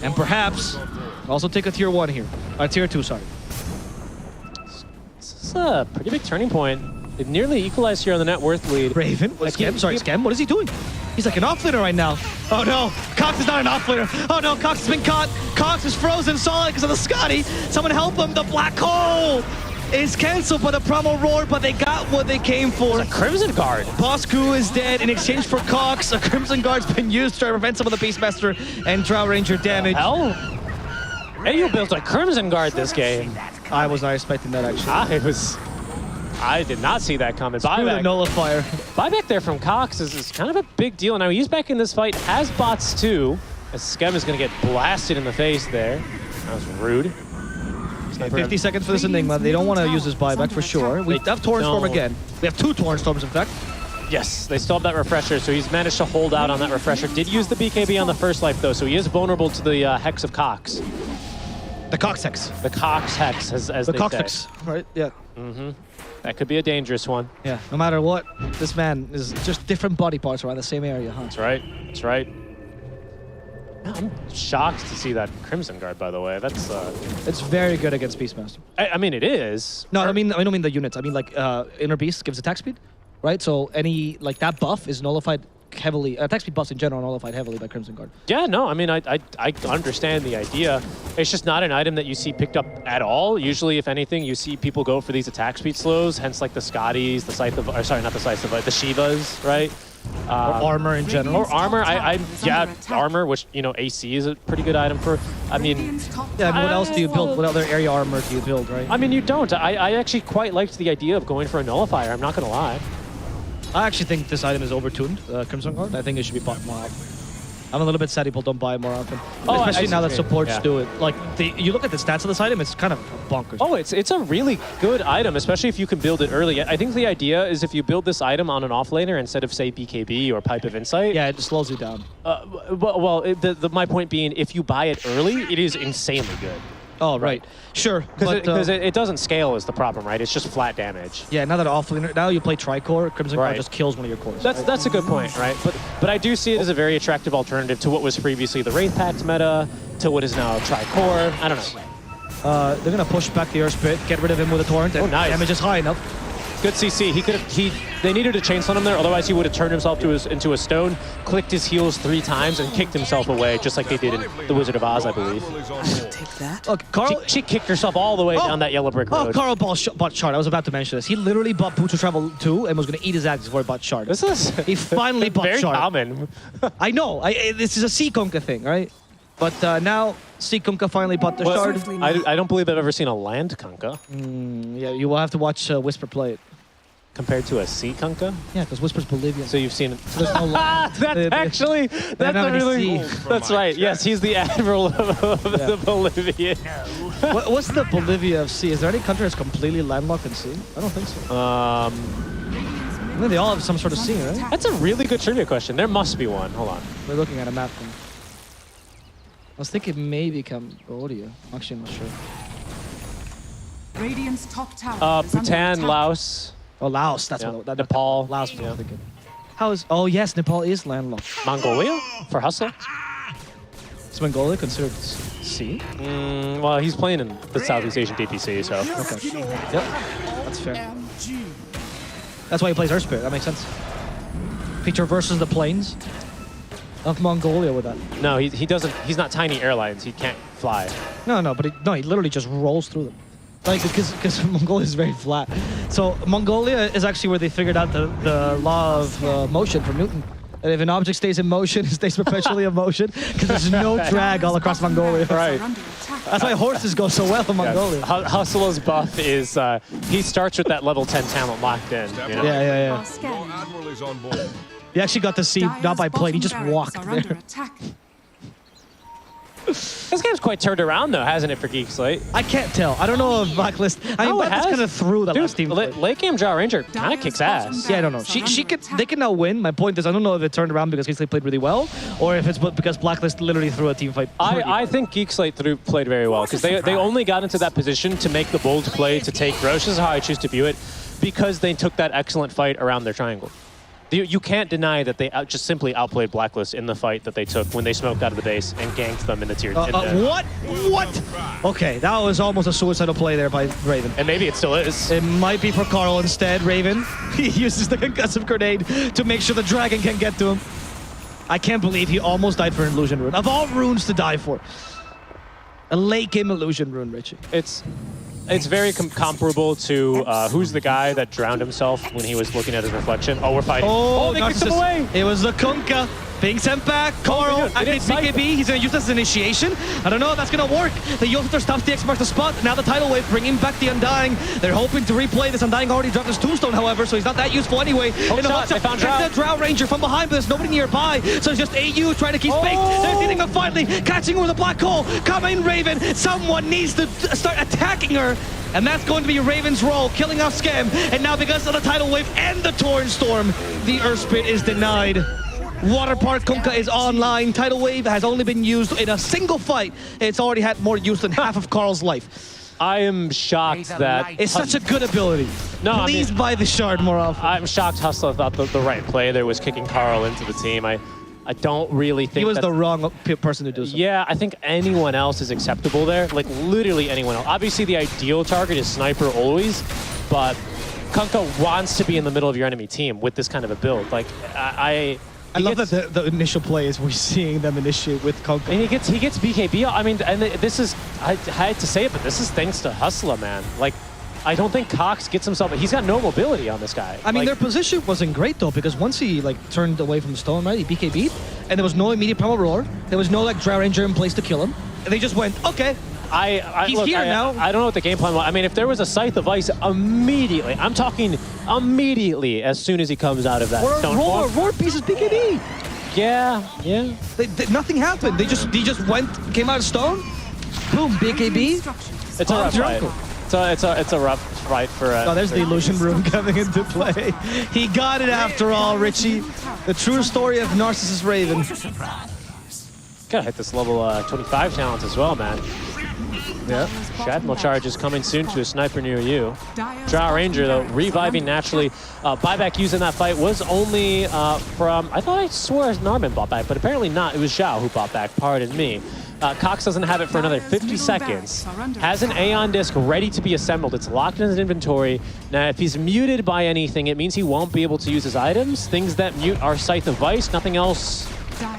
and perhaps also take a tier 1 here. Tier 2, sorry.
This is a pretty big turning point. They've nearly equalized here on the net worth lead.
Raven? Skem, what is he doing? He's like an offlaner right now. Oh no, Cox is not an offlaner. Oh no, Cox has been caught. Cox is frozen solid because of the Scotty. Someone help him. The black hole is cancelled by the promo roar, but they got what they came for.
It's a Crimson Guard.
Bosku is dead in exchange for Cox. A Crimson Guard's been used to try to prevent some of the Beastmaster and Drow Ranger damage.
Hell? Hey, you built a Crimson Guard this game.
I was not expecting that, actually.
I did not see that coming.
Screw the nullifier.
Buyback there from Cox is kind of a big deal. Now he's back in this fight, has bots too, as Skem is going to get blasted in the face there. That was rude.
50 seconds for this Enigma. They don't want to use this buyback for sure. We have Torrenstorm again. We have 2 Torrenstorms, in fact.
Yes, they still have that refresher, so he's managed to hold out on that refresher. Did use the BKB on the first life, though, so he is vulnerable to the Hex of Cox.
The Cox Hex.
The Cox Hex, as
the
they
Cox
say.
Hex, right? Yeah.
Mm-hmm. That could be a dangerous one.
Yeah, no matter what, this man is just different body parts around the same area, huh?
That's right. That's right. I'm shocked to see that Crimson Guard, by the way. That's
It's very good against Beastmaster.
I mean, it is.
No, I don't mean the units. I mean like Inner Beast gives attack speed, right? So any like that buff is nullified heavily. Attack speed buffs in general are nullified heavily by Crimson Guard.
Yeah, no, I mean, I understand the idea. It's just not an item that you see picked up at all. Usually, if anything, you see people go for these attack speed slows, hence like the Scotties, the Scythe of, or sorry, not the Scythe of, the Shivas, right?
Or armor in general.
Or armor, armor, which, you know, AC is a pretty good item for, I mean...
Yeah, I mean, what else do you build? What other area armor do you build, right?
I mean, you don't. I actually quite liked the idea of going for a nullifier, I'm not going to lie.
I actually think this item is overtuned, Crimson Guard. I think it should be bought more often. I'm a little bit sad people don't buy it more often.
Oh,
especially now that
agree.
supports do it. Like, you look at the stats of this item, it's kind of bonkers.
Oh, it's a really good item, especially if you can build it early. I think the idea is if you build this item on an offlaner instead of, say, BKB or Pipe of Insight.
Yeah, it just slows you down.
My point being, if you buy it early, it is insanely good.
Oh, right. Sure.
Because it doesn't scale is the problem, right? It's just flat damage.
Yeah, now that offlaner, now you play Tricore, Crimson Guard just kills one of your cores.
That's a good point, right? But I do see it as a very attractive alternative to what was previously the Wraith Pact meta, to what is now Tricore. I don't know.
They're gonna push back the Earth Spirit, get rid of him with a torrent.
Oh, nice.
Damage is high enough.
Good CC. They needed to chainsaw him there, otherwise he would have turned himself into a stone, clicked his heels 3 times, and kicked himself away, just like they did in The Wizard of Oz, I believe.
Take that. Look, Carl.
She kicked herself all the way down that yellow brick road.
Oh, Carl bought Shard. I was about to mention this. He literally bought Boots of Travel 2 and was going to eat his axe before he bought Shard. He finally bought
very
Shard.
Common.
I know. This is a Sea Conka thing, right? But now Sea Conka finally bought the Shard.
I don't believe I've ever seen a land Kunkka.
Yeah, you will have to watch Whisper play it.
Compared to a sea Kunkka?
Yeah, because Whisper's Bolivian.
So you've seen it.
So there's no
that's a really... That's right. Yes, he's the admiral of the Bolivian.
What's the Bolivia of sea? Is there any country that's completely landlocked in sea? I don't think so. I mean, they all have some sort of sea, right?
That's a really good trivia question. There must be one. Hold on.
We're looking at a map. I was thinking maybe Cambodia. Actually, I'm not sure.
Radiant's top tower is under
Bhutan,
attack.
Laos.
Oh, Laos. That's what
Nepal.
Laos. Yeah. Thinking. How is? Oh yes, Nepal is landlocked.
Mongolia for hustle.
Is Mongolia considered sea?
Well, he's playing in the Southeast Asian DPC, so.
Okay. Yep. That's fair. That's why he plays Earth Spirit. That makes sense. He traverses the plains of Mongolia with that.
No, he doesn't. He's not Tiny Airlines. He can't fly.
No, but he literally just rolls through them. Like, because Mongolia is very flat. So Mongolia is actually where they figured out the law of motion from Newton. And if an object stays in motion, it stays perpetually in motion because there's no drag all across Mongolia.
Right.
That's why horses go so well in Mongolia.
Yeah. Hustle's buff is he starts with that level 10 talent locked in. You know?
Yeah. He actually got to see, not by plane, he just walked there.
This game's quite turned around, though, hasn't it, for Geek Slate?
I can't tell. I don't know if Blacklist... I mean, Blacklist kind of threw the last team.
Late game Drow Ranger kind of kicks ass.
Yeah, I don't know. They can now win. My point is, I don't know if it turned around because Geek Slate played really well, or if it's because Blacklist literally threw a team fight.
I think Geek Slate played very well, because they only got into that position to make the bold play to take Roche, is how I choose to view it, because they took that excellent fight around their triangle. You can't deny that they just simply outplayed Blacklist in the fight that they took when they smoked out of the base and ganked them in the tier 10.
What? What? Okay, that was almost a suicidal play there by Raven.
And maybe it still is.
It might be for Carl instead, Raven. He uses the concussive grenade to make sure the dragon can get to him. I can't believe he almost died for an illusion rune. Of all runes to die for. A late game illusion rune, Richie.
It's very comparable to who's the guy that drowned himself when he was looking at his reflection? Oh, we're fighting.
Oh,
they kicked him away.
It was the Kunkka being sent back. Carl, I think BKB, he's going to use this as initiation. I don't know if that's going to work. The Yolthor stops the X marks the spot. Now the tidal wave bringing back the Undying. They're hoping to replay this. Undying already dropped his tombstone, however, so he's not that useful anyway.
They found
the Drow Ranger from behind, but there's nobody nearby. So it's just AU trying to keep space. They're hitting her finally, catching her with a black hole. Come in, Raven. Someone needs to start attacking her. And that's going to be Raven's role, killing off Scam. And now because of the tidal wave and the Torrent Storm, the Earth Spit is denied. Water Park Kunkka is online. Tidal wave has only been used in a single fight. It's already had more use than half of Carl's life.
I am shocked that...
It's such a good ability.
No,
Please buy the shard more often.
I'm shocked Hustler thought the right play there was kicking Carl into the team. I don't really think
he was the wrong person to do so.
Yeah, I think anyone else is acceptable there. Like, literally anyone else. Obviously, the ideal target is Sniper always, but Kunkka wants to be in the middle of your enemy team with this kind of a build. Like, I
love that the initial play is we're seeing them initiate with Kunkka.
And he gets BKB. I mean, and this is, I hate to say it, but this is thanks to Hustler, man. Like, I don't think Cox gets himself... He's got no mobility on this guy.
I mean, their position wasn't great, though, because once he, turned away from the stone, right, he BKB'd, and there was no immediate primal roar. There was no, Drow Ranger in place to kill him. And they just went, okay, he's here now.
I don't know what the game plan was. I mean, if there was a Scythe of Ice immediately, I'm talking immediately as soon as he comes out of that stone form.
Roar pieces BKB.
Yeah.
Nothing happened. He just came out of stone, boom, BKB.
It's a rough fight. It's a rough fight for...
there's the illusion room coming into play. He got it after all, Richie. The true story of Narcissus Raven.
Gotta hit this level 25 talent as well, man.
Yeah.
Shrapnel charge is coming soon to a sniper near you. Drow Ranger, though, reviving naturally. Buyback used in that fight was only from... I thought I swore Narman bought back, but apparently not. It was Zhao who bought back, pardon me. Cox doesn't have it for another 50 seconds. Has an Aeon disc ready to be assembled. It's locked in his inventory. Now, if he's muted by anything, it means he won't be able to use his items. Things that mute are Scythe of Vice, nothing else.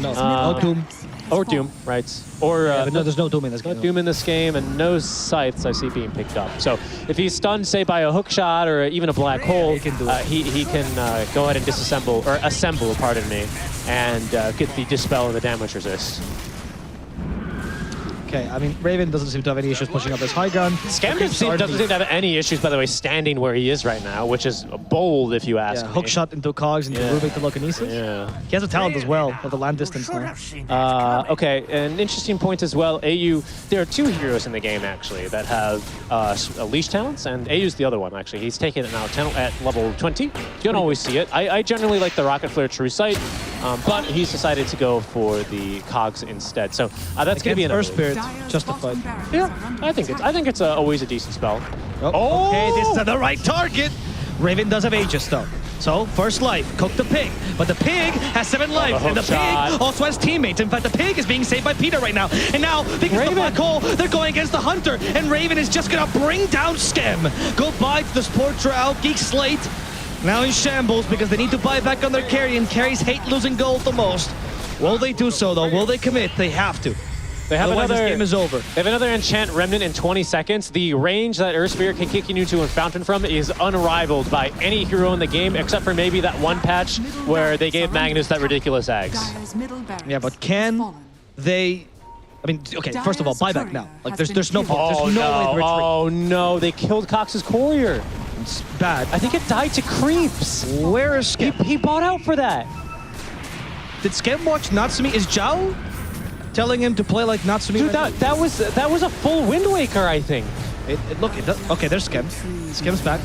No Doom.
Or Doom, right? Or
no, there's no Doom in this game.
No Doom in this game, and no Scythes I see being picked up. So if he's stunned, say, by a hook shot or even a black hole, he can go ahead and disassemble, or assemble, pardon me, and get the Dispel and the damage resist.
Okay, I mean, Raven doesn't seem to have any issues pushing up this high ground.
Scam doesn't seem to have any issues, by the way, standing where he is right now, which is bold, if you ask me.
Hook shot into Cogs, into Rubik telekinesis.
Yeah.
He has a talent as well, of the land distance now.
Okay, an interesting point as well. AU, there are two heroes in the game, actually, that have leash talents, and AU's the other one, actually. He's taken it now at level 20. You don't always see it. I generally like the Rocket Flare True Sight, but he's decided to go for the Cogs instead. So that's going to be an
Earth Spirit. Justified.
Yeah, I think it's always a decent spell.
Oh, okay, this is the right target. Raven does have Aegis though. So, first life, cook the pig. But the pig has 7 lives, and the pig also has teammates. In fact, the pig is being saved by Peter right now. And now, because of the black hole, they're going against the Hunter, and Raven is just gonna bring down Schem. Goodbye to the Sport Drow, Geek Slate. Now in shambles because they need to buy back on their carry, and carries hate losing gold the most. Will they do so though? Will they commit? They have to.
They have
Otherwise, this game is over.
They have another Enchant Remnant in 20 seconds. The range that Earth Spirit can kick you into a Fountain from is unrivaled by any hero in the game, except for maybe that one patch where they gave Magnus that ridiculous Axe.
Yeah, but can they... I mean, okay, first of all, buyback now. Like, there's no point. There's no way to retreat.
Oh no, they killed Cox's courier.
It's bad.
I think it died to creeps.
Where is Schem?
He bought out for that.
Did Schem watch Natsumi? Is Zhao? telling him to play like Natsumi.
Dude, that was a full Wind Waker, I think.
Okay, there's Skem. Skem's back.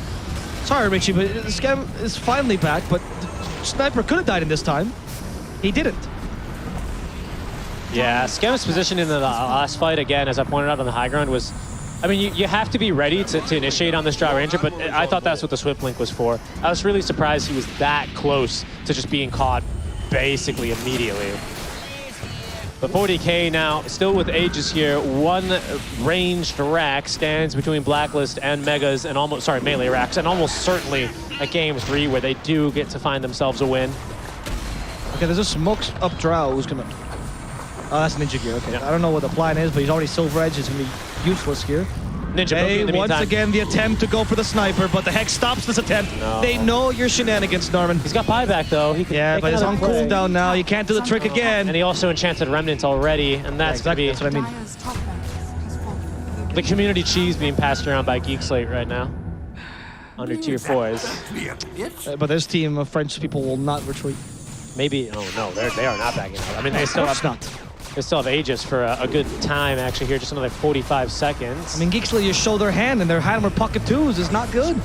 Sorry, Richie, but Skem is finally back, but Sniper could have died in this time. He didn't.
Yeah, Skem's position in the last fight, again, as I pointed out on the high ground, was... I mean, you have to be ready to initiate on this Dry Ranger, but I thought that's what the Swift Link was for. I was really surprised he was that close to just being caught basically immediately. But 40K now, still with Aegis here. One ranged rack stands between Blacklist and Megas, and melee racks, and almost certainly a Game 3 where they do get to find themselves a win.
Okay, there's a smoke up Drow who's gonna... Oh, that's Ninja Gear, okay. Yep. I don't know what the plan is, but he's already Silver Edge. It's gonna be useless here.
Ninja
once again, the attempt to go for the sniper, but the Hex stops this attempt.
No.
They know your shenanigans, Norman.
He's got buyback, though.
Yeah, but it's on cooldown now. You can't do the trick again.
And he also enchanted Remnant already, and that's
exactly
gonna be...
That's what I mean.
The community cheese being passed around by Geek Slate right now. Under tier 4s.
But this team of French people will not retreat.
Maybe, oh no, they are not backing out. I mean, they still have Aegis for a good time, actually, here, just another 45 seconds.
I mean, Geek Slate just show their hand, and their hammer pocket twos is not good.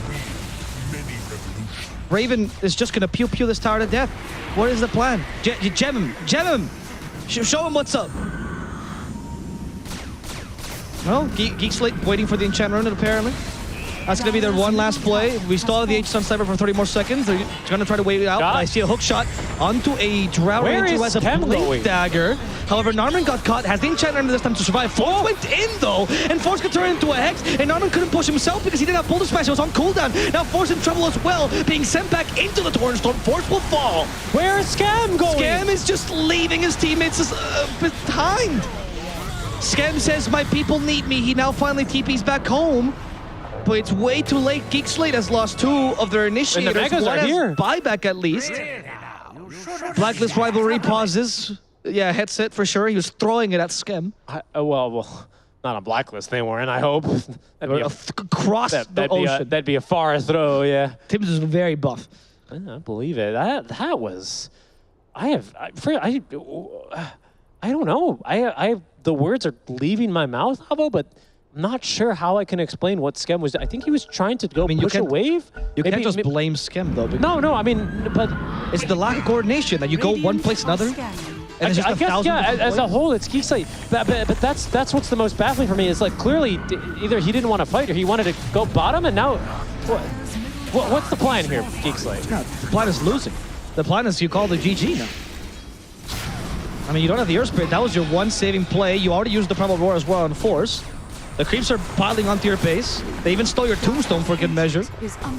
Raven is just gonna pew this tower to death. What is the plan? Gem him! Show him what's up. Well, Geek Slate waiting for the enchant rune, apparently. That's going to be their one last play. We still have the H on Sniper for 30 more seconds. They're going to try to wait it out. But I see a hook shot onto a Drow Ranger who has a Blink Dagger. However, Narman got caught, has the enchant under this time to survive. Force went in, though, and Force could turn into a Hex, and Narman couldn't push himself because he didn't have Boulder Smash. It was on cooldown. Now Force in trouble as well, being sent back into the Torrent Storm. Force will fall.
Where is Scam going?
Scam is just leaving his teammates behind. Scam says, my people need me. He now finally TPs back home. But it's way too late. Geek Slate has lost 2 of their initiators.
And the Megas are here.
Buyback at least. Blacklist Rivalry pauses. Yeah, headset for sure. He was throwing it at Skem.
Well, not on Blacklist they weren't, I hope.
Across the ocean.
That'd be a far throw, yeah.
Tim's is very buff.
I don't believe it. That was... I don't know. The words are leaving my mouth, Avo, but... I'm not sure how I can explain what Skem was. I think he was trying to go push a wave.
You can't just blame Skem, though.
No, I mean, but...
It's the lack of coordination that you go one place another. And it's just
I guess, yeah, as a whole, it's Geek Slate. But that's what's the most baffling for me. Is like, clearly, either he didn't want to fight or he wanted to go bottom, and now... What's the plan here, Geek Slate?
No, the plan is losing. The plan is you call the GG now. I mean, you don't have the Earth Spirit. That was your one saving play. You already used the Primal Roar as well on Force. The creeps are piling onto your base. They even stole your tombstone for good measure.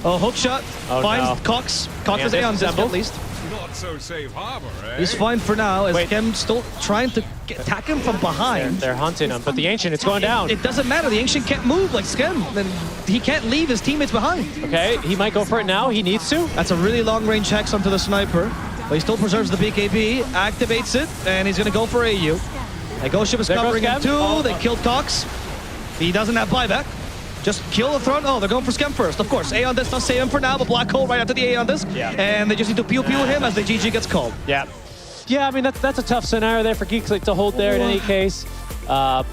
Oh, hook shot. Finds Cox. Cox is Aeon Disc at least.
Not so safe harbor, eh?
He's fine for now, as Kem still trying to attack him from behind.
They're hunting him, but the Ancient, it's going down.
It doesn't matter. The Ancient can't move like Skem. Then he can't leave his teammates behind.
Okay, he might go for it now. He needs to.
That's a really long-range hex onto the Sniper, but he still preserves the BKB, activates it, and he's going to go for AU. The Ghost Ship is covering him too. They killed Cox. He doesn't have buyback. Just kill the throne. Oh, they're going for Skem first. Of course, Aeon Disc does save him for now, but Black Hole right after the Aeon Disc. Yeah. And they just need to pew him as the GG gets called.
Yeah. Yeah, I mean, that's a tough scenario there for Geek Slate to hold there in any case. But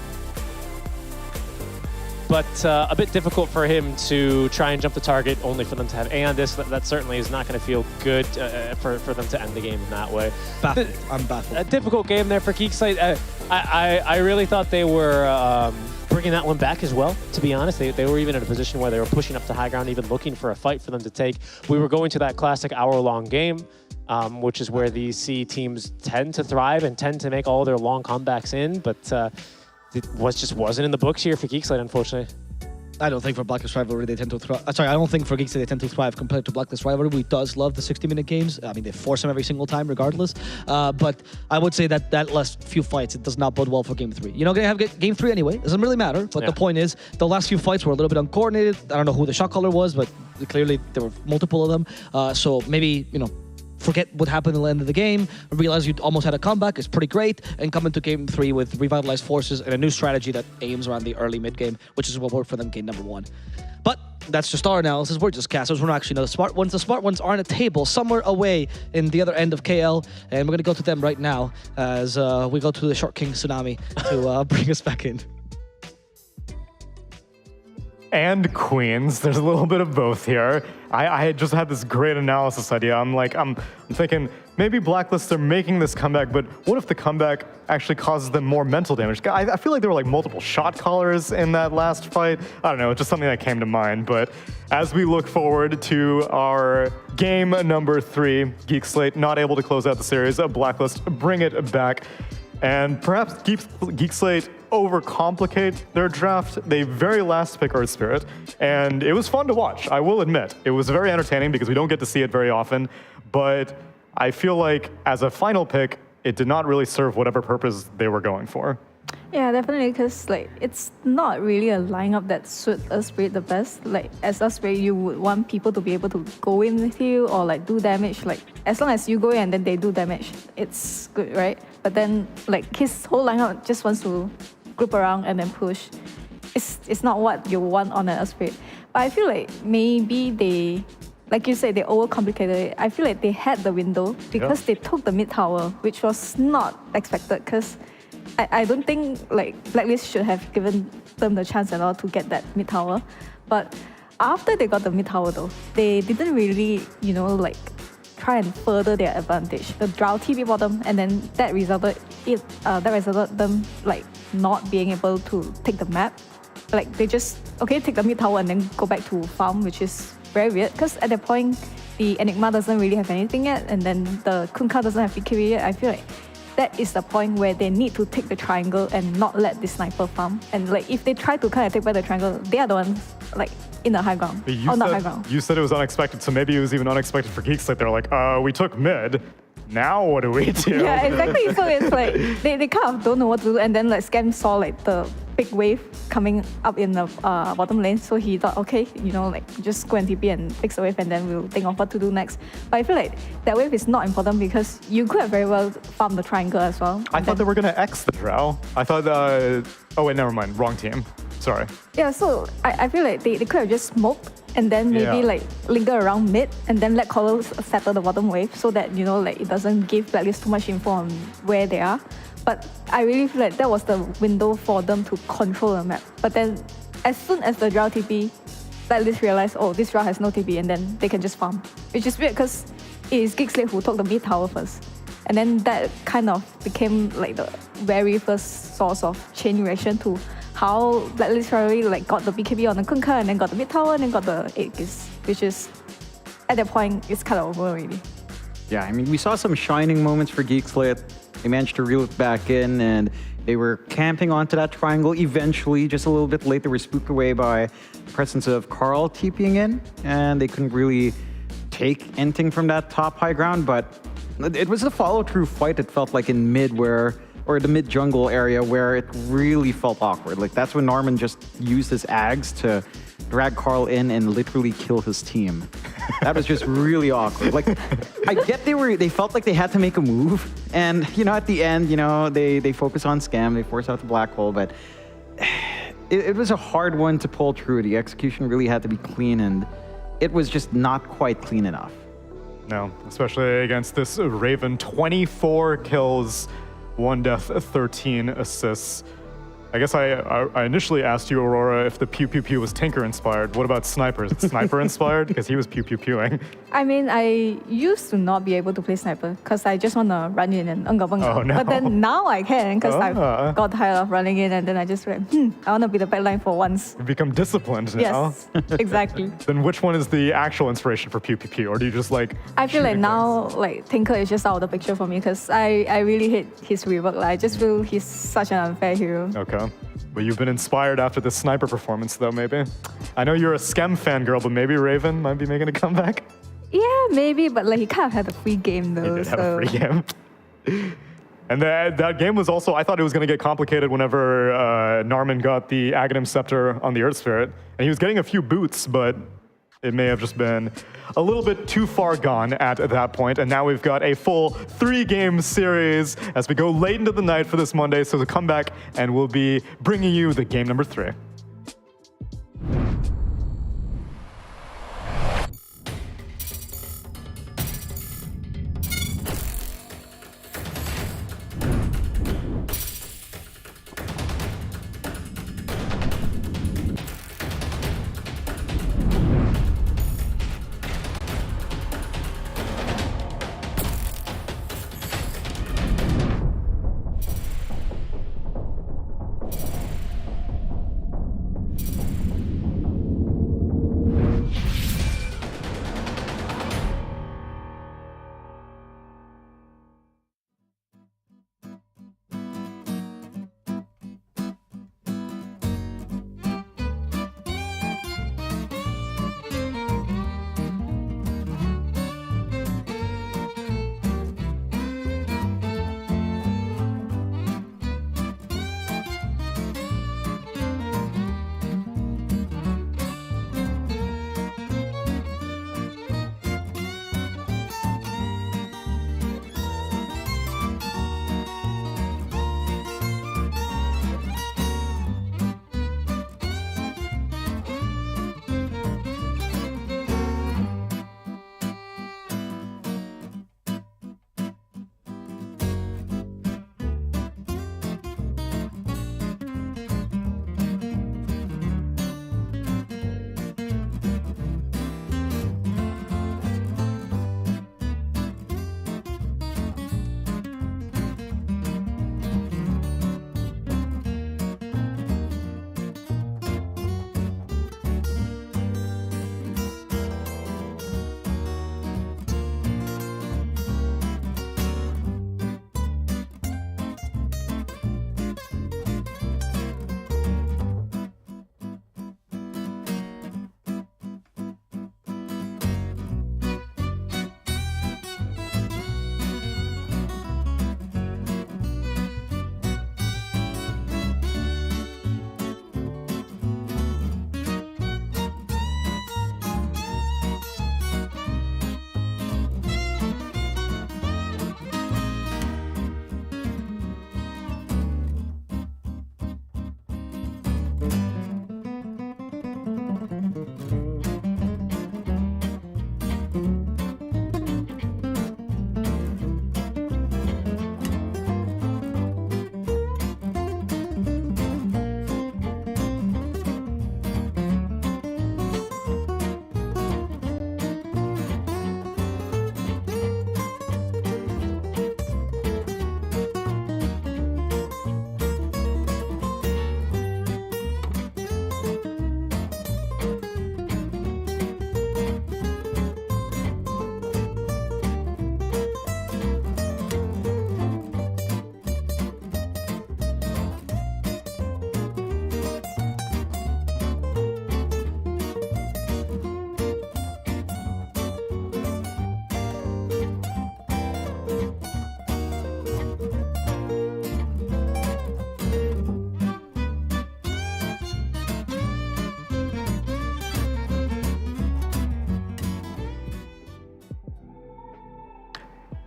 a bit difficult for him to try and jump the target, only for them to have Aeon Disc. That certainly is not going to feel good for them to end the game in that way.
Baffled. I'm baffled.
A difficult game there for Geek Slate. I really thought they were bringing that one back as well, to be honest. They were even in a position where they were pushing up to high ground, even looking for a fight for them to take. We were going to that classic hour-long game, which is where these C teams tend to thrive and tend to make all their long comebacks in, but it just wasn't in the books here for Geek Slate, unfortunately.
I don't think for Blacklist Rivalry they tend to thrive. I don't think for Geek Slate they tend to thrive compared to Blacklist Rivalry. We does love the 60-minute games. I mean, they force them every single time regardless. But I would say that last few fights, it does not bode well for Game 3. You're not going to have Game 3 anyway. It doesn't really matter. But the point is, the last few fights were a little bit uncoordinated. I don't know who the shot caller was, but clearly there were multiple of them. So maybe, forget what happened at the end of the game, realize you almost had a comeback, it's pretty great, and come into Game 3 with revitalized forces and a new strategy that aims around the early mid game, which is what worked for them game number 1. But That's just our analysis. We're just casters. We're not actually the smart ones. The smart ones are on a table somewhere away in the other end of KL, and we're going to go to them right now as we go to the Short King Tsunami to bring us back in.
And Queens. There's a little bit of both here. I just had this great analysis idea. I'm thinking maybe Blacklist are making this comeback, but what if the comeback actually causes them more mental damage? I feel like there were like multiple shot callers in that last fight. I don't know, it's just something that came to mind. But as we look forward to our game number 3, Geek Slate not able to close out the series, Blacklist bring it back. And perhaps Geek Slate overcomplicate their draft. They very last pick Earth Spirit, and it was fun to watch, I will admit. It was very entertaining because we don't get to see it very often, but I feel like as a final pick, it did not really serve whatever purpose they were going for.
Yeah, definitely, because like it's not really a lineup that suits Earth Spirit the best. Like as Earth Spirit, you would want people to be able to go in with you or like do damage. Like as long as you go in and then they do damage, it's good, right? But then like his whole lineup just wants to group around and then push. It's not what you want on an Earth Spirit. But I feel like maybe they, like you said, they overcomplicated it. I feel like they had the window because they took the mid tower, which was not expected because I don't think like Blacklist should have given them the chance at all to get that mid tower. But after they got the mid tower though, they didn't really, like try and further their advantage. The Drow TP bottom, and then that resulted them like not being able to take the map. Like they just take the mid tower and then go back to farm, which is very weird because at that point the Enigma doesn't really have anything yet, and then the Kunkka doesn't have BKB yet. I feel like that is the point where they need to take the triangle and not let the sniper farm. And like if they try to kind of take back the triangle, they are the ones like in the high ground.
You said it was unexpected, so maybe it was even unexpected for Geek Slate. They're like, we took mid. Now what do we do?
Yeah, exactly. So it's like they kind of don't know what to do, and then like Scam saw like the big wave coming up in the bottom lane, so he thought, okay, just go and TP and fix the wave, and then we'll think of what to do next. But I feel like that wave is not important because you could have very well farmed the triangle as well.
I thought they were gonna X the Drow. I thought, oh wait, never mind, wrong team. Sorry.
Yeah, so I feel like they could have just smoked and then maybe like linger around mid and then let Colors settle the bottom wave so that, like it doesn't give Blacklist too much info on where they are. But I really feel like that was the window for them to control the map. But then as soon as the Drow TP, Blacklist realized, oh, this Drow has no TP, and then they can just farm. Which is weird because it is Geek Slate who took the mid tower first. And then that kind of became like the very first source of chain reaction to how Blacklist Rivalry like got the BKB on the Kunkka and then got the mid tower and then got the 8 Gis, which is at that point it's kind of over already.
Yeah, I mean we saw some shining moments for Geek Slate. They managed to reel it back in and they were camping onto that triangle. Eventually, just a little bit late, they were spooked away by the presence of Carl TPing in, and they couldn't really take anything from that top high ground. But it was a follow-through fight. It felt like in mid or the mid jungle area where it really felt awkward. Like that's when Norman just used his Ags to drag Carl in and literally kill his team. That was just really awkward. Like I get they felt like they had to make a move, and at the end, they focus on Scam, they force out the black hole, but it was a hard one to pull through. The execution really had to be clean, and it was just not quite clean enough.
No, especially against this Raven. 24 kills, 1 death, 13 assists. I guess I initially asked you, Aurora, if the pew pew pew was Tinker inspired. What about Sniper? Is it Sniper inspired? Because he was pew pew pewing.
I mean, I used to not be able to play Sniper because I just want to run in and unga bunga.
Oh, no.
But then now I can because I've got tired of running in, and then I just went, I want to be the backline for once.
You've become disciplined now.
Yes, exactly.
Then which one is the actual inspiration for pew pew pew? Or do you just like...
I feel like now like Tinker is just out of the picture for me because I really hate his rework. Like, I just feel he's such an unfair hero.
Okay. But you've been inspired after the Sniper performance, though, maybe? I know you're a Scam fangirl, but maybe Raven might be making a comeback?
Yeah, maybe, but like he kind of had a free game, though.
He did have a free game. And that game was also, I thought it was going to get complicated whenever Narman got the Aghanim Scepter on the Earth Spirit. And he was getting a few boots, but it may have just been a little bit too far gone at that point. And now we've got a full 3-game series as we go late into the night for this Monday. So to come back and we'll be bringing you the game number 3.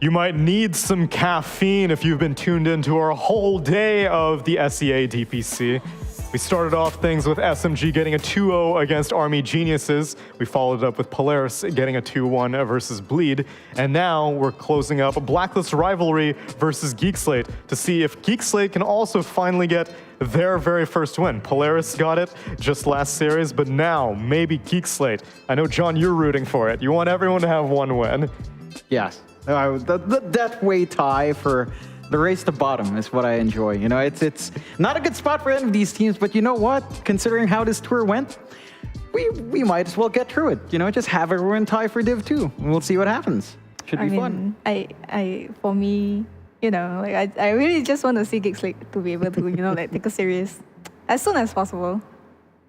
You might need some caffeine if you've been tuned into our whole day of the SEA DPC. We started off things with SMG getting a 2-0 against Army Geniuses. We followed it up with Polaris getting a 2-1 versus Bleed. And now we're closing up a Blacklist Rivalry versus Geek Slate to see if Geek Slate can also finally get their very first win. Polaris got it just last series, but now maybe Geek Slate. I know, John, you're rooting for it. You want everyone to have one win.
Yes. The deathweight tie for the race to bottom is what I enjoy. You know, it's not a good spot for any of these teams, but you know what? Considering how this tour went, we might as well get through it. You know, just have everyone tie for Div 2, and we'll see what happens. Should be fun.
For me, you know, like I really just want to see Geek Slate to be able to, you know, like take a series as soon as possible.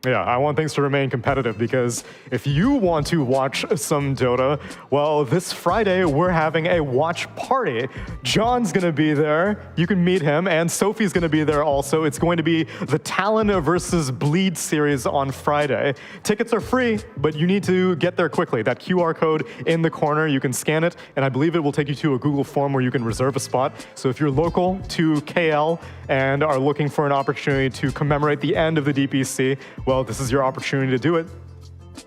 Yeah, I want things to remain competitive because if you want to watch some Dota, well, this Friday we're having a watch party. John's gonna be there. You can meet him, and Sophie's gonna be there also. It's going to be the Talon versus Bleed series on Friday. Tickets are free, but you need to get there quickly. That QR code in the corner, you can scan it, and I believe it will take you to a Google form where you can reserve a spot. So if you're local to KL and are looking for an opportunity to commemorate the end of the DPC, well, this is your opportunity to do it.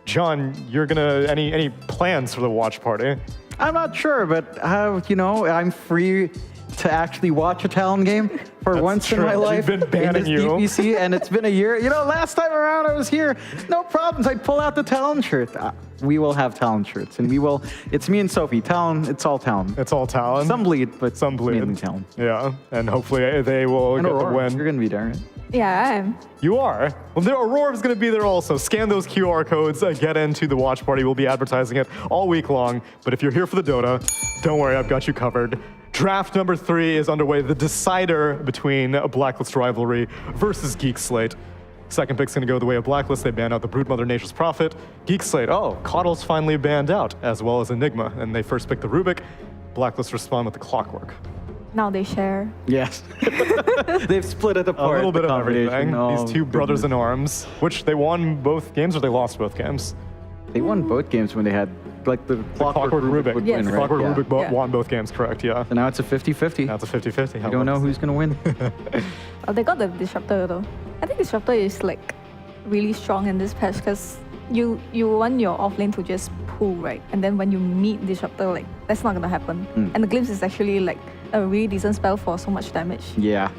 John, you're gonna, any plans for the watch party?
I'm not sure, but you know, I'm free to actually watch a Talon game for
That's
once
true.
in my life.
We've been banning
in this
you.
DPC, and it's been a year. You know, last time around I was here, no problems. I'd pull out the Talon shirt. We will have Talon shirts, and we will. It's me and Sophie. Talon, it's all Talon.
It's all Talon.
Some Bleed, but
some Bleed.
mainly Talon.
Yeah, and hopefully they will
And
get
Aurora,
the win.
you're gonna be there, right?
Yeah, I am.
You are? Well, Aurora's going to be there also. Scan those QR codes, get into the watch party. We'll be advertising it all week long. But if you're here for the Dota, don't worry, I've got you covered. Draft number 3 is underway, the decider between Blacklist Rivalry versus Geek Slate. Second pick's going to go the way of Blacklist. They banned out the Brood Mother Nature's Prophet. Geek Slate, Coddle's finally banned out, as well as Enigma. And they first picked the Rubik. Blacklist respond with the Clockwork.
Now they share.
Yes. They've split it apart.
A little bit
the
of everything.
combination. Oh,
These two brothers in arms, which they won both games or they lost both games?
They won both games when they had, like, the Clockwork
Rubik.
would
Yes.
win, right?
Clockwork
Yeah.
Rubik won both games, correct, yeah.
So now it's a 50-50.
Now it's a 50-50.
You don't know who's going to win.
Oh, they got the Disruptor though. I think Disruptor is like really strong in this patch because you want your offlane to just pull, right? And then when you meet Disruptor, like that's not gonna happen. And the Glimpse is actually like a really decent spell for so much damage.
Yeah.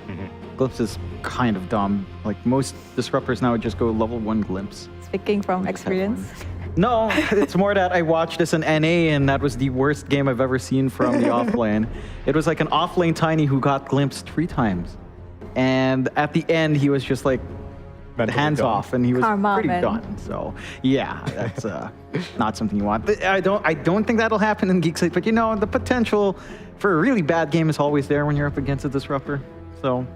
Glimpse is kind of dumb. Like most disruptors now just go level 1 Glimpse.
Speaking from experience.
No, it's more that I watched this in NA and that was the worst game I've ever seen from the offlane. It was like an offlane Tiny who got glimpsed 3 times. And at the end, he was just like hands off and he was pretty done. So yeah, that's not something you want. I don't think that'll happen in Geek Slate, but you know, the potential for a really bad game is always there when you're up against a disruptor. So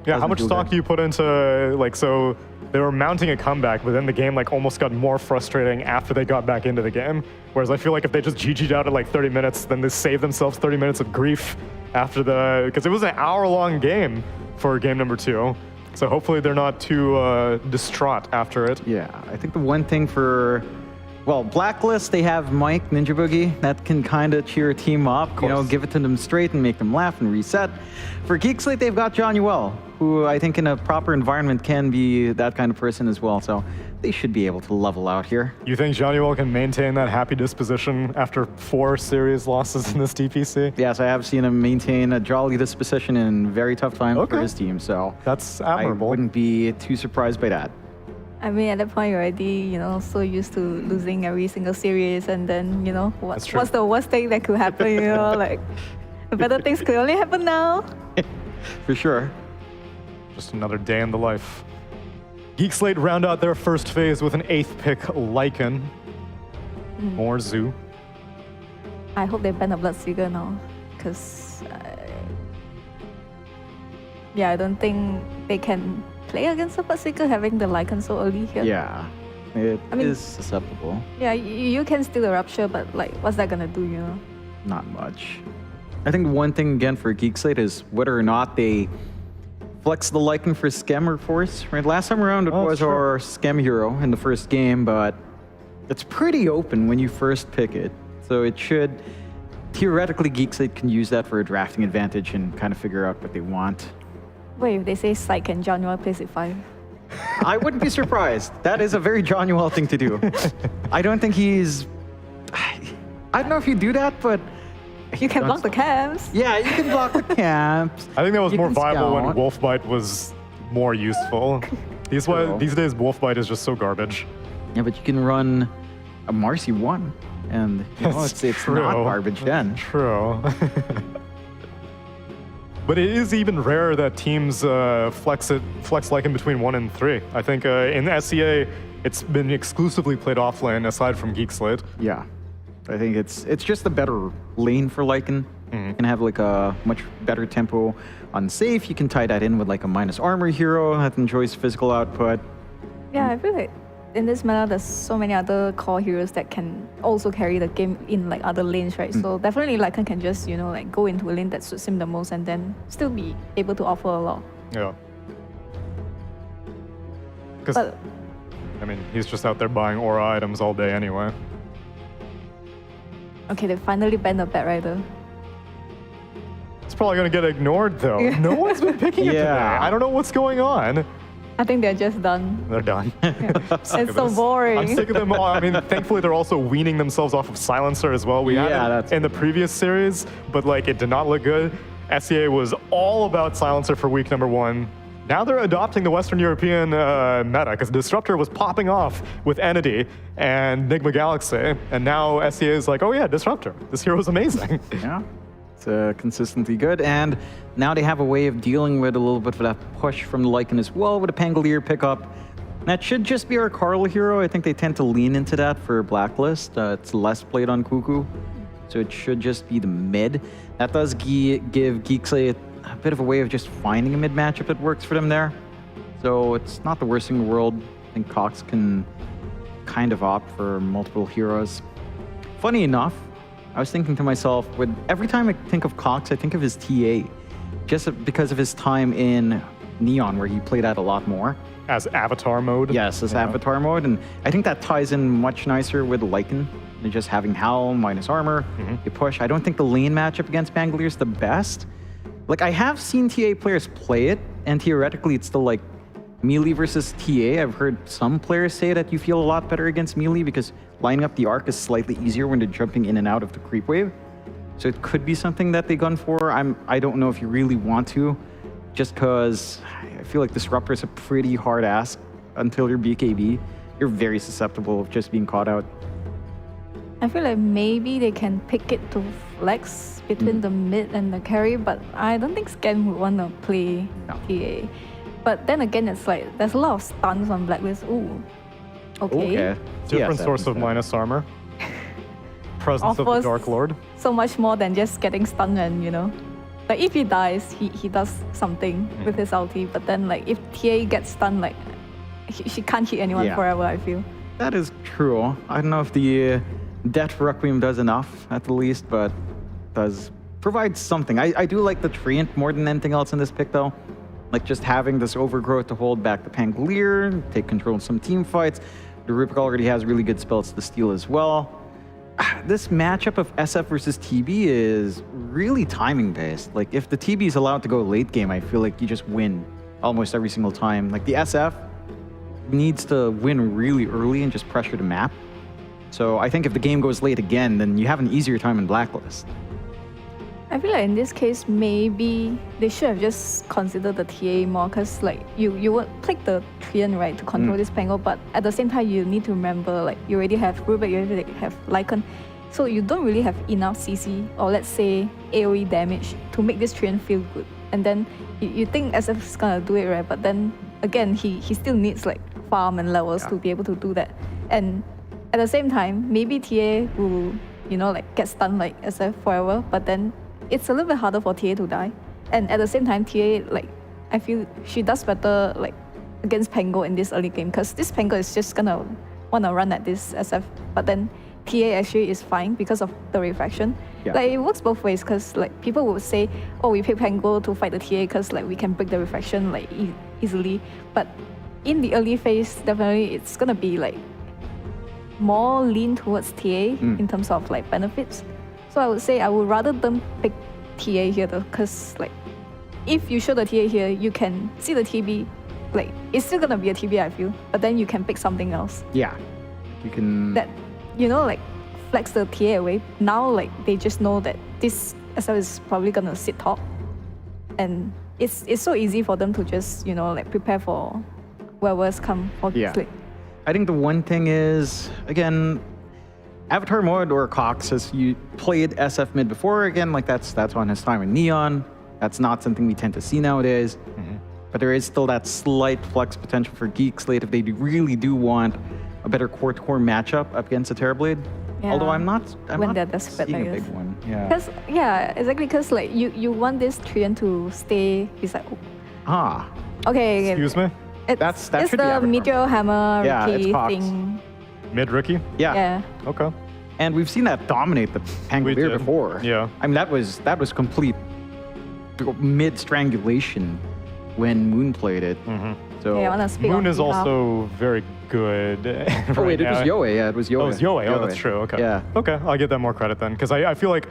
yeah, how much stock do you put into, like, so they were mounting a comeback, but then the game like almost got more frustrating after they got back into the game. Whereas I feel like if they just GG'd out at like 30 minutes, then they save themselves 30 minutes of grief after because it was an hour-long game for game number 2. So hopefully they're not too distraught after it.
Yeah, I think the one thing for, well, Blacklist, they have Mike, Ninja Boogie, that can kind of cheer a team up, you know, give it to them straight and make them laugh and reset. For Geek Slate, they've got John Yuel, who I think in a proper environment can be that kind of person as well. So they should be able to level out here.
You think John Yuel can maintain that happy disposition after 4 series losses in this DPC?
Yes, I have seen him maintain a jolly disposition in very tough times for his team. So
that's admirable.
I wouldn't be too surprised by that.
I mean, at that point, you're already, you know, so used to losing every single series, and then, you know, what's the worst thing that could happen, you know, like, better things could only happen now.
For sure.
Just another day in the life. Geek Slate round out their first phase with an 8th pick, Lycan. More Zoo.
I hope they ban the Bloodseeker now, because, yeah, I don't think they can play against the Bloodseeker having the Lycan so early here.
Yeah, it is susceptible.
Yeah, you can steal the Rupture, but like, what's that gonna do, you know?
Not much. I think one thing again for Geek Slate is whether or not they flex the Lycan for Scammer Force. Right, last time around it was our Scam Hero in the first game, but it's pretty open when you first pick it. So it should theoretically, Geek Slate can use that for a drafting advantage and kind of figure out what they want.
Wait, if they say Psych and John Yuan plays it 5.
I wouldn't be surprised. That is a very John Yuan thing to do. I don't think he's... I don't know if you do that, but...
You can block the camps.
Yeah, you can block the camps.
I think that was
You
more
can
viable when
scout.
Wolfbite was more useful. These days, Wolfbite is just so garbage.
Yeah, but you can run a Marcy 1, and you know, it's not garbage then.
True. But it is even rare that teams flex like in between 1 and 3. I think in SEA, it's been exclusively played off lane aside from Geek Slate.
Yeah. I think it's just a better lane for Lycan. You can have like a much better tempo on safe. You can tie that in with like a minus armor hero that enjoys physical output.
Yeah, I feel like in this meta, there's so many other core heroes that can also carry the game in like other lanes, right? So definitely Lycan can just, you know, like go into a lane that suits him the most and then still be able to offer a lot.
Yeah. Because, I mean, he's just out there buying aura items all day anyway.
Okay, they finally banned the Bat Rider.
It's probably going to get ignored, though. No one's been picking it today. I don't know what's going on.
I think they're just done.
They're done.
It's so boring.
I'm sick of them all. I mean, thankfully, they're also weaning themselves off of Silencer as well. We had it in the previous series, but like it did not look good. SEA was all about Silencer for week number 1. Now they're adopting the Western European meta because Disruptor was popping off with Entity and Nigma Galaxy, and now SEA is like, oh yeah, Disruptor. This hero is amazing.
Yeah, it's consistently good, and now they have a way of dealing with a little bit of that push from the Lycan as well with a Pangolier pickup. That should just be our Carl hero. I think they tend to lean into that for Blacklist. It's less played on Cuckoo, so it should just be the mid. That does give Geek Slate a bit of a way of just finding a mid matchup that works for them there. So it's not the worst thing in the world. I think Cox can kind of opt for multiple heroes. Funny enough, I was thinking to myself, every time I think of Cox, I think of his TA, just because of his time in Neon, where he played out a lot more.
As Avatar mode?
Yes, as Avatar mode, and I think that ties in much nicer with Lycan. And just having Howl minus armor, you push. I don't think the lane matchup against Pangolier is the best. Like, I have seen TA players play it, and theoretically it's still like melee versus TA. I've heard some players say that you feel a lot better against melee because lining up the arc is slightly easier when they're jumping in and out of the creep wave. So it could be something that they gun for. I don't know if you really want to, just because I feel like Disruptor is a pretty hard ask until you're BKB. You're very susceptible of just being caught out.
I feel like maybe they can pick it to flex between the mid and the carry, but I don't think Scam would want to play TA. But then again, it's like there's a lot of stuns on Blacklist. Ooh, okay.
Different source of minus armor. Presence of the Dark Lord.
So much more than just getting stunned and, you know. Like if he dies, he does something with his ulti, but then like if TA gets stunned, like she can't hit anyone forever, I feel.
That is true. I don't know if the Death Requiem does enough, at the least, but does provide something. I do like the Treant more than anything else in this pick, though. Like, just having this overgrowth to hold back the Pangolier, take control of some team fights. The Rupik already has really good spells to steal as well. This matchup of SF versus TB is really timing-based. Like, if the TB is allowed to go late game, I feel like you just win almost every single time. Like, the SF needs to win really early and just pressure the map. So I think if the game goes late again, then you have an easier time in Blacklist.
I feel like in this case, maybe they should have just considered the TA more, because like you would pick the Treant, right, to control this Pango, but at the same time, you need to remember, like, you already have Rubik, you already have Lycan, so you don't really have enough CC, or let's say AoE damage, to make this Treant feel good. And then you think SF is gonna do it, right, but then again, he still needs like farm and levels to be able to do that. And at the same time, maybe TA will, you know, like get stunned like SF forever, but then it's a little bit harder for TA to die. And at the same time, TA, like, I feel she does better like against Pango in this early game, because this Pango is just gonna wanna run at this SF, but then TA actually is fine because of the refraction. Like, it works both ways, because like people would say, oh, we pick Pango to fight the TA because like we can break the refraction like easily. But in the early phase, definitely it's gonna be like more lean towards TA in terms of like benefits. So I would say I would rather them pick TA here though, because like if you show the TA here, you can see the TB. Like it's still gonna be a TB, I feel, but then you can pick something else.
Yeah, you can.
That like flex the TA away. Now like they just know that this SF is probably gonna sit top, and it's so easy for them to just like prepare for whoever's come for Geek Slate.
I think the one thing is, again, Avatar Mode or Cox has you played SF mid before. Again, like that's on his time in Neon. That's not something we tend to see nowadays. But there is still that slight flex potential for Geek Slate if they really do want a better core-to-core matchup up against a Terrorblade.
Yeah.
Although I'm not
they're desperate,
seeing
I
a
guess.
big one. Yeah.
Exactly. Because like you want this Trian to stay beside.
Ah.
Okay.
Excuse me.
It's
that should be
the
Avatar.
Meteor Hammer
Yeah, it's
Ricky
Cox.
thing.
Mid Ricky?
Yeah.
Okay.
And we've seen that dominate the Pangolier before.
Yeah.
I mean, that was complete mid strangulation when Moon played it. So
Yeah, I wanna speak
Moon
on
is
behalf.
also very good.
Oh wait, it was Yoei. Yeah, it was Yoei.
Oh, it's Yoei. Oh, that's true. Okay.
Yeah.
Okay, I'll give that more credit then, because I feel like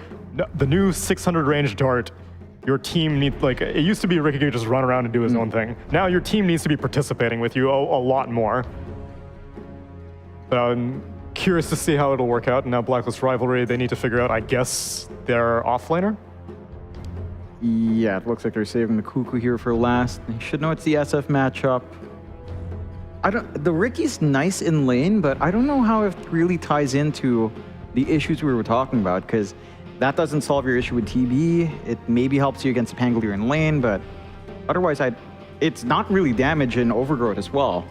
the new 600 range dart, your team needs, like, it used to be Ricky could just run around and do his own thing. Now your team needs to be participating with you a lot more. So I'm curious to see how it'll work out. Now Blacklist Rivalry, they need to figure out, I guess, their offlaner.
Yeah, it looks like they're saving the Cuckoo here for last. You should know it's the SF matchup. The Ricky's nice in lane, but I don't know how it really ties into the issues we were talking about, because that doesn't solve your issue with TB. It maybe helps you against the Pangolier in lane, but otherwise it's not really damage in Overgrowth as well.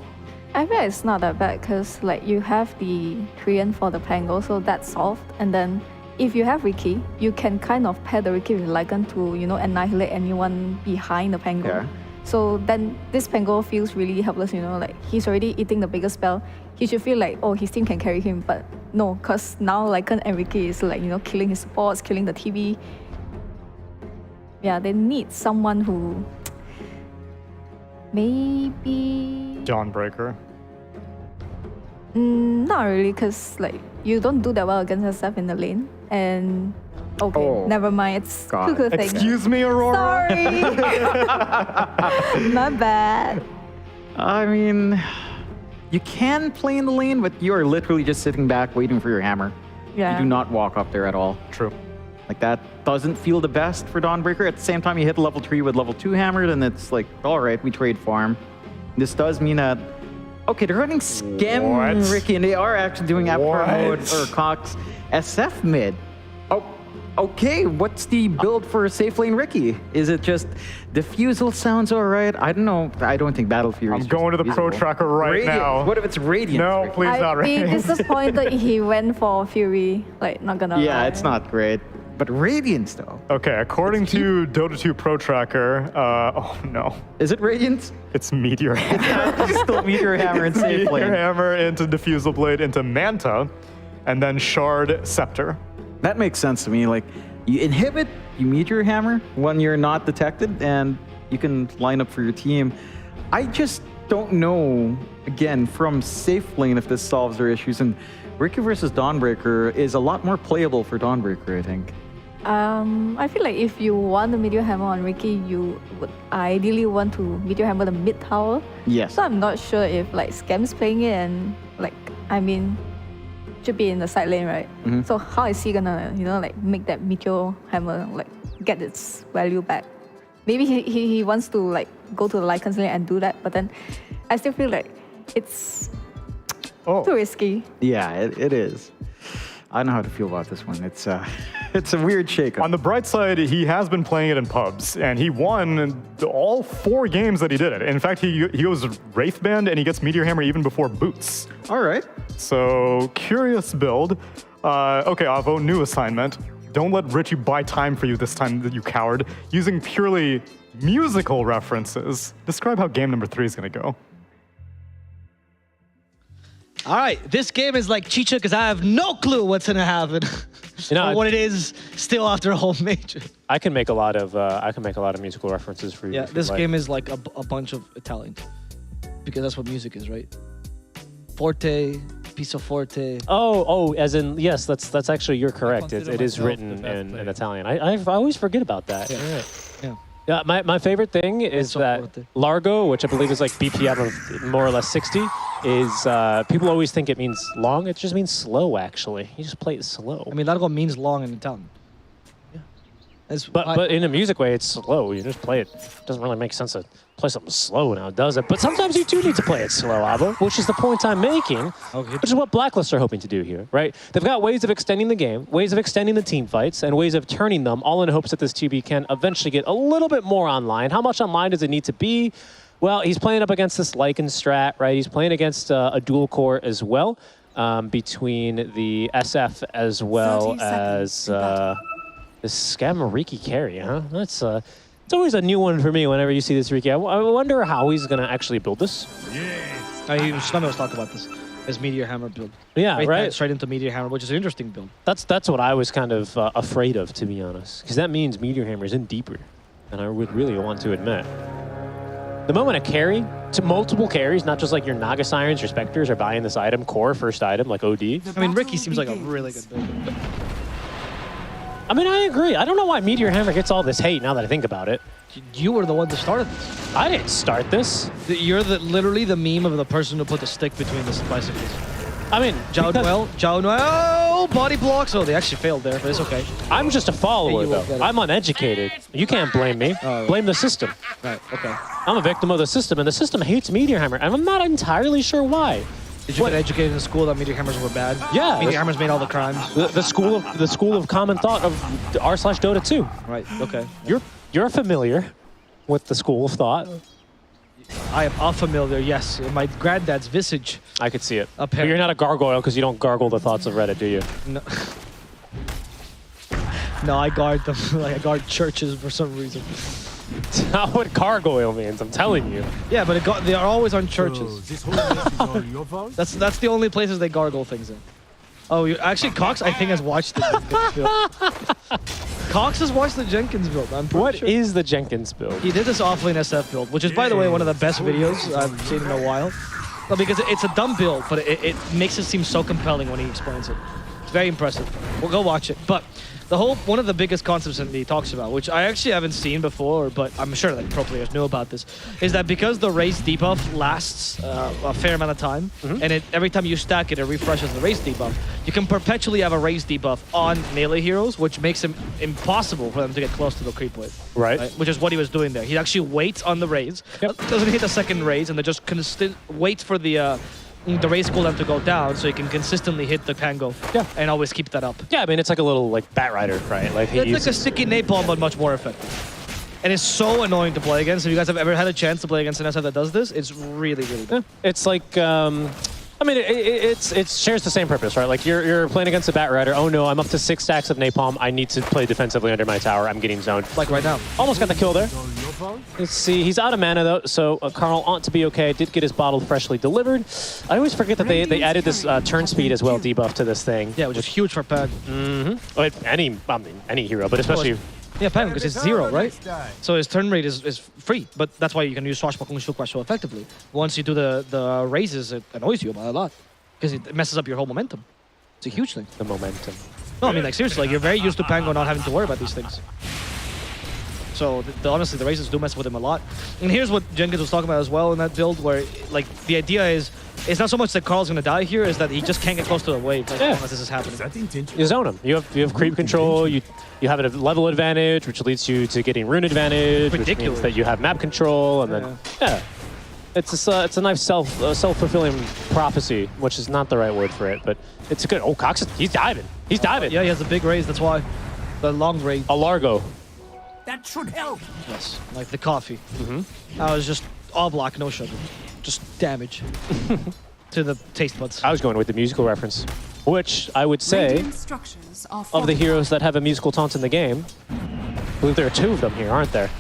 I bet it's not that bad because like you have the Trian for the Pango, so that's solved. And then if you have Ricky, you can kind of pair the Ricky with Lycan to annihilate anyone behind the Pango.
Yeah.
So then this Pango feels really helpless, like he's already eating the biggest spell. He should feel like, oh, his team can carry him, but no, because now Lycan and Ricky is like, killing his supports, killing the TB. Yeah, they need someone who maybe...
Dawnbreaker.
Not really, because like you don't do that well against SF in the lane. And okay, never mind. It's Cuckoo thing.
Excuse me, Aurora.
Sorry. My bad.
I mean, you can play in the lane, but you are literally just sitting back waiting for your hammer.
Yeah.
You do not walk up there at all.
True.
Like that doesn't feel the best for Dawnbreaker. At the same time, you hit level 3 with level 2 hammer, then it's like, all right, we trade farm. This does mean that, okay, they're running Scam Ricky, and they are actually doing Avatar mode or Cox SF mid. Oh, okay, what's the build for safe lane Ricky? Is it just Diffusal sounds all right? I don't know. I don't think Battle Fury
I'm going to the Pro Tracker right now.
What if it's Radiant?
No, please not
I'd be
Radiant.
disappointed he went for Fury. Like, not gonna
Yeah,
lie.
it's not great. But Radiance, though.
Okay, according to Dota 2 Pro Tracker, oh no.
Is it Radiance?
It's Meteor Hammer.
It's still Meteor Hammer and safe lane.
Meteor Hammer into Diffusal Blade into Manta, and then Shard Scepter.
That makes sense to me. Like, you inhibit, you Meteor Hammer when you're not detected, and you can line up for your team. I just don't know, again, from safe lane if this solves their issues. And Ricky versus Dawnbreaker is a lot more playable for Dawnbreaker, I think.
I feel like if you want the Meteor Hammer on Ricky, you would ideally want to Meteor Hammer the mid tower.
Yes.
So I'm not sure if like Scam's playing it and like, I mean, should be in the side lane, right? So how is he gonna, like make that Meteor Hammer like get its value back? Maybe he wants to like go to the Lycan's lane and do that, but then I still feel like it's too risky.
Yeah, it is. I don't know how to feel about this one. It's a weird shakeup.
On the bright side, he has been playing it in pubs, and he won all 4 games that he did it. In fact, he goes Wraithband, and he gets Meteor Hammer even before Boots.
All right.
So, curious build. Okay, Avo, new assignment. Don't let Richie buy time for you this time, you coward. Using purely musical references. Describe how game number 3 is going to go.
All right, this game is like Chicha because I have no clue what's gonna happen, or what it is still after a whole major.
I can make a lot of musical references for you.
Yeah, this game is like a bunch of Italian, because that's what music is, right? Forte, piso forte.
Oh, as in, yes, that's actually, you're correct. It is written in Italian. I always forget about that.
Yeah.
Right. Yeah, my favorite thing is that largo, which I believe is like BPM of more or less 60, is people always think it means long. It just means slow, actually. You just play it slow.
I mean, largo means long in Italian.
But in a music way, it's slow. You just play it. It doesn't really make sense to play something slow now, does it? But sometimes you do need to play it slow, Abo, which is the point I'm making, which is what Blacklist are hoping to do here, right? They've got ways of extending the game, ways of extending the team fights, and ways of turning them, all in hopes that this 2B can eventually get a little bit more online. How much online does it need to be? Well, he's playing up against this Lycan strat, right? He's playing against a dual core as well, between the SF as well as... This Scamariki carry, huh? That's it's always a new one for me whenever you see this Riki. I wonder how he's going to actually build this.
Yes. Shnami was talking about this. His Meteor Hammer build.
Yeah, right.
Straight into Meteor Hammer, which is an interesting build.
That's what I was kind of afraid of, to be honest. Because that means Meteor Hammer is in deeper. And I would really want to admit. The moment a carry, to multiple carries, not just like your Naga Sirens, your Spectres are buying this item, core first item, like OD.
I mean, Riki seems like a really good build.
I mean, I agree. I don't know why Meteor Hammer gets all this hate now that I think about it.
You were the one that started this.
I didn't start this.
You're literally the meme of the person who put the stick between the bicycles.
I mean,
Zhao Noel, body blocks. Oh, they actually failed there, but it's okay.
I'm just a follower, though. I'm uneducated. You can't blame me. Blame the system.
Right, okay.
I'm a victim of the system, and the system hates Meteor Hammer, and I'm not entirely sure why.
Did you get educated in school that Meteor Hammers were bad?
Yeah.
Meteor Hammers made all the crimes.
The school of common thought of r/Dota 2.
Right, okay.
You're familiar with the school of thought.
I am unfamiliar, yes. In my granddad's visage.
I could see it. But you're not a gargoyle because you don't gargle the thoughts of Reddit, do you?
No. No, I guard them. Like I guard churches for some reason.
That's not what gargoyle means, I'm telling you.
Yeah, but they are always on churches. That's the only places they gargle things in. Oh, actually, Cox, I think, has watched the Jenkins build. Cox has watched the Jenkins build, I'm pretty sure.
What is the Jenkins build?
He did this offlane SF build, which is, by the way, one of the best videos I've seen in a while. No, because it's a dumb build, but it makes it seem so compelling when he explains it. It's very impressive. We'll go watch it. But one of the biggest concepts that he talks about, which I actually haven't seen before, but I'm sure that pro players know about this, is that because the race debuff lasts a fair amount of time, and every time you stack it, it refreshes the race debuff, you can perpetually have a race debuff on melee heroes, which makes it impossible for them to get close to the creep wave.
Right.
Which is what he was doing there. He actually waits on the raise, doesn't hit the second raise, and then just waits for the race cooldown to go down, so you can consistently hit the Pango.
Yeah.
And always keep that up.
Yeah, I mean, it's like a little like Bat Rider, right? Like
it's like a sticky napalm, but much more effective. And it's so annoying to play against. If you guys have ever had a chance to play against an SF that does this, it's really, really good.
Yeah. It's like, I mean, it shares the same purpose, right? Like you're playing against a Bat Rider. Oh no, I'm up to 6 stacks of napalm. I need to play defensively under my tower. I'm getting zoned.
Like right now.
Almost got the kill there. Let's see. He's out of mana though, so Carl ought to be okay. Did get his bottle freshly delivered. I always forget that they added this turn speed as well debuff to this thing.
Yeah, which is huge for Pad.
Any hero, but especially.
Yeah, Pad, because it's 0, right? So his turn rate is free, but that's why you can use Swashbuckling Shield Crush so effectively. Once you do the raises, it annoys you by a lot, because it messes up your whole momentum. It's a huge thing.
The momentum.
No, I mean, like, seriously, like, you're very used to Pango not having to worry about these things. So, honestly, the raises do mess with him a lot. And here's what Jenkins was talking about as well in that build, where, like, the idea is, it's not so much that Carl's gonna die here, is that he just can't get close to the wave unless this is happening.
You zone him. You have creep control, you have a level advantage, which leads you to getting rune advantage, which means that you have map control, and then, it's a nice self-fulfilling prophecy, which is not the right word for it, but it's a good. Oh, Cox, he's diving. He's diving.
Yeah, he has a big raise, that's why. The long raise.
A Largo.
That should help.
Yes, like the coffee. I was just all black, no sugar. Just damage to the taste buds.
I was going with the musical reference, which I would say, of the heroes that have a musical taunt in the game, I believe there are 2 of them here, aren't there?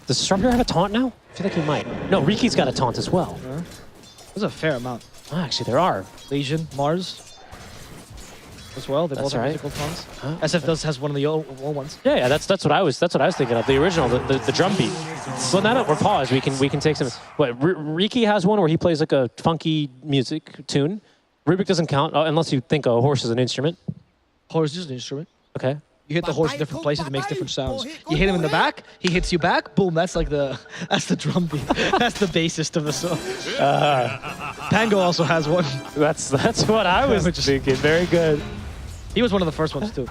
Does Strawberry have a taunt now? I feel like he might. No, Riki's got a taunt as well.
There's a fair amount.
Oh, actually, there are.
Legion, Mars. As well, they both have musical taunts. SF has one of the old ones.
Yeah, that's what I was thinking of. The original, the drum beat. So now that we're paused, we can take some. What Riki has one where he plays like a funky music tune, Rubik doesn't count unless you think a horse is an instrument.
Horse is an instrument.
Okay.
You hit the horse in different places, it makes different sounds. You hit him in the back, he hits you back, boom, that's like that's the drum beat. That's the bassist of the song. Pango also has one.
That's what I was thinking. Very good.
He was one of the first ones too.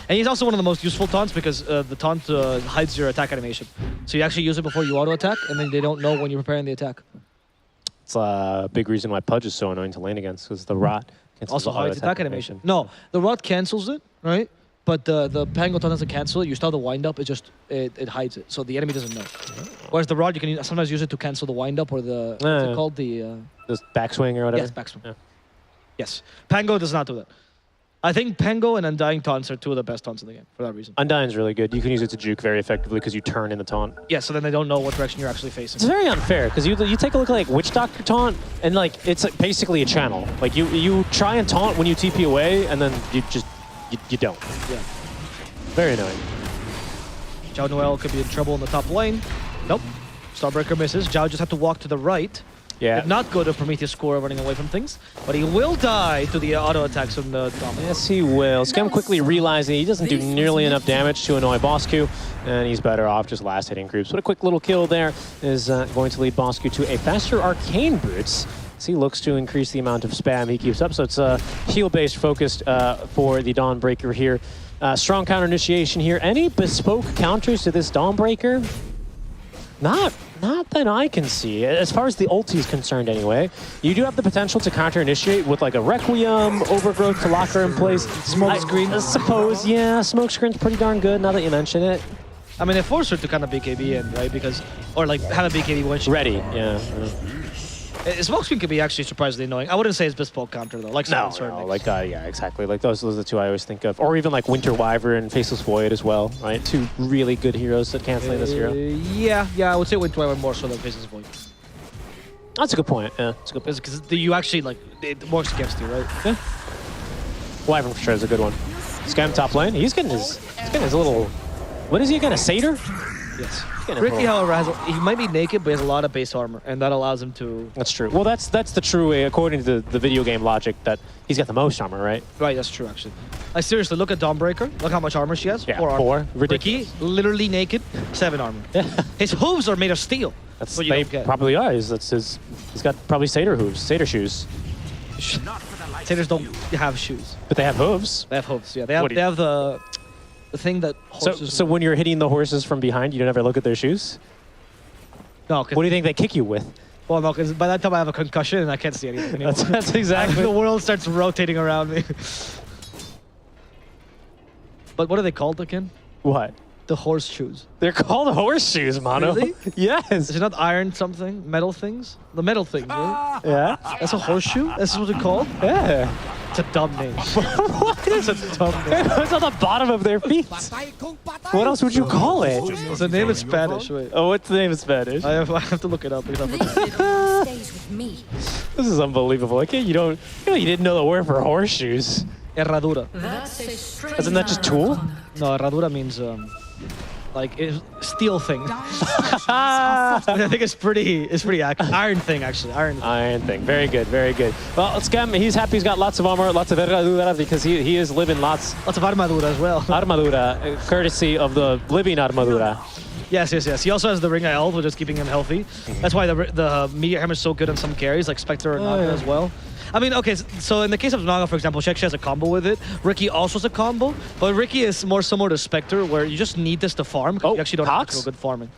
And he's also one of the most useful taunts because the taunt hides your attack animation. So you actually use it before you auto-attack, and then they don't know when you're preparing the attack.
It's a big reason why Pudge is so annoying to lane against, because the rot
also hides attack animation. No, the rot cancels it, right? But the Pango taunt doesn't cancel it. You start the wind up, it hides it, so the enemy doesn't know. Whereas the rod, you can sometimes use it to cancel the wind up or the what's it called, the
backswing or whatever.
Yes, backswing. Yeah. Yes, Pango does not do that. I think Pango and Undying taunts are two of the best taunts in the game for that reason.
Undying's really good. You can use it to juke very effectively because you turn in the taunt.
Yeah, so then they don't know what direction you're actually facing.
It's very unfair because you take a look at like Witch Doctor taunt and like it's like basically a channel. Like you try and taunt when you TP away and then you don't.
Yeah.
Very annoying.
Zhao Noel could be in trouble in the top lane. Nope. Starbreaker misses. Zhao just had to walk to the right.
Yeah.
Did not go to Prometheus score running away from things, but he will die to the auto attacks from the Dominant.
Yes, he will. Scam quickly realizing he doesn't do nearly enough damage to annoy Bosku, and he's better off just last hitting groups. But a quick little kill there is going to lead Bosku to a faster Arcane Boots. As he looks to increase the amount of spam he keeps up. So it's heal-based focused for the Dawnbreaker here. Strong counter initiation here. Any bespoke counters to this Dawnbreaker? Not that I can see, as far as the ulti is concerned anyway. You do have the potential to counter-initiate with like a Requiem, Overgrowth to lock her in place.
Smoke screen.
I suppose, yeah, smoke screen's pretty darn good now that you mention it.
I mean, they forced her to kind of BKB in, right? Because, or like have a BKB when she...
Ready, yeah.
Smoke screen could be actually surprisingly annoying. I wouldn't say it's bespoke counter though. Like
no, like yeah, exactly. Like those are the two I always think of, or even like Winter Wyvern and Faceless Void as well, right? Two really good heroes that canceling this hero.
Yeah, I would say Winter Wyvern more so than Faceless Void.
That's a good point. Yeah, that's a good point.
Because you actually like it works against you, right?
Yeah. Wyvern for sure is a good one. Scam top lane. He's getting his little. What is he again? A satyr?
Yes. Ricky, however, he might be naked, but he has a lot of base armor, and that allows him to...
That's true. Well, that's the true way, according to the video game logic, that he's got the most armor, right?
Right, that's true, actually. Like, seriously, look at Dawnbreaker. Look how much armor she has.
Yeah,
4 armor.
4. Ridiculous.
Ricky, literally naked, 7 armor. Yeah. His hooves are made of steel.
That's what they probably are. He's got probably satyr hooves, satyr shoes.
Satyrs don't have shoes.
But they have hooves.
They have hooves, yeah. They have the thing that horses...
So when you're hitting the horses from behind, you don't ever look at their shoes?
No.
What do you think they kick you with?
Well, no, because by that time I have a concussion and I can't see anything anymore.
That's exactly...
The world starts rotating around me. But what are they called again?
What?
The horseshoes.
They're called horseshoes, Mono.
Really?
Yes.
Is it not iron something? Metal things? The metal things, right?
Yeah.
That's a horseshoe? That's what it's called?
Yeah.
It's a dumb name.
What is
a dumb name?
It's on the bottom of their feet. What else would you call it?
It's a name in Spanish. Wait.
Oh, what's the name in Spanish?
I have to look it up.
This is unbelievable. Like, you didn't know the word for horseshoes.
Herradura.
Isn't that just tool?
No, herradura means like steel thing. I think it's pretty accurate. Iron thing, actually.
Iron thing. Very good, very good. Well, Scam, he's happy he's got lots of armor, lots of herradura, because he is living lots
of armadura as well.
Armadura, courtesy of the living armadura.
Yes. He also has the Ring of Health, which is keeping him healthy. That's why the Meteor Hammer is so good on some carries, like Spectre and Naga as well. I mean, okay, so in the case of Naga, for example, she actually has a combo with it. Ricky also has a combo, but Ricky is more similar to Spectre, where you just need this to farm, because you actually don't have to do good farming.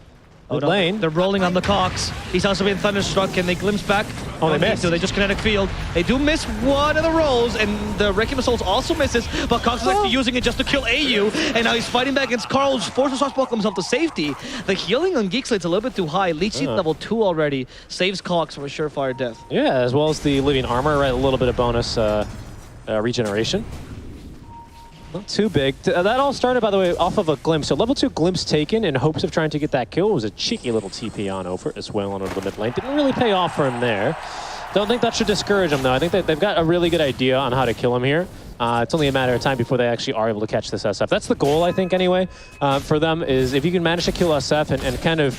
Good lane.
They're rolling on the Cox. He's also being thunderstruck. Can they glimpse back?
Oh, they missed.
They just kinetic field. They do miss one of the rolls, and the Requiem Assault also misses, but Cox is actually using it just to kill AU, and now he's fighting back against Carl, who's forced to swashbuckle himself to safety. The healing on Geek Slate's a little bit too high. Leech Seed level 2 already saves Cox from a surefire death.
Yeah, as well as the living armor, right? A little bit of bonus regeneration. Not too big. That all started, by the way, off of a glimpse. So level 2 glimpse taken in hopes of trying to get that kill. It was a cheeky little TP on over as well on over the mid lane. Didn't really pay off for him there. Don't think that should discourage him, though. I think that they've got a really good idea on how to kill him here. It's only a matter of time before they actually are able to catch this SF. That's the goal, I think, anyway, for them, is if you can manage to kill SF and kind of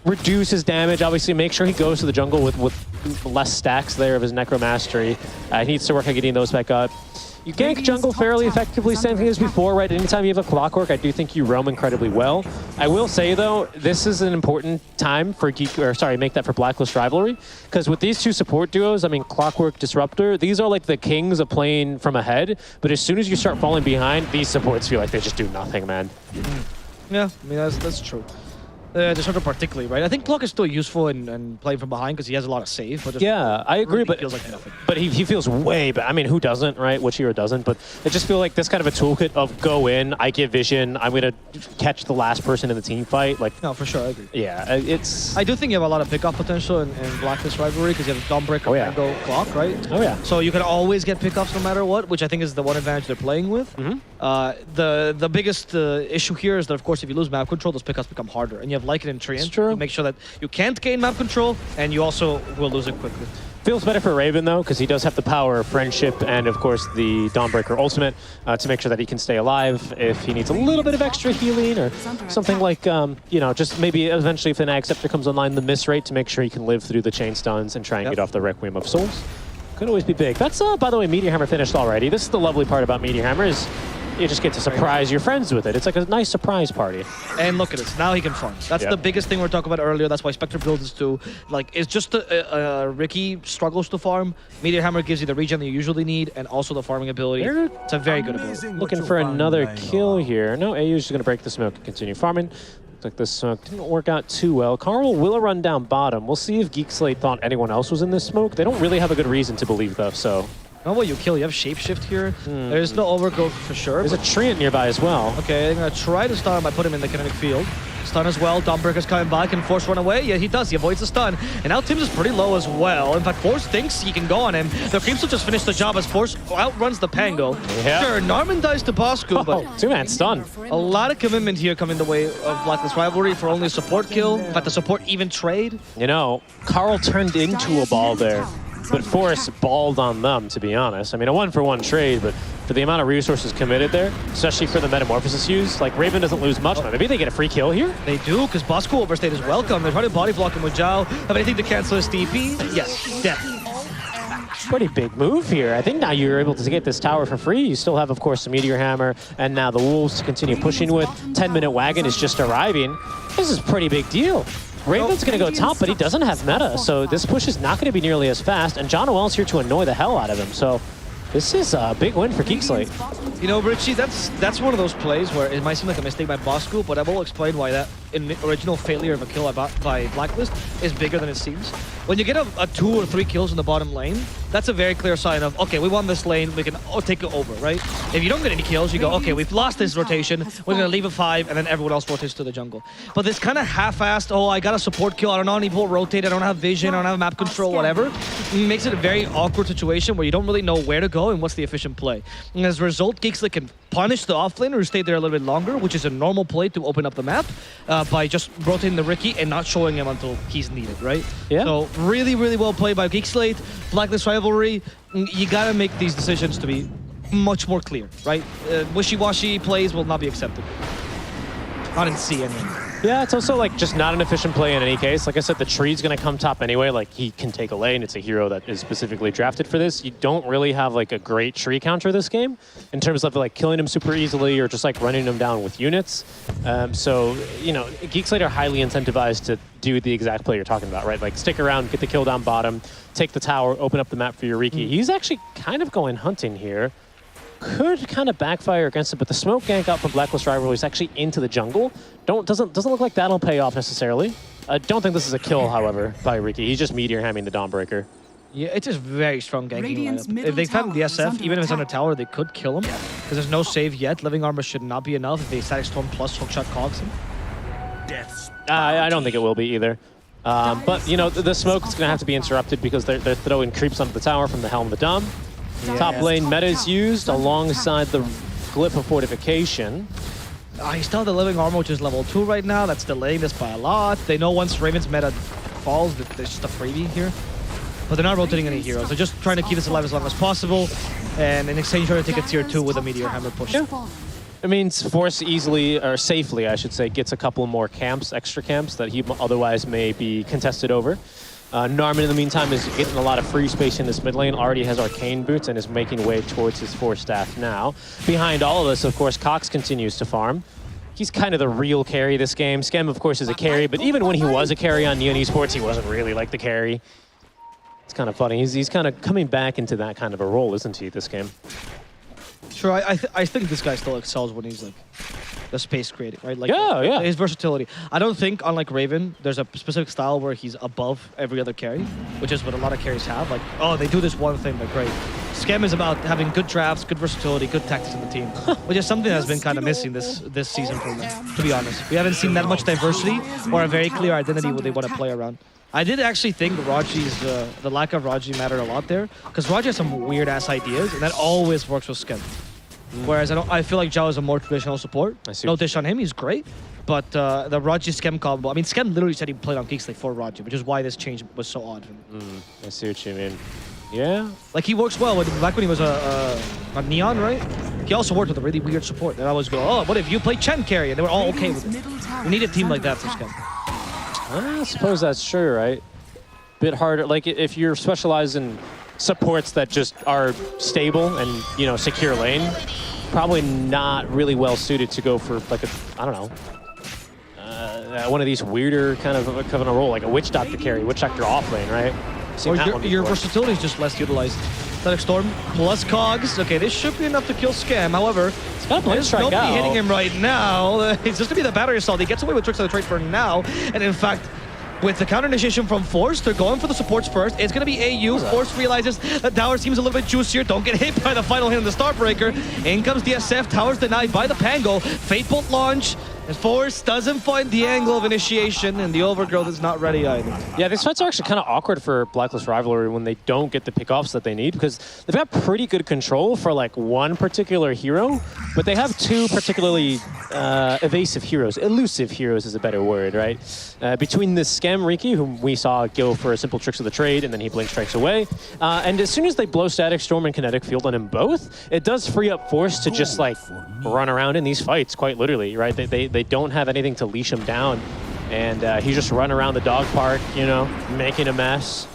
reduce his damage, obviously make sure he goes to the jungle with less stacks there of his Necro Mastery. He needs to work on getting those back up. You gank jungle fairly effectively, same thing as before, right? Anytime you have a Clockwork, I do think you roam incredibly well. I will say, though, this is an important time for make that for Blacklist Rivalry, because with these two support duos, I mean, Clockwork, Disruptor, these are like the kings of playing from ahead, but as soon as you start falling behind, these supports feel like they just do nothing, man.
Yeah, I mean, that's true. Disruptor particularly, right? I think Clock is still useful in playing from behind because he has a lot of save. But
yeah, I agree, but
feels like nothing.
But he feels way better. I mean, who doesn't, right? Which hero doesn't? But I just feel like this kind of a toolkit of go in, I get vision, I'm gonna catch the last person in the team fight. Like,
no, for sure, I agree.
Yeah, it's.
I do think you have a lot of pickoff potential in Blacklist Rivalry because you have Dawnbreaker, Mango, Clock, right?
Oh yeah.
So you can always get pickoffs no matter what, which I think is the one advantage they're playing with. The biggest issue here is that, of course, if you lose map control, those pickoffs become harder, and you have Lycan and Treant. Make sure that you can't gain map control, and you also will lose it quickly.
Feels better for Raven, though, because he does have the power of Friendship and, of course, the Dawnbreaker ultimate to make sure that he can stay alive if he needs a little bit of extra healing or something like, you know, just maybe eventually if the Nag Scepter comes online, the miss rate to make sure he can live through the chain stuns and try and get off the Requiem of Souls. Could always be big. That's, by the way, Meteor Hammer finished already. This is the lovely part about Meteor Hammer is you just get to surprise your friends with it. It's like a nice surprise party.
And look at this. Now he can farm. That's the biggest thing we were talking about earlier. That's why Spectre builds this too. Like, it's just Ricky struggles to farm. Meteor Hammer gives you the regen that you usually need and also the farming ability. It's a very good ability.
Looking for another kill here. No, AU's just going to break the smoke and continue farming. Looks like this smoke didn't work out too well. Carl will run down bottom. We'll see if Geek Slate thought anyone else was in this smoke. They don't really have a good reason to believe, though, so...
Know what you kill. You have Shapeshift here. There's no overgrowth for sure.
There's a Treant nearby as well.
Okay, I'm going to try to stun him by putting him in the kinetic field. Stun as well. Dawnbreaker's coming back and Force run away. Yeah, he does. He avoids the stun. And now Tim's is pretty low as well. In fact, Force thinks he can go on him. The Creeps will just finish the job as Force outruns the Pango.
Yeah.
Sure, Narman dies to Bosku, but...
Two-man stun.
A lot of commitment here coming the way of Blacklist Rivalry for only a support kill. In fact, the support even trade.
You know, Carl turned into a ball there. But Forrest balled on them, to be honest. I mean, a one-for-one trade, but for the amount of resources committed there, especially for the Metamorphosis use, like, Raven doesn't lose much. Maybe they get a free kill here?
They do, because Bosco overstayed is welcome. They're trying to body block him with Zhao. Have anything to cancel his TP? Yes, definitely.
Pretty big move here. I think now you're able to get this tower for free. You still have, of course, the Meteor Hammer, and now the Wolves to continue pushing with. 10-minute wagon is just arriving. This is a pretty big deal. Raven's going to go top, but he doesn't have meta, so this push is not going to be nearly as fast, and John Noel's here to annoy the hell out of him, so this is a big win for Geek Slate.
You know, Richie, that's one of those plays where it might seem like a mistake by Bosco, but I will explain why that original failure of a kill by Blacklist is bigger than it seems. When you get a 2 or 3 kills in the bottom lane, that's a very clear sign of, okay, we won this lane, we can take it over, right? If you don't get any kills, you go, okay, we've lost this rotation, we're gonna leave a 5, and then everyone else rotates to the jungle. But this kind of half-assed, oh, I got a support kill, I don't know any people rotate, I don't have vision, I don't have map control, whatever, makes it a very awkward situation where you don't really know where to go and what's the efficient play. And as a result, Geek Slate can punish the offlaner who stayed there a little bit longer, which is a normal play to open up the map, by just rotating the Ricky and not showing him until he's needed, right?
Yeah.
So really, really well played by Geek Slate. Blacklist Rivalry, you gotta make these decisions to be much more clear, right? Wishy-washy plays will not be accepted. Not in C anyway.
Yeah, it's also like just not an efficient play in any case. Like I said, the tree's going to come top anyway. Like he can take a lane. It's a hero that is specifically drafted for this. You don't really have like a great tree counter this game in terms of like killing him super easily or just like running him down with units. So, you know, Geek Slate are highly incentivized to do the exact play you're talking about, right? Like stick around, get the kill down bottom, take the tower, open up the map for your Riki. He's actually kind of going hunting here. Could kind of backfire against it, but the smoke gank out from Blacklist Rivalry is actually into the jungle. Doesn't look like that'll pay off necessarily. I don't think this is a kill, however, by Riki. He's just meteor hamming the Dawnbreaker.
Yeah, it's just very strong ganking lineup. If they found the SF, even if it's on a tower, they could kill him. Because there's no save yet. Living Armor should not be enough if they Static Storm plus Hookshot cogs him.
I don't think it will be either. But, you know, the smoke is going to have to be interrupted because they're throwing creeps onto the tower from the Helm of the Dumb. Yeah. Top lane meta is used alongside the Glyph of Fortification.
He still has the Living Armor, which is level 2 right now. That's delaying this by a lot. They know once Raven's meta falls, there's just a freebie here. But they're not rotating any heroes. They're just trying to keep this alive as long as possible. And in exchange, trying to take a tier 2 with a Meteor Hammer push.
Yeah. It means Force easily, or safely, I should say, gets a couple more camps, extra camps, that he otherwise may be contested over. Narman, in the meantime, is getting a lot of free space in this mid lane, already has Arcane Boots, and is making way towards his 4 staff now. Behind all of us, of course, Cox continues to farm. He's kind of the real carry this game. Skem, of course, is a carry, but even when he was a carry on Neon Esports, he wasn't really like the carry. It's kind of funny. He's kind of coming back into that kind of a role, isn't he, this game?
Sure, I think this guy still excels when he's like the space creating, right? Like
yeah.
His versatility. I don't think, unlike Raven, there's a specific style where he's above every other carry, which is what a lot of carries have. Like, oh, they do this one thing, they're great. Skem is about having good drafts, good versatility, good tactics in the team, which is something that's been kind of missing this season from them, to be honest. We haven't seen that much diversity or a very clear identity what they want to play around. I did actually think Raji's, the lack of Raji mattered a lot there, because Raji has some weird-ass ideas, and that always works with Skem. Whereas I feel like Zhao is a more traditional support. No dish on him, he's great. But the Raji Skem combo, I mean, Skem literally said he played on Geek Slate for Raji, which is why this change was so odd.
I see what you mean. Yeah.
Like, he works well. Back when he was a Neon, right? He also worked with a really weird support. And I was going, oh, what if you play Chen carry? And they were all okay with it. We need a team like that for Skem.
I suppose that's true, right? Bit harder. Like, if you're specialized in supports that just are stable and, you know, secure lane, probably not really well suited to go for like a, I don't know, one of these weirder kind of a role, like a Witch Doctor carry, Witch Doctor off lane, right?
Or your versatility is just less utilized. Static Storm plus Cogs. Okay, this should be enough to kill Skem. However, there's nobody hitting him right now. It's just gonna be the battery assault. He gets away with tricks of the trade for now, and in fact, with the counter initiation from Force, they're going for the supports first. It's going to be AU. Force realizes that Tower seems a little bit juicier. Don't get hit by the final hit on the Starbreaker. In comes the SF. Tower's denied by the Pango. Fate Bolt launch. And Force doesn't find the angle of initiation, and the Overgrowth is not ready either.
Yeah, these fights are actually kind of awkward for Blacklist Rivalry when they don't get the pickoffs that they need, because they've got pretty good control for like one particular hero, but they have two particularly evasive heroes. Elusive heroes is a better word, right? Between the Skem Riki, whom we saw go for simple tricks of the trade, and then he blink strikes away. And as soon as they blow Static Storm and Kinetic Field on him both, it does free up Force to just like run around in these fights, quite literally, right? They don't have anything to leash him down, and he just run around the dog park, you know, making a mess.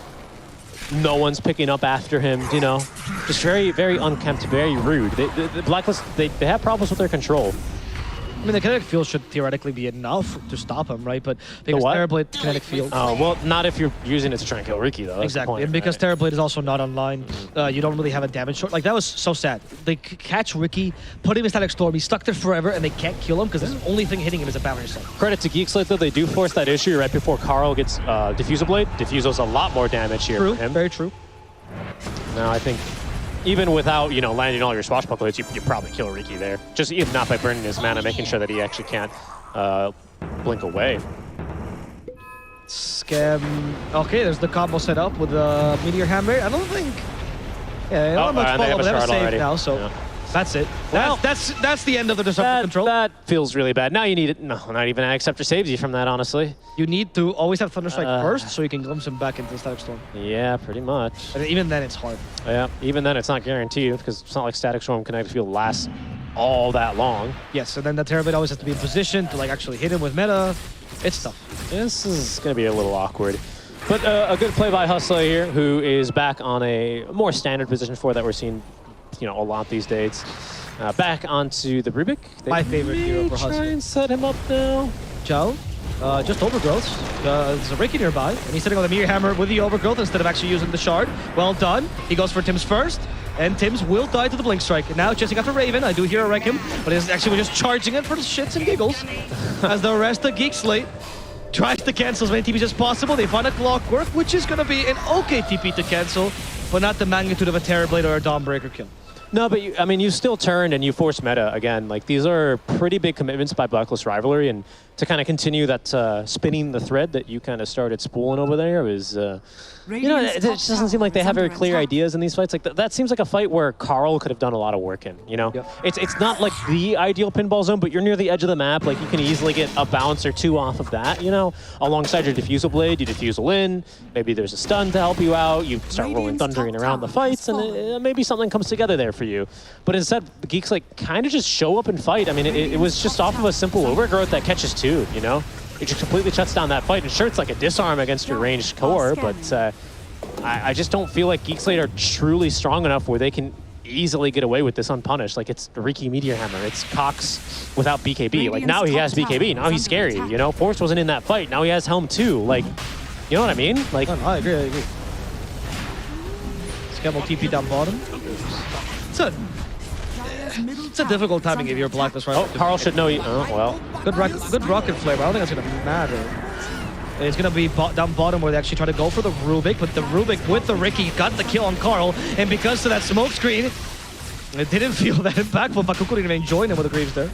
No one's picking up after him, you know, just very, very unkempt, very rude. The Blacklist, they have problems with their control.
I mean, the kinetic field should theoretically be enough to stop him, right? But because Terrorblade kinetic field.
Oh, well, not if you're using it to try and kill Riki, though. That's
exactly,
the point,
and because Terrorblade is also not online, you don't really have a damage short. Like, that was so sad. They catch Riki, put him in Static Storm, he's stuck there forever, and they can't kill him because the only thing hitting him is a battery assault.
Credit to Geek Slate, though, they do force that issue right before Carl gets Diffusal Blade. Diffusal's a lot more damage here
True,
for him.
Very true.
Now, I think even without, you know, landing all your swashbucklers, you probably kill Riki there. Just even not by burning his mana, making sure that he actually can't blink away.
Skem. Okay, there's the combo set up with the Meteor Hammer. I don't think. Yeah, not much follow, but they have a save now, so yeah. That's it. That's the end of the disruptive control.
That feels really bad. Now you need it. No, not even Acceptor saves you from that, honestly.
You need to always have Thunderstrike first, so you can glimpse him back into the Static Storm.
Yeah, pretty much.
And even then, it's hard.
Yeah, even then, it's not guaranteed, because it's not like Static Storm Kinetic Field lasts all that long.
Yes, and then the Terrorblade always has to be in position to like actually hit him with meta. It's tough.
This is going to be a little awkward. But a good play by Hustler here, who is back on a more standard position 4 that we're seeing, you know, a lot these days. Back onto the Rubik.
My favorite hero for Hustler.
Try and set him up now.
Zhao, just Overgrowth. There's a Riki nearby, and he's sitting on the Meteor Hammer with the Overgrowth instead of actually using the Shard. Well done. He goes for Tim's first, and Tim's will die to the Blink Strike. And now chasing after Raven. I do hear a wreck him, but he's actually just charging it for the shits and giggles. As the rest of Geek Slate tries to cancel as many TPs as possible. They find a Clockwork, which is going to be an okay TP to cancel, but not the magnitude of a Terrorblade or a Dawnbreaker kill.
No, but I mean, you still turned and you forced meta again. Like, these are pretty big commitments by Blacklist Rivalry, and to kind of continue that spinning the thread that you kind of started spooling over there is, you know, it just doesn't seem like they have very clear ideas in these fights. Like, that seems like a fight where Carl could have done a lot of work in, you know? Yep. It's not like the ideal pinball zone, but you're near the edge of the map. Like, you can easily get a bounce or two off of that, you know? Alongside your Diffusal Blade, you Diffusal in, maybe there's a stun to help you out, you start rolling Thundering around the fights, and maybe something comes together there for you. But instead, the Geeks, like, kind of just show up and fight. I mean, it was just off of a simple Overgrowth that catches 2, you know? it just completely shuts down that fight. And sure, it's like a disarm against your ranged core, but I just don't feel like Geek Slate are truly strong enough where they can easily get away with this unpunished. Like, it's Ricky Meteor Hammer, it's Cox without BKB. Like, now he has BKB, now he's scary, you know? Force wasn't in that fight, now he has Helm too. Like, you know what I mean? Like,
No, I agree. Scamble TP down bottom. It's a difficult timing if you're Blacklist right?
Oh, Carl should know. Oh, well.
Good rocket flare, but I don't think it's gonna matter. It's gonna be down bottom where they actually try to go for the Rubik, but the Rubik with the Ricky got the kill on Carl, and because of that smoke screen, it didn't feel that impactful, but Kuku didn't even join him with the Greaves there.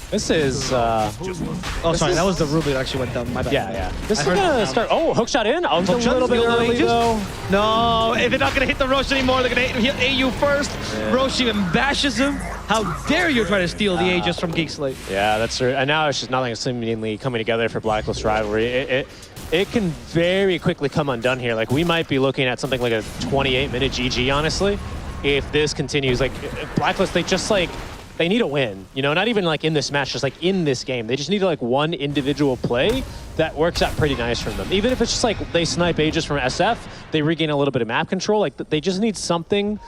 This is...
oh, sorry, that was the Rubik that actually went down. My bad.
Yeah. This is gonna start... Oh, hookshot in? I was a little bit early, though.
No, if they're not gonna hit the Roche anymore, they're gonna hit AU first. Yeah. Roche even bashes him. How dare you try to steal the Aegis from Geek Slate?
Yeah, that's true. And now it's just nothing seemingly coming together for Blacklist Rivalry. It can very quickly come undone here. Like, we might be looking at something like a 28-minute GG, honestly, if this continues. Like, Blacklist, they just, like... They need a win, you know, not even like in this match, just like in this game. They just need like one individual play that works out pretty nice from them. Even if it's just like they snipe Aegis from SF, they regain a little bit of map control. Like, they just need something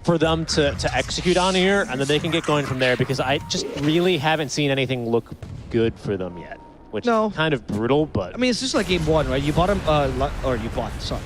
for them to execute on here, and then they can get going from there, because I just really haven't seen anything look good for them yet, which is kind of brutal, but...
I mean, it's just like game one, right? You bought him,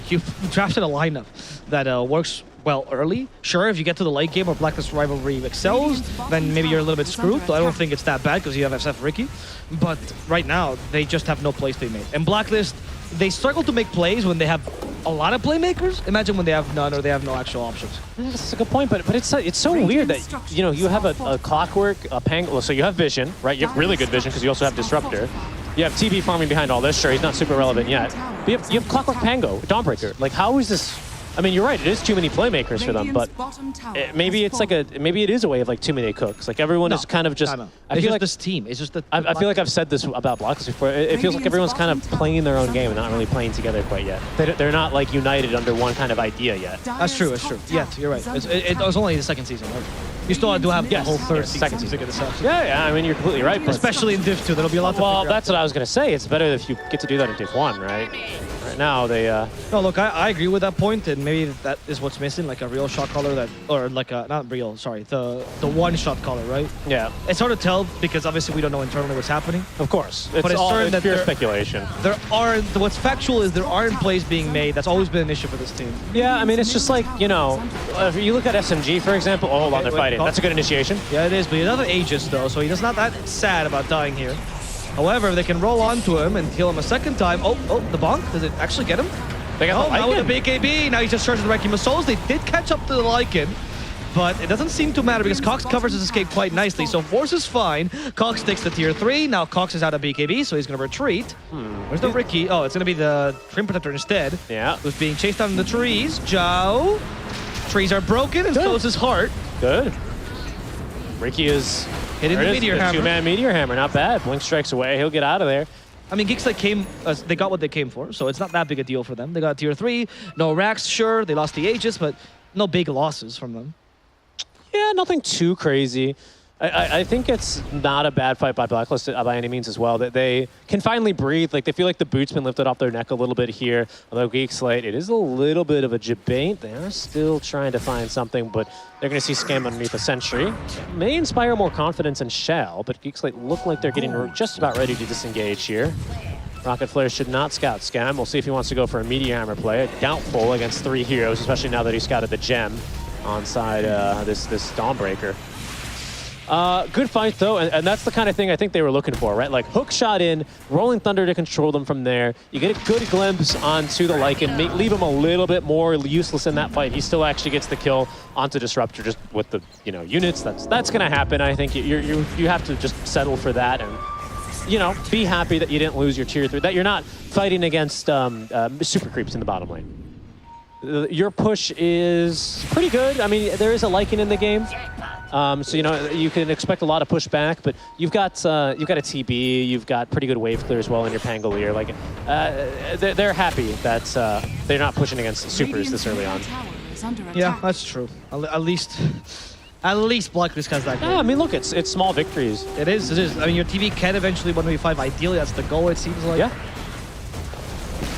you drafted a lineup that works well early. Sure, if you get to the late game where Blacklist Rivalry excels, then maybe you're a little bit screwed. I don't think it's that bad because you have SF Ricky. But right now, they just have no plays they made. And Blacklist, they struggle to make plays when they have a lot of playmakers. Imagine when they have none or they have no actual options.
That's a good point, but it's so weird that, you know, you have a Clockwork, a Pang... So you have Vision, right? You have really good Vision because you also have Disruptor. You have TB farming behind all this. Sure, he's not super relevant yet. But you have Clockwork Pango, Dawnbreaker. Like, how is this... I mean, you're right. It is too many playmakers for them, but maybe it's like maybe it is a way of like too many cooks. Like, everyone is kind of just.
I feel like this team. It's just that.
I feel like I've said this about Blacklist before. It feels like everyone's kind of playing their own game and not really playing together quite yet. They're not like united under one kind of idea yet.
That's true. That's true. Yeah, you're right. It was only the second season, right? You still do have the whole third
second season.
To get this out.
Yeah. I mean, you're completely right. But
especially in Div 2, that'll be a lot.
Well, that's what I was gonna say. It's better if you get to do that in Div 1, right? Right now, they.
No, look, I agree with that point, and maybe that is what's missing, like a real shot caller that, or like a not real, sorry, the one shot caller, right?
Yeah.
It's hard to tell because obviously we don't know internally what's happening.
Of course,
but it's certain that
pure speculation.
There aren't. What's factual is there aren't plays being made. That's always been an issue for this team.
Yeah, I mean, it's just like, you know, if you look at SMG, for example. Oh, hold on, they're fighting. That's a good initiation.
Yeah, it is, but he doesn't Aegis though, so he's not that sad about dying here. However, they can roll onto him and kill him a second time. Oh, the bonk. Does it actually get him?
They got the
now with the BKB. Now he's just charging the Wrecking Souls. They did catch up to the Lycan, but it doesn't seem to matter because Cox covers his escape quite nicely. So Force is fine. Cox takes the tier 3. Now Cox is out of BKB, so he's going to retreat. Where's the Ricky? Oh, it's going to be the Crim Protector instead.
Yeah.
Who's being chased down in the trees. Zhao. Trees are broken, and so is his heart.
Good. Ricky is
hitting the Meteor Hammer.
Two-man Meteor Hammer, not bad. Blink strikes away. He'll get out of there.
I mean, Geek Slate they got what they came for, so it's not that big a deal for them. They got tier 3, no racks, sure. They lost the Aegis, but no big losses from them.
Yeah, nothing too crazy. I think it's not a bad fight by Blacklist by any means as well. That they can finally breathe. Like, they feel like the boot's been lifted off their neck a little bit here. Although Geek Slate, it is a little bit of a debate. They are still trying to find something, but they're going to see Scam underneath a Sentry. It may inspire more confidence in Shell, but Geek Slate look like they're getting just about ready to disengage here. Rocket Flare should not scout Scam. We'll see if he wants to go for a Meteor Hammer play. Doubtful against 3 heroes, especially now that he scouted the gem on side this Dawnbreaker. Good fight, though, and that's the kind of thing I think they were looking for, right? Like, hook shot in, Rolling Thunder to control them from there. You get a good glimpse onto the Lycan, leave him a little bit more useless in that fight. He still actually gets the kill onto Disruptor just with the, you know, units. That's going to happen. I think you have to just settle for that and, you know, be happy that you didn't lose your tier 3, that you're not fighting against super creeps in the bottom lane. Your push is pretty good. I mean, there is a Lycan in the game. So, you know, you can expect a lot of pushback, but you've got a TB, you've got pretty good wave clear as well in your Pangolier. Like, they're happy that they're not pushing against supers this early on.
Yeah, that's true. At least At least Blacklist has that goal.
Yeah, I mean, look, it's small victories.
It is. I mean, your TV can eventually 1v5. Ideally, that's the goal, it seems like.
Yeah.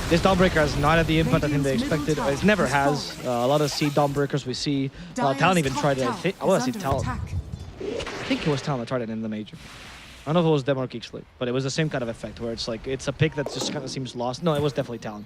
This Dawnbreaker has not had the impact I think they expected. It never has. A lot of Dawnbreakers we see. Talon even tried it, I think. I want to see Talon. I think it was Talon that tried it in the major. I don't know if it was them or Geek Slate, but it was the same kind of effect where it's like, it's a pick that just kind of seems lost. No, it was definitely Talon.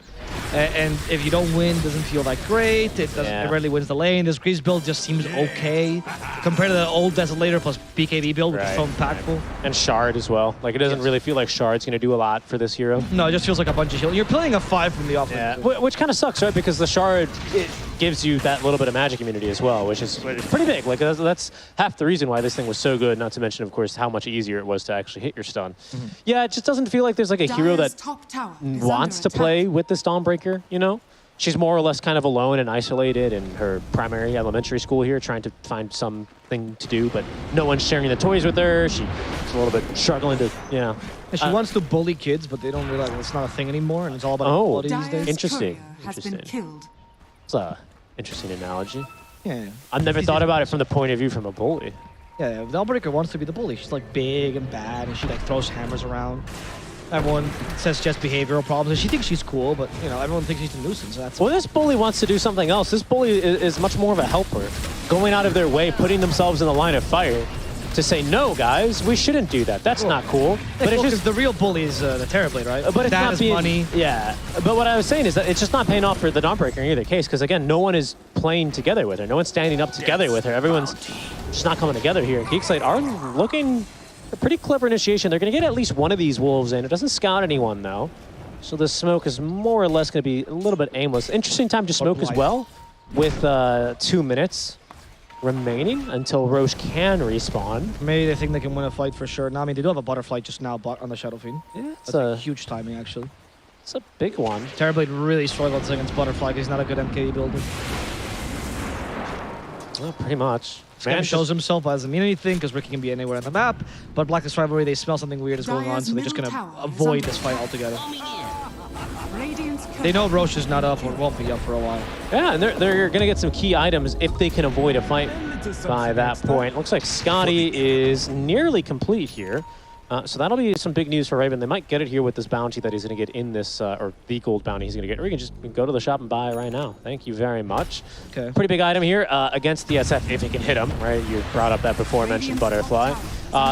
And if you don't win, it doesn't feel that great. It rarely wins the lane. This Grease build just seems okay compared to the old Desolator plus BKB build, which is so impactful.
And Shard as well. Like, it doesn't really feel like Shard's going to do a lot for this hero.
No, it just feels like a bunch of heal. You're playing a 5 from the offense.
Yeah, which kind of sucks, right? Because the Shard, it gives you that little bit of magic immunity as well, which is pretty big. Like, that's half the reason why this thing was so good, not to mention, of course, how much easier it was to actually hit your stun. Yeah, it just doesn't feel like there's like a hero that wants to play with this Dawnbreaker, you know? She's more or less kind of alone and isolated in her primary elementary school here, trying to find something to do, but no one's sharing the toys with her. She's a little bit struggling to,
And she wants to bully kids, but they don't realize it's not a thing anymore, and it's all about equality these days.
Interesting. It's an interesting analogy. Yeah. I've never thought about it from the point of view from a bully.
Yeah, Dawnbreaker wants to be the bully. She's like big and bad, and she like throws hammers around. Everyone says just behavioral problems, and she thinks she's cool, but everyone thinks she's a nuisance. So that's
well, this bully wants to do something else. This bully is much more of a helper, going out of their way, putting themselves in the line of fire to say, no, guys, we shouldn't do that. That's not cool.
But it's just the real bully is the Terrorblade, right?
But it's not being,
money.
Yeah, but what I was saying is that it's just not paying off for the Dawnbreaker in either case, because again, no one is playing together with her. No one's standing up together with her. Everyone's just not coming together here. Geek Slate are looking a pretty clever initiation. They're going to get at least one of these wolves in. It doesn't scout anyone, though. So the smoke is more or less going to be a little bit aimless. Interesting time to smoke as well, with 2 minutes remaining until Roche can respawn.
Maybe they think they can win a fight for sure. Now, I mean, they do have a Butterfly just now on the Shadow Fiend.
Yeah,
that's a huge timing, actually.
It's a big one.
Terrorblade really struggles against Butterfly because he's not a good MKE builder.
Well, pretty much.
Scam shows himself as immune anything because Ricky can be anywhere on the map, but Blacklist Rivalry, they smell something weird is going on, so they're just going to avoid this fight altogether. They know Roche is not up or won't be up for a while.
Yeah, and they're going to get some key items if they can avoid a fight by that point. Looks like Scotty is nearly complete here. So that'll be some big news for Raven. They might get it here with this bounty that he's going to get in this, or the gold bounty he's going to get. Or you can just go to the shop and buy it right now. Thank you very much.
Okay.
Pretty big item here against the SF if he can hit him, right? You brought up that before mentioned Butterfly.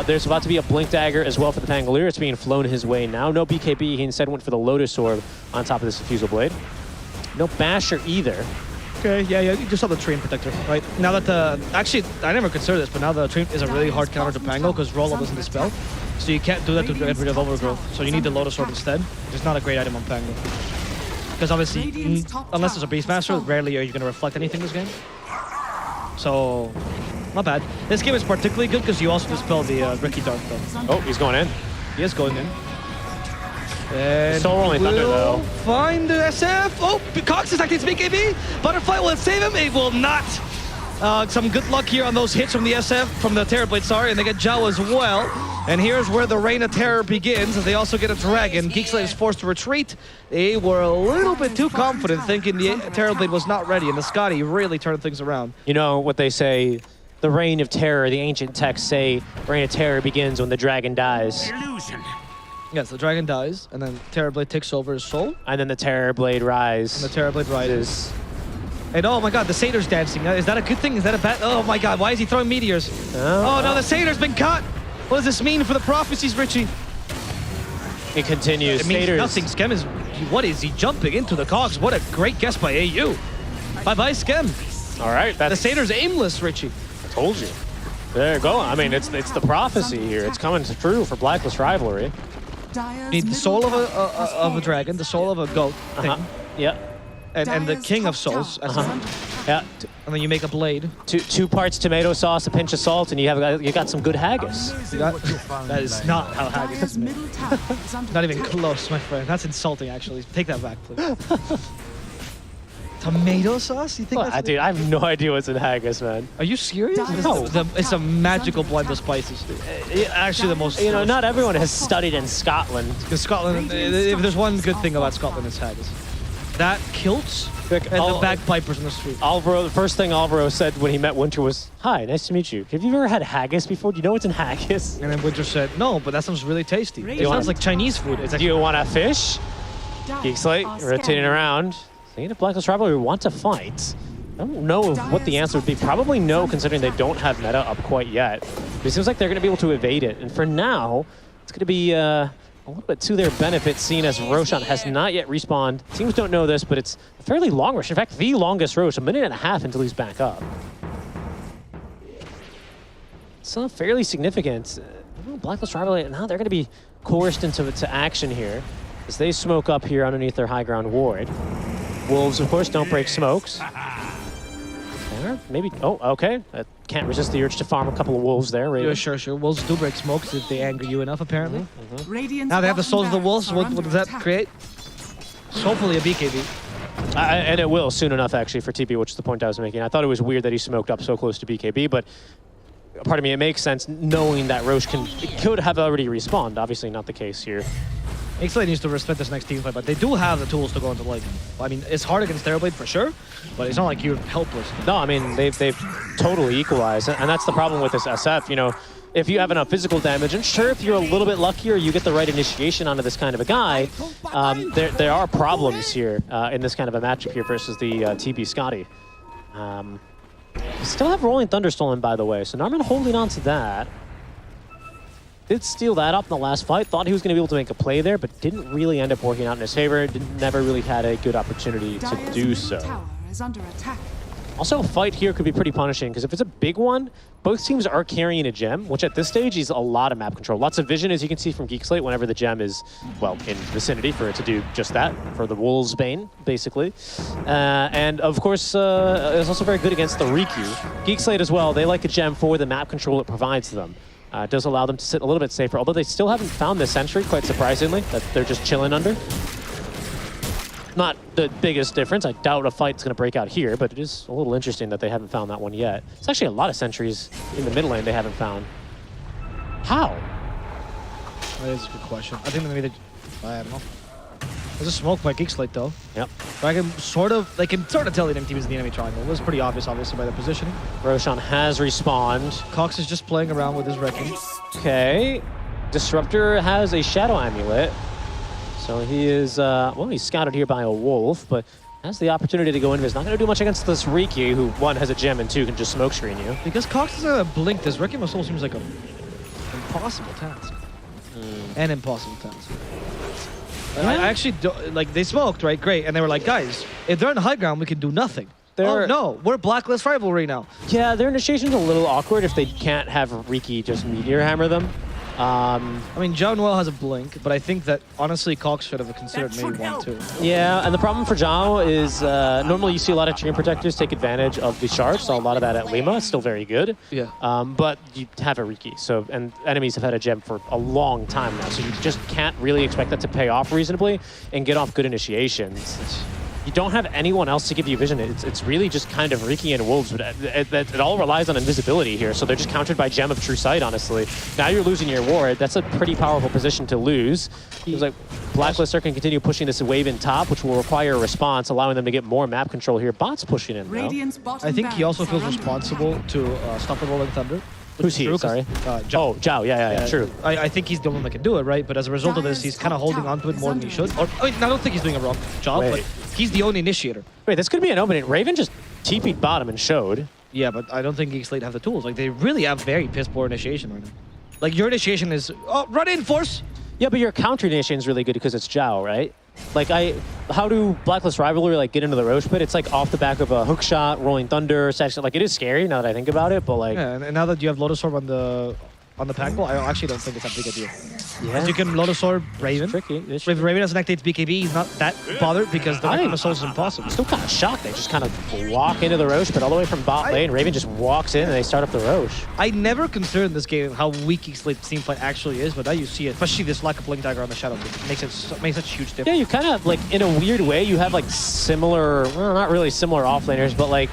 There's about to be a Blink Dagger as well for the Pangolier. It's being flown his way now. No BKB. He instead went for the Lotus Orb on top of this Diffusal Blade. No Basher either.
Okay, yeah, you just saw the Train Protector, right? Now that the... Actually, I never considered this, but now the Train is a really hard counter to Pango because Rollo doesn't dispel. So you can't do that to get rid of Overgrowth. So you need the Lotus Orb instead. It's not a great item on Pango. Because obviously, unless there's a Beastmaster, rarely are you going to reflect anything this game. So, not bad. This game is particularly good because you also dispel the Ricky Dark, though.
Oh, he's going in.
He is going in. And
Soul Rolling Thunder, though.
Find the SF. Oh, Cox is acting BKB. Butterfly will it save him? It will not. Some good luck here on those hits from the SF, from the Terrorblade, sorry, and they get Zhao as well. And here's where the Reign of Terror begins, as they also get a Dragon. Geek Slate is forced to retreat. They were a little bit too confident, thinking the Terrorblade was not ready, and the Scotty really turned things around.
You know what they say, the Reign of Terror, the ancient texts say, Reign of Terror begins when the dragon dies.
Illusion.
Yes, the dragon dies, and then Terrorblade takes over his soul.
And then the Terrorblade rises.
And the Terrorblade rises. And oh my god, the Satyr's dancing. Is that a good thing? Is that a bad... Oh my god, why is he throwing meteors? Oh no, the Satyr's been caught! What does this mean for the prophecies, Richie?
It continues.
It means
Satyr's...
nothing. Skem is... What is he jumping into the cogs? What a great guess by AU. Bye-bye, Skem.
All right.
The Satyr's aimless, Richie.
I told you. There you go. I mean, it's the prophecy here. It's coming true for Blacklist Rivalry.
You need the soul of a dragon, the soul of a goat thing.
Yeah.
And the king of souls.
Yeah.
And then you make a blade.
Two parts tomato sauce, a pinch of salt, and you got some good haggis.
That is not how haggis is made. Not even close, my friend. That's insulting, actually. Take that back, please. Tomato sauce? You think that's...
Dude, I have no idea what's in haggis, man.
Are you serious? No. It's a magical blend of spices. Actually, the most...
You know, not everyone has studied in Scotland.
Because Scotland, if there's one good thing about Scotland, it's haggis. that kilt and the bagpipers in the street.
Alvaro, the first thing Alvaro said when he met Winter was, "Hi, nice to meet you. Have you ever had haggis before? Do you know what's in haggis?"
And then Winter said, "No, but that sounds really tasty. It sounds like Chinese food." It's
Do you want a fish? Geek Slate, rotating around. Thinking if Blacklist Rivalry want to fight. I don't know what the answer would be. Probably no, considering they don't have meta up quite yet. But it seems like they're going to be able to evade it. And for now, it's going to be a little bit to their benefit, seeing as Roshan has not yet respawned. Teams don't know this, but it's a fairly long rush. In fact, the longest rush, 1.5 minutes until he's back up. So fairly significant. Blacklist Rivalry, now they're going to be coerced into action here as they smoke up here underneath their high ground ward. Wolves, of course, don't break smokes. Maybe, oh, okay. Can't resist the urge to farm a couple of wolves there.
Yeah, sure. Wolves do break smokes if they anger you enough, apparently. Now they have the souls of the wolves. What does that create? Hopefully a BKB.
And it will soon enough, actually, for TB, which is the point I was making. I thought it was weird that he smoked up so close to BKB, but pardon me, it makes sense knowing that Roche could have already respawned. Obviously not the case here.
Geek Slate needs to respect this next team fight, but they do have the tools to go into, like, I mean, it's hard against Terrorblade for sure, but it's not like you're helpless.
No, I mean, they've totally equalized, and that's the problem with this SF. You know, if you have enough physical damage, and sure, if you're a little bit luckier, you get the right initiation onto this kind of a guy, there are problems here in this kind of a matchup here versus the TB Scotty. Still have Rolling Thunder stolen, by the way, so Narman holding on to that. Did steal that up in the last fight. Thought he was going to be able to make a play there, but didn't really end up working out in his favor. Never really had a good opportunity to do so. Also, a fight here could be pretty punishing, because if it's a big one, both teams are carrying a gem, which at this stage is a lot of map control. Lots of vision, as you can see from Geek Slate, whenever the gem is, well, in vicinity for it to do just that, for the Wolves' bane, basically. And of course, it's also very good against the Riku. Geek Slate as well, they like a gem for the map control it provides them. It does allow them to sit a little bit safer, although they still haven't found the sentry, quite surprisingly, that they're just chilling under. Not the biggest difference. I doubt a fight's going to break out here, but it is a little interesting that they haven't found that one yet. It's actually a lot of sentries in the middle lane they haven't found. How?
That is a good question. I think maybe I don't know. There's a smoke by Geek Slate though.
Yep.
But they can sort of tell the enemy team is in the enemy triangle. It was pretty obvious, obviously, by the positioning.
Roshan has respawned.
Cox is just playing around with his wrecking.
Okay. Disruptor has a Shadow Amulet. So he is, well, he's scouted here by a wolf, but has the opportunity to go in. He's not going to do much against this Riki, who, one, has a gem, and two, can just smoke screen you.
Because Cox has a blink, this Wrecking Soul seems like an impossible task. An impossible task. I actually, like, they smoked, right? Great. And they were like, guys, if they're on the high ground, we can do nothing. Oh, no, we're Blacklist Rivalry now.
Yeah, their initiation's a little awkward if they can't have Riki just Meteor Hammer them.
I mean, Zhao Noel has a blink, but I think that, honestly, Cox should have considered maybe one, too.
Yeah, and the problem for Zhao is normally you see a lot of Chain Protectors take advantage of the Shards, so a lot of that at Lima. It's still very good.
Yeah.
But you have a Riki, so, and enemies have had a gem for a long time now, so you just can't really expect that to pay off reasonably and get off good initiations. You don't have anyone else to give you vision. It's really just kind of Riki and Wolves, but it all relies on invisibility here, so they're just countered by Gem of True Sight, honestly. Now you're losing your ward. That's a pretty powerful position to lose. Seems like Blacklister can continue pushing this wave in top, which will require a response, allowing them to get more map control here. Bot's pushing in, though.
I think he also feels responsible to stop the Rolling Thunder.
Who's he? Sorry.
Zhao.
Zhao. Yeah, true.
I think he's the one that can do it, right? But as a result of this, he's kind of holding on to it more than he should. Or, I don't think he's doing a wrong job, but he's the only initiator.
Wait, this could be an opening. Raven just TP'd bottom and showed.
Yeah, but I don't think Geek Slate have the tools. Like, they really have very piss poor initiation right now. Like, your initiation is, run in, force!
Yeah, but your counter initiation is really good because it's Zhao, right? Like, how do Blacklist Rivalry, like, get into the Roche pit? It's, like, off the back of a hook shot, Rolling Thunder, section. Like, it is scary now that I think about it, but, like...
Yeah, and now that you have Lotus Orb on the pack ball, I actually don't think it's that big a deal.
Yeah.
You can Lotus Orb Raven.
It's tricky.
If Raven doesn't activate BKB, he's not that bothered because the Wrecking Soul is impossible.
I'm still kind of shocked. They just kind of walk into the Roche, but all the way from bot lane, Raven just walks in and they start up the Roche.
I never considered in this game how weak Geek Slate team fight actually is, but now you see it, especially this lack of Blink Dagger on the Shadow. It makes such a huge difference.
Yeah, you kind of, like, in a weird way, you have, like, similar, well, not really similar offlaners, but, like,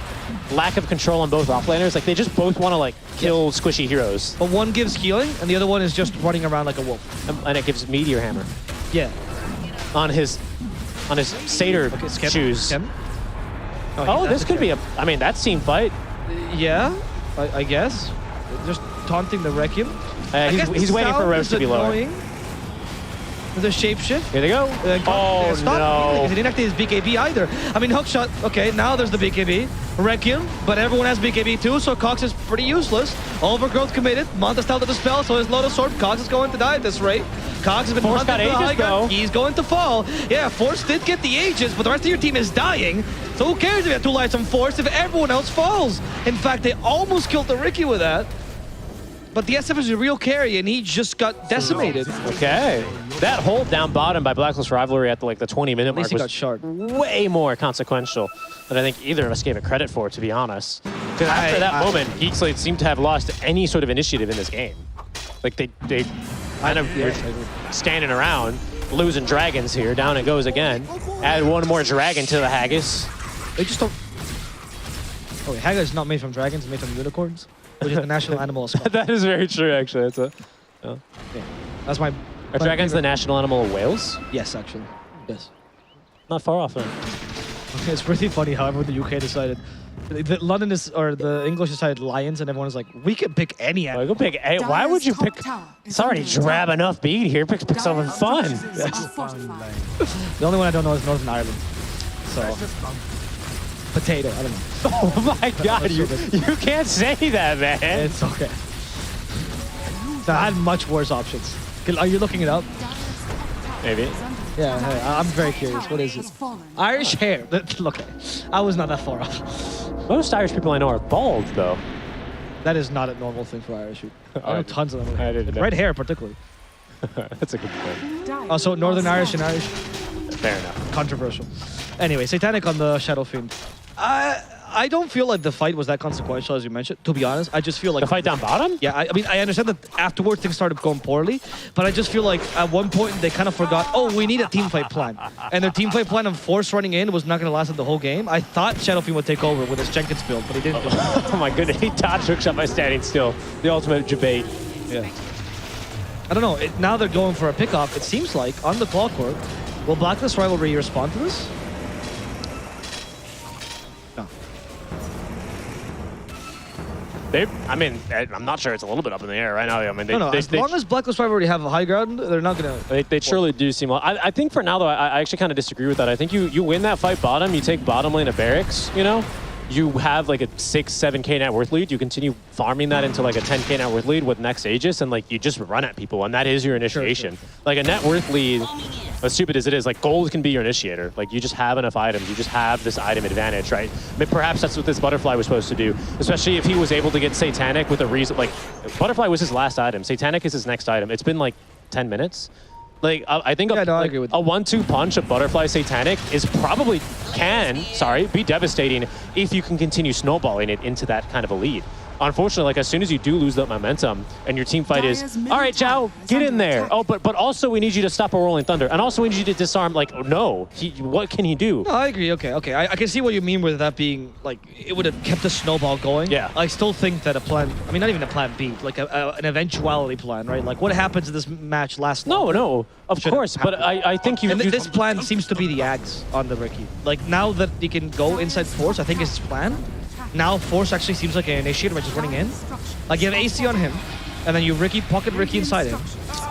lack of control on both offlaners. Like, they just both want to, like, kill squishy heroes.
But one gives healing, and the other one is just running around like a wolf.
And it gives Meteor Hammer.
Yeah.
On his on his satyr shoes. Oh, this could be a. I mean, that's team fight.
Yeah, I guess. Just taunting the Requiem.
He's waiting for Roche to be lower.
The shapeshift.
Here they go. Oh, no.
He didn't activate his BKB either. I mean, hookshot. Okay, now there's the BKB. Requiem, but everyone has BKB too, so Cox is pretty useless. Overgrowth committed. Montastel to dispel, so his Lotus Sword. Cox is going to die at this rate. Cox has been
Force got
hunted for the high
Aegis,
ground.
though.
He's going to fall. Yeah, Force did get the Aegis, but the rest of your team is dying. So who cares if you have 2 lives on Force if everyone else falls? In fact, they almost killed the Ricky with that. But the SF is a real carry, and he just got decimated.
Okay. That hold down bottom by Blacklist Rivalry at the 20-minute mark
he got
was
shard.
way more consequential than I think either of us gave it credit for, to be honest. Because after that moment, Geek Slate seemed to have lost any sort of initiative in this game. Like, they kind of were standing around, losing dragons here. Down it goes again. Add one more dragon to the Haggis.
They just don't... Oh, wait, Haggis is not made from dragons, it's made from unicorns. Which is the national animal of Scotland.
That is very true, actually. That's
yeah. That's my...
Are dragons the national animal of Wales?
Yes, actually. Yes.
Not far off, then.
Okay, it's pretty funny how everyone in the UK decided... London is... Or the English decided lions, and everyone was like, we can pick any animal.
Go pick a... Why would you pick... It's already drab enough beat here. Pick something fun.
The only one I don't know is Northern Ireland. So... Potato, I don't know.
Oh my god, you can't say that, man.
It's okay. So I had much worse options. Are you looking it up?
Maybe.
Yeah, hey, I'm very curious. What is it? Irish hair. Look, I was not that far off.
Most Irish people I know are bald, though.
That is not a normal thing for Irish people. I know tons of them.
I didn't know.
Red hair, particularly.
That's a good point.
Oh, so Northern Irish and Irish?
Fair enough.
Controversial. Anyway, Satanic on the Shadow Fiend. I don't feel like the fight was that consequential, as you mentioned, to be honest. I just feel like...
The fight down bottom?
Yeah, I mean, I understand that afterwards things started going poorly, but I just feel like at one point they kind of forgot, oh, we need a team fight plan. And their team fight plan of Force running in was not going to last the whole game. I thought Shadow Fiend would take over with his Jenkins build, but he didn't.
Oh my goodness, he dodged hookshot by standing still. The ultimate debate.
Yeah. I don't know, now they're going for a pickoff, it seems like, on the clockwork. Will Blacklist Rivalry respond to this?
I'm not sure. It's a little bit up in the air right now. I mean,
as long as Blacklist Rivalry have a high ground, they're not going to...
They surely do seem... I think for now, though, I actually kind of disagree with that. I think you win that fight bottom, you take bottom lane of Barracks, you know? You have like a 6-7k net worth lead. You continue farming that into like a 10k net worth lead with next Aegis, and like you just run at people, and that is your initiation. Sure. Like a net worth lead, as stupid as it is, like gold can be your initiator. Like you just have enough items. You just have this item advantage, right? I mean, perhaps that's what this Butterfly was supposed to do, especially if he was able to get Satanic with a reason. Like Butterfly was his last item. Satanic is his next item. It's been like 10 minutes. Like, I think a 1-2 punch of Butterfly Satanic is probably be devastating if you can continue snowballing it into that kind of a lead. Unfortunately, like as soon as you do lose that momentum and your team fight is, all right, Zhao, get in there. Oh, but also we need you to stop a Rolling Thunder. And also we need you to disarm, like, no, what can he do?
No, I agree, okay. I can see what you mean with that being, like, it would have kept the snowball going.
Yeah.
I still think that a plan, I mean, not even a plan B, like an eventuality plan, right? Like, what happens if this match lasts longer?
No, of course, but I think you...
And this plan seems to be the Ags on the Ricky. Like, now that he can go inside Force, I think is his plan. Now Force actually seems like an initiator by just running in. Like you have AC on him, and then you pocket Ricky inside him.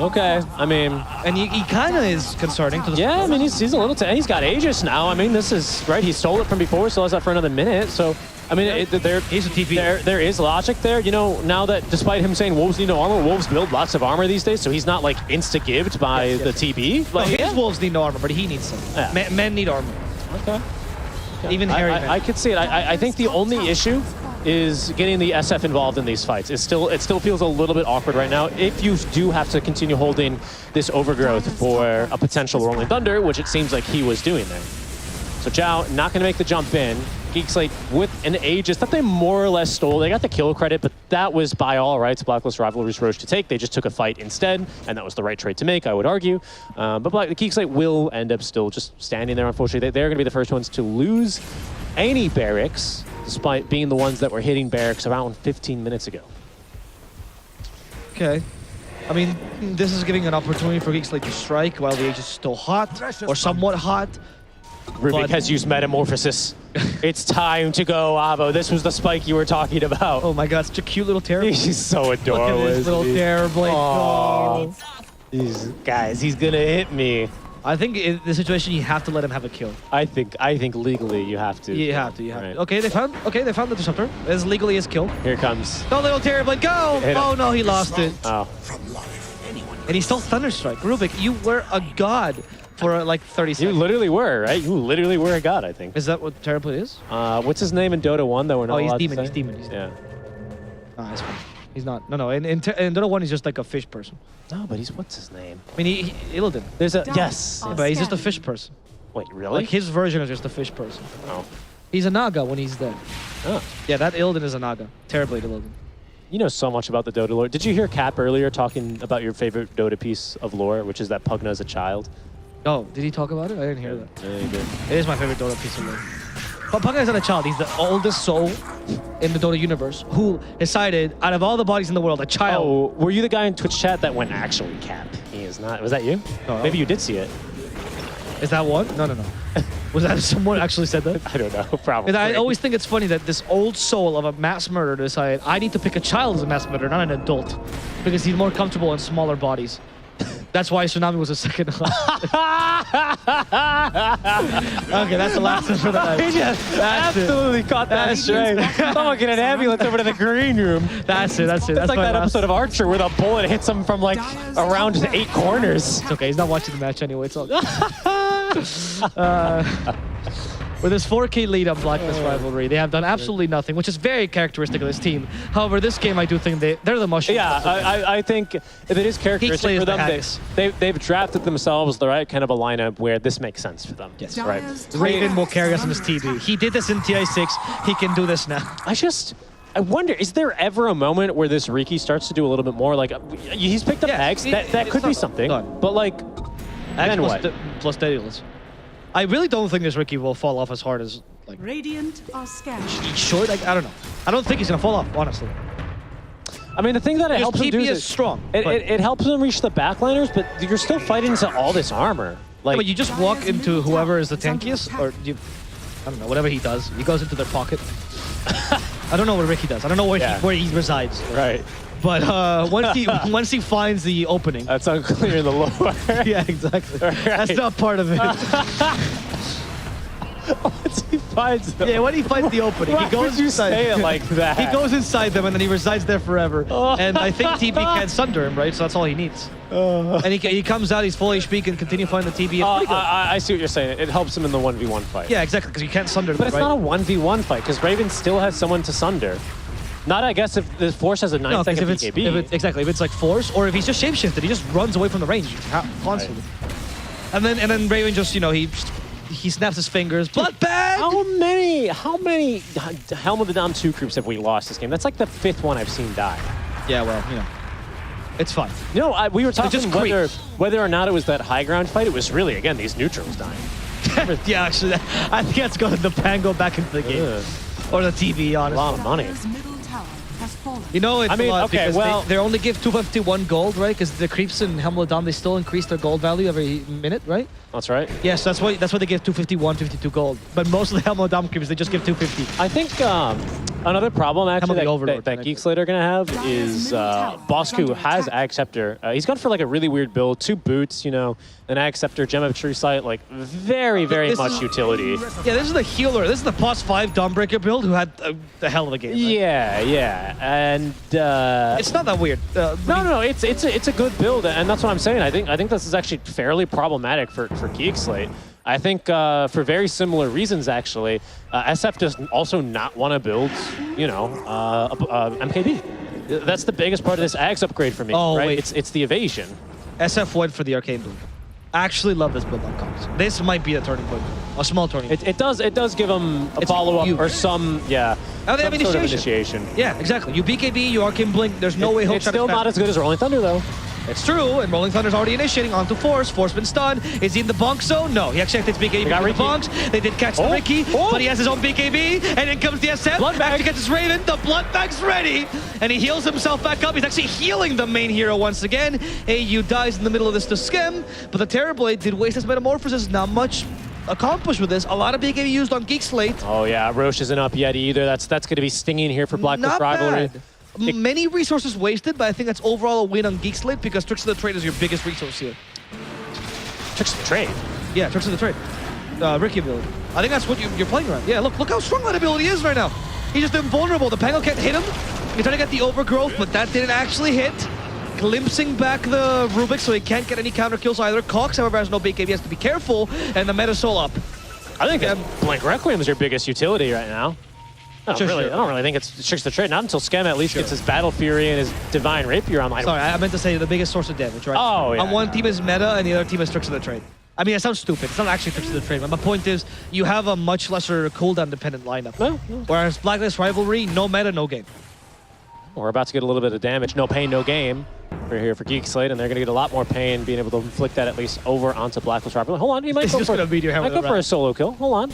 Okay, I mean...
And he kind of is concerning. To the
yeah, I mean, he's a little... he's got Aegis now. I mean, this is... Right, he stole it from before, still has that for another minute. So, I mean,
he's a TP.
There is logic there. You know, now that despite him saying Wolves need no armor, Wolves build lots of armor these days, so he's not, like, insta-gived by the TB. Like,
his Wolves need no armor, but he needs some.
Yeah.
Men need armor.
Okay.
Even Harry.
I could see it. I think the only issue is getting the SF involved in these fights. It still feels a little bit awkward right now. If you do have to continue holding this overgrowth for a potential Rolling Thunder, which it seems like he was doing there. So Zhao not going to make the jump in. Geek Slate with an Aegis that they more or less stole. They got the kill credit, but that was by all rights Blacklist Rivalry's Roche to take. They just took a fight instead, and that was the right trade to make, I would argue. But the Geek Slate will end up still just standing there, unfortunately. They're going to be the first ones to lose any barracks, despite being the ones that were hitting barracks around 15 minutes ago.
Okay. I mean, this is giving an opportunity for Geek Slate to strike while the Aegis is still hot, or somewhat hot.
Rubik has used Metamorphosis. It's time to go, Avo. This was the spike you were talking about.
Oh my god, such a cute little Terrorblade.
He's so adorable.
Look at this little Terrorblade.
Oh. Guys, he's gonna hit me.
I think in this situation you have to let him have a kill.
I think legally you have to.
You have to. Okay, they found the disruptor. As legally his kill.
Here it comes.
Go little Terrorblade, go! Oh no, he lost it.
Oh.
And he stole Thunderstrike. Rubik, you were a god for like 30 seconds.
You literally were, right? You literally were a god, I think.
Is that what Terrorblade is?
What's his name in Dota 1 that we're not allowed to say?
He's demon.
Yeah.
Oh, that's fine. He's not. No. In Dota 1, he's just like a fish person.
No, but what's his name?
I mean, Illidan.
There's a, yes.
Yeah, but he's just a fish person.
Wait, really?
Like his version is just a fish person.
Oh.
He's a Naga when he's dead.
Oh.
Yeah, that Illidan is a Naga. Terrorblade Illidan.
You know so much about the Dota lore. Did you hear Cap earlier talking about your favorite Dota piece of lore, which is that Pugna is a child?
Oh, did he talk about it? I didn't hear that.
Yeah, he did.
It is my favorite Dota piece of lore. But Pugna is not a child. He's the oldest soul in the Dota universe who decided, out of all the bodies in the world, a child.
Oh, were you the guy in Twitch chat that went, actually, Cap? He is not. Was that you?
No.
Maybe you did see it.
Is that one? No. Was that someone actually said that?
I don't know. Probably.
And I always think it's funny that this old soul of a mass murderer decided, I need to pick a child as a mass murderer, not an adult, because he's more comfortable in smaller bodies. That's why Tsunami was a second. Okay, that's the last one for the night.
He just absolutely caught that straight. Someone get an ambulance over to the green room.
That's it.
It's like that episode of Archer where the bullet hits him from like around 8 corners.
It's okay. He's not watching the match anyway. It's all good. With this 4K lead on Blacklist Rivalry, they have done absolutely nothing, which is very characteristic of this team. However, this game, I do think they're the mushroom.
Yeah, I think if it is characteristic for them, they've drafted themselves the right kind of a lineup where this makes sense for them.
Yes.
Right.
Raven will carry us in his TB. He did this in TI6. He can do this now.
I wonder, is there ever a moment where this Riki starts to do a little bit more? Like, he's picked up X. That could be something. But like, then what?
Plus Daedalus. I really don't think this Riki will fall off as hard as like.
Radiant are scattered.
He should. I don't know. I don't think he's gonna fall off, honestly.
I mean, the thing that it helps him do
is strong.
It helps him reach the backliners, but you're still fighting into all this armor. Like,
but you just walk into whoever is the tankiest, or I don't know, whatever he does. He goes into their pocket. I don't know what Riki does. I don't know where he resides.
Right.
But once he finds the opening,
that's unclear in the lore.
Yeah, exactly. Right. That's not part of it.
Once he finds them.
Yeah, when he finds the opening,
Why
he goes
would you
inside.
say it like that?
He goes inside them and then he resides there forever. And I think TB can sunder him, right? So that's all he needs. And he comes out, he's full HP, can continue fighting the TB.
I see what you're saying. It helps him in the 1v1 fight.
Yeah, exactly, because you can't sunder them,
But it's not a 1v1 fight, because Raven still has someone to sunder. Not, I guess, if the Force has a 9-second BKB.
Exactly, if it's like Force, or if he's just shapeshifted, he just runs away from the range constantly. Right. And then Raven just, he snaps his fingers. Blood bag!
How many Helm of the Dom 2 groups have we lost this game? That's like the 5th one I've seen die.
Yeah, well, it's fine.
We were talking whether or not it was that high ground fight. It was really, again, these neutrals dying.
Yeah, actually, I think that's going to Pango back into the game. Or the TV, honestly.
A lot of money.
It's a lot because they only give 251 gold, right? Because the creeps in Helm of the Dom, they still increase their gold value every minute, right?
That's right.
Yes, that's why they give 251, 52 gold. But most of the Helm of the Dom creeps, they just give 250.
I think another problem actually that Geek Slate are gonna have is Bosku has Ag Scepter. He's gone for like a really weird build, 2 boots, an Ag Scepter, Gem of True Sight, like very much utility.
Yeah, this is the healer. This is the plus 5 Dawnbreaker build who had the hell of a game. Right?
Yeah, and
it's not that weird.
No, it's a good build, and that's what I'm saying. I think this is actually fairly problematic for Geek Slate. I think for very similar reasons, actually, SF does also not want to build, MKB. That's the biggest part of this Ags upgrade for me, right?
Wait.
It's the evasion.
SF went for the Arcane build. I actually love this build on comps. This might be a turning point. A small turning point.
It does give them a follow-up or some,
they have
sort of initiation.
Yeah, exactly. You BKB, you Arcane Blink, there's no way he'll
It's still not as good as Rolling Thunder, though.
It's true, and Rolling Thunder's already initiating onto Force. Force been stunned. Is he in the bonk zone? No, he actually activates BKB in the bonks. They did catch the Riki, but he has his own BKB, and in comes the SF.
Blood bag.
Actually gets his Raven. The blood bag's ready, and he heals himself back up. He's actually healing the main hero once again. AU dies in the middle of this to skim, but the Terrorblade did waste his Metamorphosis. Not much accomplish with this. A lot of BKB used on Geek Slate.
Oh yeah, Roche isn't up yet either. That's going to be stinging here for Blacklist Rivalry.
Bad. Many resources wasted, but I think that's overall a win on Geek Slate because Tricks of the Trade is your biggest resource here.
Tricks of the Trade?
Yeah, Tricks of the Trade. Ricky ability. I think that's what you're playing around. Yeah, look how strong that ability is right now. He's just invulnerable. The Pango can't hit him. He's trying to get the overgrowth, but that didn't actually hit. Glimpsing back the Rubik, so he can't get any counter kills either. Cox, however, has no BKB. He has to be careful, and the meta's soul up.
I think Blink Requiem is your biggest utility right now. I don't really think it's Tricks of the Trade. Not until Skem at least gets his Battle Fury and his Divine Rapier online.
Sorry, I meant to say the biggest source of damage, right?
Oh, yeah.
On one team is meta, and the other team is Tricks of the Trade. I mean, it sounds stupid. It's not actually Tricks of the Trade, but my point is you have a much lesser cooldown-dependent lineup. Whereas Blacklist Rivalry, no meta, no game.
We're about to get a little bit of damage. No pain, no game. We're here for Geek Slate, and they're going to get a lot more pain being able to inflict that at least over onto Blacklist Rivalry. Hold on, he might go for a solo kill. Hold on.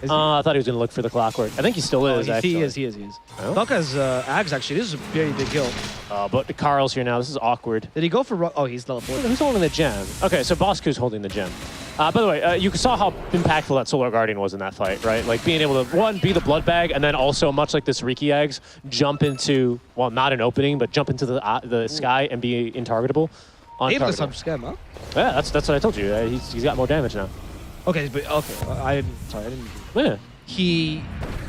I thought he was going to look for the clockwork. I think he still is, actually.
He is. Oh? Doc has Ags, actually. This is a very big kill.
But Carl's here now. This is awkward.
Did he go for... Oh, he's level 4.
Who's holding the gem? Okay, so Bosku's holding the gem. By the way, you saw how impactful that Solar Guardian was in that fight, right? Like, being able to, one, be the blood bag, and then also, much like this Riki Eggs, jump into, well, not an opening, but jump into the sky and be intargetable.
Aimless on Scam, huh?
Yeah, that's what I told you. He's got more damage now.
Okay, but I didn't.
Yeah.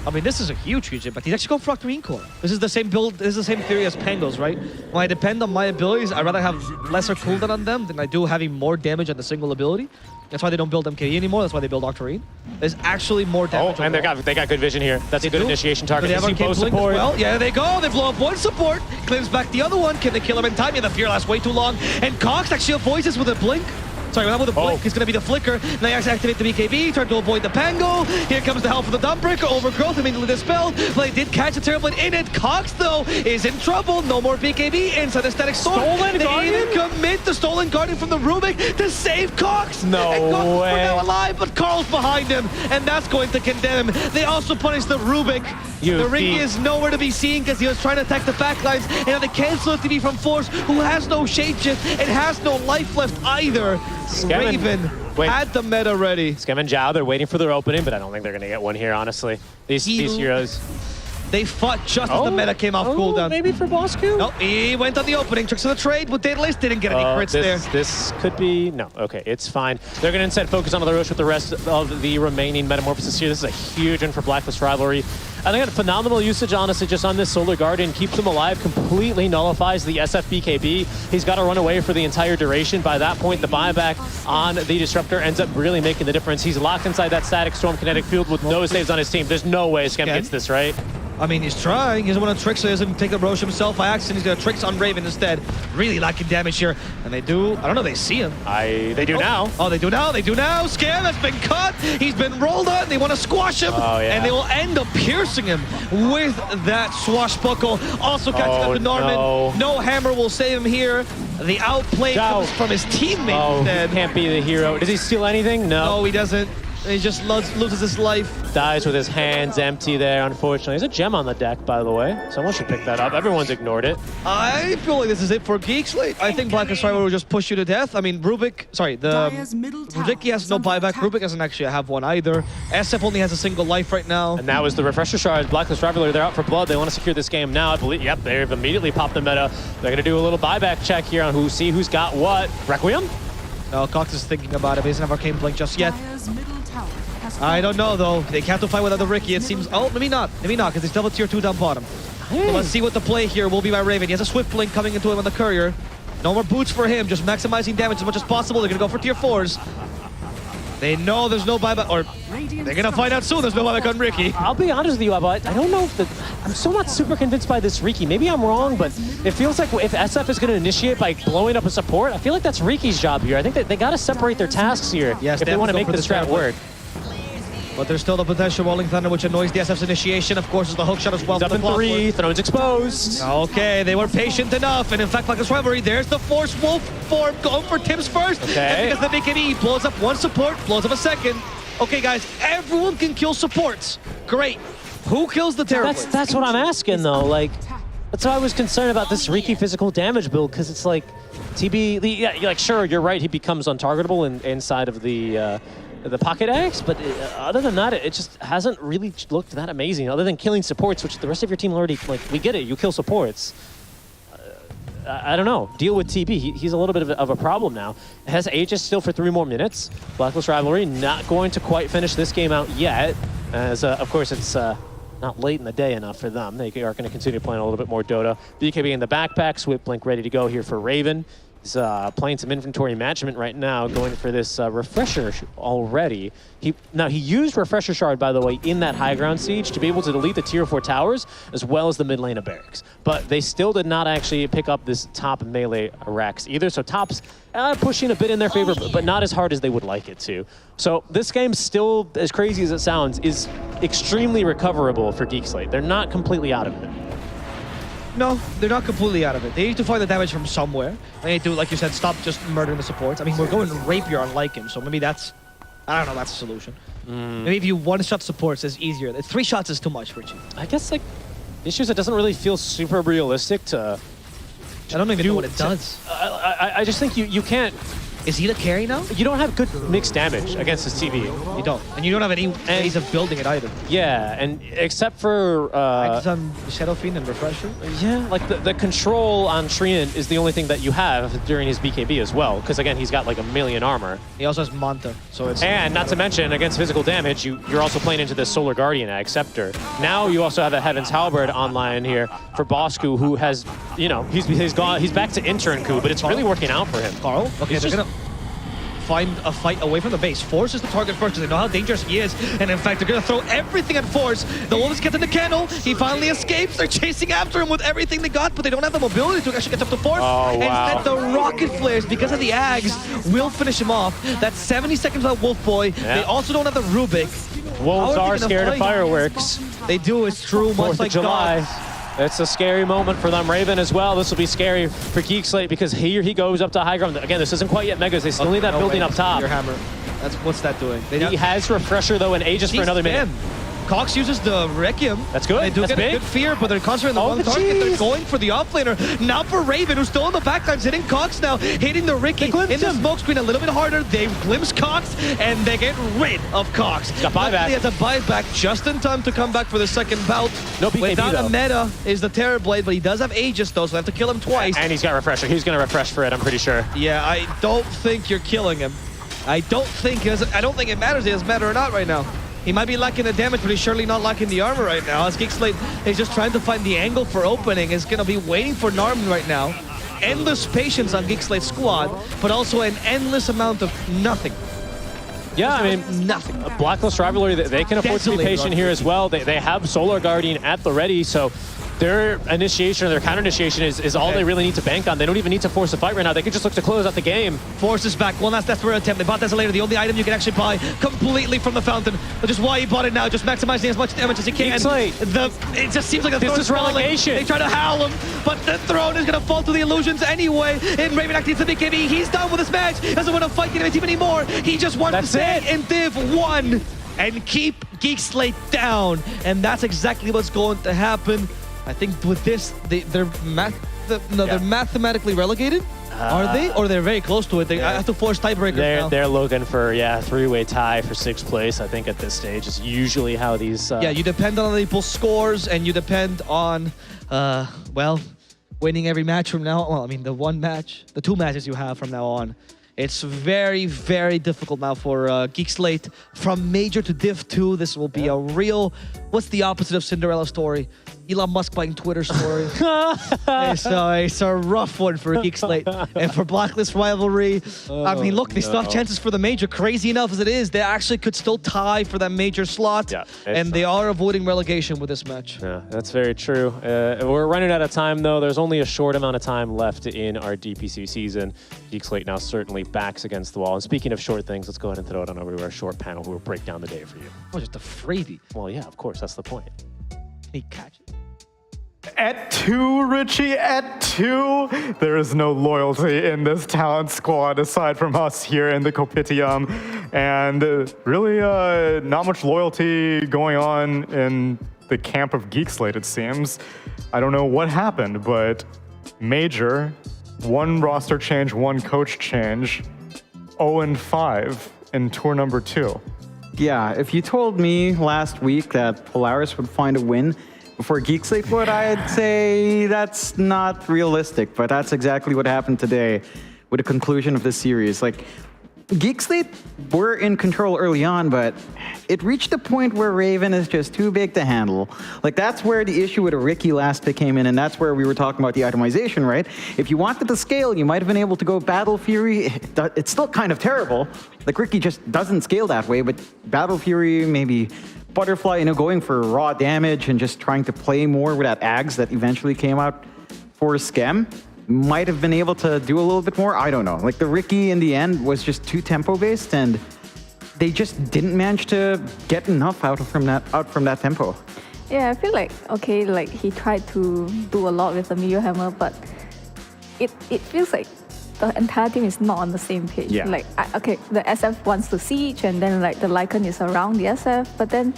I mean, this is a huge impact. He's actually going for Octarine Core. This is the same build, this is the same theory as Pangos, right? When I depend on my abilities, I'd rather have lesser cooldown on them than I do having more damage on the single ability. That's why they don't build MKE anymore. That's why they build Octarine. There's actually more damage.
Oh, and they got good vision here. That's a good initiation target.
They have Arcane Blink as well. Yeah, they go. They blow up one support. Claims back the other one. Can they kill him in time? Yeah, the fear lasts way too long. And Cox actually avoids this with a blink. Sorry, not with a blink. It's going to be the flicker. Now you actually activate the BKB, trying to avoid the Pango. Here comes the help for the Dumbreaker. Overgrowth immediately dispelled. But they did catch the Terrorblade in it. Cox, though, is in trouble. No more BKB inside the Static Storm.
Stolen
they
Guardian?
even commit the Stolen Guardian from the Rubik to save Cox.
No
and Cox
way.
are now alive, but Carl's behind him, and that's going to condemn him. They also punish the Rubik. The Ring is nowhere to be seen because he was trying to attack the backlines, and now they cancel it to be from Force, who has no shapeshift and has no life left either. Raven had the meta ready.
Skem and Zhao, they're waiting for their opening, but I don't think they're going to get one here, honestly. These heroes.
They fought just as the meta came off cooldown.
Maybe for Bosku?
Nope, he went on the opening. Tricks of the Trade with Daedalus, didn't get any crits there.
This could be... No, okay, it's fine. They're going to instead focus on the Roche with the rest of the remaining Metamorphosis here. This is a huge win for Blacklist Rivalry. And they got phenomenal usage, honestly, just on this Solar Guardian. Keeps him alive, completely nullifies the SFBKB. He's got to run away for the entire duration. By that point, the buyback on the Disruptor ends up really making the difference. He's locked inside that Static Storm kinetic field with no saves on his team. There's no way Skem gets this, right?
I mean, he's trying. He doesn't want to Tricks, so he doesn't take the Roche himself by accident. He's going to Tricks on Raven instead. Really lacking damage here. And they do, I don't know, they see him.
They do now.
Oh, they do now. Scam has been cut. He's been rolled on. They want to squash him.
Oh, yeah.
And they will end up piercing him with that swashbuckle. Also catching up to Norman. No hammer will save him here. The outplay comes from his teammate instead.
Can't be the hero. Does he steal anything? No,
he doesn't. He just loses his life.
Dies with his hands empty there, unfortunately. There's a gem on the deck, by the way. Someone should pick that up. Everyone's ignored it.
I feel like this is it for Geek Slate. I think Blacklist Rivalry will just push you to death. I mean, Rubik, sorry, Rudicki has no buyback. Rubik doesn't actually have one either. SF only has a single life right now.
And that was the refresher shard. Blacklist Rivalry, they're out for blood. They want to secure this game now. I believe, yep, they've immediately popped the meta. They're going to do a little buyback check here on who's got what. Requiem?
No, Cox is thinking about it. He doesn't have Arcane Blink just yet. I don't know, though. They can't fight without the Ricky, it seems. Oh, maybe not. Maybe not, because he's double tier 2 down bottom. So let's see what the play here will be by Raven. He has a Swift Blink coming into him on the Courier. No more boots for him, just maximizing damage as much as possible. They're going to go for tier 4s. They know there's no buyback, or they're going to find out soon there's no buyback on Ricky.
I'll be honest with you, but I don't know if I'm still not super convinced by this Ricky. Maybe I'm wrong, but it feels like if SF is going to initiate by blowing up a support, I feel like that's Riki's job here. I think that they got to separate their tasks here if they want to make this strat work.
But there's still the potential Rolling Thunder, which annoys the SF's initiation. Of course, is the hookshot as well.
He's up in 3, Throne's exposed.
Okay, they were patient enough. And in fact, Blacklist Rivalry, there's the Force Wolf form going for Tim's first.
Okay.
And because the BKB blows up one support, blows up a second. Okay, guys, everyone can kill supports. Great. Who kills the Terror?
That's what I'm asking, though. Like, that's why I was concerned about this Riki physical damage build, because it's like, TB, yeah, like, sure, you're right, he becomes untargetable inside of the the Pocket X, but other than that, it just hasn't really looked that amazing. Other than killing supports, which the rest of your team already, like, we get it, you kill supports. I don't know. Deal with TB. He's a little bit of a problem now. Has Aegis still for 3 more minutes. Blacklist Rivalry not going to quite finish this game out yet, as of course it's not late in the day enough for them. They are going to continue playing a little bit more Dota. BKB in the backpack, Swift Blink ready to go here for Raven. He's playing some inventory management right now, going for this refresher already. He used refresher shard, by the way, in that high ground siege to be able to delete the tier 4 towers as well as the mid lane of barracks. But they still did not actually pick up this top melee racks either. So top's pushing a bit in their favor, but not as hard as they would like it to. So this game, still as crazy as it sounds, is extremely recoverable for Geek Slate. They're not completely out of it.
No, they're not completely out of it. They need to find the damage from somewhere. They need to, like you said, stop just murdering the supports. I mean, we're going Rapier on Lycan, so maybe that's, I don't know, that's a solution. Maybe if you one-shot supports, it's easier. 3 shots is too much, Richie.
I guess, like, the issue is it doesn't really feel super realistic to...
I don't even know what it does.
I just think you can't...
Is he the carry now?
You don't have good mixed damage against his TV.
You don't. And you don't have any ways of building it either.
Yeah, and except for...
Shadow Fiend and Refresher?
Yeah, like the control on Treant is the only thing that you have during his BKB as well. Because again, he's got like 1,000,000 armor.
He also has Manta, so it's...
And not to mention, against physical damage, you're also playing into this Solar Guardian Scepter. Now you also have a Heaven's Halberd online here for Bosku, who has, you know, he's back to intern coup, but it's really working out for him.
Carl? Okay, they're gonna find a fight away from the base. Force is the target first because they know how dangerous he is. And in fact, they're going to throw everything at Force. The Wolves get in the kennel. He finally escapes. They're chasing after him with everything they got, but they don't have the mobility to actually get up to Force.
Oh, wow.
Instead, the rocket flares, because of the Ags, will finish him off. That's 70 seconds on Wolf Boy.
Yep.
They also don't have the Rubik.
Wolves are scared of fireworks.
They do, it's true.
4th
Much like
of July.
dogs.
It's a scary moment for them. Raven as well. This will be scary for Geek Slate because here he goes up to high ground. Again, this isn't quite yet Megas. They still need that building up top.
Your hammer. What's that doing?
He has Refresher though and Aegis for another minute.
Cox uses the Requiem.
That's good.
They do
That's
get
big.
a good fear, but they're concentrating on the wrong target. They're going for the offlaner. Now for Raven, who's still in the backlines, hitting Cox now, hitting the Ricky in the smoke screen a little bit harder. They glimpse Cox, and they get rid of Cox.
Got buyback.
He has a buyback just in time to come back for the second bout.
No BKB
Without
though.
a meta is the Terrorblade, but he does have Aegis though, so they have to kill him twice.
And he's got Refresher. He's going to refresh for it, I'm pretty sure.
Yeah, I don't think you're killing him. I don't think it matters if it's meta or not right now. He might be lacking the damage, but he's surely not lacking the armor right now. As Geek Slate is just trying to find the angle for opening, is going to be waiting for Narman right now. Endless patience on Geek Slate's squad, but also an endless amount of nothing.
Yeah, I mean,
nothing.
A Blacklist Rivalry, they can afford to be patient here as well. They have Solar Guardian at the ready, so their initiation or their counter initiation is all they really need to bank on. They don't even need to force a fight right now. They could just look to close out the game.
Force is back. One last desperate attempt. They bought Desolator, the only item you can actually buy completely from the fountain. Which is why he bought it now, just maximizing as much damage as he can. It just seems like the
this
throne's
is relegation.
They try to howl him, but the throne is going to fall to the illusions anyway. And Raven activates the BKB. He's done with this match. Doesn't want to fight the enemy team anymore. He just wants to stay in Div 1 and keep Geek Slate down. And that's exactly what's going to happen. I think with this, they're mathematically relegated. Are they? Or they're very close to it. They have to force tiebreakers now.
They're looking for, three-way tie for 6th place, I think, at this stage. Is usually how these...
you depend on other people's scores, and you depend on, winning every match from now on. Well, I mean, the 2 matches you have from now on. It's very, very difficult now for Geek Slate. From Major to Div 2, this will be a real... What's the opposite of Cinderella story? Elon Musk buying Twitter story. It's a rough one for Geek Slate. And for Blacklist Rivalry, I mean, look, they still have chances for the Major. Crazy enough as it is, they actually could still tie for that Major slot. And they are avoiding relegation with this match.
Yeah, that's very true. We're running out of time, though. There's only a short amount of time left in our DPC season. Geek Slate now certainly backs against the wall. And speaking of short things, let's go ahead and throw it on over to our short panel who will break down the day for you.
Oh, just a freebie.
Well, yeah, of course. That's the point.
He catch it.
At 2, Richie, at 2. There is no loyalty in this talent squad aside from us here in the Copitium. And really not much loyalty going on in the camp of Geek Slate, it seems. I don't know what happened, but Major, 1 roster change, 1 coach change, 0-5 in tour number 2.
Yeah, if you told me last week that Polaris would find a win before Geek Slate would, I'd say that's not realistic, but that's exactly what happened today with the conclusion of this series. Like, Geek Slate were in control early on, but it reached a point where Raven is just too big to handle. Like, that's where the issue with a Ricky last pick came in, and that's where we were talking about the itemization, right? If you wanted to scale, you might have been able to go Battle Fury. It's still kind of terrible. Like, Ricky just doesn't scale that way, but Battle Fury, maybe Butterfly, you know, going for raw damage and just trying to play more with that Ags that eventually came out for Scam, might have been able to do a little bit more. I don't know. Like, the Ricky in the end was just too tempo-based, and they just didn't manage to get enough out from that tempo.
Yeah, I feel like, okay, like he tried to do a lot with the Meteor Hammer, but it feels like the entire team is not on the same page.
Yeah.
Like, okay, the SF wants to siege, and then like the Lycan is around the SF, but then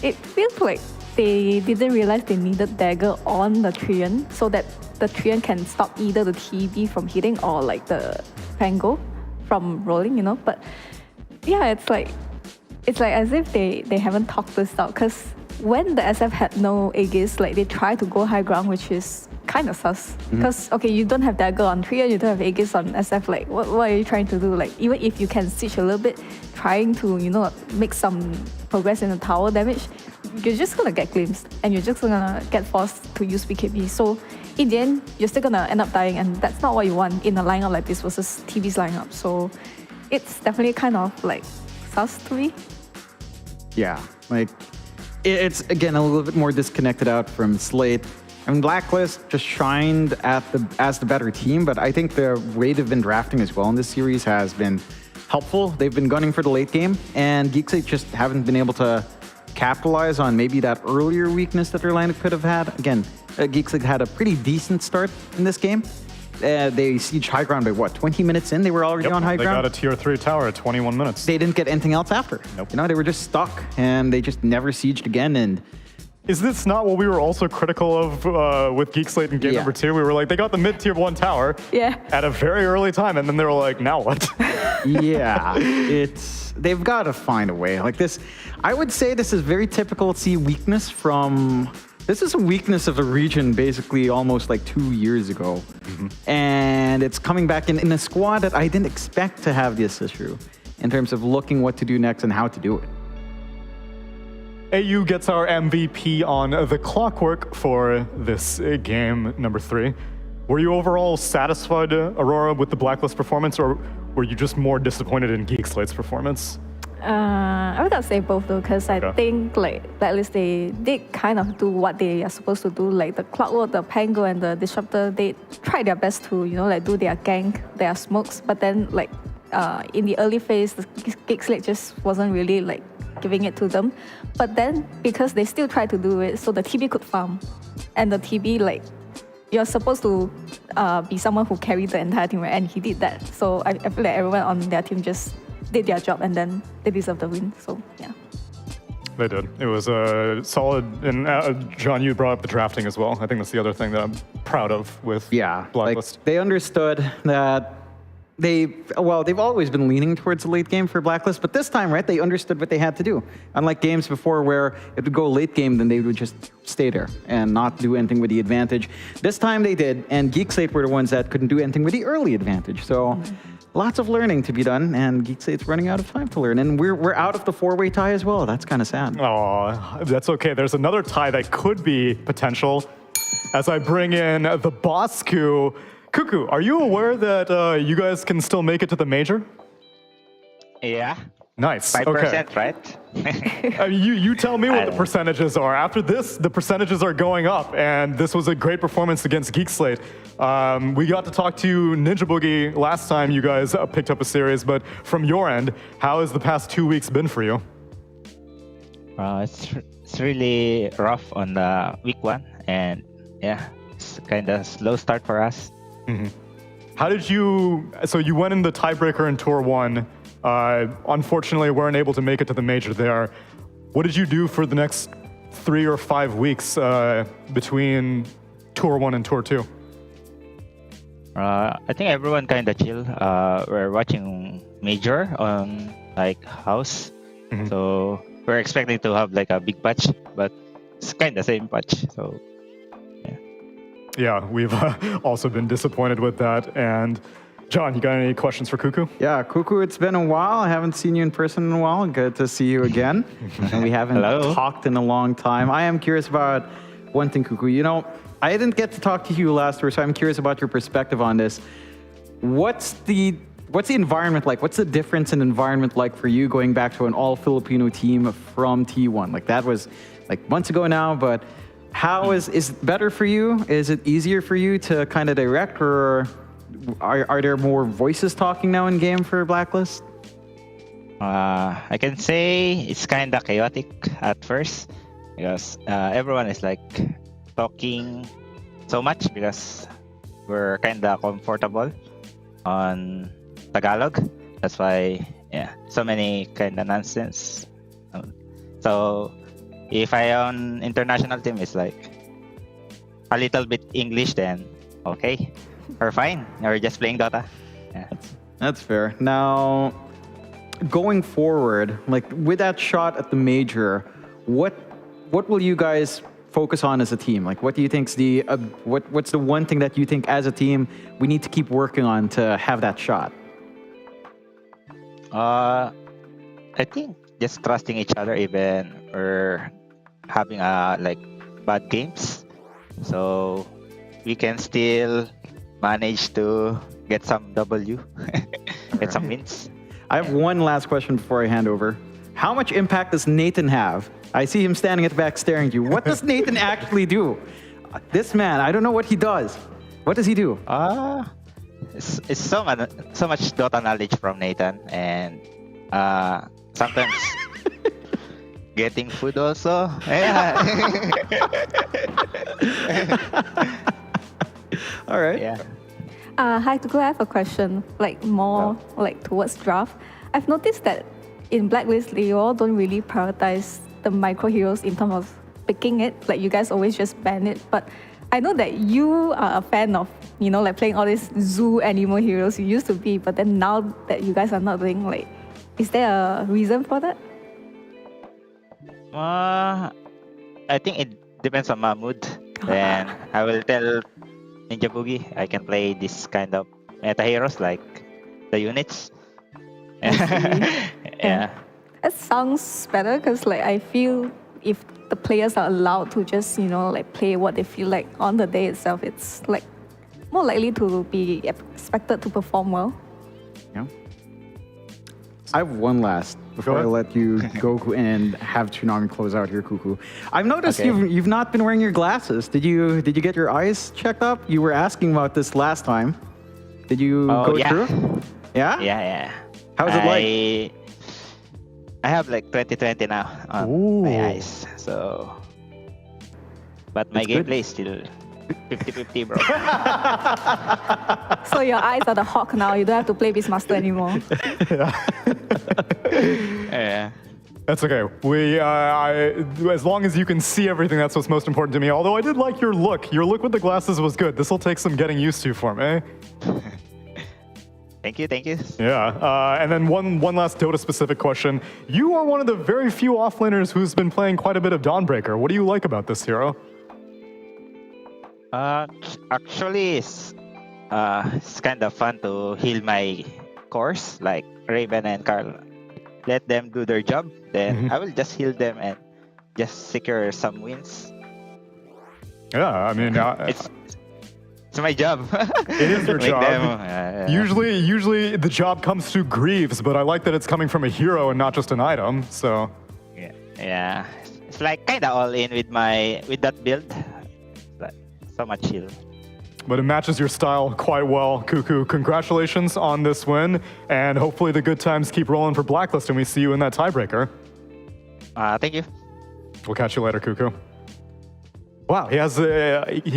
it feels like they didn't realize they needed dagger on the Trian so that the Trian can stop either the TB from hitting or like the Pango from rolling, you know. But yeah, it's like as if they haven't talked this out, because when the SF had no Aegis, like they try to go high ground, which is kind of sus. Because okay, you don't have dagger on Trian, you don't have Aegis on SF. Like what are you trying to do? Like even if you can siege a little bit, trying to, you know, make some progress in the tower damage, you're just gonna get glimpsed and you're just gonna get forced to use BKB. So in the end, you're still gonna end up dying, and that's not what you want in a lineup like this versus TV's lineup. So it's definitely kind of like sus to me.
Yeah, like it's again a little bit more disconnected out from Slate. I mean, Blacklist just shined as the better team, but I think the way they've been drafting as well in this series has been helpful. They've been gunning for the late game, and Geek Slate just haven't been able to capitalize on maybe that earlier weakness that their lineup could have had. Again, Geek Slate had a pretty decent start in this game. They sieged high ground by what, 20 minutes in? They were already on high ground?
They got a tier 3 tower at 21 minutes.
They didn't get anything else after.
Nope.
You know, they were just stuck, and they just never sieged again. And
is this not what we were also critical of with Geek Slate in game number 2? We were like, they got the mid tier 1 tower at a very early time, and then they were like, now what?
Yeah, they've got to find a way. Like this, I would say this is very typical C weakness from. This is a weakness of a region basically almost like 2 years ago. And it's coming back in a squad that I didn't expect to have this issue in terms of looking what to do next and how to do it.
AU gets our MVP on the clockwork for this game number 3. Were you overall satisfied, Aurora, with the Blacklist performance, or were you just more disappointed in Geek Slate's performance?
I would say both though, because I think like Blacklist, they did kind of do what they are supposed to do. Like the Clockwork, the Pango, and the Disruptor, they tried their best to, you know, like do their gank, their smokes. But then like in the early phase, the Geek Slate just wasn't really like giving it to them. But then because they still tried to do it, so the TB could farm, and the TB like you're supposed to be someone who carried the entire team, right? And he did that. So I feel like everyone on their team just did their job, and then they deserved the win. So yeah,
they did. It was a solid. And John, you brought up the drafting as well. I think that's the other thing that I'm proud of with Blacklist.
Like they understood that they've always been leaning towards the late game for Blacklist, but this time, right, they understood what they had to do. Unlike games before where it would go late game, then they would just stay there and not do anything with the advantage. This time they did, and Geek Slate were the ones that couldn't do anything with the early advantage. So lots of learning to be done, and Geek Slate's running out of time to learn. And we're out of the 4-way tie as well. That's kind of sad.
Oh, that's okay. There's another tie that could be potential as I bring in the Bosku. Cuckoo, are you aware that you guys can still make it to the major?
Yeah.
Nice.
5%, right?
You tell me what the percentages are. After this, the percentages are going up, and this was a great performance against Geek Slate. We got to talk to Ninja Boogie last time you guys picked up a series, but from your end, how has the past 2 weeks been for you?
It's really rough on the week 1, and yeah, it's kind of slow start for us.
How did you? So you went in the tiebreaker in Tour 1. Unfortunately, weren't able to make it to the major there. What did you do for the next 3 or 5 weeks between Tour 1 and Tour 2?
I think everyone kind of chill. We're watching major on like house. So we're expecting to have like a big patch, but it's kind of same patch. So
yeah, we've also been disappointed with that. And John, you got any questions for Cuckoo?
Yeah, Cuckoo, it's been a while. I haven't seen you in person in a while. Good to see you again. And we haven't talked in a long time. I am curious about one thing, Cuckoo. You know, I didn't get to talk to you last year, so I'm curious about your perspective on this. What's the environment like? What's the difference in environment like for you going back to an all-Filipino team from T1? Like that was like months ago now, but how is it better for you? Is it easier for you to kind of direct, or are there more voices talking now in game for Blacklist?
I can say it's kind of chaotic at first because everyone is like talking so much because we're kind of comfortable on Tagalog. That's why, so many kind of nonsense. So if I on international team, it's like a little bit English, then okay, we're fine. We're just playing Dota. Yeah.
That's fair. Now, going forward, like with that shot at the major, what will you guys focus on as a team? Like, what do you think's what's the one thing that you think as a team we need to keep working on to have that shot?
I think just trusting each other, even we're having like bad games, so we can still manage to get some W, get some wins.
I have one last question before I hand over. How much impact does Nathan have? I see him standing at the back staring at you. What does Nathan actually do? This man, I don't know what he does. What does he do?
It's so much Dota knowledge from Nathan, and sometimes getting food also. Yeah.
All right.
Yeah.
Hi, Tuku, I have a question, like more like towards draft. I've noticed that in Blacklist, you all don't really prioritize the micro heroes in terms of picking it. Like you guys always just ban it. But I know that you are a fan of, like playing all these zoo animal heroes. You used to be, but then now that you guys are not doing, like, is there a reason for that?
I think it depends on my mood. Then I will tell Ninja Boogie I can play this kind of meta heroes like the units. Yeah.
It sounds better because like I feel if the players are allowed to just like play what they feel like on the day itself, it's like more likely to be expected to perform well.
Yeah. I have one last before I let you go and have Tsunami close out here, Cuckoo. I've noticed you've not been wearing your glasses. Did you get your eyes checked up? You were asking about this last time. Did you go through? Yeah?
Yeah.
How's it like?
I have like 20/20 now on my eyes. So, but my gameplay is still 50-50, bro.
So your eyes are the hawk now. You don't have to play Beastmaster anymore.
Yeah.
That's okay. As long as you can see everything, that's what's most important to me. Although I did like your look. Your look with the glasses was good. This will take some getting used to for me.
Thank you.
Yeah, and then one last Dota-specific question. You are one of the very few offlaners who's been playing quite a bit of Dawnbreaker. What do you like about this hero?
Actually, it's kind of fun to heal my cores, like Raven and Carl. Let them do their job, then I will just heal them and just secure some wins.
Yeah, I mean,
it's my job.
It is your job. Usually the job comes through Greaves, but I like that it's coming from a hero and not just an item. So
yeah, it's like kind of all in with that build. Like, so much heal.
But it matches your style quite well, Cuckoo. Congratulations on this win, and hopefully the good times keep rolling for Blacklist, and we see you in that tiebreaker.
Thank you.
We'll catch you later, Cuckoo. Wow, he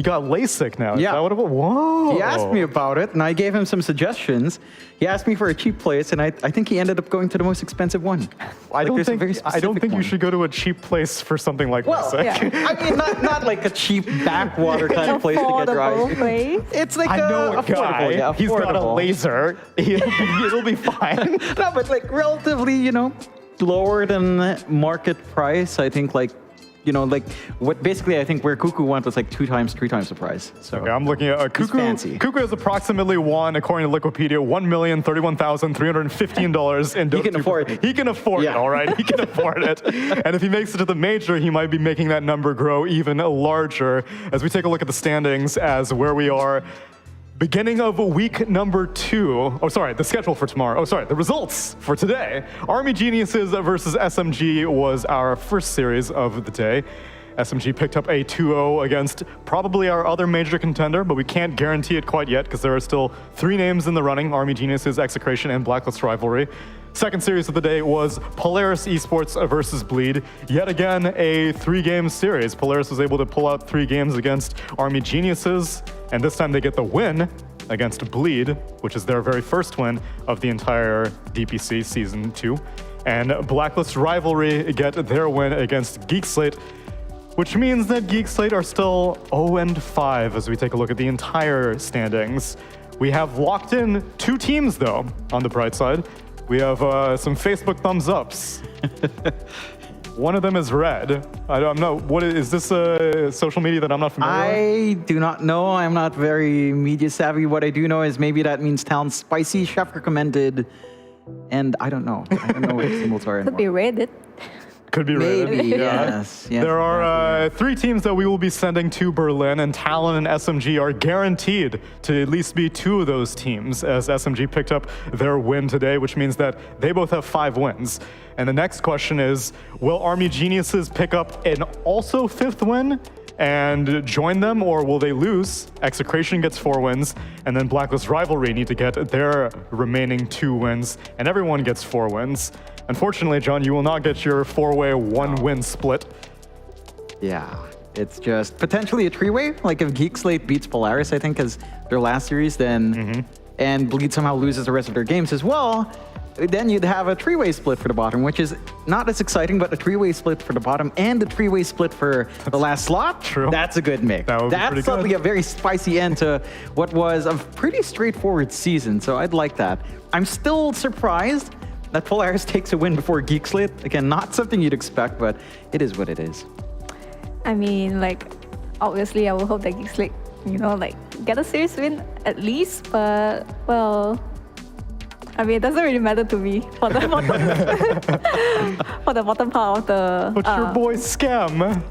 got LASIK now. Is
Yeah.
that what it was? Whoa.
He asked me about it, and I gave him some suggestions. He asked me for a cheap place, and I think he ended up going to the most expensive one.
I don't
there's a
think
very specific
you
one.
should go to a cheap place for something like
Well,
LASIK.
I mean, not like a cheap backwater kind of place to get your eyes.
Place.
It's like
I know a guy.
affordable, yeah,
He's got a
affordable.
laser. It'll be fine.
No, but like relatively, lower than market price. I think what basically I think where Cuckoo went was like 2 times, 3 times the price. So
Okay, I'm looking at Cuckoo.
fancy.
Cuckoo has approximately won, according to Wikipedia, $1,031,315 in Dota.
He can afford it.
He can afford it, all right? He can afford it. And if he makes it to the major, he might be making that number grow even larger. As we take a look at the standings as where we are. Beginning of week number 2. Oh, sorry, the schedule for tomorrow. Oh, sorry, the results for today. Army Geniuses versus SMG was our first series of the day. SMG picked up a 2-0 against probably our other major contender, but we can't guarantee it quite yet because there are still 3 names in the running: Army Geniuses, Execration, and Blacklist Rivalry. Second series of the day was Polaris Esports versus Bleed. Yet again, a 3-game series. Polaris was able to pull out 3 games against Army Geniuses, and this time they get the win against Bleed, which is their very first win of the entire DPC Season 2. And Blacklist Rivalry get their win against Geek Slate, which means that Geek Slate are still 0-5 as we take a look at the entire standings. We have locked in 2 teams, though, on the bright side. We have some Facebook thumbs ups. One of them is red. I'm not. What is this? Social media that I'm not familiar with?
I do not know. I'm not very media savvy. What I do know is maybe that means town spicy, chef recommended, and I don't know. I don't know what the symbols are
Could be
anymore.
Reddit.
Could be red.
Maybe, yes.
There are 3 teams that we will be sending to Berlin, and Talon and SMG are guaranteed to at least be 2 of those teams, as SMG picked up their win today, which means that they both have 5 wins. And the next question is, will Army Geniuses pick up an also 5th win and join them, or will they lose? Execration gets 4 wins, and then Blacklist Rivalry need to get their remaining 2 wins, and everyone gets 4 wins. Unfortunately, John, you will not get your 4-way 1-win split.
Yeah, it's just potentially a 3-way. Like if Geek Slate beats Polaris, I think, as their last series, then and Bleed somehow loses the rest of their games as well, then you'd have a 3-way split for the bottom, which is not as exciting, but a 3-way split for the bottom and a 3-way split for the last slot.
True.
That's a good mix.
That would be pretty
That's suddenly
good.
a very spicy end to what was a pretty straightforward season, so I'd like that. I'm still surprised that Polaris takes a win before Geek Slate. Again, not something you'd expect, but it is what it is.
I mean, obviously, I will hope that Geek Slate, get a series win at least, but, well, I mean, it doesn't really matter to me for the bottom, for the bottom part of the...
But your boy Scam.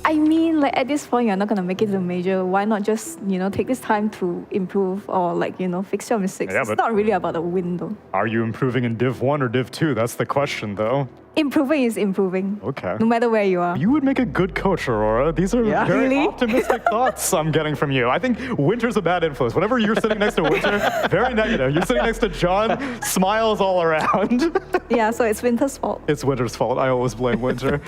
I mean, at this point, you're not going to make it to major. Why not just, take this time to improve or, fix your mistakes?
Yeah,
it's
but-
not really about a win, though.
Are you improving in Div 1 or Div 2? That's the question, though.
Improving is improving.
Okay.
No matter where you are.
You would make a good coach, Aurora. These are very
Really?
optimistic thoughts I'm getting from you. I think Winter's a bad influence. Whenever you're sitting next to Winter, very negative. You're sitting next to John, smiles all around.
Yeah, so it's Winter's fault.
It's Winter's fault. I always blame Winter.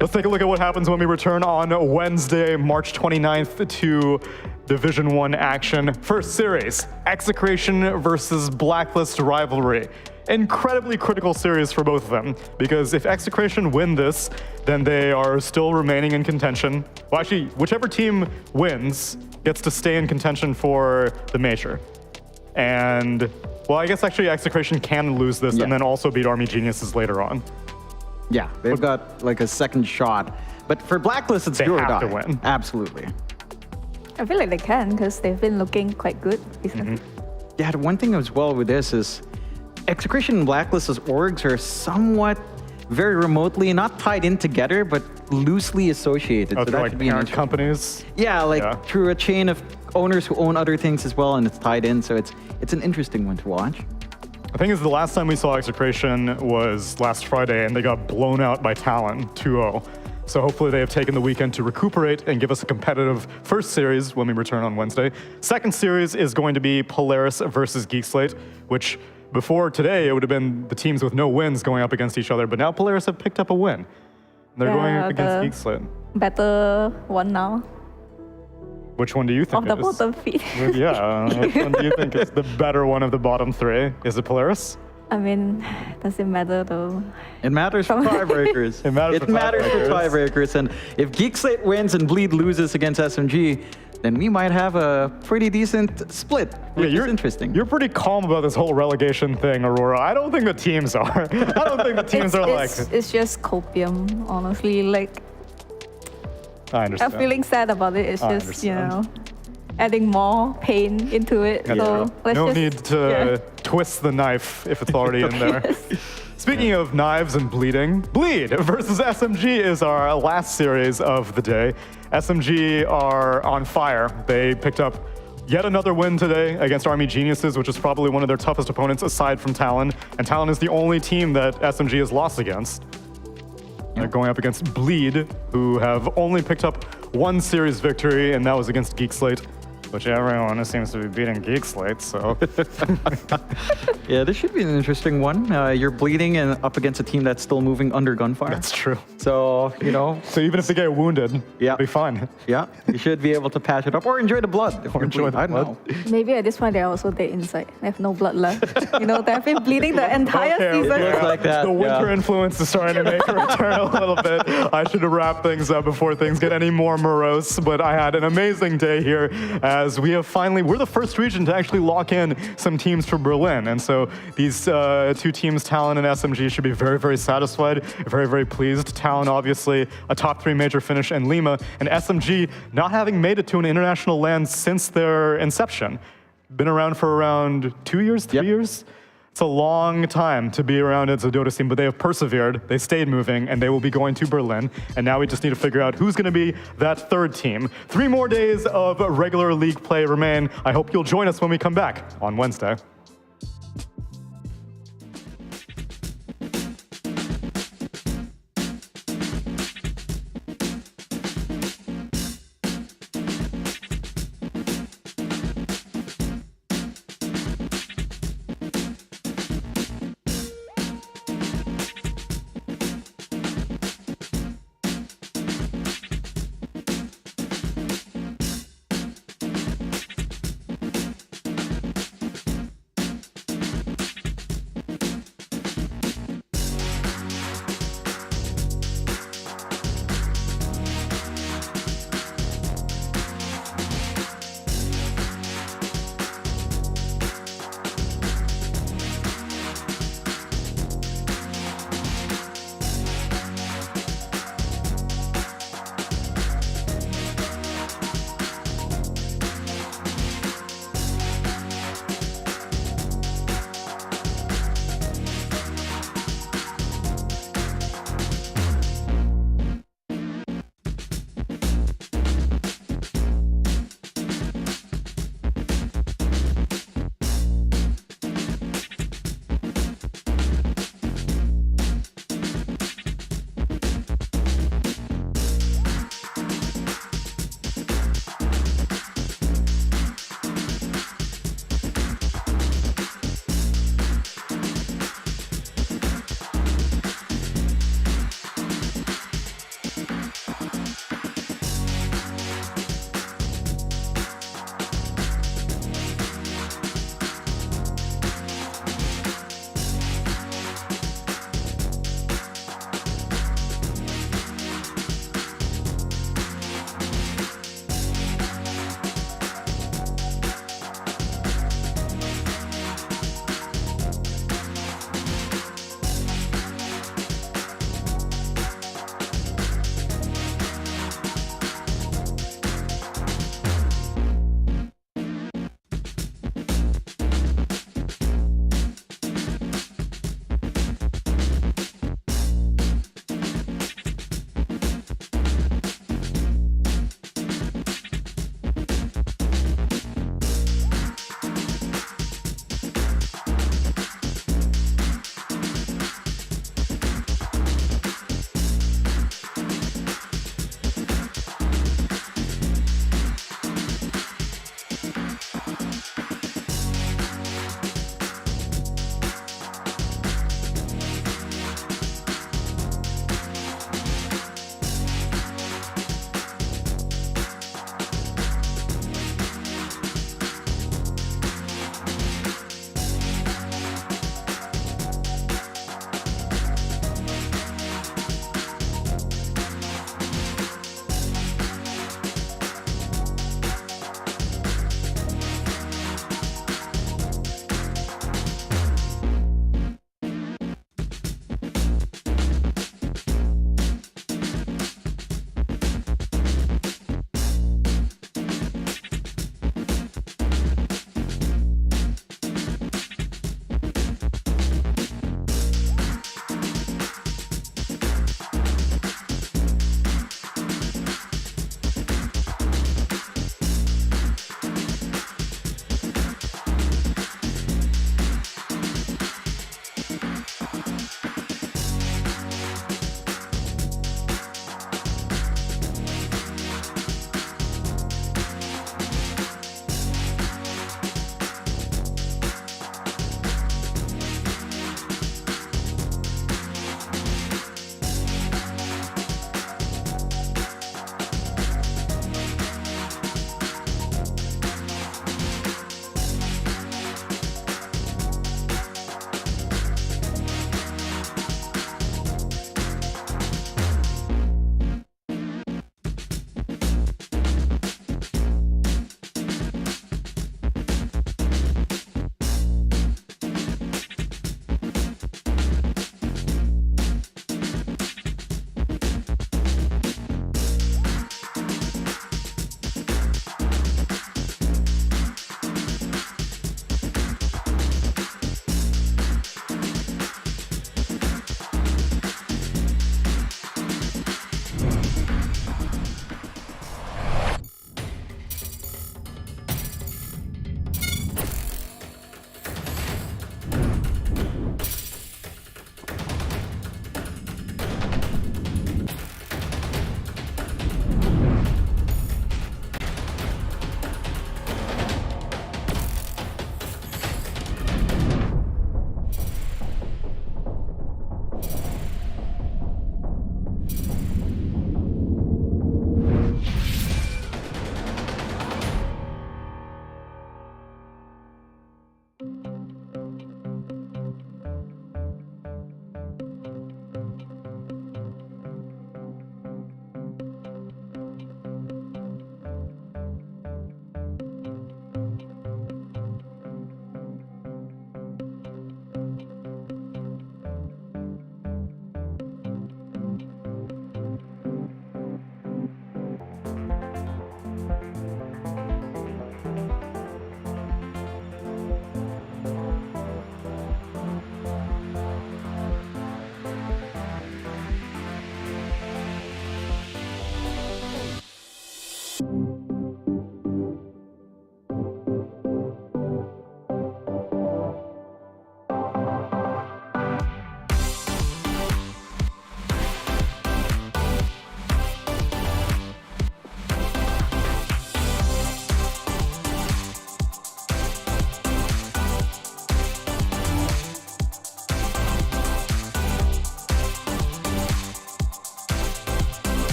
Let's take a look at what happens when we return on Wednesday, March 29th to Division 1 action. First series, Execration versus Blacklist Rivalry. Incredibly critical series for both of them, because if Execration win this, then they are still remaining in contention. Well, actually, whichever team wins gets to stay in contention for the major. And, well, I guess actually Execration can lose this and then also beat Army Geniuses later on.
Yeah, they've got a second shot. But for Blacklist, it's
They
do or
have
die.
to win.
Absolutely.
I feel like they can because they've been looking quite good recently.
Yeah, the one thing as well with this is Execration and Blacklist as orgs are somewhat very remotely, not tied in together, but loosely associated.
Oh,
so
they're
that
like
could be an
parent companies?
Yeah, through a chain of owners who own other things as well, and it's tied in, so it's an interesting one to watch.
The thing is, the last time we saw Execration was last Friday, and they got blown out by Talon 2-0. So hopefully they have taken the weekend to recuperate and give us a competitive first series when we return on Wednesday. Second series is going to be Polaris versus Geek Slate, which before today, it would have been the teams with no wins going up against each other, but now Polaris have picked up a win. They're going up against Geek Slate.
Better one now.
Which one do you think
Of the
is?
bottom feed.
Yeah, which one do you think is the better one of the bottom three? Is it Polaris?
I mean, does it matter though?
It matters for tiebreakers.
It matters for
tiebreakers. And if Geek Slate wins and Bleed loses against SMG, then we might have a pretty decent split, which is interesting.
You're pretty calm about this whole relegation thing, Aurora. I don't think the teams are. I don't think the teams are like...
It's just copium, honestly. Like,
I understand.
I'm feeling sad about it. It's just, you know, adding more pain into it. So let's
no
just,
need to twist the knife if it's already in there. Speaking of knives and bleeding, Bleed versus SMG is our last series of the day. SMG are on fire. They picked up yet another win today against Army Geniuses, which is probably one of their toughest opponents aside from Talon. And Talon is the only team that SMG has lost against. They're going up against Bleed, who have only picked up one series victory, and that was against Geek Slate, which everyone seems to be beating Geek Slate, so...
Yeah, this should be an interesting one. You're bleeding and up against a team that's still moving under gunfire.
That's true.
So, you know...
So even if they get wounded, it'll be fine.
Yeah, you should be able to patch it up or enjoy the blood.
Or enjoy the blood.
I don't know.
maybe at this point they're also dead inside. They have no blood left. You know, they've been bleeding the entire season.
Looks like that.
The winter influence is starting to make a return a little bit. I should have wrapped things up before things get any more morose, but I had an amazing day here as we have we're the first region to actually lock in some teams for Berlin. And so these two teams, Talon and SMG, should be very, very satisfied, very, very pleased. Talon, obviously, a top 3 major finish in Lima, and SMG not having made it to an international land since their inception. Been around for around 2 years, 3 years? It's a long time to be around as a Dota team, but they have persevered, they stayed moving, and they will be going to Berlin. And now we just need to figure out who's going to be that third team. 3 more days of regular league play remain. I hope you'll join us when we come back on Wednesday.